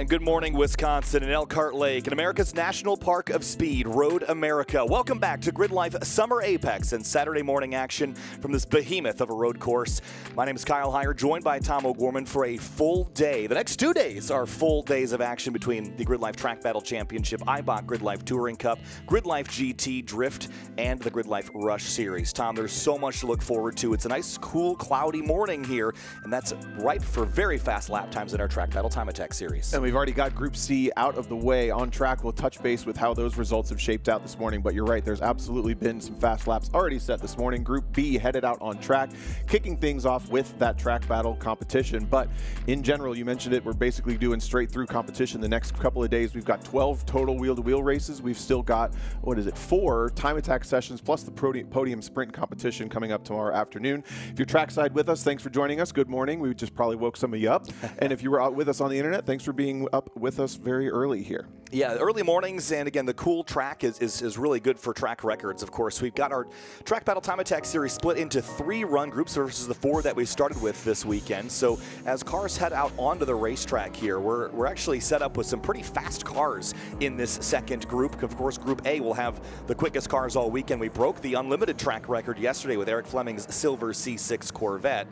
Good morning, Wisconsin and Elkhart Lake and America's National Park of Speed, Road America. Welcome back to GRIDLIFE Summer Apex and Saturday morning action from this behemoth of a road course. My name is Kyle Heyer, joined by Tom O'Gorman for a full day. The next 2 days are full days of action between the GRIDLIFE TrackBattle Championship, Eibach GRIDLIFE Touring Cup, GRIDLIFE GT Drift, and the GRIDLIFE Rush Series. Tom, there's so much to look forward to. It's a nice, cool, cloudy morning here, and that's ripe for very fast lap times in our TrackBattle Time Attack series. And we've already got Group C out of the way. On track, we'll touch base with how those results have shaped out this morning, but you're right, there's absolutely been some fast laps already set this morning. Group B headed out on track, kicking things off with that track battle competition. But in general, you mentioned it, we're basically doing straight through competition the next couple of days. We've got 12 total wheel-to-wheel races. We've still got, 4 time attack sessions, plus the podium sprint competition coming up tomorrow afternoon. If you're trackside with us, thanks for joining us. Good morning. We just probably woke some of you up. And if you were out with us on the internet, thanks for being up with us very early here. Yeah, early mornings, and again, the cool track is really good for track records, of course. We've got our TrackBattle Time Attack series split into 3 run groups versus the 4 that we started with this weekend. So as cars head out onto the racetrack here, we're actually set up with some pretty fast cars in this second group. Of course, Group A will have the quickest cars all weekend. We broke the unlimited track record yesterday with Eric Fleming's silver C6 Corvette.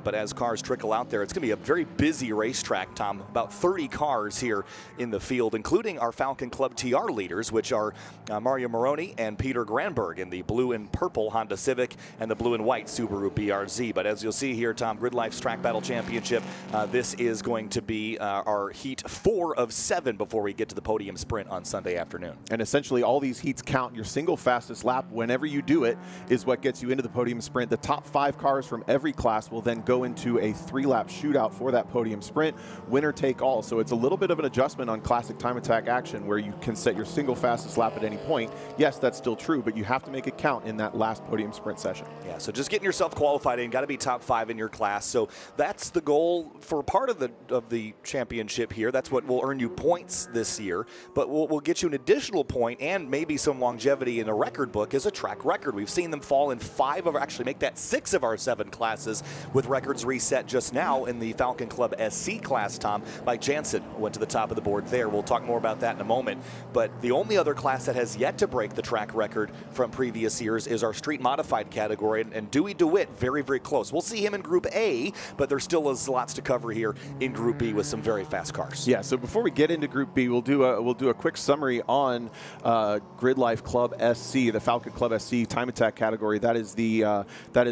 But as cars trickle out there, it's going to be a very busy racetrack, Tom. About 30 cars here in the field, including our Falcon Club TR leaders, which are Mario Moroni and Peter Granberg in the blue and purple Honda Civic and the blue and white Subaru BRZ. But as you'll see here, Tom, GRIDLIFE's Track Battle Championship, this is going to be our heat 4 of 7 before we get to the podium sprint on Sunday afternoon. And essentially all these heats count. Your single fastest lap, whenever you do it, is what gets you into the podium sprint. The top 5 cars from every class will then go into a 3-lap shootout for that podium sprint, winner take all. So it's a little bit of an adjustment on classic time attack action where you can set your single fastest lap at any point. Yes, that's still true, but you have to make it count in that last podium sprint session. Yeah, so just getting yourself qualified in, got to be top 5 in your class. So that's the goal for part of the championship here. That's what will earn you points this year, but we'll get you an additional point and maybe some longevity in a record book is a track record. We've seen them fall in 5 of, actually make that 6 of our 7 classes with records reset just now in the Falcon Club SC class, Tom. Mike Jansen went to the top of the board there. We'll talk more about that in a moment. But the only other class that has yet to break the track record from previous years is our street modified category, and Dewey DeWitt very, very close. We'll see him in Group A, but there still is lots to cover here in Group B with some very fast cars. Yeah, so before we get into Group B, we'll do a quick summary on GRIDLIFE Club SC, the Falcon Club SC time attack category. That is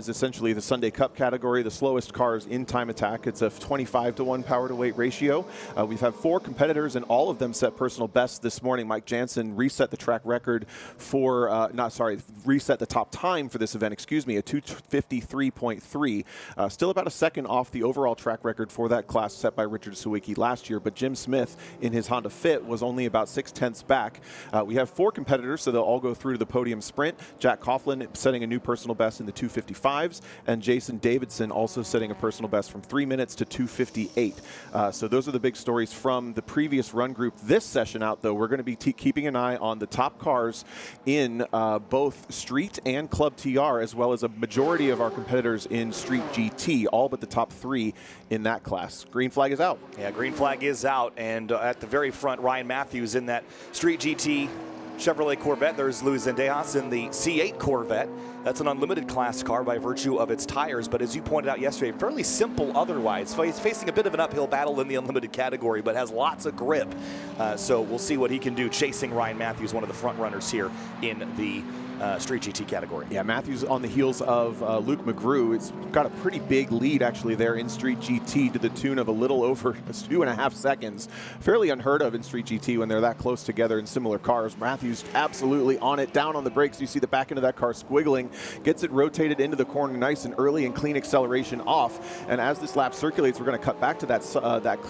essentially the Sunday Cup category, the slowest cars in time attack. It's a 25-to-1 power to weight ratio. We've had 4 competitors, and all of them set personal bests this morning. Mike Jansen reset the track record for, reset the top time for this event, excuse me, a 2:53.3. Still about a second off the overall track record for that class set by Richard Sawicki last year, but Jim Smith in his Honda Fit was only about 6/10 back. We have 4 competitors, so they'll all go through to the podium sprint. Jack Coughlin setting a new personal best in the 2:55s, and Jason Davidson also setting a personal best from 3 minutes to 2:58. So those are the big stories from the previous run group. This session out, though, we're going to be keeping an eye on the top cars in both Street and Club TR, as well as a majority of our competitors in Street GT, all but the top 3 in that class. Green flag is out. Yeah, green flag is out, and at the very front, Ryan Matthews in that Street GT Chevrolet Corvette. There's Luis Zendejas in the C8 Corvette. That's an unlimited class car by virtue of its tires, but as you pointed out yesterday, fairly simple otherwise. So he's facing a bit of an uphill battle in the unlimited category, but has lots of grip. So we'll see what he can do chasing Ryan Matthews, one of the front runners here in the Street GT category. Yeah, Matthews on the heels of Luke McGrew. It's got a pretty big lead actually there in Street GT to the tune of a little over 2.5 seconds. Fairly unheard of in Street GT when they're that close together in similar cars. Matthews absolutely on it, down on the brakes. You see the back end of that car squiggling, gets it rotated into the corner nice and early and clean acceleration off. And as this lap circulates, we're going to cut back to that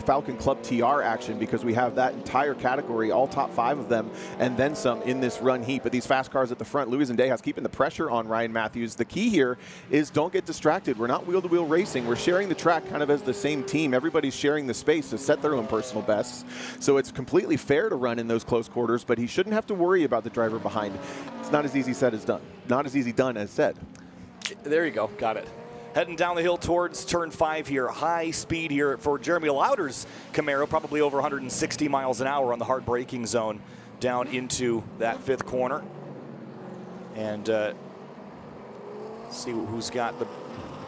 Falcon Club TR action because we have that entire category, all top 5 of them, and then some in this run heat. But these fast cars at the front, Luis Zendejas keeping the pressure on Ryan Matthews. The key here is don't get distracted. We're not wheel-to-wheel racing. We're sharing the track kind of as the same team. Everybody's sharing the space to set their own personal bests. So it's completely fair to run in those close quarters, but he shouldn't have to worry about the driver behind. It's not as easy said as done. Not as easy done as said. There you go. Got it. Heading down the hill towards turn 5 here. High speed here for Jeremy Lauder's Camaro, probably over 160 miles an hour on the hard braking zone down into that 5th corner. And see who's got the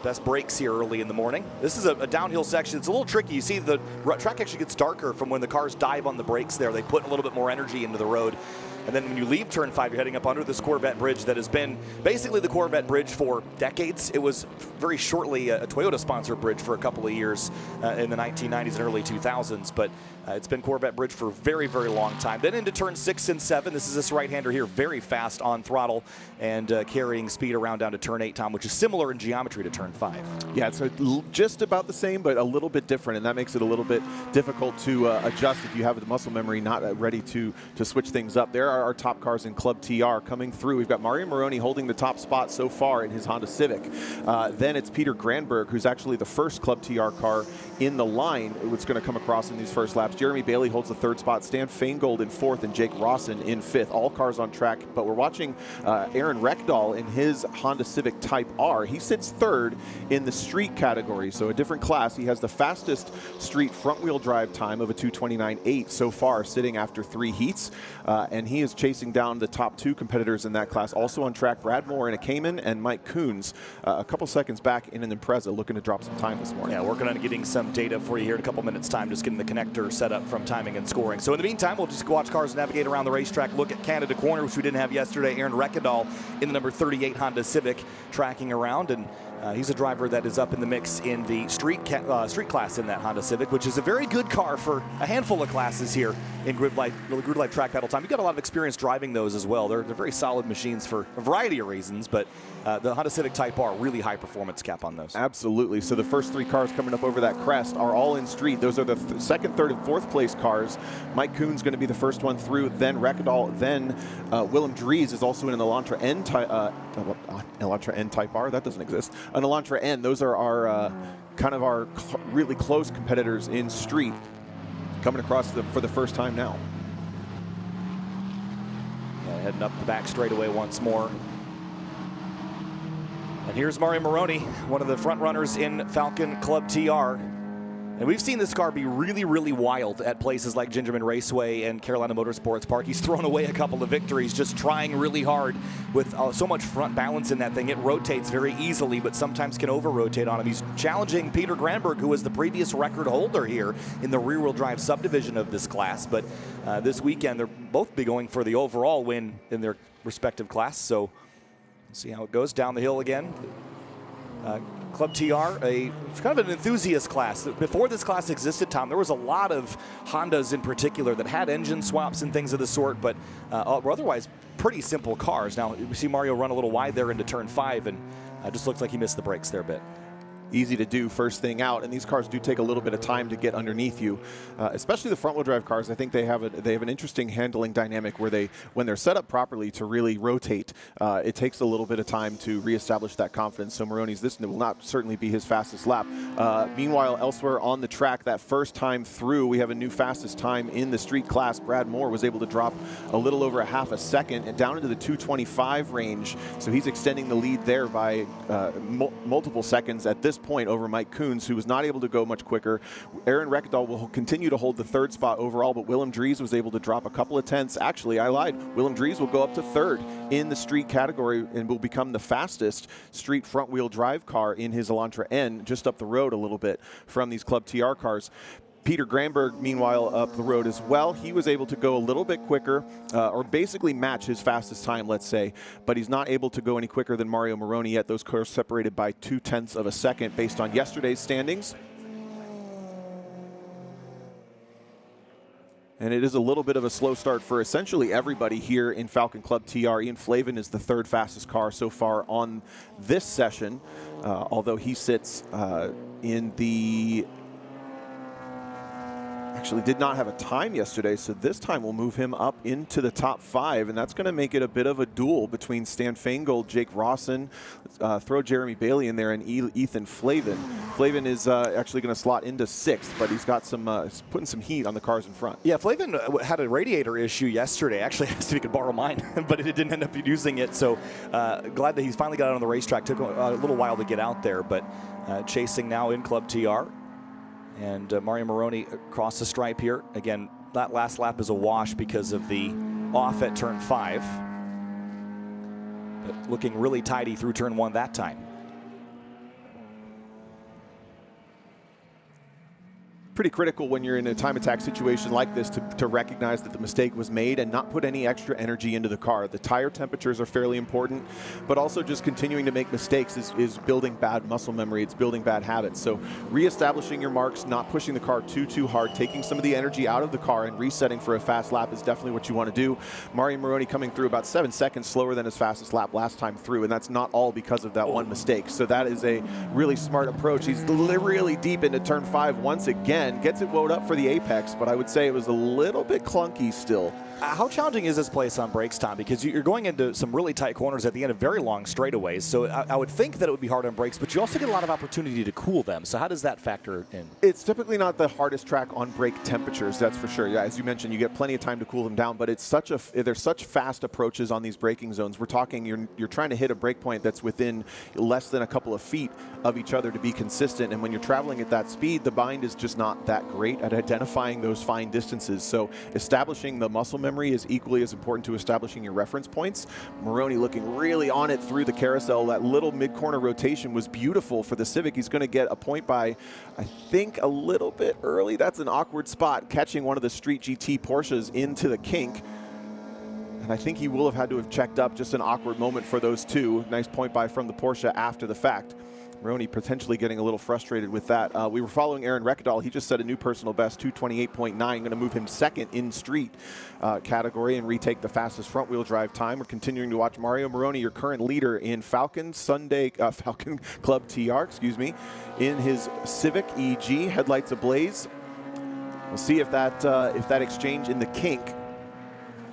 best brakes here early in the morning. This is a downhill section. It's a little tricky. You see the track actually gets darker from when the cars dive on the brakes there. They put a little bit more energy into the road. And then when you leave turn 5, you're heading up under this Corvette bridge that has been basically the Corvette bridge for decades. It was very shortly a Toyota-sponsored bridge for a couple of years in the 1990s and early 2000s, but it's been Corvette bridge for a very, very long time. Then into turn 6 and 7, this is this right-hander here, very fast on throttle and carrying speed around down to turn 8, Tom, which is similar in geometry to turn 5. Yeah, it's just about the same, but a little bit different, and that makes it a little bit difficult to adjust if you have the muscle memory not ready to switch things up. There are our top cars in Club TR coming through. We've got Mario Moroni holding the top spot so far in his Honda Civic. Then it's Peter Granberg, who's actually the first Club TR car in the line. It's going to come across in these first laps. Jeremy Bailey holds the 3rd spot. Stan Feingold in 4th, and Jake Rawson in 5th. All cars on track, but we're watching Aaron Reckdahl in his Honda Civic Type R. He sits 3rd in the street category, so a different class. He has the fastest street front-wheel drive time of a 2:29.8 so far, sitting after 3 heats, and he is chasing down the top 2 competitors in that class. Also on track, Brad Moore in a Cayman and Mike Coons a couple seconds back in an Impreza, looking to drop some time this morning. Yeah, working on getting some data for you here in a couple minutes time, just getting the connector set up from timing and scoring. So in the meantime, we'll just watch cars navigate around the racetrack, look at Canada Corner, which we didn't have yesterday. Aaron Reckdahl in the number 38 Honda Civic tracking around, and he's a driver that is up in the mix in the street class in that Honda Civic, which is a very good car for a handful of classes here in GRIDLIFE TrackBattle Time. You've got a lot of experience driving those as well. They're very solid machines for a variety of reasons, but the Honda Civic Type R, really high performance cap on those. Absolutely. So the first 3 cars coming up over that crest are all in street. Those are the 2nd, 3rd, and 4th place cars. Mike Coons going to be the first one through, then Reckdahl, then Willem Dries is also in an Elantra N Type R. That doesn't exist. An Elantra N. Those are our kind of our really close competitors in street coming across for the first time now. Yeah, heading up the back straightaway once more. And here's Mario Moroni, one of the front runners in Falcon Club TR. And we've seen this car be really, really wild at places like Gingerman Raceway and Carolina Motorsports Park. He's thrown away a couple of victories just trying really hard with so much front balance in that thing. It rotates very easily, but sometimes can over-rotate on him. He's challenging Peter Granberg, who was the previous record holder here in the rear-wheel drive subdivision of this class. But this weekend, they'll both be going for the overall win in their respective class. So we'll see how it goes down the hill again. Club TR, it's kind of an enthusiast class. Before this class existed, Tom, there was a lot of Hondas in particular that had engine swaps and things of the sort, but otherwise pretty simple cars. Now, we see Mario run a little wide there into turn 5, and just looks like he missed the brakes there a bit. Easy to do first thing out, and these cars do take a little bit of time to get underneath you, especially the front-wheel drive cars. I think they have an interesting handling dynamic where when they're set up properly to really rotate, it takes a little bit of time to reestablish that confidence. So Moroni's, this will not certainly be his fastest lap. Meanwhile, elsewhere on the track, that first time through, we have a new fastest time in the street class. Brad Moore was able to drop a little over a half a second and down into the 2:25 range. So he's extending the lead there by multiple seconds at this point over Mike Coons, who was not able to go much quicker. Aaron Reckdahl will continue to hold the 3rd spot overall, but Willem Dries was able to drop a couple of tenths. Actually, I lied. Willem Dries will go up to 3rd in the street category and will become the fastest street front-wheel drive car in his Elantra N, just up the road a little bit from these Club TR cars. Peter Granberg, meanwhile, up the road as well. He was able to go a little bit quicker, or basically match his fastest time, let's say, but he's not able to go any quicker than Mario Moroni yet. Those cars separated by 0.2 of a second based on yesterday's standings. And it is a little bit of a slow start for essentially everybody here in Falcon Club TR. Ian Flavin is the 3rd fastest car so far on this session, although he sits in the... actually did not have a time yesterday, so this time we'll move him up into the top 5, and that's going to make it a bit of a duel between Stan Fangold, Jake Rawson, throw Jeremy Bailey in there, and Ethan Flavin. Flavin is actually going to slot into 6th, but he's got some putting some heat on the cars in front. Yeah, Flavin had a radiator issue yesterday. Actually, asked if he could borrow mine, but it didn't end up using it. So glad that he's finally got out on the racetrack. Took a little while to get out there, but chasing now in Club TR. And Mario Moroni across the stripe here. Again, that last lap is a wash because of the off at turn 5. But looking really tidy through turn 1 that time. Pretty critical when you're in a time attack situation like this to recognize that the mistake was made and not put any extra energy into the car. The tire temperatures are fairly important, but also just continuing to make mistakes is building bad muscle memory. It's building bad habits. So reestablishing your marks, not pushing the car too hard, taking some of the energy out of the car and resetting for a fast lap is definitely what you want to do. Mario Moroni coming through about 7 seconds slower than his fastest lap last time through, and that's not all because of that one mistake. So that is a really smart approach. He's really deep into turn 5 once again. Gets it wound up for the Apex, but I would say it was a little bit clunky still. How challenging is this place on brakes, Tom? Because you're going into some really tight corners at the end of very long straightaways. So I would think that it would be hard on brakes, but you also get a lot of opportunity to cool them. So how does that factor in? It's typically not the hardest track on brake temperatures, that's for sure. Yeah, as you mentioned, you get plenty of time to cool them down, but it's there's such fast approaches on these braking zones. We're talking you're trying to hit a brake point that's within less than a couple of feet of each other to be consistent. And when you're traveling at that speed, the bind is just not that great at identifying those fine distances. So establishing the muscle memory is equally as important to establishing your reference points. Moroni looking really on it through the carousel. That little mid-corner rotation was beautiful for the Civic. He's going to get a point by, I think, a little bit early. That's an awkward spot, catching one of the Street GT Porsches into the kink. And I think he will have had to have checked up. Just an awkward moment for those two. Nice point by from the Porsche after the fact. Moroni potentially getting a little frustrated with that. We were following Aaron Rekdal. He just set a new personal best, 228.9. Going to move him 2nd in street category and retake the fastest front wheel drive time. We're continuing to watch Mario Moroni, your current leader in Falcon Club TR, excuse me, in his Civic EG, headlights ablaze. We'll see if that exchange in the kink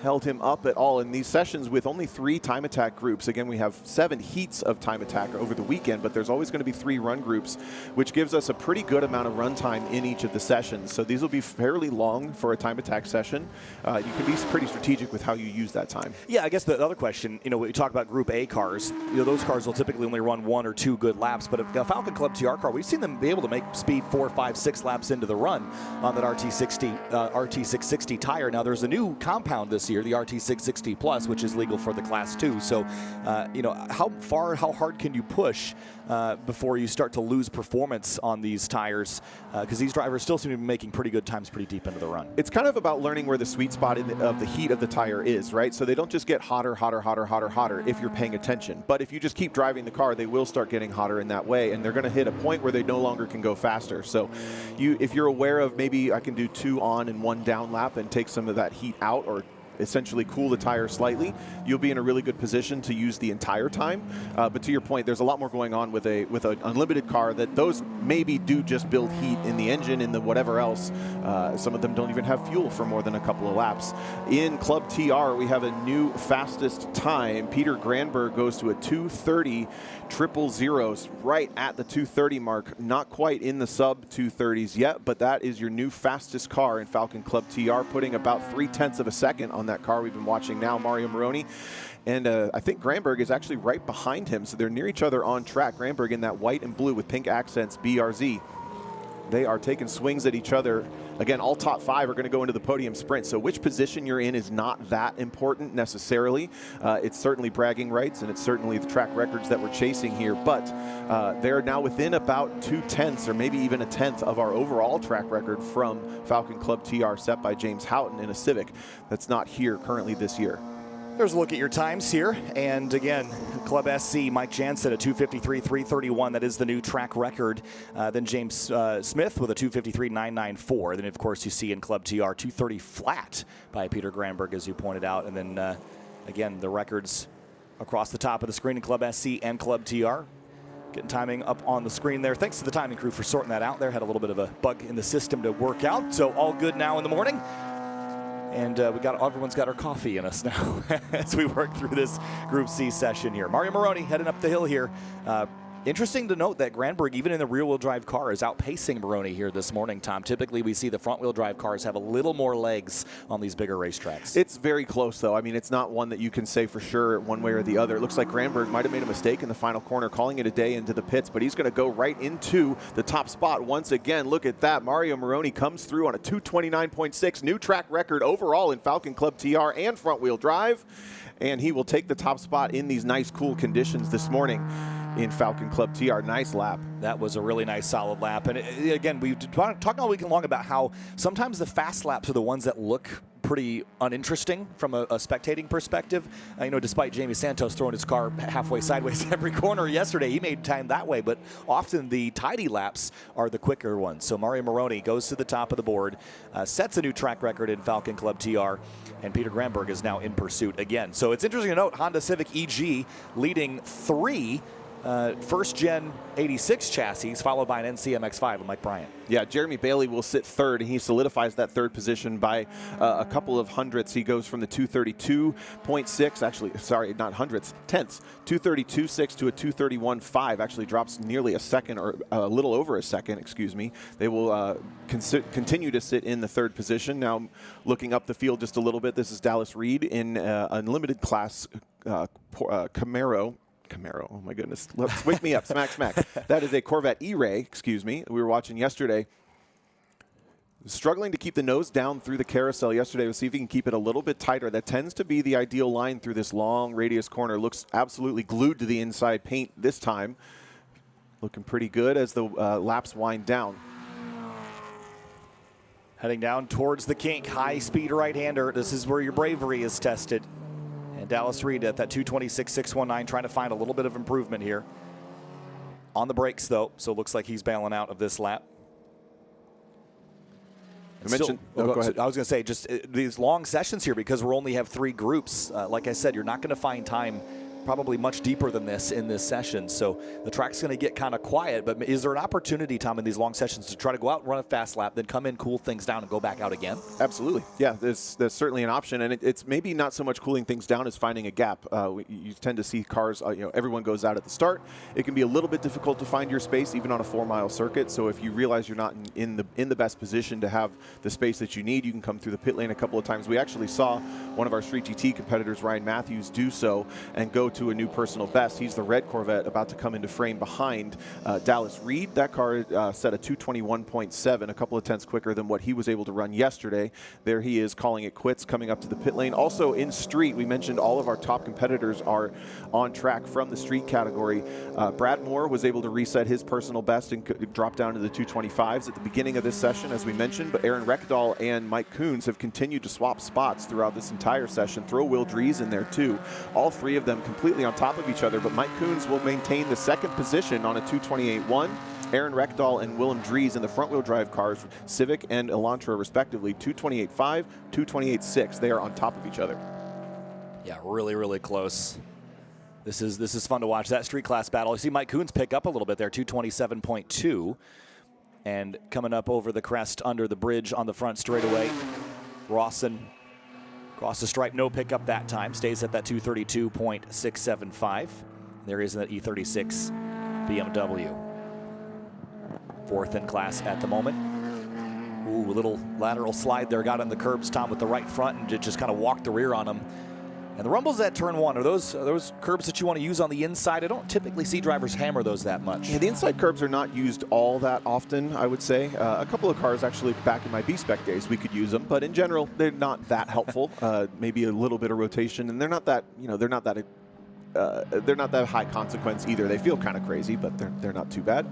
held him up at all in these sessions with only 3 time attack groups. Again, we have 7 heats of time attack over the weekend, but there's always going to be 3 run groups, which gives us a pretty good amount of run time in each of the sessions. So these will be fairly long for a time attack session. You can be pretty strategic with how you use that time. Yeah, I guess the other question, we talk about Group A cars. Those cars will typically only run 1 or 2 good laps, but a Falcon Club TR car, we've seen them be able to make speed 4, 5, 6 laps into the run on that RT660 tire. Now, there's a new compound this year, the RT660 Plus, which is legal for the Class 2. So, how hard can you push before you start to lose performance on these tires? Because these drivers still seem to be making pretty good times pretty deep into the run. It's kind of about learning where the sweet spot of the heat of the tire is, right? So they don't just get hotter if you're paying attention. But if you just keep driving the car, they will start getting hotter in that way, and they're going to hit a point where they no longer can go faster. So if you're aware of maybe I can do 2 on and 1 down lap and take some of that heat out, or essentially cool the tire slightly, you'll be in a really good position to use the entire time. But to your point, there's a lot more going on with an unlimited car that those maybe do just build heat in the engine, in the whatever else. Some of them don't even have fuel for more than a couple of laps. In Club TR, we have a new fastest time. Peter Granberg goes to a 2:30 000, right at the 2:30 mark. Not quite in the sub 2:30s yet, but that is your new fastest car in Falcon Club TR, putting about 0.3 of a second on that car we've been watching now, Mario Moroni. And I think Granberg is actually right behind him, so they're near each other on track. Granberg in that white and blue with pink accents, BRZ. They are taking swings at each other. Again, all top 5 are going to go into the podium sprint, so which position you're in is not that important necessarily. It's certainly bragging rights, and it's certainly the track records that we're chasing here, but they're now within about 2/10 or maybe even 1/10 of our overall track record from Falcon Club TR set by James Houghton in a Civic that's not here currently this year. There's a look at your times here. And again, Club SC, Mike Jansen, a 2:53.331. That is the new track record. Then James Smith with a 2:53.994. Then, of course, you see in Club TR 2:30 flat by Peter Granberg, as you pointed out. And then, again, the records across the top of the screen in Club SC and Club TR. Getting timing up on the screen there. Thanks to the timing crew for sorting that out there. Had a little bit of a bug in the system to work out. So all good now in the morning. And everyone's got our coffee in us now as we work through this Group C session here. Mario Moroni heading up the hill here. Interesting to note that Granberg, even in the rear-wheel drive car, is outpacing Moroni here this morning, Tom. Typically, we see the front-wheel drive cars have a little more legs on these bigger racetracks. It's very close, though. I mean, it's not one that you can say for sure one way or the other. It looks like Granberg might have made a mistake in the final corner, calling it a day into the pits, but he's going to go right into the top spot once again. Look at that. Mario Moroni comes through on a 229.6, new track record overall in Falcon Club TR and front-wheel drive, and he will take the top spot in these nice, cool conditions this morning in Falcon Club TR. Nice lap. That was a really nice, solid lap. And again, we've talked all weekend long about how sometimes the fast laps are the ones that look pretty uninteresting from a spectating perspective. You know, despite Jamie Santos throwing his car halfway sideways every corner yesterday, he made time that way, but often the tidy laps are the quicker ones. So Mario Moroni goes to the top of the board, sets a new track record in Falcon Club TR, and Peter Granberg is now in pursuit again. So it's interesting to note Honda Civic EG leading 3 first-gen 86 chassis, followed by an NCMX5 with Mike Bryant. Yeah, Jeremy Bailey will sit third, and he solidifies that third position by a couple of hundredths. He goes from the 232.6, actually, sorry, not hundredths, tenths, 232.6 to a 231.5, actually drops nearly a second, or a little over a second, excuse me. They will continue to sit in the third position. Now, looking up the field just a little bit, this is Dallas Reed in unlimited class Camaro, oh my goodness, let's wake me up, smack. That is a Corvette E-Ray, excuse me, we were watching yesterday. Struggling to keep the nose down through the carousel yesterday. We'll see if he can keep it a little bit tighter. That tends to be the ideal line through this long radius corner. Looks absolutely glued to the inside paint this time. Looking pretty good as the laps wind down. Heading down towards the kink, high-speed right-hander. This is where your bravery is tested. And Dallas Reed at that 226.619, trying to find a little bit of improvement here. On the brakes, though, so it looks like he's bailing out of this lap. Go ahead. I was going to say, just these long sessions here, because we only have 3 groups. Like I said, you're not going to find time probably much deeper than this in this session. So the track's going to get kind of quiet, but is there an opportunity, Tom, in these long sessions to try to go out and run a fast lap, then come in, cool things down, and go back out again? Absolutely. Yeah, there's certainly an option, and it's maybe not so much cooling things down as finding a gap. You tend to see cars, everyone goes out at the start. It can be a little bit difficult to find your space, even on a 4-mile circuit. So if you realize you're not in the best position to have the space that you need, you can come through the pit lane a couple of times. We actually saw one of our Street GT competitors, Ryan Matthews, do so and go to a new personal best. He's the red Corvette about to come into frame behind Dallas Reed. That car set a 221.7, a couple of tenths quicker than what he was able to run yesterday. There he is calling it quits, coming up to the pit lane. Also in street, we mentioned all of our top competitors are on track from the street category. Brad Moore was able to reset his personal best and drop down to the 225s at the beginning of this session, as we mentioned, but Aaron Reckdahl and Mike Coons have continued to swap spots throughout this entire session. Throw Will Dries in there too. All 3 of them completely on top of each other, but Mike Coons will maintain the second position on a 228.1. Aaron Reckdahl and Willem Dries in the front-wheel drive cars, Civic and Elantra respectively, 228.5, 228.6. They are on top of each other. Yeah, really, really close. This is fun to watch, that street class battle. You see Mike Coons pick up a little bit there, 227.2. And coming up over the crest under the bridge on the front straightaway, Rawson across the stripe, no pickup that time, stays at that 232.675. There is that E36 BMW. 4th in class at the moment. Ooh, a little lateral slide there, got on the curbs, Tom, with the right front, and just kind of walked the rear on him. And the rumbles at turn 1, are those curbs that you want to use on the inside? I don't typically see drivers hammer those that much. Yeah, the inside curbs are not used all that often, I would say. A couple of cars, actually, back in my B-Spec days, we could use them, but in general, they're not that helpful. Maybe a little bit of rotation, and they're not that high consequence either. They feel kind of crazy, but they're not too bad.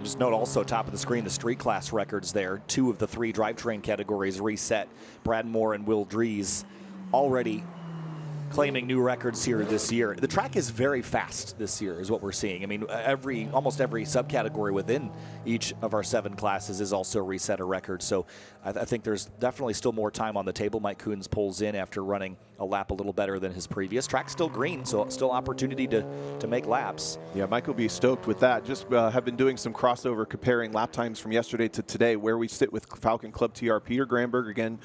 Just note also, top of the screen, the street class records there. 2 of the 3 drivetrain categories reset. Brad Moore and Will Dries already claiming new records here this year. The track is very fast this year is what we're seeing. I mean, almost every subcategory within each of our 7 classes is also reset a record. So I think there's definitely still more time on the table. Mike Coons pulls in after running a lap a little better than his previous. Track's still green, so still opportunity to make laps. Yeah, Mike will be stoked with that. Just have been doing some crossover comparing lap times from yesterday to today, where we sit with Falcon Club TR Peter Granberg again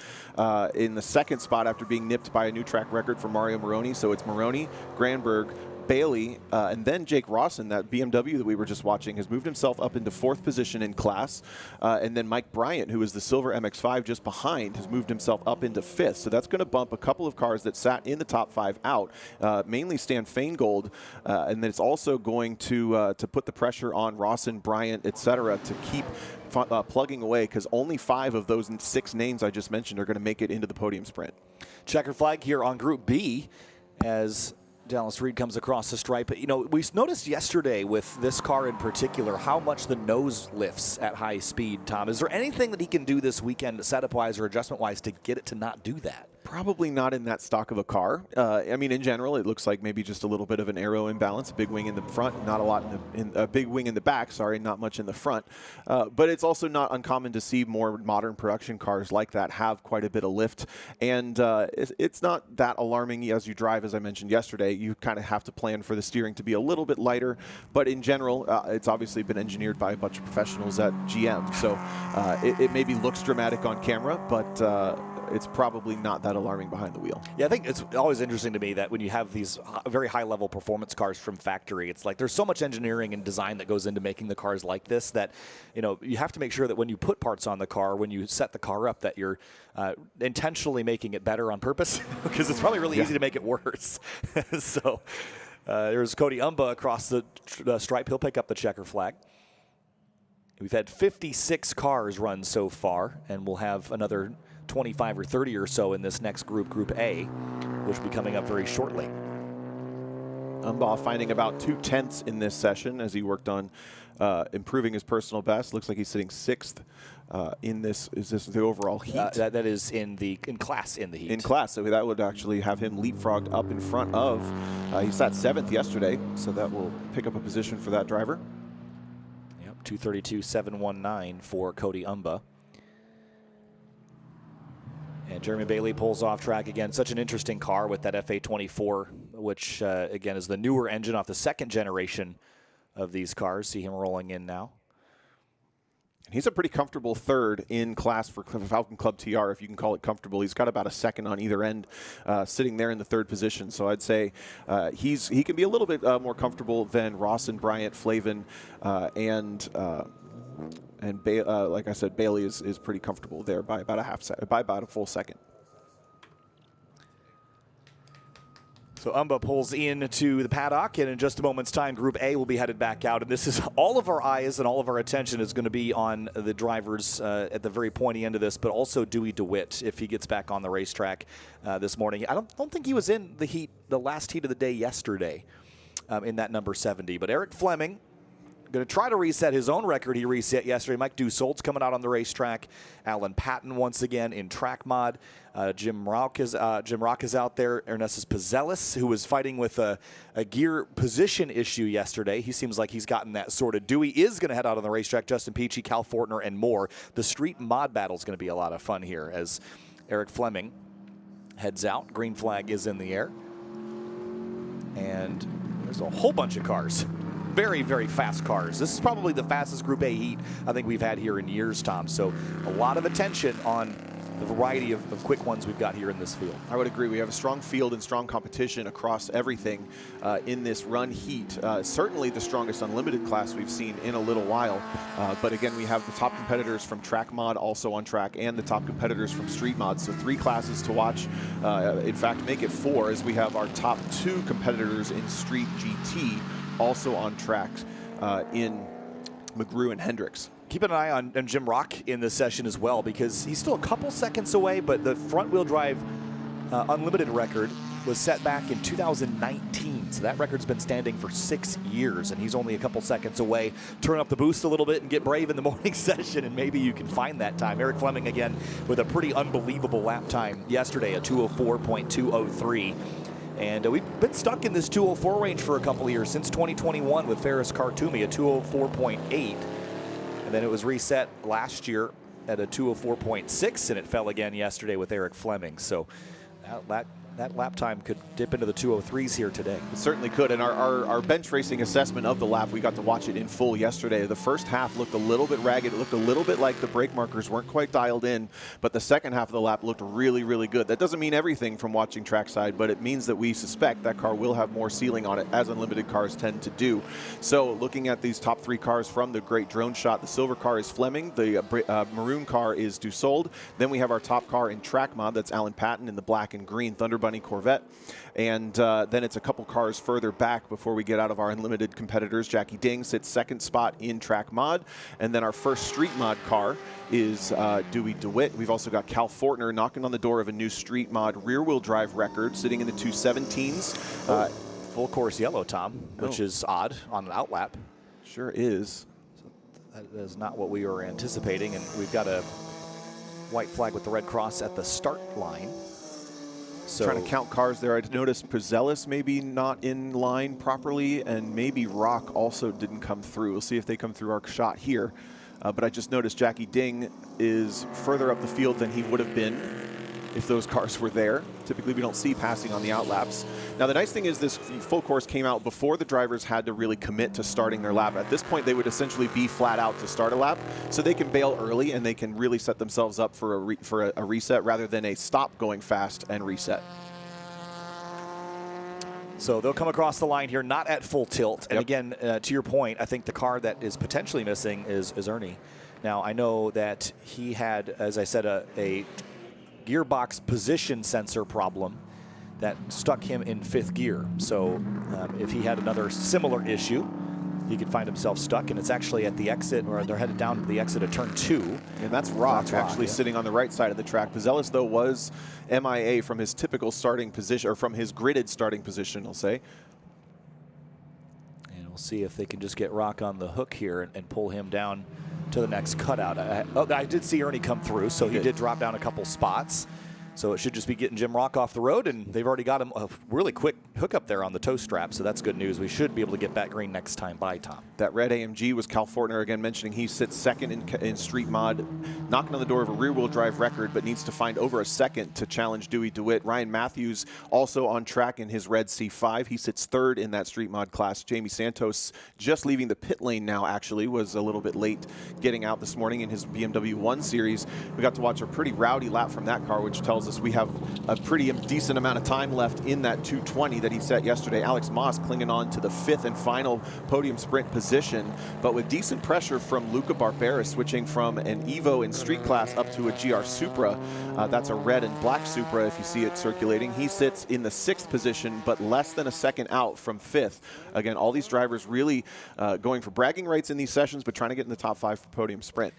in the 2nd spot after being nipped by a new track record for Mario Moroni. So it's Moroni, Granberg, Bailey, and then Jake Rawson, that BMW that we were just watching, has moved himself up into 4th position in class. And then Mike Bryant, who is the silver MX-5 just behind, has moved himself up into 5th. So that's going to bump a couple of cars that sat in the top 5 out, mainly Stan Feingold. And then it's also going to put the pressure on Rawson, Bryant, etc., to keep plugging away, because only 5 of those 6 names I just mentioned are going to make it into the podium sprint. Checker flag here on Group B as Dallas Reed comes across the stripe. You know, we noticed yesterday with this car in particular how much the nose lifts at high speed, Tom. Is there anything that he can do this weekend setup-wise or adjustment-wise to get it to not do that? Probably not in that stock of a car. I mean, in general, it looks like maybe just a little bit of an aero imbalance, a big wing in the front, not a lot in a big wing in the back, sorry, not much in the front. But it's also not uncommon to see more modern production cars like that have quite a bit of lift. And it's not that alarming as you drive, as I mentioned yesterday. You kind of have to plan for the steering to be a little bit lighter. But in general, it's obviously been engineered by a bunch of professionals at GM. So it maybe looks dramatic on camera, but it's probably not that alarming behind the wheel. Yeah, I think it's always interesting to me that when you have these very high-level performance cars from factory, it's like there's so much engineering and design that goes into making the cars like this that, you know, you have to make sure that when you put parts on the car, when you set the car up, that you're intentionally making it better on purpose, because it's probably really easy to make it worse. So there's Cody Umba across the stripe. He'll pick up the checker flag. We've had 56 cars run so far, and we'll have another 25 or 30 or so in this next group, Group A, which will be coming up very shortly. Umbaugh finding about 2/10 in this session as he worked on improving his personal best. Looks like he's sitting 6th in this. Is this the overall heat? That is in class in the heat. In class, so that would actually have him leapfrogged up in front of. He sat 7th yesterday, so that will pick up a position for that driver. Yep, 232.719 for Cody Umba. And Jeremy Bailey pulls off track again. Such an interesting car with that FA24, which, again, is the newer engine off the 2nd generation of these cars. See him rolling in now. And he's a pretty comfortable 3rd in class for Falcon Club TR, if you can call it comfortable. He's got about a 2nd on either end, sitting there in the 3rd position. So I'd say he can be a little bit more comfortable than Rawson, Bryant, Flavin, and like I said, Bailey is pretty comfortable there by about a full 2nd. So Umba pulls into the paddock, and in just a moment's time, Group A will be headed back out. And this is all of our eyes and all of our attention is going to be on the drivers at the very pointy end of this, but also Dewey DeWitt if he gets back on the racetrack this morning. I don't think he was in the heat, the last heat of the day yesterday, in that number 70. But Eric Fleming going to try to reset his own record he reset yesterday. Mike Dussault's coming out on the racetrack. Alan Patton once again in track mod. Jim Rock is out there. Ernestus Pizzellis, who was fighting with a gear position issue yesterday. He seems like he's gotten that sorted. Dewey is going to head out on the racetrack. Justin Peachy, Cal Fortner, and more. The street mod battle is going to be a lot of fun here as Eric Fleming heads out. Green flag is in the air. And there's a whole bunch of cars. Very, very fast cars. This is probably the fastest Group A heat I think we've had here in years, Tom. So a lot of attention on the variety of quick ones we've got here in this field. I would agree. We have a strong field and strong competition across everything in this run heat. Certainly the strongest unlimited class we've seen in a little while. But again, we have the top competitors from track mod also on track and the top competitors from street mod. So 3 classes to watch. In fact, make it 4 as we have our top 2 competitors in street GT also on tracks in McGrew and Hendricks. Keep an eye on Jim Rock in this session as well, because he's still a couple seconds away, but the front-wheel drive unlimited record was set back in 2019. So that record's been standing for 6 years, and he's only a couple seconds away. Turn up the boost a little bit and get brave in the morning session, and maybe you can find that time. Eric Fleming, again, with a pretty unbelievable lap time yesterday, a 204.203. And we've been stuck in this 204 range for a couple of years, since 2021 with Ferris Khartoumi, a 204.8. And then it was reset last year at a 204.6, and it fell again yesterday with Eric Fleming. So that lap time could dip into the 203s here today. It certainly could. And our bench racing assessment of the lap, we got to watch it in full yesterday. The first half looked a little bit ragged. It looked a little bit like the brake markers weren't quite dialed in, but the second half of the lap looked really, really good. That doesn't mean everything from watching trackside, but it means that we suspect that car will have more ceiling on it, as unlimited cars tend to do. So looking at these top 3 cars from the great drone shot, the silver car is Fleming, the maroon car is Dussault. Then we have our top car in track mod, that's Alan Patton in the black and green Thunder Bunny Corvette. And then it's a couple cars further back before we get out of our unlimited competitors. Jackie Ding sits second spot in track mod. And then our first street mod car is Dewey DeWitt. We've also got Cal Fortner knocking on the door of a new street mod rear wheel drive record, sitting in the 217s. Full course yellow, Tom, which is odd on an outlap. Sure is. So that is not what we were anticipating. And we've got a white flag with the red cross at the start line. So trying to count cars there. I noticed Prezelis maybe not in line properly, and maybe Rock also didn't come through. We'll see if they come through our shot here. But I just noticed Jackie Ding is further up the field than he would have been if those cars were there. Typically, we don't see passing on the outlaps. Now, the nice thing is this full course came out before the drivers had to really commit to starting their lap. At this point, they would essentially be flat out to start a lap, so they can bail early and they can really set themselves up for a reset rather than a stop going fast and reset. So they'll come across the line here, not at full tilt. And again, to your point, I think the car that is potentially missing is Ernie. Now, I know that he had, as I said, a gearbox position sensor problem that stuck him in 5th gear. So if he had another similar issue, he could find himself stuck, and it's actually at the exit, or they're headed down to the exit of turn 2. And that's Rock actually sitting on the right side of the track. Prezelis, though, was MIA from his typical starting position, or from his gridded starting position, I'll say. And we'll see if they can just get Rock on the hook here and pull him down to the next cutout. I did see Ernie come through, so he did drop down a couple spots. So it should just be getting Jim Rock off the road, and they've already got him a really quick hookup there on the toe strap, so that's good news. We should be able to get back green next time by, Tom. That red AMG was Cal Fortner, again mentioning he sits second in street mod, knocking on the door of a rear-wheel drive record, but needs to find over a second to challenge Dewey DeWitt. Ryan Matthews also on track in his red C5. He sits third in that street mod class. Jamie Santos just leaving the pit lane now, actually, was a little bit late getting out this morning in his BMW 1 Series. We got to watch a pretty rowdy lap from that car, which tells us we have a pretty decent amount of time left in that 220 that he set yesterday. Alex Moss clinging on to the 5th and final podium sprint position, but with decent pressure from Luca Barbera, switching from an Evo in street class up to a GR Supra. That's a red and black Supra if you see it circulating. He sits in the 6th position, but less than a second out from 5th. Again, all these drivers really going for bragging rights in these sessions, but trying to get in the top 5 for podium sprint.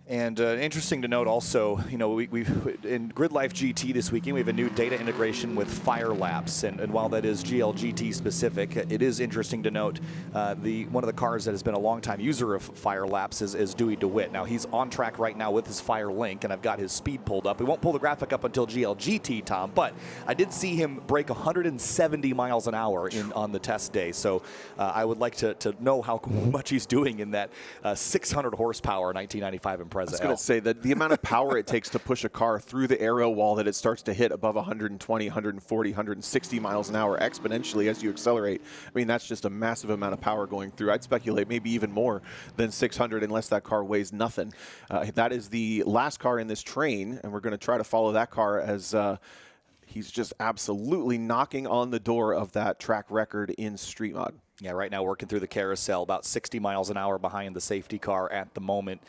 And interesting to note also, you know, we've in GRIDLIFE GT this weekend, we have a new data integration with Fire Laps. And while that is GLGT specific, it is interesting to note one of the cars that has been a long-time user of Fire Laps is Dewey DeWitt. Now, he's on track right now with his Fire Link, and I've got his speed pulled up. We won't pull the graphic up until GLGT, Tom, but I did see him break 170 miles an hour on the test day. So I would like to know how much he's doing in that 600 horsepower 1995 Impreza. I was going to say that the amount of power it takes to push a car through the aero wall that it starts to hit above 120, 140, 160 miles an hour exponentially as you accelerate. I mean, that's just a massive amount of power going through. I'd speculate maybe even more than 600 unless that car weighs nothing. That is the last car in this train, and we're going to try to follow that car as he's just absolutely knocking on the door of that track record in street mod. Yeah, right now working through the carousel, about 60 miles an hour behind the safety car at the moment.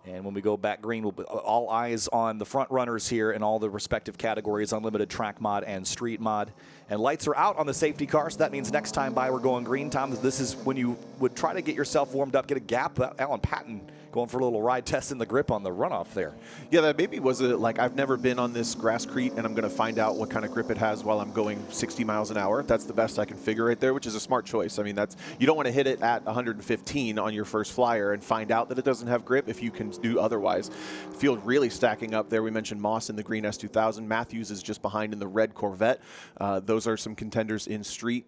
And when we go back green, we'll be all eyes on the front runners here in all the respective categories, unlimited track mod and street mod. And lights are out on the safety car, so that means next time by we're going green. Tom, this is when you would try to get yourself warmed up, get a gap. Alan Patton going for a little ride test in the grip on the runoff there. Yeah, that maybe was like I've never been on this grasscrete, and I'm going to find out what kind of grip it has while I'm going 60 miles an hour. That's the best I can figure right there, which is a smart choice. I mean, you don't want to hit it at 115 on your first flyer and find out that it doesn't have grip if you can do otherwise. Field really stacking up there. We mentioned Moss in the green S2000. Matthews is just behind in the red Corvette. Those are some contenders in street.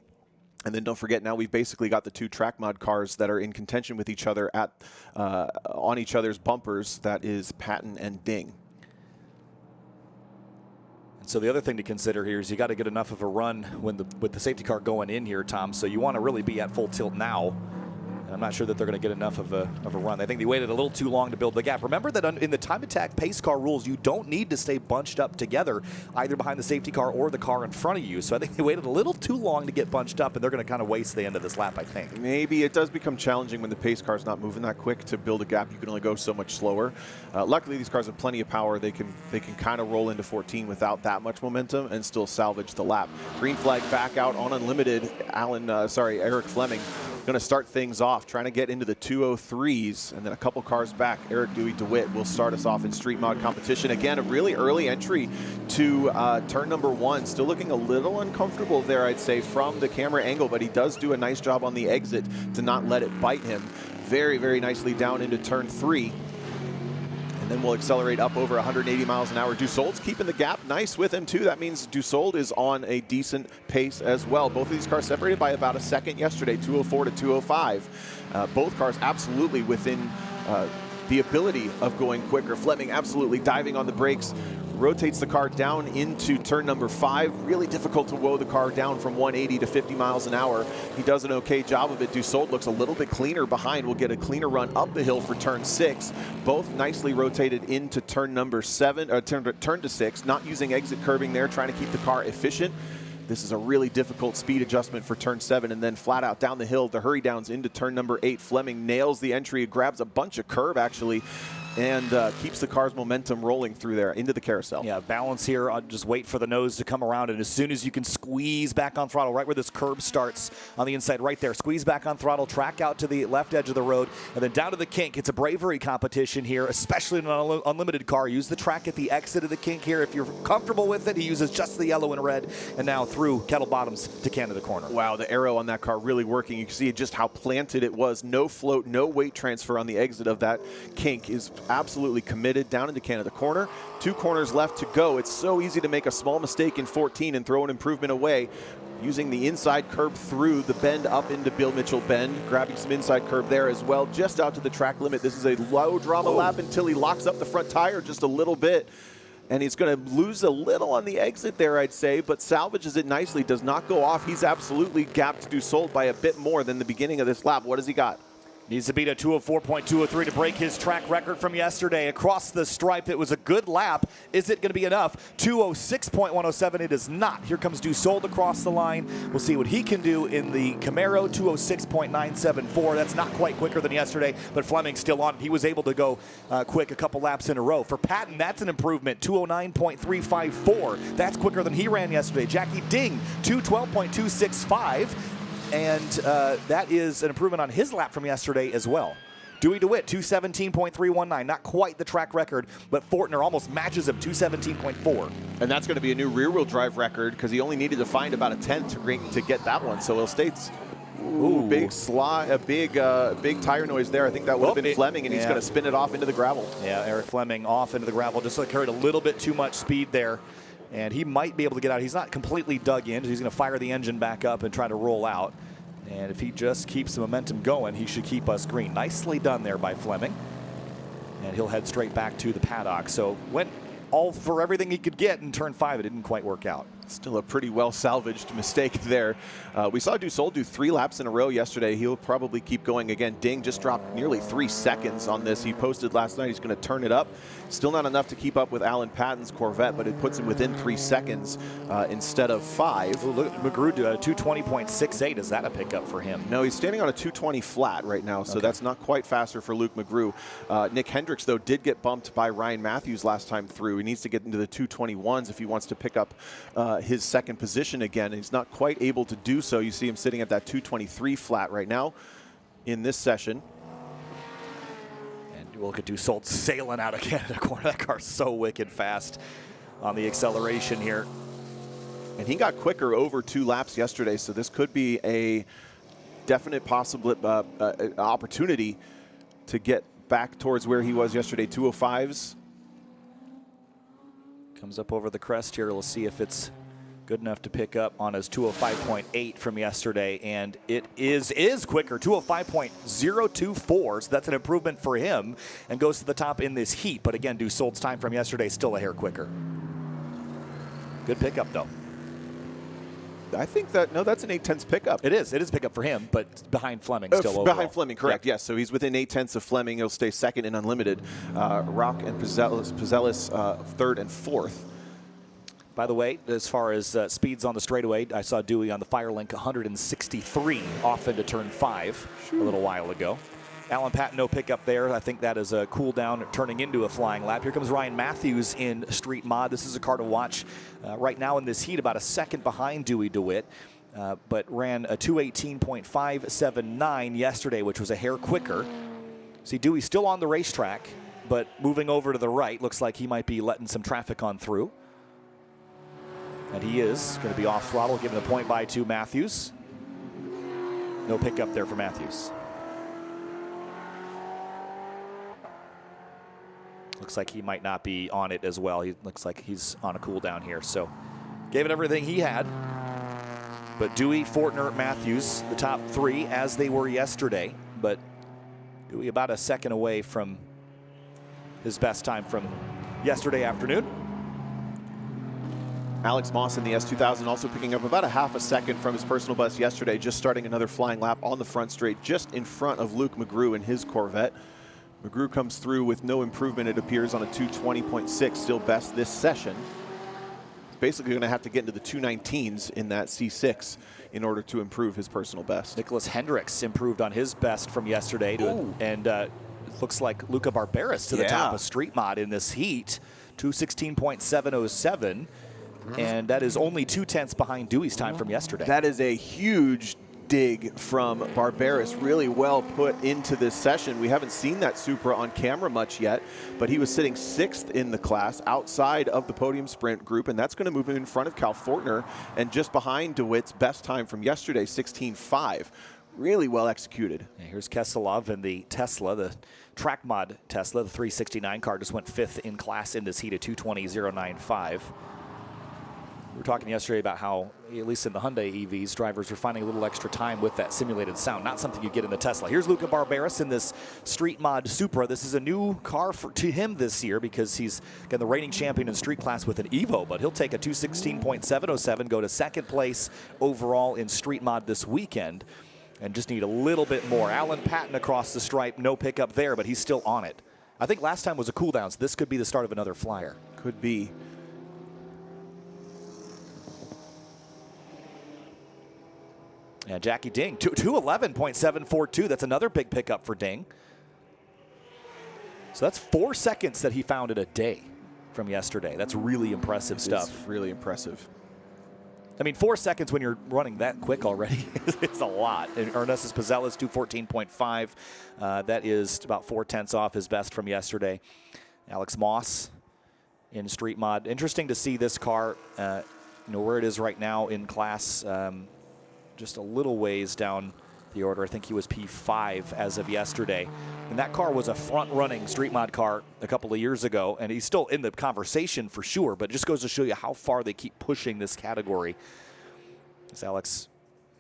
And then don't forget, now we've basically got the two track mod cars that are in contention with each other on each other's bumpers. That is Patton and Ding. And so the other thing to consider here is you got to get enough of a run with the safety car going in here, Tom. So you want to really be at full tilt now. I'm not sure that they're going to get enough of a run. I think they waited a little too long to build the gap. Remember that in the time attack pace car rules, you don't need to stay bunched up together, either behind the safety car or the car in front of you. So I think they waited a little too long to get bunched up, and they're going to kind of waste the end of this lap, I think. Maybe it does become challenging when the pace car's not moving that quick to build a gap. You can only go so much slower. Luckily, these cars have plenty of power. They can kind of roll into 14 without that much momentum and still salvage the lap. Green flag back out on unlimited. Eric Fleming going to start things off, trying to get into the 203s, and then a couple cars back. Eric Dewey DeWitt will start us off in street mod competition. Again, a really early entry to turn number 1. Still looking a little uncomfortable there, I'd say, from the camera angle, but he does do a nice job on the exit to not let it bite him. Very, very nicely down into turn 3. And then we'll accelerate up over 180 miles an hour. Dussault's keeping the gap nice with him, too. That means Dussault is on a decent pace as well. Both of these cars separated by about a second yesterday, 204 to 205. Both cars absolutely within the ability of going quicker. Fleming absolutely diving on the brakes, rotates the car down into turn number 5. Really difficult to woe the car down from 180 to 50 miles an hour. He does an okay job of it. Dussault looks a little bit cleaner behind. We'll get a cleaner run up the hill for turn 6. Both nicely rotated into turn number 7, or turn to 6, not using exit curbing there, trying to keep the car efficient. This is a really difficult speed adjustment for turn 7, and then flat out down the hill, the hurry downs into turn number 8. Fleming nails the entry, grabs a bunch of curb actually, and keeps the car's momentum rolling through there into the carousel. Yeah, balance here. I'll just wait for the nose to come around, and as soon as you can squeeze back on throttle, right where this curb starts on the inside right there, squeeze back on throttle, track out to the left edge of the road, and then down to the kink. It's a bravery competition here, especially in an unlimited car. Use the track at the exit of the kink here. If you're comfortable with it, he uses just the yellow and red, and now through Kettle Bottoms to Canada Corner. Wow, the arrow on that car really working. You can see just how planted it was. No float, no weight transfer on the exit of that kink. Is absolutely committed down into Canada Corner. 2 corners left to go. It's so easy to make a small mistake in 14 and throw an improvement away. Using the inside curb through the bend up into Bill Mitchell Bend, grabbing some inside curb there as well, just out to the track limit. This is a low drama lap until he locks up the front tire just a little bit. And he's going to lose a little on the exit there, I'd say, but salvages it nicely, does not go off. He's absolutely gapped Dussault by a bit more than the beginning of this lap. What has he got? Needs to beat a 204.203 to break his track record from yesterday. Across the stripe, it was a good lap. Is it going to be enough? 206.107, it is not. Here comes Dussault across the line. We'll see what he can do in the Camaro, 206.974. That's not quite quicker than yesterday, but Fleming's still on. He was able to go quick a couple laps in a row. For Patton, that's an improvement, 209.354. That's quicker than he ran yesterday. Jackie Ding, 212.265. And that is an improvement on his lap from yesterday as well. Dewey DeWitt, 217.319. Not quite the track record, but Fortner almost matches him, 217.4. And that's going to be a new rear-wheel drive record because he only needed to find about a 10 to get that one. So State's big slide, big tire noise there. I think that would have been Fleming, and he's going to spin it off into the gravel. Yeah, Eric Fleming off into the gravel. Just carried a little bit too much speed there. And he might be able to get out. He's not completely dug in. He's going to fire the engine back up and try to roll out. And if he just keeps the momentum going, he should keep us green. Nicely done there by Fleming. And he'll head straight back to the paddock. So went all for everything he could get in turn 5. It didn't quite work out. Still a pretty well salvaged mistake there. We saw Dussault do 3 laps in a row yesterday. He'll probably keep going again. Ding just dropped nearly 3 seconds on this. He posted last night he's going to turn it up. Still not enough to keep up with Alan Patton's Corvette, but it puts him within 3 seconds instead of 5. Ooh, look, McGrew 220.68. Is that a pickup for him? No, he's standing on a 220 flat right now, so that's not quite faster for Luke McGrew. Nick Hendricks, though, did get bumped by Ryan Matthews last time through. He needs to get into the 221s if he wants to pick up his second position again. He's not quite able to do so. You see him sitting at that 223 flat right now in this session. Look at Dussault sailing out of Canada corner. That car's so wicked fast on the acceleration here. And he got quicker over 2 laps yesterday, so this could be a definite possible opportunity to get back towards where he was yesterday, 205s. Comes up over the crest here. We'll see if it's good enough to pick up on his 205.8 from yesterday, and it is quicker, 205.024, so that's an improvement for him and goes to the top in this heat. But again, Dussault's time from yesterday still a hair quicker. Good pickup, though. I think that, no, that's an 8/10 pickup. It is a pickup for him, but behind Fleming still overall. Behind Fleming, correct, Yep. yes. So he's within 8/10 of Fleming. He'll stay second in Unlimited. Rock and Pizelis third and fourth. By the way, as far as speeds on the straightaway, I saw Dewey on the Firelink 163 off into turn 5 a little while ago. Alan Patton, no pickup there. I think that is a cool down turning into a flying lap. Here comes Ryan Matthews in Street Mod. This is a car to watch right now in this heat, about a second behind Dewey DeWitt, but ran a 218.579 yesterday, which was a hair quicker. See, Dewey still on the racetrack, but moving over to the right. Looks like he might be letting some traffic on through. And he is going to be off throttle, giving the point by to Matthews. No pickup there for Matthews. Looks like he might not be on it as well. He looks like he's on a cool down here. So gave it everything he had. But Dewey, Fortner, Matthews, the top 3 as they were yesterday. But Dewey about a second away from his best time from yesterday afternoon. Alex Moss in the S2000 also picking up about a half a second from his personal best yesterday, just starting another flying lap on the front straight, just in front of Luke McGrew in his Corvette. McGrew comes through with no improvement, it appears, on a 220.6, still best this session. Basically going to have to get into the 219s in that C6 in order to improve his personal best. Nicholas Hendricks improved on his best from yesterday, and it looks like Luca Barberis to the top of Street Mod in this heat, 216.707. And that is only 2/10 behind Dewey's time from yesterday. That is a huge dig from Barberis, really well put into this session. We haven't seen that Supra on camera much yet, but he was sitting 6th in the class outside of the podium sprint group, and that's going to move him in front of Cal Fortner and just behind DeWitt's best time from yesterday, 16.5. Really well executed. And here's Kesselov in the Tesla, the track mod Tesla. The 369 car just went 5th in class in this heat at 220.095. We were talking yesterday about how, at least in the Hyundai EVs, drivers are finding a little extra time with that simulated sound. Not something you get in the Tesla. Here's Luca Barberis in this Street Mod Supra. This is a new car to him this year because he's, again, the reigning champion in street class with an Evo, but he'll take a 216.707, go to 2nd place overall in Street Mod this weekend, and just need a little bit more. Alan Patton across the stripe, no pickup there, but he's still on it. I think last time was a cool down, so this could be the start of another flyer. Could be. And Jackie Ding, 211.742. That's another big pickup for Ding. So that's 4 seconds that he found in a day from yesterday. That's really impressive stuff. It's really impressive. I mean, 4 seconds when you're running that quick already is a lot. And Ernestus Pizelis, 214.5. That is about 4/10 off his best from yesterday. Alex Moss in Street Mod. Interesting to see this car, where it is right now in class. Just a little ways down the order. I think he was P5 as of yesterday. And that car was a front-running Street Mod car a couple of years ago, and he's still in the conversation for sure, but it just goes to show you how far they keep pushing this category as Alex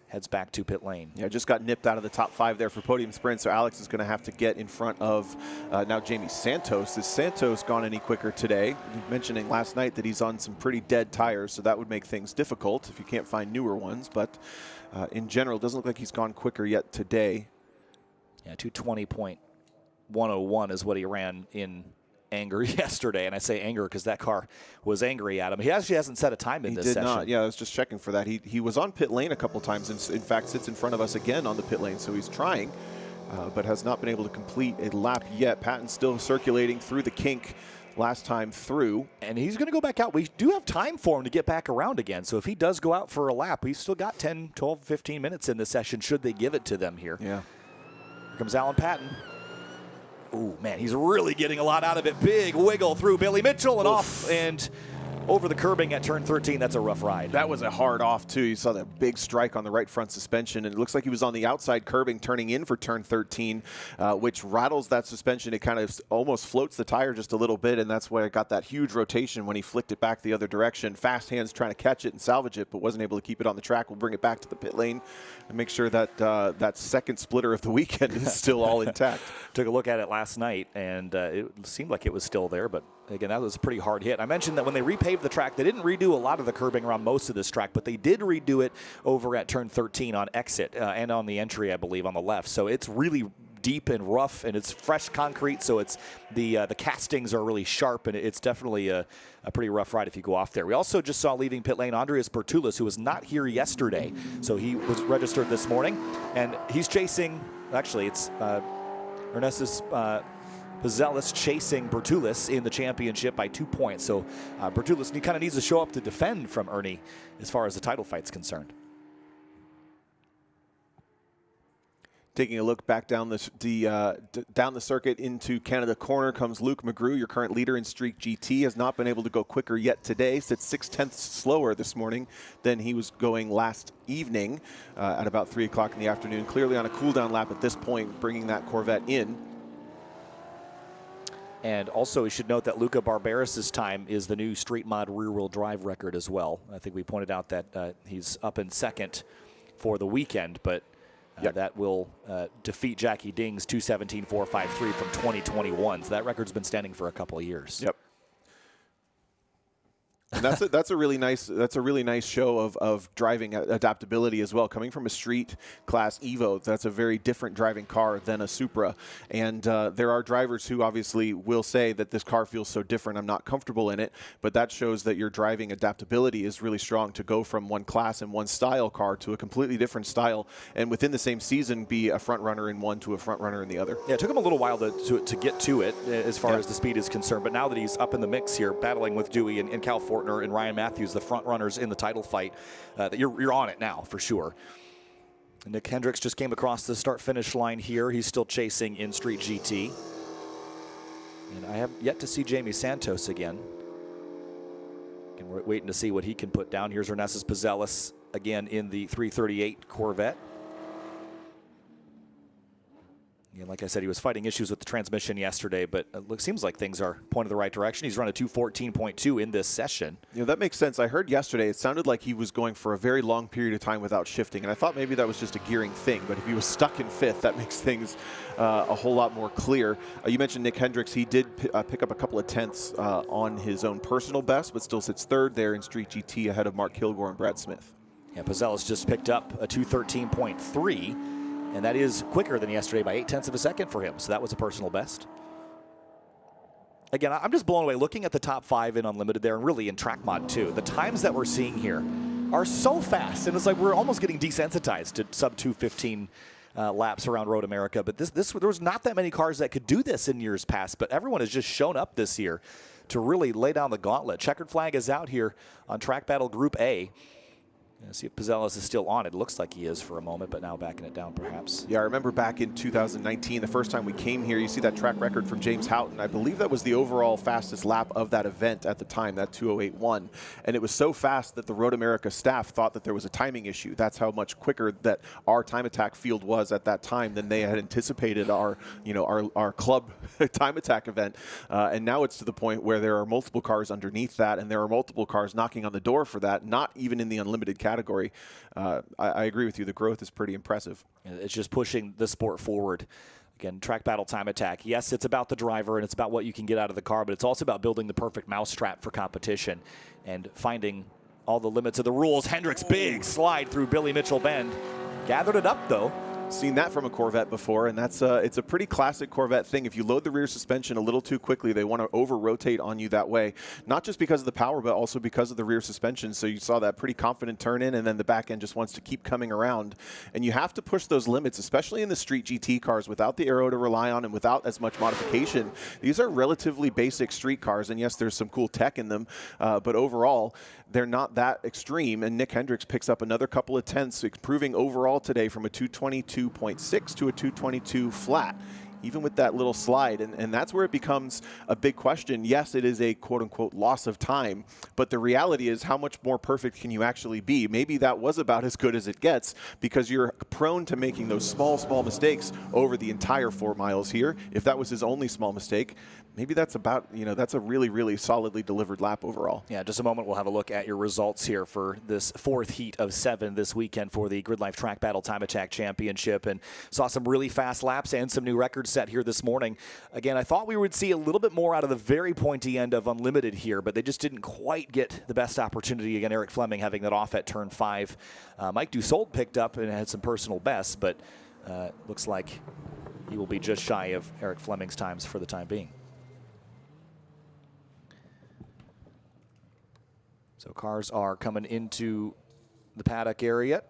heads back to pit lane. Yeah, just got nipped out of the top 5 there for podium sprint, so Alex is going to have to get in front of now Jamie Santos. Has Santos gone any quicker today? Mentioning last night that he's on some pretty dead tires, so that would make things difficult if you can't find newer ones, but in general, it doesn't look like he's gone quicker yet today. Yeah, 220.101 is what he ran in anger yesterday, and I say anger because that car was angry at him. He actually hasn't set a time in this session. He did not. Yeah, I was just checking for that. He was on pit lane a couple times, and in fact sits in front of us again on the pit lane, so he's trying, but has not been able to complete a lap yet. Patton's still circulating through the kink last time through. And he's going to go back out. We do have time for him to get back around again, so if he does go out for a lap, we've still got 10, 12, 15 minutes in this session should they give it to them here. Yeah. Here comes Alan Patton. Ooh, man, he's really getting a lot out of it. Big wiggle through Billy Mitchell and off and over the curbing at turn 13. That's a rough ride. That was a hard off, too. You saw that big strike on the right front suspension, and it looks like he was on the outside curbing turning in for turn 13, which rattles that suspension. It kind of almost floats the tire just a little bit, and that's why it got that huge rotation when he flicked it back the other direction. Fast hands trying to catch it and salvage it, but wasn't able to keep it on the track. We'll bring it back to the pit lane and make sure that that second splitter of the weekend is still all intact. Took a look at it last night, and it seemed like it was still there, but again, that was a pretty hard hit. I mentioned that when they repaved the track, they didn't redo a lot of the curbing around most of this track, but they did redo it over at turn 13 on exit and on the entry, I believe, on the left. So it's really deep and rough, and it's fresh concrete, so it's the castings are really sharp, and it's definitely a pretty rough ride if you go off there. We also just saw leaving pit lane Andreas Bertulis, who was not here yesterday, so he was registered this morning, and he's chasing, actually, it's Ernestus Pizzellis chasing Bertulis in the championship by 2 points. So Bertulis kind of needs to show up to defend from Ernie as far as the title fight's concerned. Taking a look back down down the circuit into Canada Corner comes Luke McGrew, your current leader in Streak GT. Has not been able to go quicker yet today. Sits 0.6 slower this morning than he was going last evening at about 3 o'clock in the afternoon. Clearly on a cool-down lap at this point, bringing that Corvette in. And also, we should note that Luca Barberis' time is the new street mod rear-wheel drive record as well. I think we pointed out that he's up in second for the weekend, but that will defeat Jackie Ding's 2:17.453 from 2021. So that record's been standing for a couple of years. Yep. And that's a really nice show of driving adaptability as well. Coming from a street class Evo, that's a very different driving car than a Supra. And there are drivers who obviously will say that this car feels so different, I'm not comfortable in it. But that shows that your driving adaptability is really strong to go from one class and one style car to a completely different style, and within the same season be a front runner in one to a front runner in the other. Yeah, it took him a little while to get to it as far as the speed is concerned. But now that he's up in the mix here, battling with Dewey and Cal Fortner and Ryan Matthews, the front runners in the title fight, that you're on it now for sure. And Nick Hendricks just came across the start-finish line here. He's still chasing in Street GT. And I have yet to see Jamie Santos again. And we're waiting to see what he can put down. Here's Ernestus Pizzellis again in the 338 Corvette. Yeah, like I said, he was fighting issues with the transmission yesterday, but it seems like things are pointing the right direction. He's run a 2:14.2 in this session. You know, that makes sense. I heard yesterday it sounded like he was going for a very long period of time without shifting, and I thought maybe that was just a gearing thing, but if he was stuck in fifth, that makes things a whole lot more clear. You mentioned Nick Hendricks. He did pick up a couple of tenths on his own personal best, but still sits third there in Street GT ahead of Mark Kilgore and Brad Smith. Yeah, Pizzellis just picked up a 2:13.3. And that is quicker than yesterday by 0.8 of a second for him. So that was a personal best. Again, I'm just blown away looking at the top 5 in Unlimited there, and really in track mod too. The times that we're seeing here are so fast, and it's like we're almost getting desensitized to sub 2:15 laps around Road America. But there was not that many cars that could do this in years past, but everyone has just shown up this year to really lay down the gauntlet. Checkered flag is out here on Track Battle Group A. See if Pizzellis is still on. It looks like he is for a moment, but now backing it down perhaps. Yeah, I remember back in 2019, the first time we came here, you see that track record from James Houghton. I believe that was the overall fastest lap of that event at the time, that 2:08.1. And it was so fast that the Road America staff thought that there was a timing issue. That's how much quicker that our time attack field was at that time than they had anticipated our club time attack event. And now it's to the point where there are multiple cars underneath that, and there are multiple cars knocking on the door for that, not even in the unlimited category. I agree with you. The growth is pretty impressive. It's just pushing the sport forward. Again, Track Battle Time Attack. Yes, it's about the driver and it's about what you can get out of the car, but it's also about building the perfect mousetrap for competition and finding all the limits of the rules. Hendricks, big slide through Billy Mitchell Bend. Gathered it up, though. Seen that from a Corvette before, and it's a pretty classic Corvette thing. If you load the rear suspension a little too quickly, they want to over-rotate on you that way, not just because of the power, but also because of the rear suspension. So you saw that pretty confident turn in, and then the back end just wants to keep coming around. And you have to push those limits, especially in the Street GT cars, without the aero to rely on and without as much modification. These are relatively basic street cars, and yes, there's some cool tech in them, but overall, they're not that extreme. And Nick Hendricks picks up another couple of tenths, improving overall today from a 222.6 to a 222 flat. even with that little slide. And that's where it becomes a big question. Yes, it is a quote-unquote loss of time, but the reality is how much more perfect can you actually be? Maybe that was about as good as it gets because you're prone to making those small mistakes over the entire 4 miles here. If that was his only small mistake, maybe that's about, that's a really solidly delivered lap overall. Yeah, just a moment, we'll have a look at your results here for this 4th heat of 7 this weekend for the GRIDLIFE TrackBattle Time Attack Championship, and saw some really fast laps and some new records set here this morning. Again, I thought we would see a little bit more out of the very pointy end of Unlimited here, but they just didn't quite get the best opportunity. Again, Eric Fleming having that off at turn 5. Mike Dussault picked up and had some personal bests, but looks like he will be just shy of Eric Fleming's times for the time being. So cars are coming into the paddock area.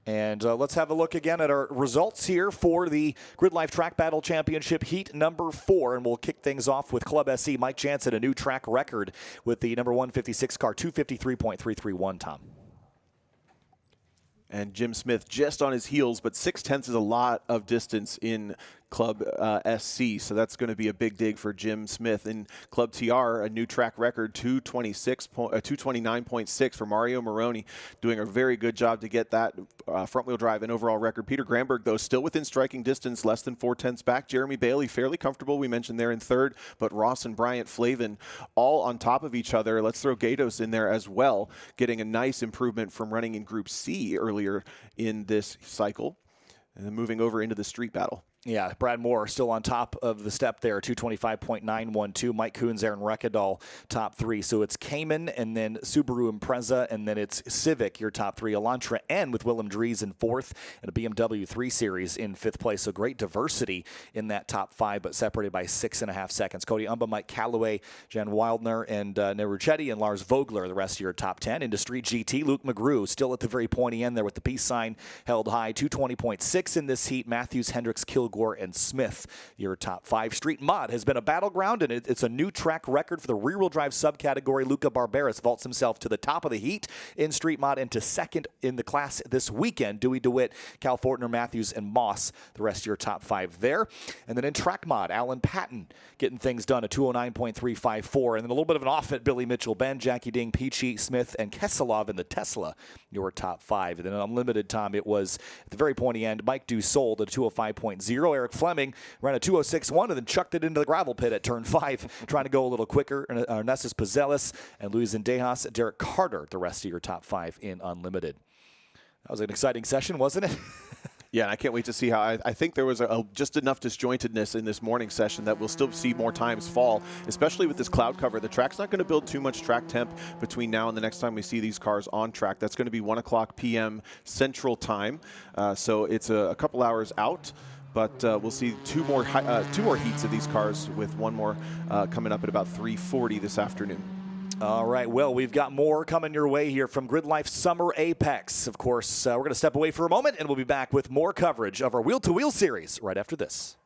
And let's have a look again at our results here for the GRIDLIFE Track Battle Championship Heat number 4. And we'll kick things off with Club SC. Mike Jansen, a new track record with the number 156 car, 253.331, Tom. And Jim Smith just on his heels, but 6/10 is a lot of distance in Club SC, so that's going to be a big dig for Jim Smith. In Club TR, a new track record, 229.6 for Mario Moroni, doing a very good job to get that front-wheel drive and overall record. Peter Granberg, though, still within striking distance, less than 4/10 back. Jeremy Bailey, fairly comfortable, we mentioned there in 3rd, but Ross and Bryant Flavin all on top of each other. Let's throw Gatos in there as well, getting a nice improvement from running in Group C earlier in this cycle. And then moving over into the street battle. Yeah, Brad Moore still on top of the step there, 225.912. Mike Coons, Aaron Rekadal, top 3. So it's Cayman, and then Subaru Impreza, and then it's Civic, your top 3. Elantra N with Willem Dries in 4th, and a BMW 3 Series in 5th place. So great diversity in that top 5, but separated by 6.5 seconds. Cody Umba, Mike Calloway, Jan Wildner, and Neruchetti, and Lars Vogler, the rest of your top 10. Into Street GT, Luke McGrew, still at the very pointy end there with the peace sign held high, 220.6 in this heat. Matthews, Hendricks, Kilgore, and Smith, your top 5. Street Mod has been a battleground, and it's a new track record for the rear-wheel drive subcategory. Luca Barberis vaults himself to the top of the heat in Street Mod and to 2nd in the class this weekend. Dewey DeWitt, Cal Fortner, Matthews, and Moss, the rest of your top 5 there. And then in Track Mod, Alan Patton getting things done, a 209.354, and then a little bit of an off at Billy Mitchell, Ben, Jackie Ding, Peachy, Smith, and Kesselov in the Tesla, your top 5. And then Unlimited, Tom, it was at the very pointy end, Mike Dussault at a 205.0. Eric Fleming ran a 206.1 and then chucked it into the gravel pit at turn 5, trying to go a little quicker. Ernestus Pazelis and Luis Indejas, Derek Carter, the rest of your top 5 in Unlimited. That was an exciting session, wasn't it? Yeah, and I can't wait to see how I think there was just enough disjointedness in this morning session that we'll still see more times fall, especially with this cloud cover. The track's not going to build too much track temp between now and the next time we see these cars on track. That's going to be 1 o'clock p.m. Central Time, so it's a couple hours out. But we'll see two more heats of these cars, with one more coming up at about 3:40 this afternoon. All right, well, we've got more coming your way here from GRIDLIFE Summer Apex. Of course, we're going to step away for a moment, and we'll be back with more coverage of our Wheel-to-Wheel series right after this.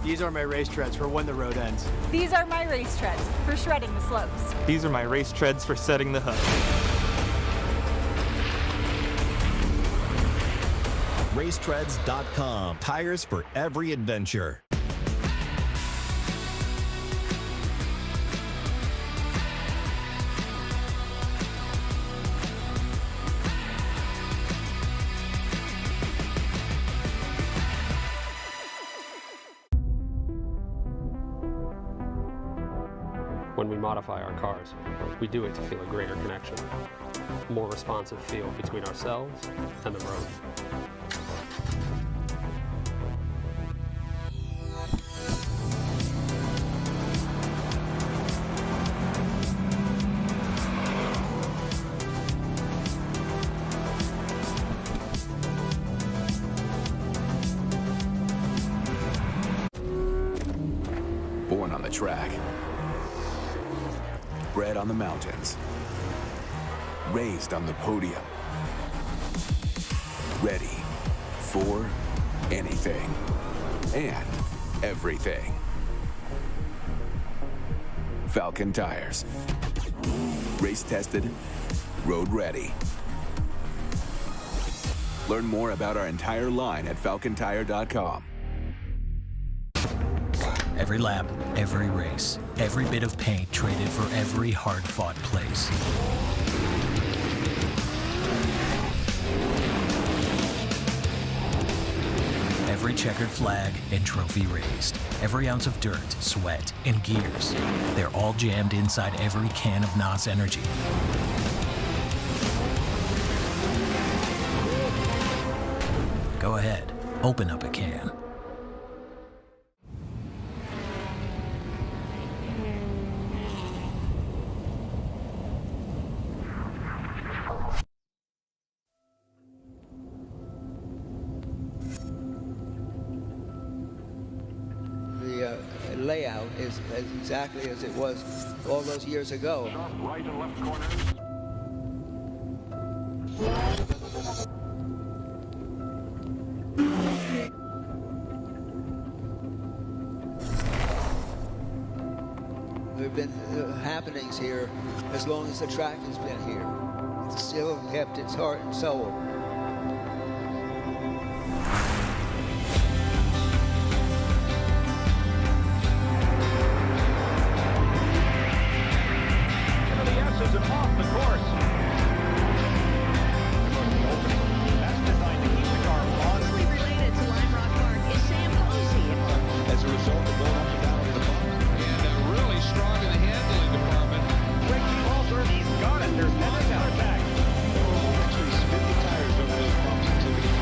These are my race treads for when the road ends. These are my race treads for shredding the slopes. These are my race treads for setting the hook. Racetreads.com. Tires for every adventure. When we modify our cars, we do it to feel a greater connection, a more responsive feel between ourselves and the road. Born on the track, bred on the mountains, raised on the podium, ready for anything and everything. Falken tires, race tested, road ready. Learn more about our entire line at falkentire.com. Every lap, every race, every bit of paint traded for every hard-fought place. Every checkered flag and trophy raised. Every ounce of dirt, sweat, and gears. They're all jammed inside every can of NOS Energy. Go ahead, open up a can. The layout is exactly as it was all those years ago. Right and left corners. There have been happenings here as long as the track has been here. It's still kept its heart and soul. Off the course. That's designed to keep the car on. Closely related to Lime Rock Park is Sam Pelosi. As a result of going up and down with the bumps. And really strong in the handling department. Ricky Walter, he's got it. There's never contact. Actually spin the tires over those bumps until we get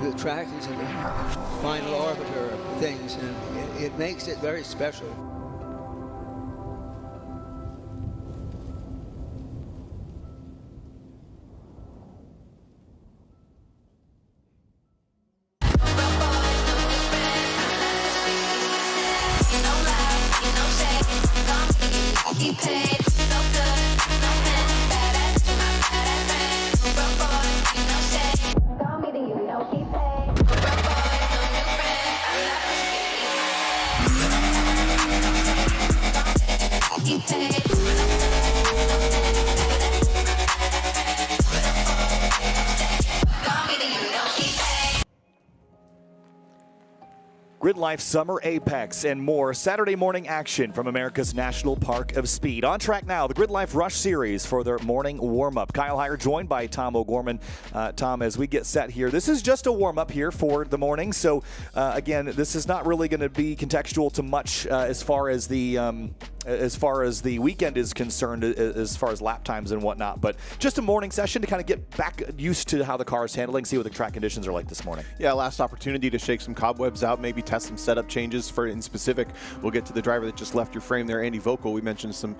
The track is the final arbiter of things, and it makes it very special. GRIDLIFE Summer Apex and more Saturday morning action from America's National Park of Speed. On track now, the GRIDLIFE Rush Series for their morning warm-up. Kyle Heyer joined by Tom O'Gorman. Tom, as we get set here, this is just a warm-up here for the morning. So, again, this is not really going to be contextual to much as far as the as far as the weekend is concerned, as far as lap times and whatnot. But just a morning session to kind of get back used to how the car is handling, see what the track conditions are like this morning. Yeah, last opportunity to shake some cobwebs out, maybe test some setup changes. For in specific, we'll get to the driver that just left your frame there, Andy Vogel. We mentioned some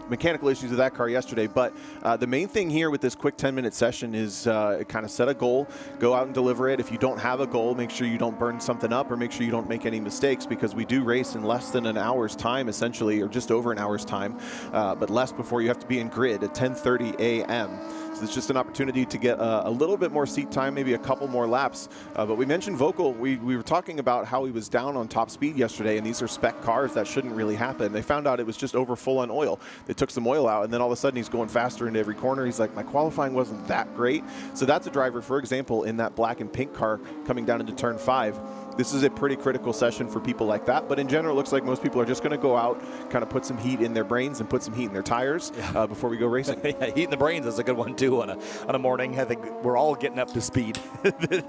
mechanical issues with that car yesterday, but the main thing here with this quick 10-minute session is kind of set a goal, go out and deliver it. If you don't have a goal, make sure you don't burn something up, or make sure you don't make any mistakes, because we do race in less than an hour's time, essentially, or just over an hour's time, but less before you have to be in grid at 10:30 a.m. So it's just an opportunity to get a little bit more seat time, maybe a couple more laps. But we mentioned Vogel. We were talking about how he was down on top speed yesterday, and these are spec cars. That shouldn't really happen. They found out it was just over full on oil. They took some oil out, and then all of a sudden he's going faster into every corner. He's like, my qualifying wasn't that great. So that's a driver, for example, in that black and pink car coming down into turn 5. This is a pretty critical session for people like that, but in general, it looks like most people are just going to go out, kind of put some heat in their brains and put some heat in their tires before we go racing. Yeah, heat in the brains is a good one too on a morning. I think we're all getting up to speed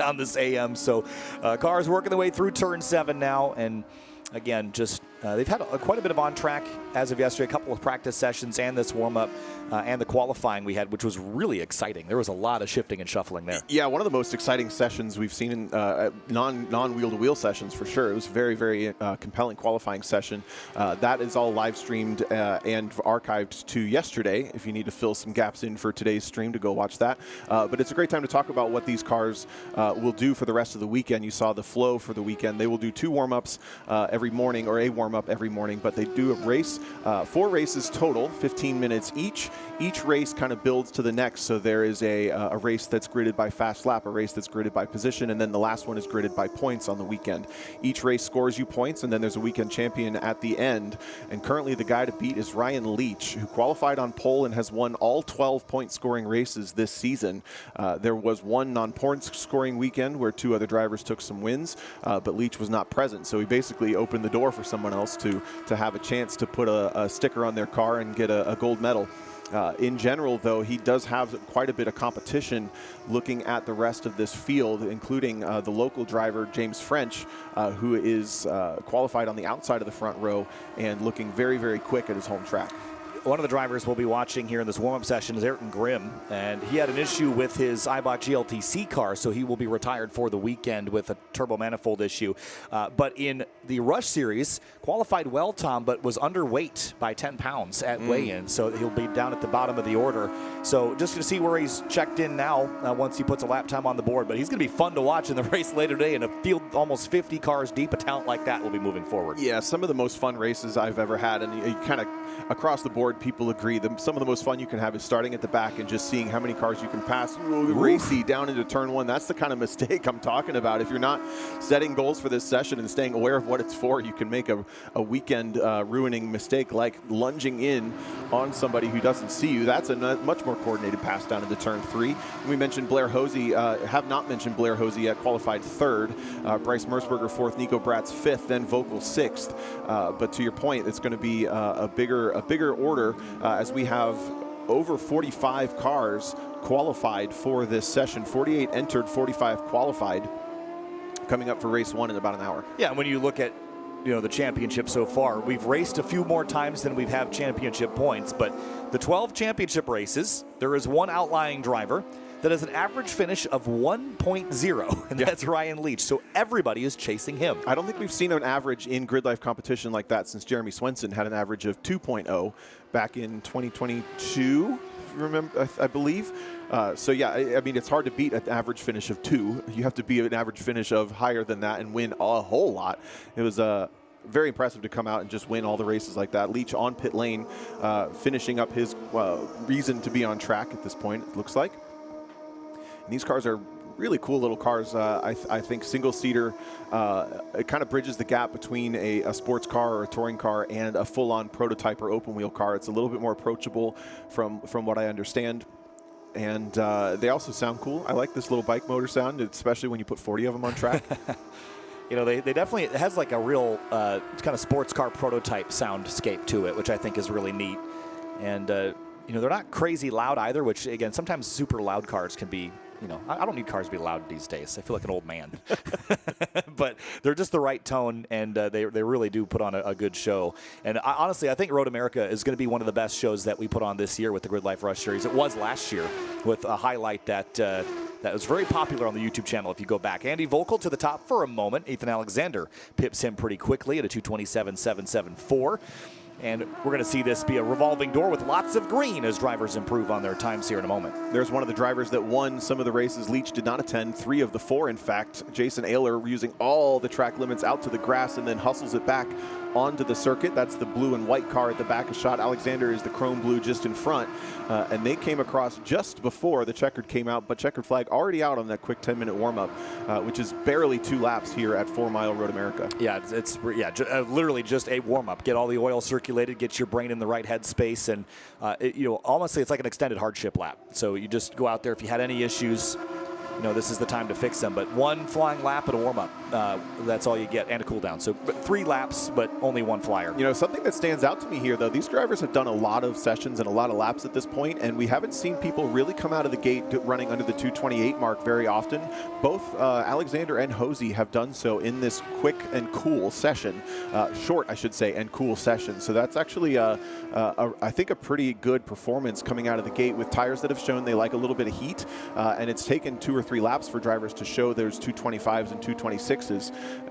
on this AM. So cars working their way through turn 7 now, and again, just they've had quite a bit of on track as of yesterday, a couple of practice sessions and this warm-up and the qualifying we had, which was really exciting. There was a lot of shifting and shuffling there. Yeah, one of the most exciting sessions we've seen in non-wheel-to-wheel sessions for sure. It was very, very compelling qualifying session. That is all live streamed and archived to yesterday if you need to fill some gaps in for today's stream to go watch that. But it's a great time to talk about what these cars will do for the rest of the weekend. You saw the flow for the weekend. They will do 2 warm-ups every morning, or a warm-up every morning, but they do a race, 4 races total, 15 minutes each. Each race kind of builds to the next, so there is a race that's gridded by fast lap, a race that's gridded by position, and then the last one is gridded by points on the weekend. Each race scores you points, and then there's a weekend champion at the end, and currently the guy to beat is Ryan Leach, who qualified on pole and has won all 12 point scoring races this season. There was one non-point scoring weekend where 2 other drivers took some wins, but Leach was not present, so he basically opened the door for someone else to have a chance to put a sticker on their car and get a gold medal. In general, though, he does have quite a bit of competition looking at the rest of this field, including the local driver, James French, who is qualified on the outside of the front row and looking very, very quick at his home track. One of the drivers we'll be watching here in this warm-up session is Ayrton Grimm, and he had an issue with his Eibach GLTC car, so he will be retired for the weekend with a turbo manifold issue. But in the Rush Series, qualified well, Tom, but was underweight by 10 pounds at weigh-in, so he'll be down at the bottom of the order. So just going to see where he's checked in now once he puts a lap time on the board. But he's going to be fun to watch in the race later today, in a field almost 50 cars deep. A talent like that will be moving forward. Yeah, some of the most fun races I've ever had, and you kind of across the board, people agree that some of the most fun you can have is starting at the back and just seeing how many cars you can pass. Racy down into turn 1. That's the kind of mistake I'm talking about. If you're not setting goals for this session and staying aware of what it's for, you can make a weekend ruining mistake like lunging in on somebody who doesn't see you. That's a much more coordinated pass down into turn 3. We mentioned Blair Hosey, have not mentioned Blair Hosey yet, qualified 3rd. Bryce Mersberger 4th, Nico Bratz 5th, then Vogel 6th. But to your point, it's going to be a bigger order as we have over 45 cars qualified for this session. 48 entered, 45 qualified, coming up for race 1 in about an hour. Yeah, when you look at the championship so far, we've raced a few more times than we've had championship points, but the 12 championship races, there is one outlying driver that has an average finish of 1.0, and that's Ryan Leach. So everybody is chasing him. I don't think we've seen an average in grid life competition like that since Jeremy Swenson had an average of 2.0 back in 2022, if you remember, I believe. So yeah, I mean, it's hard to beat an average finish of 2. You have to be an average finish of higher than that and win a whole lot. It was very impressive to come out and just win all the races like that. Leach on pit lane, finishing up his reason to be on track at this point, it looks like. And these cars are really cool little cars. I think single-seater, it kind of bridges the gap between a sports car or a touring car and a full-on prototype or open-wheel car. It's a little bit more approachable from what I understand. And they also sound cool. I like this little bike motor sound, especially when you put 40 of them on track. They definitely, it has like a real kind of sports car prototype soundscape to it, which I think is really neat. And, they're not crazy loud either, which, again, sometimes super loud cars can be, I don't need cars to be loud these days. I feel like an old man. But but they're just the right tone, and they really do put on a good show. And honestly, I think Road America is going to be one of the best shows that we put on this year with the GRIDLIFE Rush Series. It was last year with a highlight that was very popular on the YouTube channel if you go back. Andy Volkel to the top for a moment. Ethan Alexander pips him pretty quickly at a 2:27.774. And we're going to see this be a revolving door with lots of green as drivers improve on their times here in a moment. There's one of the drivers that won some of the races. Leach did not attend 3 of the 4, in fact. Jason Ayler using all the track limits out to the grass and then hustles it back onto the circuit. That's the blue and white car at the back of shot. Alexander is the chrome blue just in front. And they came across just before the checkered came out, but checkered flag already out on that quick 10-minute warm-up, which is barely 2 laps here at 4 Mile Road America. Yeah, it's literally just a warm-up. Get all the oil circulated, get your brain in the right headspace, and honestly, it's like an extended hardship lap. So you just go out there. If you had any issues, this is the time to fix them. But 1 flying lap and a warm-up, that's all you get, and a cool down. So 3 laps, but only 1 flyer. Something that stands out to me here, though, these drivers have done a lot of sessions and a lot of laps at this point, and we haven't seen people really come out of the gate running under the 2:28 mark very often. Both Alexander and Hosey have done so in this quick and cool session, short, I should say, and cool session. So that's actually, I think, a pretty good performance coming out of the gate with tires that have shown they like a little bit of heat, and it's taken 2 or 3 laps for drivers to show those 225s and 226s.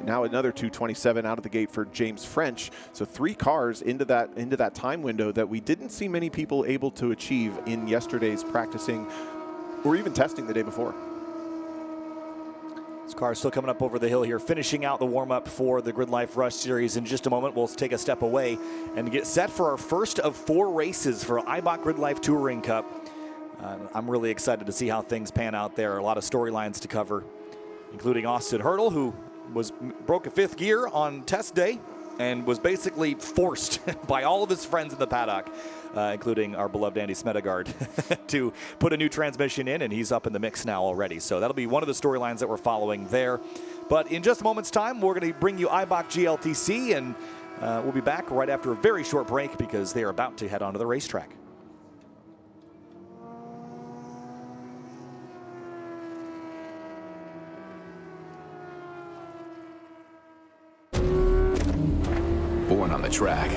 Now another 227 out of the gate for James French. So 3 cars into that time window that we didn't see many people able to achieve in yesterday's practicing or even testing the day before. This car is still coming up over the hill here, finishing out the warm-up for the GRIDLIFE Rush Series. In just a moment, we'll take a step away and get set for our first of 4 races for Eibach GRIDLIFE Touring Cup. I'm really excited to see how things pan out there. A lot of storylines to cover, including Austin Hurdle, who broke a 5th gear on test day and was basically forced by all of his friends in the paddock, including our beloved Andy Smedegard, to put a new transmission in, and he's up in the mix now already. So that'll be one of the storylines that we're following there. But in just a moment's time, we're going to bring you Eibach GLTC, and we'll be back right after a very short break because they are about to head onto the racetrack. Born on the track,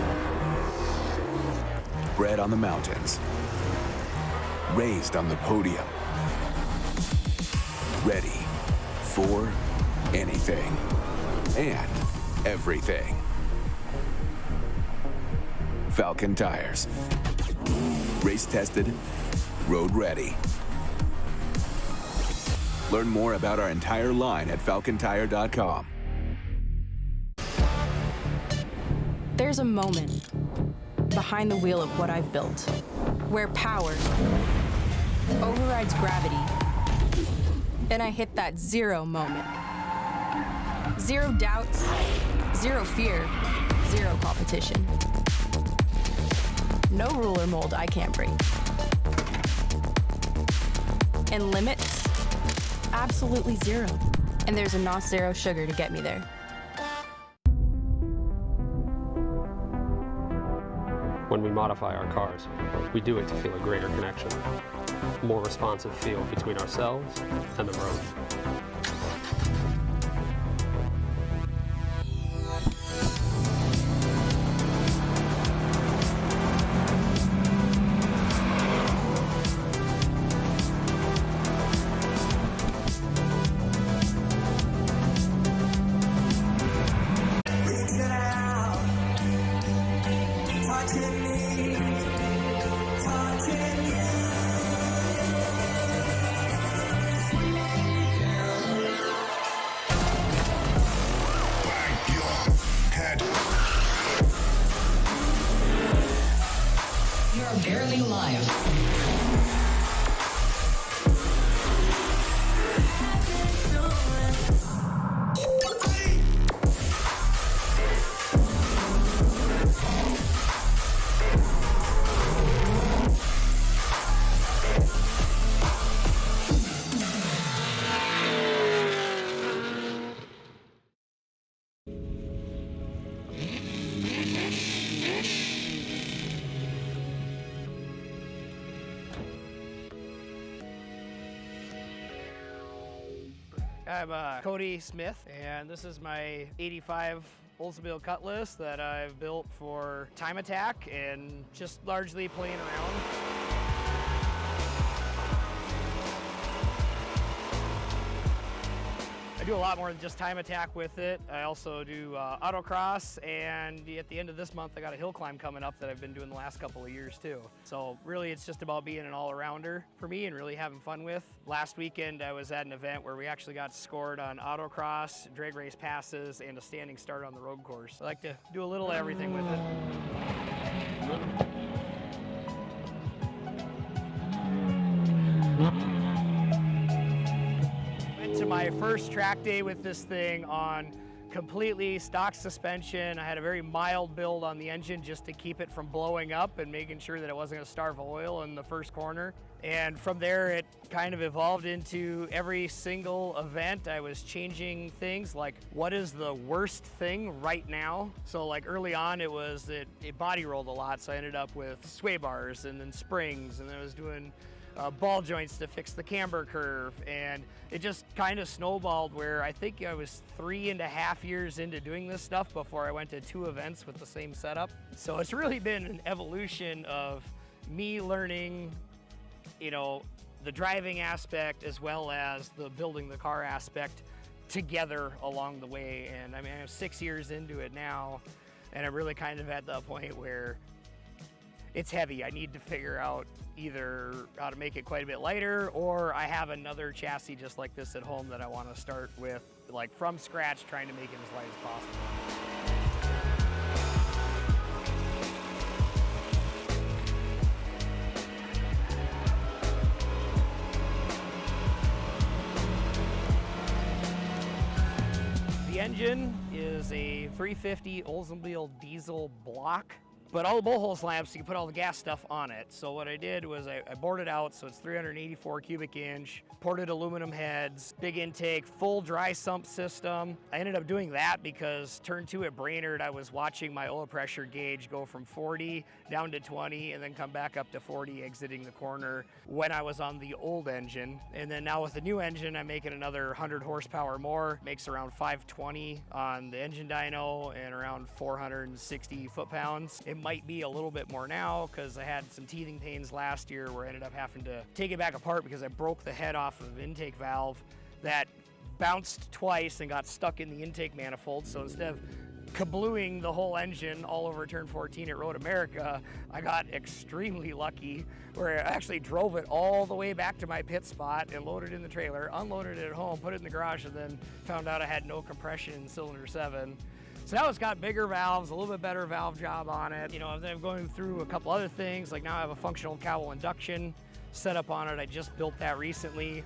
bred on the mountains, raised on the podium, ready for anything and everything. Falcon tires, race tested, road ready. Learn more about our entire line at falcontire.com. There's a moment behind the wheel of what I've built, where power overrides gravity, and I hit that 0 moment. 0 doubts, 0 fear, 0 competition. No rule or mold I can't break. And limits, absolutely 0. And there's a NOS 0 sugar to get me there. When we modify our cars, we do it to feel a greater connection, a more responsive feel between ourselves and the road. I'm Cody Smith, and this is my 85 Oldsmobile Cutlass that I've built for Time Attack and just largely playing around. I do a lot more than just Time Attack with it. I also do autocross, and at the end of this month I got a hill climb coming up that I've been doing the last couple of years too. So really it's just about being an all-arounder for me and really having fun with. Last weekend I was at an event where we actually got scored on autocross, drag race passes, and a standing start on the road course. I like to do a little of everything with it. To my first track day with this thing on completely stock suspension. I had a very mild build on the engine just to keep it from blowing up and making sure that it wasn't going to starve oil in the first corner. And from there it kind of evolved into every single event. I was changing things like what is the worst thing right now. So like early on it was that it body rolled a lot, so I ended up with sway bars and then springs, and then I was doing ball joints to fix the camber curve, and it just kind of snowballed where I think I was 3.5 years into doing this stuff before I went to 2 events with the same setup. So it's really been an evolution of me learning, you know, the driving aspect as well as the building the car aspect together along the way. And I mean, I'm 6 years into it now, and I'm really kind of at the point where it's heavy. I need to figure out either how to make it quite a bit lighter, or I have another chassis just like this at home that I want to start with, like from scratch, trying to make it as light as possible. The engine is a 350 Oldsmobile diesel block. But all the bolt hole slabs, so you put all the gas stuff on it. So what I did was I bored it out, so it's 384 cubic inch, ported aluminum heads, big intake, full dry sump system. I ended up doing that because turn 2 at Brainerd, I was watching my oil pressure gauge go from 40 down to 20 and then come back up to 40 exiting the corner when I was on the old engine. And then now with the new engine, I'm making another 100 horsepower more, makes around 520 on the engine dyno and around 460 foot-pounds. It might be a little bit more now because I had some teething pains last year where I ended up having to take it back apart because I broke the head off of the intake valve that bounced twice and got stuck in the intake manifold. So instead of kablooing the whole engine all over turn 14 at Road America, I got extremely lucky where I actually drove it all the way back to my pit spot and loaded it in the trailer, unloaded it at home, put it in the garage, and then found out I had no compression in cylinder 7. So now it's got bigger valves, a little bit better valve job on it. You know, I'm going through a couple other things, like now I have a functional cowell induction set up on it. I just built that recently.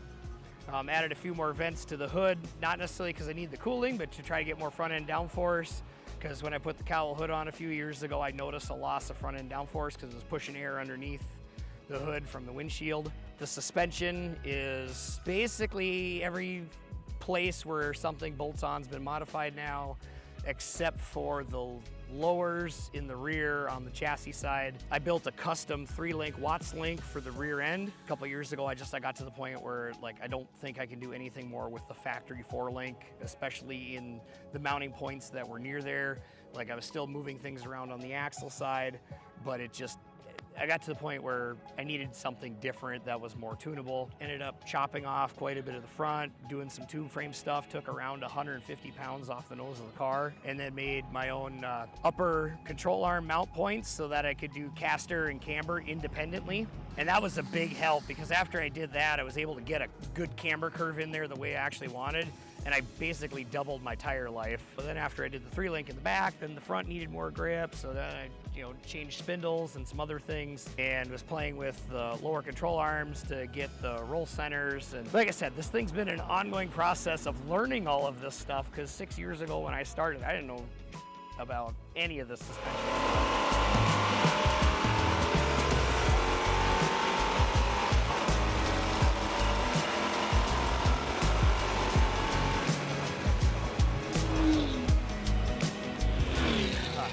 Added a few more vents to the hood, not necessarily because I need the cooling, but to try to get more front end downforce. Because when I put the cowell hood on a few years ago, I noticed a loss of front end downforce because it was pushing air underneath the hood from the windshield. The suspension is basically every place where something bolts on's been modified now, except for the lowers in the rear on the chassis side. I built a custom 3-link Watts link for the rear end. A couple years ago, I got to the point where like I don't think I can do anything more with the factory 4-link, especially in the mounting points that were near there. Like I was still moving things around on the axle side, but I got to the point where I needed something different that was more tunable. Ended up chopping off quite a bit of the front, doing some tube frame stuff, took around 150 pounds off the nose of the car, and then made my own upper control arm mount points so that I could do caster and camber independently. And that was a big help because after I did that, I was able to get a good camber curve in there the way I actually wanted. And I basically doubled my tire life. But then after I did the 3-link in the back, then the front needed more grip, so then I changed spindles and some other things, and was playing with the lower control arms to get the roll centers. And like I said, this thing's been an ongoing process of learning all of this stuff, because 6 years ago when I started, I didn't know about any of this suspension.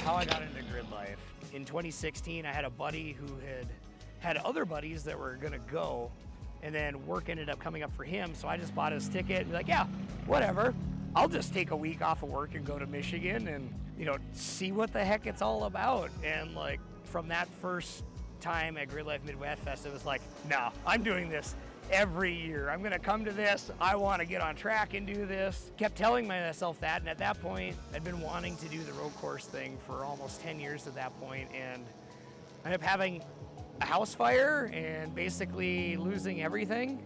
How I got into grid life. In 2016, I had a buddy who had other buddies that were gonna go, And then work ended up coming up for him, so I just bought his ticket and be like, yeah, whatever. I'll just take a week off of work and go to Michigan and, you know, see what the heck it's all about. And like from that first time at GridLife Midwest Fest, it was like, no, I'm doing this every year. I'm gonna come to this. I wanna get on track and do this. Kept telling myself that, and at that point, I'd been wanting to do the road course thing for almost 10 years at that point, and I ended up having a house fire and basically losing everything.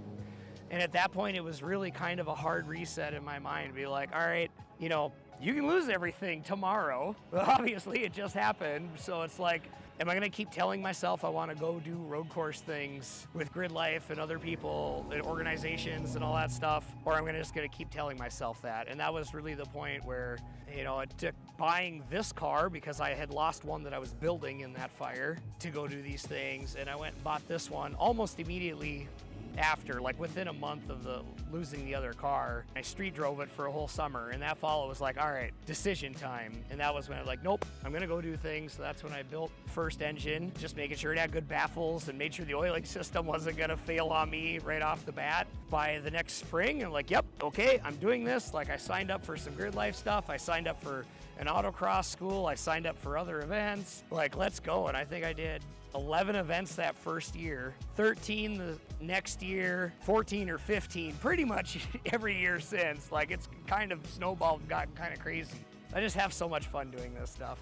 And at that point, it was really kind of a hard reset in my mind. Be like, all right, you know, you can lose everything tomorrow. Well, obviously, it just happened. So it's like, am I gonna keep telling myself I wanna go do road course things with GridLife and other people and organizations and all that stuff? Or I'm just gonna keep telling myself that? And that was really the point where, you know, it took buying this car because I had lost one that I was building in that fire to go do these things. And I went and bought this one almost immediately after, like within a month of losing the other car. I street drove it for a whole summer, and that fall it was like, all right, decision time. And that was when I was like, nope, I'm gonna go do things. So that's when I built first engine, just making sure it had good baffles and made sure the oiling system wasn't gonna fail on me right off the bat. By the next spring, I'm like, yep, okay, I'm doing this. Like I signed up for some GridLife stuff. I signed up for an autocross school. I signed up for other events. Like, let's go. And I think I did 11 events that first year, 13 the next year, 14 or 15, pretty much every year since. Like, it's kind of snowballed and gotten kind of crazy. I just have so much fun doing this stuff.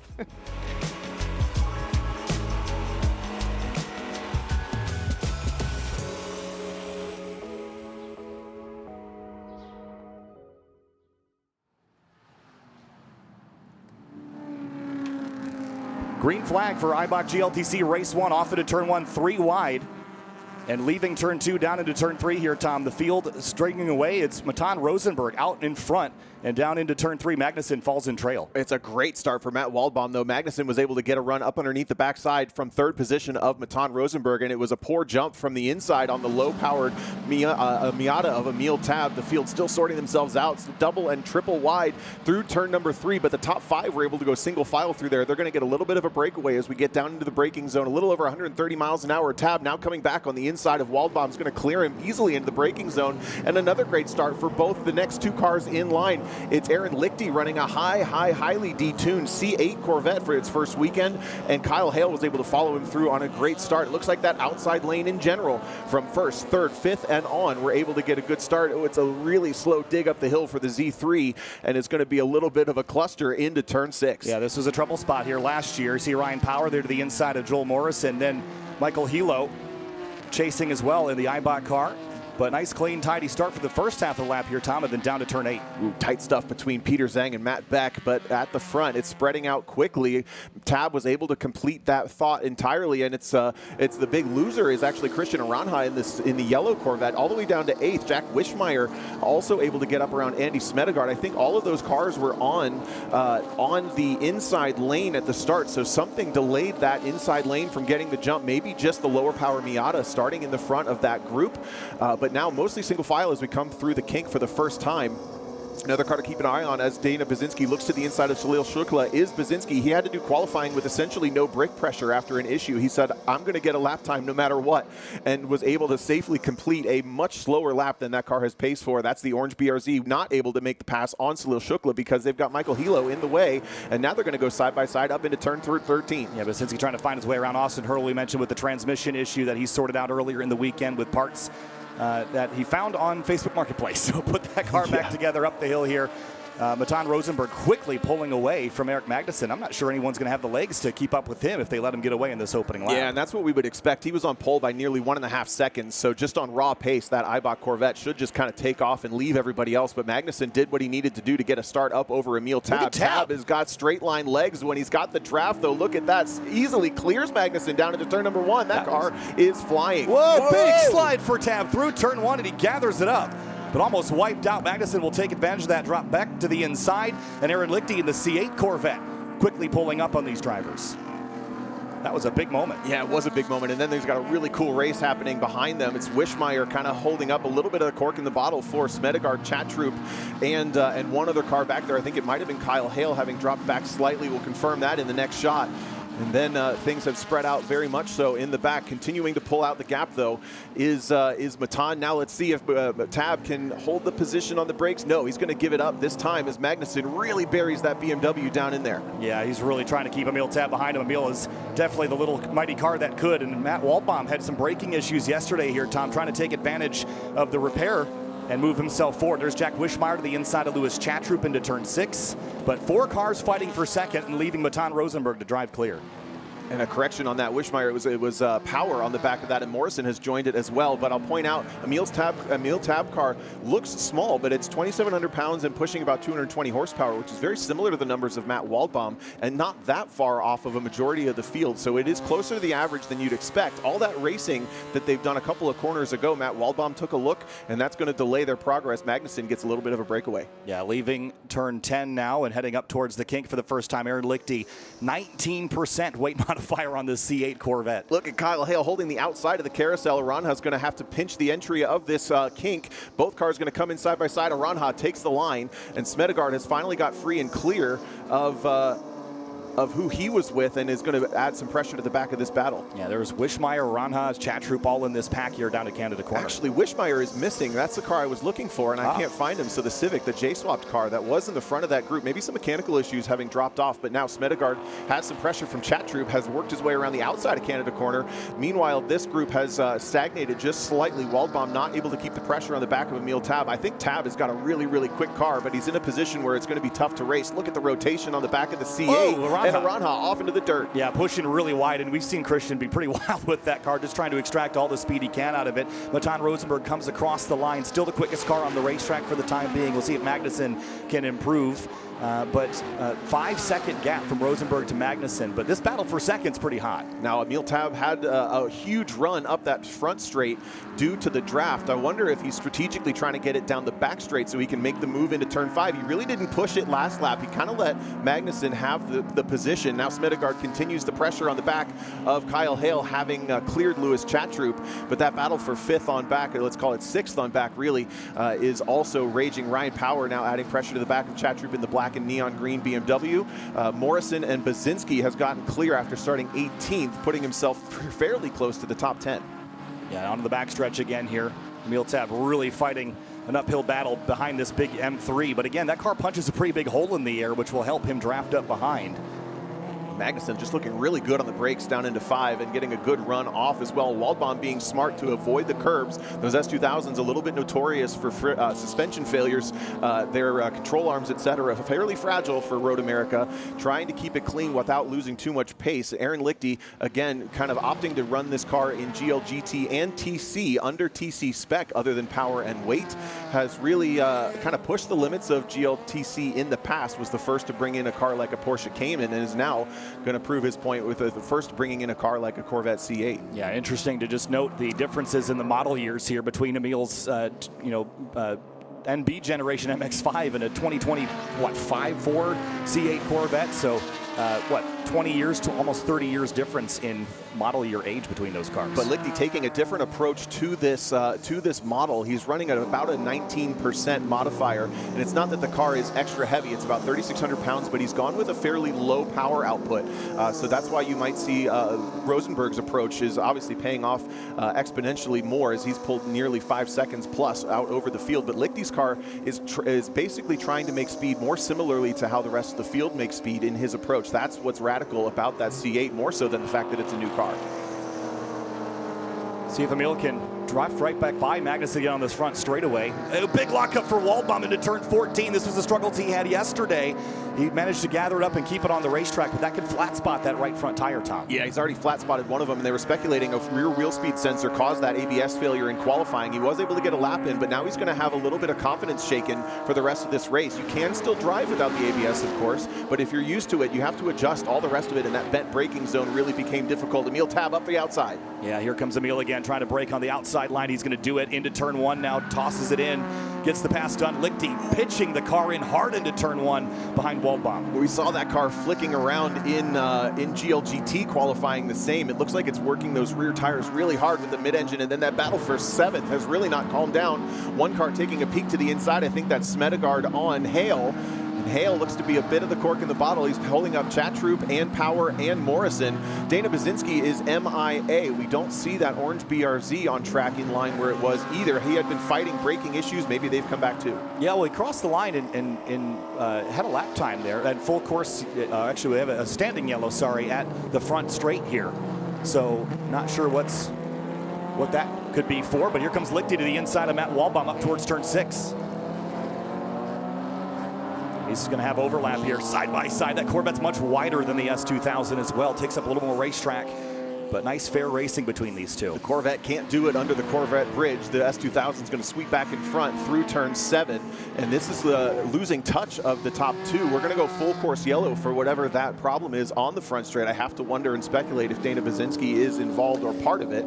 Green flag for Eibach GLTC race 1 off into turn 1, 3 wide. And leaving turn 2 down into turn 3 here, Tom. The field straightening away. It's Matan Rosenberg out in front. And down into turn 3, Magnussen falls in trail. It's a great start for Matt Waldbaum, though. Magnussen was able to get a run up underneath the backside from third position of Matan Rosenberg, and it was a poor jump from the inside on the low-powered Miata of Emil Tab. The field still sorting themselves out, so double and triple wide through turn number 3, but the top 5 were able to go single file through there. They're going to get a little bit of a breakaway as we get down into the braking zone, a little over 130 miles an hour. Tab now coming back on the inside of Waldbaum is going to clear him easily into the braking zone, and another great start for both the next 2 cars in line. It's Aaron Lichty running a highly detuned C8 Corvette for its first weekend, and Kyle Hale was able to follow him through on a great start. It looks like that outside lane in general from first, third, fifth, and on were able to get a good start. Oh, it's a really slow dig up the hill for the Z3, and it's going to be a little bit of a cluster into turn 6. Yeah, this was a trouble spot here last year. See Ryan Power there to the inside of Joel Morris, and then Michael Hilo chasing as well in the Eibach car. But nice, clean, tidy start for the first half of the lap here, Tom, and then down to turn 8. Ooh, tight stuff between Peter Zhang and Matt Beck, but at the front, it's spreading out quickly. Tab was able to complete that thought entirely, and it's the big loser is actually Christian Aranha in the yellow Corvette, all the way down to 8th. Jack Wishmeyer also able to get up around Andy Smedegard. I think all of those cars were on the inside lane at the start, so something delayed that inside lane from getting the jump. Maybe just the lower power Miata starting in the front of that group, but now mostly single file as we come through the kink for the first time. Another car to keep an eye on as Dana Baczynski looks to the inside of Salil Shukla is Baczynski. He had to do qualifying with essentially no brake pressure after an issue. He said, I'm going to get a lap time no matter what, and was able to safely complete a much slower lap than that car has paced for. That's the orange BRZ not able to make the pass on Salil Shukla because they've got Michael Hilo in the way, and now they're going to go side by side up into turn 13. Yeah, Baczynski trying to find his way around Austin Hurley. We mentioned with the transmission issue that he sorted out earlier in the weekend with parts that he found on Facebook Marketplace. So put that car back together up the hill here. Matan Rosenberg quickly pulling away from Eric Magnussen. I'm not sure anyone's going to have the legs to keep up with him if they let him get away in this opening lap. Yeah, and that's what we would expect. He was on pole by nearly 1.5 seconds, so just on raw pace, that Eibach Corvette should just kind of take off and leave everybody else, but Magnussen did what he needed to do to get a start up over Emil Tab. Tab has got straight line legs when he's got the draft, though. Look at that. Easily clears Magnussen down into turn number 1. That car is flying. Whoa, big slide for Tab through turn 1, and he gathers it up. But almost wiped out. Magnussen will take advantage of that drop back to the inside. And Aaron Lichty in the C8 Corvette quickly pulling up on these drivers. That was a big moment. Yeah, it was a big moment. And then there's got a really cool race happening behind them. It's Wishmeyer kind of holding up a little bit of the cork in the bottle for Smedegard, Chat Troop, and one other car back there. I think it might have been Kyle Hale having dropped back slightly. We'll confirm that in the next shot. And then things have spread out very much so in the back. Continuing to pull out the gap, though, is Matan. Now let's see if Tab can hold the position on the brakes. No, he's going to give it up this time as Magnussen really buries that BMW down in there. Yeah, he's really trying to keep Emil Tab behind him. Emil is definitely the little mighty car that could. And Matt Waldbaum had some braking issues yesterday here, Tom, trying to take advantage of the repair and move himself forward. There's Jack Wishmeyer to the inside of Lewis Chatroop into turn 6. But 4 cars fighting for second and leaving Matan Rosenberg to drive clear. And a correction on that, Wishmeyer, it was power on the back of that, and Morrison has joined it as well. But I'll point out, Emil Tab car looks small, but it's 2,700 pounds and pushing about 220 horsepower, which is very similar to the numbers of Matt Waldbaum, and not that far off of a majority of the field. So it is closer to the average than you'd expect. All that racing that they've done a couple of corners ago, Matt Waldbaum took a look, and that's going to delay their progress. Magnussen gets a little bit of a breakaway. Yeah, leaving turn 10 now and heading up towards the kink for the first time. Aaron Lichty, 19% weight modifier on this C8 Corvette. Look at Kyle Hale holding the outside of the carousel. Aranha's going to have to pinch the entry of this kink. Both cars going to come in side by side. Aranha takes the line, and Smedegaard has finally got free and clear of who he was with and is going to add some pressure to the back of this battle. Yeah, there's Wishmeyer, Aranha, Chatroop all in this pack here down to Canada Corner. Actually, Wishmeyer is missing. That's the car I was looking for, and I can't find him. So the Civic, the J-swapped car that was in the front of that group, maybe some mechanical issues having dropped off, but now Smedegaard has some pressure from Chatroop, has worked his way around the outside of Canada Corner. Meanwhile, this group has stagnated just slightly. Waldbaum not able to keep the pressure on the back of Emil Tab. I think Tab has got a really, really quick car, but he's in a position where it's going to be tough to race. Look at the rotation on the back of the C8, and Aranha off into the dirt. Yeah, pushing really wide, and we've seen Christian be pretty wild with that car, just trying to extract all the speed he can out of it. Matan Rosenberg comes across the line, still the quickest car on the racetrack for the time being. We'll see if Magnussen can improve. But 5-second gap from Rosenberg to Magnussen. But this battle for second's pretty hot. Now, Emil Tab had a huge run up that front straight due to the draft. I wonder if he's strategically trying to get it down the back straight so he can make the move into turn 5. He really didn't push it last lap. He kind of let Magnussen have the position. Now Smedegaard continues the pressure on the back of Kyle Hale, having cleared Lewis Chatroop. But that battle for 5th on back, or let's call it 6th on back really, is also raging. Ryan Power now adding pressure to the back of Chatroop in the black and neon green BMW. Morrison and Basinski has gotten clear after starting 18th, putting himself fairly close to the top 10. Yeah, onto the backstretch again here. Emil Tab really fighting an uphill battle behind this big M3. But again, that car punches a pretty big hole in the air, which will help him draft up behind. Magnussen just looking really good on the brakes down into 5 and getting a good run off as well. Waldbaum being smart to avoid the curbs. Those S2000s a little bit notorious for suspension failures. Their control arms, etc., fairly fragile for Road America. Trying to keep it clean without losing too much pace. Aaron Lichty, again, kind of opting to run this car in GLGT and TC under TC spec other than power and weight. Has really kind of pushed the limits of GLTC in the past. Was the first to bring in a car like a Porsche Cayman and is now going to prove his point with the first bringing in a car like a Corvette C8. Yeah, interesting to just note the differences in the model years here between Emil's, NB generation MX-5 and a 2020, 5.4 C8 Corvette. So, 20 years to almost 30 years difference in model year age between those cars. But Lichty taking a different approach to this model. He's running at about a 19% modifier, and it's not that the car is extra heavy. It's about 3,600 pounds, but he's gone with a fairly low power output. So that's why you might see Rosenberg's approach is obviously paying off exponentially more as he's pulled nearly 5 seconds plus out over the field. But Lichty's car is basically trying to make speed more similarly to how the rest of the field makes speed in his approach. That's what's radical about that C8, more so than the fact that it's a new car. See if Emil can drive right back by Magnussen again on this front straightaway. A big lockup for Waldbaum into turn 14. This was the struggles he had yesterday. He managed to gather it up and keep it on the racetrack, but that could flat spot that right front tire, Tom. Yeah, he's already flat spotted one of them, and they were speculating a rear wheel speed sensor caused that ABS failure in qualifying. He was able to get a lap in, but now he's going to have a little bit of confidence shaken for the rest of this race. You can still drive without the ABS, of course, but if you're used to it, you have to adjust all the rest of it, and that bent braking zone really became difficult. Emil Tab up the outside. Yeah, here comes Emil again, trying to brake on the outside line. He's going to do it into turn 1 now, tosses it in, gets the pass done. Lichty pitching the car in hard into turn 1 behind Waldbaum. We saw that car flicking around in GLGT qualifying the same. It looks like it's working those rear tires really hard with the mid-engine, and then that battle for 7th has really not calmed down. One car taking a peek to the inside. I think that's Smedegaard on Hale. And Hale looks to be a bit of the cork in the bottle. He's holding up Chatroop and Power and Morrison. Dana Baczynski is MIA. We don't see that orange BRZ on track in line where it was either. He had been fighting braking issues. Maybe they've come back too. Yeah, well, he crossed the line and had a lap time there. At full course, actually we have a standing yellow, sorry, at the front straight here. So not sure what that could be for, but here comes Lichty to the inside of Matt Walbaum up towards turn 6. He's going to have overlap here side by side. That Corvette's much wider than the S2000 as well. Takes up a little more racetrack, but nice fair racing between these two. The Corvette can't do it under the Corvette bridge. The S2000 is going to sweep back in front through turn 7, and this is the losing touch of the top 2. We're going to go full course yellow for whatever that problem is on the front straight. I have to wonder and speculate if Dana Baczynski is involved or part of it.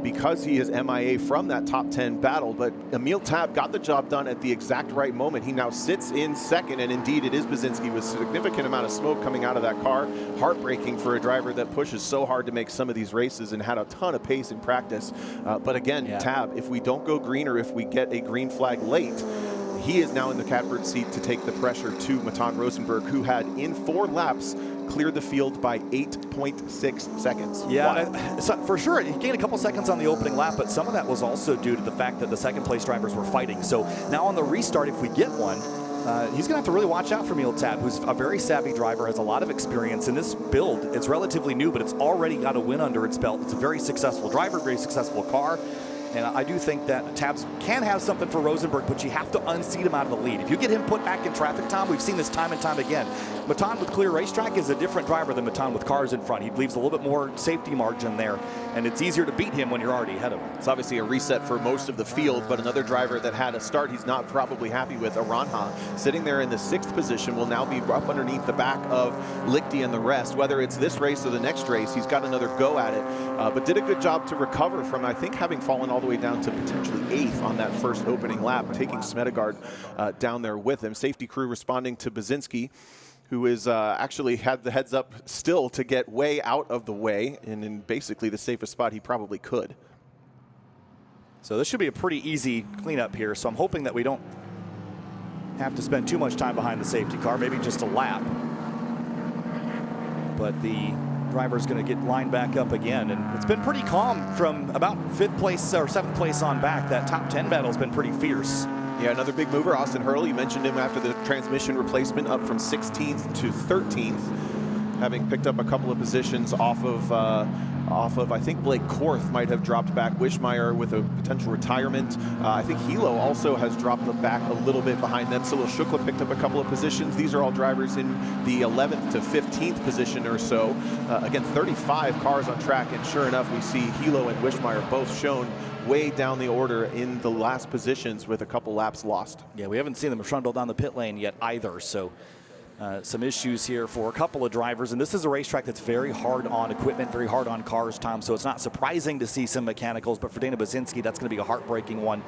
Because he is MIA from that top 10 battle, but Emil Tab got the job done at the exact right moment. He now sits in second, and indeed it is Baczynski with a significant amount of smoke coming out of that car. Heartbreaking for a driver that pushes so hard to make some of these races and had a ton of pace in practice. But again, Tab, if we don't go green or if we get a green flag late, he is now in the catbird seat to take the pressure to Matan Rosenberg, who had in 4 laps cleared the field by 8.6 seconds. Yeah, so for sure, he gained a couple seconds on the opening lap, but some of that was also due to the fact that the second place drivers were fighting. So now on the restart, if we get one, he's going to have to really watch out for Emil Tab, who's a very savvy driver, has a lot of experience. In this build, it's relatively new, but it's already got a win under its belt. It's a very successful driver, very successful car. And I do think that Tabs can have something for Rosenberg, but you have to unseat him out of the lead. If you get him put back in traffic, Tom, we've seen this time and time again. Matan with clear racetrack is a different driver than Matan with cars in front. He leaves a little bit more safety margin there, and it's easier to beat him when you're already ahead of him. It's obviously a reset for most of the field, but another driver that had a start he's not probably happy with, Aranha, sitting there in the 6th position, will now be up underneath the back of Lichty and the rest. Whether it's this race or the next race, he's got another go at it, but did a good job to recover from, I think, having fallen all the way down to potentially 8th on that first opening lap, taking Smedegard down there with him. Safety crew responding to Baczynski, who is actually had the heads up still to get way out of the way and in basically the safest spot he probably could. So this should be a pretty easy cleanup here. So I'm hoping that we don't have to spend too much time behind the safety car, maybe just a lap. But the driver's going to get lined back up again, and it's been pretty calm from about 5th place or 7th place on back. That top 10 battle's been pretty fierce. Yeah, another big mover, Austin Hurley. You mentioned him after the transmission replacement, up from 16th to 13th, having picked up a couple of positions off of I think Blake Korth might have dropped back. Wishmeyer with a potential retirement. I think Hilo also has dropped back a little bit behind them. Cyril Shukla picked up a couple of positions. These are all drivers in the 11th to 15th position or so. Again, 35 cars on track, and sure enough, we see Hilo and Wishmeyer both shown way down the order in the last positions with a couple laps lost. Yeah, we haven't seen them trundle down the pit lane yet either, so some issues here for a couple of drivers. And this is a racetrack that's very hard on equipment, very hard on cars, Tom, so it's not surprising to see some mechanicals, but for Dana Baczynski, that's going to be a heartbreaking one.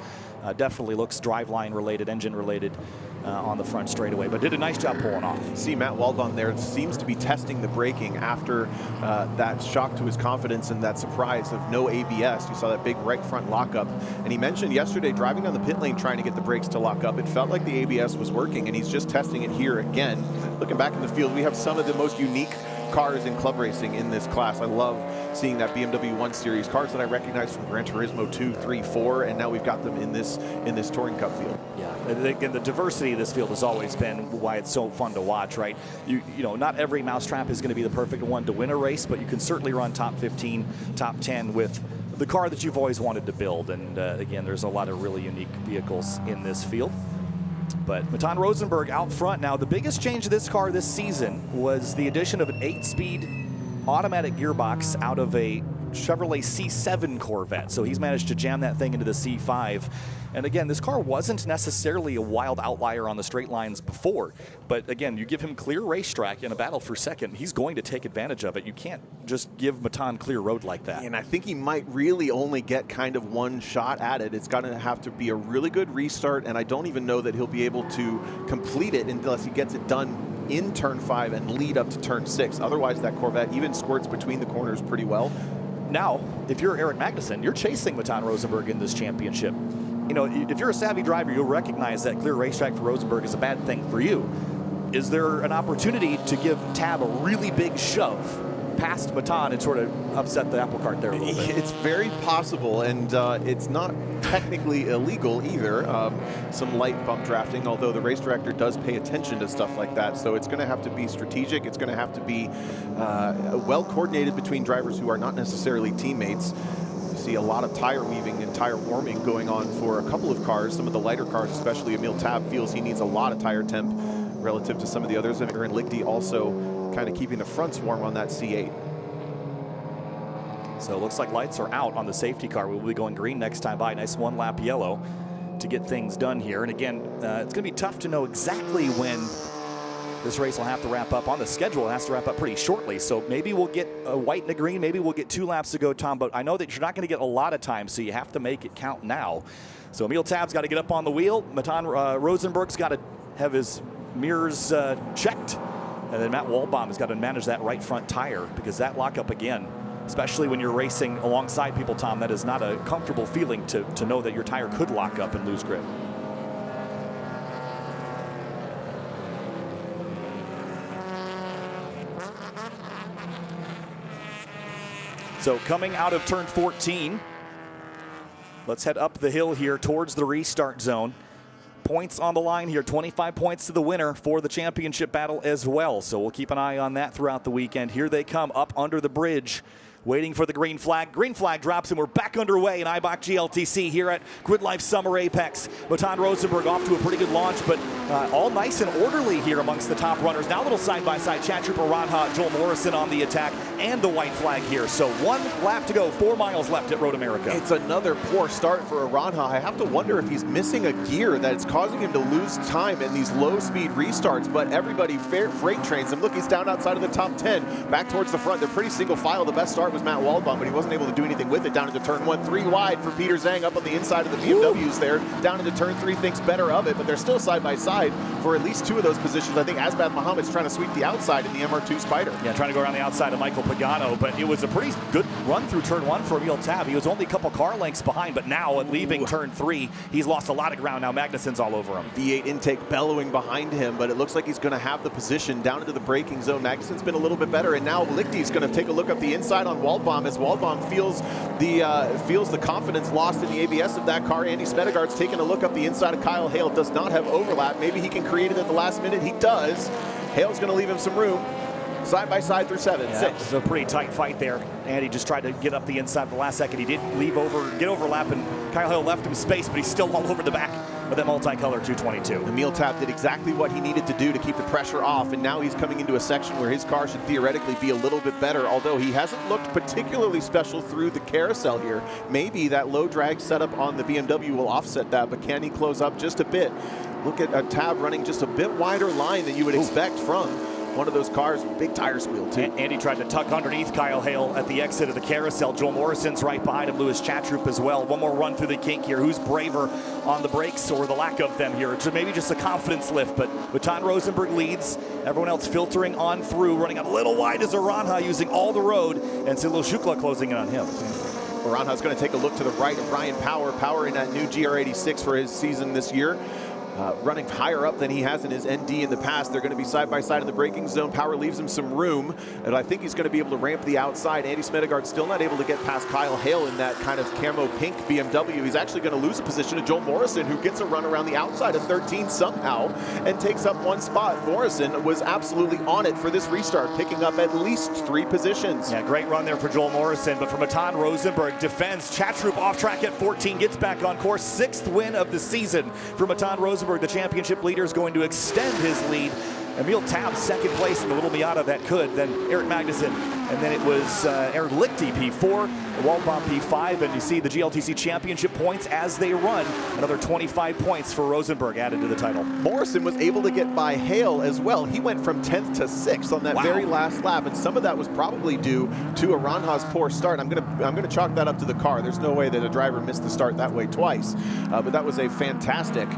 Definitely looks driveline related, engine related on the front straightaway, but did a nice job pulling off. See Matt Waldbaum there seems to be testing the braking after that shock to his confidence and that surprise of no ABS. You saw that big right front lockup, and he mentioned yesterday driving down the pit lane trying to get the brakes to lock up. It felt like the ABS was working, and he's just testing it here again. Looking back in the field, we have some of the most unique cars in club racing in this class. I love seeing that BMW 1 Series, cars that I recognize from Gran Turismo 2, 3, 4, and now we've got them in this Touring Cup field. Yeah, and the diversity of this field has always been why it's so fun to watch, right? You know, not every mousetrap is going to be the perfect one to win a race, but you can certainly run top 15, top 10 with the car that you've always wanted to build. And again, there's a lot of really unique vehicles in this field. But Matan Rosenberg out front. Now, the biggest change to this car this season was the addition of an 8-speed automatic gearbox out of a Chevrolet C7 Corvette. So he's managed to jam that thing into the C5. And again, this car wasn't necessarily a wild outlier on the straight lines before. But again, you give him clear racetrack in a battle for second, he's going to take advantage of it. You can't just give Matan clear road like that. And I think he might really only get kind of one shot at it. It's going to have to be a really good restart, and I don't even know that he'll be able to complete it unless he gets it done in turn 5 and lead up to turn 6. Otherwise, that Corvette even squirts between the corners pretty well. Now, if you're Eric Magnussen, you're chasing Matan Rosenberg in this championship. You know, if you're a savvy driver, you'll recognize that clear racetrack for Rosenberg is a bad thing for you. is there an opportunity to give Tab a really big shove past Matan and sort of upset the apple cart there a little bit? It's very possible, and it's not technically illegal either. Some light bump drafting, although the race director does pay attention to stuff like that. So it's going to have to be strategic. It's going to have to be well coordinated between drivers who are not necessarily teammates. You see a lot of tire weaving and tire warming going on for a couple of cars. Some of the lighter cars, especially Emil Tab, feels he needs a lot of tire temp relative to some of the others. And Lichty also kind of keeping the fronts warm on that C8. So it looks like lights are out on the safety car. We will be going green next time by. Nice one-lap yellow to get things done here. And again, it's going to be tough to know exactly when this race will have to wrap up. On the schedule, it has to wrap up pretty shortly. So maybe we'll get a white and a green. Maybe we'll get 2 laps to go, Tom. But I know that you're not going to get a lot of time, so you have to make it count now. So Emil Tab's got to get up on the wheel. Matan Rosenberg's got to have his mirrors checked. And then Matt Waldbaum has got to manage that right front tire, because that lockup again, especially when you're racing alongside people, Tom, that is not a comfortable feeling to know that your tire could lock up and lose grip. So coming out of turn 14, let's head up the hill here towards the restart zone. Points on the line here, 25 points to the winner for the championship battle as well. So we'll keep an eye on that throughout the weekend. Here they come up under the bridge, waiting for the green flag. Green flag drops, and we're back underway in Eibach GLTC here at GRIDLIFE Summer Apex. Matan Rosenberg off to a pretty good launch, but all nice and orderly here amongst the top runners. Now a little side-by-side. Chad Trooper Ronha, Joel Morrison on the attack, and the white flag here. So 1 lap to go, 4 miles left at Road America. It's another poor start for Ronha. I have to wonder if he's missing a gear that's causing him to lose time in these low-speed restarts, but everybody freight trains him. Look, he's down outside of the top 10, back towards the front. They're pretty single file. The best start was Matt Waldbaum, but he wasn't able to do anything with it. Down into turn 1, 3 wide for Peter Zhang up on the inside of the BMWs there. Down into turn 3, thinks better of it, but they're still side by side for at least 2 of those positions. I think Asbad Mohammed's trying to sweep the outside in the MR2 Spider. Yeah, trying to go around the outside of Michael Pagano, but it was a pretty good run through turn 1 for Emil Tab. He was only a couple car lengths behind, but now leaving turn 3, he's lost a lot of ground. Now Magnussen's all over him. V8 intake bellowing behind him, but it looks like he's going to have the position down into the braking zone. Magnussen's been a little bit better, and now Lichty's going to take a look up the inside on Waldbaum as Waldbaum feels the confidence lost in the ABS of that car. Andy Smedegaard's taking a look up the inside of Kyle Hale. Does not have overlap. Maybe he can create it at the last minute. He does. Hale's going to leave him some room. Side by side through 7, 6. It was a pretty tight fight there. Andy just tried to get up the inside at the last second. He did get overlap, and Kyle Hale left him space, but he's still all over the back of that multicolor 222. Emil Tab did exactly what he needed to do to keep the pressure off, and now he's coming into a section where his car should theoretically be a little bit better, although he hasn't looked particularly special through the carousel here. Maybe that low drag setup on the BMW will offset that, but can he close up just a bit? Look at a Tab running just a bit wider line than you would expect from one of those cars with big tire squeal too. Andy tried to tuck underneath Kyle Hale at the exit of the carousel. Joel Morrison's right behind him, Lewis Chatroop as well. One more run through the kink here. Who's braver on the brakes or the lack of them here? It's maybe just a confidence lift, but Matan Rosenberg leads. Everyone else filtering on through, running out a little wide as Aranha using all the road, and Cyril Shukla closing in on him. Aranha's going to take a look to the right of Ryan Power. Power in that new GR86 for his season this year. Running higher up than he has in his ND in the past. They're going to be side by side in the braking zone. Power leaves him some room, and I think he's going to be able to ramp the outside. Andy Smedegaard still not able to get past Kyle Hale in that kind of camo pink BMW. He's actually going to lose a position to Joel Morrison, who gets a run around the outside of 13 somehow and takes up 1 spot. Morrison was absolutely on it for this restart, picking up at least 3 positions. Yeah, great run there for Joel Morrison, but for Matan Rosenberg, defends. Chatroop off track at 14, gets back on course. 6th win of the season for Matan Rosenberg. The championship leader is going to extend his lead. Emil Tab, 2nd place in the little Miata that could. Then Eric Magnussen, and then it was Aaron Lichty, P4, Waldbaum, P5, and you see the GLTC championship points as they run. Another 25 points for Rosenberg added to the title. Morrison was able to get by Hale as well. He went from 10th to 6th on that very last lap, and some of that was probably due to Aranha's poor start. I'm gonna chalk that up to the car. There's no way that a driver missed the start that way twice, but that was a fantastic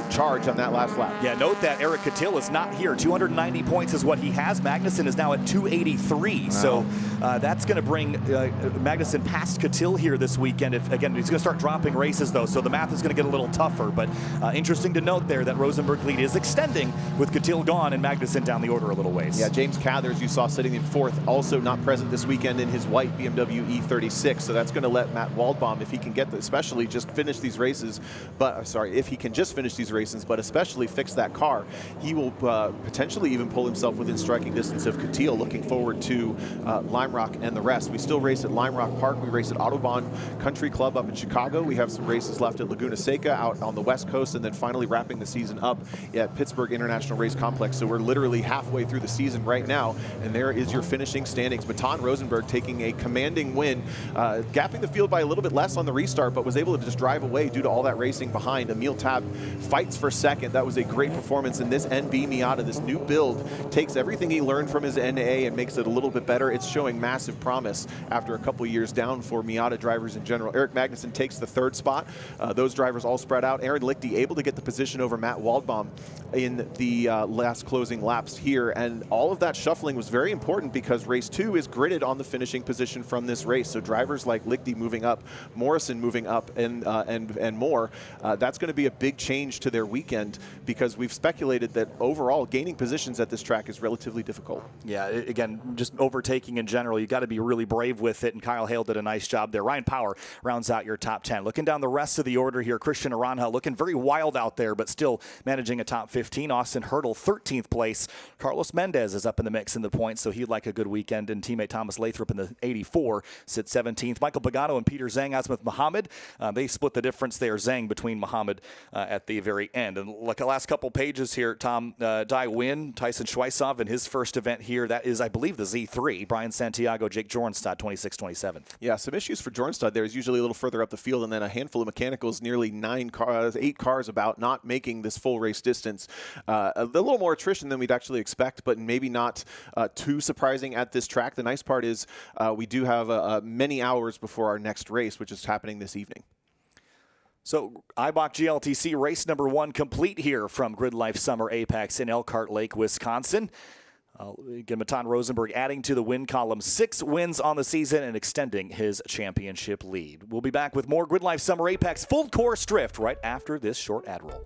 charge on that last lap. Yeah, note that Eric Catil is not here. 290 points is what he has. Magnussen is now at 283. Wow. So that's going to bring Magnussen past Catil here this weekend. Again, he's going to start dropping races, though, so the math is going to get a little tougher. But interesting to note there that Rosenberg lead is extending with Catil gone and Magnussen down the order a little ways. Yeah, James Cathers, you saw sitting in 4th, also not present this weekend in his white BMW E36. So that's going to let Matt Waldbaum, if he can get, especially just finish these races, if he can just finish these races, but especially fix that car, he will potentially even pull himself within striking distance of Catil. Looking forward to Lime Rock and the rest. We still race at Lime Rock Park. We race at Autobahn Country Club up in Chicago. We have some races left at Laguna Seca out on the West Coast, and then finally wrapping the season up at Pittsburgh International Race Complex. So we're literally halfway through the season right now, and there is your finishing standings. Baton Rosenberg taking a commanding win, gapping the field by a little bit less on the restart, but was able to just drive away due to all that racing behind. Emil Tab fights for second. That was a great performance, and this NB Miata, this new build, takes everything he learned from his NA and makes it a little bit better. It's showing massive promise after a couple years down for Miata drivers in general. Eric Magnussen takes the 3rd spot. Those drivers all spread out. Aaron Lichty able to get the position over Matt Waldbaum in the last closing laps here, and all of that shuffling was very important because race 2 is gridded on the finishing position from this race. So drivers like Lichty moving up, Morrison moving up, and more. That's going to be a big change to their weekend because we've speculated that overall gaining positions at this track is relatively difficult. Yeah, again, just overtaking in general, you got to be really brave with it, and Kyle Hale did a nice job there. Ryan Power rounds out your top 10. Looking down the rest of the order here, Christian Aranja looking very wild out there, but still managing a top 15. Austin Hurdle, 13th place. Carlos Mendez is up in the mix in the points, so he'd like a good weekend, and teammate Thomas Lathrop in the 84 sits 17th. Michael Pagano and Peter Zhang, Asmith Muhammad, they split the difference there, Zhang between Muhammad at the very end. And look, the last couple pages here, Tom, Dai Win, Tyson Schweisov in his first event here. That is, I believe, the Z3. Brian Santiago, Jake Jornstad, 26th, 27th. Yeah, some issues for Jornstad there is usually a little further up the field, and then a handful of mechanicals, nearly 8 cars about not making this full race distance. A little more attrition than we'd actually expect, but maybe not too surprising at this track. The nice part is we do have many hours before our next race, which is happening this evening. So Eibach GLTC race number 1 complete here from GRIDLIFE Summer Apex in Elkhart Lake, Wisconsin. Again, Baton Rosenberg adding to the win column, 6 wins on the season and extending his championship lead. We'll be back with more GRIDLIFE Summer Apex full course drift right after this short ad roll.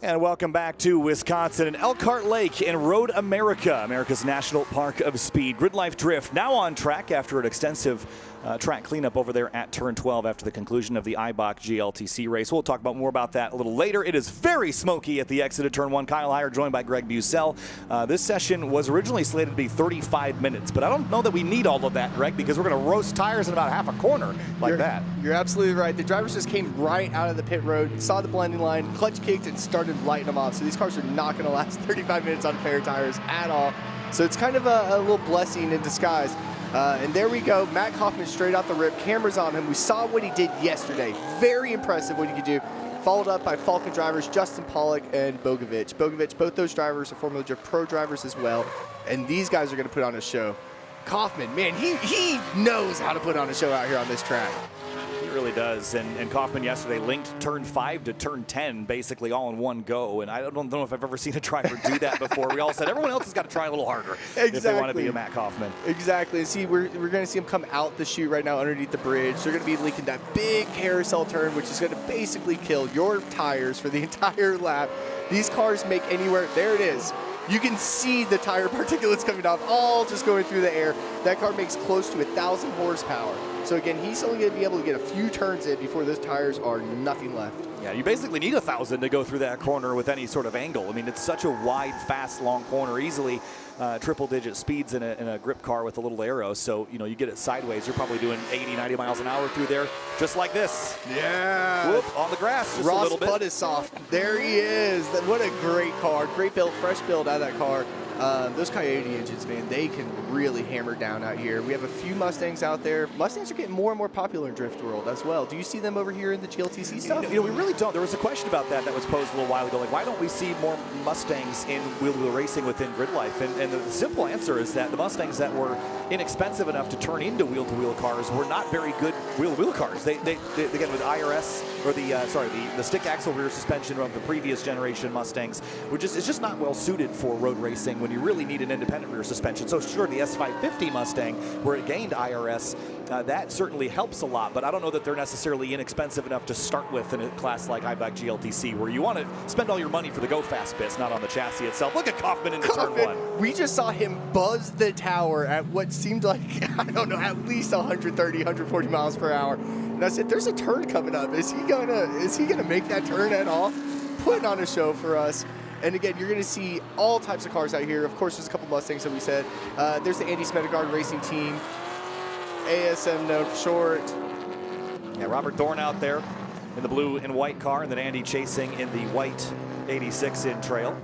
And welcome back to Wisconsin and Elkhart Lake in Road America, America's National Park of Speed. GRIDLIFE Drift now on track after an extensive track cleanup over there at turn 12 after the conclusion of the Eibach GLTC race. We'll talk more about that a little later. It is very smoky at the exit of turn 1. Kyle Heyer joined by Greg Bucell. This session was originally slated to be 35 minutes, but I don't know that we need all of that, Greg, because we're going to roast tires in about half a corner like that. You're absolutely right. The drivers just came right out of the pit road, saw the blending line, clutch kicked, and started lighting them off. So these cars are not going to last 35 minutes on fair tires at all. So it's kind of a little blessing in disguise. And there we go. Matt Kaufman straight out the rip. Cameras on him. We saw what he did yesterday. Very impressive what he could do. Followed up by Falcon drivers Justin Pollock and Bogovic. Bogovic, both those drivers are Formula Drift Pro drivers as well. And these guys are going to put on a show. Kaufman, man, he knows how to put on a show out here on this track. He really does. And Kaufman yesterday linked turn 5 to turn 10 basically all in one go. And I don't know if I've ever seen a driver do that before. We all said everyone else has got to try a little harder if they want to be a Matt Kaufman. Exactly. And see, we're going to see him come out the chute right now underneath the bridge. They're going to be linking that big carousel turn, which is going to basically kill your tires for the entire lap. These cars make anywhere. There it is. You can see the tire particulates coming off, all just going through the air. That car makes close to 1,000 horsepower. So again, he's only going to be able to get a few turns in before those tires are nothing left. Yeah, you basically need 1,000 to go through that corner with any sort of angle. I mean, it's such a wide, fast, long corner, easily triple-digit speeds in a grip car with a little arrow. So, you know, you get it sideways, you're probably doing 80, 90 miles an hour through there, just like this. Yeah. Whoop, on the grass just Ross a little bit. Butt is soft. There he is. What a great car. Great build, fresh build out of that car. Those Coyote engines, man, they can really hammer down out here. We have a few Mustangs out there. Mustangs are getting more and more popular in Drift World as well. Do you see them over here in the GLTC stuff? You know, we really don't. There was a question about that was posed a little while ago. Like, why don't we see more Mustangs in wheel-to-wheel racing within GRIDLIFE? And the simple answer is that the Mustangs that were inexpensive enough to turn into wheel-to-wheel cars were not very good wheel-to-wheel cars. They again, with IRS, or the stick axle rear suspension of the previous generation Mustangs, it's just not well suited for road racing when you really need an independent rear suspension. So sure, the S550 Mustang, where it gained IRS, that certainly helps a lot, but I don't know that they're necessarily inexpensive enough to start with in a class like Eibach GLTC, where you want to spend all your money for the go-fast bits, not on the chassis itself. Look at Kaufman into turn 1. We just saw him buzz the tower at what seemed like, I don't know, at least 130, 140 miles per hour. And I said, there's a turn coming up. Is he gonna make that turn at all? Putting on a show for us. And again, you're going to see all types of cars out here. Of course, there's a couple Mustangs that we said. There's the Andy Smedegard Racing Team. ASM known for short. Yeah, Robert Thorne out there in the blue and white car, and then Andy chasing in the white 86 in trail.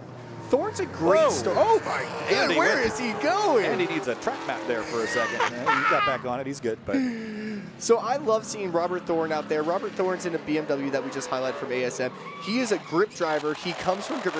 Thorne's a great story. Oh my God, where is he going? Andy needs a track map there for a second. He got back on it, he's good. But so I love seeing Robert Thorne out there. Robert Thorne's in a BMW that we just highlighted from ASM. He is a grip driver. He comes from grip.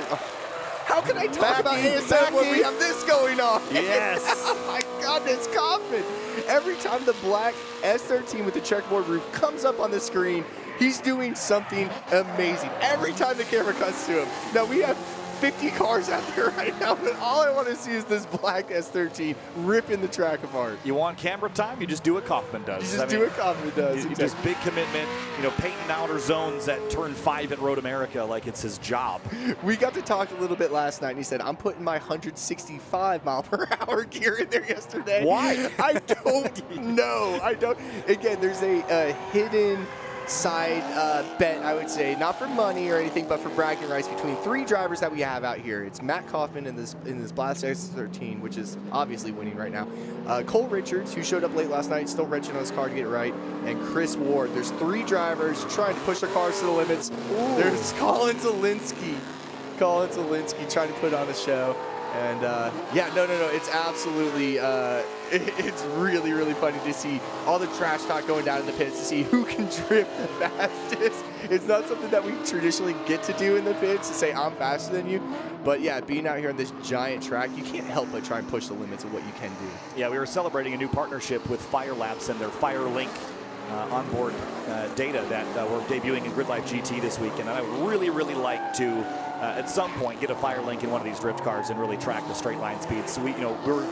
How can I talk about ASM when we have this going on? Yes. Oh my goodness, Kaufman. Every time the black S13 with the checkerboard roof comes up on the screen, he's doing something amazing. Every time the camera cuts to him. Now we have 50 cars out there right now, but all I want to see is this black S13 ripping the track apart. You want camera time? You just do what Kaufman does. You just do what Kaufman does. You just big commitment, you know, painting outer zones at turn 5 at Road America like it's his job. We got to talk a little bit last night, and he said, I'm putting my 165 mile per hour gear in there yesterday. Why? I don't know. I don't. Again, there's a hidden side bet, I would say, not for money or anything, but for bragging rights between 3 drivers that we have out here. It's Matt Kaufman in this Blast S13, which is obviously winning right now. Cole Richards, who showed up late last night, still wrenching on his car to get it right, and Chris Ward. There's 3 drivers trying to push their cars to the limits. Ooh. There's Colin Zielinski Colin Zielinski trying to put on a show. And yeah, no, it's absolutely, it's really, really funny to see all the trash talk going down in the pits to see who can drift the fastest. It's not something that we traditionally get to do in the pits, to say I'm faster than you. But yeah, being out here on this giant track, you can't help but try and push the limits of what you can do. Yeah, we were celebrating a new partnership with Fire Labs and their FireLink onboard data that we're debuting in GRIDLIFE GT this weekend. And I would really, really like to, at some point, get a FireLink in one of these drift cars and really track the straight line speeds. So we were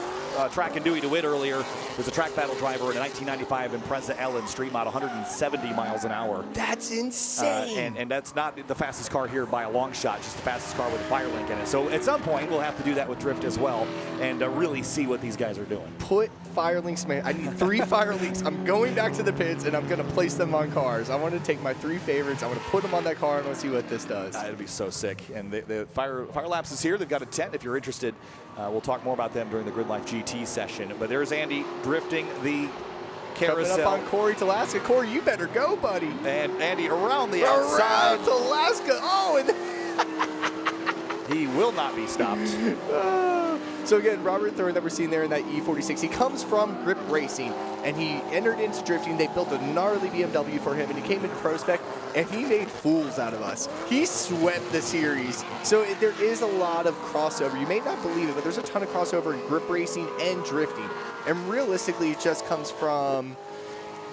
tracking Dewey DeWitt earlier. There's a track battle driver in a 1995 Impreza Ellen street mod, 170 miles an hour. That's insane. And that's not the fastest car here by a long shot, just the fastest car with a FireLink in it. So at some point, we'll have to do that with drift as well and really see what these guys are doing. Put FireLinks, man. I need 3 FireLinks. I'm going back to the pits, and I'm going to place them on cars. I want to take my 3 favorites. I want to put them on that car, and I want to see what this does. It'll be so sick. And the Fire Labs is here. They've got a tent if you're interested. We'll talk more about them during the GRIDLIFE GT session. But there's Andy drifting the carousel. Coming up on Corey Talaska. Corey, you better go, buddy. And Andy around the outside. Around Talaska. Oh, and he will not be stopped. So again, Robert Thorne that we're seeing there in that E46, he comes from Grip Racing, and he entered into drifting. They built a gnarly BMW for him, and he came into Pro Spec, and he made fools out of us. He swept the series. So there is a lot of crossover. You may not believe it, but there's a ton of crossover in grip racing and drifting. And realistically, it just comes from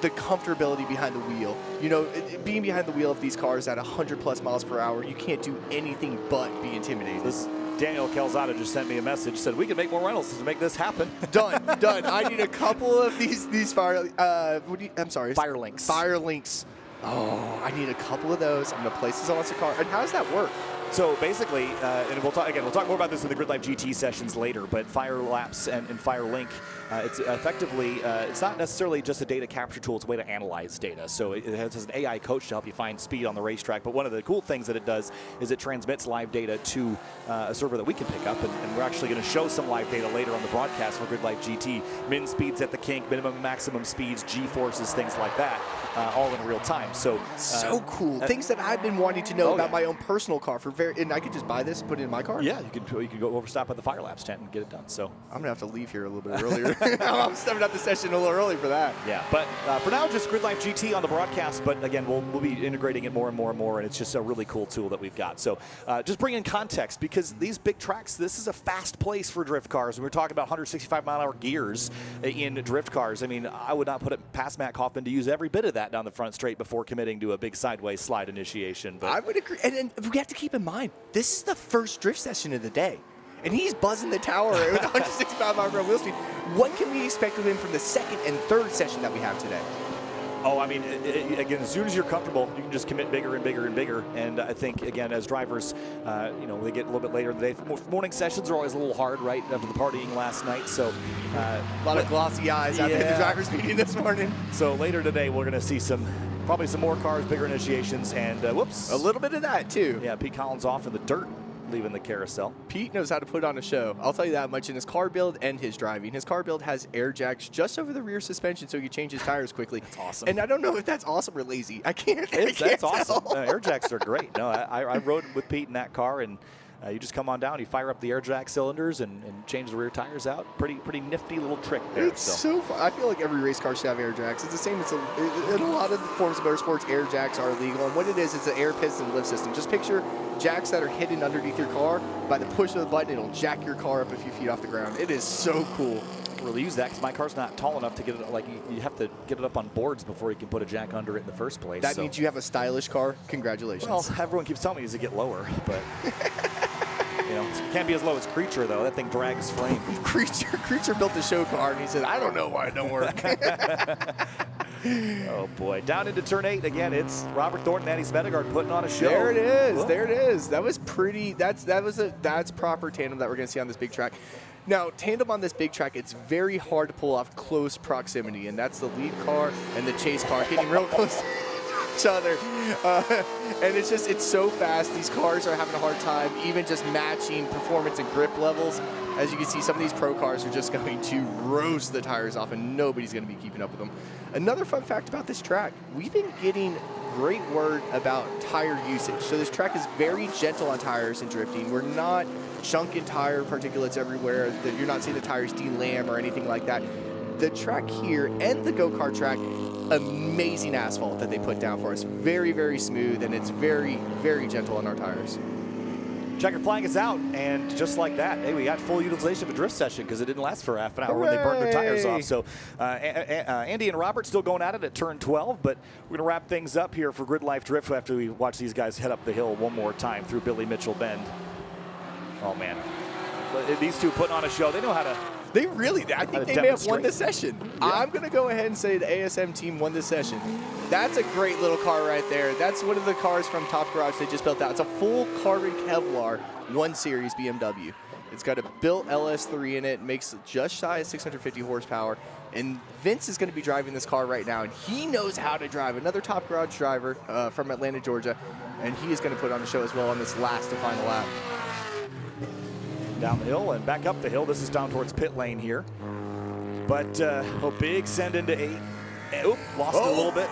the comfortability behind the wheel. You know, being behind the wheel of these cars at 100+ miles per hour, you can't do anything but be intimidated. Daniel Calzada just sent me a message, said we can make more rentals to make this happen. Done. I need a couple of these FireLinks. FireLinks. Oh, I need a couple of those. I'm gonna place this on the car. And how does that work? So basically, and we'll talk more about this in the GRIDLIFE GT sessions later, but Fire Labs and FireLink, it's effectively, it's not necessarily just a data capture tool, it's a way to analyze data. So it has an AI coach to help you find speed on the racetrack, but one of the cool things that it does is it transmits live data to a server that we can pick up, and we're actually going to show some live data later on the broadcast for GRIDLIFE GT. Min speeds at the kink, minimum and maximum speeds, G-forces, things like that, all in real time. So cool. Things that I've been wanting to know about my own personal car for and I could just buy this, put it in my car? Yeah, you could go overstop at the Fire Labs tent and get it done. So I'm gonna have to leave here a little bit earlier. I'm stepping up the session a little early for that. Yeah, but for now, just GRIDLIFE GT on the broadcast. But again, we'll be integrating it more and more and more, and it's just a really cool tool that we've got. So just bring in context, because these big tracks, this is a fast place for drift cars. We're talking about 165-mile-an-hour gears in drift cars. I mean, I would not put it past Matt Kaufman to use every bit of that down the front straight before committing to a big sideways slide initiation. But I would agree, and we have to keep in mind, this is the first drift session of the day, and he's buzzing the tower with 165-mile-per-hour wheel speed. What can we expect of him from the second and third session that we have today? Oh, I mean, again, as soon as you're comfortable, you can just commit bigger and bigger and bigger. And I think, again, as drivers, they get a little bit later in the day. Morning sessions are always a little hard, right, after the partying last night. So a lot of glossy eyes after the drivers meeting this morning. So later today, we're going to see probably some more cars, bigger initiations, and whoops. A little bit of that, too. Yeah, Pete Collins off in the dirt, leaving the carousel. Pete knows how to put on a show. I'll tell you that much in his car build and his driving. His car build has air jacks just over the rear suspension so he can change his tires quickly. That's awesome. And I don't know if that's awesome or lazy. That's awesome. Air jacks are great. No, I rode with Pete in that car, and you just come on down, you fire up the air jack cylinders and change the rear tires out. Pretty nifty little trick there. It's so fun. I feel like every race car should have air jacks. It's the same. In a lot of the forms of motorsports, air jacks are illegal. And what it is, it's an air piston lift system. Just picture jacks that are hidden underneath your car. By the push of the button, it'll jack your car up a few feet off the ground. It is so cool. Really use that because my car's not tall enough to get it. Like you have to get it up on boards before you can put a jack under it in the first place. That means you have a stylish car. Congratulations. Well, everyone keeps telling me it needs to get lower, but it can't be as low as Creature though. That thing drags frame. Creature built the show car and he said, "I don't know why it don't work." Oh boy! Down into turn 8 again. It's Robert Thornton and Andy Smedegard putting on a show. There it is. Whoa. There it is. That was pretty. That's proper tandem that we're going to see on this big track. Now, tandem on this big track, it's very hard to pull off close proximity, and that's the lead car and the chase car getting real close to each other. And it's so fast. These cars are having a hard time even just matching performance and grip levels. As you can see, some of these pro cars are just going to roast the tires off, and nobody's going to be keeping up with them. Another fun fact about this track, we've been getting great word about tire usage. So this track is very gentle on tires and drifting. We're not chunking tire particulates everywhere. You're not seeing the tires delam or anything like that. The track here and the go-kart track, amazing asphalt that they put down for us. Very, very smooth, and it's very, very gentle on our tires. Checkered flag is out, and just like that, hey, we got full utilization of a drift session because it didn't last for half an hour when they burned their tires off. So Andy and Robert still going at it at turn 12, but we're going to wrap things up here for Grid Life Drift after we watch these guys head up the hill one more time through Billy Mitchell Bend. Oh, man. These two putting on a show. They know how to... I think they may have won this session. Yeah. I'm going to go ahead and say the ASM team won this session. That's a great little car right there. That's one of the cars from Top Garage they just built out. It's a full carbon Kevlar 1 Series BMW. It's got a built LS3 in it, makes just shy of 650 horsepower. And Vince is going to be driving this car right now, and he knows how to drive. Another Top Garage driver from Atlanta, Georgia, and he is going to put on a show as well on this last and final lap. Down the hill and back up the hill. This is down towards pit lane here. But big send into 8. Oop, lost it a little bit.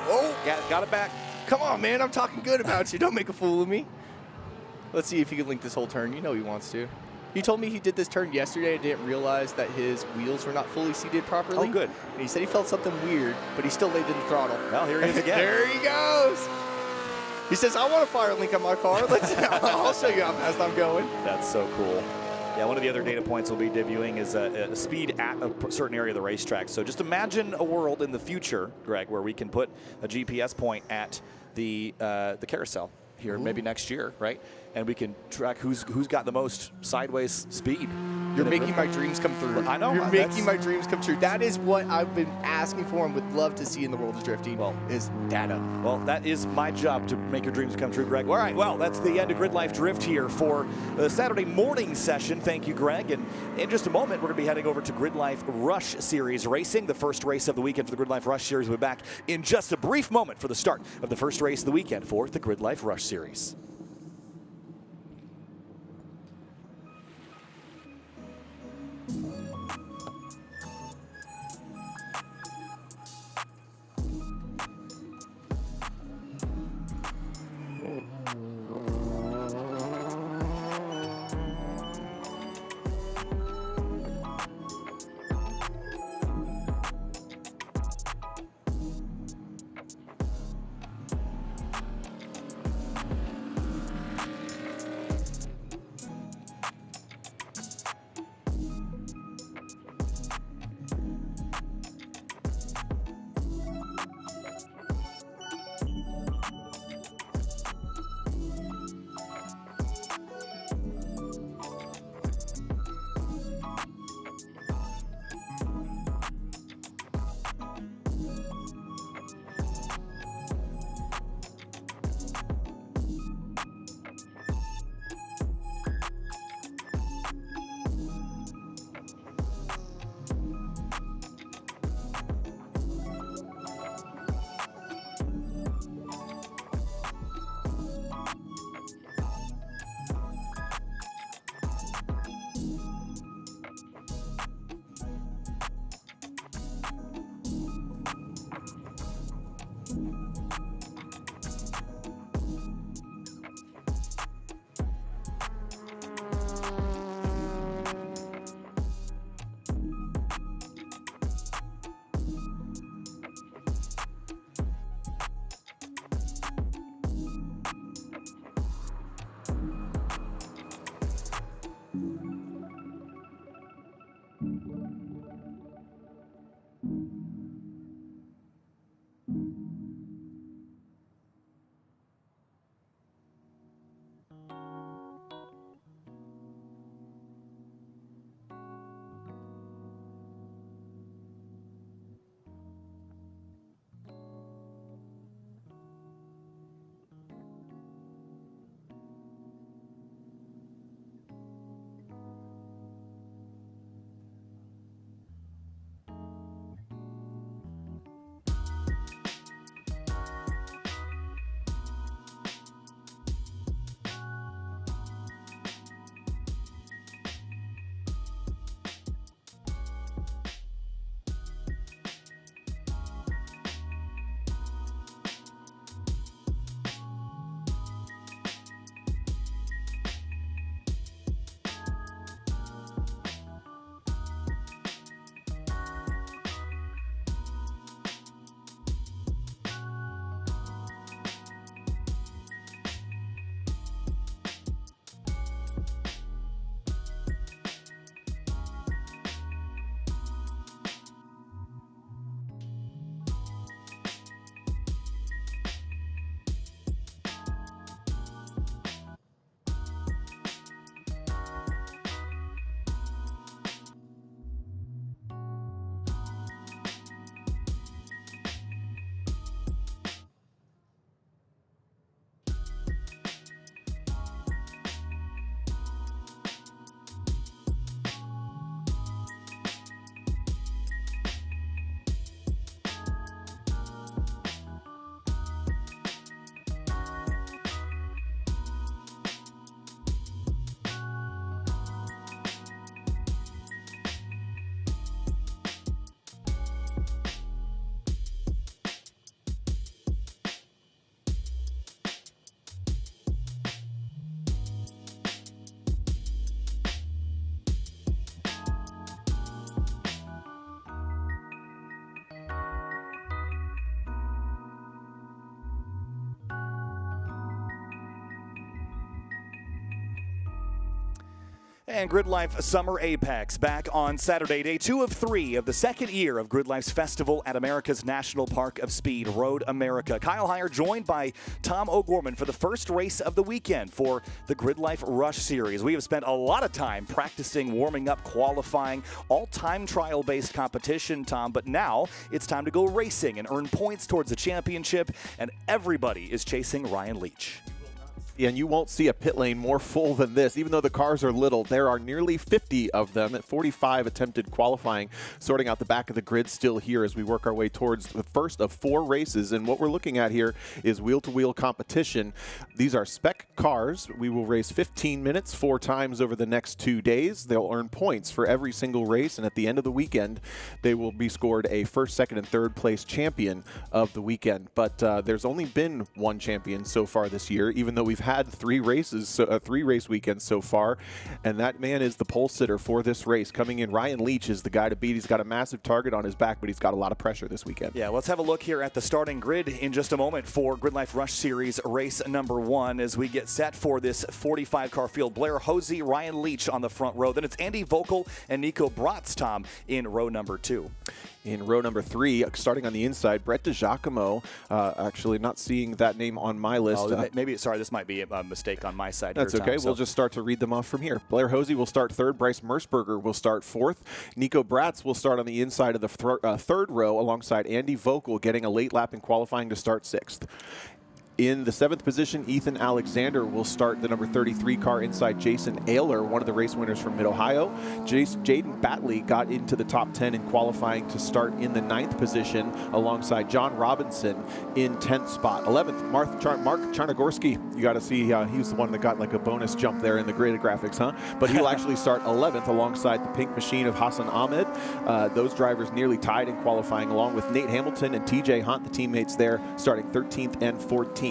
Got it back. Come on, man. I'm talking good about you. Don't make a fool of me. Let's see if he can link this whole turn. You know he wants to. He told me he did this turn yesterday and didn't realize that his wheels were not fully seated properly. Oh, good. And he said he felt something weird, but he still laid in the throttle. Well, here he is again. There he goes. He says, I want a fire link on my car. I'll show you how fast I'm going. That's so cool. Yeah, one of the other data points we'll be debuting is a speed at a certain area of the racetrack. So just imagine a world in the future, Greg, where we can put a GPS point at the carousel here, maybe next year, right? And we can track who's got the most sideways speed. You're making my dreams come true. I know. You're making my dreams come true. That is what I've been asking for and would love to see in the world of drifting, is data. Well, that is my job to make your dreams come true, Greg. All right, well, that's the end of Grid Life Drift here for the Saturday morning session. Thank you, Greg. And in just a moment, we're going to be heading over to Grid Life Rush Series Racing, the first race of the weekend for the Grid Life Rush Series. We'll be back in just a brief moment for the start of the first race of the weekend for the Grid Life Rush Series. And GRIDLIFE Summer Apex back on Saturday, day 2 of 3 of the second year of GRIDLIFE's festival at America's National Park of Speed, Road America. Kyle Heyer joined by Tom O'Gorman for the first race of the weekend for the GRIDLIFE Rush Series. We have spent a lot of time practicing, warming up, qualifying, all time trial-based competition, Tom, but now it's time to go racing and earn points towards the championship, and everybody is chasing Ryan Leach. And you won't see a pit lane more full than this. Even though the cars are little, there are nearly 50 of them at 45 attempted qualifying, sorting out the back of the grid still here as we work our way towards the first of 4 races. And what we're looking at here is wheel-to-wheel competition. These are spec cars. We will race 15 minutes 4 times over the next 2 days. They'll earn points for every single race, and at the end of the weekend, they will be scored a first, second, and third place champion of the weekend. But there's only been 1 champion so far this year, even though we've had 3 races, 3 race weekends so far, and that man is the pole sitter for this race. Coming in, Ryan Leach is the guy to beat. He's got a massive target on his back, but he's got a lot of pressure this weekend. Yeah, let's have a look here at the starting grid in just a moment for GRIDLIFE Rush Series race number 1 as we get set for this 45-car field. Blair Hosey, Ryan Leach on the front row. Then it's Andy Vogel and Nico Bratz, Tom, in row number 2. In row number 3, starting on the inside, Brett DiGiacomo, actually not seeing that name on my list. Oh, maybe, sorry, this might be a mistake on my side. That's okay. We'll just start to read them off from here. Blair Hosey will start 3rd. Bryce Mersberger will start 4th. Nico Bratz will start on the inside of the 3rd row alongside Andy Vogel, getting a late lap in qualifying to start 6th. In the 7th position, Ethan Alexander will start the number 33 car inside Jason Ayler, one of the race winners from Mid-Ohio. Jaden Batley got into the top 10 in qualifying to start in the 9th position alongside John Robinson in 10th spot. 11th, Mark Charnogorski. You got to see he was the one that got like a bonus jump there in the graded graphics, huh? But he'll actually start 11th alongside the pink machine of Hassan Ahmed. Those drivers nearly tied in qualifying, along with Nate Hamilton and TJ Hunt, the teammates there, starting 13th and 14th.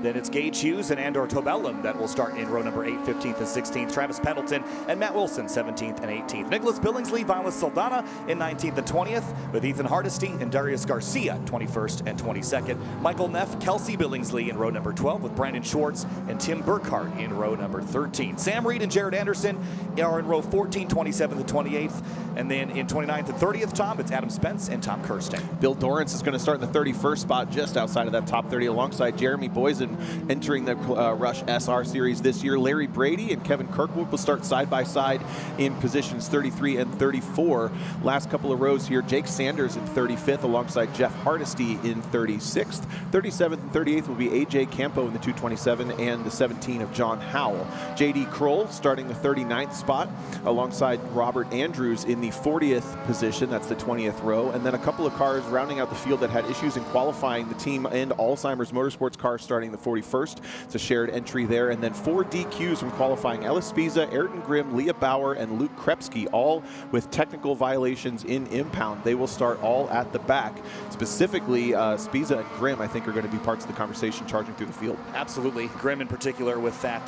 Then it's Gage Hughes and Andor Tobellum that will start in row number 8, 15th, and 16th. Travis Pendleton and Matt Wilson, 17th and 18th. Nicholas Billingsley, Vilas Saldana in 19th and 20th, with Ethan Hardesty and Darius Garcia, 21st and 22nd. Michael Neff, Kelsey Billingsley in row number 12, with Brandon Schwartz and Tim Burkhart in row number 13. Sam Reed and Jared Anderson are in row 14, 27th, and 28th. And then in 29th and 30th, Tom, it's Adam Spence and Tom Kirsten. Bill Dorrance is going to start in the 31st spot, just outside of that top 30, alongside Jeremy Boysen, entering the Rush SR Series this year. Larry Brady and Kevin Kirkwood will start side by side in positions 33 and 34. Last couple of rows here, Jake Sanders in 35th alongside Jeff Hardesty in 36th. 37th and 38th will be AJ Campo in the 227 and the 17 of John Howell. JD Kroll starting the 39th spot alongside Robert Andrews in the 40th position. That's the 20th row. And then a couple of cars rounding out the field that had issues in qualifying. The team and Alzheimer's Motorsports car starting the 41st. It's a shared entry there. And then 4 DQs from qualifying. Ellis Spiza, Ayrton Grimm, Leah Bauer, and Luke Krepsky, all with technical violations in impound. They will start all at the back. Specifically, Spiza and Grimm, I think, are going to be parts of the conversation charging through the field. Absolutely. Grimm in particular with that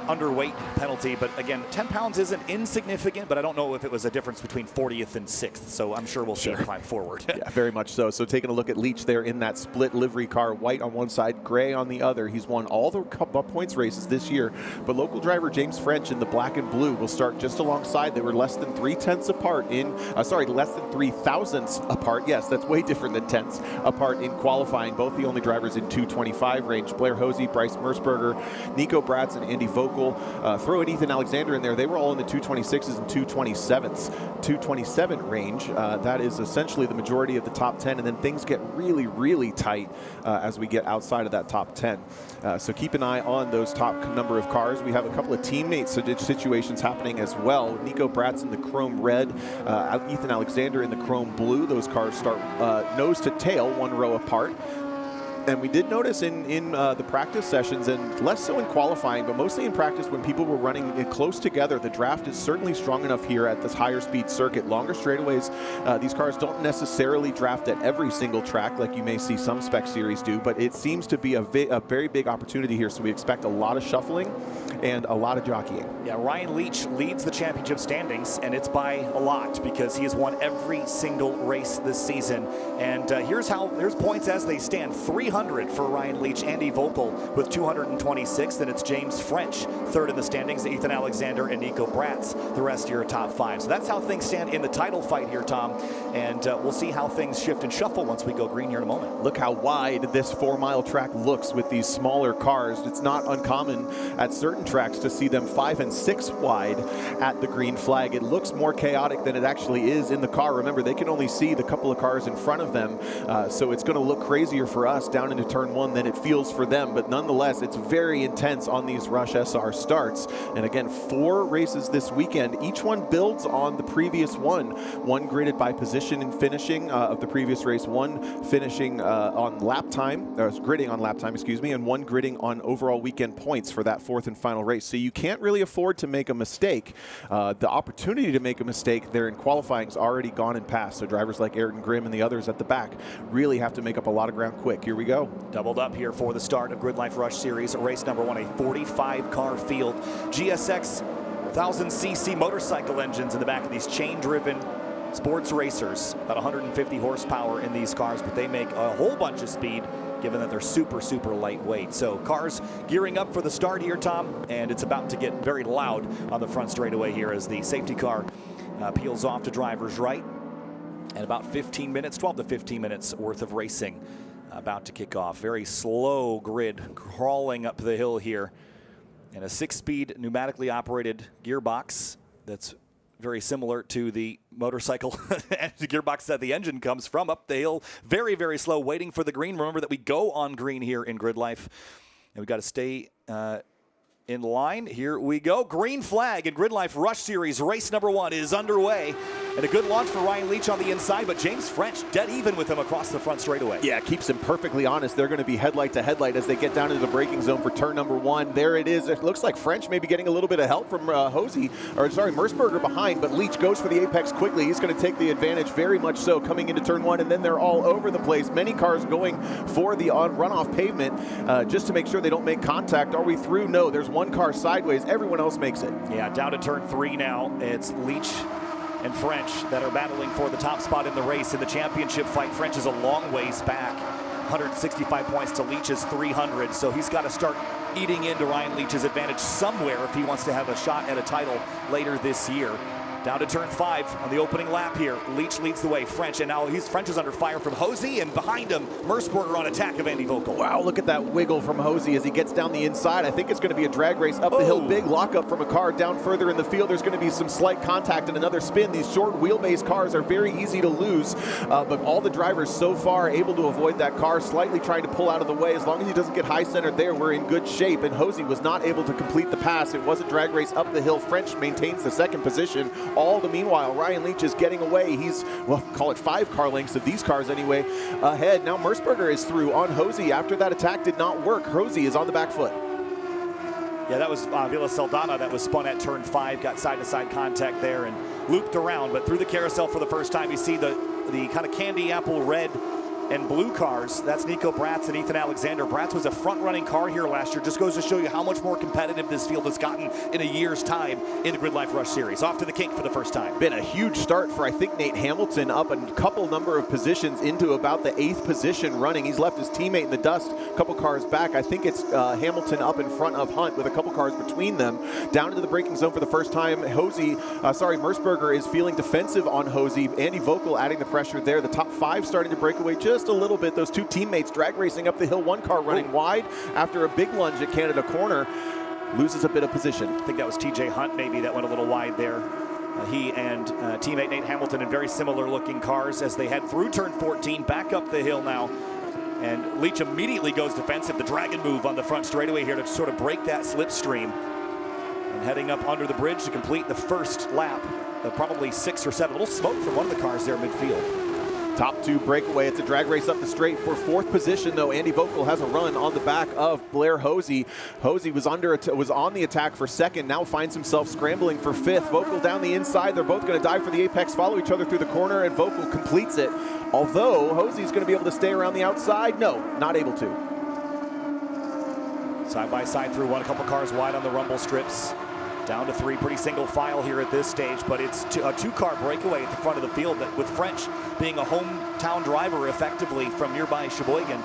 underweight penalty. But again, 10 pounds isn't insignificant, but I don't know if it was a difference between 40th and 6th. So I'm sure we'll see him climb forward. Yeah, very much so. So taking a look at Leach there in that split livery car, white on one side, gray on the other. He's won all the points races this year. But local driver James French in the black and blue will start just alongside. They were less than 3 thousandths apart. Yes, that's way different than tenths apart in qualifying. Both the only drivers in 225 range. Blair Hosey, Bryce Mersberger, Nico Bratz, and Andy Vogel. Throw in Ethan Alexander in there. They were all in the 226s and 227s. 227 range. That is essentially the majority of the top 10, and then things get really, really tight as we get outside of that top 10. So keep an eye on those top number of cars. We have a couple of teammates situations happening as well. Nico Bratz in the chrome red, Ethan Alexander in the chrome blue. Those cars start nose to tail, 1 row apart. And we did notice in the practice sessions, and less so in qualifying, but mostly in practice when people were running close together, the draft is certainly strong enough here at this higher speed circuit. Longer straightaways, these cars don't necessarily draft at every single track like you may see some spec series do, but it seems to be a very big opportunity here, so we expect a lot of shuffling and a lot of jockeying. Yeah, Ryan Leach leads the championship standings, and it's by a lot because he has won every single race this season. And here's points as they stand. 300 300 for Ryan Leach. Andy Vogel with 226. Then it's James French, third in the standings. Ethan Alexander and Nico Bratz, the rest of your top 5. So that's how things stand in the title fight here, Tom. And we'll see how things shift and shuffle once we go green here in a moment. Look how wide this 4-mile track looks with these smaller cars. It's not uncommon at certain tracks to see them 5 and 6 wide at the green flag. It looks more chaotic than it actually is in the car. Remember, they can only see the couple of cars in front of them, so it's going to look crazier for us down into turn 1 than it feels for them. But nonetheless, it's very intense on these Rush SR starts. And again, 4 races this weekend. Each one builds on the previous one. One gridded by position and finishing of the previous race, one finishing on lap time, gridding on lap time, excuse me, and one gridding on overall weekend points for that 4th and final race. So you can't really afford to make a mistake. The opportunity to make a mistake there in qualifying is already gone and passed. So drivers like Ayrton Grimm and the others at the back really have to make up a lot of ground quick. Here we go. Doubled up here for the start of GRIDLIFE Rush Series, race number 1, a 45-car field. GSX 1000cc motorcycle engines in the back of these chain-driven sports racers. About 150 horsepower in these cars, but they make a whole bunch of speed given that they're super, super lightweight. So cars gearing up for the start here, Tom, and it's about to get very loud on the front straightaway here as the safety car peels off to driver's right. And about 15 minutes, 12 to 15 minutes worth of racing about to kick off. Very slow grid crawling up the hill here. And a 6-speed pneumatically operated gearbox that's very similar to the motorcycle gearbox that the engine comes from, up the hill. Very, very slow, waiting for the green. Remember that we go on green here in GRIDLIFE. And we've got to stay in line. Here we go. Green flag in GRIDLIFE Rush Series. Race number 1 is underway. And a good launch for Ryan Leach on the inside, but James French dead even with him across the front straightaway. Yeah, keeps him perfectly honest. They're going to be headlight to headlight as they get down into the braking zone for turn number 1. There it is. It looks like French may be getting a little bit of help from Mersberger behind, but Leach goes for the apex quickly. He's going to take the advantage very much so coming into turn 1, and then they're all over the place. Many cars going for the runoff pavement just to make sure they don't make contact. Are we through? No, there's one car sideways. Everyone else makes it. Yeah, down to turn 3 now. It's Leach and French that are battling for the top spot in the race. In the championship fight, French is a long ways back. 165 points to Leach's 300, so he's got to start eating into Ryan Leach's advantage somewhere if he wants to have a shot at a title later this year. Down to turn 5 on the opening lap here. Leach leads the way. French, and now French is under fire from Hosey, and behind him, Mersberger on attack of Andy Vogel. Wow, look at that wiggle from Hosey as he gets down the inside. I think it's going to be a drag race up the hill. Big lockup from a car down further in the field. There's going to be some slight contact and another spin. These short wheelbase cars are very easy to lose, but all the drivers so far are able to avoid that car, slightly trying to pull out of the way. As long as he doesn't get high-centered there, we're in good shape, and Hosey was not able to complete the pass. It was a drag race up the hill. French maintains the 2nd position. All the meanwhile, Ryan Leach is getting away. He's, well, call it 5 car lengths of these cars anyway, ahead. Now Mersberger is through on Hosey after that attack did not work. Hosey is on the back foot. Yeah, that was Villa Saldana that was spun at turn 5, got side-to-side contact there and looped around, but through the carousel for the first time. You see the kind of candy apple red and blue cars. That's Nico Bratz and Ethan Alexander. Bratz was a front-running car here last year. Just goes to show you how much more competitive this field has gotten in a year's time in the GRIDLIFE Rush Series. Off to the kink for the first time. Been a huge start for, I think, Nate Hamilton, up a number of positions into about the 8th position running. He's left his teammate in the dust a couple cars back. I think it's Hamilton up in front of Hunt with a couple cars between them. Down into the braking zone for the first time. Mersberger is feeling defensive on Hosey. Andy Vogel adding the pressure there. The top 5 starting to break away just a little bit. Those 2 teammates drag racing up the hill. One car running wide after a big lunge at Canada Corner. Loses a bit of position. I think that was TJ Hunt maybe that went a little wide there. He and teammate Nate Hamilton in very similar looking cars as they head through turn 14, back up the hill now. And Leach immediately goes defensive. The dragon move on the front straightaway here to sort of break that slipstream. And heading up under the bridge to complete the first lap of probably 6 or 7. A little smoke from one of the cars there midfield. Top 2 breakaway. It's a drag race up the straight for 4th position, though. Andy Vogel has a run on the back of Blair Hosey. Hosey was on the attack for 2nd, now finds himself scrambling for 5th. Vogel down the inside. They're both going to dive for the apex, follow each other through the corner, and Vogel completes it. Although Hosey's going to be able to stay around the outside. No, not able to. Side by side through one, a couple cars wide on the rumble strips. Down to 3, pretty single file here at this stage, but it's a 2-car breakaway at the front of the field, that with French being a hometown driver effectively from nearby Sheboygan.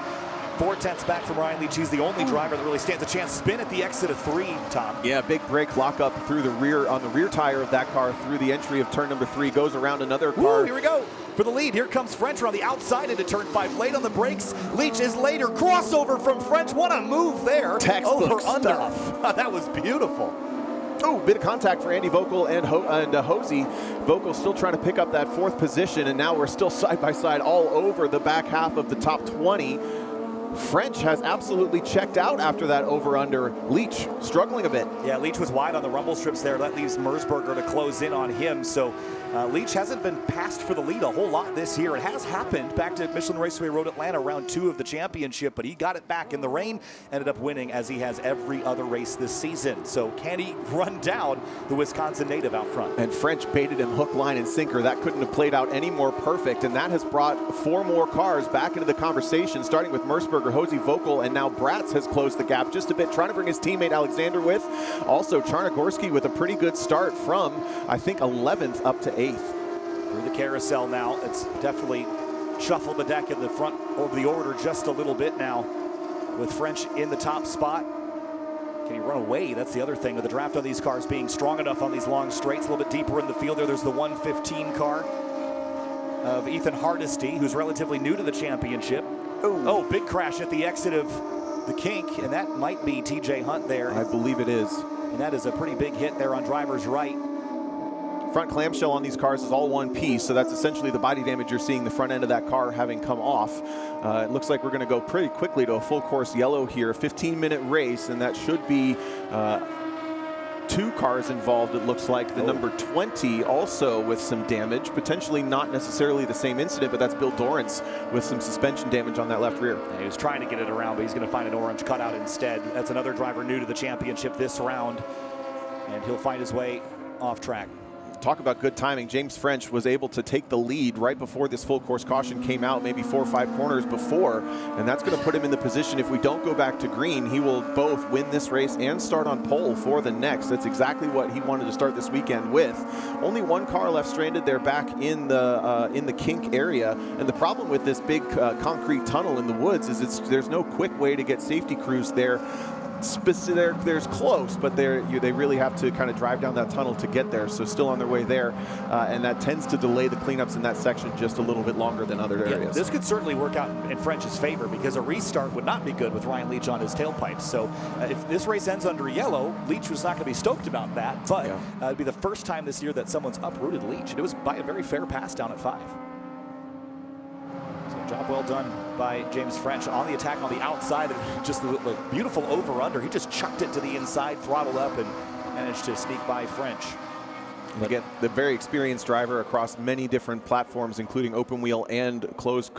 4/10 back from Ryan Leach. He's the only driver that really stands a chance. Spin at the exit of 3, Tom. Yeah, big brake lock up through the rear, on the rear tire of that car through the entry of turn number 3, goes around another car. Ooh, here we go. For the lead, here comes French around the outside into turn 5. Late on the brakes. Leach is later. Crossover from French. What a move there. Textbook over under. stuff. That was beautiful. Oh, bit of contact for Andy Vogel and Hosey. Vogel still trying to pick up that 4th position, and now we're still side by side all over the back half of the top 20. French has absolutely checked out after that over-under. Leach struggling a bit. Yeah, Leach was wide on the rumble strips there. That leaves Mersberger to close in on him. So Leach hasn't been passed for the lead a whole lot this year. It has happened back to Michelin Raceway Road Atlanta, round 2 of the championship, but he got it back in the rain, ended up winning as he has every other race this season. So can he run down the Wisconsin native out front? And French baited him hook, line, and sinker. That couldn't have played out any more perfect, and that has brought 4 more cars back into the conversation, starting with Mersberger, Hosey, Vogel, and now Bratz has closed the gap just a bit, trying to bring his teammate Alexander with. Also, Charnogorski with a pretty good start from, I think, 11th up to 8th. Through the carousel now. It's definitely shuffled the deck in the front of the order just a little bit now, with French in the top spot. Can he run away? That's the other thing with the draft on these cars being strong enough on these long straights. A little bit deeper in the field there. There's the 115 car of Ethan Hardesty, who's relatively new to the championship. Oh, big crash at the exit of the kink, and that might be TJ Hunt there. I believe it is. And that is a pretty big hit there on driver's right. Front clamshell on these cars is all one piece, so that's essentially the body damage you're seeing the front end of that car having come off. It looks like we're going to go pretty quickly to a full course yellow here. 15-minute race, and that should be 2 cars involved, it looks like. The number 20 also with some damage, potentially not necessarily the same incident, but that's Bill Dorrance with some suspension damage on that left rear. Yeah, he was trying to get it around, but he's going to find an orange cutout instead. That's another driver new to the championship this round, and he'll find his way off track. Talk about good timing. James French was able to take the lead right before this full course caution came out, maybe 4 or 5 corners before, and that's going to put him in the position, if we don't go back to green, he will both win this race and start on pole for the next. That's exactly what he wanted to start this weekend with. Only 1 car left stranded there back in the kink area, and the problem with this big concrete tunnel in the woods is there's no quick way to get safety crews there. There's close, but they really have to kind of drive down that tunnel to get there, so still on their way there, and that tends to delay the cleanups in that section just a little bit longer than other areas. This could certainly work out in French's favor, because a restart would not be good with Ryan Leach on his tailpipes. So if this race ends under yellow, Leach was not going to be stoked about that, but it'd be the first time this year that someone's uprooted Leach, and it was by a very fair pass down at 5. Job well done by James French on the attack on the outside, and just the beautiful over-under. He just chucked it to the inside, throttled up, and managed to sneak by French. And again, the very experienced driver across many different platforms, including open wheel and closed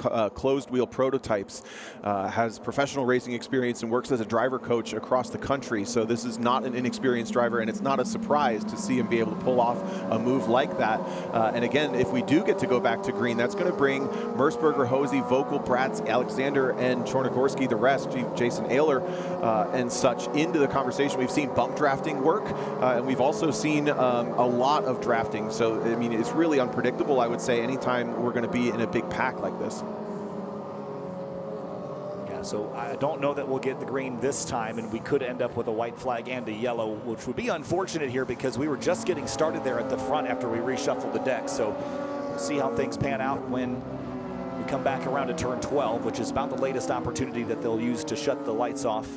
wheel prototypes, has professional racing experience and works as a driver coach across the country. So this is not an inexperienced driver, and it's not a surprise to see him be able to pull off a move like that. And again, if we do get to go back to green, that's going to bring Mersberger, Hosey, Vogel, Bratz, Alexander, and Chornogorski, the rest, Jason Ayler, and such, into the conversation. We've seen bump drafting work, and we've also seen a lot of drafting. So, I mean, it's really unpredictable, I would say, anytime we're going to be in a big pack like this. Yeah, so I don't know that we'll get the green this time, and we could end up with a white flag and a yellow, which would be unfortunate here, because we were just getting started there at the front after we reshuffled the deck. So we'll see how things pan out when we come back around to turn 12, which is about the latest opportunity that they'll use to shut the lights off.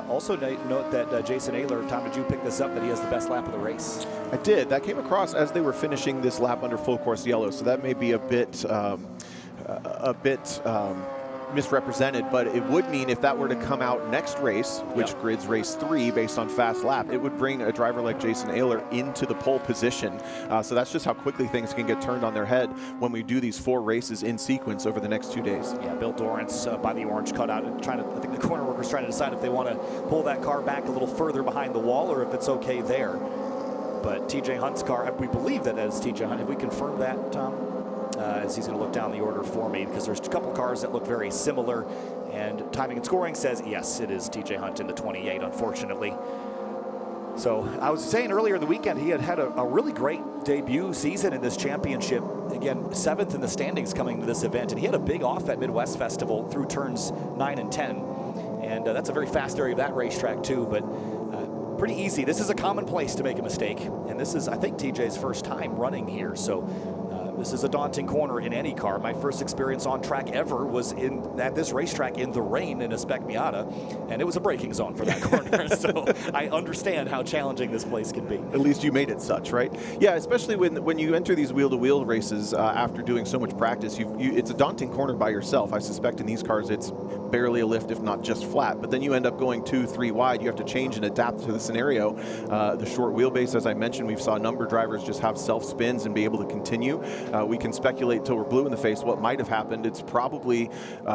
Also note that Jason Ayler, Tom, did you pick this up, that he has the best lap of the race? I did. That came across as they were finishing this lap under full course yellow, so that may be a bit misrepresented, but it would mean if that were to come out next race, which grids race 3 based on fast lap, it would bring a driver like Jason Ayler into the pole position. So that's just how quickly things can get turned on their head when we do these 4 races in sequence over the next 2 days. Yeah, Bill Dorrance by the orange cutout, and I think the corner workers trying to decide if they want to pull that car back a little further behind the wall or if it's okay there. But TJ Hunt's car, we believe that is TJ Hunt. Have we confirmed that, Tom? As he's going to look down the order for me, because there's a couple cars that look very similar, and timing and scoring says yes, it is TJ Hunt in the 28, unfortunately. So I was saying earlier in the weekend, he had a really great debut season in this championship. Again, 7th in the standings coming to this event, and he had a big off at Midwest Festival through turns 9 and 10. And that's a very fast area of that racetrack too, but pretty easy. This is a common place to make a mistake, and this is, I think, TJ's first time running here, so this is a daunting corner in any car. My first experience on track ever was at this racetrack in the rain in a Spec Miata, and it was a braking zone for that corner, so I understand how challenging this place can be. At least you made it such, right? Yeah, especially when you enter these wheel-to-wheel races after doing so much practice, it's a daunting corner by yourself. I suspect in these cars it's barely a lift, if not just flat, but then you end up going 2-3 wide. You have to change and adapt to the scenario. The short wheelbase, as I mentioned, we've saw a number of drivers just have self-spins and be able to continue. We can speculate till we're blue in the face what might have happened. It's probably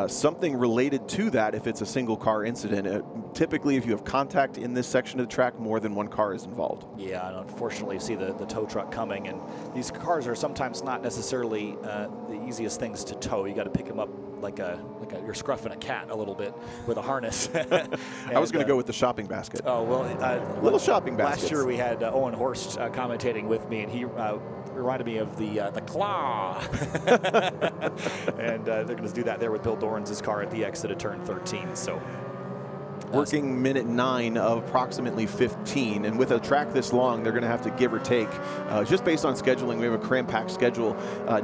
something related to that if it's a single car incident. Typically, if you have contact in this section of the track, more than one car is involved. Yeah, and unfortunately you see the tow truck coming, and these cars are sometimes not necessarily the easiest things to tow. You got to pick them up like you're scruffing a cat a little bit with a harness. I was going to go with the shopping basket. Oh, well. Little shopping basket. Last year we had Owen Horst commentating with me, and he reminded me of the claw. And they're going to do that there with Bill Dorans' car at the exit of turn 13. So. Working minute 9 of approximately 15, and with a track this long, they're going to have to give or take. Just based on scheduling, we have a cram-packed schedule.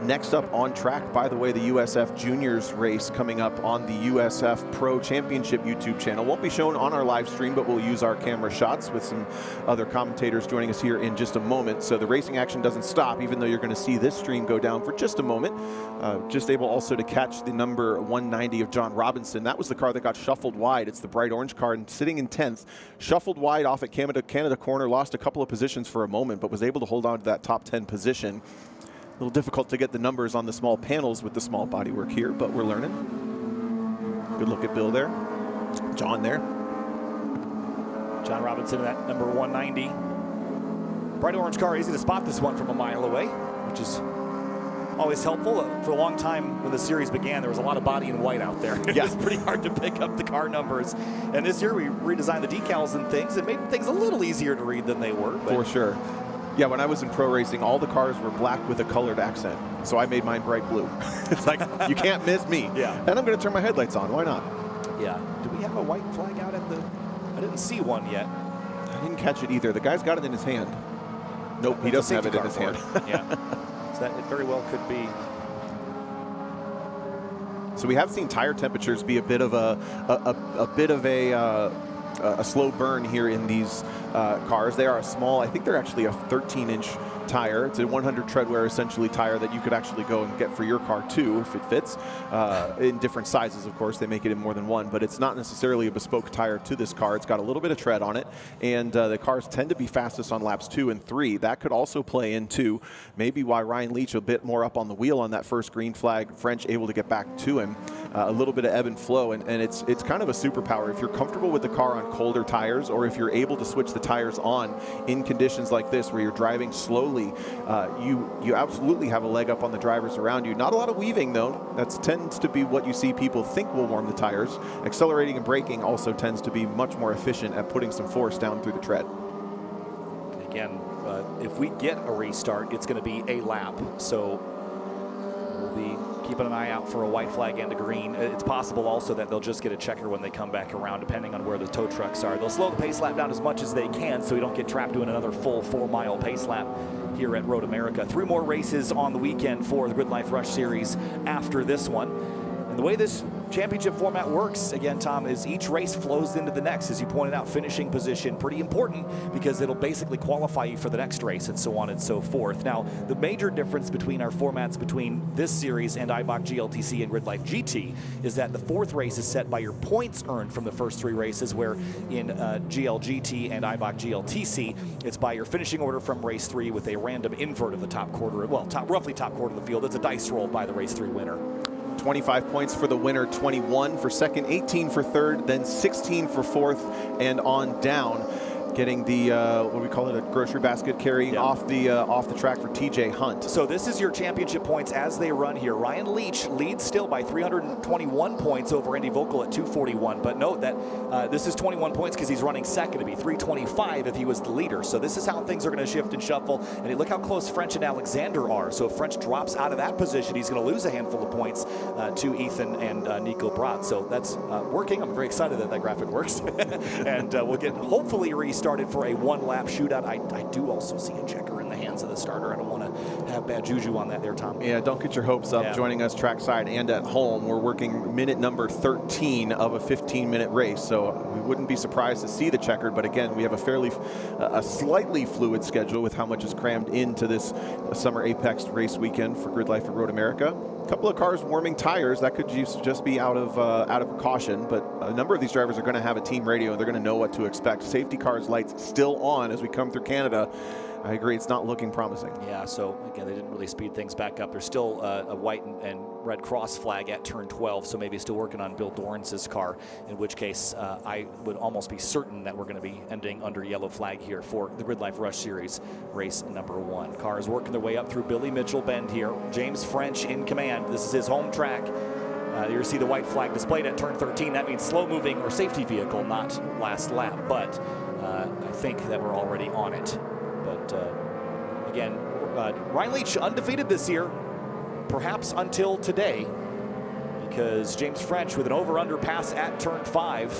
Next up on track, by the way, the USF Juniors race coming up on the USF Pro Championship YouTube channel. Won't be shown on our live stream, but we'll use our camera shots with some other commentators joining us here in just a moment. So the racing action doesn't stop, even though you're going to see this stream go down for just a moment. Just able also to catch the number 190 of John Robinson. That was the car that got shuffled wide. It's the bright orange car, and sitting in 10th, shuffled wide off at Canada corner, lost a couple of positions for a moment, but was able to hold on to that top 10 position. A little difficult to get the numbers on the small panels with the small bodywork here, but we're learning. Good look at Bill there. John there. John Robinson in that number 190. Bright orange car, easy to spot this one from a mile away, which is always helpful. For a long time when the series began, there was a lot of body in white out there. It was pretty hard to pick up the car numbers. And this year we redesigned the decals and things. It made things a little easier to read than they were. For sure. Yeah, when I was in pro racing, all the cars were black with a colored accent. So I made mine bright blue. It's like, you can't miss me. Yeah. And I'm going to turn my headlights on. Why not? Yeah. Do we have a white flag out at the... I didn't see one yet. I didn't catch it either. The guy's got it in his hand. Nope, he doesn't have it in his hand. Yeah. So that it very well could be. So we have seen tire temperatures be a bit of a slow burn here in these cars. They are a small, I think they're actually a 13-inch tire. It's a 100 treadwear essentially tire that you could actually go and get for your car too if it fits. In different sizes, of course. They make it in more than one, but it's not necessarily a bespoke tire to this car. It's got a little bit of tread on it, and the cars tend to be fastest on laps 2 and 3. That could also play into maybe why Ryan Leach a bit more up on the wheel on that first green flag. French able to get back to him. A little bit of ebb and flow, and it's kind of a superpower. If you're comfortable with the car on colder tires, or if you're able to switch the tires on in conditions like this where you're driving slowly, you absolutely have a leg up on the drivers around you. Not a lot of weaving though. That tends to be what you see people think will warm the tires. Accelerating and braking also tends to be much more efficient at putting some force down through the tread. Again, if we get a restart, it's going to be a lap, so we'll be keeping an eye out for a white flag and a green. It's possible also that they'll just get a checker when they come back around, depending on where the tow trucks are. They'll slow the pace lap down as much as they can so we don't get trapped doing another full 4-mile pace lap here at Road America. 3 more races on the weekend for the GRIDLIFE Rush Series after this one. And the way this championship format works, again, Tom, is each race flows into the next. As you pointed out, finishing position, pretty important because it'll basically qualify you for the next race and so on and so forth. Now, the major difference between our formats between this series and Eibach GLTC and GRIDLIFE GT is that the 4th race is set by your points earned from the first 3 races, where in GLGT and Eibach GLTC, it's by your finishing order from race 3 with a random invert of the top quarter, well, roughly top quarter of the field. It's a dice roll by the race 3 winner. 25 points for the winner, 21 for second, 18 for third, then 16 for fourth, and on down. getting the what we call it, a grocery basket carrying off the track for TJ Hunt. So this is your championship points as they run here. Ryan Leach leads still by 321 points over Andy Vogel at 241. But note that this is 21 points because he's running second. To be 325 if he was the leader. So this is how things are going to shift and shuffle. And look how close French and Alexander are. So if French drops out of that position, he's going to lose a handful of points to Ethan and Nico Brat. So that's working. I'm very excited that graphic works. And we'll get hopefully restarted for a one-lap shootout. I do also see a checker in the hands of the starter. I don't want to have bad juju on that there, Tom. Yeah, don't get your hopes up. Joining us trackside and at home, we're working minute number 13 of a 15-minute race. So we wouldn't be surprised to see the checkered, but again, we have a slightly fluid schedule with how much is crammed into this Summer Apex race weekend for GridLife and Road America. A couple of cars warming tires. That could just be out of precaution, but a number of these drivers are going to have a team radio and they're going to know what to expect. Safety cars lights still on as we come through Canada. I agree, it's not looking promising. Yeah, so again, they didn't really speed things back up. There's still a white and red cross flag at turn 12, so maybe still working on Bill Dorrance's car, in which case I would almost be certain that we're going to be ending under yellow flag here for the GRIDLIFE Rush Series race number 1. Cars working their way up through Billy Mitchell Bend here. James French in command. This is his home track. You see the white flag displayed at turn 13. That means slow moving or safety vehicle, not last lap, but I think that we're already on it. But again, Ryan Leach undefeated this year, perhaps until today, because James French with an over-under pass at turn 5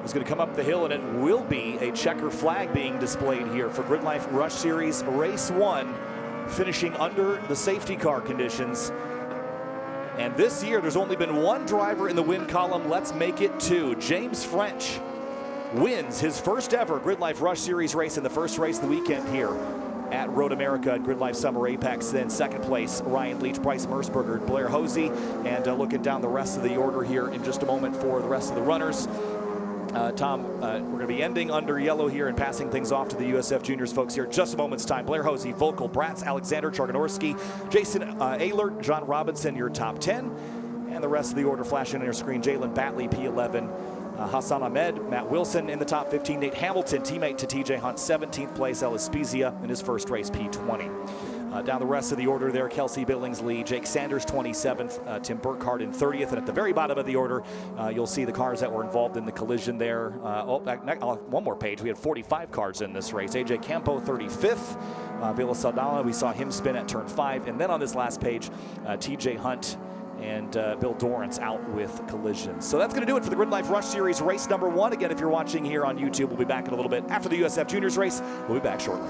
is going to come up the hill, and it will be a checker flag being displayed here for GRIDLIFE Rush Series Race 1, finishing under the safety car conditions. And this year, there's only been one driver in the win column. Let's make it 2. James French wins his first ever GRIDLIFE Rush Series race in the first race of the weekend here at Road America and GRIDLIFE Summer Apex. Then second place, Ryan Leach, Bryce Mersberger, Blair Hosey. And looking down the rest of the order here in just a moment for the rest of the runners. Tom, we're going to be ending under yellow here and passing things off to the USF Juniors folks here in just a moment's time. Blair Hosey, Volkel, Bratz, Alexander, Charganorski, Jason Ehlert, John Robinson, your top 10. And the rest of the order flashing on your screen. Jalen Batley, P11. Hassan Ahmed, Matt Wilson in the top 15. Nate Hamilton, teammate to TJ Hunt, 17th place. Ellis Spezia in his first race, P20. Down the rest of the order there, Kelsey Billingsley, Jake Sanders, 27th, Tim Burkhardt in 30th. And at the very bottom of the order, you'll see the cars that were involved in the collision there. One more page. We had 45 cars in this race. AJ Campo, 35th. Vila Saldana, we saw him spin at turn 5. And then on this last page, TJ Hunt and Bill Dorrance out with collisions. So that's going to do it for the GRIDLIFE Rush Series race number 1. Again, if you're watching here on YouTube, we'll be back in a little bit after the USF Juniors race. We'll be back shortly.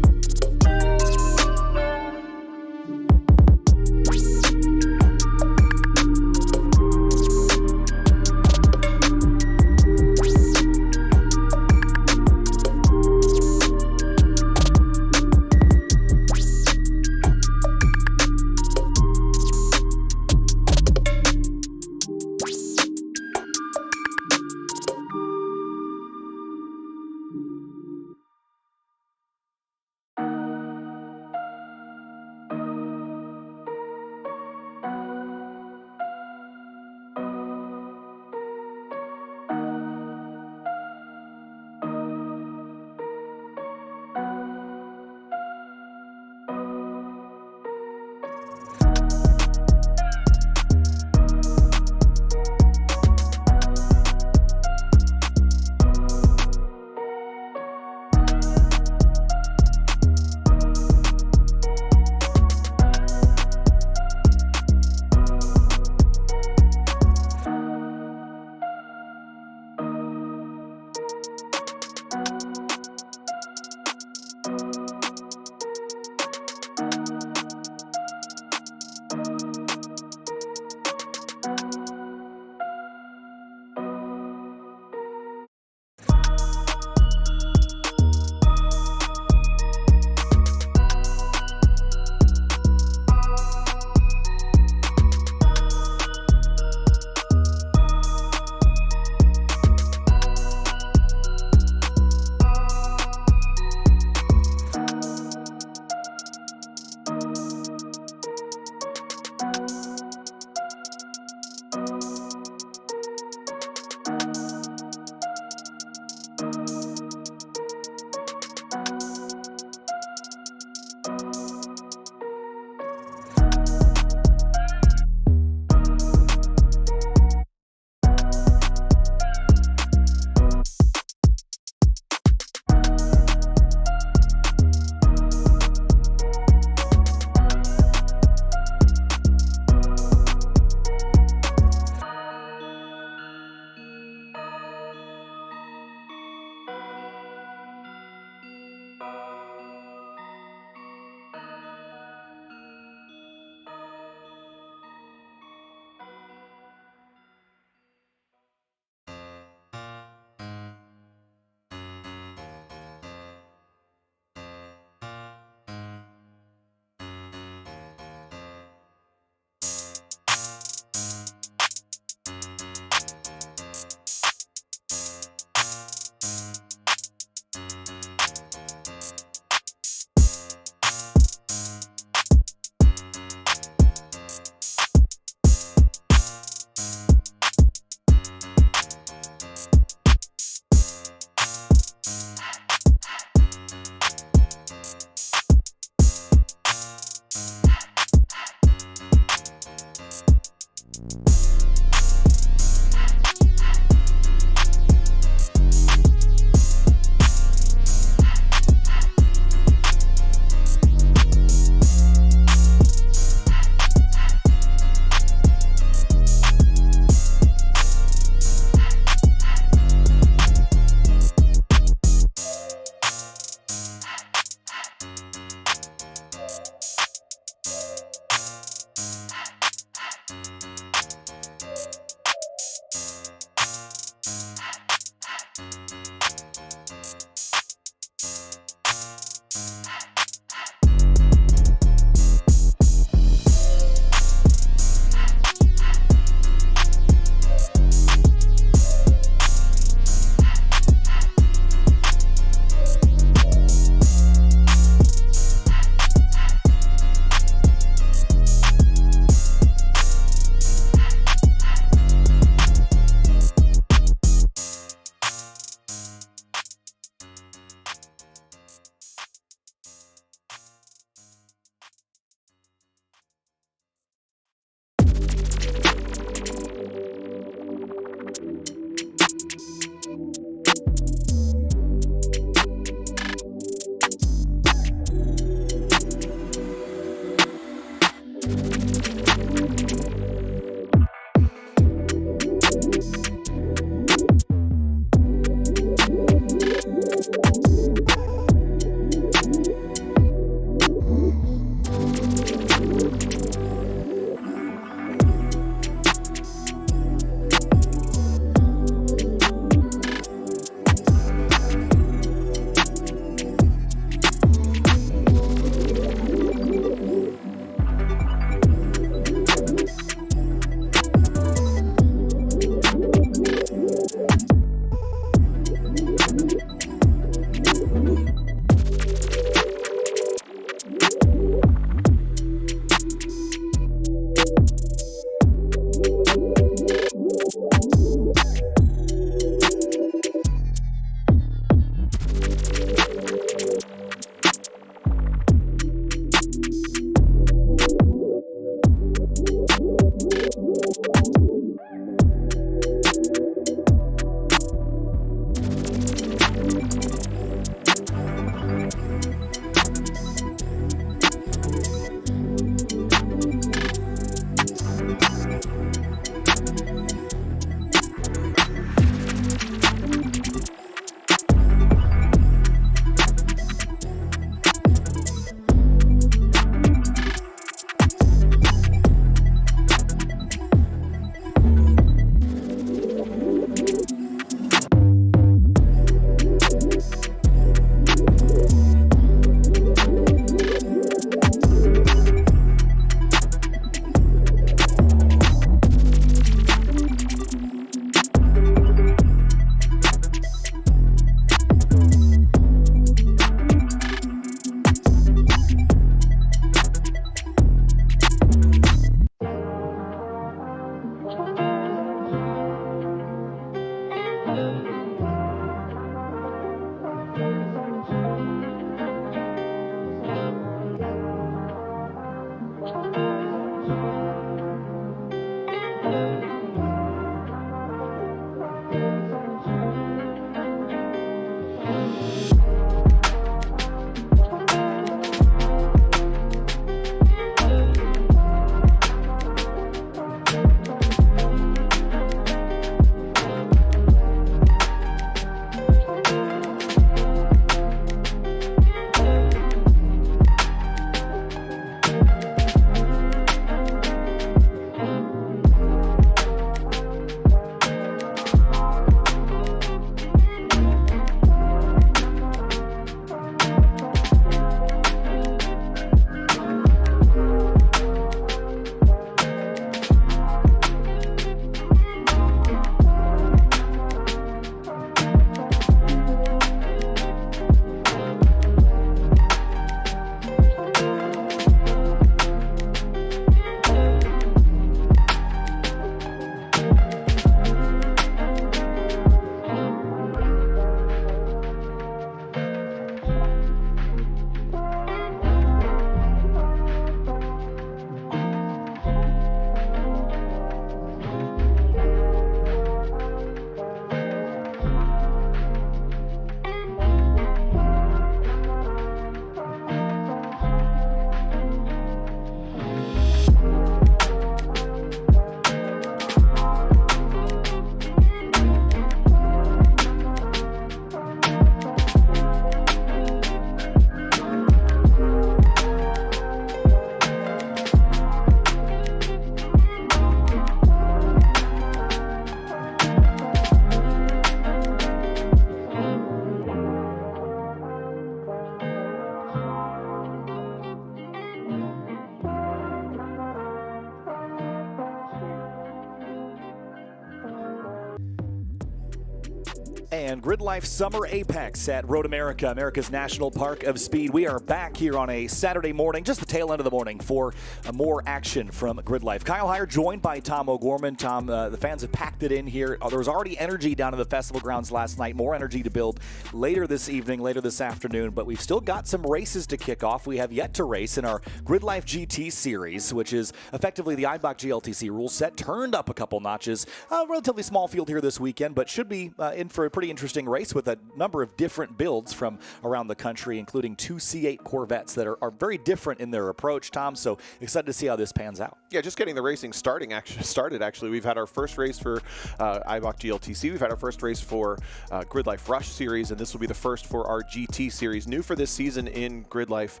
And GRIDLIFE Summer Apex at Road America, America's National Park of Speed. We are back here on a Saturday morning, just the tail end of the morning, for more action from GRIDLIFE. Kyle Heyer joined by Tom O'Gorman. Tom, the fans have packed it in here. There was already energy down in the festival grounds last night, more energy to build later this evening, later this afternoon, but we've still got some races to kick off. We have yet to race in our GRIDLIFE GT series, which is effectively the Eibach GLTC rule set, turned up a couple notches. A relatively small field here this weekend, but should be in for a pretty pretty interesting race with a number of different builds from around the country, including 2 C8 Corvettes that are very different in their approach, Tom. So excited to see how this pans out. Yeah, just getting the racing started. Actually, we've had our first race for Eibach GLTC. We've had our first race for GRIDLIFE Rush Series, and this will be the first for our GT Series, new for this season in GRIDLIFE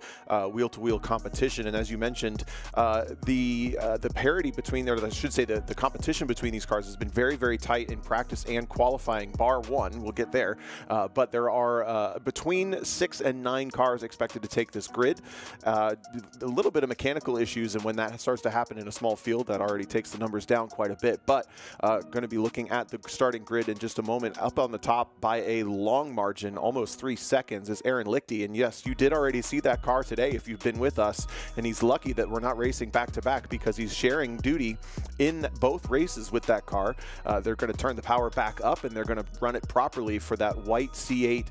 wheel-to-wheel competition. And as you mentioned, the parity between there, I should say the competition between these cars has been very, very tight in practice and qualifying, bar one. We'll get there. But there are between 6 and 9 cars expected to take this grid. A little bit of mechanical issues, and when that starts to happen in a small field, that already takes the numbers down quite a bit. But going to be looking at the starting grid in just a moment. Up on the top by a long margin, almost 3 seconds, is Aaron Lichty. And yes, you did already see that car today if you've been with us. And he's lucky that we're not racing back-to-back because he's sharing duty in both races with that car. They're going to turn the power back up, and they're going to run it properly for that white C8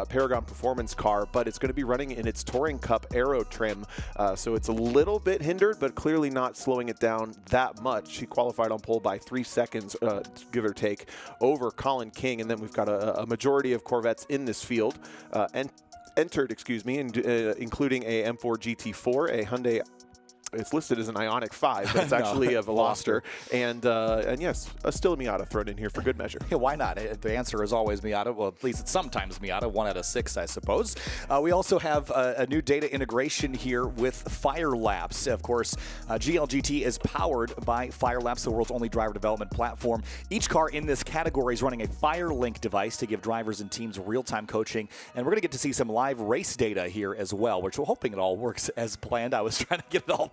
Paragon Performance car, but it's going to be running in its Touring Cup Aero trim. So it's a little bit hindered, but clearly not slowing it down that much. He qualified on pole by 3 seconds, give or take, over Colin King. And then we've got a majority of Corvettes in this field entered, including a M4 GT4, a Hyundai. It's listed as an Ioniq 5, but it's actually a Veloster. And yes, still a Miata thrown in here for good measure. Yeah, why not? The answer is always Miata. Well, at least it's sometimes Miata, 1 out of 6, I suppose. We also have a new data integration here with Firelapse. Of course, GLGT is powered by Firelapse, the world's only driver development platform. Each car in this category is running a Firelink device to give drivers and teams real-time coaching. And we're going to get to see some live race data here as well, which we're hoping it all works as planned. I was trying to get it all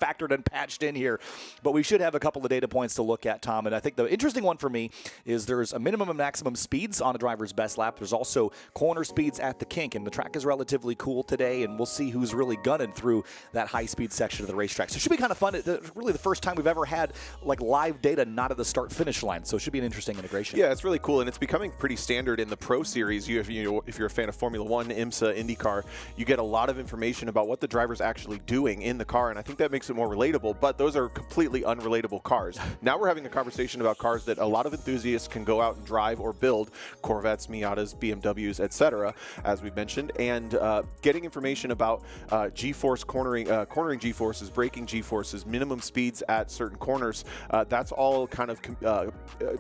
factored and patched in here, but we should have a couple of data points to look at, Tom. And I think the interesting one for me is there's a minimum and maximum speeds on a driver's best lap. There's also corner speeds at the kink, and the track is relatively cool today, and we'll see who's really gunning through that high-speed section of the racetrack. So it should be kind of fun. It's really the first time we've ever had like live data not at the start-finish line, so it should be an interesting integration. Yeah, it's really cool, and it's becoming pretty standard in the Pro Series. If you're a fan of Formula One, IMSA, IndyCar, you get a lot of information about what the driver's actually doing in the car, and I think that makes it more relatable, but those are completely unrelatable cars. Now we're having a conversation about cars that a lot of enthusiasts can go out and drive or build, Corvettes, Miatas, BMWs, etc., as we mentioned, and getting information about G-force cornering G-forces, braking G-forces, minimum speeds at certain corners. That's all kind of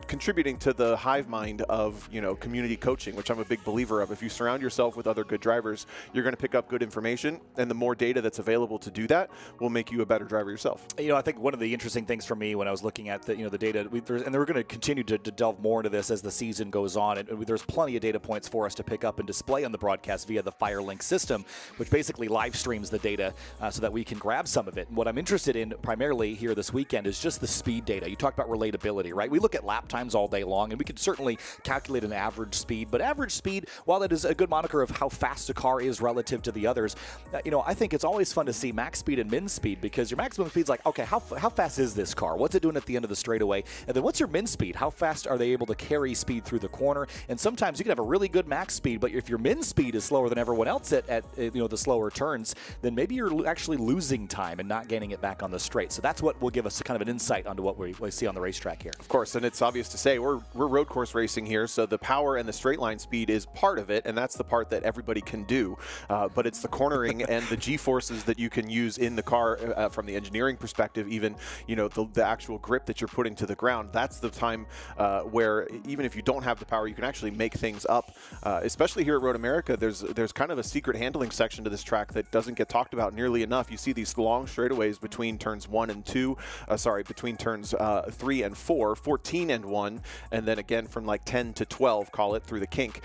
contributing to the hive mind of community coaching, which I'm a big believer of. If you surround yourself with other good drivers, you're going to pick up good information, and the more data that's available to do that will make you a better driver yourself. I think one of the interesting things for me when I was looking at the data, and we're going to continue to delve more into this as the season goes on, and there's plenty of data points for us to pick up and display on the broadcast via the Firelink system, which basically live streams the data so that we can grab some of it. And what I'm interested in primarily here this weekend is just the speed data. You talked about relatability, right? We look at lap times all day long, and we can certainly calculate an average speed, but average speed, while that is a good moniker of how fast a car is relative to the others, I think it's always fun to see max speed and min speed, because your maximum speed's like, okay, how fast is this car? What's it doing at the end of the straightaway? And then what's your min speed? How fast are they able to carry speed through the corner? And sometimes you can have a really good max speed, but if your min speed is slower than everyone else at the slower turns, then maybe you're actually losing time and not gaining it back on the straight. So that's what will give us kind of an insight onto what we see on the racetrack here. Of course, and it's obvious to say we're road course racing here, so the power and the straight line speed is part of it, and that's the part that everybody can do. But it's the cornering and the G-forces that you can use in the car from the engineering perspective, even the actual grip that you're putting to the ground. That's the time where even if you don't have the power, you can actually make things up. Especially here at Road America, there's kind of a secret handling section to this track that doesn't get talked about nearly enough. You see these long straightaways between turns 1 and 2, between turns 3 and 4, 14 and 1, and then again from like 10 to 12, call it, through the kink.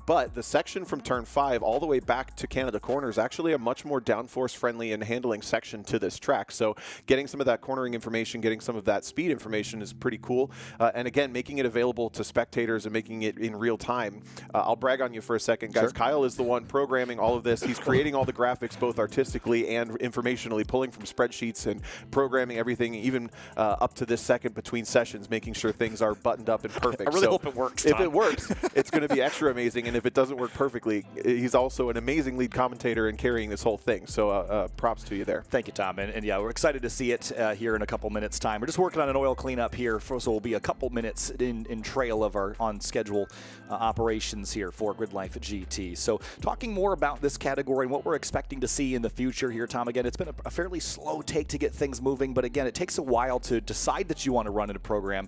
But the section from turn 5 all the way back to Canada Corner is actually a much more downforce friendly and handling section to this track. So getting some of that cornering information, getting some of that speed information is pretty cool. And again, making it available to spectators and making it in real time. I'll brag on you for a second, guys. Sure. Kyle is the one programming all of this. He's creating all the graphics, both artistically and informationally, pulling from spreadsheets and programming everything, even up to this second between sessions, making sure things are buttoned up and perfect. I really hope it works, Tom. If it works, it's going to be extra amazing. And if it doesn't work perfectly, he's also an amazing lead commentator and carrying this whole thing. So props to you there. Thank you, Tom. and yeah, we're excited to see it here in a couple minutes' time. We're just working on an oil cleanup here, so we'll be a couple minutes in trail of our on-schedule operations here for GRIDLIFE GT. So talking more about this category and what we're expecting to see in the future here, Tom, again, it's been a fairly slow take to get things moving, but again, it takes a while to decide that you want to run in a program,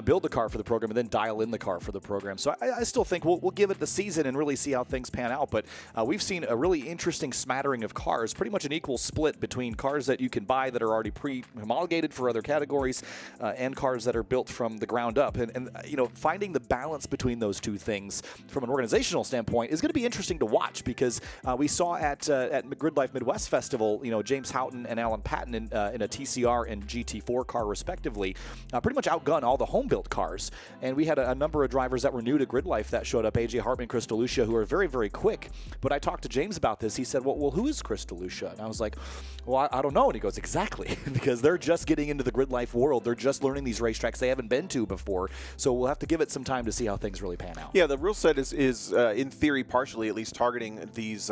build a car for the program, and then dial in the car for the program. So I still think we'll give it the season and really see how things pan out, but we've seen a really interesting smattering of cars, pretty much an equal split between cars that you can buy that are already pre-homologated for other categories and cars that are built from the ground up. And you know, finding the balance between those two things from an organizational standpoint is going to be interesting to watch, because we saw at GRIDLIFE Midwest Festival, you know, James Houghton and Alan Patton in a TCR and GT4 car respectively pretty much outgun all the home-built cars. And we had a number of drivers that were new to GRIDLIFE that showed up, AJ Hartman, Chris DeLucia, who are very, very quick. But I talked to James about this. He said, well, who is Chris DeLucia? And I was like, well, I don't know. And he goes, exactly, because they're just getting into the GRIDLIFE world. They're just learning these racetracks they haven't been to before. So we'll have to give it some time to see how things really pan out. Yeah, the rule set is in theory, partially at least, targeting these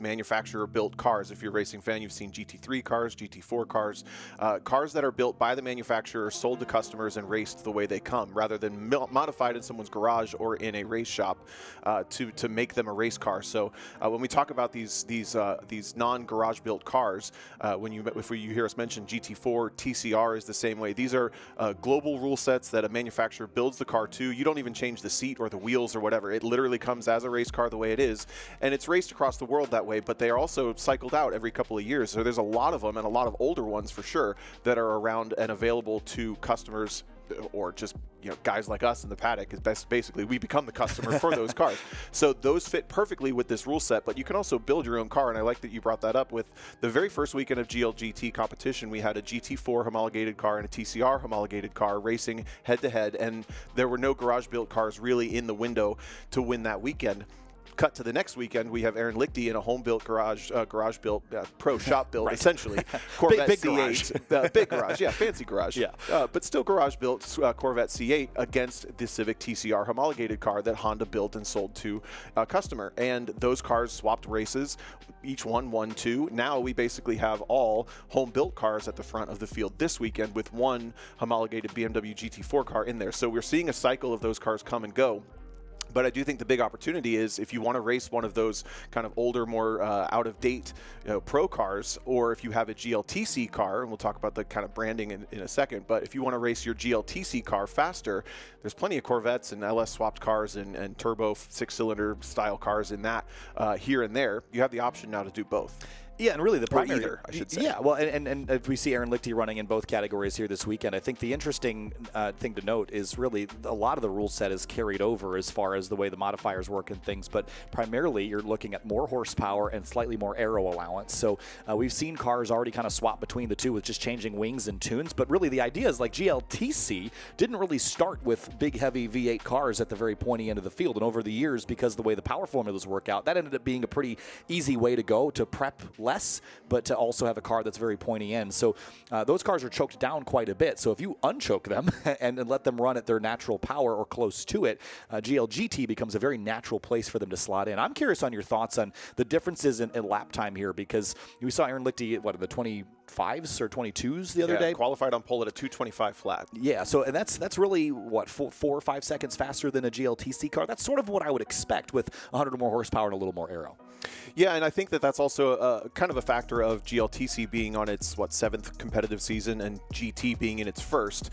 manufacturer-built cars. If you're a racing fan, you've seen GT3 cars, GT4 cars, cars that are built by the manufacturer, sold to customers, and raced the way they come, rather than modified in someone's garage or in a race shop to make them a race car. So when we talk about these non-garage built cars, if you hear us mention GT4, TCR is the same way. These are global rule sets that a manufacturer builds the car to. You don't even change the seat or the wheels or whatever. It literally comes as a race car the way it is, and it's raced across the world that way, but they are also cycled out every couple of years. So there's a lot of them, and a lot of older ones for sure, that are around and available to customers, or just, you know, guys like us in the paddock. Is basically we become the customer for those cars. So those fit perfectly with this rule set, but you can also build your own car, and I like that you brought that up. With the very first weekend of GLGT competition, we had a GT4 homologated car and a TCR homologated car racing head-to-head, and there were no garage-built cars really in the window to win that weekend. Cut to the next weekend, we have Aaron Lichty in a home-built garage-built, pro shop-built, essentially. Corvette big C8. Garage. Big garage, yeah, fancy garage. Yeah. But still garage-built Corvette C8 against the Civic TCR homologated car that Honda built and sold to a customer. And those cars swapped races. Each one won 2. Now we basically have all home-built cars at the front of the field this weekend, with one homologated BMW GT4 car in there. So we're seeing a cycle of those cars come and go. But I do think the big opportunity is, if you want to race one of those kind of older, more out-of-date pro cars, or if you have a GLTC car, and we'll talk about the kind of branding in a second, but if you want to race your GLTC car faster, there's plenty of Corvettes and LS-swapped cars and turbo 6-cylinder style cars in that here and there. You have the option now to do both. Yeah, and really the primary, either, I should say. Yeah, well, and if we see Aaron Lichty running in both categories here this weekend, I think the interesting thing to note is really a lot of the rule set is carried over as far as the way the modifiers work and things, but primarily you're looking at more horsepower and slightly more aero allowance. So we've seen cars already kind of swap between the two with just changing wings and tunes, but really the idea is, like, GLTC didn't really start with big, heavy V8 cars at the very pointy end of the field, and over the years, because of the way the power formulas work out, that ended up being a pretty easy way to go to prep less, but to also have a car that's very pointy end. So those cars are choked down quite a bit. So if you unchoke them and let them run at their natural power or close to it, GLGT becomes a very natural place for them to slot in. I'm curious on your thoughts on the differences in lap time here, because we saw Aaron Lichty, in the 25s or 22s the other day? Qualified on pole at a 225 flat. Yeah, so and that's really, what, 4 or 5 seconds faster than a GLTC car? That's sort of what I would expect with 100 or more horsepower and a little more aero. Yeah, and I think that's also kind of a factor of GLTC being on its 7th competitive season and GT being in its first.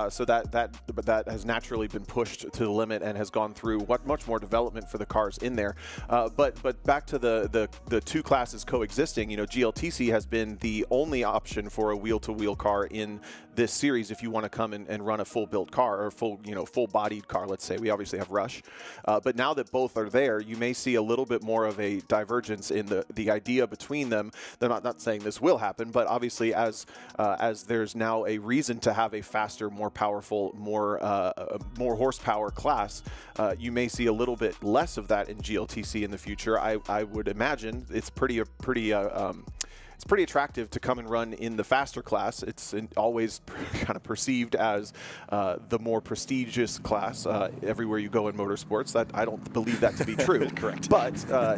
So that has naturally been pushed to the limit and has gone through much more development for the cars in there. But back to the two classes coexisting, GLTC has been the only option for a wheel-to-wheel car in this series if you want to come and run a full-built car, or full-bodied car, let's say. We obviously have Rush. But now that both are there, you may see a little bit more of a divergence in the idea between them. They're not saying this will happen, but obviously as there's now a reason to have a faster, more powerful, more horsepower class, you may see a little bit less of that in GLTC in the future. I would imagine it's it's pretty attractive to come and run in the faster class. It's always kind of perceived as the more prestigious class everywhere you go in motorsports. That I don't believe that to be true. Correct. But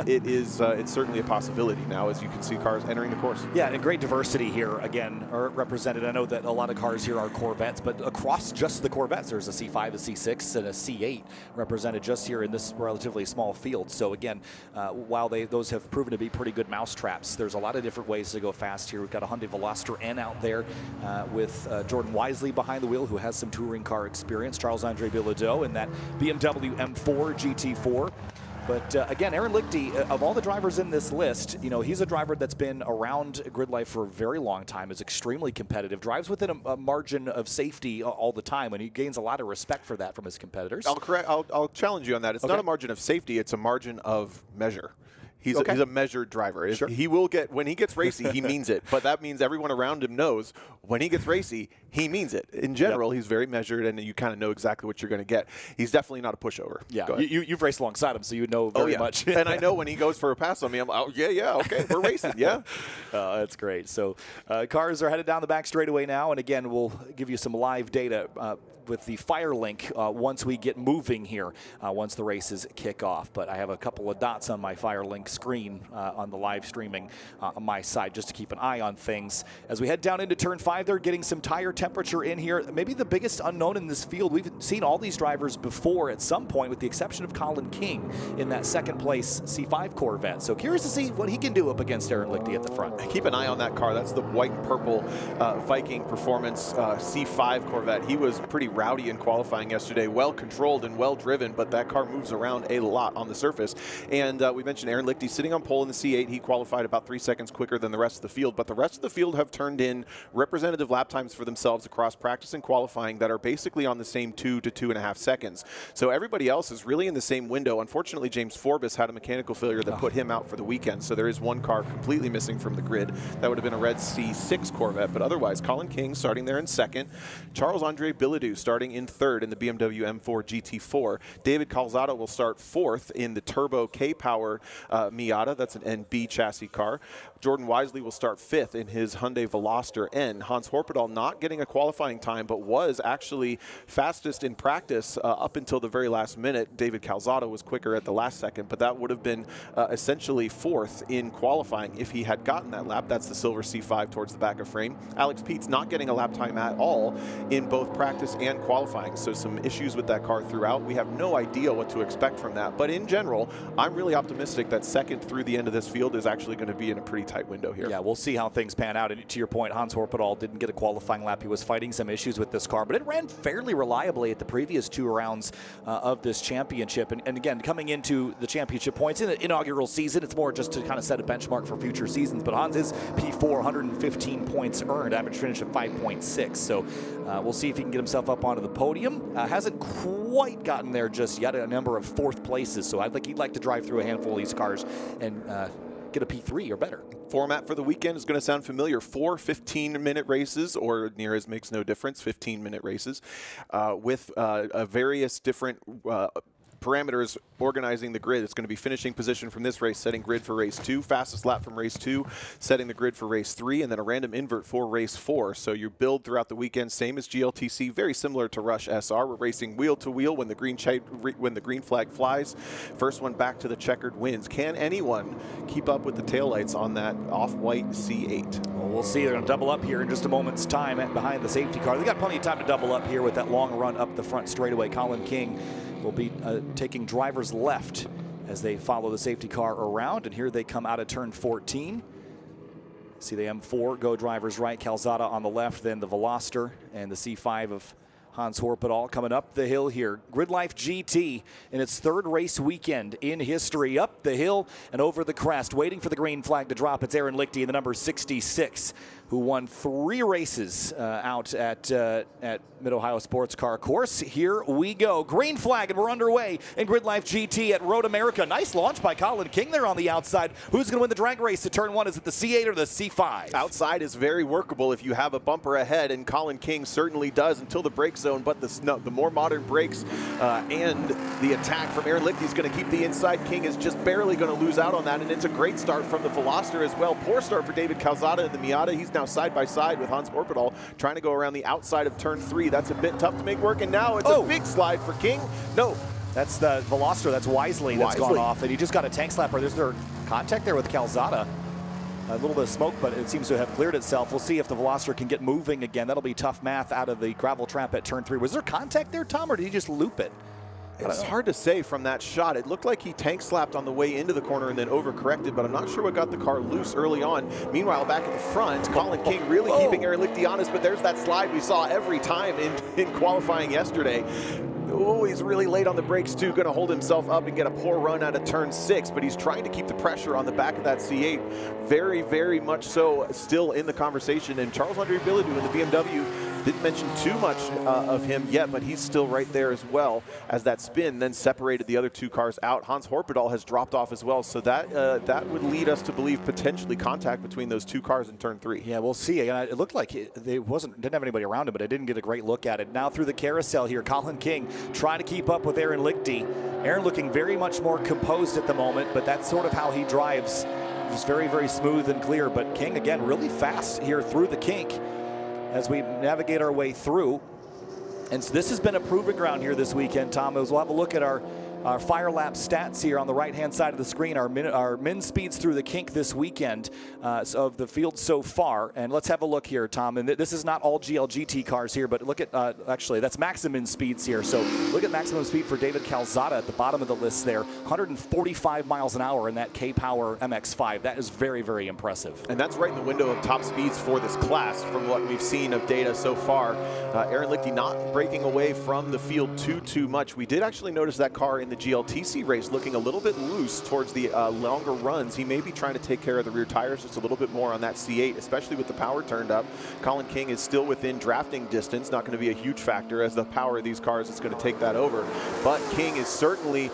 it's certainly a possibility now, as you can see cars entering the course. Yeah, and great diversity here again are represented. I know that a lot of cars here are Corvettes, but across just the Corvettes, there's a C5, a C6, and a C8 represented just here in this relatively small field. So again, while those have proven to be pretty good mousetraps, there's a lot of different ways to go fast here. We've got a Hyundai Veloster N out there with Jordan Wisely behind the wheel, who has some touring car experience. Charles-Andre Bilodeau in that BMW M4 GT4. But again, Aaron Lichty, of all the drivers in this list, you know, he's a driver that's been around GridLife for a very long time, is extremely competitive, drives within a margin of safety all the time, and he gains a lot of respect for that from his competitors. I'll challenge you on that. It's not a margin of safety, it's a margin of measure. He's a measured driver. Sure. He will get, when he gets racy, he means it. But that means everyone around him knows when he gets racy, he means it. In general, he's very measured, and you kind of know exactly what you're going to get. He's definitely not a pushover. Yeah, you've raced alongside him, so you know very much. And I know when he goes for a pass on me, I'm like, oh, yeah, okay, we're racing, yeah. That's great. So cars are headed down the back straightaway now, and again, we'll give you some live data with the Fire Link once we get moving here, once the races kick off. But I have a couple of dots on my Fire Link screen on the live streaming on my side, just to keep an eye on things. As we head down into turn 5, they're getting some tire temperature in here. Maybe the biggest unknown in this field. We've seen all these drivers before at some point, with the exception of Colin King in that second place C5 Corvette. So curious to see what he can do up against Aaron Lichty at the front. Keep an eye on that car. That's the white and purple Viking Performance C5 Corvette. He was pretty rowdy in qualifying yesterday, well controlled and well driven, but that car moves around a lot on the surface. And we mentioned Aaron Lichty sitting on pole in the C8. He qualified about 3 seconds quicker than the rest of the field, but the rest of the field have turned in representative lap times for themselves across practice and qualifying that are basically on the same 2 to 2.5 seconds. So everybody else is really in the same window. Unfortunately, James Forbes had a mechanical failure that put him out for the weekend, so there is one car completely missing from the grid. That would have been a red C6 Corvette, but otherwise, Colin King starting there in second, Charles-Andre Bilodeau starting in third in the BMW M4 GT4. David Calzado will start fourth in the Turbo K-Power Miata. That's an NB chassis car. Jordan Wisely will start fifth in his Hyundai Veloster N. Hans Horpedal not getting a qualifying time, but was actually fastest in practice up until the very last minute. David Calzado was quicker at the last second, but that would have been essentially fourth in qualifying if he had gotten that lap. That's the silver C5 towards the back of frame. Alex Peets not getting a lap time at all in both practice and qualifying, so some issues with that car throughout. We have no idea what to expect from that, but in general, I'm really optimistic that second through the end of this field is actually going to be in a pretty tight window here. Yeah, we'll see how things pan out. And to your point, Hans Horpedal didn't get a qualifying lap. He was fighting some issues with this car, but it ran fairly reliably at the previous 2 rounds of this championship. And again, coming into the championship points in the inaugural season, it's more just to kind of set a benchmark for future seasons. But Hans is P4, 115 points earned, average finish of 5.6. So we'll see if he can get himself up onto the podium. Hasn't quite gotten there just yet, a number of 4th places. So I think he'd like to drive through a handful of these cars and get a P3 or better. Format for the weekend is going to sound familiar. 4 15-minute races, or near as makes no difference, 15-minute races, with various different parameters organizing the grid. It's going to be finishing position from this race, setting grid for race 2, fastest lap from race 2, setting the grid for race 3, and then a random invert for race 4. So you build throughout the weekend, same as GLTC, very similar to Rush SR. We're racing wheel to wheel when the green flag flies. First one back to the checkered wins. Can anyone keep up with the taillights on that off-white C8? Well, we'll see. They're going to double up here in just a moment's time behind the safety car. They got plenty of time to double up here with that long run up the front straightaway. Colin King will be taking drivers left as they follow the safety car around, and here they come out of turn 14. See the M4 go drivers right, Calzada on the left, then the Veloster and the C5 of Hans Horpedal coming up the hill here. GRIDLIFE GT in its 3rd race weekend in history. Up the hill and over the crest, waiting for the green flag to drop. It's Aaron Lichty in the number 66, who won 3 races out at Mid-Ohio Sports Car Course. Here we go. Green flag, and we're underway in GRIDLIFE GT at Road America. Nice launch by Colin King there on the outside. Who's going to win the drag race to turn 1? Is it the C8 or the C5? Outside is very workable if you have a bumper ahead, and Colin King certainly does until the brakes zone, but the more modern brakes and the attack from Aaron Lichty is going to keep the inside. King is just barely going to lose out on that, and it's a great start from the Veloster as well. Poor start for David Calzada in the Miata. He's now side by side with Hans Orpidal, trying to go around the outside of turn 3. That's a bit tough to make work, and now it's a big slide for King. No. That's the Veloster. That's Wisely that's gone off, and he just got a tank slapper. There's their contact there with Calzada. A little bit of smoke, but it seems to have cleared itself. We'll see if the Veloster can get moving again. That'll be tough math out of the gravel trap at turn 3. Was there contact there, Tom, or did he just loop it? It's hard to say from that shot. It looked like he tank slapped on the way into the corner and then overcorrected, but I'm not sure what got the car loose early on. Meanwhile, back at the front, Colin King really keeping Aaron Lichty honest, but there's that slide we saw every time in qualifying yesterday. Oh, he's really late on the brakes too, going to hold himself up and get a poor run out of turn 6, but he's trying to keep the pressure on the back of that C8. Very, very much so still in the conversation. And Charles-Andre Bilodeau in the BMW, didn't mention too much of him yet, but he's still right there as well, as that spin then separated the other 2 cars out. Hans Horpedal has dropped off as well, so that would lead us to believe potentially contact between those 2 cars in turn 3. Yeah, we'll see. It looked like didn't have anybody around him, but I didn't get a great look at it. Now through the carousel here, Colin King trying to keep up with Aaron Lichty. Aaron looking very much more composed at the moment, but that's sort of how he drives. Just very, very smooth and clear, but King again really fast here through the kink as we navigate our way through. And so this has been a proving ground here this weekend, Tom. As we'll have a look at our fire lap stats here on the right-hand side of the screen, our min speeds through the kink this weekend of the field so far. And let's have a look here, Tom. And this is not all GLGT cars here, but look at, actually, that's maximum speeds here. So look at maximum speed for David Calzada at the bottom of the list there. 145 miles an hour in that K-Power MX-5. That is very, very impressive. And that's right in the window of top speeds for this class from what we've seen of data so far. Aaron Lichty not breaking away from the field too much. We did actually notice that car in the GLTC race looking a little bit loose towards the longer runs. He may be trying to take care of the rear tires just a little bit more on that C8, especially with the power turned up. Colin King is still within drafting distance, not going to be a huge factor as the power of these cars is going to take that over. But King is certainly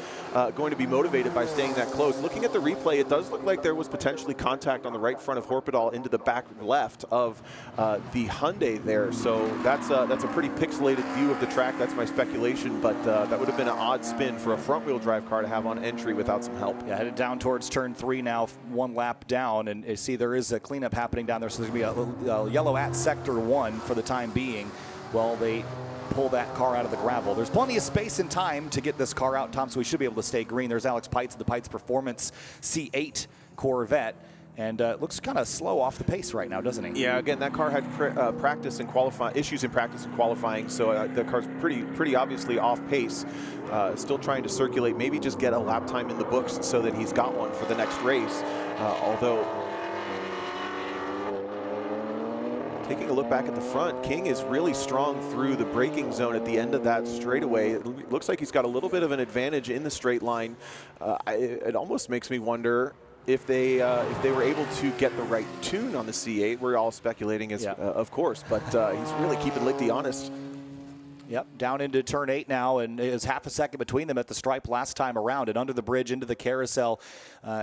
going to be motivated by staying that close. Looking at the replay, it does look like there was potentially contact on the right front of Horpedal into the back left of the Hyundai there. So that's a pretty pixelated view of the track. That's my speculation, but that would have been an odd spin for a front-wheel drive car to have on entry without some help. Yeah, headed down towards turn 3 now, 1 lap down, and you see there is a cleanup happening down there, so there's going to be a yellow at sector 1 for the time being. Well, they pull that car out of the gravel. There's plenty of space and time to get this car out, Tom, so we should be able to stay green. There's Alex Pites, the Pites Performance C8 Corvette, and looks kind of slow off the pace right now, doesn't he? Yeah, again, that car had issues in practice and qualifying, so the car's pretty obviously off pace. Still trying to circulate, maybe just get a lap time in the books so that he's got one for the next race, although taking a look back at the front, King is really strong through the braking zone at the end of that straightaway. It looks like he's got a little bit of an advantage in the straight line. It almost makes me wonder if they were able to get the right tune on the C8. We're all speculating, of course, but he's really keeping Lichty honest. Yep, down into turn 8 now, and it was half a second between them at the stripe last time around, and under the bridge into the carousel.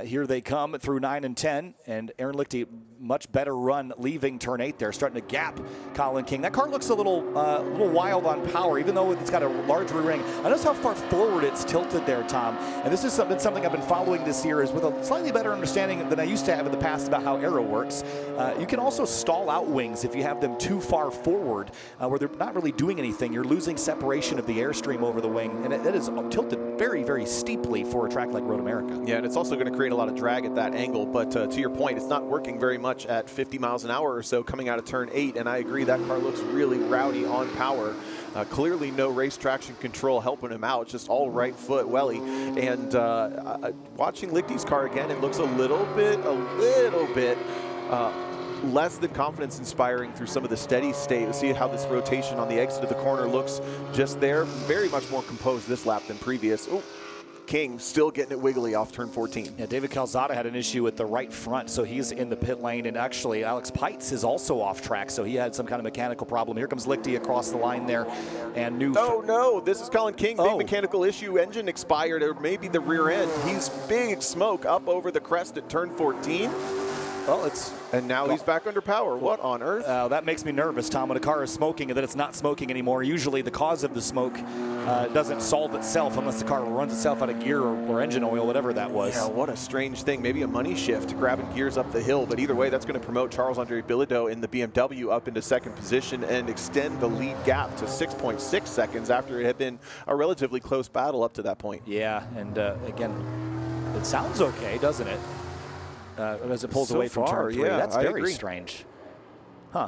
Here they come through 9 and 10, and Aaron Lichty, much better run leaving turn 8 there, starting to gap Colin King. That car looks a little wild on power, even though it's got a large rear ring. I notice how far forward it's tilted there, Tom, and this is something I've been following this year, is with a slightly better understanding than I used to have in the past about how aero works. You can also stall out wings if you have them too far forward, where they're not really doing anything. You're losing separation of the airstream over the wing, and it is tilted very, very steeply for a track like Road America. Yeah, and it's also going to create a lot of drag at that angle, but to your point, it's not working very much at 50 miles an hour or so coming out of turn 8, and I agree that car looks really rowdy on power. Clearly no race traction control helping him out, just all right foot welly. And watching Lichty's car again, it looks a little bit less than confidence inspiring through some of the steady state. To see how this rotation on the exit of the corner looks just there. Very much more composed this lap than previous. Oh, King still getting it wiggly off turn 14. Yeah, David Calzada had an issue with the right front, so he's in the pit lane, and actually Alex Pites is also off track, so he had some kind of mechanical problem. Here comes Lichty across the line there, and no, this is Colin King. Big mechanical issue, engine expired, or maybe the rear end. He's big smoke up over the crest at turn 14. Well, and now he's back under power. What on earth? That makes me nervous, Tom, when a car is smoking and then it's not smoking anymore. Usually the cause of the smoke doesn't solve itself unless the car runs itself out of gear or engine oil, whatever that was. Yeah, what a strange thing. Maybe a money shift, grabbing gears up the hill. But either way, that's going to promote Charles-Andre Bilodeau in the BMW up into second position and extend the lead gap to 6.6 seconds after it had been a relatively close battle up to that point. Yeah, and again, it sounds okay, doesn't it? As it pulls So away from far, turn 3. yeah, That's I very agree. strange.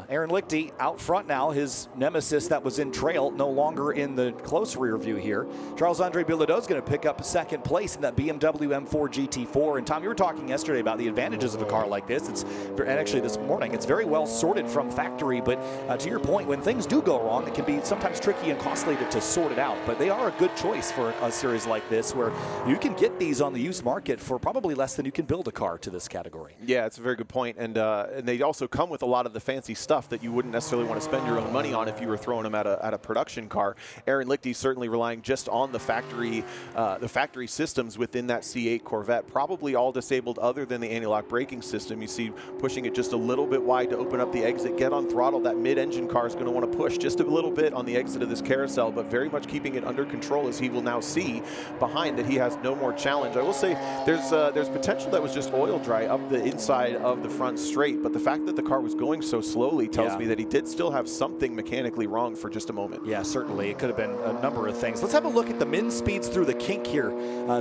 Aaron Lichty out front now. His nemesis that was in trail no longer in the close rear view here. Charles-Andre Bilodeau is going to pick up second place in that BMW M4 GT4. And Tom, you were talking yesterday about the advantages of a car like this. And actually this morning, it's very well sorted from factory. But to your point, when things do go wrong, it can be sometimes tricky and costly to sort it out. But they are a good choice for a series like this, where you can get these on the used market for probably less than you can build a car to this category. Yeah, it's a very good point. And they also come with a lot of the fancy stuff that you wouldn't necessarily want to spend your own money on if you were throwing them at a production car. Aaron Lichty certainly relying just on the factory systems within that C8 Corvette, probably all disabled other than the anti-lock braking system. You see pushing it just a little bit wide to open up the exit, get on throttle. That mid-engine car is going to want to push just a little bit on the exit of this carousel, but very much keeping it under control, as he will now see behind that he has no more challenge. I will say there's potential that was just oil dry up the inside of the front straight, but the fact that the car was going so slowly tells me that he did still have something mechanically wrong for just a moment. Yeah, certainly. It could have been a number of things. Let's have a look at the min speeds through the kink here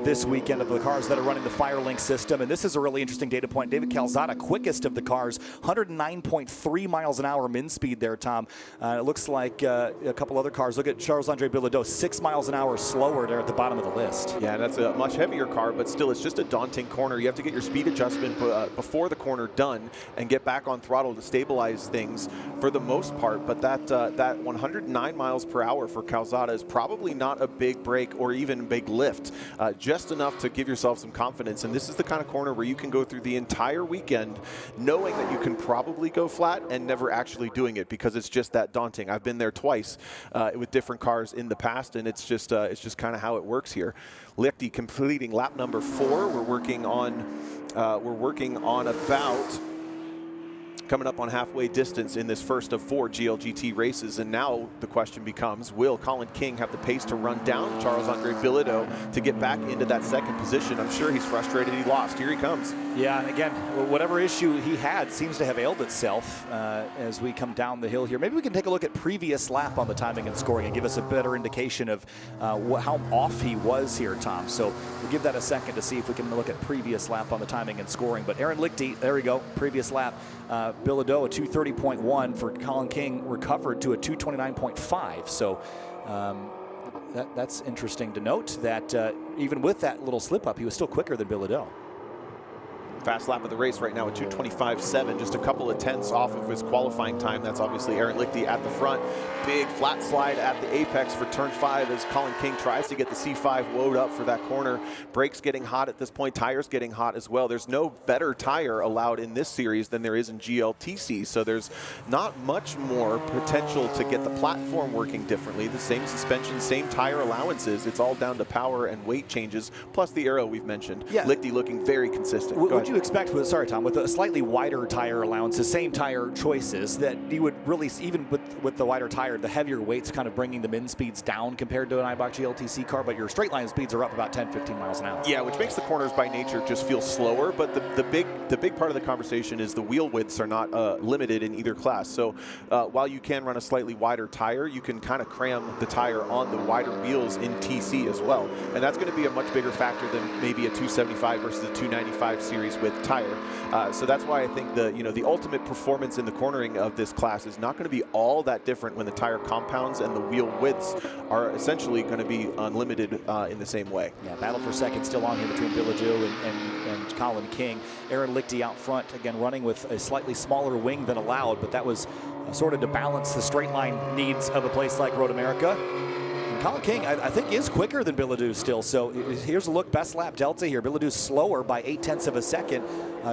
this weekend of the cars that are running the Firelink system. And this is a really interesting data point. David Calzada, quickest of the cars, 109.3 miles an hour min speed there, Tom. It looks like a couple other cars. Look at Charles-Andre Bilodeau, 6 miles an hour slower there at the bottom of the list. Yeah, that's a much heavier car, but still it's just a daunting corner. You have to get your speed adjustment before the corner done and get back on throttle to stabilize things for the most part, but that 109 miles per hour for Calzada is probably not a big break or even a big lift, just enough to give yourself some confidence. And this is the kind of corner where you can go through the entire weekend knowing that you can probably go flat and never actually doing it, because it's just that daunting. I've been there twice with different cars in the past, and it's just kind of how it works here. Lichty completing lap number 4. We're working on about coming up on halfway distance in this first of 4 GLGT races. And now the question becomes, will Colin King have the pace to run down Charles-Andre Bilodeau to get back into that second position? I'm sure he's frustrated he lost. Here he comes. Yeah, and again, whatever issue he had seems to have ailed itself as we come down the hill here. Maybe we can take a look at previous lap on the timing and scoring and give us a better indication of how off he was here, Tom. So we'll give that a second to see if we can look at previous lap on the timing and scoring. But Aaron Lichty, there we go, previous lap. Bilodeau, a 230.1 for Colin King, recovered to a 229.5. So that's interesting to note that even with that little slip up, he was still quicker than Bilodeau. Fast lap of the race right now at 2:25.7, just a couple of tenths off of his qualifying time. That's obviously Aaron Lichty at the front. Big flat slide at the apex for turn 5 as Colin King tries to get the C5 woed up for that corner. Brakes getting hot at this point, tires getting hot as well. There's no better tire allowed in this series than there is in GLTC, so there's not much more potential to get the platform working differently. The same suspension, same tire allowances. It's all down to power and weight changes, plus the aero we've mentioned. Yeah. Lichty looking very consistent. Would you expect with, sorry Tom, with a slightly wider tire allowance, the same tire choices, that you would really, even with the wider tire, the heavier weights kind of bringing the min speeds down compared to an Eibach GLTC car, but your straight line speeds are up about 10-15 miles an hour. Yeah, which makes the corners by nature just feel slower, but the big part of the conversation is the wheel widths are not limited in either class. So while you can run a slightly wider tire, you can kind of cram the tire on the wider wheels in TC as well. And that's going to be a much bigger factor than maybe a 275 versus a 295 series with tire. So that's why I think the ultimate performance in the cornering of this class is not going to be all that different when the tire compounds and the wheel widths are essentially going to be unlimited in the same way. Yeah, battle for second still on here between Bilodeau and Colin King. Aaron Lichty out front, again running with a slightly smaller wing than allowed, but that was sort of to balance the straight line needs of a place like Road America. Colin King, I think, is quicker than Bilodeau still. So here's a look, best lap delta here. Bilodeau's slower by 0.8 of a second.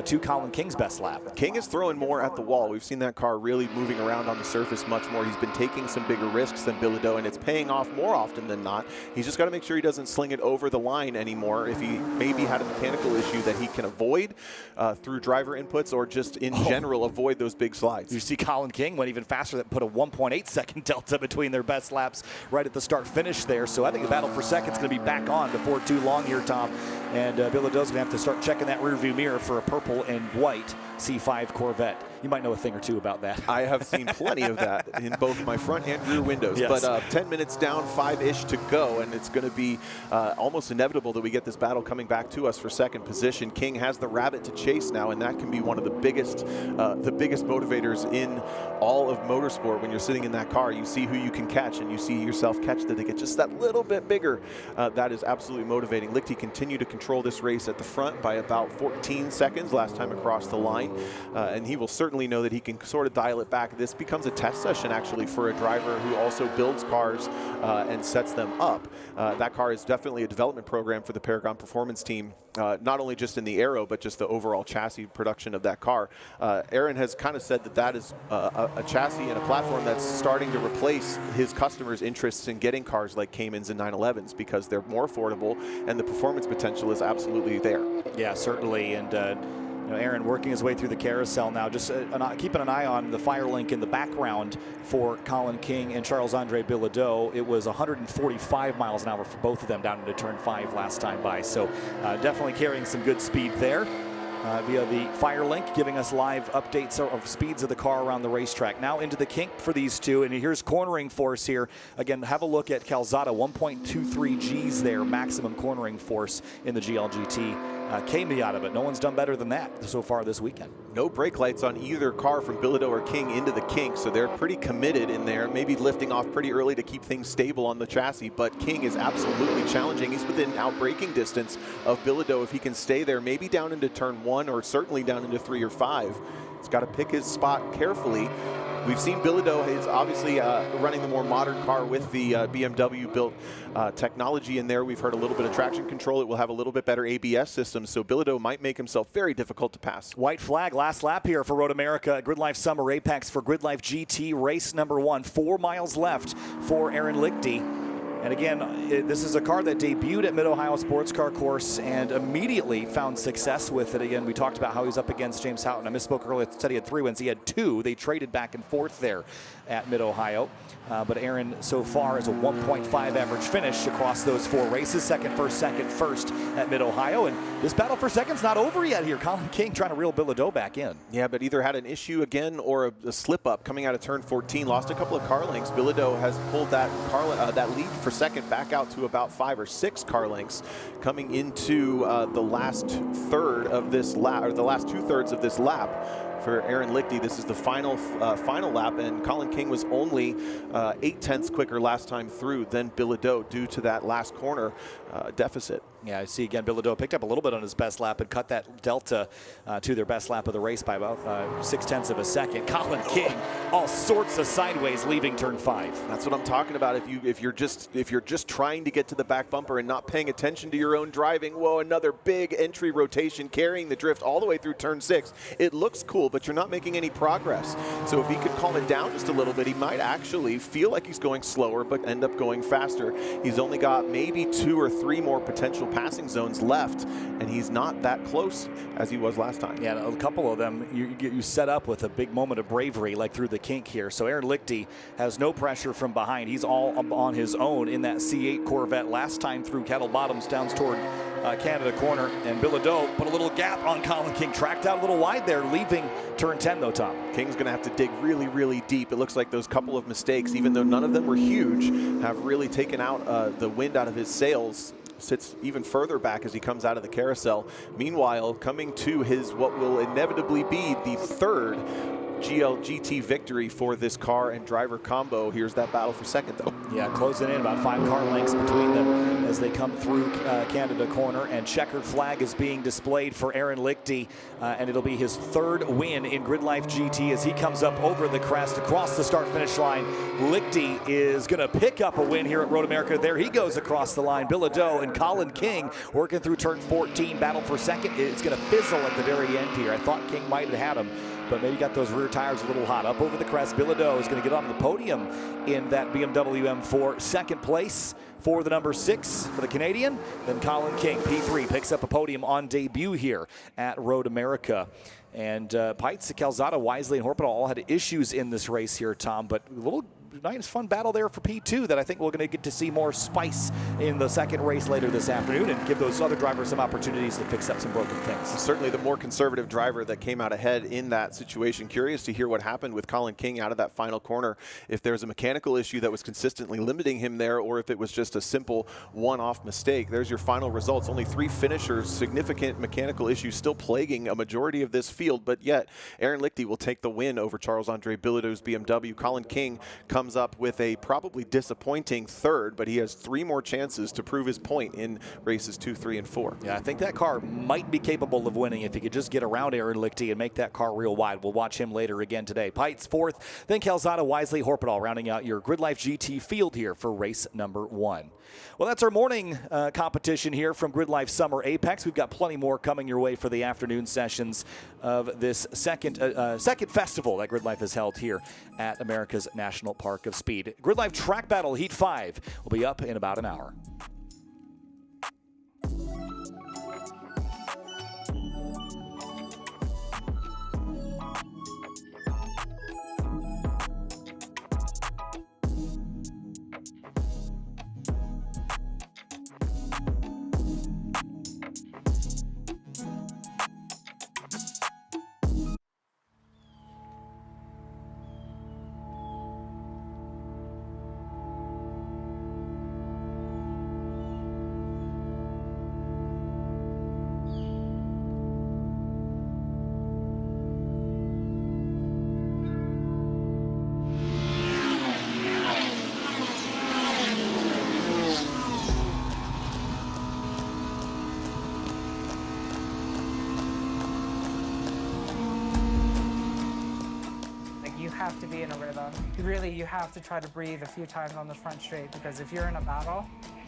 to Colin King's best lap. King is throwing more at the wall. We've seen that car really moving around on the surface much more. He's been taking some bigger risks than Bilodeau, and it's paying off more often than not. He's just got to make sure he doesn't sling it over the line anymore. If he maybe had a mechanical issue that he can avoid through driver inputs, or just in general avoid those big slides. You see Colin King went even faster, that put a 1.8 second delta between their best laps right at the start finish there. So I think the battle for second is going to be back on before too long here, Tom. And Bilodeau's going to have to start checking that rearview mirror for a purple and white C5 Corvette. You might know a thing or two about that. I have seen plenty of that in both my front and rear windows. Yes. But 10 minutes down, 5-ish to go, and it's going to be almost inevitable that we get this battle coming back to us for second position. King has the rabbit to chase now, and that can be one of the biggest motivators in all of motorsport. When you're sitting in that car, you see who you can catch, and you see yourself catch that they get just that little bit bigger. That is absolutely motivating. Lichty continued to control this race at the front by about 14 seconds last time across the line, and he will certainly know that he can sort of dial it back. This becomes a test session actually for a driver who also builds cars and sets them up. That car is definitely a development program for the Paragon Performance team, not only just in the aero, but just the overall chassis production of that car. Aaron has kind of said that that is a chassis and a platform that's starting to replace his customers' interests in getting cars like Caymans and 911s, because they're more affordable and the performance potential is absolutely there. Yeah, certainly. And Aaron working his way through the carousel now, just keeping an eye on the fire link in the background for Colin King and Charles-Andre Bilodeau. It was 145 miles an hour for both of them down into turn 5 last time by. So definitely carrying some good speed there. Via the fire link, giving us live updates of speeds of the car around the racetrack. Now into the kink for these two, and here's cornering force here. Again, have a look at Calzada, 1.23 Gs there, maximum cornering force in the GLGT. Came out of it. No one's done better than that so far this weekend. No brake lights on either car from Bilodeau or King into the kink, so they're pretty committed in there, maybe lifting off pretty early to keep things stable on the chassis, but King is absolutely challenging. He's within outbraking distance of Bilodeau. If he can stay there, maybe down into turn 1 or certainly down into 3 or 5. He's got to pick his spot carefully. We've seen Bilodeau is obviously running the more modern car with the BMW-built technology in there. We've heard a little bit of traction control. It will have a little bit better ABS system, so Bilodeau might make himself very difficult to pass. White flag, last lap here for Road America. GRIDLIFE Summer Apex for GRIDLIFE GT, race number 1. 4 miles left for Aaron Lichty. And again, this is a car that debuted at Mid-Ohio Sports Car Course and immediately found success with it. Again, we talked about how he was up against James Houghton. I misspoke earlier, I said he had 3 wins. He had 2. They traded back and forth there at Mid-Ohio. But Aaron so far is a 1.5 average finish across those 4 races. Second, first at Mid-Ohio. And this battle for second's not over yet here. Colin King trying to reel Bilodeau back in. Yeah, but either had an issue again or a slip up coming out of turn 14. Lost a couple of car lengths. Bilodeau has pulled that lead for second back out to about 5 or 6 car lengths coming into the last third of this lap, or the last 2/3 of this lap. For Aaron Lichty, this is the final lap, and Colin King was only 0.8 quicker last time through than Bilodeau due to that last corner deficit. Yeah, I see again, Bilodeau picked up a little bit on his best lap and cut that delta to their best lap of the race by about 0.6 of a second. Colin King, all sorts of sideways leaving turn 5. That's what I'm talking about. If you're just trying to get to the back bumper and not paying attention to your own driving, whoa, another big entry rotation carrying the drift all the way through turn 6. It looks cool, but you're not making any progress. So if he could calm it down just a little bit, he might actually feel like he's going slower, but end up going faster. He's only got maybe 2 or 3 more potential passing zones left, and he's not that close as he was last time. Yeah, a couple of them you set up with a big moment of bravery, like through the kink here. So Aaron Lichty has no pressure from behind. He's all on his own in that C8 Corvette last time through Kettle Bottoms down toward Canada corner, and Bilodeau put a little gap on Colin King, tracked out a little wide there, leaving turn 10 though, Tom. King's going to have to dig really, really deep. It looks like those couple of mistakes, even though none of them were huge, have really taken out the wind out of his sails. Sits even further back as he comes out of the carousel. Meanwhile, coming to his what will inevitably be the third GLGT victory for this car and driver combo. Here's that battle for second, though. Yeah, closing in about 5 car lengths between them as they come through Canada corner, and checkered flag is being displayed for Aaron Lichty, and it'll be his 3rd win in GRIDLIFE GT as he comes up over the crest across the start-finish line. Lichty is going to pick up a win here at Road America. There he goes across the line. Bilodeau and Colin King working through turn 14, battle for second. It's going to fizzle at the very end here. I thought King might have had him, but maybe got those rear tires a little hot. Up over the crest, Bilodeau is going to get on the podium in that BMW M4. Second place for the number 6 for the Canadian. Then Colin King, P3, picks up a podium on debut here at Road America. And Pites, Calzada, Wisely, and Horpedal all had issues in this race here, Tom, but a little nice fun battle there for P2 that I think we're going to get to see more spice in the second race later this afternoon and give those other drivers some opportunities to fix up some broken things. Certainly the more conservative driver that came out ahead in that situation. Curious to hear what happened with Colin King out of that final corner, if there's a mechanical issue that was consistently limiting him there, or if it was just a simple one-off mistake. There's your final results. Only 3 finishers, significant mechanical issues still plaguing a majority of this field, but yet Aaron Lichty will take the win over Charles-Andre Bilodeau's BMW. Colin King comes up with a probably disappointing 3rd, but he has 3 more chances to prove his point in races 2, 3, and 4. Yeah, I think that car might be capable of winning if he could just get around Aaron Lichty and make that car real wide. We'll watch him later again today. Pites 4th, then Calzada, Wisely, Horpedal rounding out your GRIDLIFE GT field here for race number 1. Well, that's our morning competition here from GRIDLIFE Summer Apex. We've got plenty more coming your way for the afternoon sessions of this second festival that GRIDLIFE has held here at America's National Park of Speed. GRIDLIFE Track Battle Heat 5 will be up in about an hour. Have to be in a rhythm. Really, you have to try to breathe a few times on the front straight, because if you're in a battle,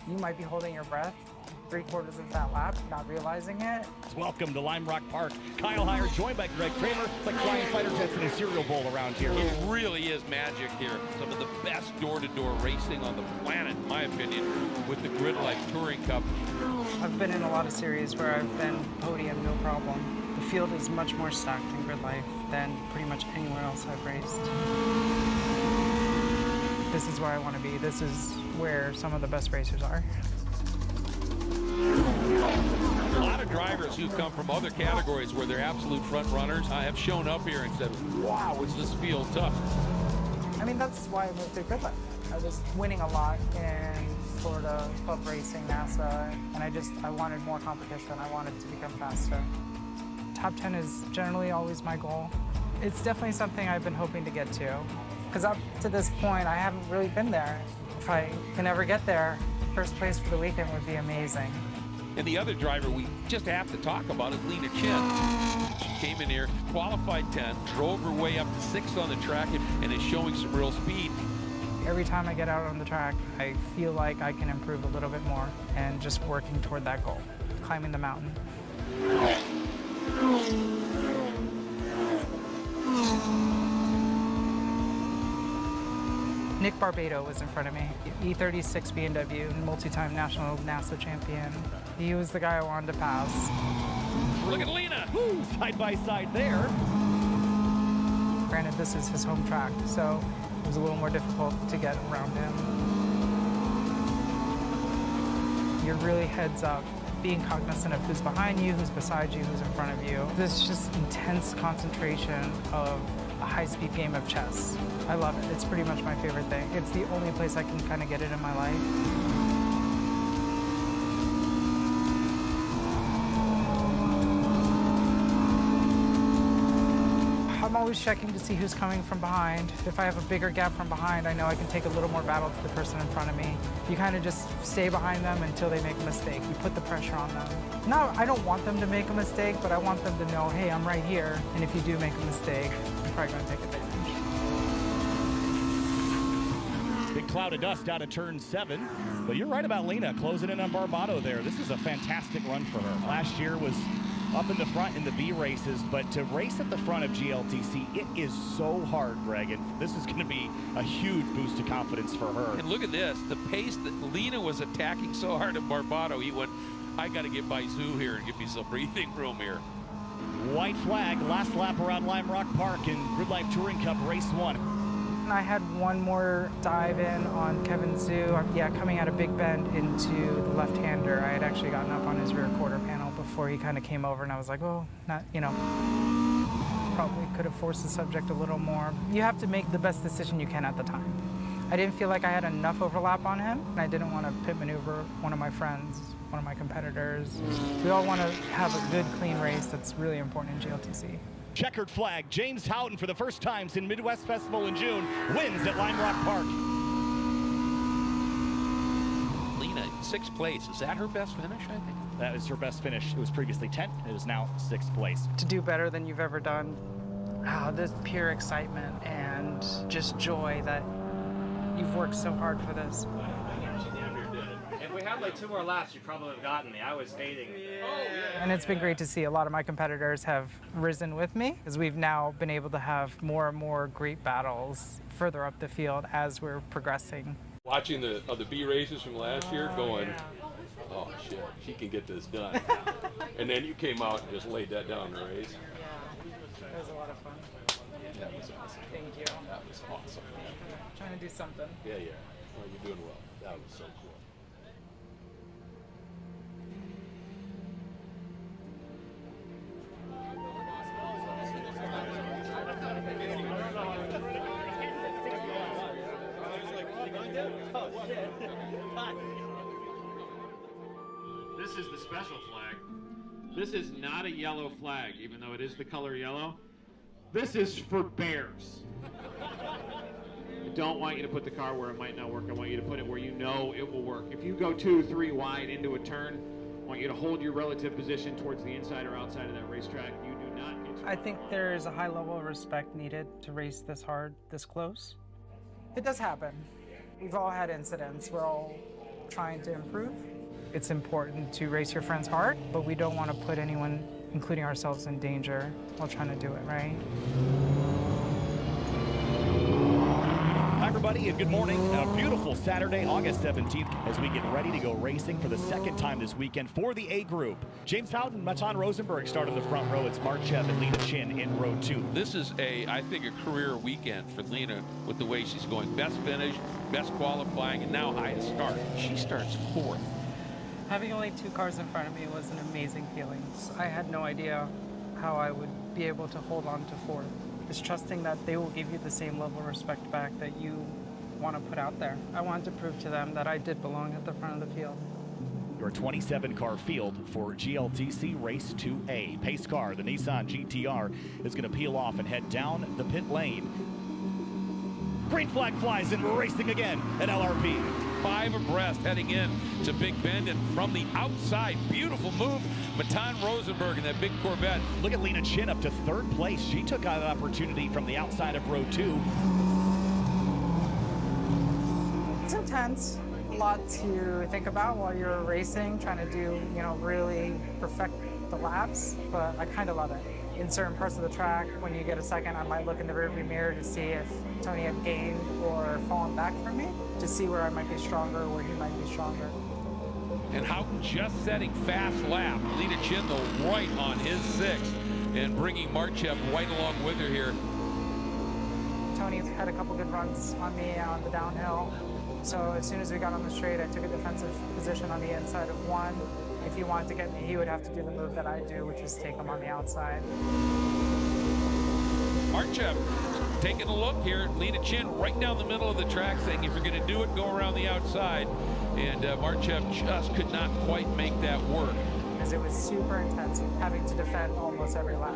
you might be holding your breath 3/4 of that lap, not realizing it. Welcome to Lime Rock Park. Kyle Heyer joined by Greg Kramer. It's like flying fighter jets in a cereal bowl around here. It really is magic here. Some of the best door-to-door racing on the planet, in my opinion, with the GRIDLIFE Touring Cup. I've been in a lot of series where I've been podium, no problem. The field is much more stacked in GRIDLIFE than pretty much anywhere else I've raced. This is where I want to be. This is where some of the best racers are. A lot of drivers who've come from other categories where they're absolute front runners have shown up here and said, wow, is this field tough? I mean, that's why I moved to GRIDLIFE. I was winning a lot in Florida, club racing, NASA, and I wanted more competition. I wanted to become faster. Top 10 is generally always my goal. It's definitely something I've been hoping to get to, because up to this point, I haven't really been there. If I can ever get there, first place for the weekend would be amazing. And the other driver we just have to talk about is Lena Chin. She came in here, qualified 10, drove her way up to 6th on the track, and is showing some real speed. Every time I get out on the track, I feel like I can improve a little bit more, and just working toward that goal, climbing the mountain. Nick Barbado was in front of me, E36 BMW, multi-time national NASA champion. He was the guy I wanted to pass. Look at Lena, woo, side by side there. Granted, this is his home track, so it was a little more difficult to get around him. You're really heads up, being cognizant of who's behind you, who's beside you, who's in front of you. This just intense concentration of a high-speed game of chess. I love it. It's pretty much my favorite thing. It's the only place I can kind of get it in my life. I'm always checking to see who's coming from behind. If I have a bigger gap from behind, I know I can take a little more battle to the person in front of me. You kind of just stay behind them until they make a mistake. You put the pressure on them. No, I don't want them to make a mistake, but I want them to know, hey, I'm right here, and if you do make a mistake, I'm probably going to take advantage. Big cloud of dust out of turn 7. But you're right about Lena closing in on Barbado there. This is a fantastic run for her. Last year was up in the front in the B races, but to race at the front of GLTC, it is so hard, Greg, and this is going to be a huge boost to confidence for her. And look at this, the pace that Lena was attacking so hard at Barbado, he went, I got to get by Zoo here and give me some breathing room here. White flag, last lap around Lime Rock Park in GRIDLIFE Touring Cup Race 1. I had one more dive in on Kevin Zhu. Yeah, coming out of Big Bend into the left-hander. I had actually gotten up on his rear quarter panel before he kind of came over, and I was like, oh, not, you know, probably could have forced the subject a little more. You have to make the best decision you can at the time. I didn't feel like I had enough overlap on him, and I didn't want to pit maneuver one of my friends, one of my competitors. We all want to have a good, clean race. That's really important in GLTC. Checkered flag, James Houghton for the first time since Midwest Festival in June, wins at Lime Rock Park. Lena, 6th place, is that her best finish, I think? That is her best finish. It was previously 10th, it is now 6th place. To do better than you've ever done, this pure excitement and just joy that you've worked so hard for this. If we had like 2 more laps, you probably would have gotten me. I was fading. And it's been great to see a lot of my competitors have risen with me, as we've now been able to have more and more great battles further up the field as we're progressing. Watching the B races from last year going, oh shit, she can get this done. And then you came out and just laid that down in the race. Yeah, it was a lot of fun. That was awesome. Thank you. That was awesome. Trying to do something. Yeah, yeah. Well, you're doing well. That was so cool. This is the special flag. This is not a yellow flag, even though it is the color yellow. This is for bears. I don't want you to put the car where it might not work. I want you to put it where you know it will work. If you go 2, 3 wide into a turn, I want you to hold your relative position towards the inside or outside of that racetrack. You do not interrupt. I think there is a high level of respect needed to race this hard, this close. It does happen. We've all had incidents. We're all trying to improve. It's important to race your friends hard, but we don't want to put anyone, including ourselves, in danger while trying to do it right. Hi everybody and good morning. A beautiful Saturday, August 17th, as we get ready to go racing for the second time this weekend for the A group. James Houghton, Matan Rosenberg start in the front row. It's Marchev and Lena Chin in row 2. This is I think, a career weekend for Lena with the way she's going. Best finish, best qualifying, and now highest start. She starts 4th. Having only 2 cars in front of me was an amazing feeling. I had no idea how I would be able to hold on to 4th. It's trusting that they will give you the same level of respect back that you want to put out there. I wanted to prove to them that I did belong at the front of the field. Your 27-car field for GLTC Race 2A. Pace car, the Nissan GTR, is going to peel off and head down the pit lane. Green flag flies and we're racing again at LRP. 5 abreast heading in to Big Bend, and from the outside, beautiful move, Matan Rosenberg in that big Corvette. Look at Lena Chin up to 3rd place. She took out an opportunity from the outside of row 2. It's intense. A lot to think about while you're racing, trying to do, really perfect the laps, but I kind of love it. In certain parts of the track, when you get a second, I might look in the rearview mirror to see if Tony had gained or fallen back from me, to see where I might be stronger, where he might be stronger. And Houghton just setting fast lap. Lena Chin, though, right on his 6th, and bringing Marchev right along with her here. Tony had a couple good runs on me on the downhill, so as soon as we got on the straight, I took a defensive position on the inside of 1. If he wanted to get me, he would have to do the move that I do, which is take him on the outside. Marchev taking a look here. Lena Chin right down the middle of the track saying, if you're going to do it, go around the outside. And Marchev just could not quite make that work. Because it was super intense, having to defend almost every lap.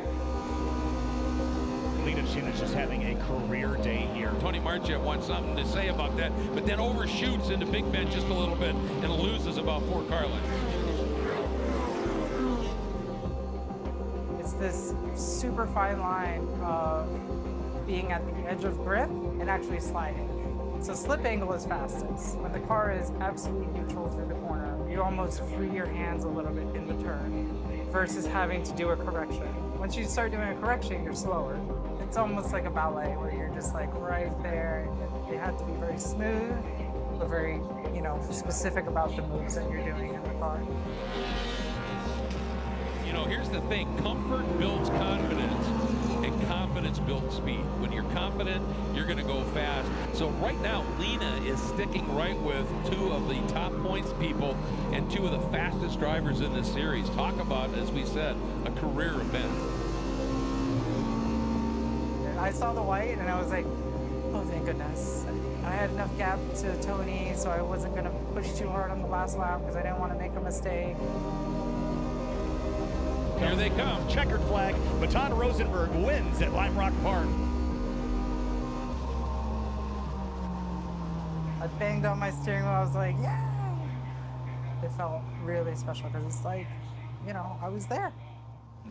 Lena Chin is just having a career day here. Tony Marchev wants something to say about that, but then overshoots into Big Ben just a little bit and loses about 4 car lengths. It's this super fine line of being at the edge of grip and actually sliding. So slip angle is fastest. When the car is absolutely neutral through the corner, you almost free your hands a little bit in the turn versus having to do a correction. Once you start doing a correction, you're slower. It's almost like a ballet where you're just like right there. They have to be very smooth, but very, you know, specific about the moves that you're doing in the car. You know, here's the thing, comfort builds confidence, and confidence builds speed. When you're confident, you're gonna go fast. So right now, Lena is sticking right with 2 of the top points people and 2 of the fastest drivers in this series. Talk about, as we said, a career event. I saw the white and I was like, oh, thank goodness. I had enough gap to Tony, so I wasn't gonna push too hard on the last lap because I didn't want to make a mistake. Here they come, checkered flag. Baton Rosenberg wins at Lime Rock Park. I banged on my steering wheel, I was like, yeah! It felt really special because it's like, you know, I was there.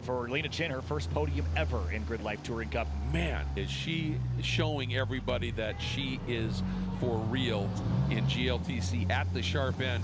For Lena Chin, her first podium ever in GRIDLIFE Touring Cup. Man, is she showing everybody that she is for real in GLTC at the sharp end.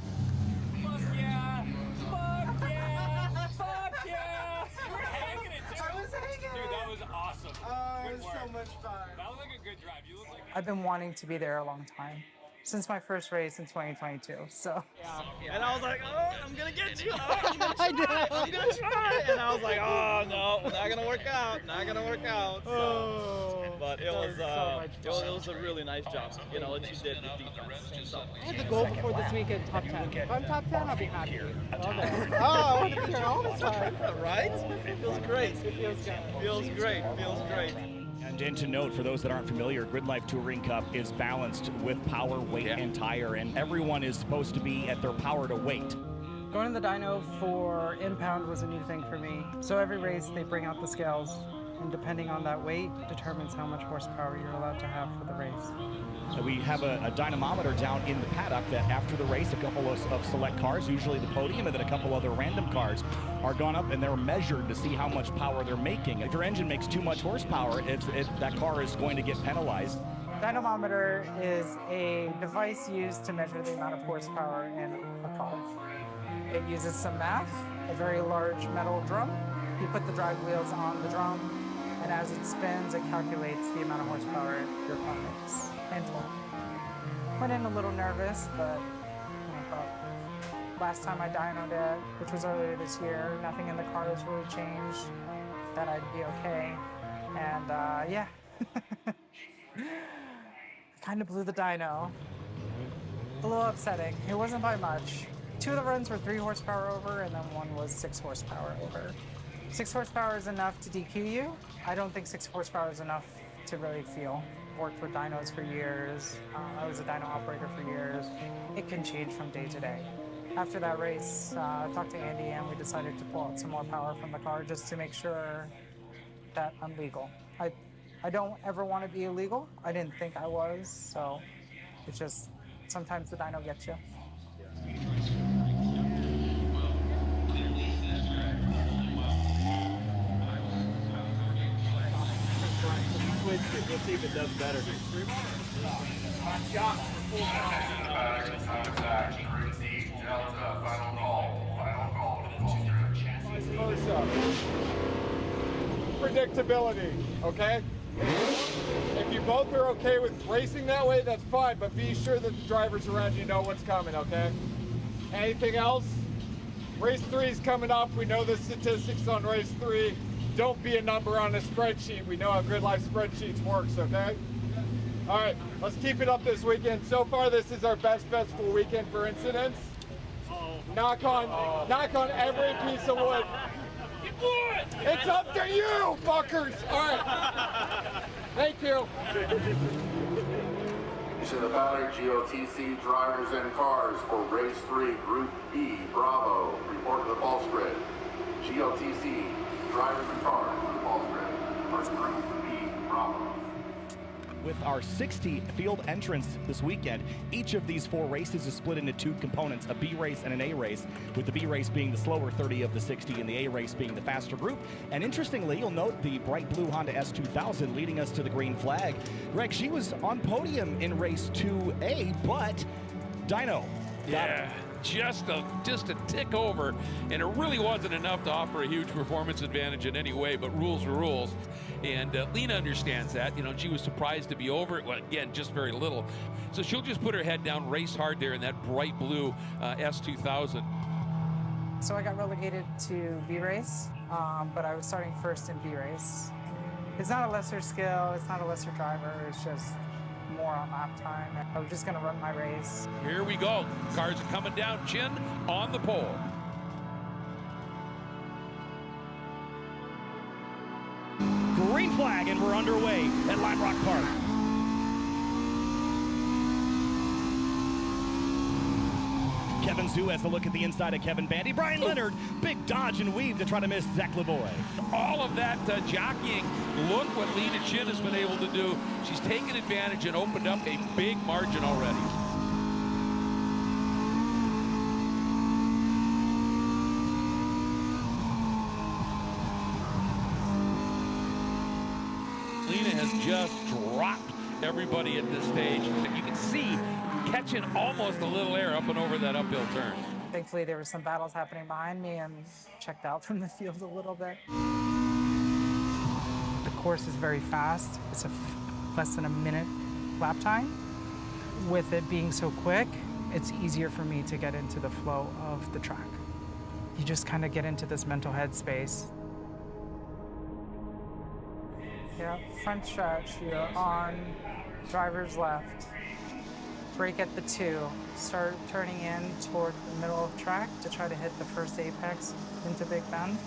I've been wanting to be there a long time, since my first race in 2022, so. Yeah. And I was like, oh, I'm gonna get you, oh, I'm gonna try, I'm gonna try. And I was like, oh, no, not gonna work out, not gonna work out. So, but it was a really nice job, you know, what you did with defense. So. I had the goal before this weekend, top 10. If I'm top 10, I'll be happy. Okay. Oh, I want to be here all the time. Right? It feels great. It feels good. Feels great, feels great. And to note, for those that aren't familiar, GRIDLIFE Touring Cup is balanced with power, weight, and tire, and everyone is supposed to be at their power to weight. Going to the dyno for impound was a new thing for me. So every race they bring out the scales, and depending on that weight determines how much horsepower you're allowed to have for the race. We have a dynamometer down in the paddock that after the race, a couple of select cars, usually the podium, and then a couple other random cars are gone up and they're measured to see how much power they're making. If your engine makes too much horsepower, that car is going to get penalized. Dynamometer is a device used to measure the amount of horsepower in a car. It uses some math, a very large metal drum. You put the drive wheels on the drum, and as it spins, it calculates the amount of horsepower your car makes. And went in a little nervous, but last time I dynoed it, which was earlier this year, nothing in the car has really changed, that I'd be okay. And yeah, I kind of blew the dyno. A little upsetting. It wasn't by much. 2 of the runs were 3 horsepower over, and then 1 was 6 horsepower over. 6 horsepower is enough to DQ you. I don't think 6 horsepower is enough to really feel. Worked with dynos for years. I was a dyno operator for years. It can change from day to day. After that race, I talked to Andy and we decided to pull out some more power from the car just to make sure that I'm legal. I don't ever want to be illegal. I didn't think I was, so it's just sometimes the dyno gets you. We'll see if it does better. Predictability, okay? If you both are okay with racing that way, that's fine, but be sure that the drivers around you know what's coming, okay? Anything else? Race 3 is coming up. We know the statistics on race 3. Don't be a number on a spreadsheet. We know how GRIDLIFE spreadsheets works, okay? All right, let's keep it up this weekend. So far, this is our best festival weekend for incidents. Knock on every piece of wood. It's up to you, fuckers. All right. Thank you. To the Valley GLTC drivers and cars for race 3, Group B, Bravo. Report to the false grid. GLTC drivers and cars for the false grid for Group B, Bravo. With our 60 field entrants this weekend, each of these 4 races is split into 2 components, a B race and an A race, with the B race being the slower 30 of the 60 and the A race being the faster group. And interestingly, you'll note the bright blue Honda S2000 leading us to the green flag. Greg, she was on podium in race 2A, but Dyno. Yeah, just a tick over, and it really wasn't enough to offer a huge performance advantage in any way, but rules are rules. And Lena understands that. You know, she was surprised to be over it. Well, again, just very little. So she'll just put her head down, race hard there in that bright blue S2000. So I got relegated to B race, but I was starting first in B race. It's not a lesser skill, it's not a lesser driver, it's just more on lap time. I was just gonna run my race. Here we go. Cars are coming down. Chin on the pole. Green flag, and we're underway at Lime Rock Park. Kevin Zhu has a look at the inside of Kevin Bandy. Brian Leonard, big dodge and weave to try to miss Zach Lavoie. All of that jockeying. Look what Lena Chin has been able to do. She's taken advantage and opened up a big margin already. Lena has just dropped everybody at this stage. You can see catching almost a little air up and over that uphill turn. Thankfully, there were some battles happening behind me and checked out from the field a little bit. The course is very fast. It's less than a minute lap time. With it being so quick, it's easier for me to get into the flow of the track. You just kind of get into this mental headspace. Yeah, front stretch, you're on driver's left. Brake at the 2. Start turning in toward the middle of track to try to hit the first apex into Big Bend.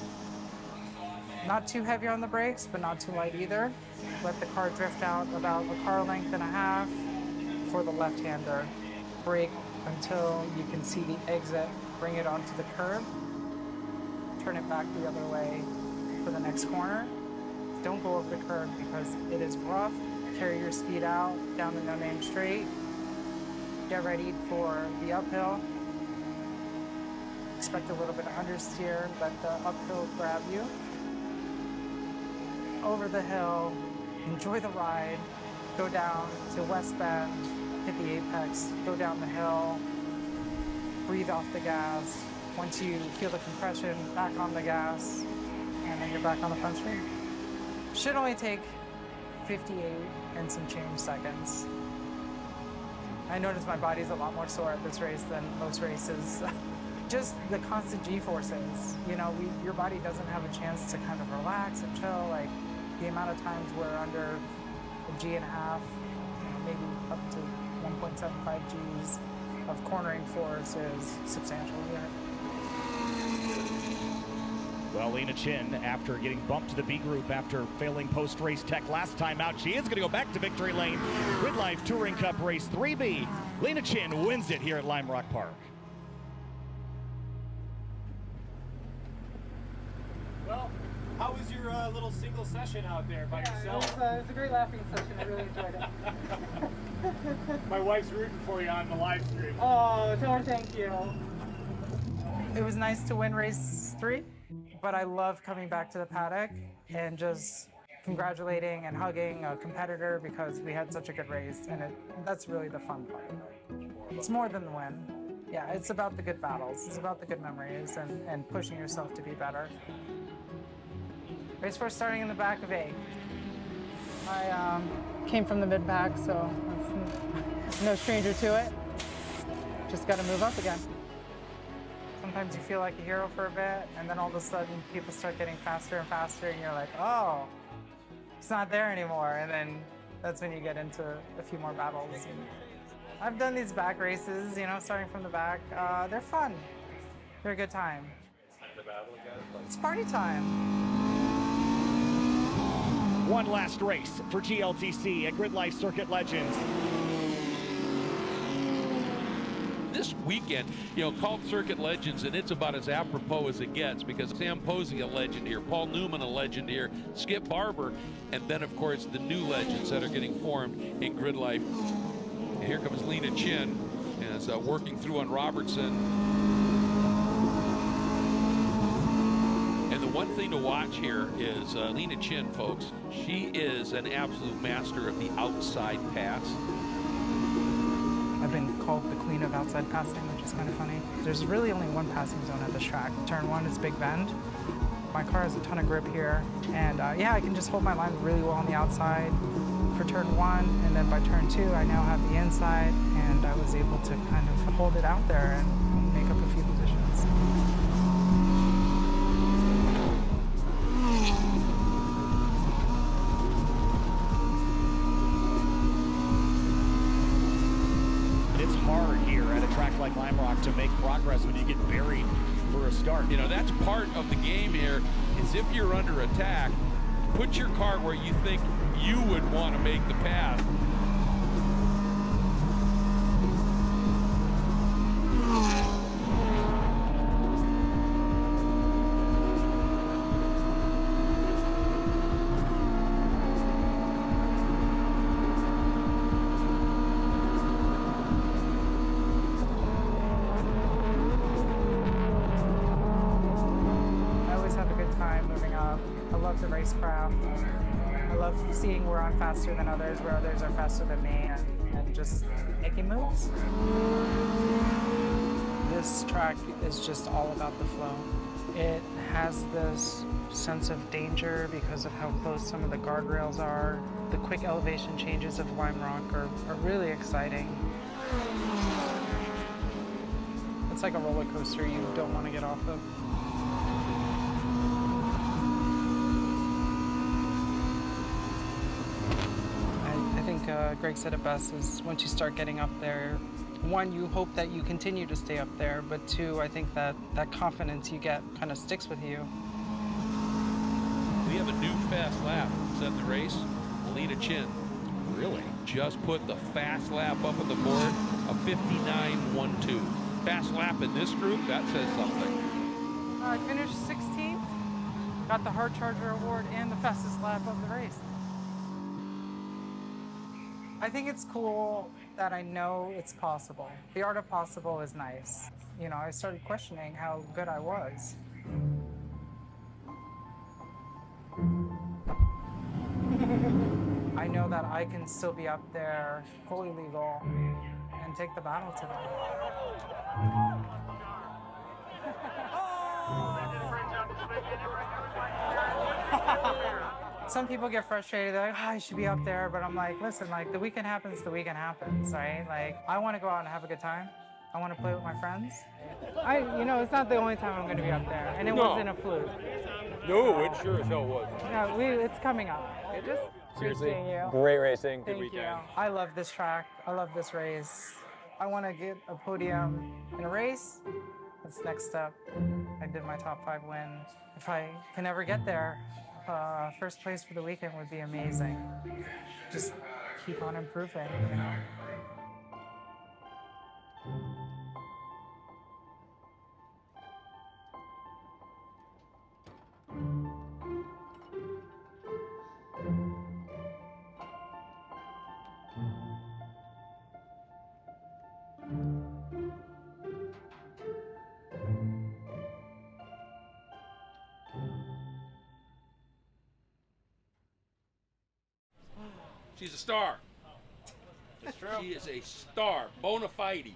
Not too heavy on the brakes, but not too light either. Let the car drift out about a car length and a half for the left-hander. Brake until you can see the exit. Bring it onto the curb. Turn it back the other way for the next corner. Don't go over the curb because it is rough. Carry your speed out down the no-name straight. Get ready for the uphill. Expect a little bit of understeer, let the uphill grab you. Over the hill, enjoy the ride. Go down to West Bend, hit the apex, go down the hill, breathe off the gas. Once you feel the compression, back on the gas, and then you're back on the front straight. Should only take 58 and some change seconds. I noticed my body's a lot more sore at this race than most races. Just the constant G-forces. You know, your body doesn't have a chance to kind of relax and chill. Like the amount of times we're under a G and a half, maybe up to 1.75 Gs of cornering force is substantial here. Well, Lena Chin, after getting bumped to the B group after failing post-race tech last time out, she is going to go back to victory lane. GRIDLIFE Touring Cup Race 3B. Lena Chin wins it here at Lime Rock Park. Well, how was your little single session out there by yourself? It was a great laughing session. I really enjoyed it. My wife's rooting for you on the live stream. Oh, tell her thank you. It was nice to win race 3, but I love coming back to the paddock and just congratulating and hugging a competitor because we had such a good race, and that's really the fun part. It's more than the win. Yeah, it's about the good battles. It's about the good memories and pushing yourself to be better. Race 4 starting in the back of A. I came from the mid-pack, so I'm no stranger to it. Just got to move up again. Sometimes you feel like a hero for a bit, and then all of a sudden people start getting faster and faster, and you're like, oh, it's not there anymore. And then that's when you get into a few more battles. And I've done these back races, you know, starting from the back. They're fun. They're a good time. It's party time. One last race for GLTC at GRIDLIFE Circuit Legends. this weekend, you know, called Circuit Legends, and it's about as apropos as it gets because Sam Posey, a legend here, Paul Newman, a legend here, Skip Barber, and then, of course, the new legends that are getting formed in grid life. And here comes Lena Chin as working through on Robertson. And the one thing to watch here is Lena Chin, folks. She is an absolute master of the outside pass. I've been called the queen of outside passing, which is kind of funny. There's really only one passing zone at this track. Turn 1 is Big Bend. My car has a ton of grip here, and yeah, I can just hold my line really well on the outside for turn 1, and then by turn 2, I now have the inside, and I was able to kind of hold it out there and make up a few positions. It's hard here at a track like Lime Rock to make progress when you get buried for a start. You know, that's part of the game here, is if you're under attack, put your car where you think you would want to make the pass. I love seeing where I'm faster than others, where others are faster than me, and just making moves. This track is just all about the flow. It has this sense of danger because of how close some of the guardrails are. The quick elevation changes of Lime Rock are really exciting. It's like a roller coaster you don't want to get off of. Greg said it best, is once you start getting up there, 1, you hope that you continue to stay up there, but 2, I think that confidence you get kind of sticks with you. We have a new fast lap set the race. Lena Chin really just put the fast lap up on the board, a 59.12. Fast lap in this group, that says something. I finished 16th, got the Hard Charger Award and the fastest lap of the race. I think it's cool that I know it's possible. The art of possible is nice. You know, I started questioning how good I was. I know that I can still be up there, fully legal, and take the battle to them. Some people get frustrated, they're like, oh, I should be up there, but I'm like, listen, like, the weekend happens, right? Like, I want to go out and have a good time. I want to play with my friends. You know, it's not the only time I'm going to be up there, and it wasn't a fluke. No, it sure as hell was. No, it's coming up. Seriously, seeing you. great racing. Thank Good weekend. you. I love this track. I love this race. I want to get a podium in a race. That's the next step. I did my top 5 win. If I can ever get there, first place for the weekend would be amazing. Just keep on improving, you know? She's a star. It's true. She is a star, bona fide.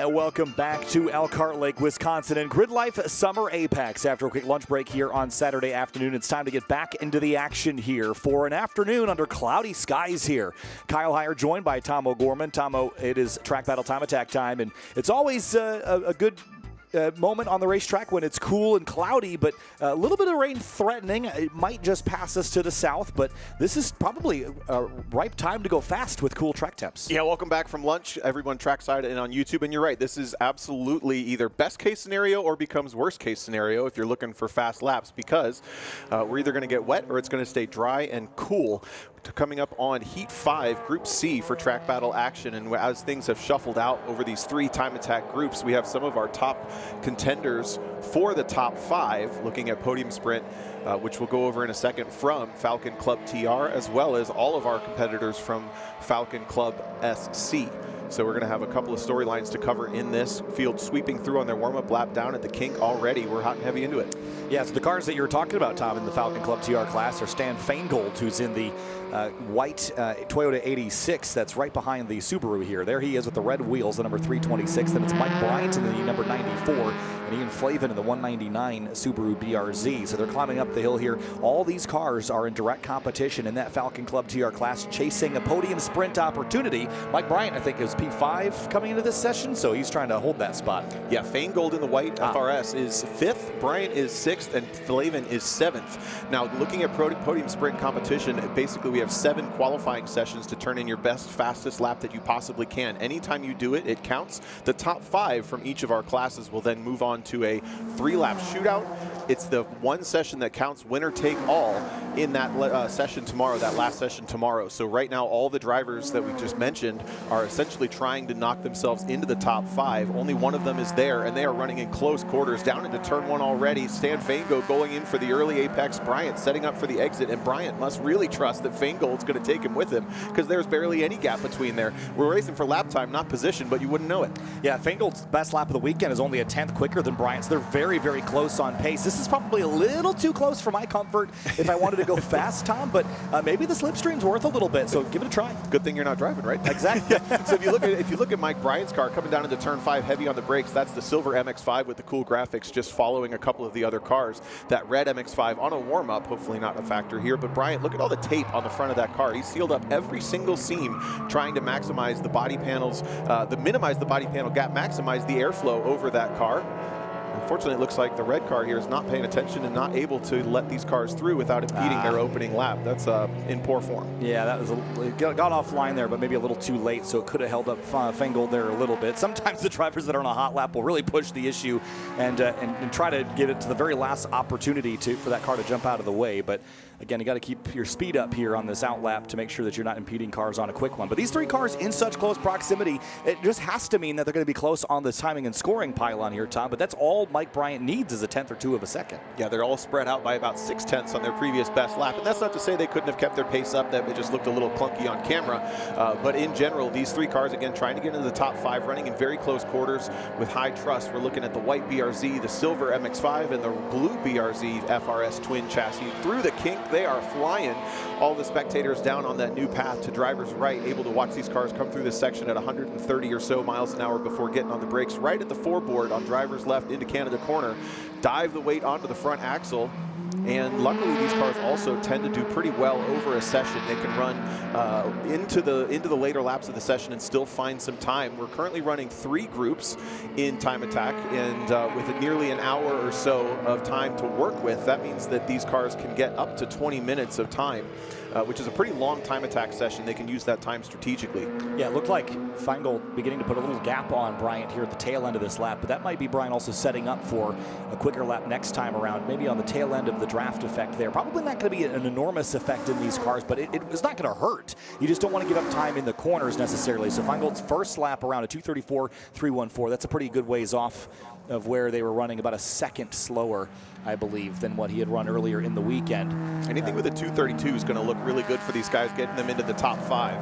welcome back to Elkhart Lake, Wisconsin, and GRIDLIFE Summer Apex. After a quick lunch break here on Saturday afternoon, it's time to get back into the action here for an afternoon under cloudy skies here. Kyle Heyer joined by Tom O'Gorman. Tom, it is track battle time attack time, and it's always a good moment on the racetrack when it's cool and cloudy, but a little bit of rain threatening. It might just pass us to the south, but this is probably a ripe time to go fast with cool track temps. Yeah, welcome back from lunch, everyone trackside and on YouTube. And you're right, this is absolutely either best case scenario or becomes worst case scenario if you're looking for fast laps, because we're either going to get wet or it's going to stay dry and cool. Coming up on Heat 5, Group C for track battle action, and as things have shuffled out over these 3 time attack groups, we have some of our top contenders for the top 5, looking at podium sprint, which we'll go over in a second, from Falcon Club TR, as well as all of our competitors from Falcon Club SC. So we're going to have a couple of storylines to cover in this field, sweeping through on their warm-up lap down at the kink already. We're hot and heavy into it. Yeah, so the cars that you were talking about, Tom, in the Falcon Club TR class are Stan Feingold, who's in the white Toyota 86 that's right behind the Subaru here. There he is with the red wheels, the number 326. Then it's Mike Bryant in the number 94, and Ian Flavin in the 199 Subaru BRZ. So they're climbing up the hill here. All these cars are in direct competition in that Falcon Club TR class, chasing a podium sprint opportunity. Mike Bryant, I think, is P5 coming into this session, so he's trying to hold that spot. Yeah, Feingold in the white FRS is 5th, Bryant is 6th, and Flavin is 7th. Now, looking at podium sprint competition, basically we have 7 qualifying sessions to turn in your best, fastest lap that you possibly can. Anytime you do it, it counts. The top 5 from each of our classes will then move on to a 3-lap shootout. It's the one session that counts winner take all in that session tomorrow, that last session tomorrow. So right now, all the drivers that we just mentioned are essentially trying to knock themselves into the top 5. Only one of them is there, and they are running in close quarters down into turn 1 already. Stan Feingold going in for the early apex. Bryant setting up for the exit, and Bryant must really trust that Feingold's going to take him with him, because there's barely any gap between there. We're racing for lap time, not position, but you wouldn't know it. Yeah, Feingold's best lap of the weekend is only a 10th quicker than Bryant's. They're very, very close on pace. This is probably a little too close for my comfort if I wanted to go fast, Tom, but maybe the slipstream's worth a little bit, so give it a try. Good thing you're not driving, right? Exactly. So if you look at Mike Bryant's car coming down into turn 5 heavy on the brakes, that's the silver MX-5 with the cool graphics, just following a couple of the other cars. That red MX-5 on a warm-up, hopefully not a factor here, but Bryant, look at all the tape on the front of that car. He sealed up every single seam, trying to maximize the body panels, minimize the body panel gap, maximize the airflow over that car. Unfortunately, it looks like the red car here is not paying attention and not able to let these cars through without impeding their opening lap. That's in poor form. Yeah, that was got offline there, but maybe a little too late, so it could have held up Feingold there a little bit. Sometimes the drivers that are on a hot lap will really push the issue and try to get it to the very last opportunity for that car to jump out of the way. But again, you got to keep your speed up here on this out lap to make sure that you're not impeding cars on a quick one. But these 3 cars in such close proximity, it just has to mean that they're going to be close on the timing and scoring pylon here, Tom. But that's all Mike Bryant needs is a 10th or 2 of a second. Yeah, they're all spread out by about 6/10 on their previous best lap. And that's not to say they couldn't have kept their pace up, that it just looked a little clunky on camera. But in general, these 3 cars, again, trying to get into the top 5, running in very close quarters with high trust. We're looking at the white BRZ, the silver MX-5, and the blue BRZ FRS twin chassis. Through the kink, they are flying. All the spectators down on that new path to driver's right, able to watch these cars come through this section at 130 or so miles an hour before getting on the brakes. Right at the foreboard on driver's left into Canada corner, dive the weight onto the front axle. And luckily, these cars also tend to do pretty well over a session. They can run into the later laps of the session and still find some time. We're currently running 3 groups in time attack, and with nearly an hour or so of time to work with, that means that these cars can get up to 20 minutes of time, which is a pretty long time attack session. They can use that time strategically. Yeah, it looked like Feingold beginning to put a little gap on Bryant here at the tail end of this lap, but that might be Bryant also setting up for a quicker lap next time around, maybe on the tail end of the draft effect there. Probably not going to be an enormous effect in these cars, but it's not going to hurt. You just don't want to give up time in the corners necessarily. So Feingold's first lap around a 2:34.314. That's a pretty good ways off of where they were running, about a second slower, I believe, than what he had run earlier in the weekend. Anything with a 2:32 is going to look really good for these guys, getting them into the top 5.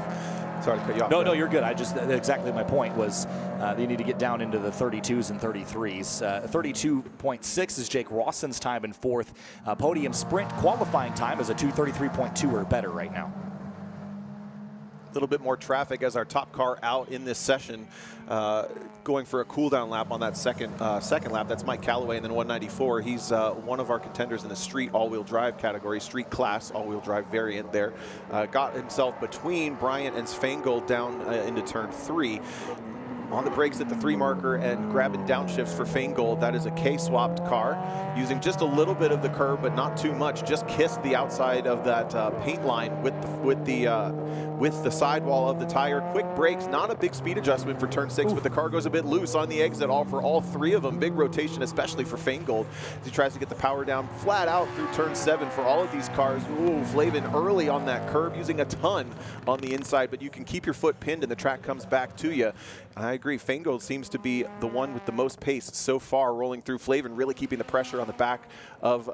Sorry to cut you off. No, you're good. Exactly my point was they need to get down into the 32s and 33s. 32.6 is Jake Rawson's time in 4th. Podium sprint qualifying time is a 2:33.2 or better right now. little bit more traffic as our top car out in this session, going for a cool down lap on that second lap. That's Mike Calloway in the 194. He's one of our contenders in the street all-wheel drive category, street class all-wheel drive variant there. Got himself between Bryant and Svangold down into turn 3. On the brakes at the 3 marker and grabbing downshifts for Feingold. That is a K-swapped car, using just a little bit of the curb, but not too much. Just kissed the outside of that paint line with the sidewall of the tire. Quick brakes, not a big speed adjustment for turn 6, but the car goes a bit loose on the exit for all 3 of them. Big rotation, especially for Feingold, as he tries to get the power down flat out through turn 7 for all of these cars. Ooh, Flavin early on that curb, using a ton on the inside, but you can keep your foot pinned and the track comes back to you. I agree. Feingold seems to be the one with the most pace so far, rolling through Flavin, really keeping the pressure on the back of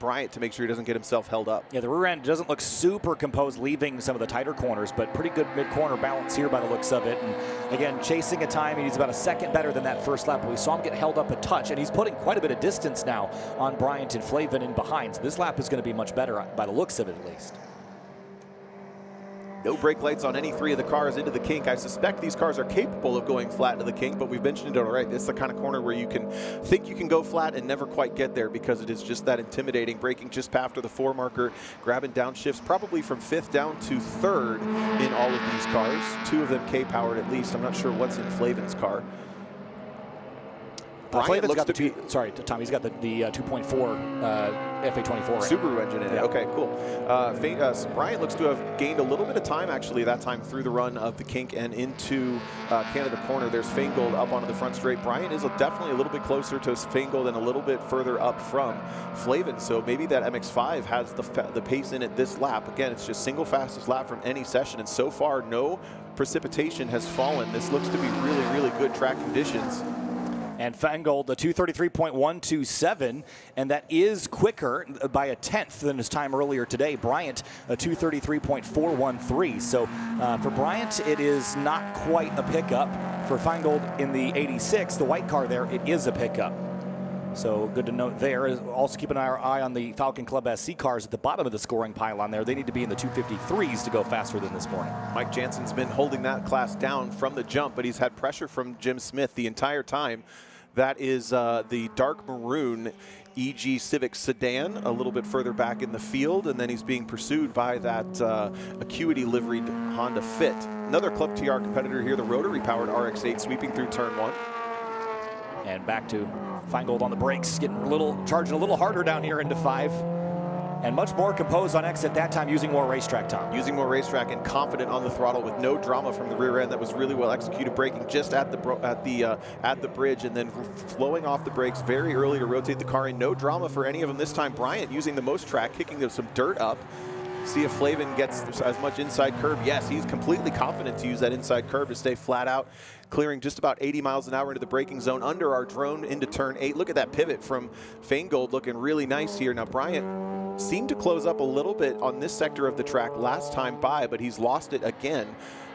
Bryant to make sure he doesn't get himself held up. Yeah, the rear end doesn't look super composed, leaving some of the tighter corners, but pretty good mid-corner balance here by the looks of it. And again, chasing a time, and he's about a second better than that first lap. We saw him get held up a touch, and he's putting quite a bit of distance now on Bryant and Flavin in behind. So this lap is going to be much better by the looks of it, at least. No brake lights on any 3 of the cars into the kink. I suspect these cars are capable of going flat into the kink, but we've mentioned it already. It's the kind of corner where you can think you can go flat and never quite get there because it is just that intimidating. Braking just after the 4 marker, grabbing downshifts probably from 5th down to 3rd in all of these cars. 2 of them K-powered at least. I'm not sure what's in Flavin's car. Flavin's got the sorry, Tom, he's got the 2.4 FA24 right? Subaru engine in it. Okay, cool. Bryant looks to have gained a little bit of time, actually, that time through the run of the kink and into Canada corner. There's Feingold up onto the front straight. Bryant is definitely a little bit closer to Feingold and a little bit further up from Flavin, so maybe that MX-5 has the pace in it this lap. Again, it's just single fastest lap from any session, and so far no precipitation has fallen. This looks to be really, really good track conditions. And Feingold, the 233.127, and that is quicker by a 1/10 than his time earlier today. Bryant, a 233.413. So for Bryant, it is not quite a pickup. For Feingold in the 86, the white car there, it is a pickup. So good to note there. Also keep an eye on the Falcon Club SC cars at the bottom of the scoring pylon there. They need to be in the 253s to go faster than this morning. Mike Jansen's been holding that class down from the jump, but he's had pressure from Jim Smith the entire time. That is the dark maroon EG Civic sedan a little bit further back in the field, and then he's being pursued by that Acuity liveried Honda Fit. Another Club TR competitor here, the rotary powered RX-8 sweeping through turn 1. And back to Feingold on the brakes, charging a little harder down here into 5. And much more composed on exit that time, using more racetrack, Tom. Using more racetrack and confident on the throttle with no drama from the rear end. That was really well executed, braking just at the bridge and then flowing off the brakes very early to rotate the car in. No drama for any of them this time. Bryant using the most track, kicking some dirt up. See if Flavin gets as much inside curb. Yes, he's completely confident to use that inside curb to stay flat out, clearing just about 80 miles an hour into the braking zone under our drone into turn 8. Look at that pivot from Feingold, looking really nice here. Now Bryant seemed to close up a little bit on this sector of the track last time by, but he's lost it again.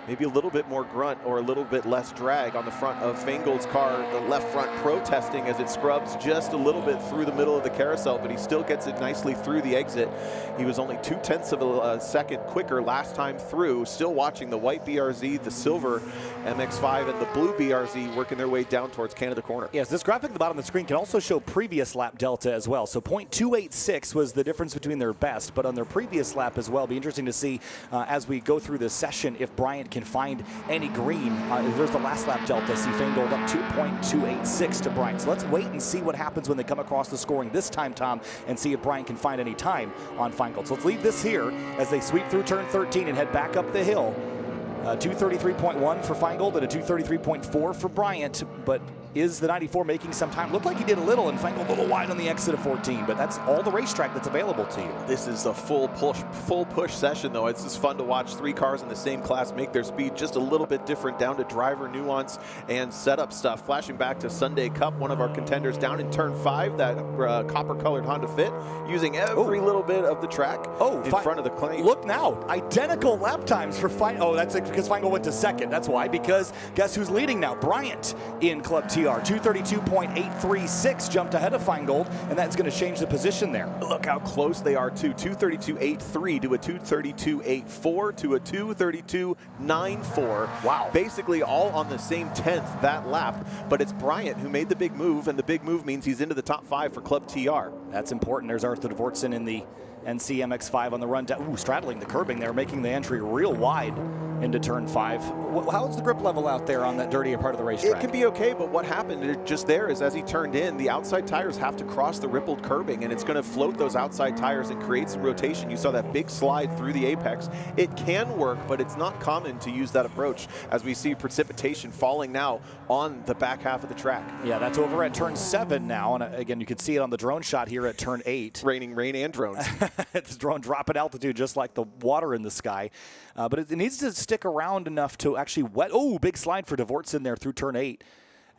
Maybe a little bit more grunt or a little bit less drag on the front of Feingold's car. The left front protesting as it scrubs just a little bit through the middle of the carousel, but he still gets it nicely through the exit. He was only 0.2 of a second quicker last time through. Still watching the white BRZ, the silver MX-5, and the blue BRZ working their way down towards Canada corner. Yes, this graphic at the bottom of the screen can also show previous lap delta as well. So 0.286 was the difference between their best, but on their previous lap as well. Be interesting to see as we go through this session if Bryant can find any green. There's the last lap delta. See Feingold up 2.286 to Bryant. So let's wait and see what happens when they come across the scoring this time, Tom, and see if Bryant can find any time on Feingold. So let's leave this here as they sweep through turn 13 and head back up the hill. 233.1 for Feingold and a 233.4 for Bryant, but is the 94 making some time? Looked like he did a little, and Feingold a little wide on the exit of 14, but that's all the racetrack that's available to you. This is a full push session, though. It's just fun to watch 3 cars in the same class make their speed just a little bit different, down to driver nuance and setup stuff. Flashing back to Sunday Cup, one of our contenders down in turn 5, that copper-colored Honda Fit, using every little bit of the track in front of the claim. Look now, identical lap times for Feingold. Oh, that's because Feingold went to second. That's why, because guess who's leading now? Bryant in Club TR. TR. 232.836 jumped ahead of Feingold, and that's going to change the position there. Look how close they are, too. 232.83 to a 232.84 to a 232.94. Wow. Basically all on the same 10th that lap, but it's Bryant who made the big move, and the big move means he's into the top 5 for Club TR. That's important. There's Arthur Dvortson in the NC MX-5 on the run down. Ooh, straddling the curbing there, making the entry real wide into turn 5. How's the grip level out there on that dirtier part of the racetrack? It can be okay, but what happened just there is as he turned in, the outside tires have to cross the rippled curbing, and it's going to float those outside tires and create some rotation. You saw that big slide through the apex. It can work, but it's not common to use that approach as we see precipitation falling now on the back half of the track. Yeah, that's over at turn 7 now, and again, you can see it on the drone shot here at turn 8. Raining rain and drones. It's drone dropping altitude just like the water in the sky. But it needs to stick around enough to actually wet. Oh, big slide for Dvortson there through turn 8.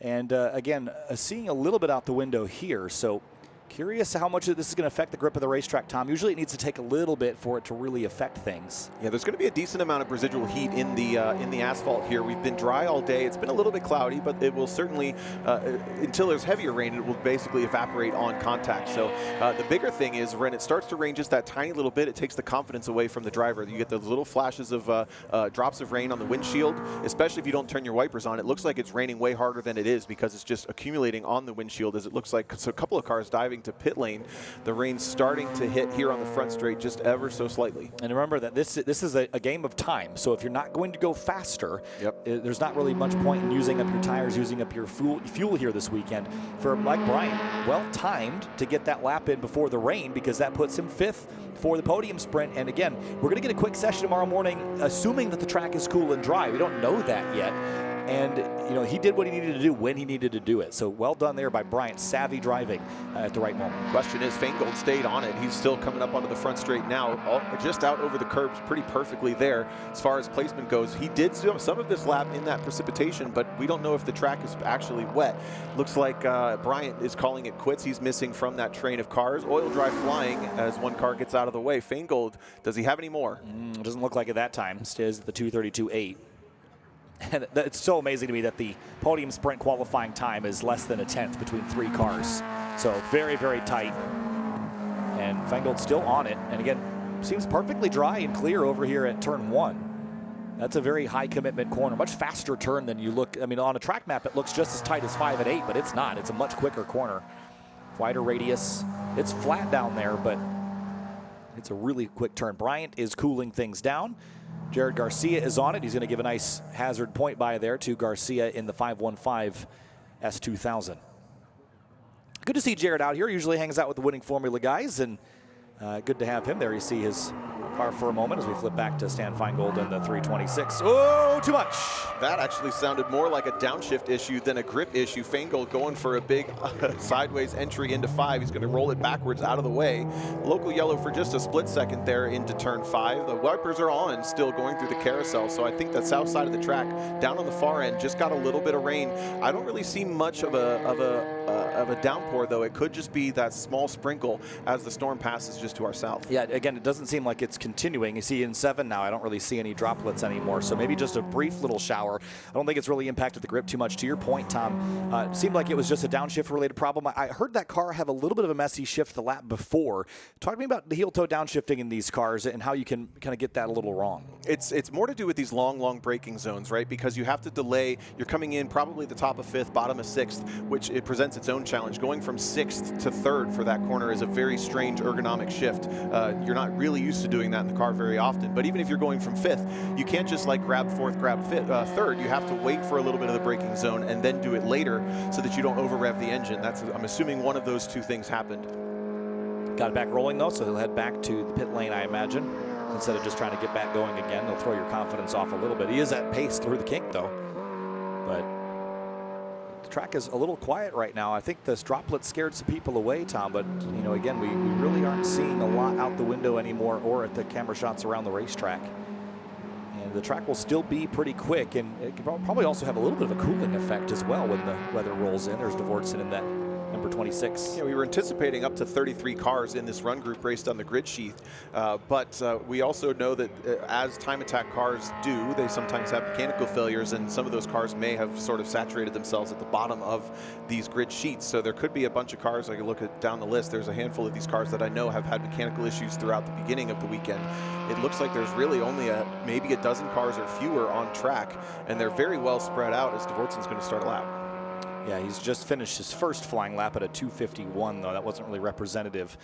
And again, seeing a little bit out the window here. So curious how much of this is going to affect the grip of the racetrack, Tom. Usually it needs to take a little bit for it to really affect things. Yeah, there's going to be a decent amount of residual heat in the asphalt here. We've been dry all day. It's been a little bit cloudy, but it will certainly, until there's heavier rain, it will basically evaporate on contact. So the bigger thing is when it starts to rain just that tiny little bit, it takes the confidence away from the driver. You get those little flashes of drops of rain on the windshield, especially if you don't turn your wipers on. It looks like it's raining way harder than it is because it's just accumulating on the windshield as it looks like. So a couple of cars diving to pit lane. The rain's starting to hit here on the front straight just ever so slightly. And remember that this is a game of time. So if you're not going to go faster, there's not really much point in using up your tires, using up your fuel here this weekend. For Mike Bryant, well timed to get that lap in before the rain because that puts him 5th for the podium sprint. And again, we're going to get a quick session tomorrow morning, assuming that the track is cool and dry. We don't know that yet. And, you know, he did what he needed to do when he needed to do it. So well done there by Bryant. Savvy driving at the right moment. Question is, Feingold stayed on it. He's still coming up onto the front straight now, just out over the curbs pretty perfectly there as far as placement goes. He did do some of this lap in that precipitation, but we don't know if the track is actually wet. Looks like Bryant is calling it quits. He's missing from that train of cars. Oil dry flying as one car gets out of the way. Feingold, does he have any more? Doesn't look like it that time. Stays at the 2:32.8. And it's so amazing to me that the podium sprint qualifying time is less than a 10th between 3 cars. So very, very tight. And Feingold's still on it. And again, seems perfectly dry and clear over here at turn 1. That's a very high commitment corner, much faster turn than you look. I mean, on a track map, it looks just as tight as 5 and 8, but it's not. It's a much quicker corner. Wider radius. It's flat down there, but it's a really quick turn. Bryant is cooling things down. Jared Garcia is on it. He's going to give a nice hazard point by there to Garcia in the 515 S2000. Good to see Jared out here. Usually hangs out with the winning Formula guys, and good to have him there. You see his car for a moment as we flip back to Stan Feingold in the 326. Oh, too much. That actually sounded more like a downshift issue than a grip issue. Feingold going for a big sideways entry into 5. He's going to roll it backwards out of the way. Local yellow for just a split second there into turn 5. The wipers are on, still going through the carousel. So I think that south side of the track, down on the far end, just got a little bit of rain. I don't really see much of a downpour, though. It could just be that small sprinkle as the storm passes just to our south. Yeah, again, it doesn't seem like it's continuing. You see in 7 now, I don't really see any droplets anymore. So maybe just a brief little shower. I don't think it's really impacted the grip too much. To your point, Tom, it seemed like it was just a downshift related problem. I heard that car have a little bit of a messy shift the lap before. Talk to me about the heel toe downshifting in these cars and how you can kind of get that a little wrong. It's more to do with these long braking zones, right? Because you have to delay. You're coming in probably the top of 5th, bottom of 6th, which it presents its own challenge. Going from 6th to 3rd for that corner is a very strange ergonomic shift. You're not really used to doing that in the car very often. But even if you're going from 5th, you can't just like grab 4th, grab 3rd. You have to wait for a little bit of the braking zone and then do it later so that you don't over rev the engine. I'm assuming one of those two things happened. Got it back rolling though, so he'll head back to the pit lane, I imagine. Instead of just trying to get back going again, they'll throw your confidence off a little bit. He is at pace through the kink though. But the track is a little quiet right now. I think this droplet scared some people away, Tom, but you know, again, we really aren't seeing a lot out the window anymore or at the camera shots around the racetrack. And the track will still be pretty quick, and it can probably also have a little bit of a cooling effect as well when the weather rolls in. There's Dvortson in that number 26. Yeah, we were anticipating up to 33 cars in this run group raced on the grid sheath, but we also know that as time attack cars do, they sometimes have mechanical failures, and some of those cars may have sort of saturated themselves at the bottom of these grid sheets. So there could be a bunch of cars. I can look at down the list. There's a handful of these cars that I know have had mechanical issues throughout the beginning of the weekend. It looks like there's really only maybe a dozen cars or fewer on track, and they're very well spread out as Dvortson's going to start a lap. Yeah, he's just finished his first flying lap at a 2:51, though. That wasn't really representative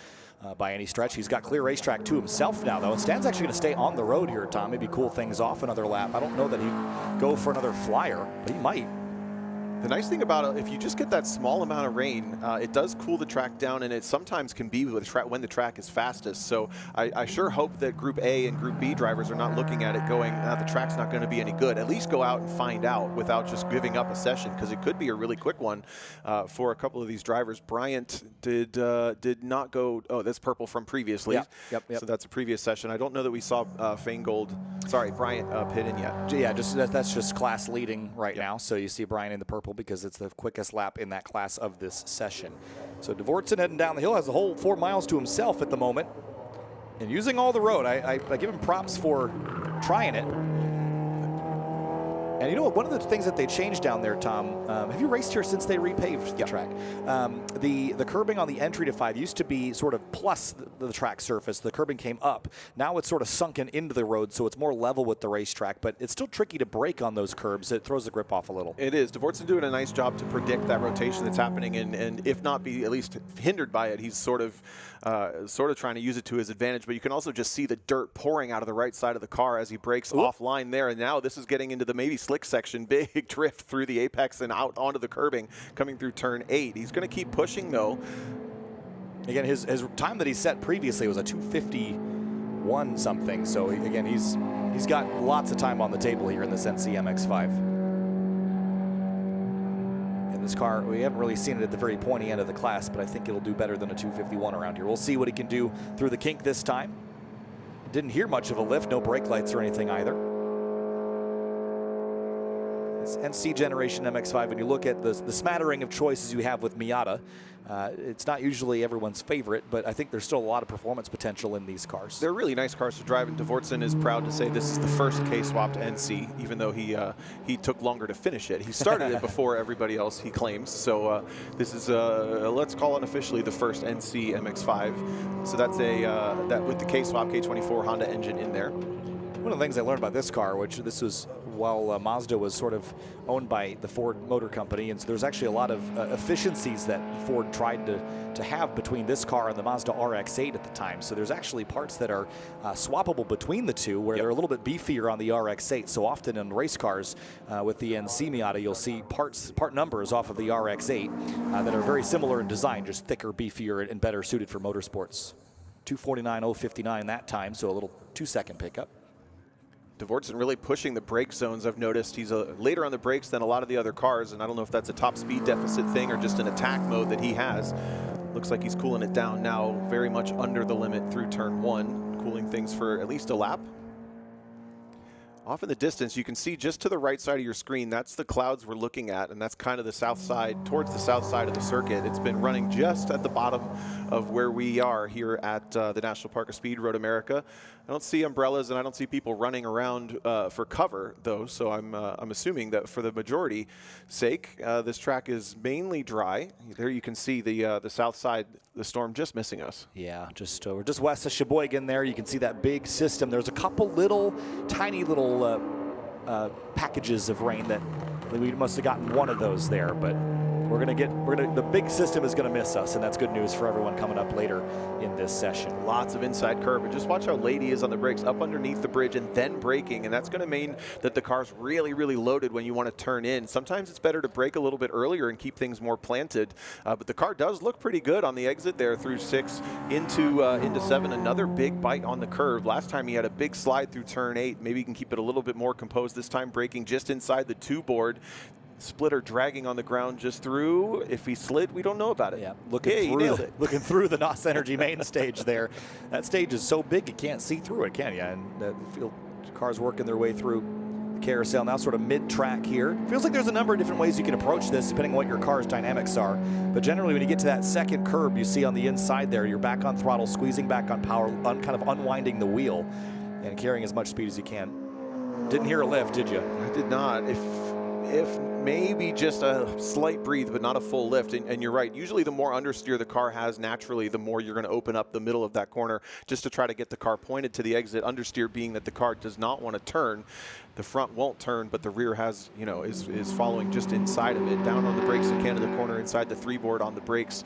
by any stretch. He's got clear racetrack to himself now, though. And Stan's actually going to stay on the road here, Tom. Maybe cool things off another lap. I don't know that he'd go for another flyer, but he might. The nice thing about it, if you just get that small amount of rain, it does cool the track down, and it sometimes can be when the track is fastest. So I sure hope that Group A and Group B drivers are not looking at it going, the track's not going to be any good. At least go out and find out without just giving up a session, because it could be a really quick one for a couple of these drivers. Bryant did not go. Oh, that's purple from previously. Yep. So that's a previous session. I don't know that we saw Bryant pit in yet. Yeah, that's just class leading right now. So you see Bryant in the purple because it's the quickest lap in that class of this session. So Dvortson heading down the hill has the whole 4 miles to himself at the moment and using all the road. I give him props for trying it. And you know what, one of the things that they changed down there, Tom, have you raced here since they repaved the track? The curbing on the entry to 5 used to be sort of plus the track surface. The curbing came up. Now it's sort of sunken into the road, so it's more level with the racetrack, but it's still tricky to brake on those curbs. It throws the grip off a little. It is. Dvortson doing a nice job to predict that rotation that's happening, and if not be at least hindered by it, he's sort of trying to use it to his advantage. But you can also just see the dirt pouring out of the right side of the car as he brakes offline there, and now this is getting into the maybe slick section, big drift through the apex and out onto the curbing coming through turn 8. He's going to keep pushing though. Again, his time that he set previously was a 2:51 something. So again, he's got lots of time on the table here in this NC MX-5. And this car, we haven't really seen it at the very pointy end of the class, but I think it'll do better than a 2:51 around here. We'll see what he can do through the kink this time. Didn't hear much of a lift, no brake lights or anything either. NC generation MX-5, when you look at the smattering of choices you have with Miata, it's not usually everyone's favorite, but I think there's still a lot of performance potential in these cars. They're really nice cars to drive, and Dvortson is proud to say this is the first K-swapped NC, even though he took longer to finish it. He started it before everybody else, he claims. So this is, let's call it officially the first NC MX-5. So that's that with the K-swap K24 Honda engine in there. One of the things I learned about this car, which this was while Mazda was sort of owned by the Ford Motor Company, and so there's actually a lot of efficiencies that Ford tried to have between this car and the Mazda RX-8 at the time. So there's actually parts that are swappable between the two, where they're a little bit beefier on the RX-8. So often in race cars with the NC Miata, you'll see part numbers off of the RX-8 that are very similar in design, just thicker, beefier, and better suited for motorsports. 2:49.059 that time, so a little 2-second pickup. Dvortson really pushing the brake zones. I've noticed he's later on the brakes than a lot of the other cars, and I don't know if that's a top speed deficit thing or just an attack mode that he has. Looks like he's cooling it down now, very much under the limit through turn 1, cooling things for at least a lap. Off in the distance, you can see just to the right side of your screen, that's the clouds we're looking at, and that's kind of the south side, towards the south side of the circuit. It's been running just at the bottom of where we are here at the National Park of Speed, Road America. I don't see umbrellas, and I don't see people running around for cover, though, so I'm assuming that for the majority sake, this track is mainly dry. There you can see the south side, the storm just missing us. Yeah, we're just west of Sheboygan there. You can see that big system. There's a couple little, tiny little packages of rain that we must have gotten one of those there, but the big system is gonna miss us, and that's good news for everyone coming up later in this session. Lots of inside curb, and just watch how late he is on the brakes, up underneath the bridge and then braking, and that's gonna mean that the car's really, really loaded when you wanna turn in. Sometimes it's better to brake a little bit earlier and keep things more planted, but the car does look pretty good on the exit there through 6 into 7. Another big bite on the curve. Last time he had a big slide through turn 8. Maybe he can keep it a little bit more composed this time, braking just inside the 2 board. Splitter dragging on the ground just through. If he slid, we don't know about it. Yeah, looking through the NOS Energy main stage there. That stage is so big you can't see through it, can you? And the car's working their way through carousel now, sort of mid-track here. Feels like there's a number of different ways you can approach this depending on what your car's dynamics are. But generally, when you get to that second curb, you see on the inside there, you're back on throttle, squeezing back on power, kind of unwinding the wheel and carrying as much speed as you can. Didn't hear a lift, did you? I did not. If maybe just a slight breathe, but not a full lift. And you're right. Usually the more understeer the car has naturally, the more you're going to open up the middle of that corner just to try to get the car pointed to the exit. Understeer being that the car does not want to turn. The front won't turn, but the rear has, you know, is following just inside of it. Down on the brakes in Canada corner, inside the 3-board on the brakes,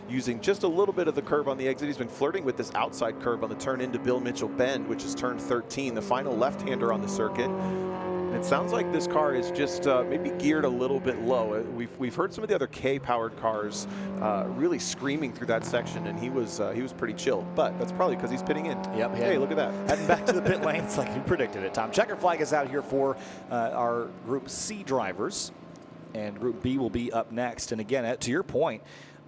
using just a little bit of the curve on the exit. He's been flirting with this outside curve on the turn into Bill Mitchell Bend, which is turn 13, the final left-hander on the circuit. And it sounds like this car is just maybe geared a little bit low. We've heard some of the other K-powered cars really screaming through that section, and he was pretty chill. But that's probably because he's pitting in. Yep. Hey, look at that. Heading back to the pit lanes like you predicted it, Tom. Checker flag is out here for our Group C drivers, and Group B will be up next. And again, to your point,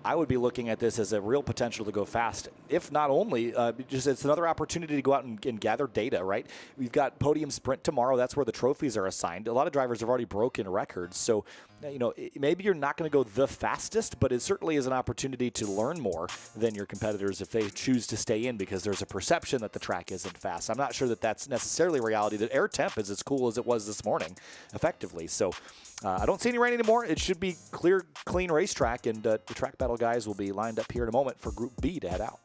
I would be looking at this as a real potential to go fast. If not only, just it's another opportunity to go out and gather data, right? We've got podium sprint tomorrow. That's where the trophies are assigned. A lot of drivers have already broken records. So, you know, maybe you're not going to go the fastest, but it certainly is an opportunity to learn more than your competitors if they choose to stay in because there's a perception that the track isn't fast. I'm not sure that that's necessarily reality. The air temp is as cool as it was this morning, effectively. So I don't see any rain anymore. It should be clear, clean racetrack, and the track battle guys will be lined up here in a moment for Group B to head out.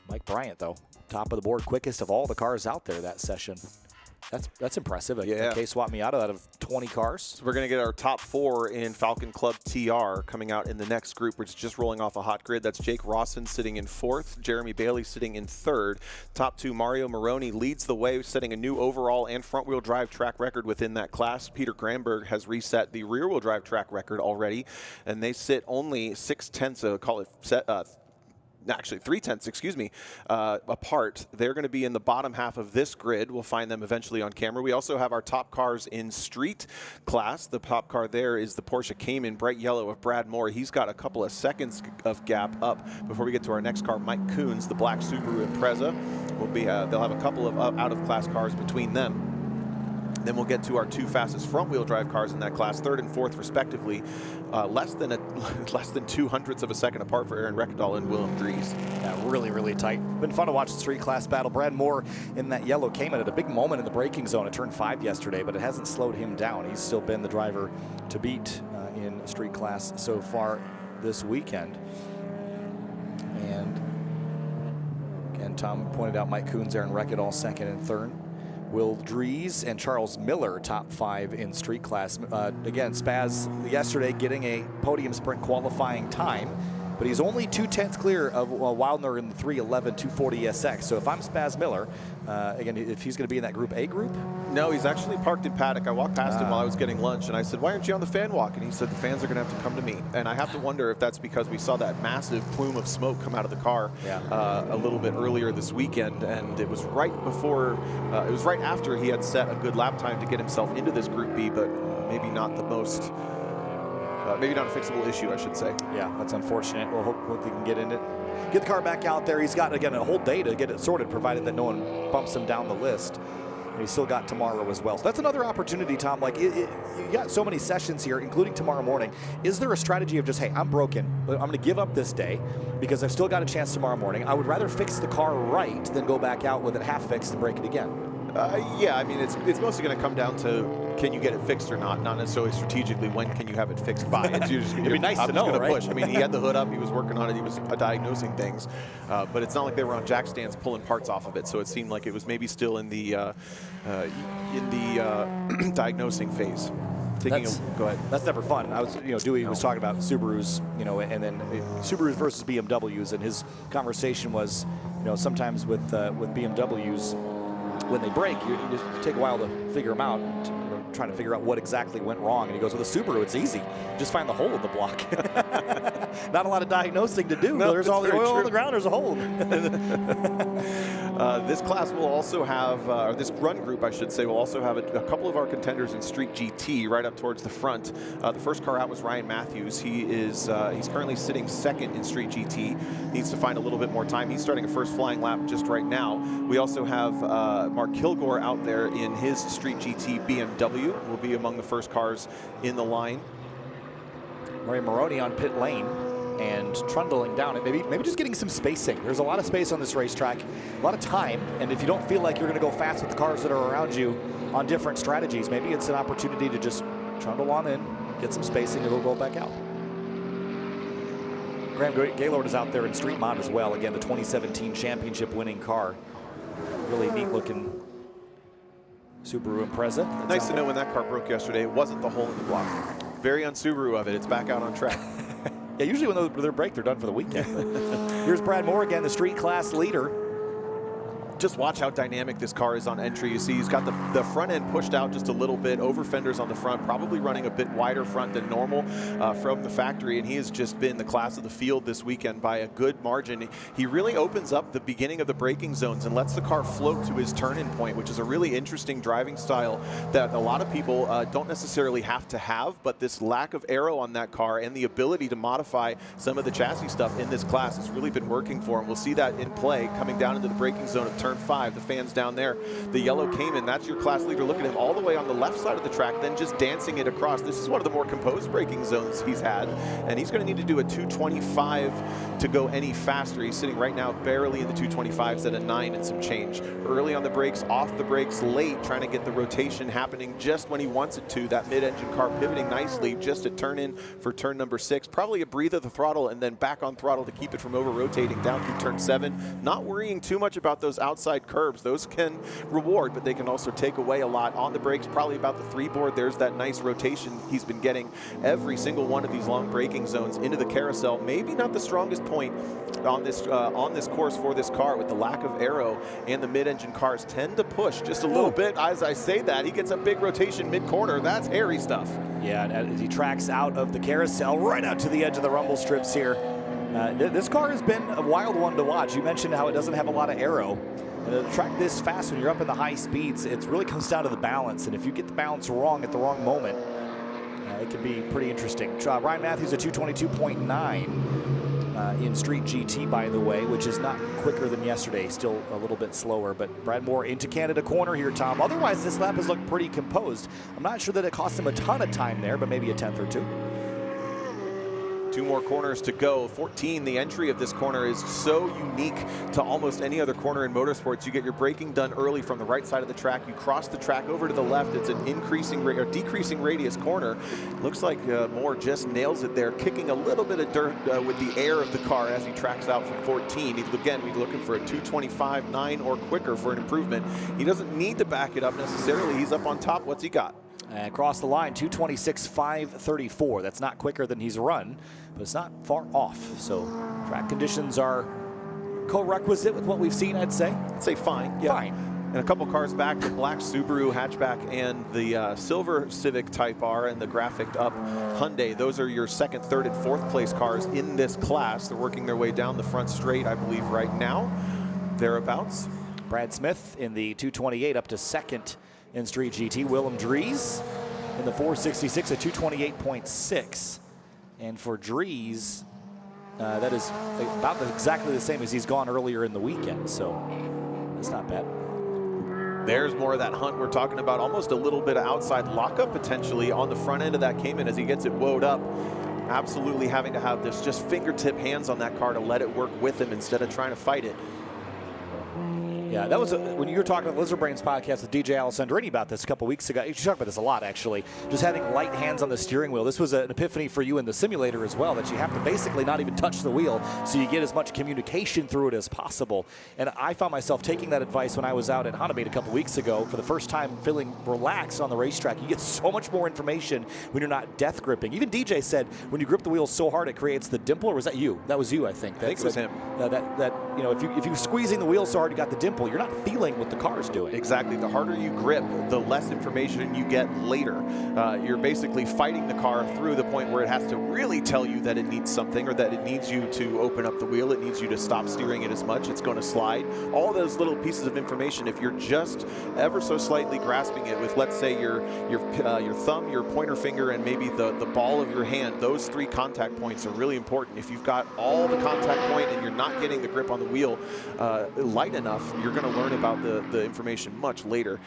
Mike Bryant, though, top of the board, quickest of all the cars out there that session. That's impressive. A K-Swap Miata out of 20 cars. So we're going to get our top 4 in Falcon Club TR coming out in the next group, which is just rolling off a hot grid. That's Jake Rawson sitting in 4th, Jeremy Bailey sitting in 3rd. Top 2, Mario Moroni leads the way, setting a new overall and front-wheel drive track record within that class. Peter Granberg has reset the rear-wheel drive track record already, and they sit only 0.6, call it actually 0.3, excuse me, apart. They're going to be in the bottom half of this grid. We'll find them eventually on camera. We also have our top cars in street class. The top car there is the Porsche Cayman, bright yellow of Brad Moore. He's got a couple of seconds of gap up before we get to our next car, Mike Coons, the black Subaru Impreza. They'll have a couple of out-of-class cars between them. Then we'll get to our 2 fastest front-wheel drive cars in that class, 3rd and 4th respectively, less than 2/100ths of a second apart for Aaron Reckdahl and Willem Dries. Yeah, really, really tight. Been fun to watch the street class battle. Brad Moore in that yellow Cayman at a big moment in the braking zone at turn 5 yesterday, but it hasn't slowed him down. He's still been the driver to beat in street class so far this weekend. And again, Tom pointed out Mike Coons, Aaron Reckdahl 2nd and 3rd. Will Dries and Charles Miller top 5 in street class. Again, Spaz yesterday getting a podium sprint qualifying time, but he's only 0.2 clear of Wildner in the 311 240 SX. So if I'm Spaz Miller, again, if he's going to be in that Group A group? No, he's actually parked in paddock. I walked past him while I was getting lunch, and I said, why aren't you on the fan walk? And he said, the fans are going to have to come to me. And I have to wonder if that's because we saw that massive plume of smoke come out of the car a little bit earlier this weekend, and it was right before, it was right after he had set a good lap time to get himself into this Group B, but maybe not the most, maybe not a fixable issue, I should say. Yeah, that's unfortunate. We'll hope he can get in it. Get the car back out there. He's got, again, a whole day to get it sorted, provided that no one bumps him down the list. And he's still got tomorrow as well. So that's another opportunity, Tom. Like, you got so many sessions here, including tomorrow morning. Is there a strategy of just, hey, I'm broken. I'm going to give up this day because I've still got a chance tomorrow morning. I would rather fix the car right than go back out with it half fixed and break it again. Yeah, I mean, it's mostly going to come down to can you get it fixed or not necessarily strategically when can you have it fixed by. It'd be nice to know, right? Push. I mean, he had the hood up, he was working on it, he was diagnosing things, but it's not like they were on jack stands pulling parts off of it, so it seemed like it was maybe still in the diagnosing phase. Go ahead. That's never fun. I was, Dewey was talking about Subarus, and then Subarus versus BMWs, and his conversation was, sometimes with BMWs, when they break, you just take a while to figure them out. And, trying to figure out what exactly went wrong. And he goes, with a Subaru, it's easy. Just find the hole in the block. Not a lot of diagnosing to do. No, There's all the oil true. on the ground, there's a hole. This class will also have, or this run group, I should say, will also have a couple of our contenders in Street GT right up towards the front. The first car out was Ryan Matthews. He's currently sitting second in Street GT. Needs to find a little bit more time. He's starting a first flying lap just right now. We also have Mark Kilgore out there in his Street GT BMW. Will be among the first cars in the line. Murray Maroney on pit lane and trundling down it, maybe just getting some spacing. There's a lot of space on this racetrack, a lot of time, and if you don't feel like you're going to go fast with the cars that are around you on different strategies, maybe it's an opportunity to just trundle on in, get some spacing, and go back out. Graham Gaylord is out there in Street Mod as well. Again, the 2017 championship winning car. Really neat looking Subaru Impreza. Nice to know when that car broke yesterday, it wasn't the hole in the block. Very un-Subaru of it. It's back out on track. Yeah, usually when they're break, they're done for the weekend. Here's Brad Moore again, the street class leader. Just watch how dynamic this car is on entry. You see he's got the front end pushed out just a little bit, over fenders on the front, probably running a bit wider front than normal from the factory, and he has just been the class of the field this weekend by a good margin. He really opens up the beginning of the braking zones and lets the car float to his turn-in point, which is a really interesting driving style that a lot of people don't necessarily have to have, but this lack of aero on that car and the ability to modify some of the chassis stuff in this class has really been working for him. We'll see that in play coming down into the braking zone of turn 5. The fans down there, the yellow Cayman, that's your class leader. Look at him all the way on the left side of the track, then just dancing it across. This is one of the more composed braking zones he's had, and he's going to need to do a 225 to go any faster. He's sitting right now barely in the 225s at a 9 and some change. Early on the brakes, off the brakes, late, trying to get the rotation happening just when he wants it to. That mid-engine car pivoting nicely just to turn in for turn number 6. Probably a breathe of the throttle and then back on throttle to keep it from over-rotating down through turn 7. Not worrying too much about those outside curbs. Those can reward, but they can also take away a lot. On the brakes, probably about the 3 board. There's that nice rotation he's been getting every single one of these long braking zones into the carousel. Maybe not the strongest point on this course for this car, with the lack of aero, and the mid-engine cars tend to push just a little bit. As I say that, he gets a big rotation mid-corner. That's hairy stuff. Yeah, and as he tracks out of the carousel, right out to the edge of the rumble strips here. This car has been a wild one to watch. You mentioned how it doesn't have a lot of aero. To track this fast when you're up in the high speeds, it really comes down to the balance. And if you get the balance wrong at the wrong moment, it can be pretty interesting. Ryan Matthews at 222.9 in Street GT, by the way, which is not quicker than yesterday, still a little bit slower. But Brad Moore into Canada corner here, Tom. Otherwise, this lap has looked pretty composed. I'm not sure that it cost him a ton of time there, but maybe a 10th or 2. 2 more corners to go. 14, the entry of this corner is so unique to almost any other corner in motorsports. You get your braking done early from the right side of the track. You cross the track over to the left. It's an decreasing radius corner. Looks like Moore just nails it there, kicking a little bit of dirt with the air of the car as he tracks out from 14. Again, we're looking for a 225, 9 or quicker for an improvement. He doesn't need to back it up necessarily. He's up on top. What's he got? And across the line, 226.534. That's not quicker than he's run, but it's not far off. So track conditions are co-requisite with what we've seen, I'd say. I'd say fine. Yeah. Fine. And a couple cars back, the black Subaru hatchback and the silver Civic Type R and the graphicked up Hyundai. Those are your 2nd, 3rd, and 4th place cars in this class. They're working their way down the front straight, I believe, right now. Thereabouts. Brad Smith in the 228 up to 2nd in Street GT. Willem Dries in the 466 at 228.6. And for Dries, that is about exactly the same as he's gone earlier in the weekend. So that's not bad. There's more of that hunt we're talking about. Almost a little bit of outside lockup potentially on the front end of that Cayman as he gets it woed up. Absolutely having to have this just fingertip hands on that car to let it work with him instead of trying to fight it. Yeah, that was when you were talking on Lizard Brains podcast with DJ Alessandrini about this a couple weeks ago. You talked about this a lot, actually. Just having light hands on the steering wheel. This was an epiphany for you in the simulator as well, that you have to basically not even touch the wheel so you get as much communication through it as possible. And I found myself taking that advice when I was out at Hanabate a couple weeks ago for the first time, feeling relaxed on the racetrack. You get so much more information when you're not death gripping. Even DJ said when you grip the wheel so hard it creates the dimple, or was that you? That was you, I think. I think it was him. That you know, if you're squeezing the wheel so hard you got the dimple, comfortable, you're not feeling what the car is doing. Exactly. The harder you grip, the less information you get later. You're basically fighting the car through the point where it has to really tell you that it needs something, or that it needs you to open up the wheel, it needs you to stop steering it as much, it's going to slide. All those little pieces of information, if you're just ever so slightly grasping it with, let's say, your thumb, your pointer finger, and maybe the ball of your hand, those 3 contact points are really important. If you've got all the contact point and you're not getting the grip on the wheel light enough, you're going to learn about the information much later.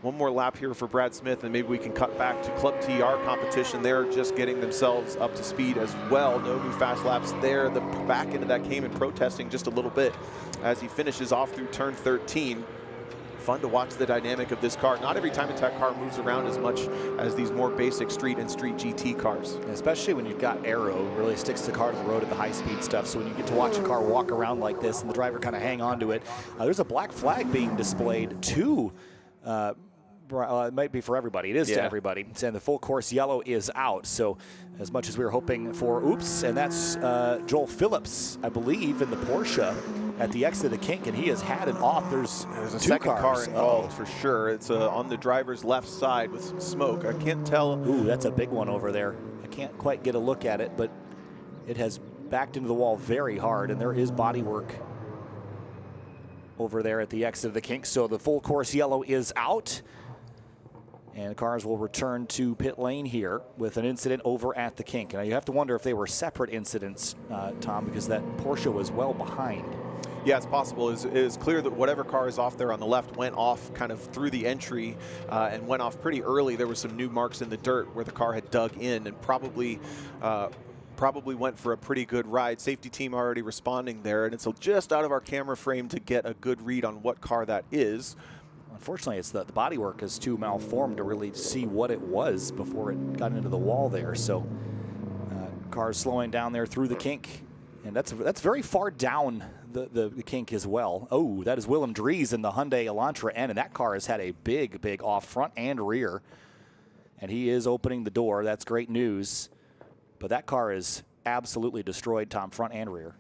One more lap here for Brad Smith, and maybe we can cut back to Club TR competition. They're just getting themselves up to speed as well. No new fast laps there. The back end of that came in protesting just a little bit as he finishes off through turn 13. Fun to watch the dynamic of this car. Not every Time Attack car moves around as much as these more basic street and street GT cars. Especially when you've got aero, really sticks the car to the road at the high-speed stuff. So when you get to watch a car walk around like this and the driver kind of hang on to it, there's a black flag being displayed to it might be for everybody. It is to everybody. And the full course yellow is out. So as much as we were hoping for, and that's Joel Phillips, I believe, in the Porsche at the exit of the kink, and he has had an off. There's a 2 second cars car involved for sure. It's on the driver's left side with some smoke. I can't tell. Ooh, that's a big one over there. I can't quite get a look at it, but it has backed into the wall very hard, and there is body work over there at the exit of the kink. So the full course yellow is out. And cars will return to pit lane here with an incident over at the kink. Now you have to wonder if they were separate incidents, Tom, because that Porsche was well behind. Yeah, it's possible. It is clear that whatever car is off there on the left went off kind of through the entry and went off pretty early. There were some new marks in the dirt where the car had dug in and probably went for a pretty good ride. Safety team already responding there, and it's just out of our camera frame to get a good read on what car that is. Unfortunately, it's the bodywork is too malformed to really see what it was before it got into the wall there. So cars slowing down there through the kink, and that's very far down the kink as well. Oh, that is Willem Dries in the Hyundai Elantra N, and that car has had a big off front and rear, and he is opening the door. That's great news, but that car is absolutely destroyed, Tom, front and rear.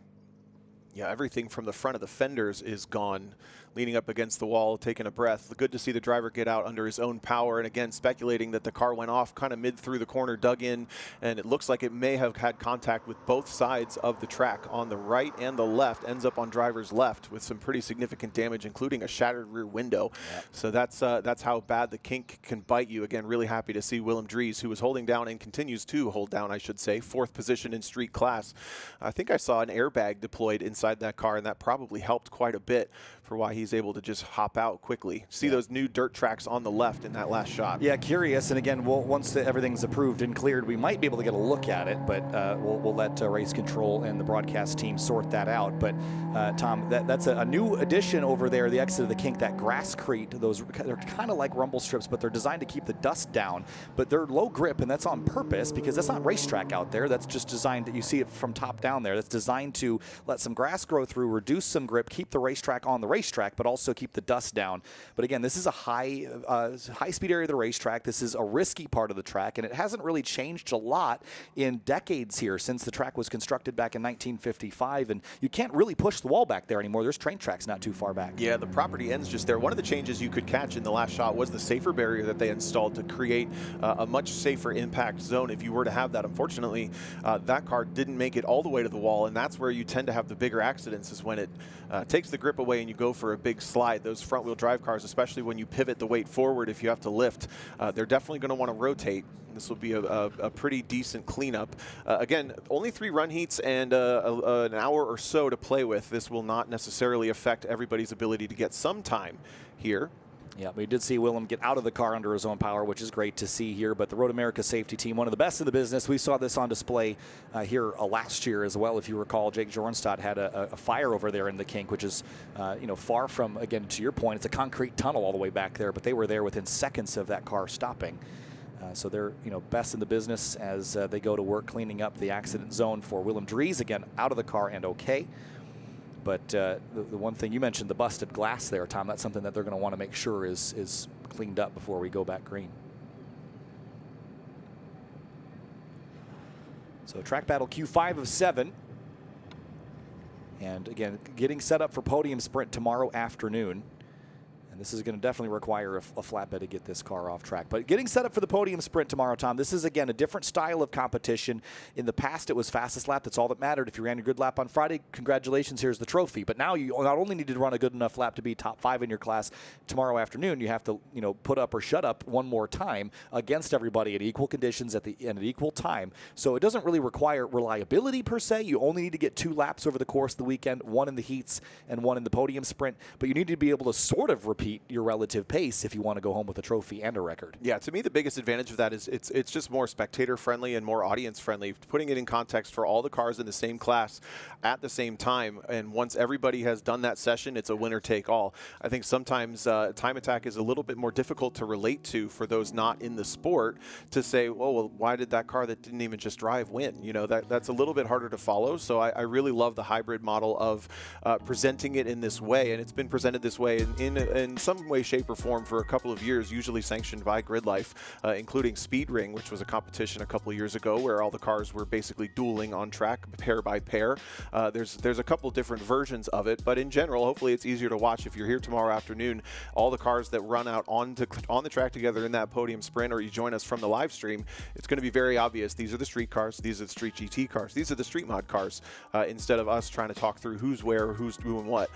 Yeah, everything from the front of the fenders is gone. Leaning up against the wall, taking a breath. Good to see the driver get out under his own power. And again, speculating that the car went off kind of mid through the corner, dug in, and it looks like it may have had contact with both sides of the track on the right and the left. Ends up on driver's left with some pretty significant damage, including a shattered rear window. Yep. So that's how bad the kink can bite you. Again, really happy to see Willem Dries, who was holding down and continues to hold down, I should say, 4th position in street class. I think I saw an airbag deployed inside that car, and that probably helped quite a bit for why he's able to just hop out quickly. See those new dirt tracks on the left in that last shot. Yeah, curious. And again, once everything's approved and cleared, we might be able to get a look at it, but we'll let race control and the broadcast team sort that out. But Tom, that's a new addition over there, the exit of the kink, that grasscrete. They're kind of like rumble strips, but they're designed to keep the dust down. But they're low grip, and that's on purpose because that's not racetrack out there. That's just designed, you see it from top down there. That's designed to let some grass grow through, reduce some grip, keep the racetrack on the racetrack, but also keep the dust down. But again, this is a high-speed area of the racetrack. This is a risky part of the track, and it hasn't really changed a lot in decades here since the track was constructed back in 1955, and you can't really push the wall back there anymore. There's train tracks not too far back. Yeah, the property ends just there. One of the changes you could catch in the last shot was the safer barrier that they installed to create a much safer impact zone if you were to have that. Unfortunately, that car didn't make it all the way to the wall, and that's where you tend to have the bigger accidents, is when it takes the grip away and you go for a big slide. Those front-wheel drive cars, especially when you pivot the weight forward if you have to lift, they're definitely going to want to rotate. This will be a pretty decent cleanup. Again, only 3 run heats and an hour or so to play with. This will not necessarily affect everybody's ability to get some time here. Yeah, we did see Willem get out of the car under his own power, which is great to see here. But the Road America safety team, one of the best in the business. We saw this on display here last year as well. If you recall, Jake Jornstad had a fire over there in the kink, which is far from, again, to your point, it's a concrete tunnel all the way back there. But they were there within seconds of that car stopping. So they're best in the business as they go to work cleaning up the accident zone for Willem Dries. Again, out of the car and okay. But the one thing you mentioned, the busted glass there, Tom, that's something that they're going to want to make sure is cleaned up before we go back green. So track battle Q5 of 7. And again, getting set up for podium sprint tomorrow afternoon. And this is going to definitely require a flatbed to get this car off track. But getting set up for the podium sprint tomorrow, Tom, this is, again, a different style of competition. In the past, it was fastest lap. That's all that mattered. If you ran a good lap on Friday, congratulations, here's the trophy. But now you not only need to run a good enough lap to be top 5 in your class tomorrow afternoon, you have to, put up or shut up one more time against everybody at equal conditions and at equal time. So it doesn't really require reliability per se. You only need to get 2 laps over the course of the weekend, 1 in the heats and 1 in the podium sprint. But you need to be able to sort of repeat your relative pace if you want to go home with a trophy and a record. Yeah, to me, the biggest advantage of that is it's just more spectator-friendly and more audience-friendly, putting it in context for all the cars in the same class at the same time. And once everybody has done that session, it's a winner-take-all. I think sometimes Time Attack is a little bit more difficult to relate to for those not in the sport to say, oh, well, why did that car that didn't even just drive win? That's a little bit harder to follow. So I really love the hybrid model of presenting it in this way. And it's been presented this way in some way, shape, or form for a couple of years, usually sanctioned by GridLife, including Speed Ring, which was a competition a couple of years ago where all the cars were basically dueling on track, pair by pair. There's a couple different versions of it, but in general, hopefully it's easier to watch. If you're here tomorrow afternoon, all the cars that run out on the track together in that podium sprint, or you join us from the live stream, it's going to be very obvious. These are the street cars. These are the street GT cars. These are the street mod cars, instead of us trying to talk through who's where, who's doing what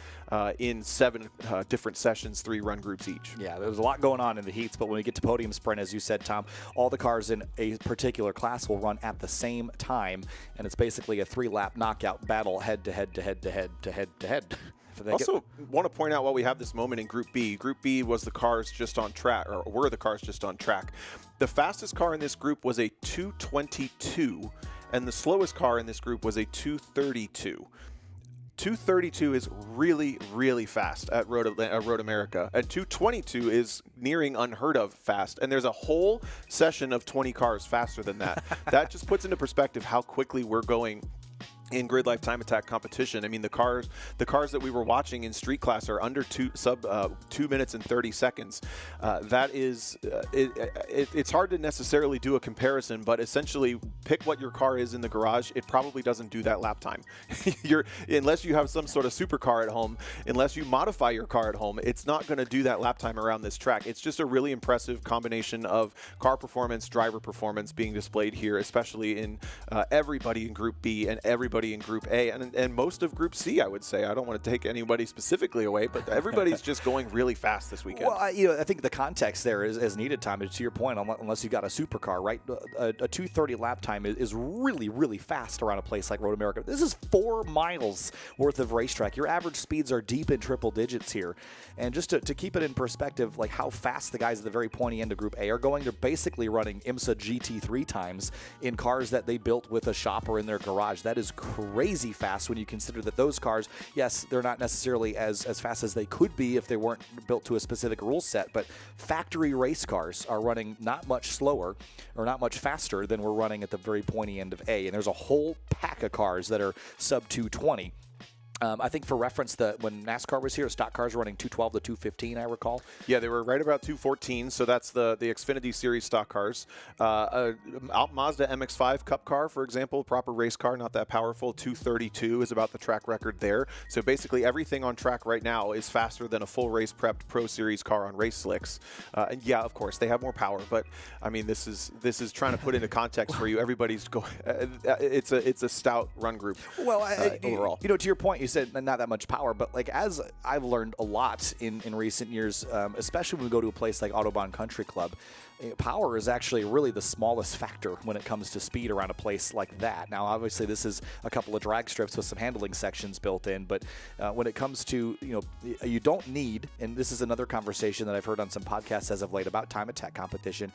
in 7 different sessions, 3 run groups each. Yeah, there's a lot going on in the heats, but when we get to podium sprint, as you said, Tom, all the cars in a particular class will run at the same time, and it's basically a 3-lap knockout battle head to head to head to head to head to head. Also, want to point out while we have this moment in Group B. Group B was the cars just on track, or were the cars just on track. The fastest car in this group was a 222, and the slowest car in this group was a 232. 232 is really, really fast at Road America. And 222 is nearing unheard of fast. And there's a whole session of 20 cars faster than that. That just puts into perspective how quickly we're going in GridLife Time Attack competition. I mean, the cars that we were watching in street class are under 2 minutes and 30 seconds. That is, it's hard to necessarily do a comparison, but essentially pick what your car is in the garage. It probably doesn't do that lap time. Unless you have some sort of supercar at home, unless you modify your car at home, it's not going to do that lap time around this track. It's just a really impressive combination of car performance, driver performance being displayed here, especially in everybody in Group B and everybody in Group A and most of Group C, I would say. I don't want to take anybody specifically away, but everybody's just going really fast this weekend. Well, I think the context there is needed, Tom. To your point, unless you've got a supercar, right? A 230 lap time is really, really fast around a place like Road America. This is 4 miles worth of racetrack. Your average speeds are deep in triple digits here. And just to keep it in perspective, like how fast the guys at the very pointy end of Group A are going, they're basically running IMSA GT3 times in cars that they built with a shopper in their garage. That is crazy fast when you consider that those cars, yes, they're not necessarily as fast as they could be if they weren't built to a specific rule set, but factory race cars are running not much slower or not much faster than we're running at the very pointy end of A. And there's a whole pack of cars that are sub 220. I think for reference, when NASCAR was here, stock cars were running 212 to 215, I recall. Yeah, they were right about 214, so that's the Xfinity Series stock cars. Mazda MX-5 Cup car, for example, proper race car, not that powerful, 232 is about the track record there. So basically everything on track right now is faster than a full race prepped Pro Series car on race slicks. And yeah, of course, they have more power, but I mean, this is trying to put into context for you. Everybody's going. It's a stout run group. Well, overall, to your point, you said not that much power, but like as I've learned a lot in recent years, especially when we go to a place like Autobahn Country Club, power is actually really the smallest factor when it comes to speed around a place like that. Now, obviously, this is a couple of drag strips with some handling sections built in, but when it comes to, you don't need, and this is another conversation that I've heard on some podcasts as of late about time attack competition,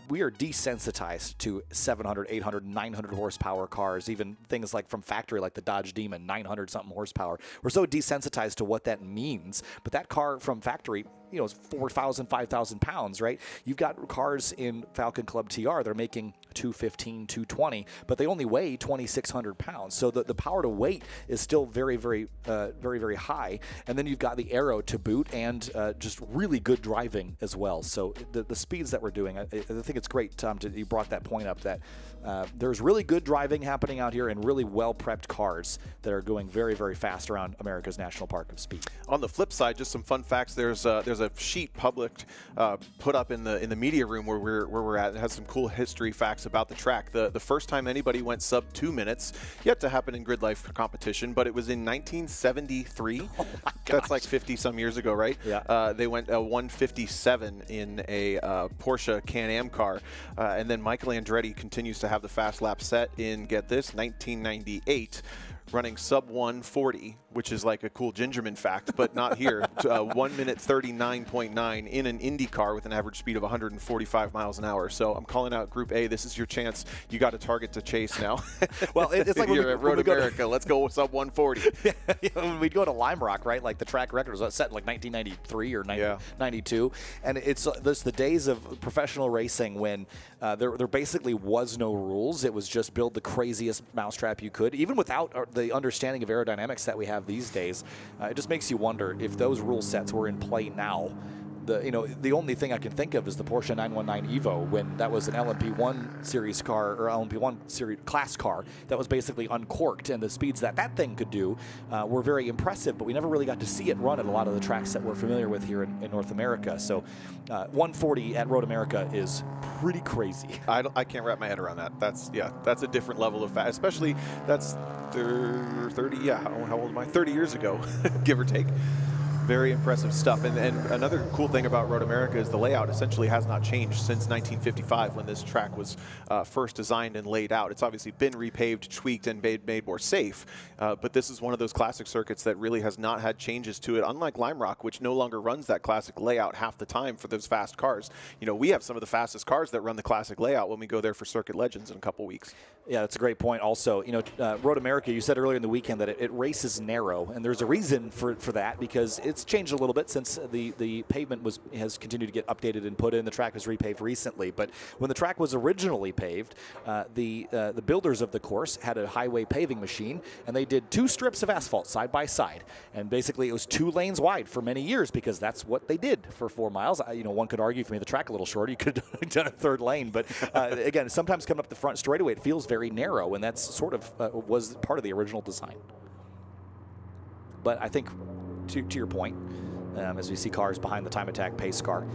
we are desensitized to 700, 800, 900 horsepower cars, even things like from factory like the Dodge Demon, 900-something horsepower. We're so desensitized to what that means, but that car from factory you know, 4,000, 5,000 pounds, right? You've got cars in Falcon Club TR, they're making 215, 220, but they only weigh 2,600 pounds. So the power to weight is still very, very high. And then you've got the aero to boot, and just really good driving as well. So the speeds that we're doing, I think it's great, Tom, you brought that point up, that there's really good driving happening out here and really well-prepped cars that are going very, very fast around America's National Park of Speed. On the flip side, just some fun facts. There's a sheet put up in the media room where we're at. It has some cool history facts about the track. The first time anybody went sub 2 minutes, yet to happen in Grid Life competition, but it was in 1973. Oh my gosh. That's like 50 some years ago, right? Yeah. They went 157 in a Porsche Can-Am car, and then Michael Andretti continues to have the fast lap set in, get this, 1998. Running sub 140, which is like a cool Gingerman fact, but not here. 1 minute 39.9 in an Indy car with an average speed of 145 miles an hour. So I'm calling out Group A. This is your chance. You got a target to chase now. Well, it's like you're at Road America. Let's go with sub 140. When we'd go to Lime Rock, right? Like the track record was set in like 1993 or 92, and it's the days of professional racing when there basically was no rules. It was just build the craziest mousetrap you could, even without the understanding of aerodynamics that we have these days. It just makes you wonder if those rule sets were in play now. The only thing I can think of is the Porsche 919 Evo, when that was an LMP1 series car, or LMP1 series class car that was basically uncorked, and the speeds that thing could do were very impressive, but we never really got to see it run at a lot of the tracks that we're familiar with here in North America. So 140 at Road America is pretty crazy. I can't wrap my head around that. That's a different level of fast, especially that's 30, how old am I? 30 years ago, give or take. Very impressive stuff. And another cool thing about Road America is the layout essentially has not changed since 1955 when this track was first designed and laid out. It's obviously been repaved, tweaked, and made more safe. But this is one of those classic circuits that really has not had changes to it, unlike Lime Rock, which no longer runs that classic layout half the time for those fast cars. You know, we have some of the fastest cars that run the classic layout when we go there for Circuit Legends in a couple weeks. Yeah, that's a great point. Also, Road America, you said earlier in the weekend that it races narrow, and there's a reason for that, because it's changed a little bit since the pavement has continued to get updated and put in. The track was repaved recently, but when the track was originally paved, the builders of the course had a highway paving machine, and they did 2 strips of asphalt side by side, and basically it was 2 lanes wide for many years because that's what they did for 4 miles. One could argue if you made the track a little shorter, you could have done a 3rd lane, but again, sometimes coming up the front straightaway, it feels very narrow, and that's sort of was part of the original design. But I think to your point, as we see cars behind the Time Attack pace car,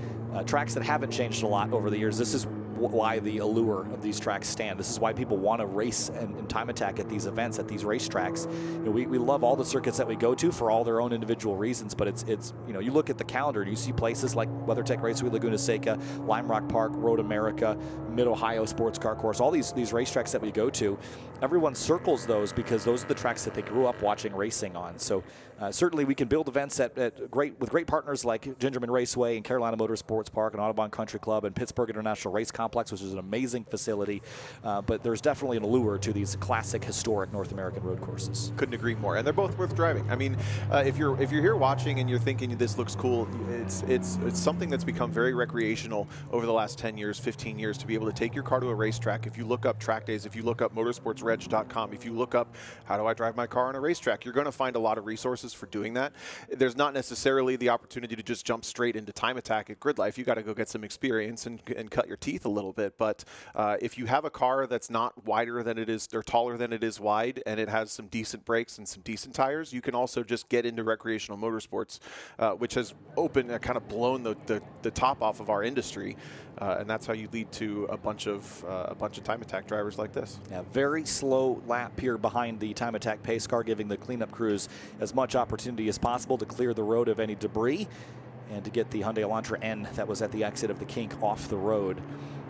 tracks that haven't changed a lot over the years, this is why the allure of these tracks stand. This is why people want to race and Time Attack at these events, at these racetracks. We love all the circuits that we go to for all their own individual reasons, but it's you look at the calendar and you see places like WeatherTech Raceway, Laguna Seca, Lime Rock Park, Road America, Mid-Ohio Sports Car Course, all these racetracks that we go to, everyone circles those because those are the tracks that they grew up watching racing on. So certainly we can build events with great partners like Gingerman Raceway and Carolina Motorsports Park and Audubon Country Club and Pittsburgh International Race Complex, which is an amazing facility. But there's definitely an allure to these classic, historic North American road courses. Couldn't agree more, and they're both worth driving. I mean, if you're here watching and you're thinking this looks cool, it's something that's become very recreational over the last 10 years, 15 years, to be able to take your car to a racetrack. If you look up track days, if you look up motorsportsreg.com, if you look up how do I drive my car on a racetrack, you're going to find a lot of resources for doing that. There's not necessarily the opportunity to just jump straight into Time Attack at GridLife. You got to go get some experience and cut your teeth a little bit. But if you have a car that's not wider than it is or taller than it is wide, and it has some decent brakes and some decent tires, you can also just get into recreational motorsports, which has kind of blown the top off of our industry. And that's how you lead to a bunch of Time Attack drivers like this. Yeah, very slow lap here behind the Time Attack pace car, giving the cleanup crews as much opportunity as possible to clear the road of any debris and to get the Hyundai Elantra N that was at the exit of the kink off the road.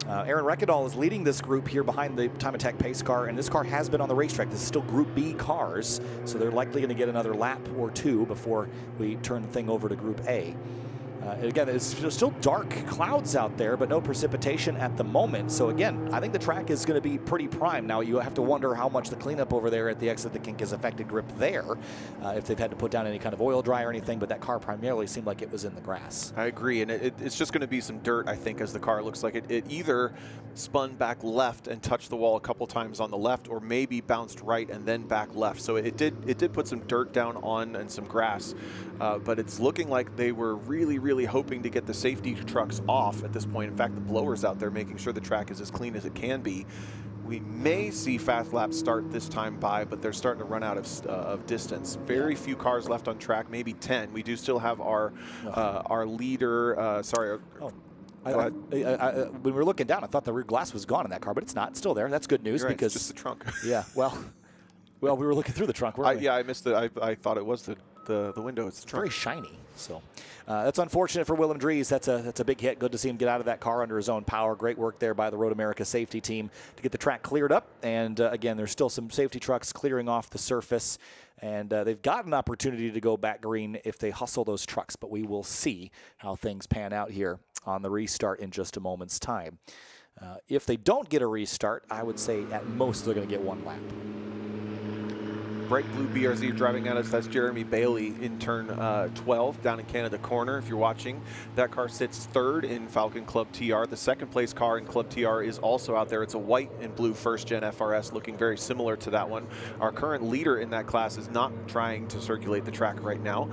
Aaron Reckadal is leading this group here behind the Time Attack pace car, and this car has been on the racetrack. This is still Group B cars, so they're likely going to get another lap or two before we turn the thing over to Group A. Again, it's still dark clouds out there, but no precipitation at the moment. So again, I think the track is going to be pretty prime. Now you have to wonder how much the cleanup over there at the exit the kink has affected grip there, if they've had to put down any kind of oil dry or anything, but that car primarily seemed like it was in the grass. I agree, and it's just going to be some dirt, I think, as the car looks like it either spun back left and touched the wall a couple times on the left, or maybe bounced right and then back left. So it did put some dirt down on and some grass, but it's looking like they were really hoping to get the safety trucks off at this point. In fact, the blowers out there making sure the track is as clean as it can be. We may see fast laps start this time by, but they're starting to run out of distance. Very few cars left on track, maybe 10. We do still have our leader, sorry. When we were looking down, I thought the rear glass was gone in that car, but it's not. It's still there. That's good news. You're right, because it's just the trunk. Yeah, well, we were looking through the trunk, weren't we? Yeah, I missed it. I thought it was the window. It's the trunk. Very shiny. So that's unfortunate for Willem Dries. That's a big hit. Good to see him get out of that car under his own power. Great work there by the Road America safety team to get the track cleared up. And again, there's still some safety trucks clearing off the surface. And they've got an opportunity to go back green if they hustle those trucks. But we will see how things pan out here on the restart in just a moment's time. If they don't get a restart, I would say at most they're going to get one lap. Bright blue BRZ driving at us. That's Jeremy Bailey in turn 12 down in Canada Corner. If you're watching, that car sits third in Falcon Club TR. The second place car in Club TR is also out there. It's a white and blue first gen FRS, looking very similar to that one. Our current leader in that class is not trying to circulate the track right now,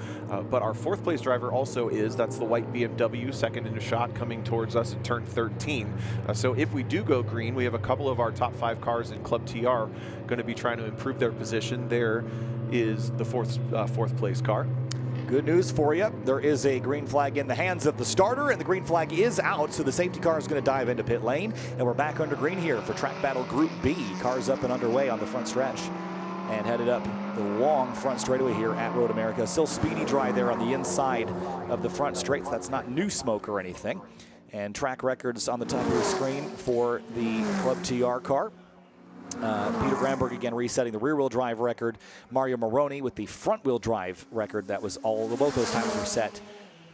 but our fourth place driver also is. That's the white BMW, second in a shot, coming towards us in turn 13. So if we do go green, we have a couple of our top 5 cars in Club TR going to be trying to improve their position. There is the fourth place car. Good news for you. There is a green flag in the hands of the starter, and the green flag is out, so the safety car is going to dive into pit lane, and we're back under green here for Track Battle Group B. Cars up and underway on the front stretch and headed up the long front straightaway here at Road America. Still speedy dry there on the inside of the front straights. That's not new smoke or anything. And track records on the top of the screen for the Club TR car. Peter Granberg again resetting the rear-wheel drive record. Mario Moroni with the front-wheel drive record. That was both those times were set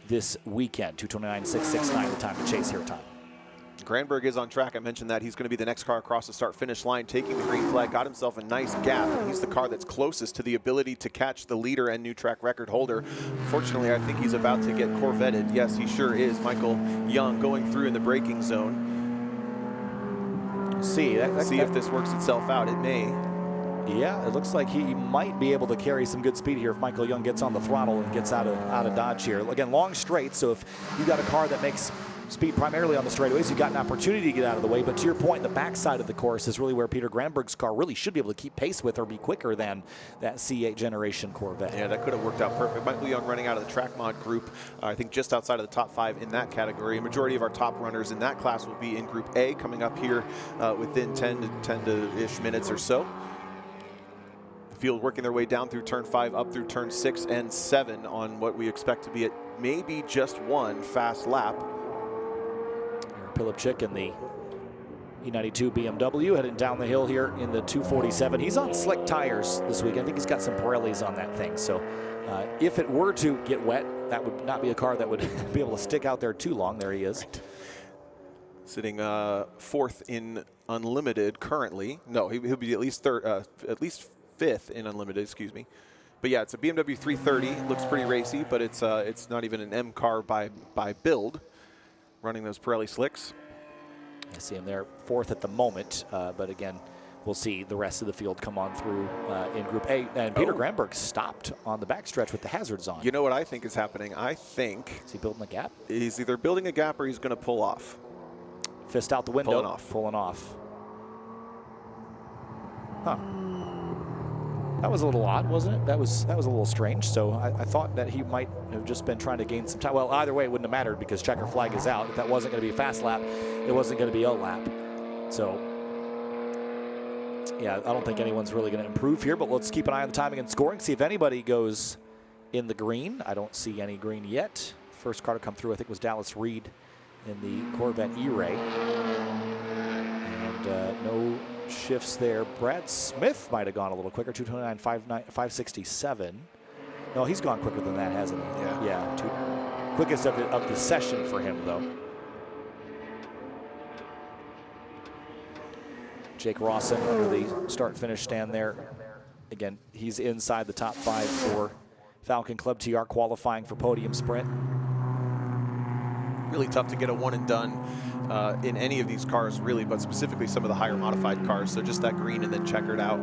this weekend. 2:29.669 the time to chase here, Tom. Granberg is on track. I mentioned that he's going to be the next car across the start-finish line, taking the green flag. Got himself a nice gap. He's the car that's closest to the ability to catch the leader and new track record holder. Unfortunately, I think he's about to get Corvetted. Yes, he sure is. Michael Young going through in the braking zone. See if this works itself out. It may. Yeah, it looks like he might be able to carry some good speed here if Michael Young gets on the throttle and gets out of dodge here. Again, long straight, so if you got a car that makes speed primarily on the straightaways, you've got an opportunity to get out of the way. But to your point, the backside of the course is really where Peter Granberg's car really should be able to keep pace with or be quicker than that C8 generation Corvette. Yeah, that could have worked out perfect. Michael Young running out of the track mod group, I think just outside of the top 5 in that category. A majority of our top runners in that class will be in Group A, coming up here within 10 to ish minutes or so. The field working their way down through turn 5, up through turn 6 and 7 on what we expect to be at maybe just one fast lap. Pilipchik in the E92 BMW heading down the hill here in the 247. He's on slick tires this week. I think he's got some Pirellis on that thing. So if it were to get wet, that would not be a car that would be able to stick out there too long. There he is. Right. Sitting 4th in Unlimited currently. No, he'll be at least 5th in Unlimited, excuse me. But yeah, it's a BMW 330. Looks pretty racy, but it's not even an M car by build. Running those Pirelli slicks. I see him there 4th at the moment, but again, we'll see the rest of the field come on through in Group A. And Peter Granberg stopped on the backstretch with the hazards on. You know what I think is happening? I think... Is he building a gap? He's either building a gap or he's going to pull off. Fist out the window. Pulling off. Huh. That was a little odd, wasn't it? That was a little strange. So I thought that he might have just been trying to gain some time. Well, either way, it wouldn't have mattered because checker flag is out. If that wasn't going to be a fast lap, it wasn't going to be a lap. So, yeah, I don't think anyone's really going to improve here, but let's keep an eye on the timing and scoring, see if anybody goes in the green. I don't see any green yet. First car to come through, I think, was Dallas Reed in the Corvette E-Ray. And no shifts there. Brad Smith might have gone a little quicker, 229.567. No, he's gone quicker than that, hasn't he? Yeah. Yeah. quickest of the session for him, though. Jake Rawson under the start-finish stand there. Again, he's inside the top 5 for Falcon Club TR, qualifying for podium sprint. Really tough to get a one and done in any of these cars, really, but specifically some of the higher modified cars. So just that green and then checkered out.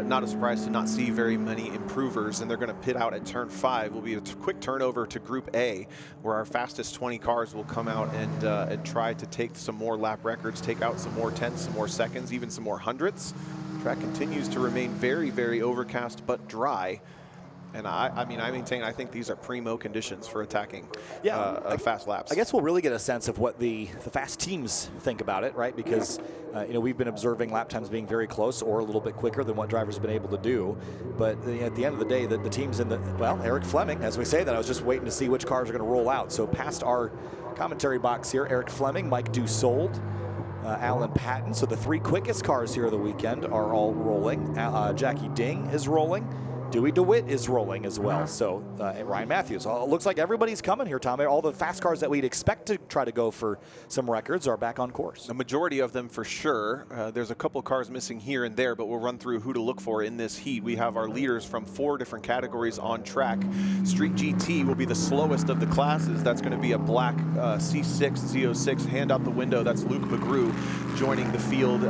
Not a surprise to not see very many improvers, and they're going to pit out at turn 5. Will be a quick turnover to Group A, where our fastest 20 cars will come out and try to take some more lap records, take out some more tenths, some more seconds, even some more hundredths. Track continues to remain very, very overcast but dry. And I mean, I maintain, I think these are primo conditions for attacking fast laps. I guess we'll really get a sense of what the fast teams think about it, right? Because, you know, we've been observing lap times being very close or a little bit quicker than what drivers have been able to do. But at the end of the day, the teams in the, well, Eric Fleming, as we say that, I was just waiting to see which cars are going to roll out. So past our commentary box here, Eric Fleming, Mike Dussault, Alan Patton. So the 3 quickest cars here of the weekend are all rolling. Jackie Ding is rolling. Dewey DeWitt is rolling as well. So Ryan Matthews. It looks like everybody's coming here, Tom. All the fast cars that we'd expect to try to go for some records are back on course. A majority of them for sure. There's a couple cars missing here and there, but we'll run through who to look for in this heat. We have our leaders from 4 different categories on track. Street GT will be the slowest of the classes. That's going to be a black C6 Z06. Hand out the window. That's Luke McGrew joining the field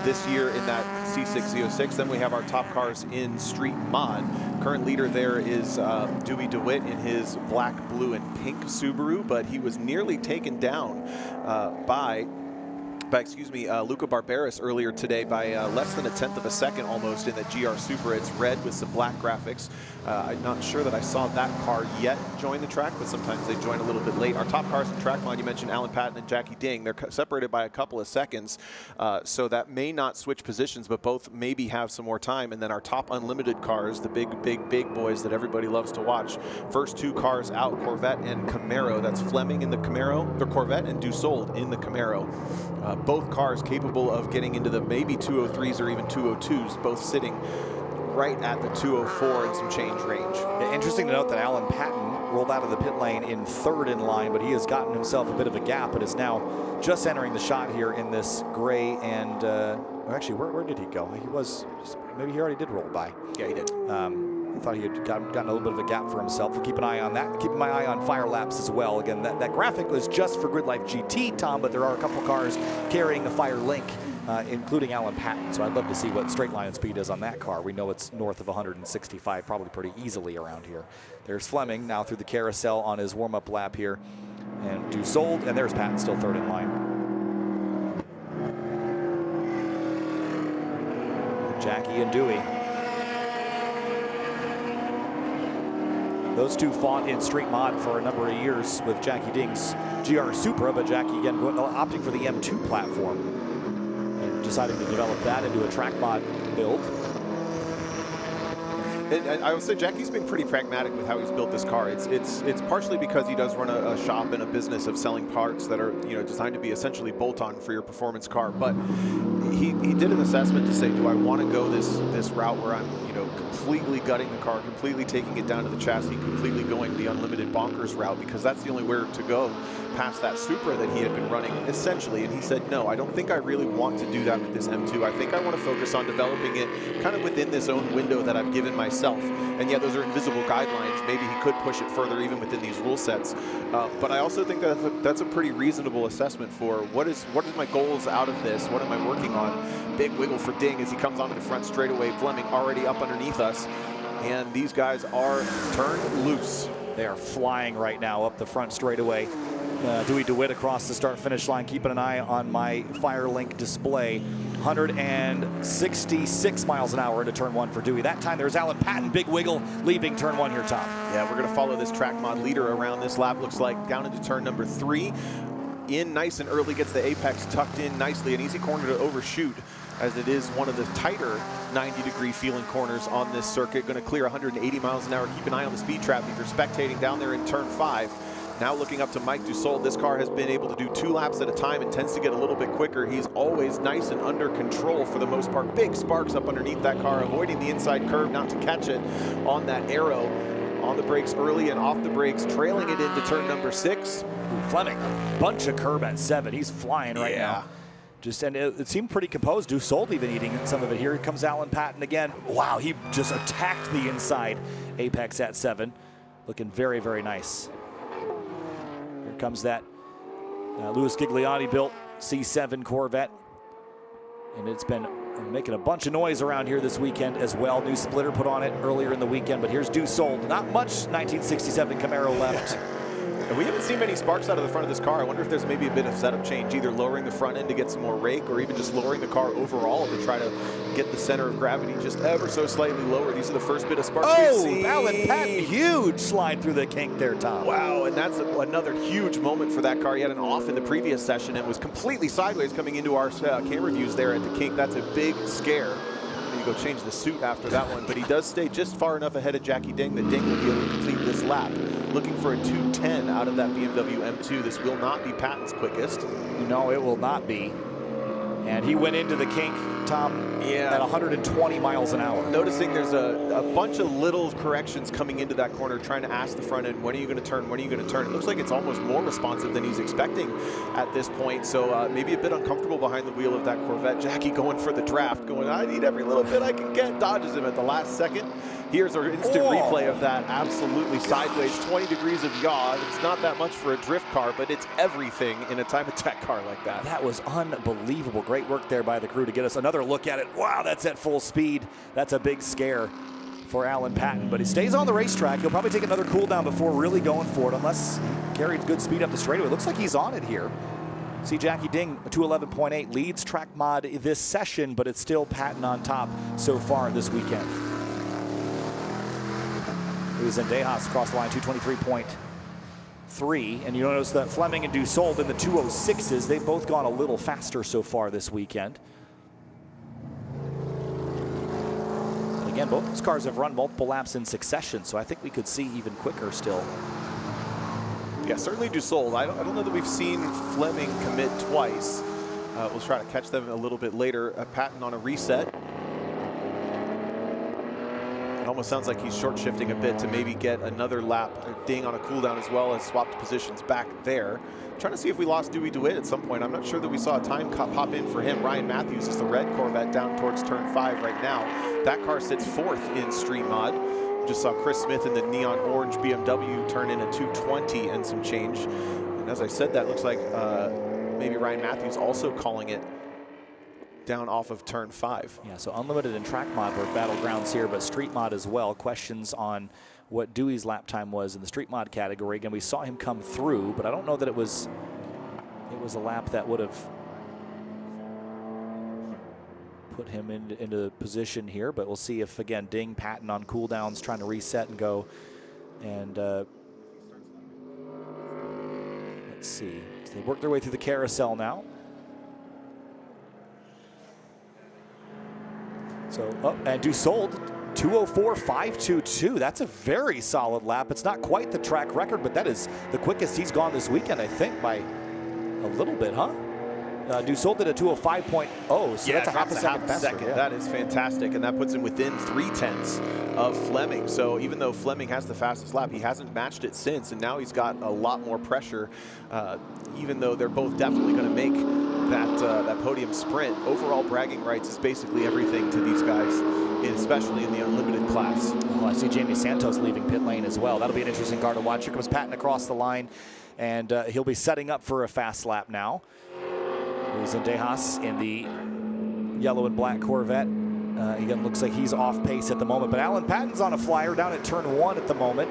this year in that C6 Z06. Then we have our top cars in Street Mod. Current leader there is Dewey DeWitt in his black, blue, and pink Subaru, but he was nearly taken down by Luca Barberis earlier today by less than 1/10 of a second almost in the GR Supra. It's red with some black graphics. I'm not sure that I saw that car yet join the track, but sometimes they join a little bit late. Our top cars in track mod, you mentioned Alan Patton and Jackie Ding. They're separated by a couple of seconds, so that may not switch positions, but both maybe have some more time. And then our top unlimited cars, the big boys that everybody loves to watch. First 2 cars out, Corvette and Camaro. That's Fleming in the Camaro, the Corvette, and Dussault in the Camaro. Both cars capable of getting into the maybe 203s or even 202s, both sitting right at the 204 and some change range. Yeah, interesting to note that Alan Patton rolled out of the pit lane in 3rd in line, but he has gotten himself a bit of a gap and is now just entering the shot here in this gray and, actually, where did he go? He was, maybe he already did roll by. Yeah, he did. I thought he had gotten a little bit of a gap for himself. We'll keep an eye on that. Keeping my eye on fire laps as well. Again, that graphic was just for GRIDLIFE GT, Tom, but there are a couple cars carrying the Fire Link, including Alan Patton. So I'd love to see what straight line speed is on that car. We know it's north of 165, probably pretty easily around here. There's Fleming now through the carousel on his warm-up lap here. And Dussault, and there's Patton still 3rd in line. Jackie and Dewey. Those 2 fought in Street Mod for a number of years with Jackie Ding's GR Supra, but Jackie again opting for the M2 platform and deciding to develop that into a track mod build. And I would say Jackie's been pretty pragmatic with how he's built this car. It's partially because he does run a shop and a business of selling parts that are designed to be essentially bolt-on for your performance car. But he did an assessment to say, do I want to go this route where I'm completely gutting the car, completely taking it down to the chassis, completely going the unlimited bonkers route, because that's the only way to go past that Supra that he had been running essentially. And he said, no, I don't think I really want to do that with this M2. I think I want to focus on developing it kind of within this own window that I've given myself. And yeah, those are invisible guidelines. Maybe he could push it further even within these rule sets. But I also think that's a pretty reasonable assessment for what is my goals out of this? What am I working on? Big wiggle for Ding as he comes onto the front straightaway. Fleming already up underneath us. And these guys are turned loose. They are flying right now up the front straightaway. Dewey DeWitt across the start-finish line, keeping an eye on my Firelink display. 166 miles an hour into turn 1 for Dewey. That time there's Alan Patton, big wiggle, leaving turn 1 here, Tom. Yeah, we're going to follow this track mod leader around this lap, looks like, down into turn number 3. In nice and early, gets the apex tucked in nicely. An easy corner to overshoot, as it is one of the tighter 90-degree feeling corners on this circuit. Going to clear 180 miles an hour. Keep an eye on the speed trap if you're spectating down there in turn 5. Now looking up to Mike Dussault. This car has been able to do 2 laps at a time and tends to get a little bit quicker. He's always nice and under control for the most part. Big sparks up underneath that car, avoiding the inside curve not to catch it on that arrow. On the brakes early and off the brakes, trailing it into turn number 6. Ooh, Fleming, a bunch of curb at 7. He's flying right now. And it seemed pretty composed. Dussault even eating some of it. Here comes Alan Patton again. Wow, he just attacked the inside apex at 7. Looking very, very nice. Here comes that Louis Gigliotti built C7 Corvette. And it's been making a bunch of noise around here this weekend as well. New splitter put on it earlier in the weekend, but here's Dussault. Not much 1967 Camaro left. And we haven't seen many sparks out of the front of this car. I wonder if there's maybe a bit of setup change, either lowering the front end to get some more rake or even just lowering the car overall to try to get the center of gravity just ever so slightly lower. These are the first bit of sparks we've seen. Alan Patton, huge slide through the kink there, Tom. Wow, and that's another huge moment for that car. He had an off in the previous session and was completely sideways coming into our camera views there at the kink. That's a big scare. You go change the suit after that one, but he does stay just far enough ahead of Jackie Ding that Ding will be able to complete this lap. Looking for a 2:10 out of that BMW M2. This will not be Patton's quickest. No, it will not be. And he went into the kink, Tom, at 120 miles an hour. Noticing there's a bunch of little corrections coming into that corner, trying to ask the front end, when are you going to turn, when are you going to turn? It looks like it's almost more responsive than he's expecting at this point. So maybe a bit uncomfortable behind the wheel of that Corvette. Jackie going for the draft, going, I need every little bit I can get. Dodges him at the last second. Here's our instant replay of that. Absolutely sideways, 20 degrees of yaw. It's not that much for a drift car, but it's everything in a time attack car like that. That was unbelievable. Great work there by the crew to get us another look at it. Wow, that's at full speed. That's a big scare for Alan Patton, but he stays on the racetrack. He'll probably take another cool down before really going for it, unless he carries good speed up the straightaway. Looks like he's on it here. See Jackie Ding, 211.8, leads track mod this session, but it's still Patton on top so far this weekend. Luis Zendejas across the line, 223.3. And you notice that Fleming and Dussault in the 206s, they've both gone a little faster so far this weekend. And again, both those cars have run multiple laps in succession, so I think we could see even quicker still. Yeah, certainly Dussault. I don't know that we've seen Fleming commit twice. We'll try to catch them a little bit later. Patton on a reset. It almost sounds like he's short shifting a bit to maybe get another lap. Ding on a cooldown as well as swapped positions back there. I'm trying to see if we lost Dewey DeWitt at some point. I'm not sure that we saw a time pop in for him. Ryan Matthews is the red Corvette down towards turn 5 right now. That car sits 4th in Street Mod. Just saw Chris Smith in the neon orange BMW turn in a 220 and some change. And as I said, that looks like maybe Ryan Matthews also calling it down off of turn 5. Yeah, so unlimited and track mod were battlegrounds here, but street mod as well. Questions on what Dewey's lap time was in the street mod category. Again, we saw him come through, but I don't know that it was a lap that would have put him into position here, but we'll see if, again, Ding, Patton on cooldowns, trying to reset and go. And let's see. So they work their way through the carousel now. So, and Dussault, 204.522. That's a very solid lap. It's not quite the track record, but that is the quickest he's gone this weekend, I think, by a little bit, huh? Dussault did a 205.0, so yeah, that's a half a second faster. Yeah. That is fantastic, and that puts him within 0.3 of Fleming. So even though Fleming has the fastest lap, he hasn't matched it since, and now he's got a lot more pressure, even though they're both definitely going to make that podium sprint. Overall bragging rights is basically everything to these guys, especially in the unlimited class. Well, I see Jamie Santos leaving pit lane as well. That'll be an interesting car to watch. Here comes Patton across the line, and he'll be setting up for a fast lap now. Zendejas in the yellow and black Corvette. Again, looks like he's off pace at the moment, but Alan Patton's on a flyer down at turn 1 at the moment.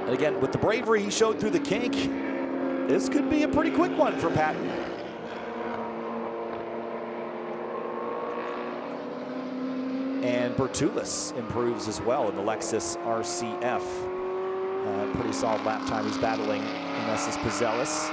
And again, with the bravery he showed through the kink, this could be a pretty quick one for Patton. And Bertulis improves as well in the Lexus RCF. Pretty solid lap time. He's battling Inessis Pizelis.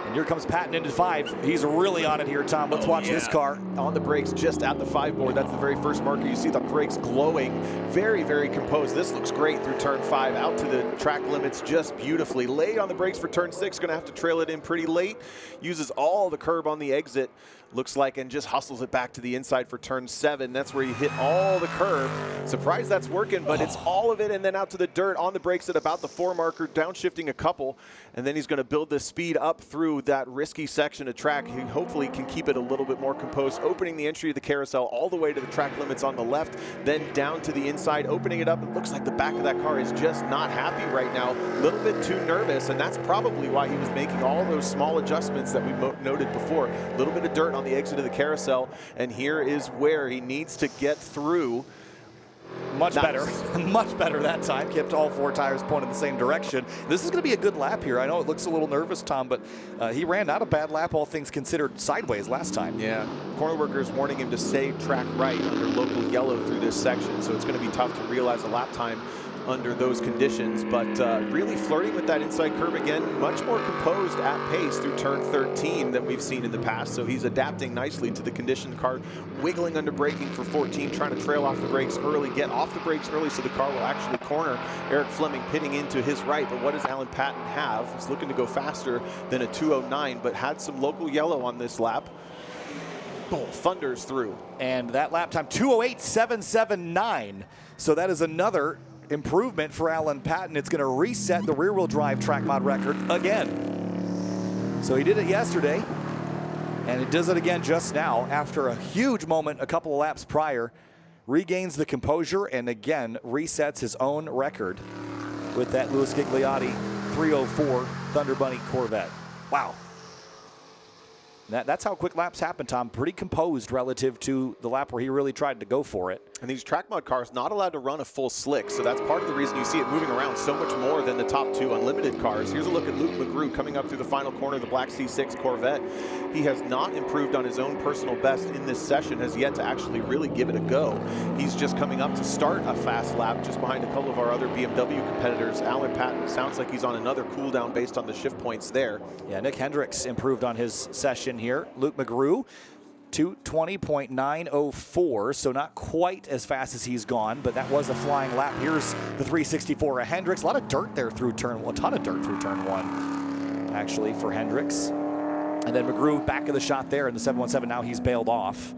And here comes Patton into 5. He's really on it here, Tom. Let's watch this car. On the brakes, just at the 5 board. That's the very first marker. You see the brakes glowing. Very, very composed. This looks great through turn 5, out to the track limits just beautifully. Late on the brakes for turn 6. Going to have to trail it in pretty late. Uses all the curb on the exit looks like, and just hustles it back to the inside for turn 7. That's where you hit all the curb. Surprised that's working, but it's all of it, and then out to the dirt on the brakes at about the 4 marker, downshifting a couple, and then he's going to build the speed up through that risky section of track. He hopefully can keep it a little bit more composed, opening the entry of the carousel all the way to the track limits on the left, then down to the inside, opening it up. It looks like the back of that car is just not happy right now, a little bit too nervous, and that's probably why he was making all those small adjustments that we noted before. A little bit of dirt on the exit of the carousel, and here is where he needs to get through. Much better. Much better that time. Kept all 4 tires pointed in the same direction. This is going to be a good lap here. I know it looks a little nervous, Tom, but he ran not a bad lap, all things considered, sideways last time. Yeah. Corner workers warning him to stay track right under local yellow through this section, so it's going to be tough to realize a lap time under those conditions, but really flirting with that inside curb again, much more composed at pace through turn 13 than we've seen in the past, so he's adapting nicely to the condition. Car wiggling under braking for 14, trying to trail off the brakes early, get off the brakes early so the car will actually corner. Eric Fleming pitting into his right, but what does Alan Patton have? He's looking to go faster than a 209, but had some local yellow on this lap. Boom, thunders through. And that lap time, 2:08.779, so that is another improvement for Alan Patton. It's going to reset the rear-wheel drive track mod record again. So he did it yesterday, and it does it again just now after a huge moment a couple of laps prior. Regains the composure and again resets his own record with that Louis Gigliotti 304 Thunder Bunny Corvette. Wow. That's how quick laps happen, Tom. Pretty composed relative to the lap where he really tried to go for it. And these track mod cars not allowed to run a full slick, so that's part of the reason you see it moving around so much more than the top 2 unlimited cars. Here's a look at Luke McGrew coming up through the final corner of the black C6 Corvette. He has not improved on his own personal best in this session, has yet to actually really give it a go. He's just coming up to start a fast lap just behind a couple of our other BMW competitors. Alan Patton sounds like he's on another cool down based on the shift points there. Yeah, Nick Hendricks improved on his session here. Luke McGrew, 2:20.904, so not quite as fast as he's gone, but that was a flying lap. Here's the 364 of Hendricks. A lot of dirt there through turn 1, a ton of dirt through turn 1, actually, for Hendricks. And then McGrew back of the shot there in the 717. Now he's bailed off.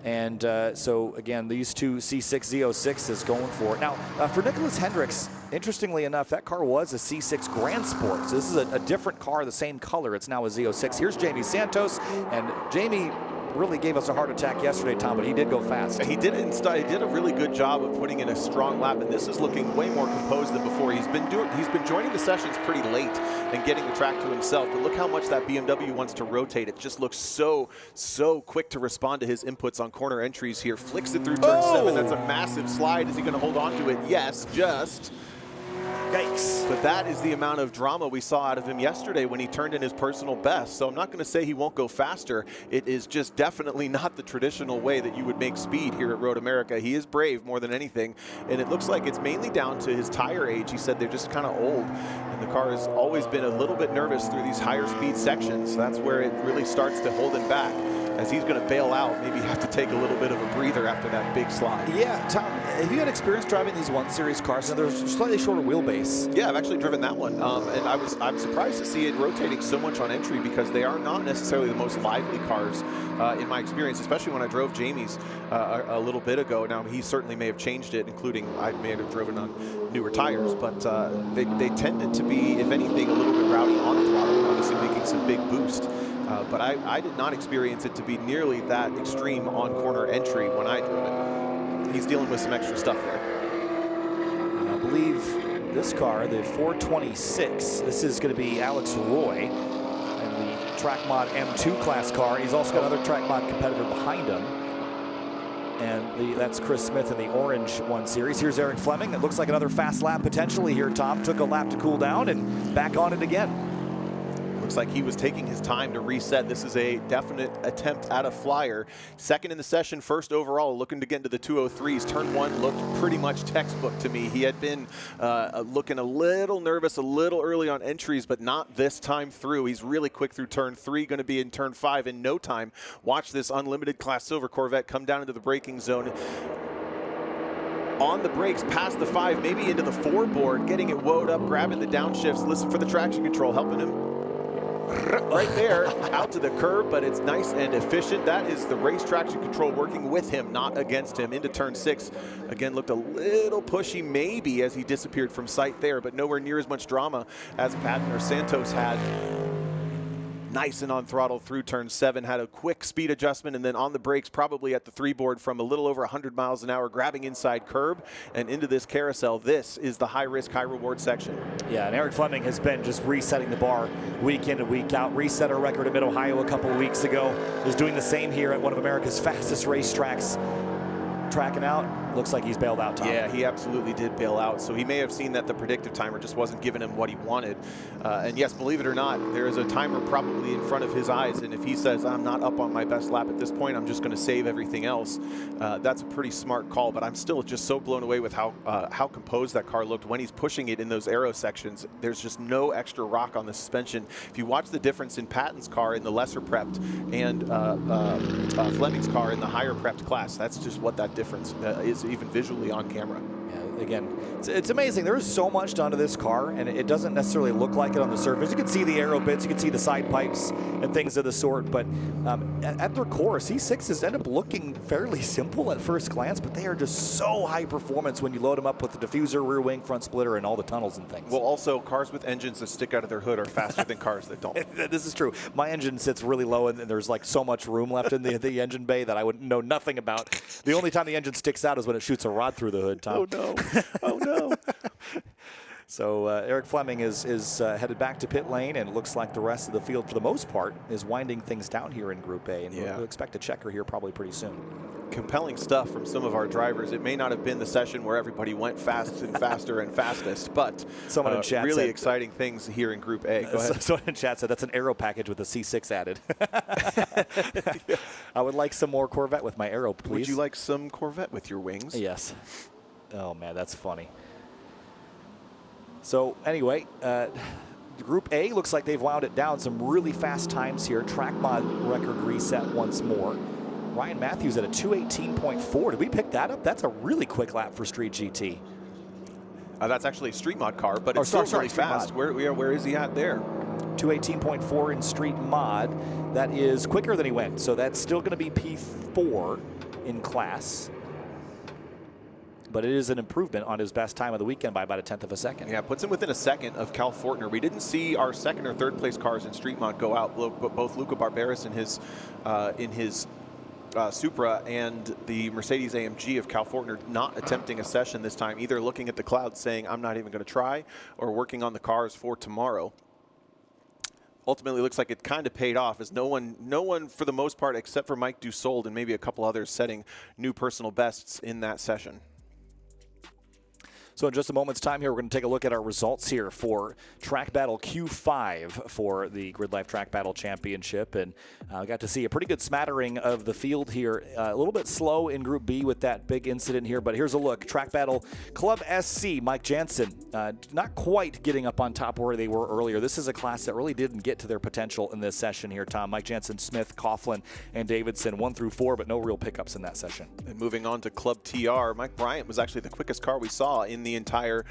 And so, again, these two C6 Z06s going for it. Now, for Nicholas Hendricks, interestingly enough, that car was a C6 Grand Sport. So this is a different car, the same color. It's now a Z06. Here's Jamie Santos, and Jamie really gave us a heart attack yesterday, Tom, but he did go fast. He did a really good job of putting in a strong lap, and this is looking way more composed than before. He's been joining the sessions pretty late and getting the track to himself, but look how much that BMW wants to rotate. It just looks so quick to respond to his inputs on corner entries here. Flicks it through turn 7. That's a massive slide. Is he going to hold on to it? Yes, just. Yikes. But that is the amount of drama we saw out of him yesterday when he turned in his personal best. So I'm not going to say he won't go faster. It is just definitely not the traditional way that you would make speed here at Road America. He is brave more than anything, and it looks like it's mainly down to his tire age. He said they're just kind of old, and the car has always been a little bit nervous through these higher speed sections. That's where it really starts to hold him back. As he's going to bail out, maybe have to take a little bit of a breather after that big slide. Yeah, Tom, have you had experience driving these 1 Series cars? Now, they're slightly shorter wheelbase. Yeah, I've actually driven that one, and I'm surprised to see it rotating so much on entry because they are not necessarily the most lively cars in my experience, especially when I drove Jamie's a little bit ago. Now, he certainly may have changed it, including I may have driven on newer tires, but they tended to be, if anything, a little bit rowdy on throttle, obviously making some big boost. But I did not experience it to be nearly that extreme on corner entry when I drove it. He's dealing with some extra stuff there. I believe this car, the 426, this is going to be Alex Roy in the Track Mod M2 class car. He's also got another Track Mod competitor behind him. And that's Chris Smith in the orange 1 Series. Here's Eric Fleming. It looks like another fast lap potentially here, Tom. Took a lap to cool down and back on it again. Looks like he was taking his time to reset. This is a definite attempt at a flyer. Second in the session, first overall, looking to get into the 203s. Turn 1 looked pretty much textbook to me. He had been looking a little nervous, a little early on entries, but not this time through. He's really quick through turn 3, going to be in turn 5 in no time. Watch this unlimited class silver Corvette come down into the braking zone. On the brakes, past the 5, maybe into the 4 board, getting it woed up, grabbing the downshifts. Listen for the traction control, helping him. right there out to the curb, but it's nice and efficient. That is the race traction control working with him, not against him. Into turn 6. Again, looked a little pushy maybe as he disappeared from sight there, but nowhere near as much drama as Patton or Santos had. Nice and on throttle through turn 7, had a quick speed adjustment, and then on the brakes, probably at the 3 board from a little over 100 miles an hour, grabbing inside curb and into this carousel. This is the high risk, high reward section. Yeah, and Eric Fleming has been just resetting the bar week in and week out. Reset a record in Mid-Ohio a couple of weeks ago. Is doing the same here at one of America's fastest racetracks. Tracking out, looks like he's bailed out, Tom. Yeah, he absolutely did bail out. So he may have seen that the predictive timer just wasn't giving him what he wanted. And yes, believe it or not, there is a timer probably in front of his eyes. And if he says, I'm not up on my best lap at this point, I'm just going to save everything else, that's a pretty smart call. But I'm still just so blown away with how composed that car looked when he's pushing it in those aero sections. There's just no extra rock on the suspension. If you watch the difference in Patton's car in the lesser prepped and Fleming's car in the higher prepped class, that's just what that difference is even visually on camera. Yeah, again, it's amazing. There is so much done to this car, and it doesn't necessarily look like it on the surface. You can see the aero bits, you can see the side pipes and things of the sort, but at their core, C6s end up looking fairly simple at first glance, but they are just so high performance when you load them up with the diffuser, rear wing, front splitter, and all the tunnels and things. Well, also, cars with engines that stick out of their hood are faster than cars that don't. This is true. My engine sits really low, and there's like so much room left in the engine bay that I would know nothing about. The only time the engine sticks out is when it shoots a rod through the hood, Tom. Oh, no. Oh, no. So Eric Fleming is headed back to pit lane, and it looks like the rest of the field, for the most part, is winding things down here in Group A. And we'll expect a checker here probably pretty soon. Compelling stuff from some of our drivers. It may not have been the session where everybody went fast and faster and fastest, but someone in chat really said, exciting things here in Group A. Go ahead. Someone in chat said that's an aero package with a C6 added. I would like some more Corvette with my aero, please. Would you like some Corvette with your wings? Yes. Oh, man, that's funny. So, anyway, Group A looks like they've wound it down. Some really fast times here. Track mod record reset once more. Ryan Matthews at a 2:18.4. Did we pick that up? That's a really quick lap for Street GT. That's actually a Street Mod car, but it's still really fast. Where is he at there? 2:18.4 in Street Mod. That is quicker than he went. So that's still going to be P4 in class. But it is an improvement on his best time of the weekend by about 1/10 of a second. Yeah, puts him within a second of Cal Fortner. We didn't see our second or third place cars in Street Mod go out, but both Luca Barberis in his Supra and the Mercedes AMG of Cal Fortner not attempting a session this time, either looking at the clouds saying, I'm not even going to try, or working on the cars for tomorrow. Ultimately, looks like it kind of paid off, as no one for the most part, except for Mike Dussault and maybe a couple others, setting new personal bests in that session. So in just a moment's time here, we're going to take a look at our results here for Track Battle Q5 for the GRIDLIFE Track Battle Championship. And I got to see a pretty good smattering of the field here. A little bit slow in Group B with that big incident here, but here's a look. Track Battle Club SC, Mike Jansen, not quite getting up on top where they were earlier. This is a class that really didn't get to their potential in this session here, Tom. Mike Jansen, Smith, Coughlin, and Davidson, 1 through 4, but no real pickups in that session. And moving on to Club TR, Mike Bryant was actually the quickest car we saw in the entire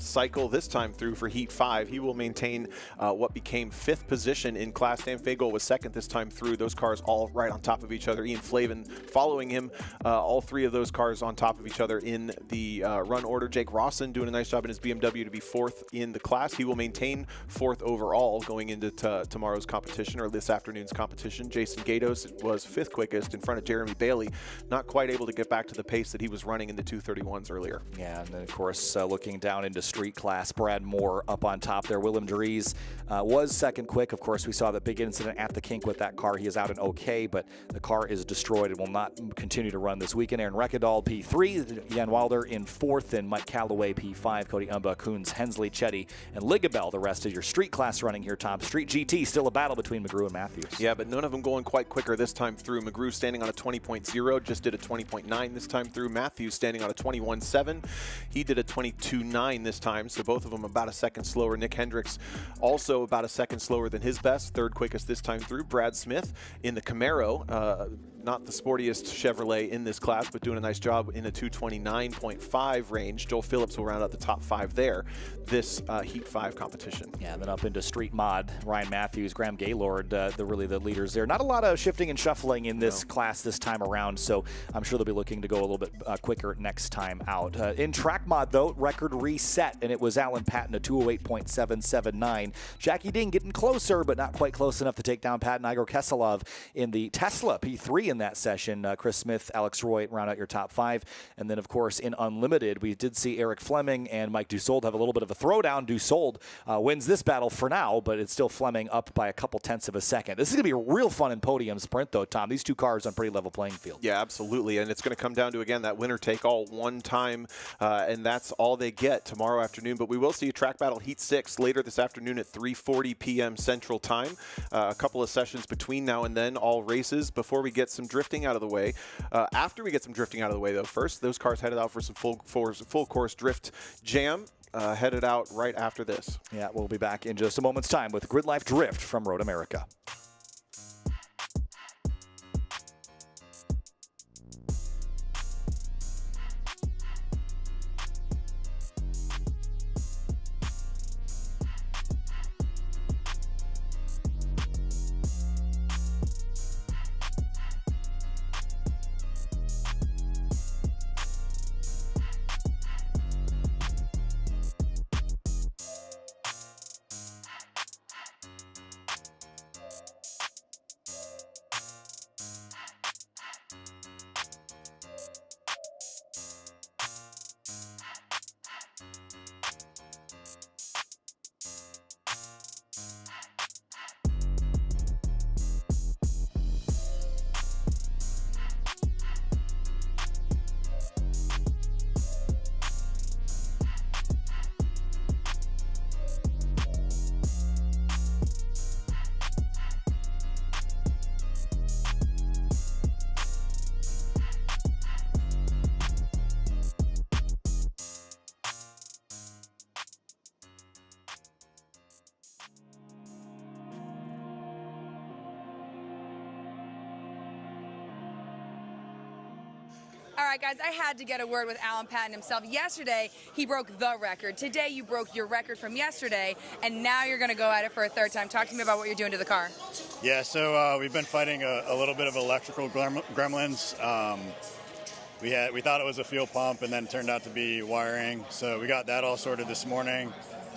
cycle this time through for Heat 5. He will maintain what became 5th position in class. Dan Fagel was 2nd this time through. Those cars all right on top of each other. Ian Flavin following him. All 3 of those cars on top of each other in the run order. Jake Rawson doing a nice job in his BMW to be 4th in the class. He will maintain 4th overall going into tomorrow's competition, or this afternoon's competition. Jason Gatos was 5th quickest in front of Jeremy Bailey. Not quite able to get back to the pace that he was running in the 231s earlier. Yeah, and then of course looking down into street class, Brad Moore up on top there. Willem Dries was 2nd quick. Of course, we saw the big incident at the kink with that car. He is out in OK, but the car is destroyed and will not continue to run this weekend. Aaron Reckedahl, P3, Jan Wilder in 4th, and Mike Calloway, P5, Cody Umba, Coons, Hensley, Chetty, and Ligabell, the rest of your street class running here, Tom. Street GT, still a battle between McGrew and Matthews. Yeah, but none of them going quite quicker this time through. McGrew standing on a 20.0, just did a 20.9 this time through. Matthews standing on a 21.7. He did a 22.9 this time, so both of them about a second slower. Nick Hendricks also about a second slower than his best, 3rd quickest this time through. Brad Smith in the Camaro not the sportiest Chevrolet in this class, but doing a nice job in the 229.5 range. Joel Phillips will round out the top 5 there this Heat 5 competition. Yeah, and then up into Street Mod, Ryan Matthews, Graham Gaylord, really the leaders there. Not a lot of shifting and shuffling in this class this time around, so I'm sure they'll be looking to go a little bit quicker next time out. In Track Mod, though, record reset, and it was Alan Patton, a 208.779. Jackie Ding getting closer, but not quite close enough to take down Patton. Igor Keselov in the Tesla P3 in that session. Chris Smith, Alex Roy round out your top 5. And then, of course, in Unlimited, we did see Eric Fleming and Mike Dussault have a little bit of a throwdown. Dussault wins this battle for now, but it's still Fleming up by a couple tenths of a second. This is going to be a real fun and podium sprint, though, Tom. These two cars on pretty level playing field. Yeah, absolutely. And it's going to come down to, again, that winner-take-all one time, and that's all they get tomorrow afternoon. But we will see Track Battle Heat 6 later this afternoon at 3:40 p.m. Central Time. A couple of sessions between now and then, all races, before we get some drifting out of the way. After we get some drifting out of the way, though, first, those cars headed out for some full course drift jam. Headed out right after this. Yeah, we'll be back in just a moment's time with Grid Life Drift from Road America. All right, guys, I had to get a word with Alan Patton himself. Yesterday, he broke the record. Today, you broke your record from yesterday, and now you're going to go at it for a third time. Talk to me about what you're doing to the car. Yeah, so we've been fighting a little bit of electrical gremlins. We thought it was a fuel pump, and then it turned out to be wiring. So we got that all sorted this morning,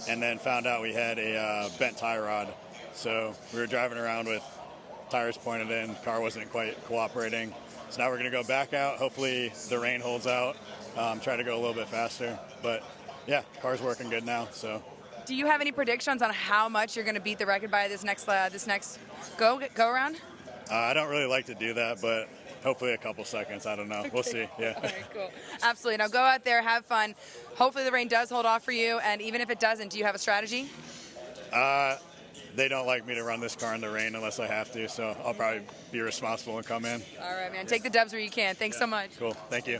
and then found out we had a bent tie rod. So we were driving around with tires pointed in. Car wasn't quite cooperating. So now we're going to go back out. Hopefully the rain holds out. Try to go a little bit faster. But yeah, car's working good now. So. Do you have any predictions on how much you're going to beat the record by this next go around? I don't really like to do that, but hopefully a couple seconds. I don't know. We'll see. Yeah. All right, cool. Absolutely. Now go out there, have fun. Hopefully the rain does hold off for you. And even if it doesn't, do you have a strategy? They don't like me to run this car in the rain unless I have to, so I'll probably be responsible and come in. All right, man. Take the dubs where you can. Thanks so much. Cool. Thank you.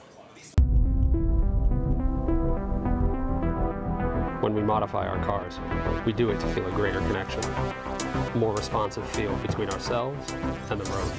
When we modify our cars, we do it to feel a greater connection, a more responsive feel between ourselves and the road.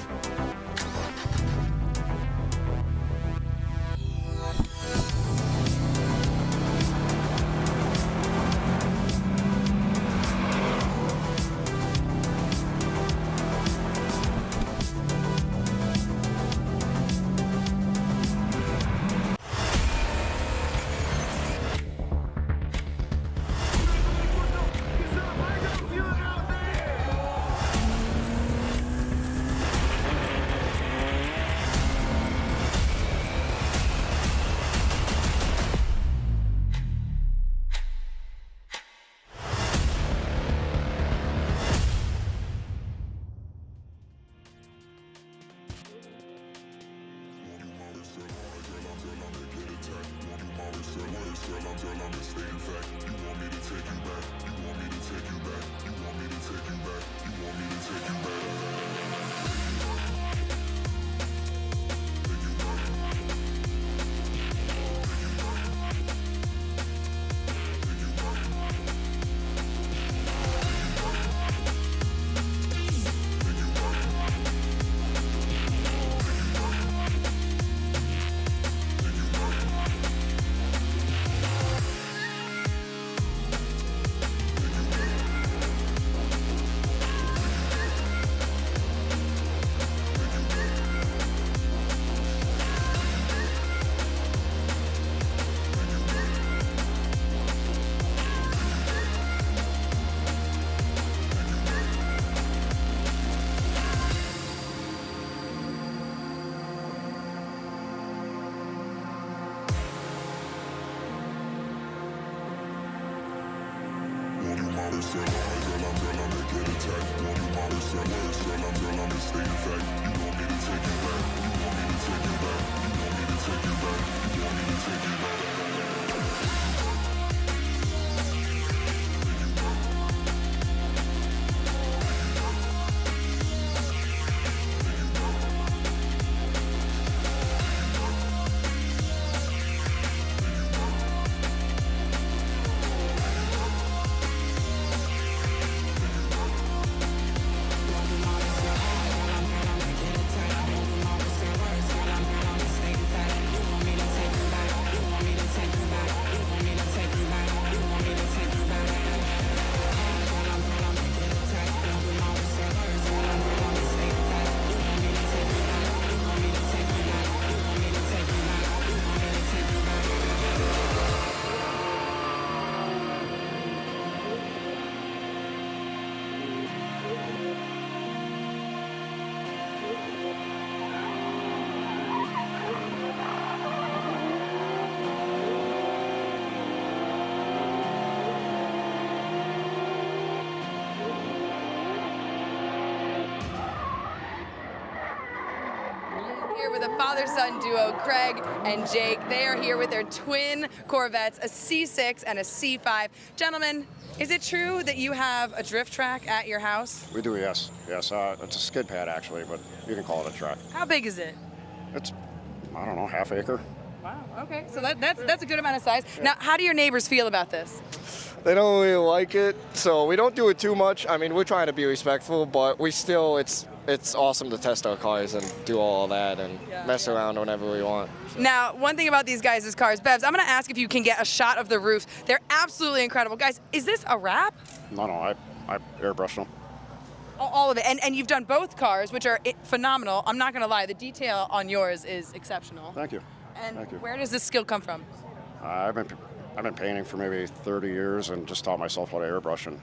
Here with a father-son duo, Craig and Jake. They are here with their twin Corvettes, a C6 and a C5. Gentlemen, is it true that you have a drift track at your house? We do, yes. Yes, it's a skid pad actually, but you can call it a track. How big is it? It's, I don't know, half acre. Wow, okay, so that's a good amount of size. Yeah. Now, how do your neighbors feel about this? They don't really like it, so we don't do it too much. I mean, we're trying to be respectful, but we still, it's awesome to test our cars and do all that and mess around whenever we want. So. Now, one thing about these guys' cars, Bevs, I'm going to ask if you can get a shot of the roofs. They're absolutely incredible. Guys, is this a wrap? No, I airbrushed them. All of it. And you've done both cars, which are phenomenal. I'm not going to lie. The detail on yours is exceptional. Thank you. And Thank you. Where does this skill come from? I've been painting for maybe 30 years and just taught myself how to airbrush, and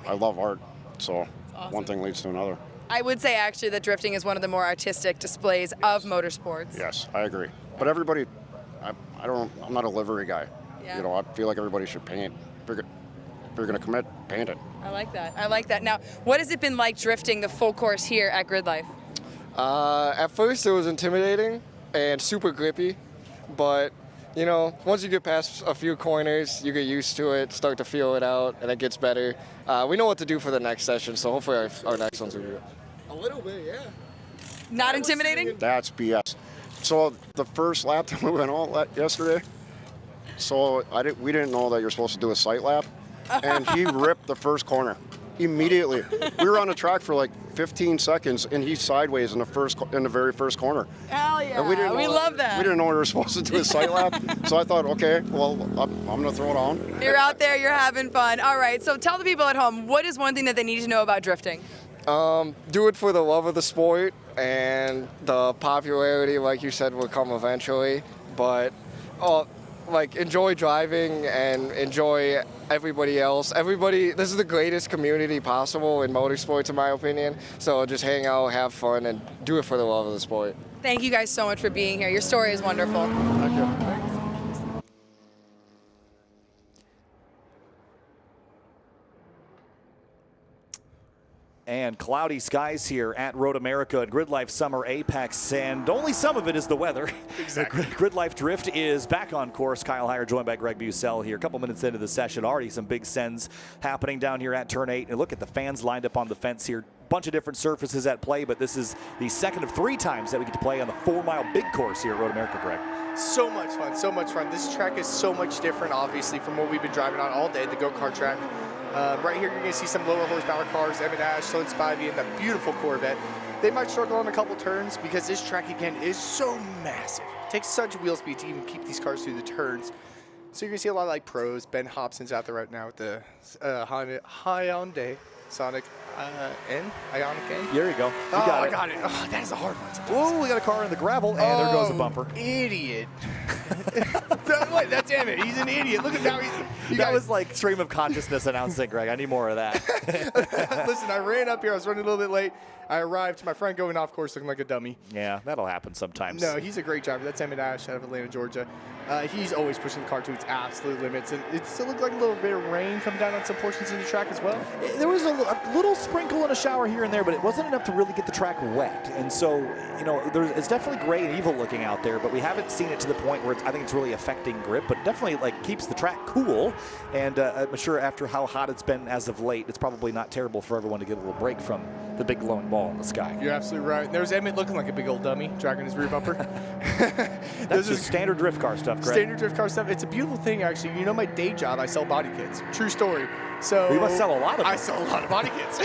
I love art, so awesome. One thing leads to another. I would say actually that drifting is one of the more artistic displays of motorsports. Yes, I agree. But everybody, I'm not a livery guy. Yeah. You know, I feel like everybody should paint. If you're going to commit, paint it. I like that. I like that. Now, what has it been like drifting the full course here at GridLife? At first it was intimidating and super grippy, but you know, once you get past a few corners, you get used to it, start to feel it out, and it gets better. We know what to do for the next session, so hopefully our next ones will be good. A little bit, yeah. Not intimidating? That's BS. So the first lap that we went on yesterday, so we didn't know that you're supposed to do a sight lap, and he ripped the first corner immediately. We were on the track for like 15 seconds, and he's sideways in the very first corner. Hell yeah! And we love that. We didn't know we were supposed to do a sight lap, so I thought, okay, well, I'm going to throw it on. You're out there, you're having fun. All right, so tell the people at home, what is one thing that they need to know about drifting? Do it for the love of the sport, and the popularity, like you said, will come eventually. But like, enjoy driving and enjoy everybody else. This is the greatest community possible in motorsports, in my opinion. So just hang out, have fun, and do it for the love of the sport. Thank you guys so much for being here. Your story is wonderful. Thank you. And cloudy skies here at Road America and GRIDLIFE Summer Apex, and only some of it is the weather. Exactly. GRIDLIFE Drift is back on course. Kyle Heyer joined by Greg Bucell here. A couple minutes into the session, already some big sends happening down here at Turn 8. And look at the fans lined up on the fence here. Bunch of different surfaces at play, but this is the second of 3 times that we get to play on the 4-mile big course here at Road America, Greg. So much fun, so much fun. This track is so much different, obviously, from what we've been driving on all day, the go-kart track. Right here, you're going to see some lower horsepower cars, M&Ash, Stone Spivey, and the beautiful Corvette. They might struggle on a couple turns because this track, again, is so massive. It takes such wheel speed to even keep these cars through the turns. So you're going to see a lot of like pros. Ben Hobson's out there right now with the Hyundai Sonic N? Ionic N? There you go. I got it. Oh, that is a hard one. Oh, we got a car in the gravel, and there goes a bumper. Idiot. what? That's Emmett. He's an idiot. Look at now That was like stream of consciousness announcing, Greg. I need more of that. Listen, I ran up here. I was running a little bit late. I arrived to my friend going off course looking like a dummy. Yeah, that'll happen sometimes. No, he's a great driver. That's Emmett Ash out of Atlanta, Georgia. He's always pushing the car to its absolute limits. And it still looked like a little bit of rain come down on some portions of the track as well. There was a little sprinkle and a shower here and there, but it wasn't enough to really get the track wet. And so, you know, it's definitely gray and evil looking out there, but we haven't seen it to the point where I think it's really affecting grip, but definitely like keeps the track cool. And I'm sure after how hot it's been as of late, it's probably not terrible for everyone to get a little break from the big glowing ball in the sky. You're absolutely right. There's Emmett looking like a big old dummy, dragging his rear bumper. That's just standard drift car stuff, Greg. Standard drift car stuff. It's a beautiful thing, actually. You know, my day job, I sell body kits. True story. So you must sell a lot of them. I sell a lot of body kits.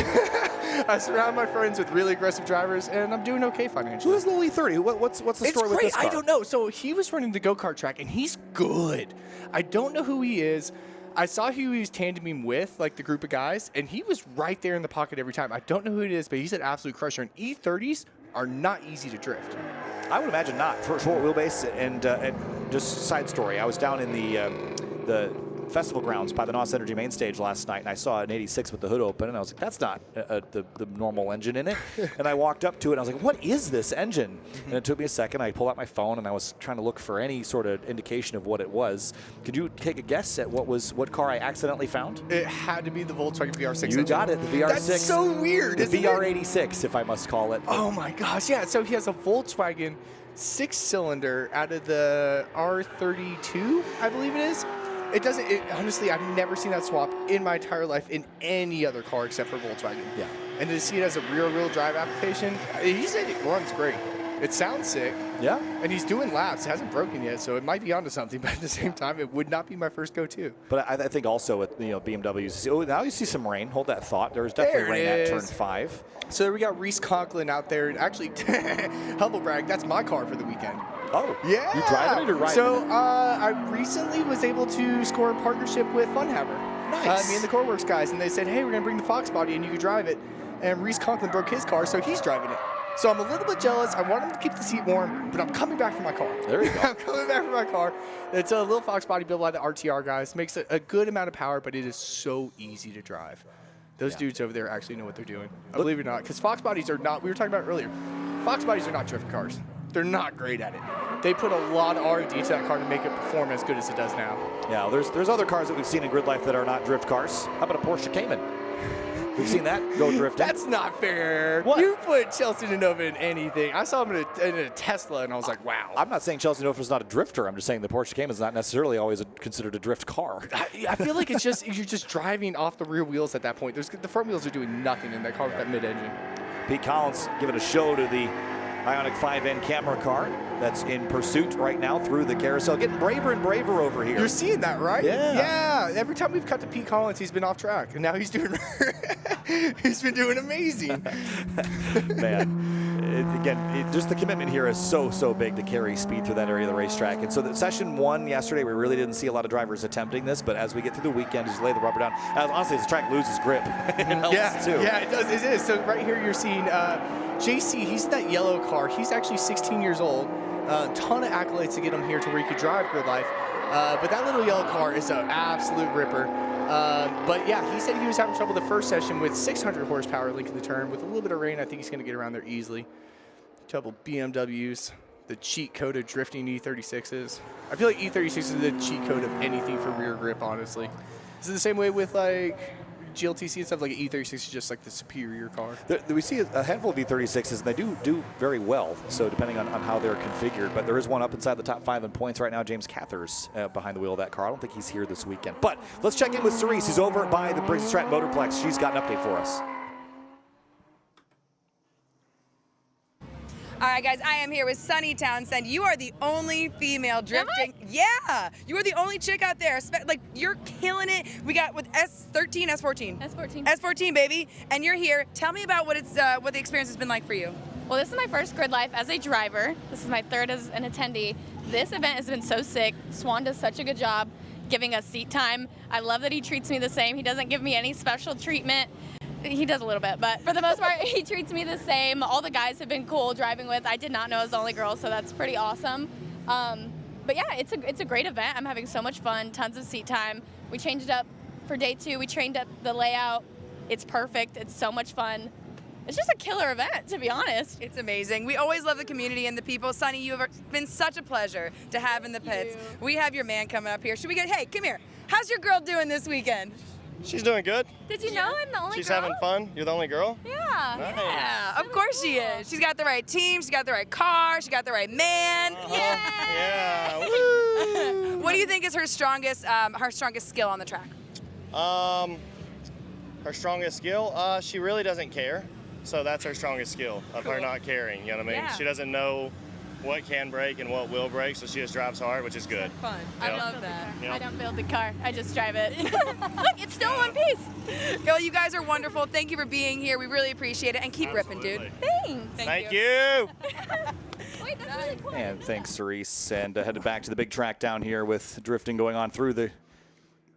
I surround my friends with really aggressive drivers, and I'm doing okay financially. Who is Lily 30? What's the story with this car? I don't know. So he was running the go-kart track, and he's good. I don't know who he is. I saw who he was tandeming with, like the group of guys, and he was right there in the pocket every time. I don't know who it is, but he's an absolute crusher. And E30s are not easy to drift. I would imagine not for short wheelbase. And just side story, I was down in the festival grounds by the NOS Energy main stage last night, and I saw an 86 with the hood open, and I was like, that's not the normal engine in it. And I walked up to it, and I was like, what is this engine? And it took me a second. I pulled out my phone, and I was trying to look for any sort of indication of what it was. Could you take a guess at what car I accidentally found? It had to be the Volkswagen VR6 engine. You got it, the VR6. That's so weird, The isn't it? VR86, if I must call it. Oh, my gosh, yeah. So he has a Volkswagen 6-cylinder out of the R32, I believe it is. Honestly, I've never seen that swap in my entire life in any other car except for Volkswagen. Yeah. And to see it as a rear-wheel drive application, he said it runs great. It sounds sick. Yeah. And he's doing laps. It hasn't broken yet, so it might be onto something. But at the same time, it would not be my first go-to. But I think also with BMWs, now you see some rain. Hold that thought. There's definitely rain at turn 5. So we got Reese Conklin out there. And actually, humble brag, that's my car for the weekend. Oh, yeah. You driving it or riding So it? I recently was able to score a partnership with Funhaver. Nice. Me and the CoreWorks guys, and they said, hey, we're going to bring the Fox body and you can drive it. And Reese Conklin broke his car, so he's driving it. So I'm a little bit jealous. I want him to keep the seat warm, but I'm coming back for my car. There you go. I'm coming back for my car. It's a little Fox body built by the RTR guys. Makes a good amount of power, but it is so easy to drive. Those dudes over there actually know what they're doing. Believe it or not, because Fox bodies are not, we were talking about it earlier, Fox bodies are not drift cars. They're not great at it. They put a lot of R&D to that car to make it perform as good as it does now. Yeah, there's other cars that we've seen in grid life that are not drift cars. How about a Porsche Cayman? We've seen that go drifting. That's not fair. What? You put Chelsea Denova in anything. I saw him in a Tesla, and I was like, wow. I'm not saying Chelsea Denova is not a drifter. I'm just saying the Porsche Cayman is not necessarily always considered a drift car. I feel like it's just you're just driving off the rear wheels at that point. The front wheels are doing nothing in that car with that mid-engine. Pete Collins giving a show to the Ioniq 5N camera car that's in pursuit right now through the carousel. Getting braver and braver over here. You're seeing that, right? Yeah. Yeah. Every time we've cut to Pete Collins, he's been off track, and now he's doing he's been doing amazing. Man, just the commitment here is so big to carry speed through that area of the racetrack. And so the session 1 yesterday, we really didn't see a lot of drivers attempting this, but as we get through the weekend, just lay the rubber down. Honestly, as the track loses grip, it helps too. Yeah, it does. It is. So right here, you're seeing JC. He's in that yellow car. He's actually 16 years old. Ton of accolades to get him here to where he could drive grid life. But that little yellow car is an absolute ripper. But yeah, he said he was having trouble the first session with 600 horsepower linking the turn. With a little bit of rain, I think he's going to get around there easily. Couple BMWs, the cheat code of drifting E36s. I feel like E36 is the cheat code of anything for rear grip, honestly. Is it the same way with like GLTC and stuff? Like an E36 is just like the superior car. We see a handful of E36s, and they do very well, so depending on how they're configured. But there is one up inside the top 5 in points right now, James Cathers behind the wheel of that car. I don't think he's here this weekend. But let's check in with Cerise, who's over by the Briggs & Stratton Motorplex. She's got an update for us. All right, guys, I am here with Sunny Townsend. You are the only female drifting. Yeah, you are the only chick out there. Like, you're killing it. We got with S13, S14. S14. S14, baby. And you're here. Tell me about what the experience has been like for you. Well, this is my first grid life as a driver. This is my third as an attendee. This event has been so sick. Swan does such a good job giving us seat time. I love that he treats me the same. He doesn't give me any special treatment. He does a little bit, but for the most part, he treats me the same. All the guys have been cool driving with. I did not know I was the only girl, so that's pretty awesome. But yeah, it's a great event. I'm having so much fun, tons of seat time. We changed it up for day 2. We trained up the layout. It's perfect. It's so much fun. It's just a killer event, to be honest. It's amazing. We always love the community and the people. Sonny, you have been such a pleasure to have in the pits. We have your man coming up here. Should we get, hey, come here. How's your girl doing this weekend? She's doing good. Did you know I'm the only She's girl? having fun. You're the only girl? Yeah. Nice. Yeah, of course she is. She's got the right team. She's got the right car. She got the right man. Yeah. Woo. What do you think is her strongest skill on the track? Her strongest skill? She really doesn't care. So that's her strongest skill of her not caring. You know what I mean? Yeah. She doesn't know what can break and what will break, so she just drives hard, which is good. Fun. Yep. I love that. Yep. I don't build the car. I just drive it. Look, it's still in one piece. Well, you guys are wonderful. Thank you for being here. We really appreciate it. And keep ripping, dude. Thanks. Thank you. Wait, that's really cool. And thanks, Cerise. And headed back to the big track down here with drifting going on through the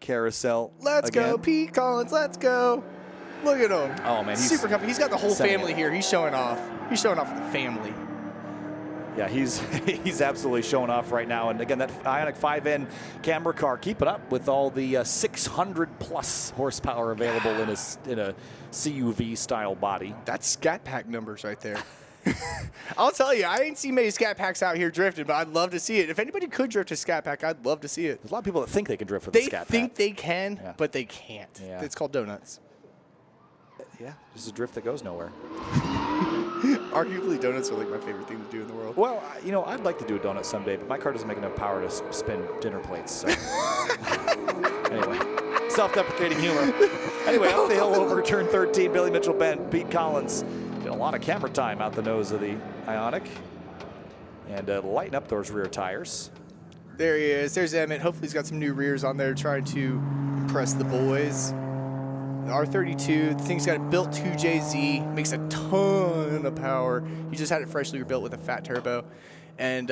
carousel. Let's go, Pete Collins. Let's go. Look at him. Oh, man. He's super comfy. He's got the whole sending family it. here. He's showing off. He's showing off for the family. Yeah, he's absolutely showing off right now. And again, that Ioniq 5N camera car, keep it up with all the 600+ horsepower available in a CUV style body. That's Scat Pack numbers right there. I'll tell you, I ain't seen many Scat Packs out here drifting, but I'd love to see it. If anybody could drift a Scat Pack, I'd love to see it. There's a lot of people that think they can drift with a Scat Pack. They think they can, but they can't. Yeah. It's called donuts. Yeah, just a drift that goes nowhere. Arguably, donuts are like my favorite thing to do in the world. Well, you know, I'd like to do a donut someday, but my car doesn't make enough power to spin dinner plates. So. Anyway, self-deprecating humor. Anyway, up the hill over turn 13, Billy Mitchell Bend, Pete Collins. Did a lot of camera time out the nose of the Ioniq. And lighten up those rear tires. There he is. There's Emmett. Hopefully he's got some new rears on there trying to impress the boys. The R32, the thing's got a built 2JZ, makes a ton of power. He just had it freshly rebuilt with a fat turbo. And